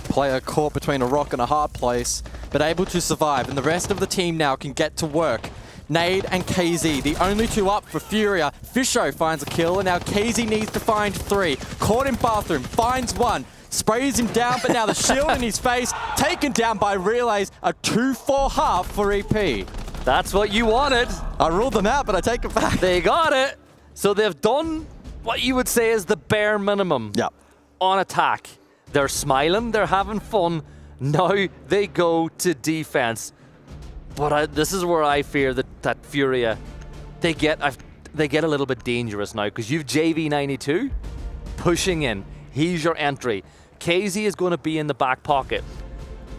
Player caught between a rock and a hard place, but able to survive, and the rest of the team now can get to work. Nade and KZ, the only 2 up for Furia. Fisho finds a kill, and now KZ needs to find 3. Caught in bathroom, finds 1, sprays him down, but now the shield in his face, taken down by Relays, a 2-4 half for EP. That's what you wanted. I ruled them out, but I take it back. They got it. So they've done what you would say is the bare minimum on attack. They're smiling, they're having fun. Now they go to defense. But this is where I fear that Furia, they get a little bit dangerous now, because you've JV92 pushing in. He's your entry. KZ is going to be in the back pocket.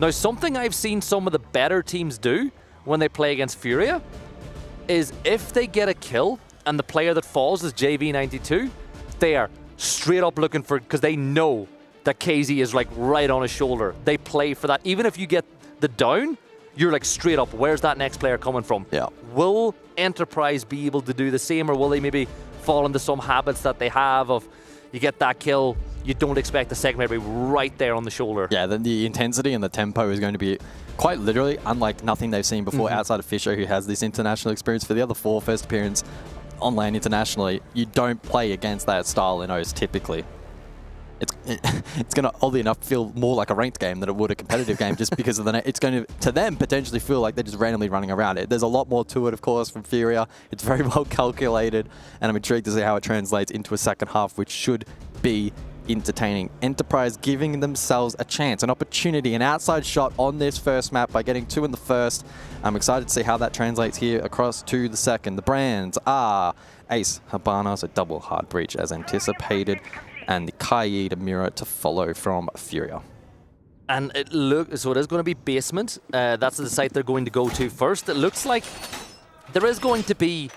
Now, something I've seen some of the better teams do when they play against Furia is if they get a kill and the player that falls is JV92, they are straight up looking for, because they know that KZ is like right on his shoulder. They play for that. Even if you get the down, you're like straight up, where's that next player coming from? Yeah. Will Enterprise be able to do the same, or will they maybe fall into some habits that they have of you get that kill, you don't expect the second player to be right there on the shoulder? Yeah, the intensity and the tempo is going to be quite literally unlike nothing they've seen before outside of Fisher, who has this international experience. For the other 4 first appearance on LAN internationally, you don't play against that style in O's typically. It's going to, oddly enough, feel more like a ranked game than it would a competitive game, just because of it's going to them, potentially feel like they're just randomly running around it. There's a lot more to it, of course, from Furia. It's very well calculated, and I'm intrigued to see how it translates into a second half, which should be entertaining. Enterprise giving themselves a chance, an opportunity, an outside shot on this first map by getting 2 in the first. I'm excited to see how that translates here across to the second. The brands are Ace, Habana, so double hard breach as anticipated, and the Kaid mirror to follow from Furia. And it so it is going to be basement. That's the site they're going to go to first. It looks like there is going to be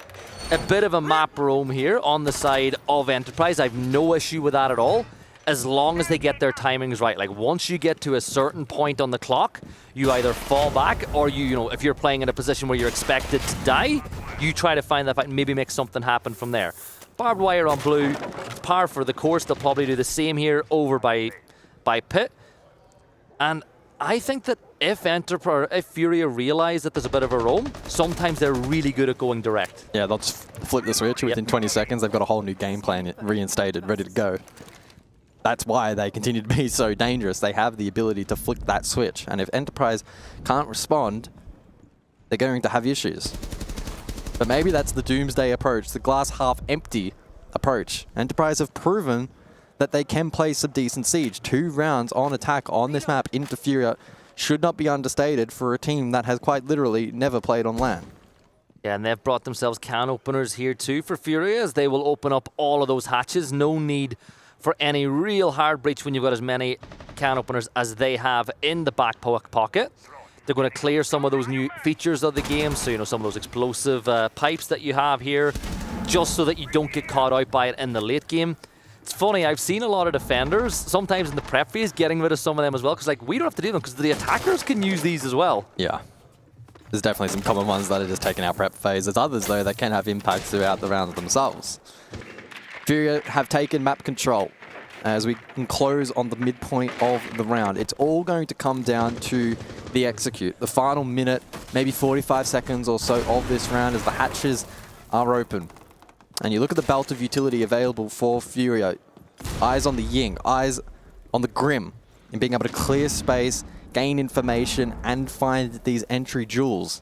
a bit of a map roam here on the side of Enterprise. I have no issue with that at all, as long as they get their timings right. Like, once you get to a certain point on the clock, you either fall back, or you know, if you're playing in a position where you're expected to die, you try to find that fight and maybe make something happen from there. Barbed wire on blue, par for the course. They'll probably do the same here over by Pit. And I think that if Furia realize that there's a bit of a roam, sometimes they're really good at going direct. Yeah, they'll just flip the switch within 20 seconds. They've got a whole new game plan reinstated, ready to go. That's why they continue to be so dangerous. They have the ability to flick that switch. And if Enterprise can't respond, they're going to have issues. But maybe that's the doomsday approach, the glass half empty approach. Enterprise have proven that they can play some decent siege. 2 rounds on attack on this map into Furia should not be understated for a team that has quite literally never played on LAN. Yeah, and they've brought themselves can openers here too for Furia, as they will open up all of those hatches. No need for any real hard breach when you've got as many can openers as they have in the back pocket. They're going to clear some of those new features of the game, so, you know, some of those explosive pipes that you have here, just so that you don't get caught out by it in the late game. It's funny, I've seen a lot of defenders, sometimes in the prep phase, getting rid of some of them as well, because like we don't have to do them, because the attackers can use these as well. Yeah. There's definitely some common ones that are just taking our prep phase. There's others, though, that can have impacts throughout the rounds themselves. Furia have taken map control as we close on the midpoint of the round. It's all going to come down to the execute. The final minute, maybe 45 seconds or so of this round as the hatches are open. And you look at the belt of utility available for Furia. Eyes on the Ying, eyes on the Grim, and being able to clear space, gain information, and find these entry jewels.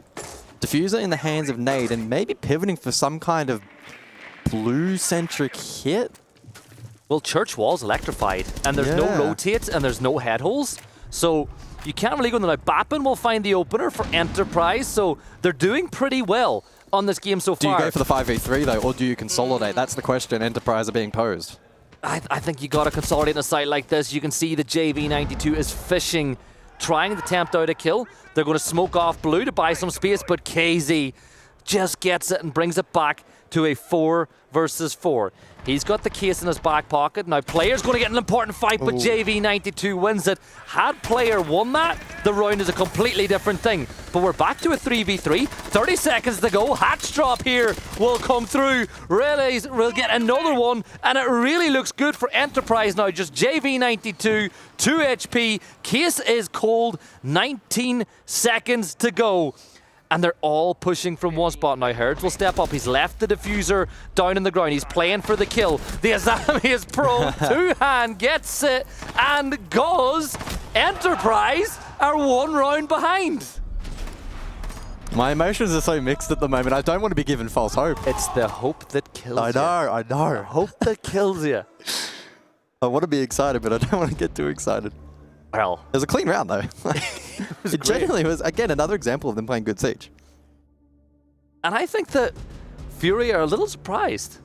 Diffuser in the hands of Nade, and maybe pivoting for some kind of blue-centric hit? Well, Church Wall's electrified, and there's no rotates, and there's no head holes. So you can't really go in there. Now, Bappin will find the opener for Enterprise, so they're doing pretty well on this game so far. Do you go for the 5v3 though, or do you consolidate? That's the question Enterprise are being posed. I think you got to consolidate in a site like this. You can see the JV92 is fishing, trying to tempt out a kill. They're going to smoke off blue to buy some space, but KZ just gets it and brings it back to a 4 versus 4. He's got the case in his back pocket. Now, Player's going to get an important fight, but JV92 wins it. Had Player won that, the round is a completely different thing. But we're back to a 3v3. 30 seconds to go. Hatch drop here will come through. Relays will get another one, and it really looks good for Enterprise now. Just JV92, 2 HP. Case is cold. 19 seconds to go. And they're all pushing from one spot now. Herds will step up. He's left the diffuser down in the ground. He's playing for the kill. The Azami is pro. Two-hand gets it and goes. Enterprise are 1 round behind. My emotions are so mixed at the moment. I don't want to be given false hope. It's the hope that kills you. I know. Hope that kills you. I want to be excited, but I don't want to get too excited. Well, it was a clean round, though. It genuinely was, again, another example of them playing good Siege. And I think that Furia are a little surprised.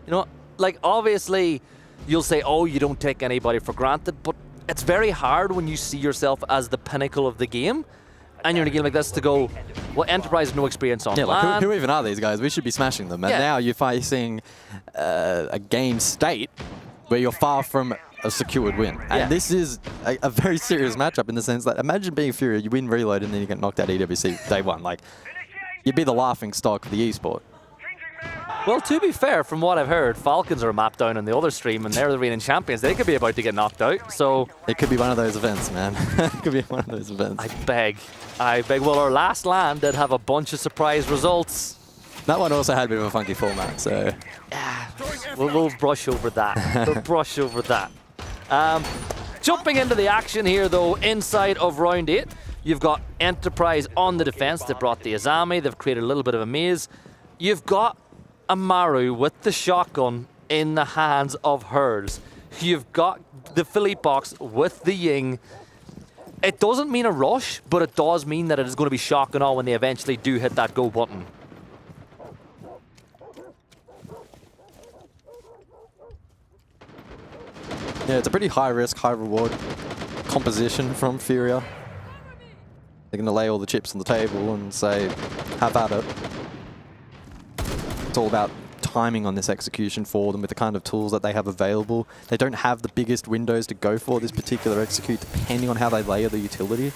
You know, like, obviously, you'll say, oh, you don't take anybody for granted, but it's very hard when you see yourself as the pinnacle of the game, and you're in a game like this to go, well, Enterprise has no experience on land. Like, who even are these guys? We should be smashing them. And now you're facing a game state where you're far from a secured win. And this is a very serious matchup in the sense that imagine being Furia, you win Reload and then you get knocked out EWC day 1. Like, you'd be the laughing stock of the esport. Well, to be fair, from what I've heard, Falcons are mapped down on the other stream and they're the reigning champions. They could be about to get knocked out, so... It could be one of those events, man. It could be one of those events. I beg. Well, our last LAN did have a bunch of surprise results. That one also had a bit of a funky format, so... We'll brush over that. We'll brush over that. Jumping into the action here, though, inside of round 8, you've got Enterprise on the defense. They brought the Azami. They've created a little bit of a maze. You've got Amaru with the shotgun in the hands of Herds. You've got the Philippe box with the Ying. It doesn't mean a rush, but it does mean that it is going to be shotgun on when they eventually do hit that go button. Yeah, it's a pretty high risk, high reward composition from Furia. They're going to lay all the chips on the table and say, have at it. It's all about timing on this execution for them with the kind of tools that they have available. They don't have the biggest windows to go for this particular execute, depending on how they layer the utility.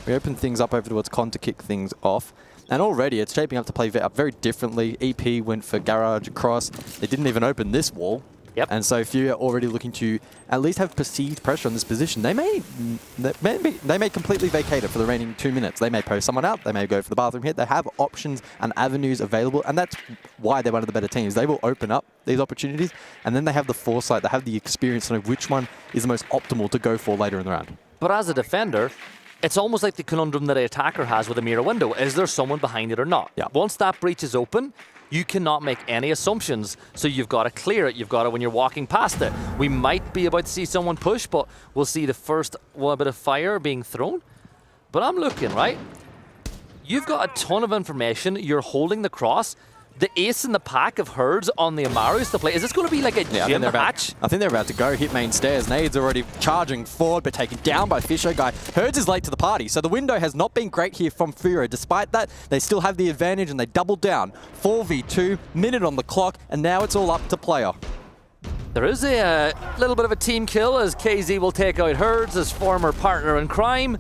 We open things up over towards Con to kick things off. And already it's shaping up to play up very differently. EP went for Garage across. They didn't even open this wall. Yep. And so Furia already looking to at least have perceived pressure on this position. They may completely vacate it for the remaining 2 minutes. They may post someone out. They may go for the bathroom hit. They have options and avenues available, and that's why they're one of the better teams. They will open up these opportunities, and then they have the foresight, they have the experience to know which one is the most optimal to go for later in the round. But as a defender, it's almost like the conundrum that an attacker has with a mirror window. Is there someone behind it or not? Yeah. Once that breach is open, you cannot make any assumptions, so you've got to clear it. You've got to when you're walking past it. We might be about to see someone push, but we'll see the first bit of fire being thrown. But I'm looking, right? You've got a ton of information. You're holding the cross. the ace in the pack of Herds on the Amarus to play. Is this going to be like a gym match? I think they're about to go hit main stairs. Nade's already charging forward, but taken down by Fisher guy. Herds is late to the party, so the window has not been great here from Furia. Despite that, they still have the advantage and they double down. 4v2, minute on the clock, and now it's all up to player. There is a little bit of a team kill as KZ will take out Herds, his former partner in crime.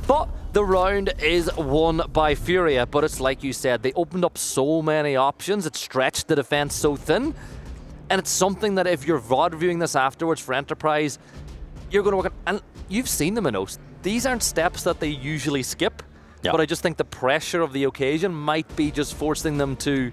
But the round is won by Furia, but it's like you said, they opened up so many options, it stretched the defense so thin, and it's something that if you're VOD reviewing this afterwards for Enterprise, you're going to work on, and you've seen them in those. These aren't steps that they usually skip, but I just think the pressure of the occasion might be just forcing them to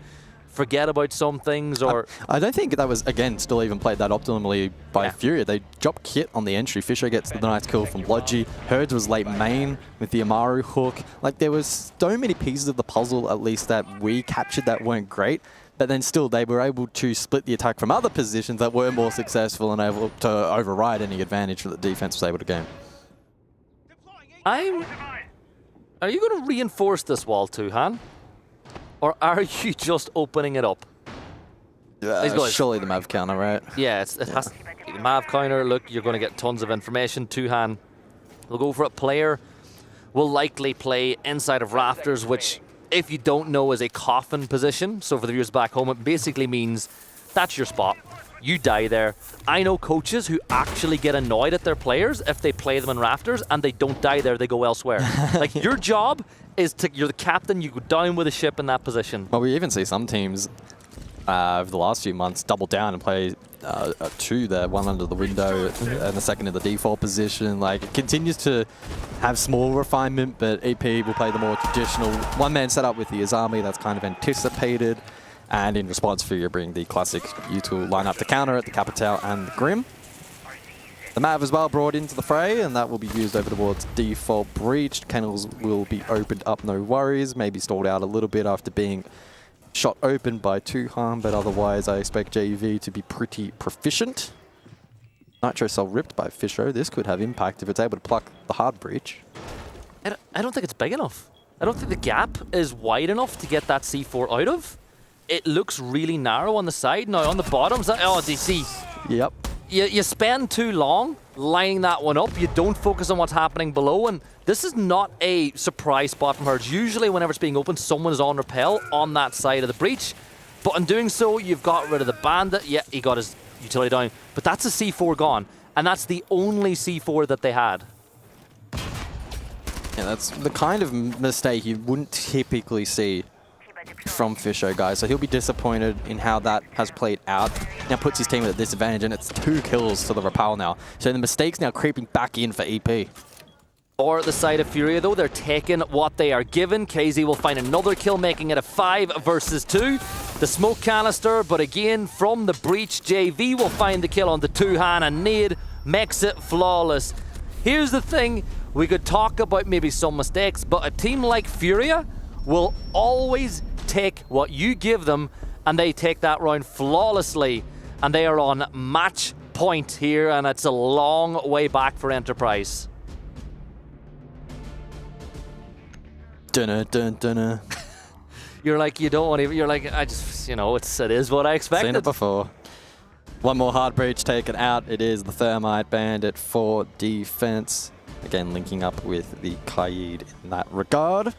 forget about some things, or... I don't think that was, again, still even played that optimally by Furia. They dropped kit on the entry. Fisher gets the nice kill from Logi. Herds was late main with the Amaru hook. Like, there was so many pieces of the puzzle, at least, that we captured that weren't great. But then still, they were able to split the attack from other positions that were more successful and able to override any advantage that the defense was able to gain. Are you going to reinforce this wall too, Han? Or are you just opening it up? Surely the Mav counter, right? Yeah, it has to be the Mav counter. Look, you're going to get tons of information. Two-hand will go for it. Player will likely play inside of rafters, which, if you don't know, is a coffin position. So for the viewers back home, it basically means that's your spot. You die there. I know coaches who actually get annoyed at their players if they play them in rafters and they don't die there, they go elsewhere. Like, your job is you're the captain, you go down with a ship in that position. Well, we even see some teams over the last few months double down and play two there, one under the window and the second in the default position. Like, it continues to have small refinement, but EP will play the more traditional one-man setup with the Azami that's kind of anticipated. And in response, Furia bring the classic U2 lineup to counter at the Capital and the Grim. The Mav as well brought into the fray, and that will be used over towards default breach. Kennels will be opened up, no worries. Maybe stalled out a little bit after being shot open by Two-Harm, but otherwise I expect JV to be pretty proficient. Nitro Cell ripped by Fisher. This could have impact if it's able to pluck the hard breach. I don't think it's big enough. I don't think the gap is wide enough to get that C4 out of. It looks really narrow on the side. Now on the bottoms, oh, do you see? Yep. You spend too long lining that one up. You don't focus on what's happening below, and this is not a surprise spot from Herds. Usually whenever it's being opened, someone is on rappel on that side of the breach. But in doing so, you've got rid of the bandit. Yeah, he got his utility down. But that's a C4 gone, and that's the only C4 that they had. Yeah, that's the kind of mistake you wouldn't typically see from Fisher, guys. So he'll be disappointed in how that has played out. Now puts his team at a disadvantage, and it's 2 kills to the Rapal now. So the mistake's now creeping back in for EP. Or at the side of Furia, though, they're taking what they are given. KZ will find another kill, making it a 5 versus 2. The smoke canister, but again, from the breach, JV will find the kill on the Two-Hand, and Nade makes it flawless. Here's the thing, we could talk about maybe some mistakes, but a team like Furia will always take what you give them, and they take that round flawlessly, and they are on match point here, and it's a long way back for Enterprise. Dunna, dun, dunna. You're like, you don't want to, you're like, I just, you know, it is what I expected. Seen it before. One more hard breach taken out. It is the Thermite Bandit for defense. Again, linking up with the Qaid in that regard.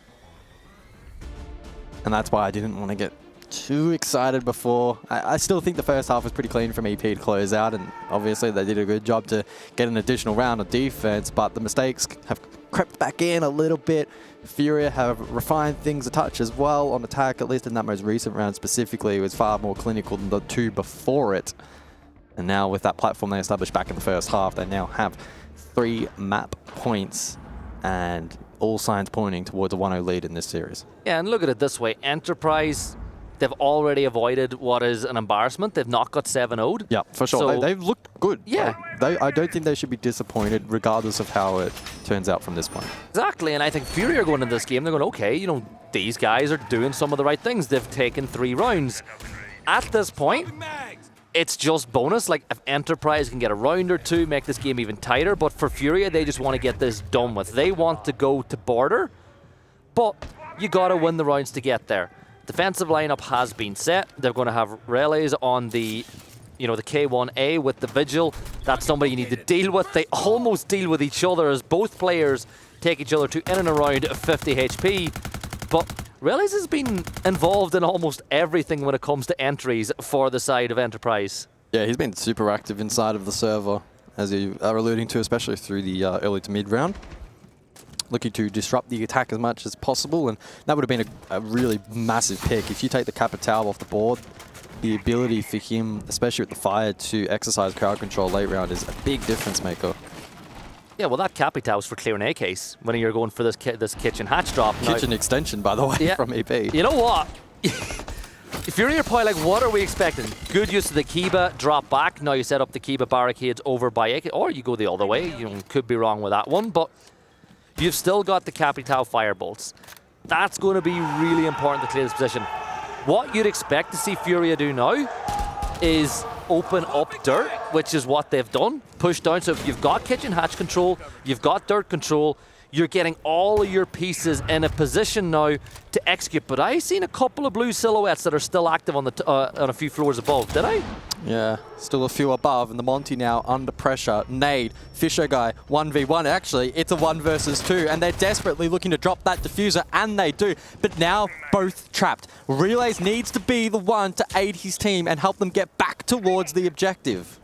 And that's why I didn't want to get too excited before. I still think the first half was pretty clean from EP to close out, and obviously they did a good job to get an additional round of defense, but the mistakes have crept back in a little bit. Furia have refined things a touch as well on attack, at least in that most recent round specifically. It was far more clinical than the 2 before it. And now with that platform they established back in the first half, they now have 3 map points, and all signs pointing towards a 1-0 lead in this series. Yeah, and look at it this way. Enterprise, they've already avoided what is an embarrassment. They've not got 7-0'd. Yeah, for sure. So, they've looked good. Yeah. I don't think they should be disappointed regardless of how it turns out from this point. Exactly, and I think Furia are going into this game, they're going, okay, you know, these guys are doing some of the right things. They've taken 3 rounds. At this point, it's just bonus. Like, if Enterprise can get a round or 2, make this game even tighter, but for Furia, they just want to get this done with. They want to go to border, but you got to win the rounds to get there. Defensive lineup has been set. They're going to have relays on the, the K1A with the Vigil. That's somebody you need to deal with. They almost deal with each other as both players take each other to in and around 50 HP. But Relays has been involved in almost everything when it comes to entries for the side of Enterprise. Yeah, he's been super active inside of the server, as you are alluding to, especially through the early to mid round. Looking to disrupt the attack as much as possible, and that would have been a really massive pick. If you take the Capital off the board, the ability for him, especially with the fire, to exercise crowd control late round is a big difference maker. Yeah, well, that Capital is for clearing A case when you're going for this kitchen hatch drop. Kitchen extension, by the way, yeah, from EP. You know what? If you're in your point, like, what are we expecting? Good use of the Kiba, drop back. Now you set up the Kiba barricades over by A, or you go the other way. You could be wrong with that one, but you've still got the Capital firebolts. That's going to be really important to clear this position. What you'd expect to see Furia do now is open up dirt, which is what they've done. Push down. So if you've got kitchen hatch control, you've got dirt control, you're getting all of your pieces in a position now to execute. But I've seen a couple of blue silhouettes that are still active on the on a few floors above. Did I? Yeah, still a few above, and the Monty now under pressure. Nade, Fisher guy, 1v1. Actually, it's a 1 versus 2, and they're desperately looking to drop that diffuser, and they do. But now, both trapped. Relays needs to be the one to aid his team and help them get back towards the objective.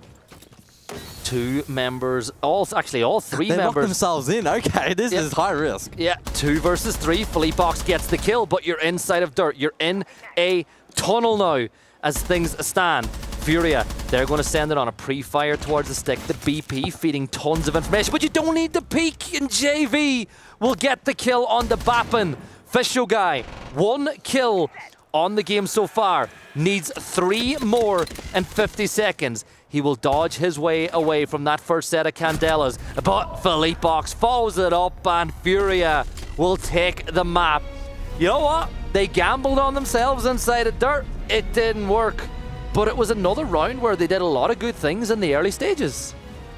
Two members, all three members. They lock themselves in. Okay, this is high risk. Yeah, 2 versus 3. Philippox gets the kill, but you're inside of dirt. You're in a tunnel now as things stand. Furia, they're going to send it on a pre-fire towards the stick. The BP feeding tons of information, but you don't need the peek, and JV will get the kill on the Bappin. Fisho guy, 1 kill on the game so far. Needs 3 more in 50 seconds. He will dodge his way away from that first set of Candelas, but Philippox follows it up, and Furia will take the map. You know what? They gambled on themselves inside of dirt. It didn't work. But it was another round where they did a lot of good things in the early stages.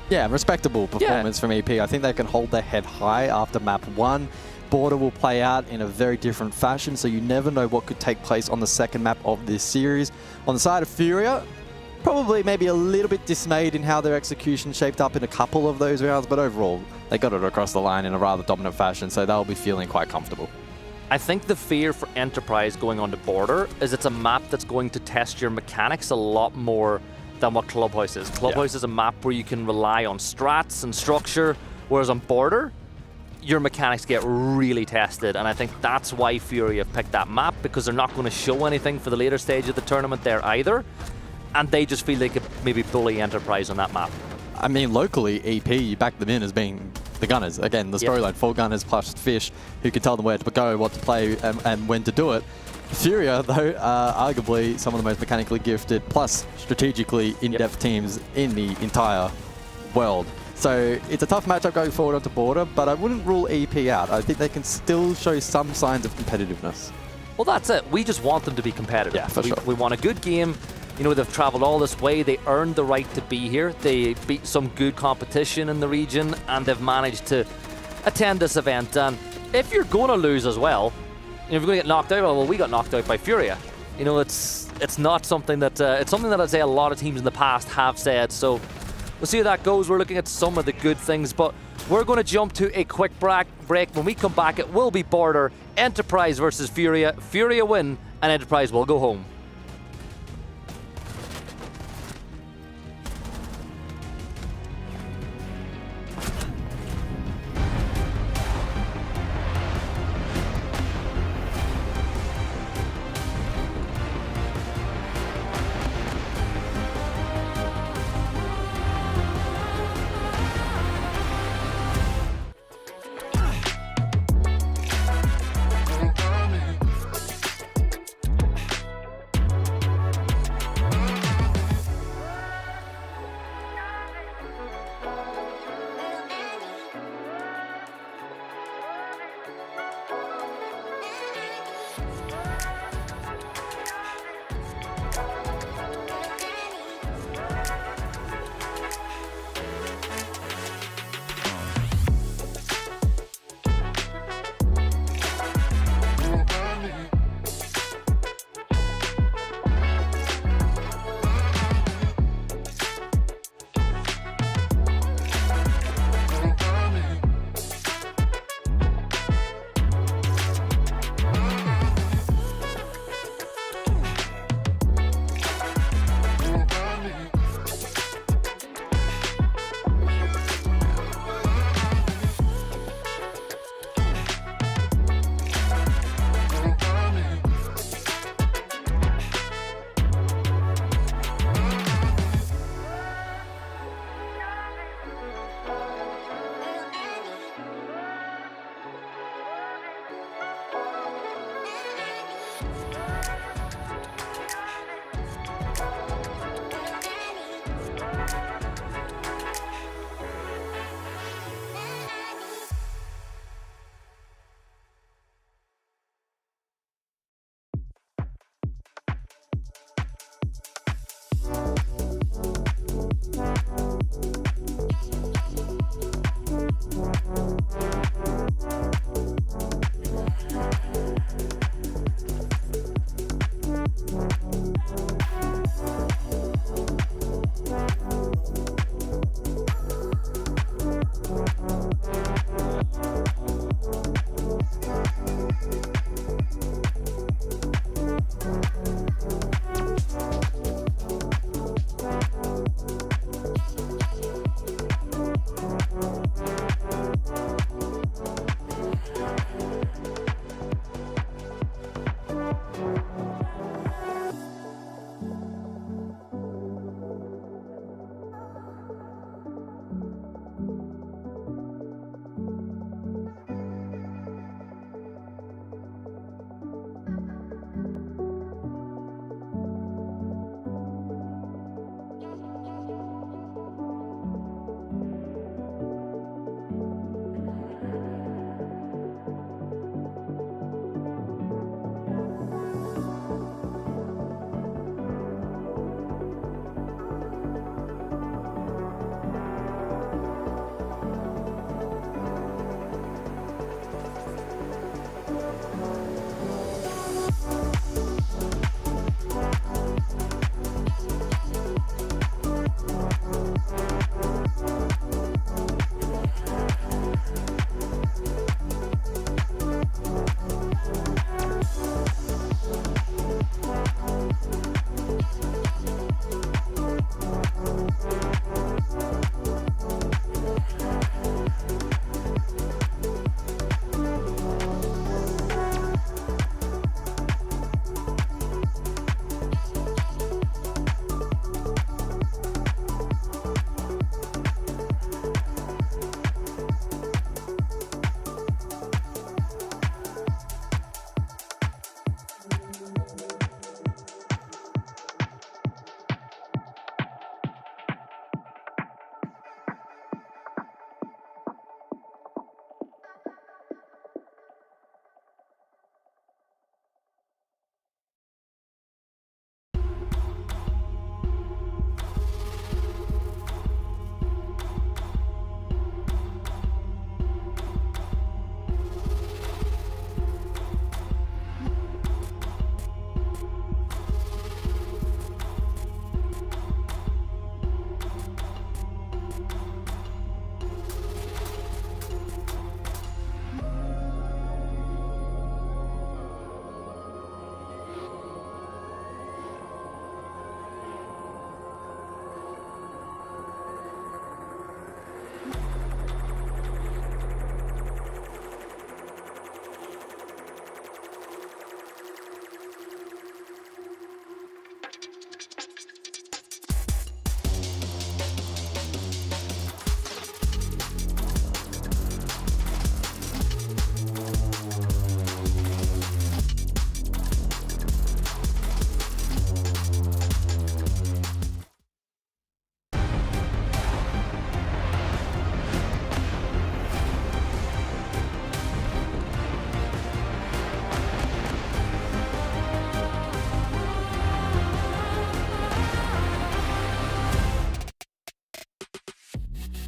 Yeah, respectable performance from EP. I think they can hold their head high after map 1. Border will play out in a very different fashion, so you never know what could take place on the second map of this series. On the side of Furia, probably maybe a little bit dismayed in how their execution shaped up in a couple of those rounds, but overall, they got it across the line in a rather dominant fashion, so they'll be feeling quite comfortable. I think the fear for Enterprise going on to Border is it's a map that's going to test your mechanics a lot more than what Clubhouse is. Clubhouse is a map where you can rely on strats and structure, whereas on Border, your mechanics get really tested, and I think that's why Fury have picked that map, because they're not going to show anything for the later stage of the tournament there either, and they just feel they could maybe bully Enterprise on that map. I mean, locally, EP, you back them in as being the gunners. Again, the storyline, 4 gunners plus Fish, who can tell them where to go, what to play, and when to do it. Furia, though, arguably some of the most mechanically gifted, plus strategically in-depth teams in the entire world. So it's a tough matchup going forward onto Border, but I wouldn't rule EP out. I think they can still show some signs of competitiveness. Well, that's it. We just want them to be competitive. Yeah, for sure. We want a good game. You know, they've traveled all this way. They earned the right to be here. They beat some good competition in the region, and they've managed to attend this event. And if you're going to lose as well, if you're going to get knocked out, well, we got knocked out by Furia. You know, it's not something that it's something that I'd say a lot of teams in the past have said. So we'll see how that goes. We're looking at some of the good things, but we're going to jump to a quick break. When we come back, it will be Border, Enterprise versus Furia. Furia win, and Enterprise will go home.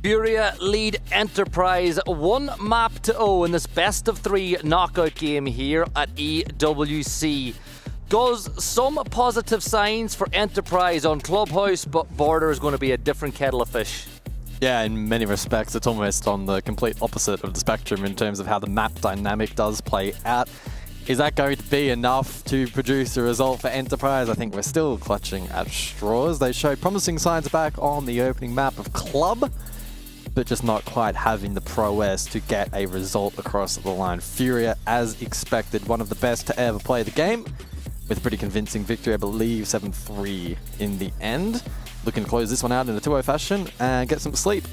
Furia lead Enterprise 1-0 in this best-of-3 knockout game here at EWC. Goes some positive signs for Enterprise on Clubhouse, but Border is going to be a different kettle of fish. Yeah, in many respects, it's almost on the complete opposite of the spectrum in terms of how the map dynamic does play out. Is that going to be enough to produce a result for Enterprise? I think we're still clutching at straws. They show promising signs back on the opening map of Club, but just not quite having the prowess to get a result across the line. Furia, as expected, one of the best to ever play the game, with a pretty convincing victory, I believe 7-3 in the end. Looking to close this one out in a 2-0 fashion and get some sleep.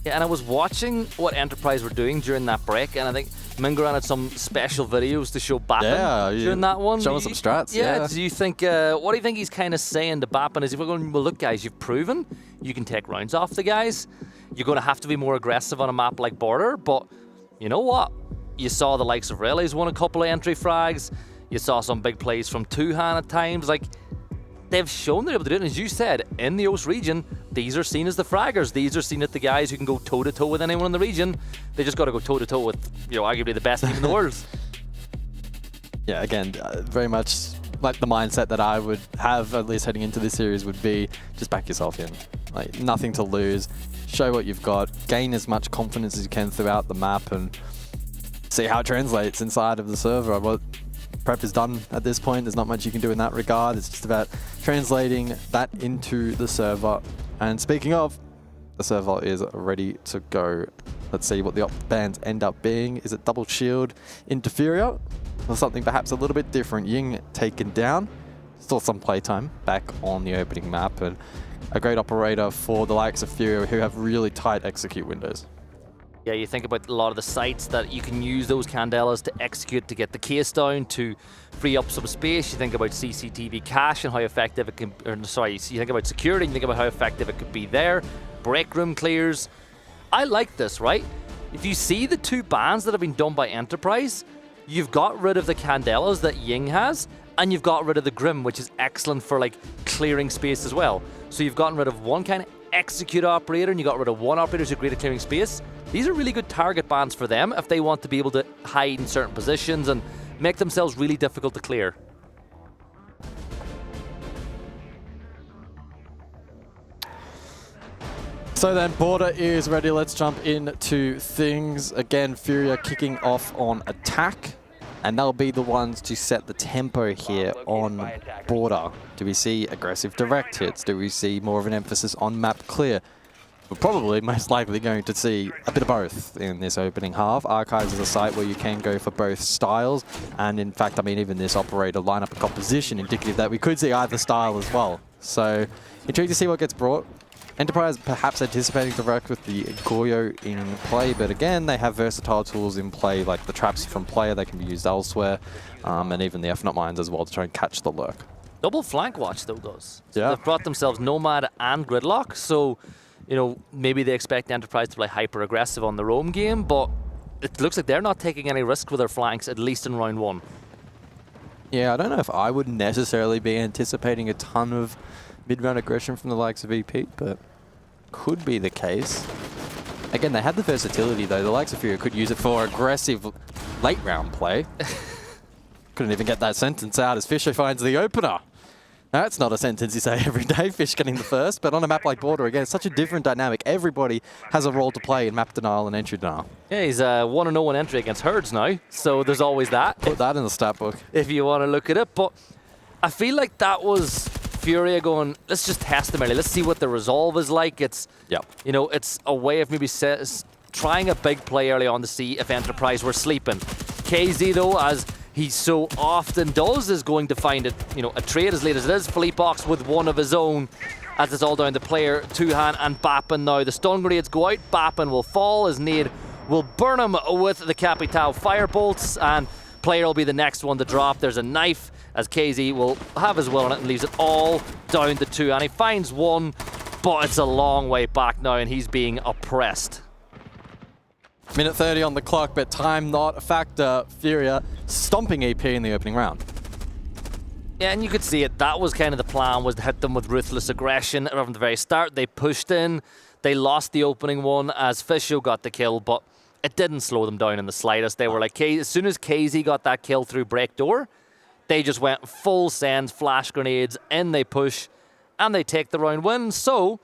Yeah, and I was watching what Enterprise were doing during that break, and I think Mingaran had some special videos to show Bappin during that one. Showing some strats, yeah. Do you think, what do you think he's kind of saying to Bappin? Is if we're going, well, look, guys, you've proven you can take rounds off the guys. You're going to have to be more aggressive on a map like Border, but you know what? You saw the likes of Relays won a couple of entry frags. You saw some big plays from Tuhan at times. Like, they've shown they're able to do it. And as you said, in the OS region, these are seen as the fraggers. These are seen as the guys who can go toe-to-toe with anyone in the region. They just got to go toe-to-toe with, you know, arguably the best team in the world. Yeah, again, very much like the mindset that I would have, at least heading into this series, would be just back yourself in. Like, nothing to lose. Show what you've got. Gain as much confidence as you can throughout the map and see how it translates inside of the server. Well, prep is done at this point. There's not much you can do in that regard. It's just about translating that into the server. And speaking of, the server is ready to go. Let's see what the op bans end up being. Is it double shield into Furia? Or something perhaps a little bit different? Ying taken down. Still some playtime back on the opening map. And a great operator for the likes of Furia, who have really tight execute windows. Yeah, you think about a lot of the sites that you can use those Candelas to execute to get the case down, to free up some space. You think about CCTV cache and how effective it can, or sorry, you think about security and you think about how effective it could be there. Break room clears. I like this, right? If you see the 2 bans that have been done by Enterprise, you've got rid of the Candelas that Ying has, and you've got rid of the Grim, which is excellent for like clearing space as well. So you've gotten rid of one kind of execute operator and you got rid of one operator who's great at clearing space. These are really good target bans for them if they want to be able to hide in certain positions and make themselves really difficult to clear. So then, Border is ready. Let's jump into things. Again, Furia kicking off on attack. And they'll be the ones to set the tempo here on Border. Do we see aggressive direct hits? Do we see more of an emphasis on map clear? We're probably most likely going to see a bit of both in this opening half. Archives is a site where you can go for both styles. And in fact, I mean, even this operator lineup and composition indicative that we could see either style as well. So intrigued to see what gets brought. Enterprise perhaps anticipating direct with the Goyo in play, but again, they have versatile tools in play, like the traps from player that can be used elsewhere, and even the F-Not mines as well to try and catch the lurk. Double flank watch though does. So yeah. They've brought themselves Nomad and Gridlock, so you know, maybe they expect Enterprise to play hyper aggressive on their own game, but it looks like they're not taking any risk with their flanks, at least in round 1. Yeah, I don't know if I would necessarily be anticipating a ton of mid-round aggression from the likes of EP, but could be the case. Again, they had the versatility though. The likes of Furia could use it for aggressive late round play. Couldn't even get that sentence out as Fisher finds the opener. That's not a sentence you say every day, Fish getting the first, but on a map like Border, again, it's such a different dynamic. Everybody has a role to play in map denial and entry denial. Yeah, he's 1-0 entry against Herds now, so there's always that. Put that in the stat book. If you want to look at it, but I feel like that was Furia going, let's just test them early. Let's see what the resolve is like. It's, you know, it's a way of maybe trying a big play early on to see if Enterprise were sleeping. KZ though, as he so often does, is going to find it, you know, a trade as late as it is. Fleetbox with one of his own, as it's all down to player Tuhan and Bappin now. The stun grenades go out, Bappin will fall, his nade will burn him with the Capitao firebolts, and player will be the next one to drop. There's a knife, as KZ will have his will on it and leaves it all down to 2. And he finds one, but it's a long way back now and he's being oppressed. Minute 30 on the clock, but time not a factor. Furia stomping EP in the opening round. Yeah, and you could see it. That was kind of the plan, was to hit them with ruthless aggression from the very start. They pushed in. They lost the opening one as Fisho got the kill, but it didn't slow them down in the slightest. They were like, as soon as KZ got that kill through break door, they just went full send, flash grenades, in they push, and they take the round win. So,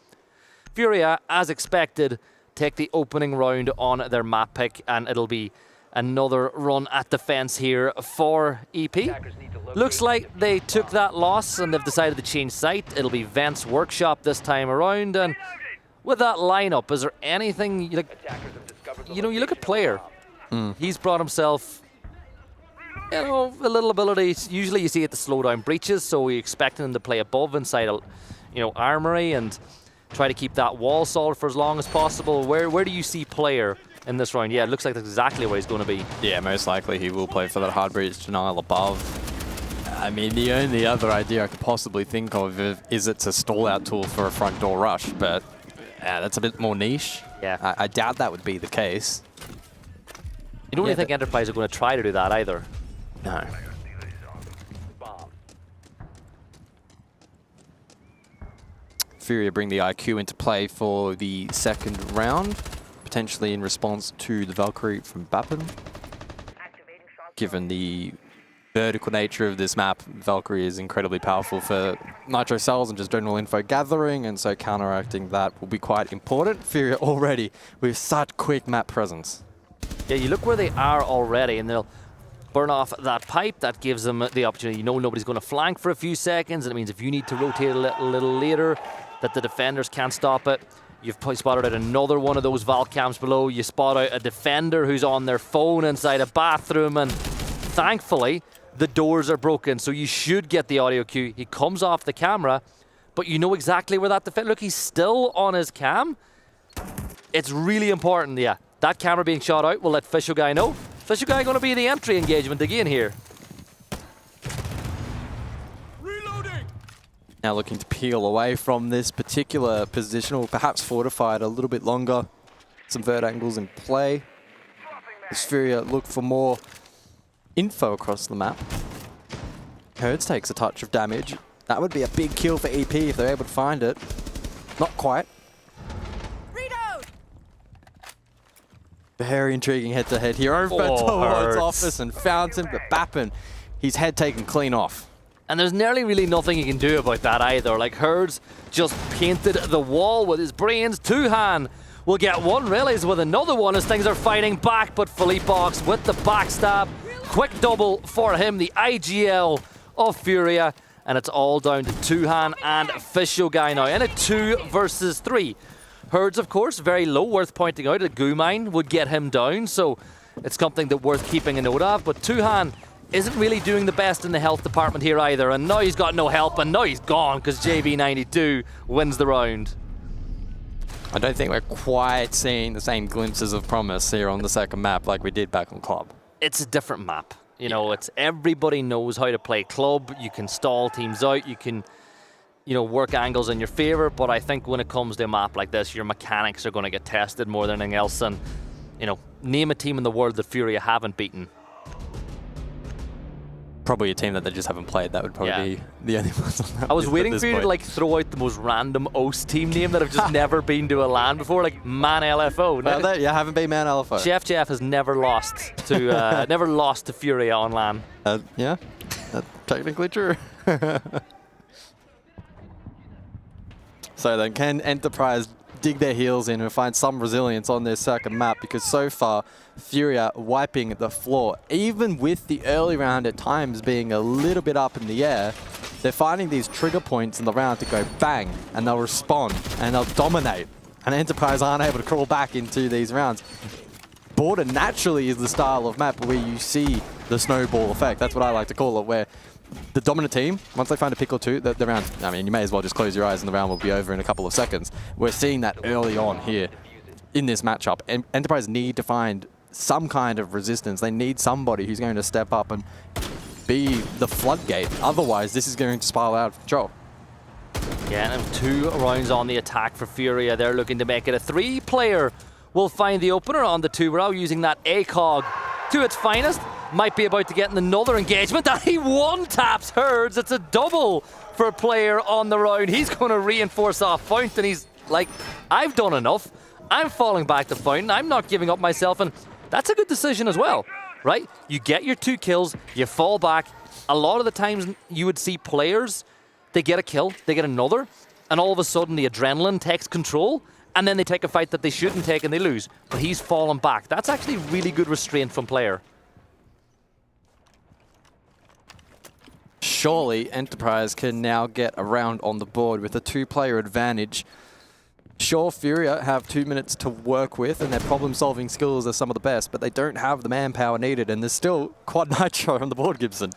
Furia, as expected, take the opening round on their map pick, and it'll be another run at defense here for EP. Looks like they took that loss and they've decided to change site. It'll be Vents Workshop this time around, and with that lineup, is there anything, like, you know, you look at Player, he's brought himself, you know, a little ability. Usually you see it to slow down breaches, so we're expecting him to play above inside, you know, Armory and try to keep that wall solid for as long as possible. Where do you see Player in this round? Yeah, it looks like that's exactly where he's going to be. Yeah, most likely he will play for that hard breach denial above. I mean, the only other idea I could possibly think of is it's a stall-out tool for a front door rush, but that's a bit more niche. Yeah. I doubt that would be the case. You don't really think Enterprise are going to try to do that either? No. Furia bring the IQ into play for the second round, potentially in response to the Valkyrie from Bappen. Given the vertical nature of this map, Valkyrie is incredibly powerful for nitro cells and just general info gathering, and so counteracting that will be quite important. Furia already with such quick map presence. Yeah, you look where they are already, and they'll burn off that pipe. That gives them the opportunity. You know nobody's going to flank for a few seconds, and it means if you need to rotate a little later, that the defenders can't stop it. You've spotted out another one of those Val camps below. You spot out a defender who's on their phone inside a bathroom, and thankfully, the doors are broken, so you should get the audio cue. He comes off the camera, but you know exactly where that defender... Look, he's still on his cam. It's really important, yeah. That camera being shot out will let Fisho Guy know. Fisho Guy going to be the entry engagement again here. Now looking to peel away from this particular position, or perhaps fortify it a little bit longer. Some vert angles in play. As Furia look for more info across the map. Herds takes a touch of damage. That would be a big kill for EP if they're able to find it. Not quite. Very intriguing head-to-head here over towards Office and Fountain, but Bappen, his head taken clean off. And there's nearly really nothing you can do about that either. Like, Herds just painted the wall with his brains. Tuhan will get one, Relays with another one as things are fighting back, but Philippe Box with the backstab. Quick double for him, the IGL of Furia, and it's all down to Tuhan and Fisho Guy now in a 2 versus 3. Herds, of course, very low, worth pointing out. A goo mine would get him down, so it's something that worth keeping a note of. But Tuhan isn't really doing the best in the health department here either, and now he's got no help, and now he's gone because JV92 wins the round. I don't think we're quite seeing the same glimpses of promise here on the second map like we did back on Club. It's a different map. You know, it's everybody knows how to play Club. You can stall teams out. You can, you know, work angles in your favor. But I think when it comes to a map like this, your mechanics are going to get tested more than anything else. And, you know, name a team in the world that Furia haven't beaten. Probably a team that they just haven't played. That would probably be the only ones on that. I was waiting for you to like throw out the most random OST team name that I've just never been to a LAN before, like Man LFO. Well, yeah, haven't been Man LFO. Jeff has never lost to never lost to Furia on LAN. Yeah, that's technically true. So then, can Enterprise dig their heels in and find some resilience on their second map? Because so far, Furia wiping the floor. Even with the early round at times being a little bit up in the air, they're finding these trigger points in the round to go bang, and they'll respond, and they'll dominate. And Enterprise aren't able to crawl back into these rounds. Border naturally is the style of map where you see the snowball effect. That's what I like to call it, where the dominant team, once they find a pick or two, the round, I mean, you may as well just close your eyes and the round will be over in a couple of seconds. We're seeing that early on here in this matchup. And Enterprise need to find some kind of resistance. They need somebody who's going to step up and be the floodgate. Otherwise, this is going to spiral out of control. Yeah, and 2 rounds on the attack for Furia. They're looking to make it a 3-player. Will find the opener on the 2 row using that ACOG to its finest. Might be about to get in another engagement, and he one-taps Herds. It's a double for a player on the round. He's going to reinforce off Fountain. He's Like, I've done enough. I'm falling back to Fountain. I'm not giving up myself, and that's a good decision as well, right? You get your 2 kills, you fall back. A lot of the times you would see players, they get a kill, they get another, and all of a sudden the adrenaline takes control, and then they take a fight that they shouldn't take and they lose. But he's fallen back. That's actually really good restraint from player. Surely Enterprise can now get around on the board with a 2-player advantage. Sure, Furia have 2 minutes to work with, and their problem-solving skills are some of the best, but they don't have the manpower needed, and there's still quad nitro on the board, Gibson.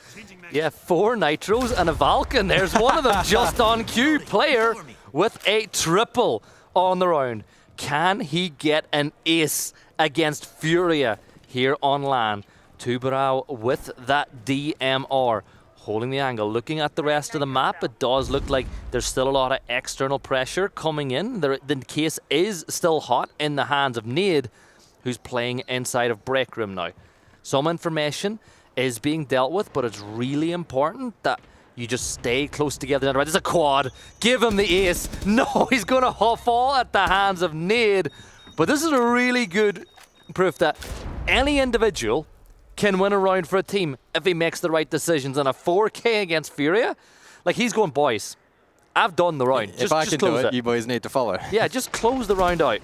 Yeah, 4 nitros and a Vulcan. There's one of them just on cue. Player with a triple on the round. Can he get an ace against Furia here on LAN? Tubarão with that DMR. Holding the angle, looking at the rest of the map, it does look like there's still a lot of external pressure coming in. The case is still hot in the hands of Nade, who's playing inside of Break Room now. Some information is being dealt with, but it's really important that you just stay close together. There's a quad. Give him the ace. No, he's going to fall at the hands of Nade. But this is a really good proof that any individual can win a round for a team if he makes the right decisions. And a 4K against Furia, like, he's going, boys, I've done the round. If I can do it, you boys need to follow. Yeah, just close the round out.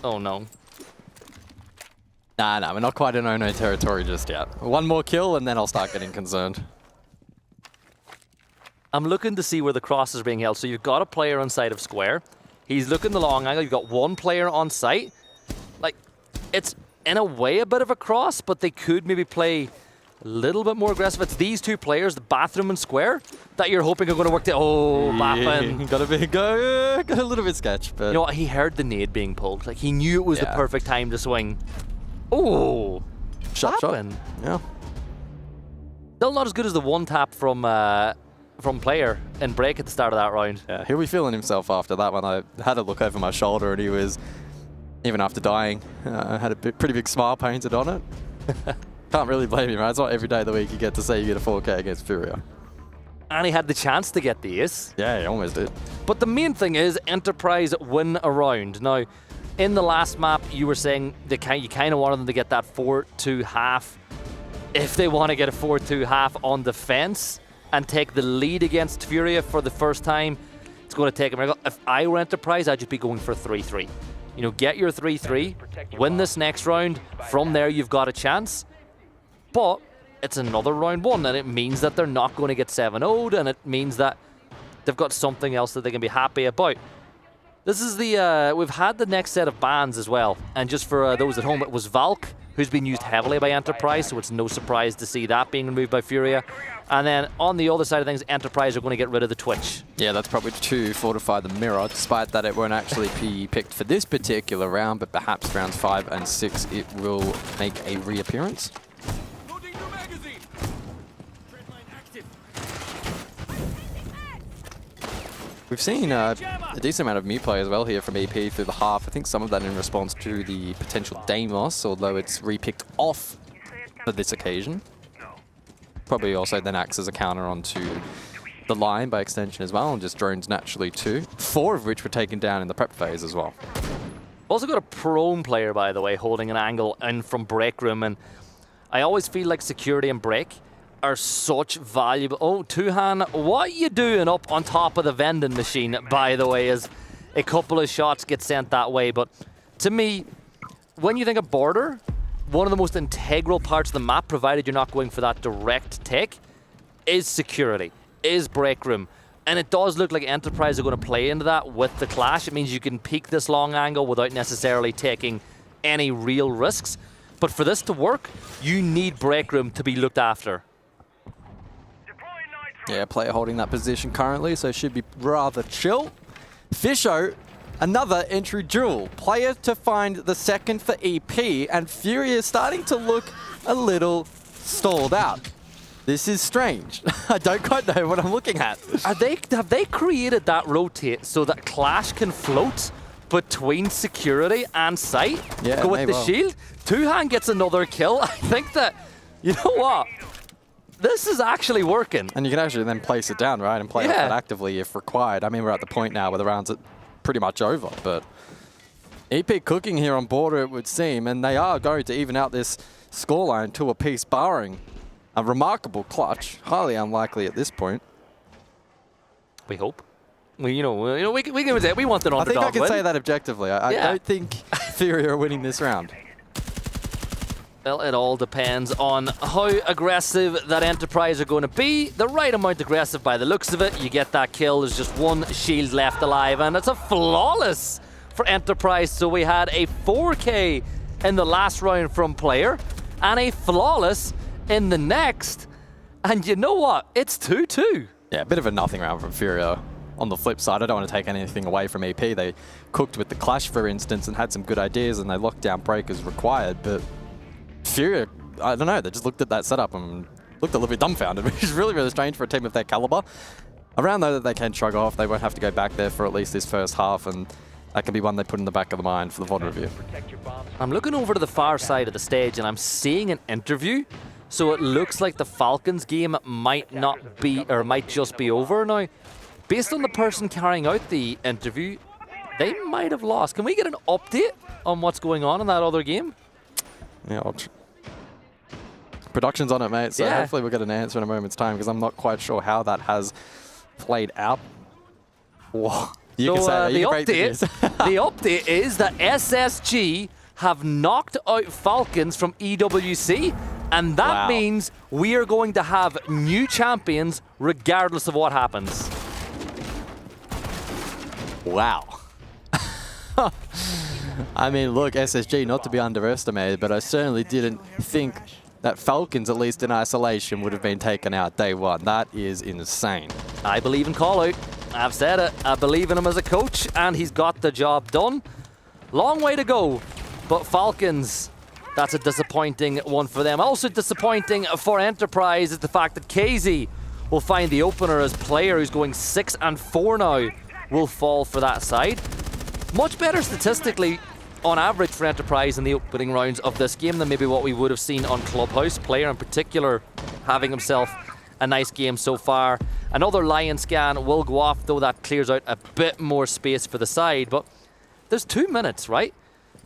Oh, no. Nah, we're not quite in Ono territory just yet. 1 more kill and then I'll start getting concerned. I'm looking to see where the cross is being held. So you've got a player on side of square. He's looking the long angle. You've got 1 player on site. Like, it's in a way a bit of a cross, but they could maybe play a little bit more aggressive. It's these 2 players, the bathroom and square, that you're hoping are going to work. Oh, Bappin. Got a little bit sketch, but you know what? He heard the nade being pulled. Like, he knew it was the perfect time to swing. Oh, shot. Yeah. Still not as good as the 1 tap from player in break at the start of that round. Yeah, he'll be feeling himself after that one. I had a look over my shoulder and he was, even after dying, had a pretty big smile painted on it. Can't really blame him, right? It's not every day of the week you get to say you get a 4K against Furia. And he had the chance to get the ace. Yeah, he almost did. But the main thing is Enterprise win a round. Now, in the last map, you were saying you kind of wanted them to get that 4-2 half. If they want to get a 4-2 half on defense and take the lead against Furia for the first time, it's going to take a miracle. If I were Enterprise, I'd just be going for 3-3. You know, get your 3-3, win this next round. From there, you've got a chance. But it's another round 1, and it means that they're not going to get 7-0'd, and it means that they've got something else that they can be happy about. This is the, we've had the next set of bans as well. And just for those at home, it was Valk, who's been used heavily by Enterprise, so it's no surprise to see that being removed by Furia. And then on the other side of things, Enterprise are going to get rid of the Twitch. Yeah, that's probably to fortify the mirror, despite that it won't actually be picked for this particular round, but perhaps rounds 5 and 6 it will make a reappearance. We've seen a decent amount of mute play as well here from EP through the half. I think some of that in response to the potential Deimos, although it's repicked off for this occasion. Probably also then acts as a counter onto the line by extension as well, and just drones naturally too. 4 of which were taken down in the prep phase as well. Also got a prone player, by the way, holding an angle in from break room, and I always feel like security and break are such valuable. Oh, Tuhan, what you doing up on top of the vending machine, by the way, as a couple of shots get sent that way. But to me, when you think of border, one of the most integral parts of the map, provided you're not going for that direct take, is security, is break room. And it does look like Enterprise are going to play into that with the clash. It means you can peek this long angle without necessarily taking any real risks. But for this to work, you need break room to be looked after. Yeah, player holding that position currently, so should be rather chill. Fisho, another entry duel. Player to find the second for EP, and Furia is starting to look a little stalled out. This is strange. I don't quite know what I'm looking at. Have they created that rotate so that Clash can float between security and sight? Yeah, go with the shield? Tuhan gets another kill. I think that, you know what? This is actually working. And you can actually then place it down, right, and play off that actively if required. I mean, we're at the point now where the round's pretty much over, but EP cooking here on border, it would seem, and they are going to even out this scoreline to a piece, barring a remarkable clutch. Highly unlikely at this point. We hope. We can say we want an underdog I think I can win. say that objectively. I don't think Furia are winning this round. Well, it all depends on how aggressive that Enterprise are going to be. The right amount aggressive by the looks of it. You get that kill, there's just one shield left alive, and it's a flawless for Enterprise. So we had a 4K in the last round from player, and a flawless in the next. And you know what? It's 2-2. Yeah, a bit of a nothing round from Furia. On the flip side, I don't want to take anything away from EP. They cooked with the Clash, for instance, and had some good ideas, and they locked down break as required, but Furia, I don't know, they just looked at that setup and looked a little bit dumbfounded, which is really, really strange for a team of their caliber. A round, though, that they can shrug off. They won't have to go back there for at least this first half, and that can be one they put in the back of the mind for the VOD review. I'm looking over to the far side of the stage, and I'm seeing an interview, so it looks like the Falcons game might not be, or might just be over now. Based on the person carrying out the interview, they might have lost. Can we get an update on what's going on in that other game? Yeah, production's on it, mate, so hopefully we'll get an answer in a moment's time, because I'm not quite sure how that has played out. Whoa. You can say the update is that SSG have knocked out Falcons from EWC, and that means we are going to have new champions regardless of what happens. Wow. I mean, look, SSG, not to be underestimated, but I certainly didn't think that Falcons, at least in isolation, would have been taken out day one. That is insane. I believe in Callout. I've said it. I believe in him as a coach, and he's got the job done. Long way to go, but Falcons, that's a disappointing one for them. Also disappointing for Enterprise is the fact that KZ will find the opener as player, who's going 6-4 now, will fall for that side. Much better statistically on average for Enterprise in the opening rounds of this game than maybe what we would have seen on Clubhouse. Player in particular having himself a nice game so far. Another Lion scan will go off, though that clears out a bit more space for the side. But there's 2 minutes, right?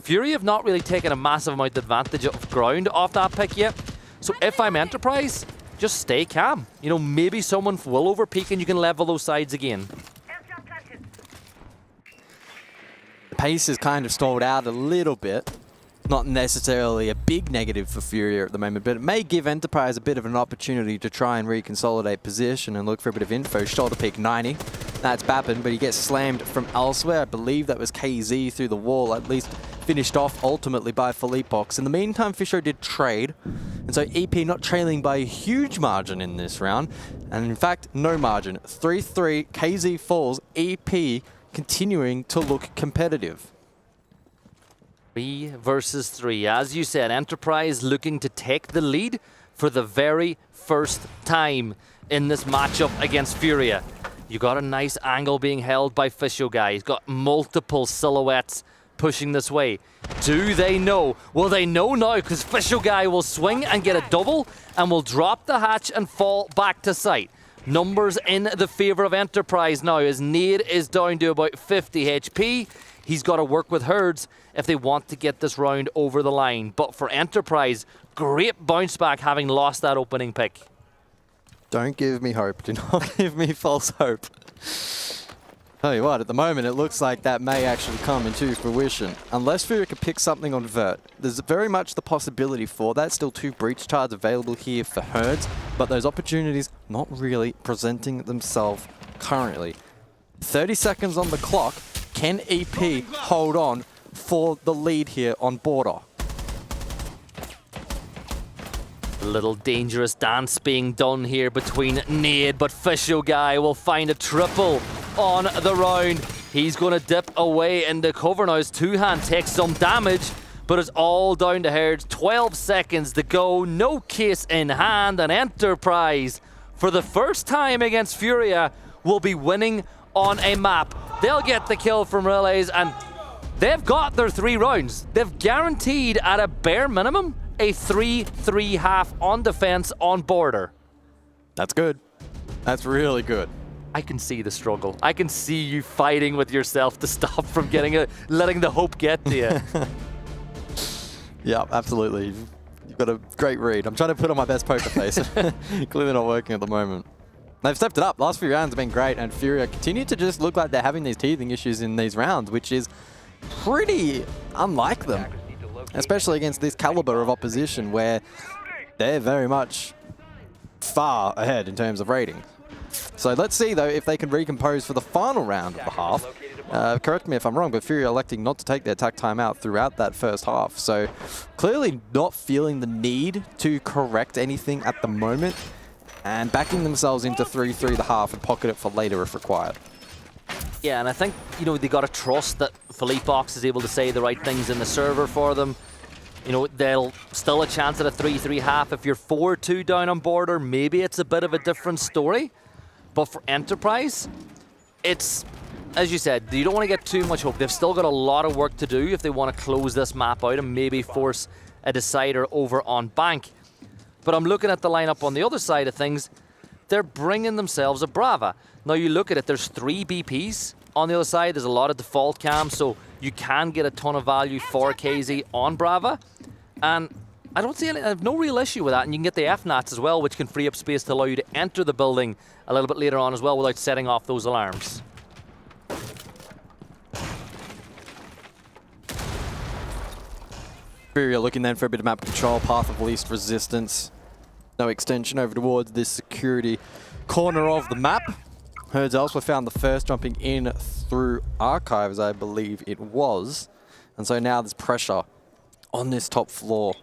Fury have not really taken a massive amount of advantage of ground off that pick yet. So if I'm Enterprise, just stay calm. You know, maybe someone will overpeak and you can level those sides again. Pace is kind of stalled out a little bit. Not necessarily a big negative for Furia at the moment, but it may give Enterprise a bit of an opportunity to try and reconsolidate position and look for a bit of info. Shoulder peak 90. That's Bappin, but he gets slammed from elsewhere. I believe that was KZ through the wall, at least finished off ultimately by Philippox. In the meantime, Fisher did trade, and so EP not trailing by a huge margin in this round, and in fact, no margin. 3-3, KZ falls, EP continuing to look competitive. 3 versus 3. As you said, Enterprise looking to take the lead for the very first time in this matchup against Furia. You got a nice angle being held by Fisho Guy. He's got multiple silhouettes pushing this way. Do they know? Well, they know now, because Fisho Guy will swing and get a double and will drop the hatch and fall back to sight. Numbers in the favor of Enterprise now, as Nade is down to about 50 HP. He's got to work with Herds if they want to get this round over the line. But for Enterprise, great bounce back having lost that opening pick. Don't give me hope. Do not give me false hope. Tell you what, at the moment, it looks like that may actually come into fruition. Unless Furia can pick something on Vert, there's very much the possibility for that. Still 2 breach cards available here for Herds, but those opportunities not really presenting themselves currently. 30 seconds on the clock. Can EP hold on for the lead here on border? A little dangerous dance being done here between Nade, but Fisho Guy will find a triple on the round. He's going to dip away into cover now. His 2-hand takes some damage, but it's all down to Herds. 12 seconds to go, no case in hand, and Enterprise, for the first time against Furia, will be winning on a map. They'll get the kill from Relays, and they've got their 3 rounds. They've guaranteed, at a bare minimum, a 3-3 half on defense on border. That's good. That's really good. I can see the struggle. I can see you fighting with yourself to stop from letting the hope get to you. Yeah, absolutely. You've got a great read. I'm trying to put on my best poker face. Clearly not working at the moment. They've stepped it up. Last few rounds have been great, and Furia continue to just look like they're having these teething issues in these rounds, which is pretty unlike them, especially against this caliber of opposition where they're very much far ahead in terms of rating. So let's see, though, if they can recompose for the final round of the half. Correct me if I'm wrong, but Furia electing not to take their attack timeout throughout that first half. So clearly not feeling the need to correct anything at the moment and backing themselves into 3-3 the half and pocket it for later if required. Yeah, and I think, you know, they got to trust that Philippe Box is able to say the right things in the server for them. You know, they'll still a chance at a 3-3 half. If you're 4-2 down on border, maybe it's a bit of a different story. But for Enterprise, it's, as you said, you don't want to get too much hope. They've still got a lot of work to do if they want to close this map out and maybe force a decider over on Bank. But I'm looking at the lineup on the other side of things. They're bringing themselves a Brava. Now you look at it, there's 3 BPs on the other side. There's a lot of default cams, so you can get a ton of value for KZ on Brava. And I have no real issue with that. And you can get the FNATs as well, which can free up space to allow you to enter the building a little bit later on as well without setting off those alarms. Furia looking then for a bit of map control, path of least resistance. No extension over towards this security corner of the map. Herds elsewhere found the first, jumping in through Archives, I believe it was. And so now there's pressure on this top floor.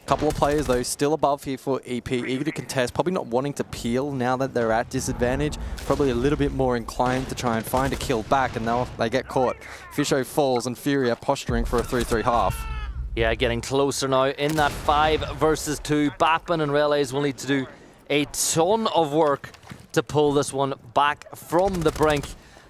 Couple of players, though, still above here for EP, eager to contest, probably not wanting to peel now that they're at disadvantage. Probably a little bit more inclined to try and find a kill back, and now they get caught. Fisho falls, and Furia posturing for a 3-3 half. Yeah, getting closer now in that 5 versus 2. Bappin and Relays will need to do a ton of work to pull this one back from the brink.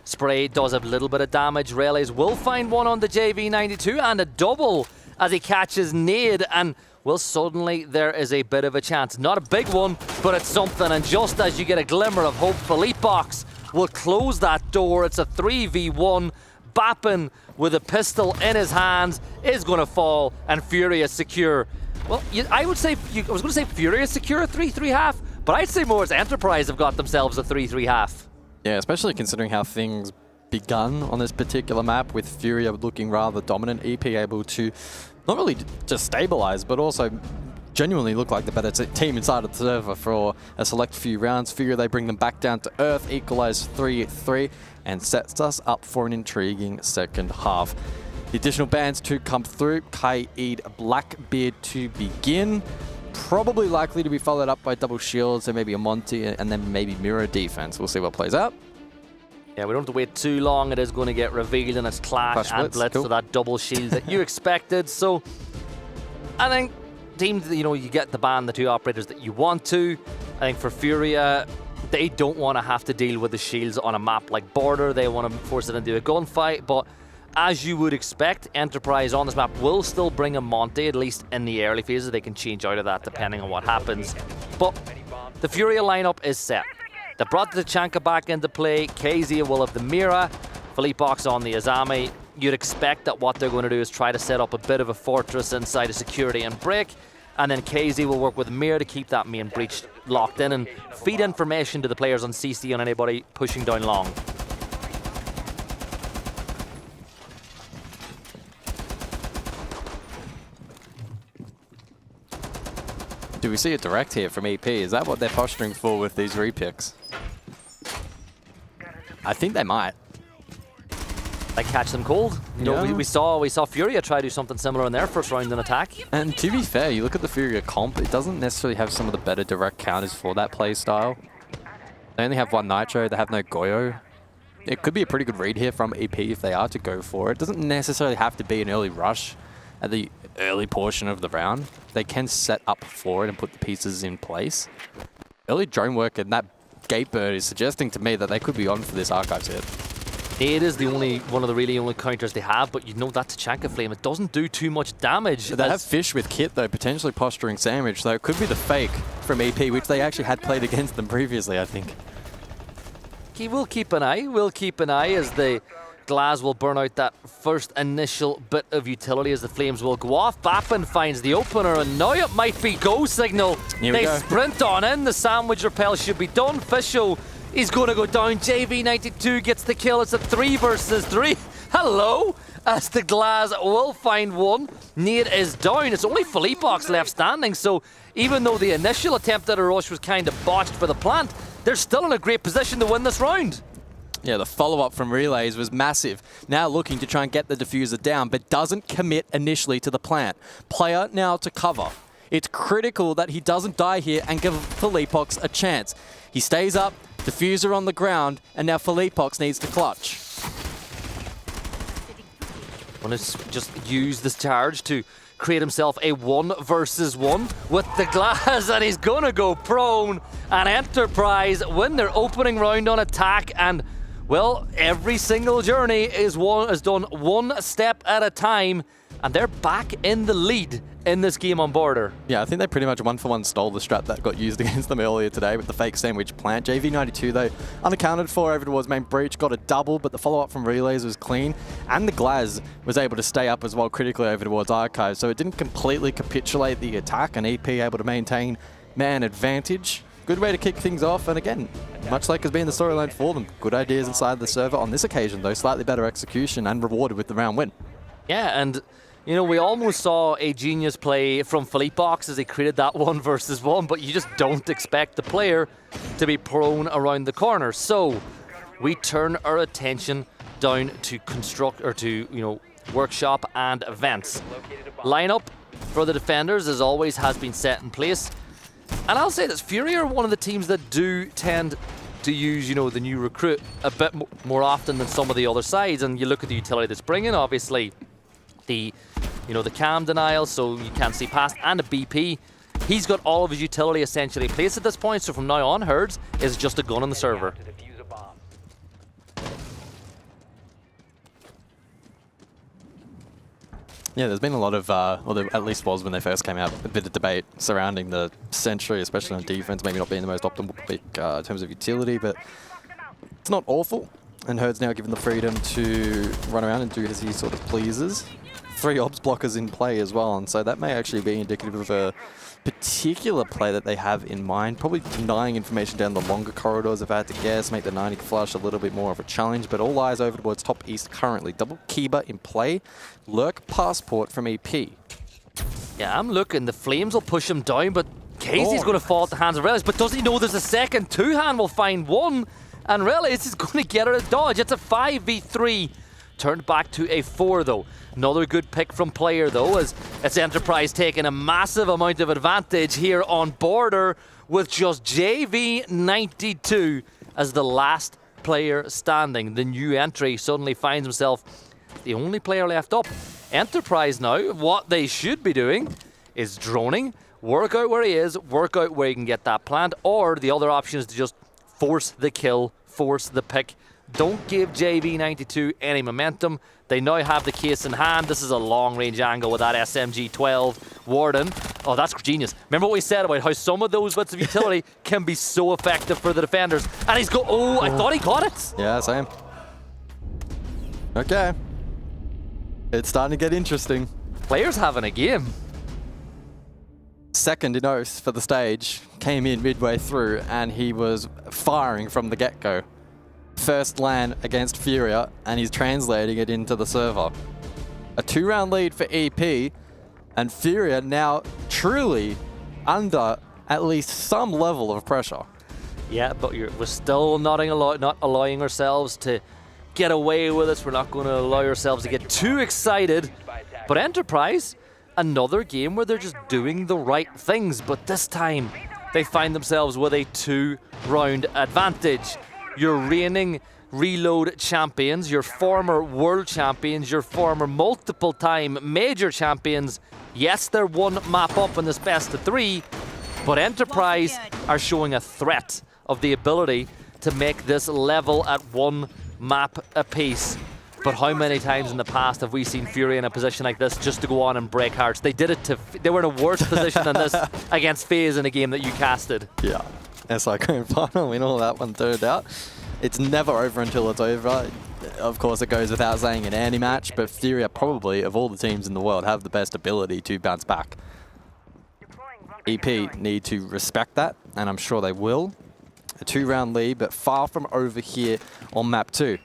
Spray does a little bit of damage. Relays will find one on the JV92 and a double as he catches Nade, and well, suddenly there is a bit of a chance. Not a big one, but it's something, and just as you get a glimmer of hope, Philippe Box will close that door. It's a 3v1. Bappin with a pistol in his hands is going to fall, and Furia secure. Well, I was going to say Furia secure a 3-3 half, but I'd say more as Enterprise have got themselves a 3-3 half. Yeah, especially considering how things begun on this particular map, with Furia looking rather dominant, EP able to not really just stabilize, but also genuinely look like the better team inside of the server for a select few rounds. Furia, they bring them back down to earth, equalize 3-3, and sets us up for an intriguing second half. The additional bans to come through, Kaid Blackbeard to begin. Probably likely to be followed up by double shields, and maybe a Monty, and then maybe mirror defense. We'll see what plays out. Yeah, we don't have to wait too long. It is going to get revealed in its Clash and Blitz, cool. So that double shield that you expected. So I think teams, you know, you get to ban the 2 operators that you want to. I think for Furia, they don't want to have to deal with the shields on a map like Border. They want to force it into a gunfight, but as you would expect, Enterprise on this map will still bring a Monte, at least in the early phases. They can change out of that depending on what happens. But the Furia lineup is set. They brought the Tachanka back into play. KZ will have the Mira. Philippe Box on the Azami. You'd expect that what they're going to do is try to set up a bit of a fortress inside of security and break. And then KZ will work with Mira to keep that main breach locked in and feed information to the players on CC on anybody pushing down long. Do we see a direct here from EP? Is that what they're posturing for with these repicks? I think they might. They catch them cold. You know, we saw Furia try to do something similar in their first round in attack. And to be fair, you look at the Furia comp, it doesn't necessarily have some of the better direct counters for that play style. They only have 1 Nitro, they have no Goyo. It could be a pretty good read here from EP if they are to go for it. It doesn't necessarily have to be an early rush at the early portion of the round. They can set up for it and put the pieces in place. Early drone work and that Gatebird is suggesting to me that they could be on for this Archives hit. Nade is one of the really only counters they have, but you know that Tachanka Flame, it doesn't do too much damage. They have Fish with Kit though, potentially posturing sandwich, so it could be the fake from EP, which they actually had played against them previously, I think. We'll keep an eye as the Glaz will burn out that first initial bit of utility as the flames will go off. Bappin finds the opener, and now it might be go signal. They sprint on in, the sandwich repel should be done. Fisho, he's going to go down. JV92 gets the kill. It's a 3 versus 3. Hello, as the Glaz will find one. Nade is down. It's only Philippox left standing, so even though the initial attempt at a rush was kind of botched for the plant, they're still in a great position to win this round. Yeah, the follow-up from Relays was massive. Now looking to try and get the diffuser down, but doesn't commit initially to the plant. Player now to cover. It's critical that he doesn't die here and give Philippox a chance. He stays up, diffuser on the ground, and now Philippox needs to clutch. Want to just use this charge to create himself a 1 versus 1 with the Glaz, and he's gonna go prone. And Enterprise win their opening round on attack, and well, every single journey is done one step at a time, and they're back in the lead in this game on Border. Yeah, I think they pretty much one-for-one stole the strat that got used against them earlier today with the fake sandwich plant. JV92, though, unaccounted for over towards main breach, got a double, but the follow-up from Relays was clean, and the Glaz was able to stay up as well critically over towards Archive, so it didn't completely capitulate the attack, and EP able to maintain man advantage. Good way to kick things off, and again, much like has been the storyline for them, good ideas inside the server. On this occasion, though, slightly better execution and rewarded with the round win. Yeah, and you know, we almost saw a genius play from Philippox as he created that 1 versus 1, but you just don't expect the player to be prone around the corner. So we turn our attention down to workshop and events. Lineup for the defenders, as always, has been set in place. And I'll say this, Furia are one of the teams that do tend to use, the new recruit a bit more often than some of the other sides. And you look at the utility that's bringing, obviously, the cam denial, so you can't see past, and a BP. He's got all of his utility essentially in place at this point, so from now on, Herds is just a gun on the server. Yeah, there's been a lot of, or there at least was when they first came out, a bit of debate surrounding the Sentry, especially on defense, maybe not being the most optimal pick in terms of utility, but it's not awful. And Herd's now given the freedom to run around and do as he sort of pleases. 3 obs blockers in play as well, and so that may actually be indicative of a particular play that they have in mind. Probably denying information down the longer corridors, if I had to guess, make the 90 flush a little bit more of a challenge, but all eyes over towards top east currently. Double Kiba in play, Lurk Passport from EP. Yeah, I'm looking, the Flames will push him down, but Casey's going to fall at the hands of Relics, but doesn't he know there's a second? Two-hand will find one, and Relics is going to get her a dodge. It's a 5v3. Turned back to a 4 though. Another good pick from player though, as it's Enterprise taking a massive amount of advantage here on Border with just JV92 as the last player standing. The new entry suddenly finds himself the only player left up. Enterprise now, what they should be doing is droning, work out where he is, work out where he can get that plant, or the other option is to just force the kill, force the pick. Don't give JV92 any momentum. They now have the case in hand. This is a long-range angle with that SMG-12 Warden. Oh, that's genius. Remember what we said about how some of those bits of utility can be so effective for the defenders. And he's got... Oh, I thought he got it. Yeah, same. Okay. It's starting to get interesting. Players having a game. Second in Oath for the stage. Came in midway through, and he was firing from the get-go. First LAN against Furia, and he's translating it into the server. A 2-round lead for EP, and Furia now truly under at least some level of pressure. Yeah, but we're still not allowing ourselves to get away with this. We're not going to allow ourselves to get too excited. But Enterprise, another game where they're just doing the right things, but this time they find themselves with a 2-round advantage. Your reigning Reload champions, your former world champions, your former multiple-time major champions. Yes, they're one map up in this best of 3, but Enterprise are showing a threat of the ability to make this level at 1 map apiece. But how many times in the past have we seen Furia in a position like this just to go on and break hearts? They did it to... They were in a worse position than this against FaZe in a game that you casted. Yeah. SI Grand Final, we know that one turned out. It's never over until it's over. Of course, it goes without saying an anti-match, but Furia probably, of all the teams in the world, have the best ability to bounce back. EP need to respect that, and I'm sure they will. A 2-round lead, but far from over here on map 2.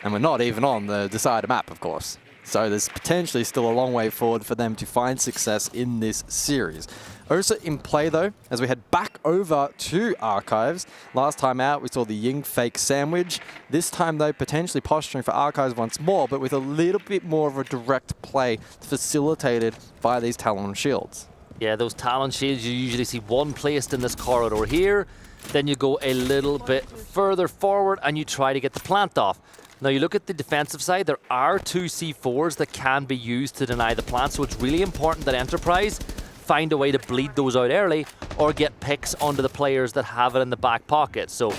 And we're not even on the decider map, of course. So there's potentially still a long way forward for them to find success in this series. Ursa in play though, as we head back over to Archives. Last time out, we saw the Ying fake sandwich. This time though, potentially posturing for Archives once more, but with a little bit more of a direct play facilitated by these Talon shields. Yeah, those Talon shields, you usually see one placed in this corridor here. Then you go a little bit further forward and you try to get the plant off. Now you look at the defensive side, there are 2 C4s that can be used to deny the plant, so it's really important that Enterprise find a way to bleed those out early or get picks onto the players that have it in the back pocket. So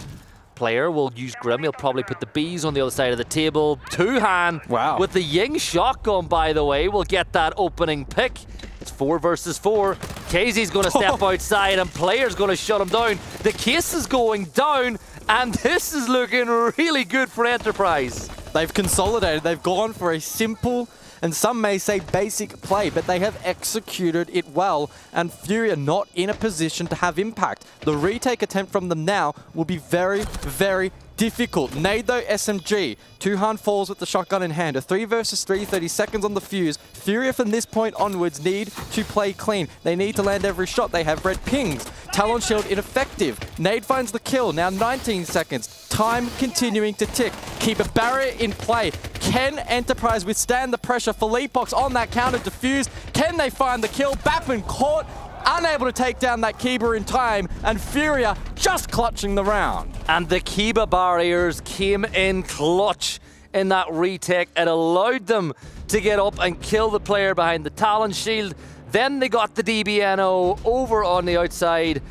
player will use Grim, he'll probably put the Bs on the other side of the table. 2-hand with the Ying shotgun, by the way, will get that opening pick. It's 4 versus 4. KZ's going to step outside and player's going to shut him down. The case is going down. And this is looking really good for Enterprise. They've consolidated. They've gone for a simple, and some may say basic play, but they have executed it well. And Furia not in a position to have impact. The retake attempt from them now will be very, very difficult. Nade though, SMG. 2-hand falls with the shotgun in hand. A 3 versus 3, 30 seconds on the fuse. Furia from this point onwards need to play clean. They need to land every shot. They have red pings. Talon shield ineffective. Nade finds the kill. Now 19 seconds. Time continuing to tick. Keep a barrier in play. Can Enterprise withstand the pressure? Philippox on that counter defuse. Can they find the kill? Bappin caught. Unable to take down that Kiba in time, and Furia just clutching the round. And the Kiba barriers came in clutch in that retake. It allowed them to get up and kill the player behind the Talon shield. Then they got the DBNO over on the outside.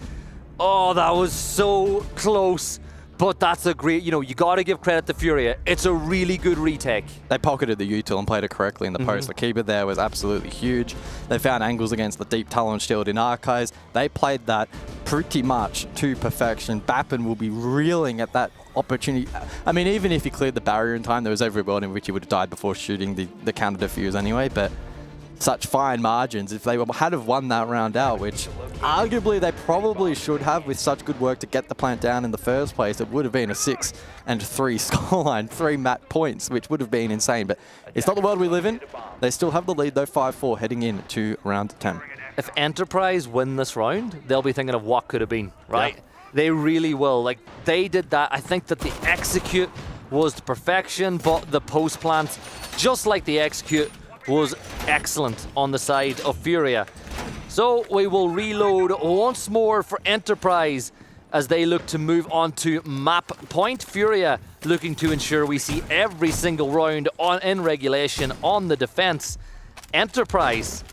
Oh, that was so close. But that's a great, you got to give credit to Furia. It's a really good retake. They pocketed the util and played it correctly in the post. The keeper there was absolutely huge. They found angles against the deep Talon shield in Archives. They played that pretty much to perfection. Bappin will be reeling at that opportunity. I mean, even if he cleared the barrier in time, there was every world in which he would have died before shooting the counter defuse anyway, but such fine margins. If they had have won that round out, which arguably they probably should have with such good work to get the plant down in the first place, it would have been a 6-3 scoreline, 3 mat points, which would have been insane. But it's not the world we live in. They still have the lead though, 5-4 heading into round 10. If Enterprise win this round, they'll be thinking of what could have been, right? Yeah. They really will. Like, they did that. I think that the execute was to perfection, but the post plant, just like the execute, was excellent on the side of Furia. So we will reload once more for Enterprise as they look to move on to map point. Furia looking to ensure we see every single round in regulation on the defense. Enterprise,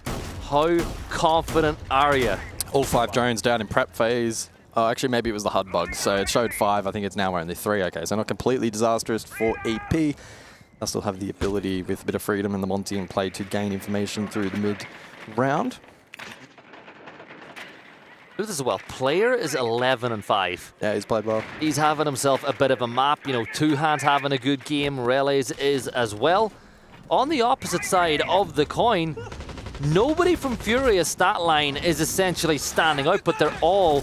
how confident are you? All 5 drones down in prep phase. Oh, actually, maybe it was the HUD bug. So it showed 5. I think it's now only 3. Okay, so not completely disastrous for EP. They'll still have the ability with a bit of freedom in the Monty and play to gain information through the mid-round. This as well. Player is 11-5. Yeah, he's played well. He's having himself a bit of a map. 2-hands having a good game. Relays is as well. On the opposite side of the coin, nobody from Furia's stat line is essentially standing out, but they're all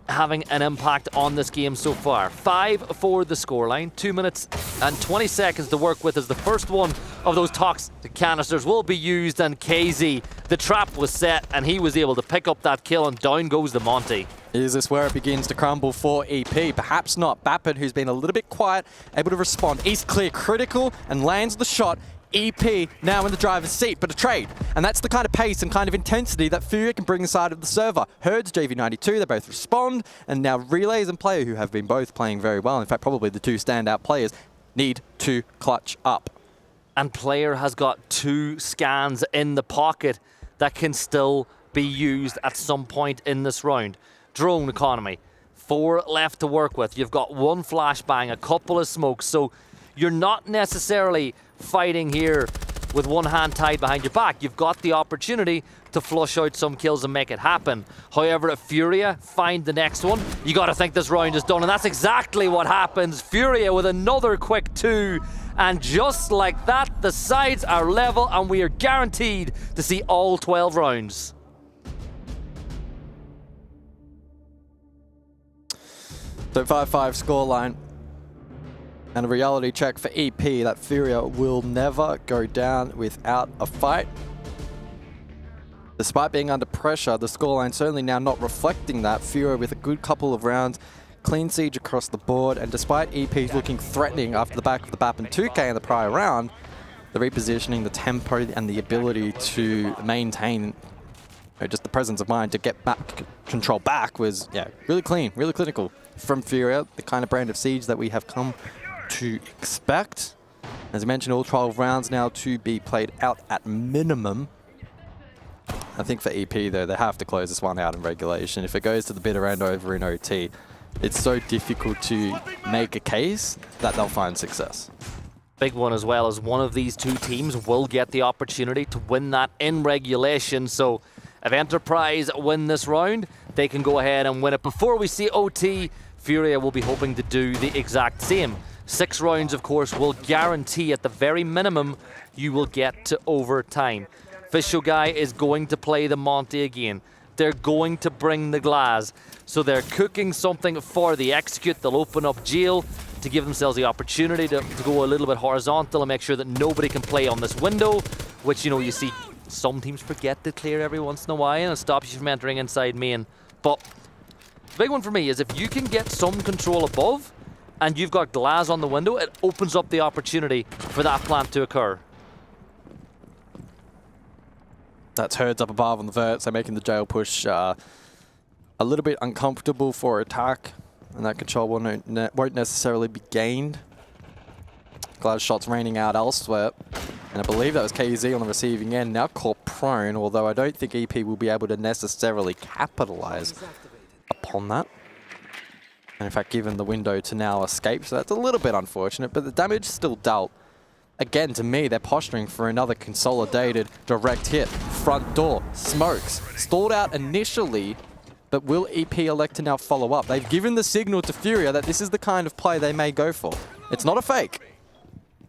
having an impact on this game so far. 5 for the scoreline, 2 minutes and 20 seconds to work with as the first one of those toxic canisters will be used, and KZ, the trap was set and he was able to pick up that kill, and down goes the Monty. Is this where it begins to crumble for EP? Perhaps not. Bappin, who's been a little bit quiet, able to respond. East clear, critical, and lands the shot. EP now in the driver's seat, but a trade. And that's the kind of pace and kind of intensity that Furia can bring inside of the server. Herds, JV92, they both respond. And now Relays and Player, who have been both playing very well, in fact, probably the 2 standout players, need to clutch up. And Player has got 2 scans in the pocket that can still be used at some point in this round. Drone economy, 4 left to work with. You've got 1 flashbang, a couple of smokes. So you're not necessarily fighting here with one hand tied behind your back. You've got the opportunity to flush out some kills and make it happen. However, if Furia find the next one, you got to think this round is done, and that's exactly what happens. Furia with another quick 2, and just like that, the sides are level, and we are guaranteed to see all 12 rounds. So 5-5 scoreline. And a reality check for EP that Furia will never go down without a fight. Despite being under pressure, the scoreline certainly now not reflecting that. Furia with a good couple of rounds, clean siege across the board, and despite EPs looking threatening after the back of the BAP and 2K in the prior round, the repositioning, the tempo, and the ability to maintain just the presence of mind to get back control back was really clean, really clinical from Furia, the kind of brand of siege that we have come to expect. As I mentioned, all 12 rounds now to be played out at minimum. I think for EP though, they have to close this one out in regulation. If it goes to the bitter end over in OT, it's so difficult to make a case that they'll find success. Big one as well, as one of these two teams will get the opportunity to win that in regulation. So if Enterprise win this round, they can go ahead and win it. Before we see OT, Furia will be hoping to do the exact same. 6 rounds, of course, will guarantee at the very minimum you will get to overtime. Official Guy is going to play the Monty again. They're going to bring the glass. So they're cooking something for the execute. They'll open up jail to give themselves the opportunity to go a little bit horizontal and make sure that nobody can play on this window, which, you know, you see some teams forget to clear every once in a while and it stops you from entering inside main. But the big one for me is if you can get some control above, and you've got glass on the window, it opens up the opportunity for that plant to occur. That's herds up above on the vert, so making the jail push a little bit uncomfortable for attack, and that control won't necessarily be gained. Glass shots raining out elsewhere, and I believe that was KZ on the receiving end, now caught prone, although I don't think EP will be able to necessarily capitalize upon that. And in fact, given the window to now escape, so that's a little bit unfortunate, but the damage still dealt. Again, to me, they're posturing for another consolidated direct hit. Front door, smokes, stalled out initially, but will EP elect to now follow up? They've given the signal to Furia that this is the kind of play they may go for. It's not a fake.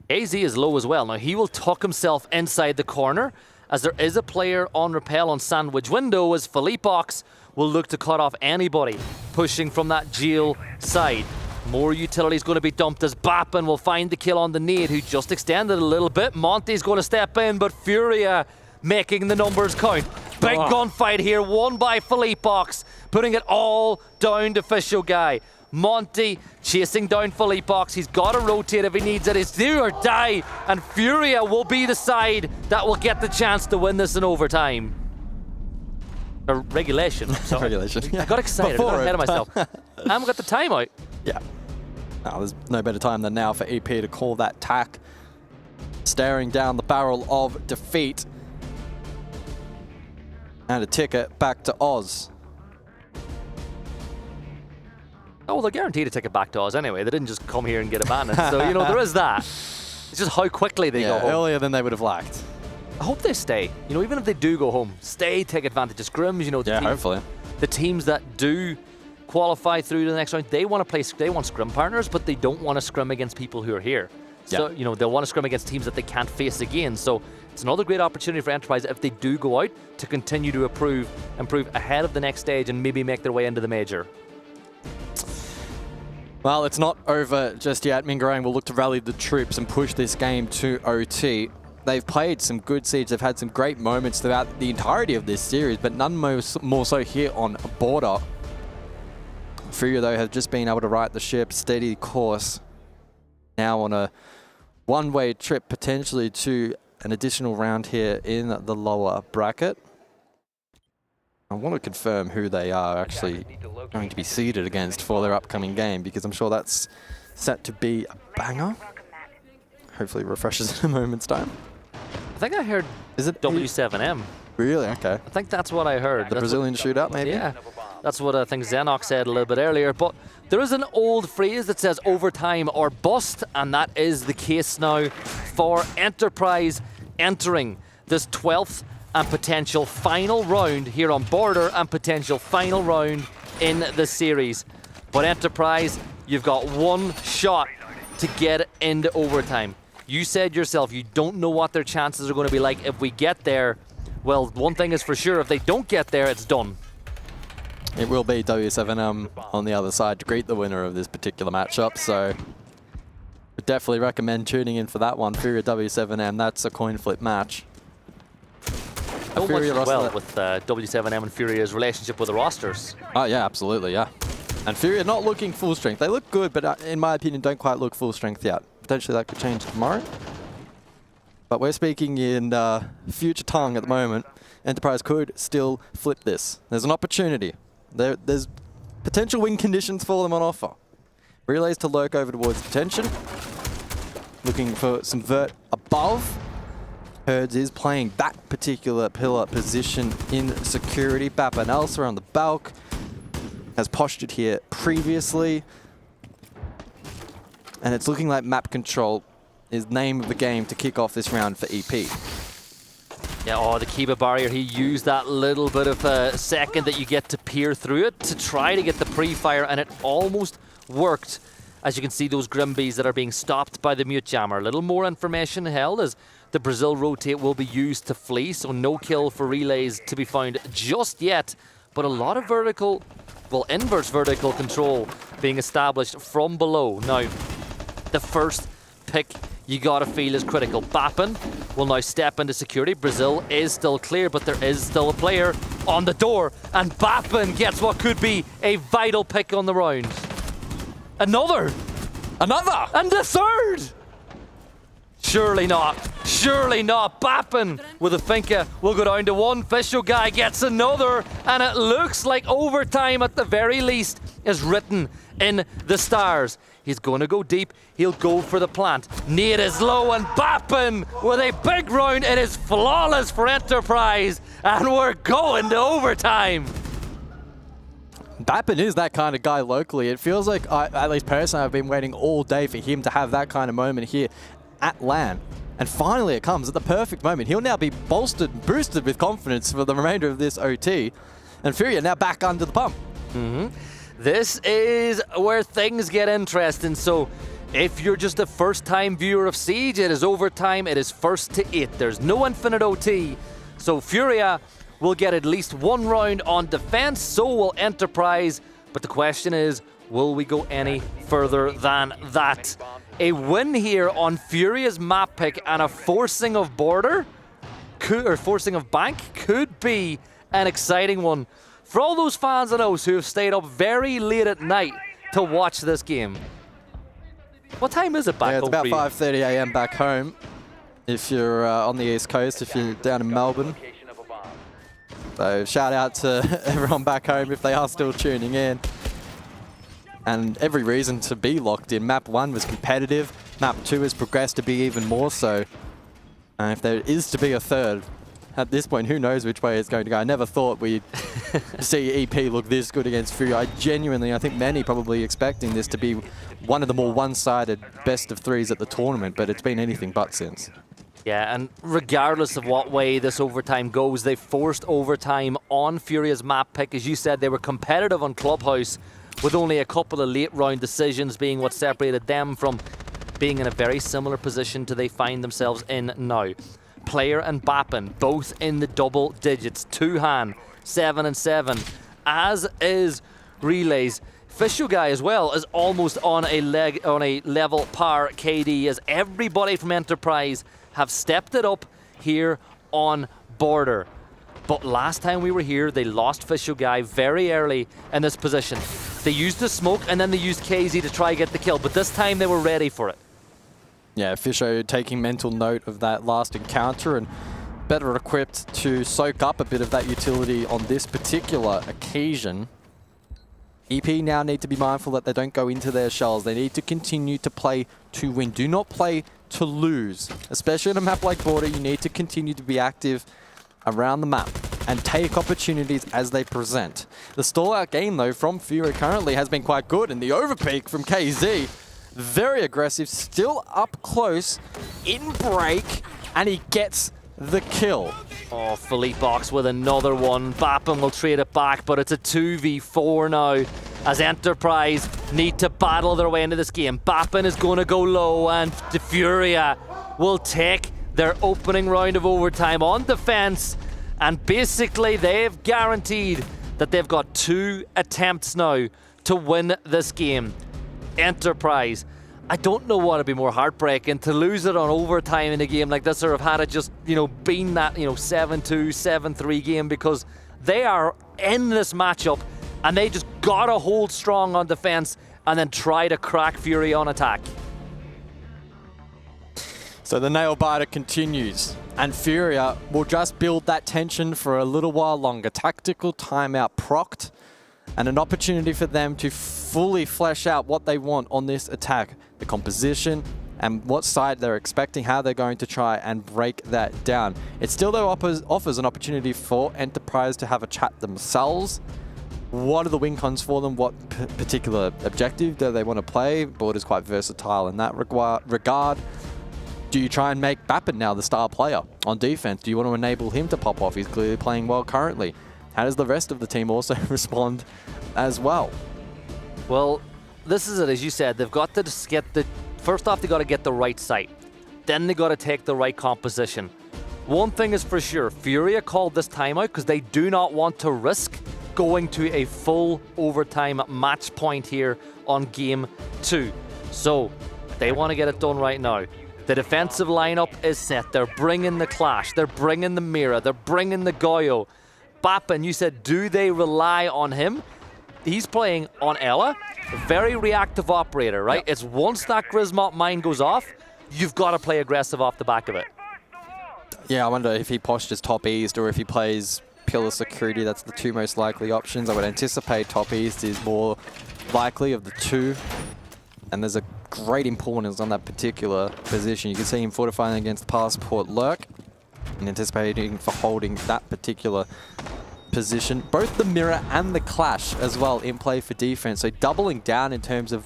AZ is low as well. Now, he will tuck himself inside the corner, as there is a player on rappel on sandwich window, as Philippox will look to cut off anybody pushing from that jail side. More utility is going to be dumped as Bappin will find the kill on the nade, who just extended a little bit. Monty's going to step in, but Furia making the numbers count. Big gunfight here, won by Philippox, putting it all down to Official Guy. Monty chasing down Philippox. He's got to rotate if he needs it. It's do or die, and Furia will be the side that will get the chance to win this in overtime. Or regulation. Sorry. Regulation. I got excited. I got ahead of myself. I haven't got the timeout. Yeah. No, there's no better time than now for EP to call that tack. Staring down the barrel of defeat. And a ticket back to Oz. Oh, well, they're guaranteed to take it back to Oz anyway. They didn't just come here and get abandoned. So, you know, there is that. It's just how quickly they go home. Earlier than they would have liked. I hope they stay. You know, even if they do go home, stay, take advantage of scrims. You know, hopefully. The teams that do qualify through to the next round, they want to play, they want scrim partners, but they don't want to scrim against people who are here. So, you know, they'll want to scrim against teams that they can't face again. So it's another great opportunity for Enterprise if they do go out to continue to improve ahead of the next stage and maybe make their way into the major. Well, it's not over just yet. Mingarang will look to rally the troops and push this game to OT. They've played some good siege. They've had some great moments throughout the entirety of this series, but none more so here on Border. Furia, though, have just been able to right the ship, steady course. Now on a one-way trip potentially to an additional round here in the lower bracket. I want to confirm who they are actually going to be seeded against for their upcoming game, because I'm sure that's set to be a banger. Hopefully it refreshes in a moment's time. I think I heard is it W7M. Really? Okay. I think that's what I heard. The Brazilian shootout, maybe? Yeah. That's what I think Xenox said a little bit earlier. But there is an old phrase that says overtime or bust, and that is the case now for Enterprise entering this 12th and potential final round here on Border and potential final round in the series. But Enterprise, you've got one shot to get into overtime. You said yourself you don't know what their chances are going to be like if we get there. Well, one thing is for sure, if they don't get there, it's done. It will be W7M on the other side to greet the winner of this particular matchup, so would definitely recommend tuning in for that one. Furia W7M, that's a coin flip match. So much as well with W7M and Furia's relationship with the rosters. Oh yeah, absolutely, yeah. And Furia not looking full strength. They look good, but in my opinion, don't quite look full strength yet. Potentially that could change tomorrow. But we're speaking in future tongue at the moment. Enterprise could still flip this. There's an opportunity. There's potential win conditions for them on offer. Relays to lurk over towards detention. Looking for some vert above. Herds is playing that particular pillar position in security. Bap and Elsa on the balk. Has postured here previously. And it's looking like map control is name of the game to kick off this round for EP. Yeah, oh, the Kiba barrier, he used that little bit of a second that you get to peer through it to try to get the pre-fire, and it almost worked. As you can see, those Grimbees that are being stopped by the mute jammer. A little more information held as the Brazil rotate will be used to flee, so no kill for relays to be found just yet. But a lot of vertical, well, inverse vertical control being established from below. Now, the first pick you gotta feel is critical. Bappin will now step into security. Brazil is still clear, but there is still a player on the door, and Bappin gets what could be a vital pick on the round. Another! And the third! Surely not. Surely not. Bappin with a finka will go down to one. Fisho guy gets another, and it looks like overtime at the very least is written in the stars. He's going to go deep. He'll go for the plant. Nade is low, and Bappin with a big round. It is flawless for Enterprise, and we're going to overtime. Bappin is that kind of guy locally. It feels like, at least personally, I've been waiting all day for him to have that kind of moment here at LAN. And finally it comes at the perfect moment. He'll now be bolstered, boosted with confidence for the remainder of this OT. And Furia now back under the pump. This is where things get interesting. So if you're just a first-time viewer of Siege, it is overtime. It is first to 8. There's no infinite OT. So Furia will get at least one round on defense. So will Enterprise. But the question is, will we go any further than that? A win here on Furia's map pick and a forcing of border, or forcing of bank, could be an exciting one for all those fans of us who have stayed up very late at night to watch this game. What time is it back home? Yeah, it's about 5:30 a.m. back home. If you're on the East Coast, if you're down in Melbourne. So shout out to everyone back home if they are still tuning in. And every reason to be locked in. Map 1 was competitive. Map 2 has progressed to be even more so. And if there is to be a third, at this point, who knows which way it's going to go. I never thought we'd see EP look this good against Furia. I think many probably expecting this to be one of the more one-sided best of threes at the tournament, but it's been anything but since. Yeah, and regardless of what way this overtime goes, they forced overtime on Furia's map pick. As you said, they were competitive on Clubhouse, with only a couple of late round decisions being what separated them from being in a very similar position to they find themselves in now. Player and Bappin both in the double digits, 2-hand, 7 and 7, as is Relays. Fisho guy as well is almost on a level par KD, as everybody from Enterprise have stepped it up here on Border. But last time we were here, they lost Fisho guy very early in this position. They used the smoke and then they used KZ to try get the kill, but this time they were ready for it. Yeah, Fisho taking mental note of that last encounter and better equipped to soak up a bit of that utility on this particular occasion. EP now need to be mindful that they don't go into their shells. They need to continue to play to win. Do not play to lose. Especially on a map like Border, you need to continue to be active around the map and take opportunities as they present. The stall-out game, though, from Furia currently has been quite good, and the overpeak from KZ, very aggressive, still up close, in break, and he gets the kill. Oh, Philippe Box with another one. Bappen will trade it back, but it's a 2v4 now as Enterprise need to battle their way into this game. Bappen is going to go low, and the Furia will take their opening round of overtime on defense, and basically they've guaranteed that they've got 2 attempts now to win this game. Enterprise, I don't know what would be more heartbreaking, to lose it on overtime in a game like this, or have had it just, been that, 7-2, 7-3 game, because they are in this matchup and they just gotta hold strong on defense and then try to crack Fury on attack. So the nail biter continues, and Furia will just build that tension for a little while longer. Tactical timeout procced, and an opportunity for them to fully flesh out what they want on this attack, the composition, and what side they're expecting, how they're going to try and break that down. It still, though, offers an opportunity for Enterprise to have a chat themselves. What are the win cons for them? What particular objective do they want to play? Board is quite versatile in that regard. Do you try and make Bappen now the star player on defense? Do you want to enable him to pop off? He's clearly playing well currently. How does the rest of the team also respond as well? Well, this is it, as you said. They've got to just get the... First off, they got to get the right site. Then they got to take the right composition. One thing is for sure, Furia called this timeout because they do not want to risk going to a full overtime match point here on game 2. So, they want to get it done right now. The defensive lineup is set. They're bringing the Clash. They're bringing the Mira. They're bringing the Goyo. Bappen, you said, do they rely on him? He's playing on Ella, a very reactive operator, right? Yep. It's once that Grismot mine goes off, you've got to play aggressive off the back of it. Yeah, I wonder if he postures top east or if he plays Pillar Security. That's the 2 most likely options. I would anticipate top east is more likely of the 2. And there's a great importance on that particular position. You can see him fortifying against Passport Lurk and anticipating for holding that particular position. Both the Mirror and the Clash as well in play for defense. So doubling down in terms of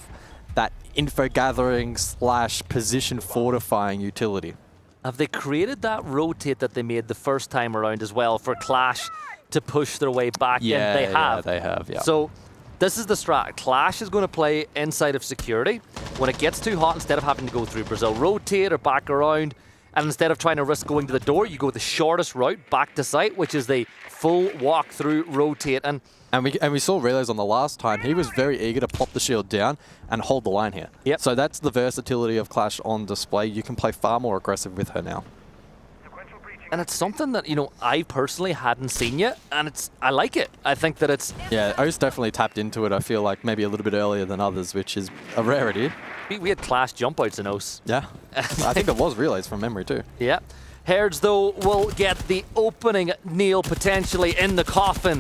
that info gathering / position fortifying utility. Have they created that rotate that they made the first time around as well for Clash to push their way back in? They have. They have, yeah. So this is the strat. Clash is going to play inside of security. When it gets too hot, instead of having to go through Brazil, rotate or back around, and instead of trying to risk going to the door, you go the shortest route back to site, which is the full walk through rotate. And we saw Relays on the last time. He was very eager to pop the shield down and hold the line here. Yep. So that's the versatility of Clash on display. You can play far more aggressive with her now. And it's something that, I personally hadn't seen yet, and I like it. I think that it's... Yeah, O's definitely tapped into it, I feel like, maybe a little bit earlier than others, which is a rarity. We had Clash jump outs in O's. Yeah. I think it was Relays from memory too. Yeah. Herds, though, will get the opening nail potentially in the coffin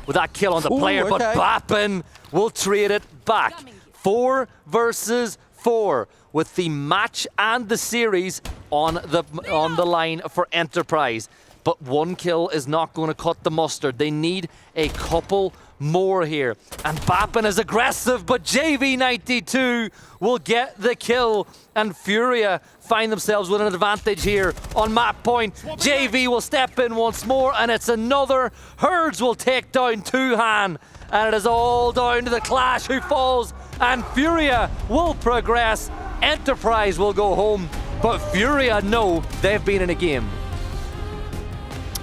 with that kill on the player, okay. But Bappen will trade it back. 4 versus 4 with the match and the series on the line for Enterprise. But 1 kill is not going to cut the mustard. They need a couple more here. And Bappen is aggressive, but JV92 will get the kill. And Furia find themselves with an advantage here on map point. JV will step in once more, and it's another. Herds will take down Tuhan. And it is all down to the Clash who falls. And Furia will progress. Enterprise will go home. But Furia know they've been in a game.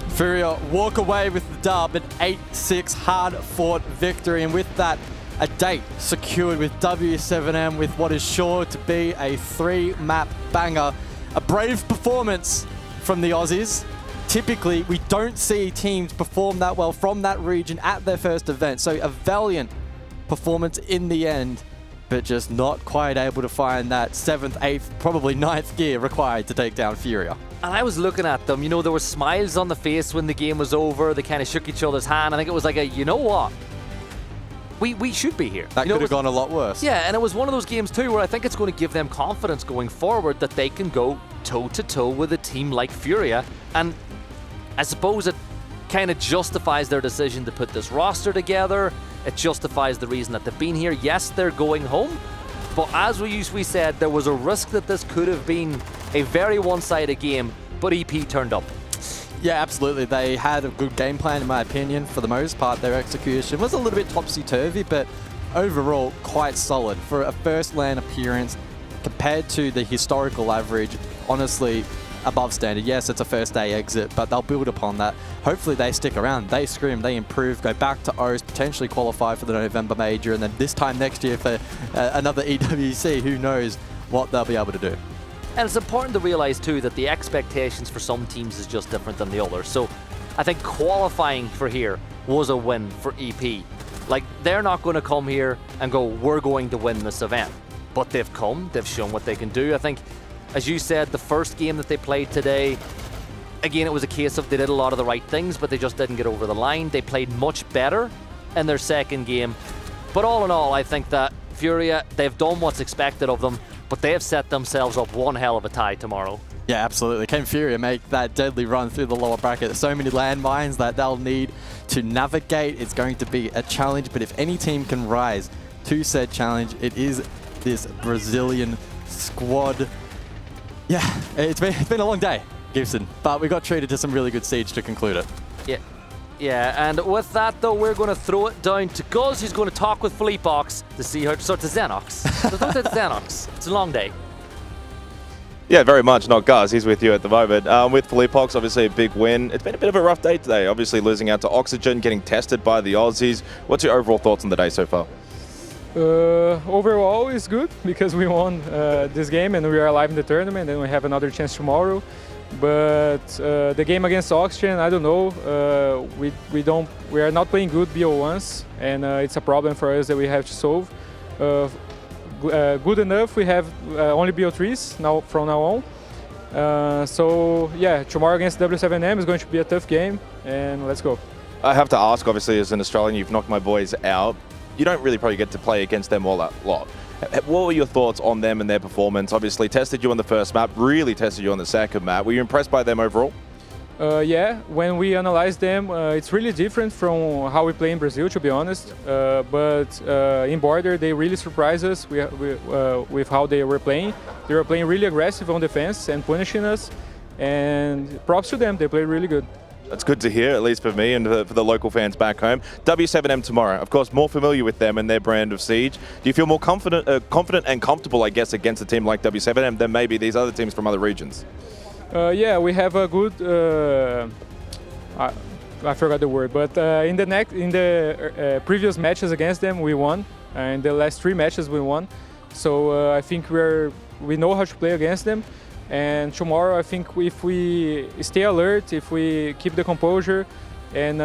Furia walk away with the dub, an 8-6 hard-fought victory, and with that, a date secured with W7M with what is sure to be a 3-map banger. A brave performance from the Aussies. Typically, we don't see teams perform that well from that region at their first event, so a valiant performance in the end, but just not quite able to find that 7th, 8th, probably 9th gear required to take down Furia. And I was looking at them, there were smiles on the face when the game was over. They kind of shook each other's hand. I think it was like you know what? We should be here. That could have gone a lot worse. Yeah, and it was one of those games too where I think it's going to give them confidence going forward that they can go toe-to-toe with a team like Furia. And I suppose it kind of justifies their decision to put this roster together. It justifies the reason that they've been here. Yes, they're going home, but as we said, there was a risk that this could have been a very one-sided game, but EP turned up. Yeah, absolutely. They had a good game plan, in my opinion, for the most part. Their execution was a little bit topsy-turvy, but overall quite solid. For a first LAN appearance, compared to the historical average, honestly, above standard. Yes, it's a first day exit, but they'll build upon that. Hopefully they stick around, they scrim, they improve, go back to O's, potentially qualify for the November major, and then this time next year for another EWC, who knows what they'll be able to do. And it's important to realize too that the expectations for some teams is just different than the others. So I think qualifying for here was a win for EP. Like, they're not going to come here and go, we're going to win this event. But they've come, they've shown what they can do. I think, as you said, the first game that they played today, again, it was a case of they did a lot of the right things, but they just didn't get over the line. They played much better in their second game. But all in all, I think that Furia, they've done what's expected of them, but they have set themselves up one hell of a tie tomorrow. Yeah, absolutely. Can Furia make that deadly run through the lower bracket? So many landmines that they'll need to navigate. It's going to be a challenge, but if any team can rise to said challenge, it is this Brazilian squad. Yeah, it's been a long day, Gibson, but we got treated to some really good siege to conclude it. Yeah, and with that though, we're going to throw it down to Guz, who's going to talk with Felipox to see how to sort to Xenox. It's a long day. Yeah, very much. Not Guz. He's with you at the moment. With Felipox, obviously a big win. It's been a bit of a rough day today. Obviously losing out to Oxygen, getting tested by the Aussies. What's your overall thoughts on the day so far? Overall, it's good because we won this game and we are alive in the tournament, and we have another chance tomorrow. But the game against Oxygen, I don't know. We are not playing good BO1s, and it's a problem for us that we have to solve. Good enough, we have only BO3s now from now on. So yeah, tomorrow against W7M is going to be a tough game, and let's go. I have to ask, obviously, as an Australian, you've knocked my boys out. You don't really probably get to play against them all that lot. What were your thoughts on them and their performance? Obviously tested you on the first map, really tested you on the second map. Were you impressed by them overall? Yeah, when we analyze them, it's really different from how we play in Brazil, to be honest. But in Border, they really surprised us with how they were playing. They were playing really aggressive on defense and punishing us. And props to them, they played really good. That's good to hear, at least for me and for the local fans back home. W7M tomorrow, of course, more familiar with them and their brand of Siege. Do you feel more confident and comfortable, I guess, against a team like W7M than maybe these other teams from other regions? Yeah, we have a good. I forgot the word, but in the previous matches against them, we won. In the last 3 matches, we won. So I think we know how to play against them. And tomorrow, I think if we stay alert, if we keep the composure and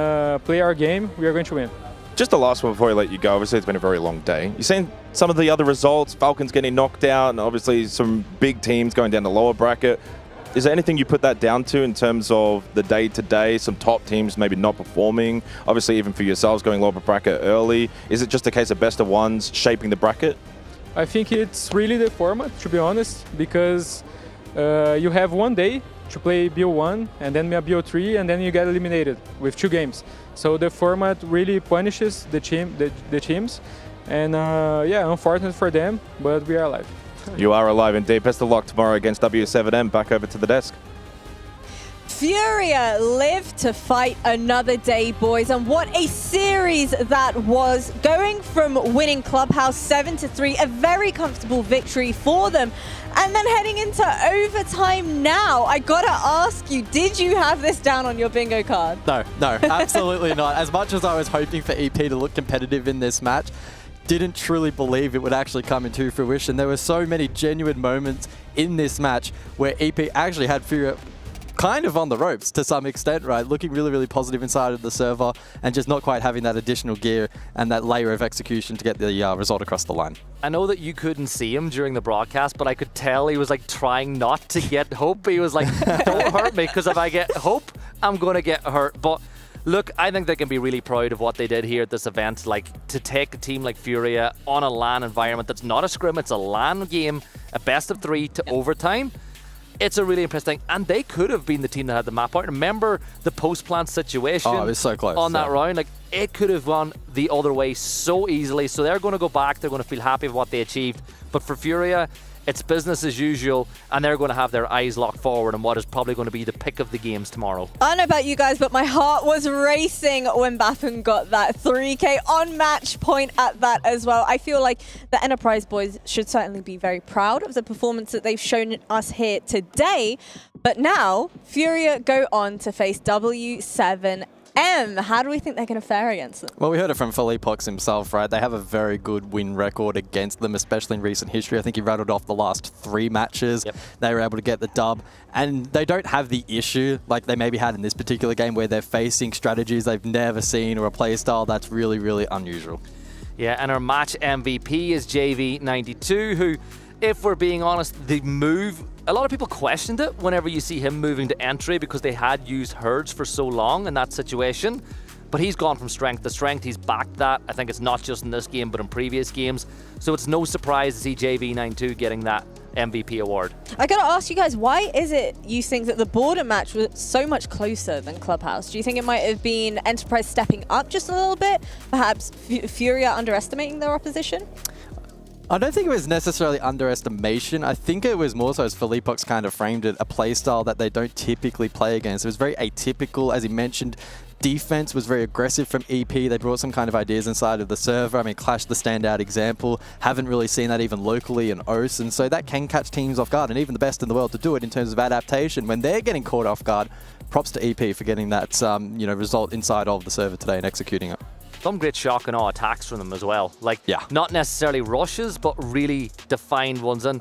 play our game, we are going to win. Just the last one before I let you go. Obviously, it's been a very long day. You've seen some of the other results, Falcons getting knocked out, and obviously some big teams going down the lower bracket. Is there anything you put that down to in terms of the day-to-day, some top teams maybe not performing? Obviously, even for yourselves going lower bracket early. Is it just a case of best of ones shaping the bracket? I think it's really the format, to be honest, because you have one day to play BO1 and then a BO3 and then you get eliminated with 2 games. So the format really punishes the teams, and yeah, unfortunate for them, but we are alive. You are alive indeed. Best of luck tomorrow against W7M. Back over to the desk. Furia live to fight another day, boys, and what a series that was, going from winning Clubhouse 7-3, a very comfortable victory for them, and then heading into overtime now. I gotta ask you, did you have this down on your bingo card? No, absolutely not. As much as I was hoping for EP to look competitive in this match, didn't truly believe it would actually come into fruition. There were so many genuine moments in this match where EP actually had Furia kind of on the ropes to some extent, right? Looking really, really positive inside of the server and just not quite having that additional gear and that layer of execution to get the result across the line. I know that you couldn't see him during the broadcast, but I could tell he was like trying not to get Hope. He was like, don't hurt me, because if I get Hope, I'm going to get hurt. But look, I think they can be really proud of what they did here at this event. Like, to take a team like Furia on a LAN environment that's not a scrim, it's a LAN game, a best of 3 to overtime. It's a really impressive thing. And they could have been the team that had the map out. Remember the post-plant situation it was so close, on that round? Like, it could have gone the other way so easily. So they're going to go back. They're going to feel happy with what they achieved. But for Furia, it's business as usual, and they're going to have their eyes locked forward on what is probably going to be the pick of the games tomorrow. I don't know about you guys, but my heart was racing when Bappen got that 3K on match point at that as well. I feel like the Enterprise boys should certainly be very proud of the performance that they've shown us here today. But now, Furia go on to face W7M. How do we think they're going to fare against them? Well, we heard it from Philippox himself, right? They have a very good win record against them, especially in recent history. I think he rattled off the last 3 matches. Yep. They were able to get the dub. And they don't have the issue like they maybe had in this particular game where they're facing strategies they've never seen or a play style that's really, really unusual. Yeah, and our match MVP is JV92, who, if we're being honest, the move, a lot of people questioned it whenever you see him moving to entry because they had used Herds for so long in that situation. But he's gone from strength to strength. He's backed that. I think it's not just in this game, but in previous games. So it's no surprise to see JV92 getting that MVP award. I gotta ask you guys, why is it you think that the border match was so much closer than Clubhouse? Do you think it might have been Enterprise stepping up just a little bit? Perhaps Furia underestimating their opposition? I don't think it was necessarily underestimation. I think it was more so, as Philippox kind of framed it, a playstyle that they don't typically play against. It was very atypical, as he mentioned. Defense was very aggressive from EP. They brought some kind of ideas inside of the server. I mean, Clash the standout example. Haven't really seen that even locally in OS, and so that can catch teams off guard, and even the best in the world to do it in terms of adaptation. When they're getting caught off guard, props to EP for getting that result inside of the server today and executing it. Some great shock and awe attacks from them as well. Like, not necessarily rushes, but really defined ones. And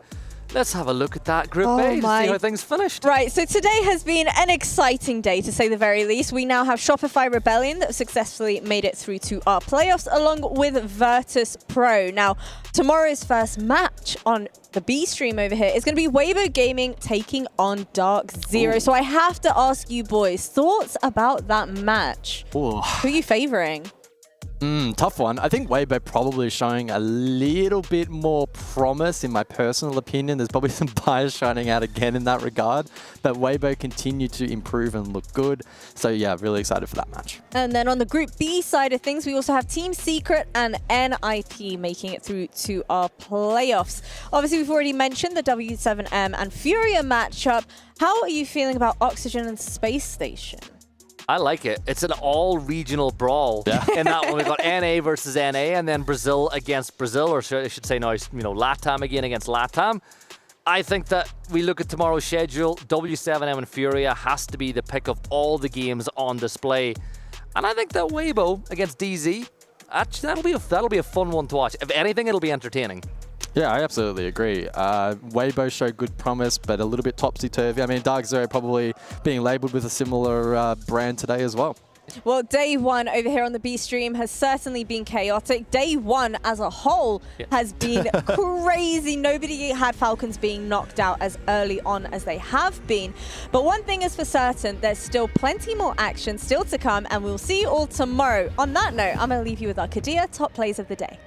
let's have a look at that Group A to see how things finished. Right, so today has been an exciting day, to say the very least. We now have Shopify Rebellion that have successfully made it through to our playoffs, along with Virtus.pro. Now, tomorrow's first match on the B stream over here is going to be Weibo Gaming taking on DarkZero. So I have to ask you boys, thoughts about that match? Who are you favoring? Tough one. I think Weibo probably showing a little bit more promise, in my personal opinion. There's probably some bias shining out again in that regard. But Weibo continue to improve and look good. So yeah, really excited for that match. And then on the Group B side of things, we also have Team Secret and NIP making it through to our playoffs. Obviously, we've already mentioned the W7M and Furia matchup. How are you feeling about Oxygen and Space Station? I like it. It's an all-regional brawl. In that one, we've got NA versus NA, and then Brazil against Brazil, or I should say now, LATAM again against LATAM. I think that we look at tomorrow's schedule, W7M and Furia has to be the pick of all the games on display. And I think that Weibo against DZ, that'll be a fun one to watch. If anything, it'll be entertaining. Yeah, I absolutely agree. Weibo showed good promise, but a little bit topsy-turvy. I mean, DarkZero probably being labelled with a similar brand today as well. Well, day one over here on the B stream has certainly been chaotic. Day one as a whole has been crazy. Nobody had Falcons being knocked out as early on as they have been. But one thing is for certain, there's still plenty more action still to come, and we'll see you all tomorrow. On that note, I'm going to leave you with our Kadia top plays of the day.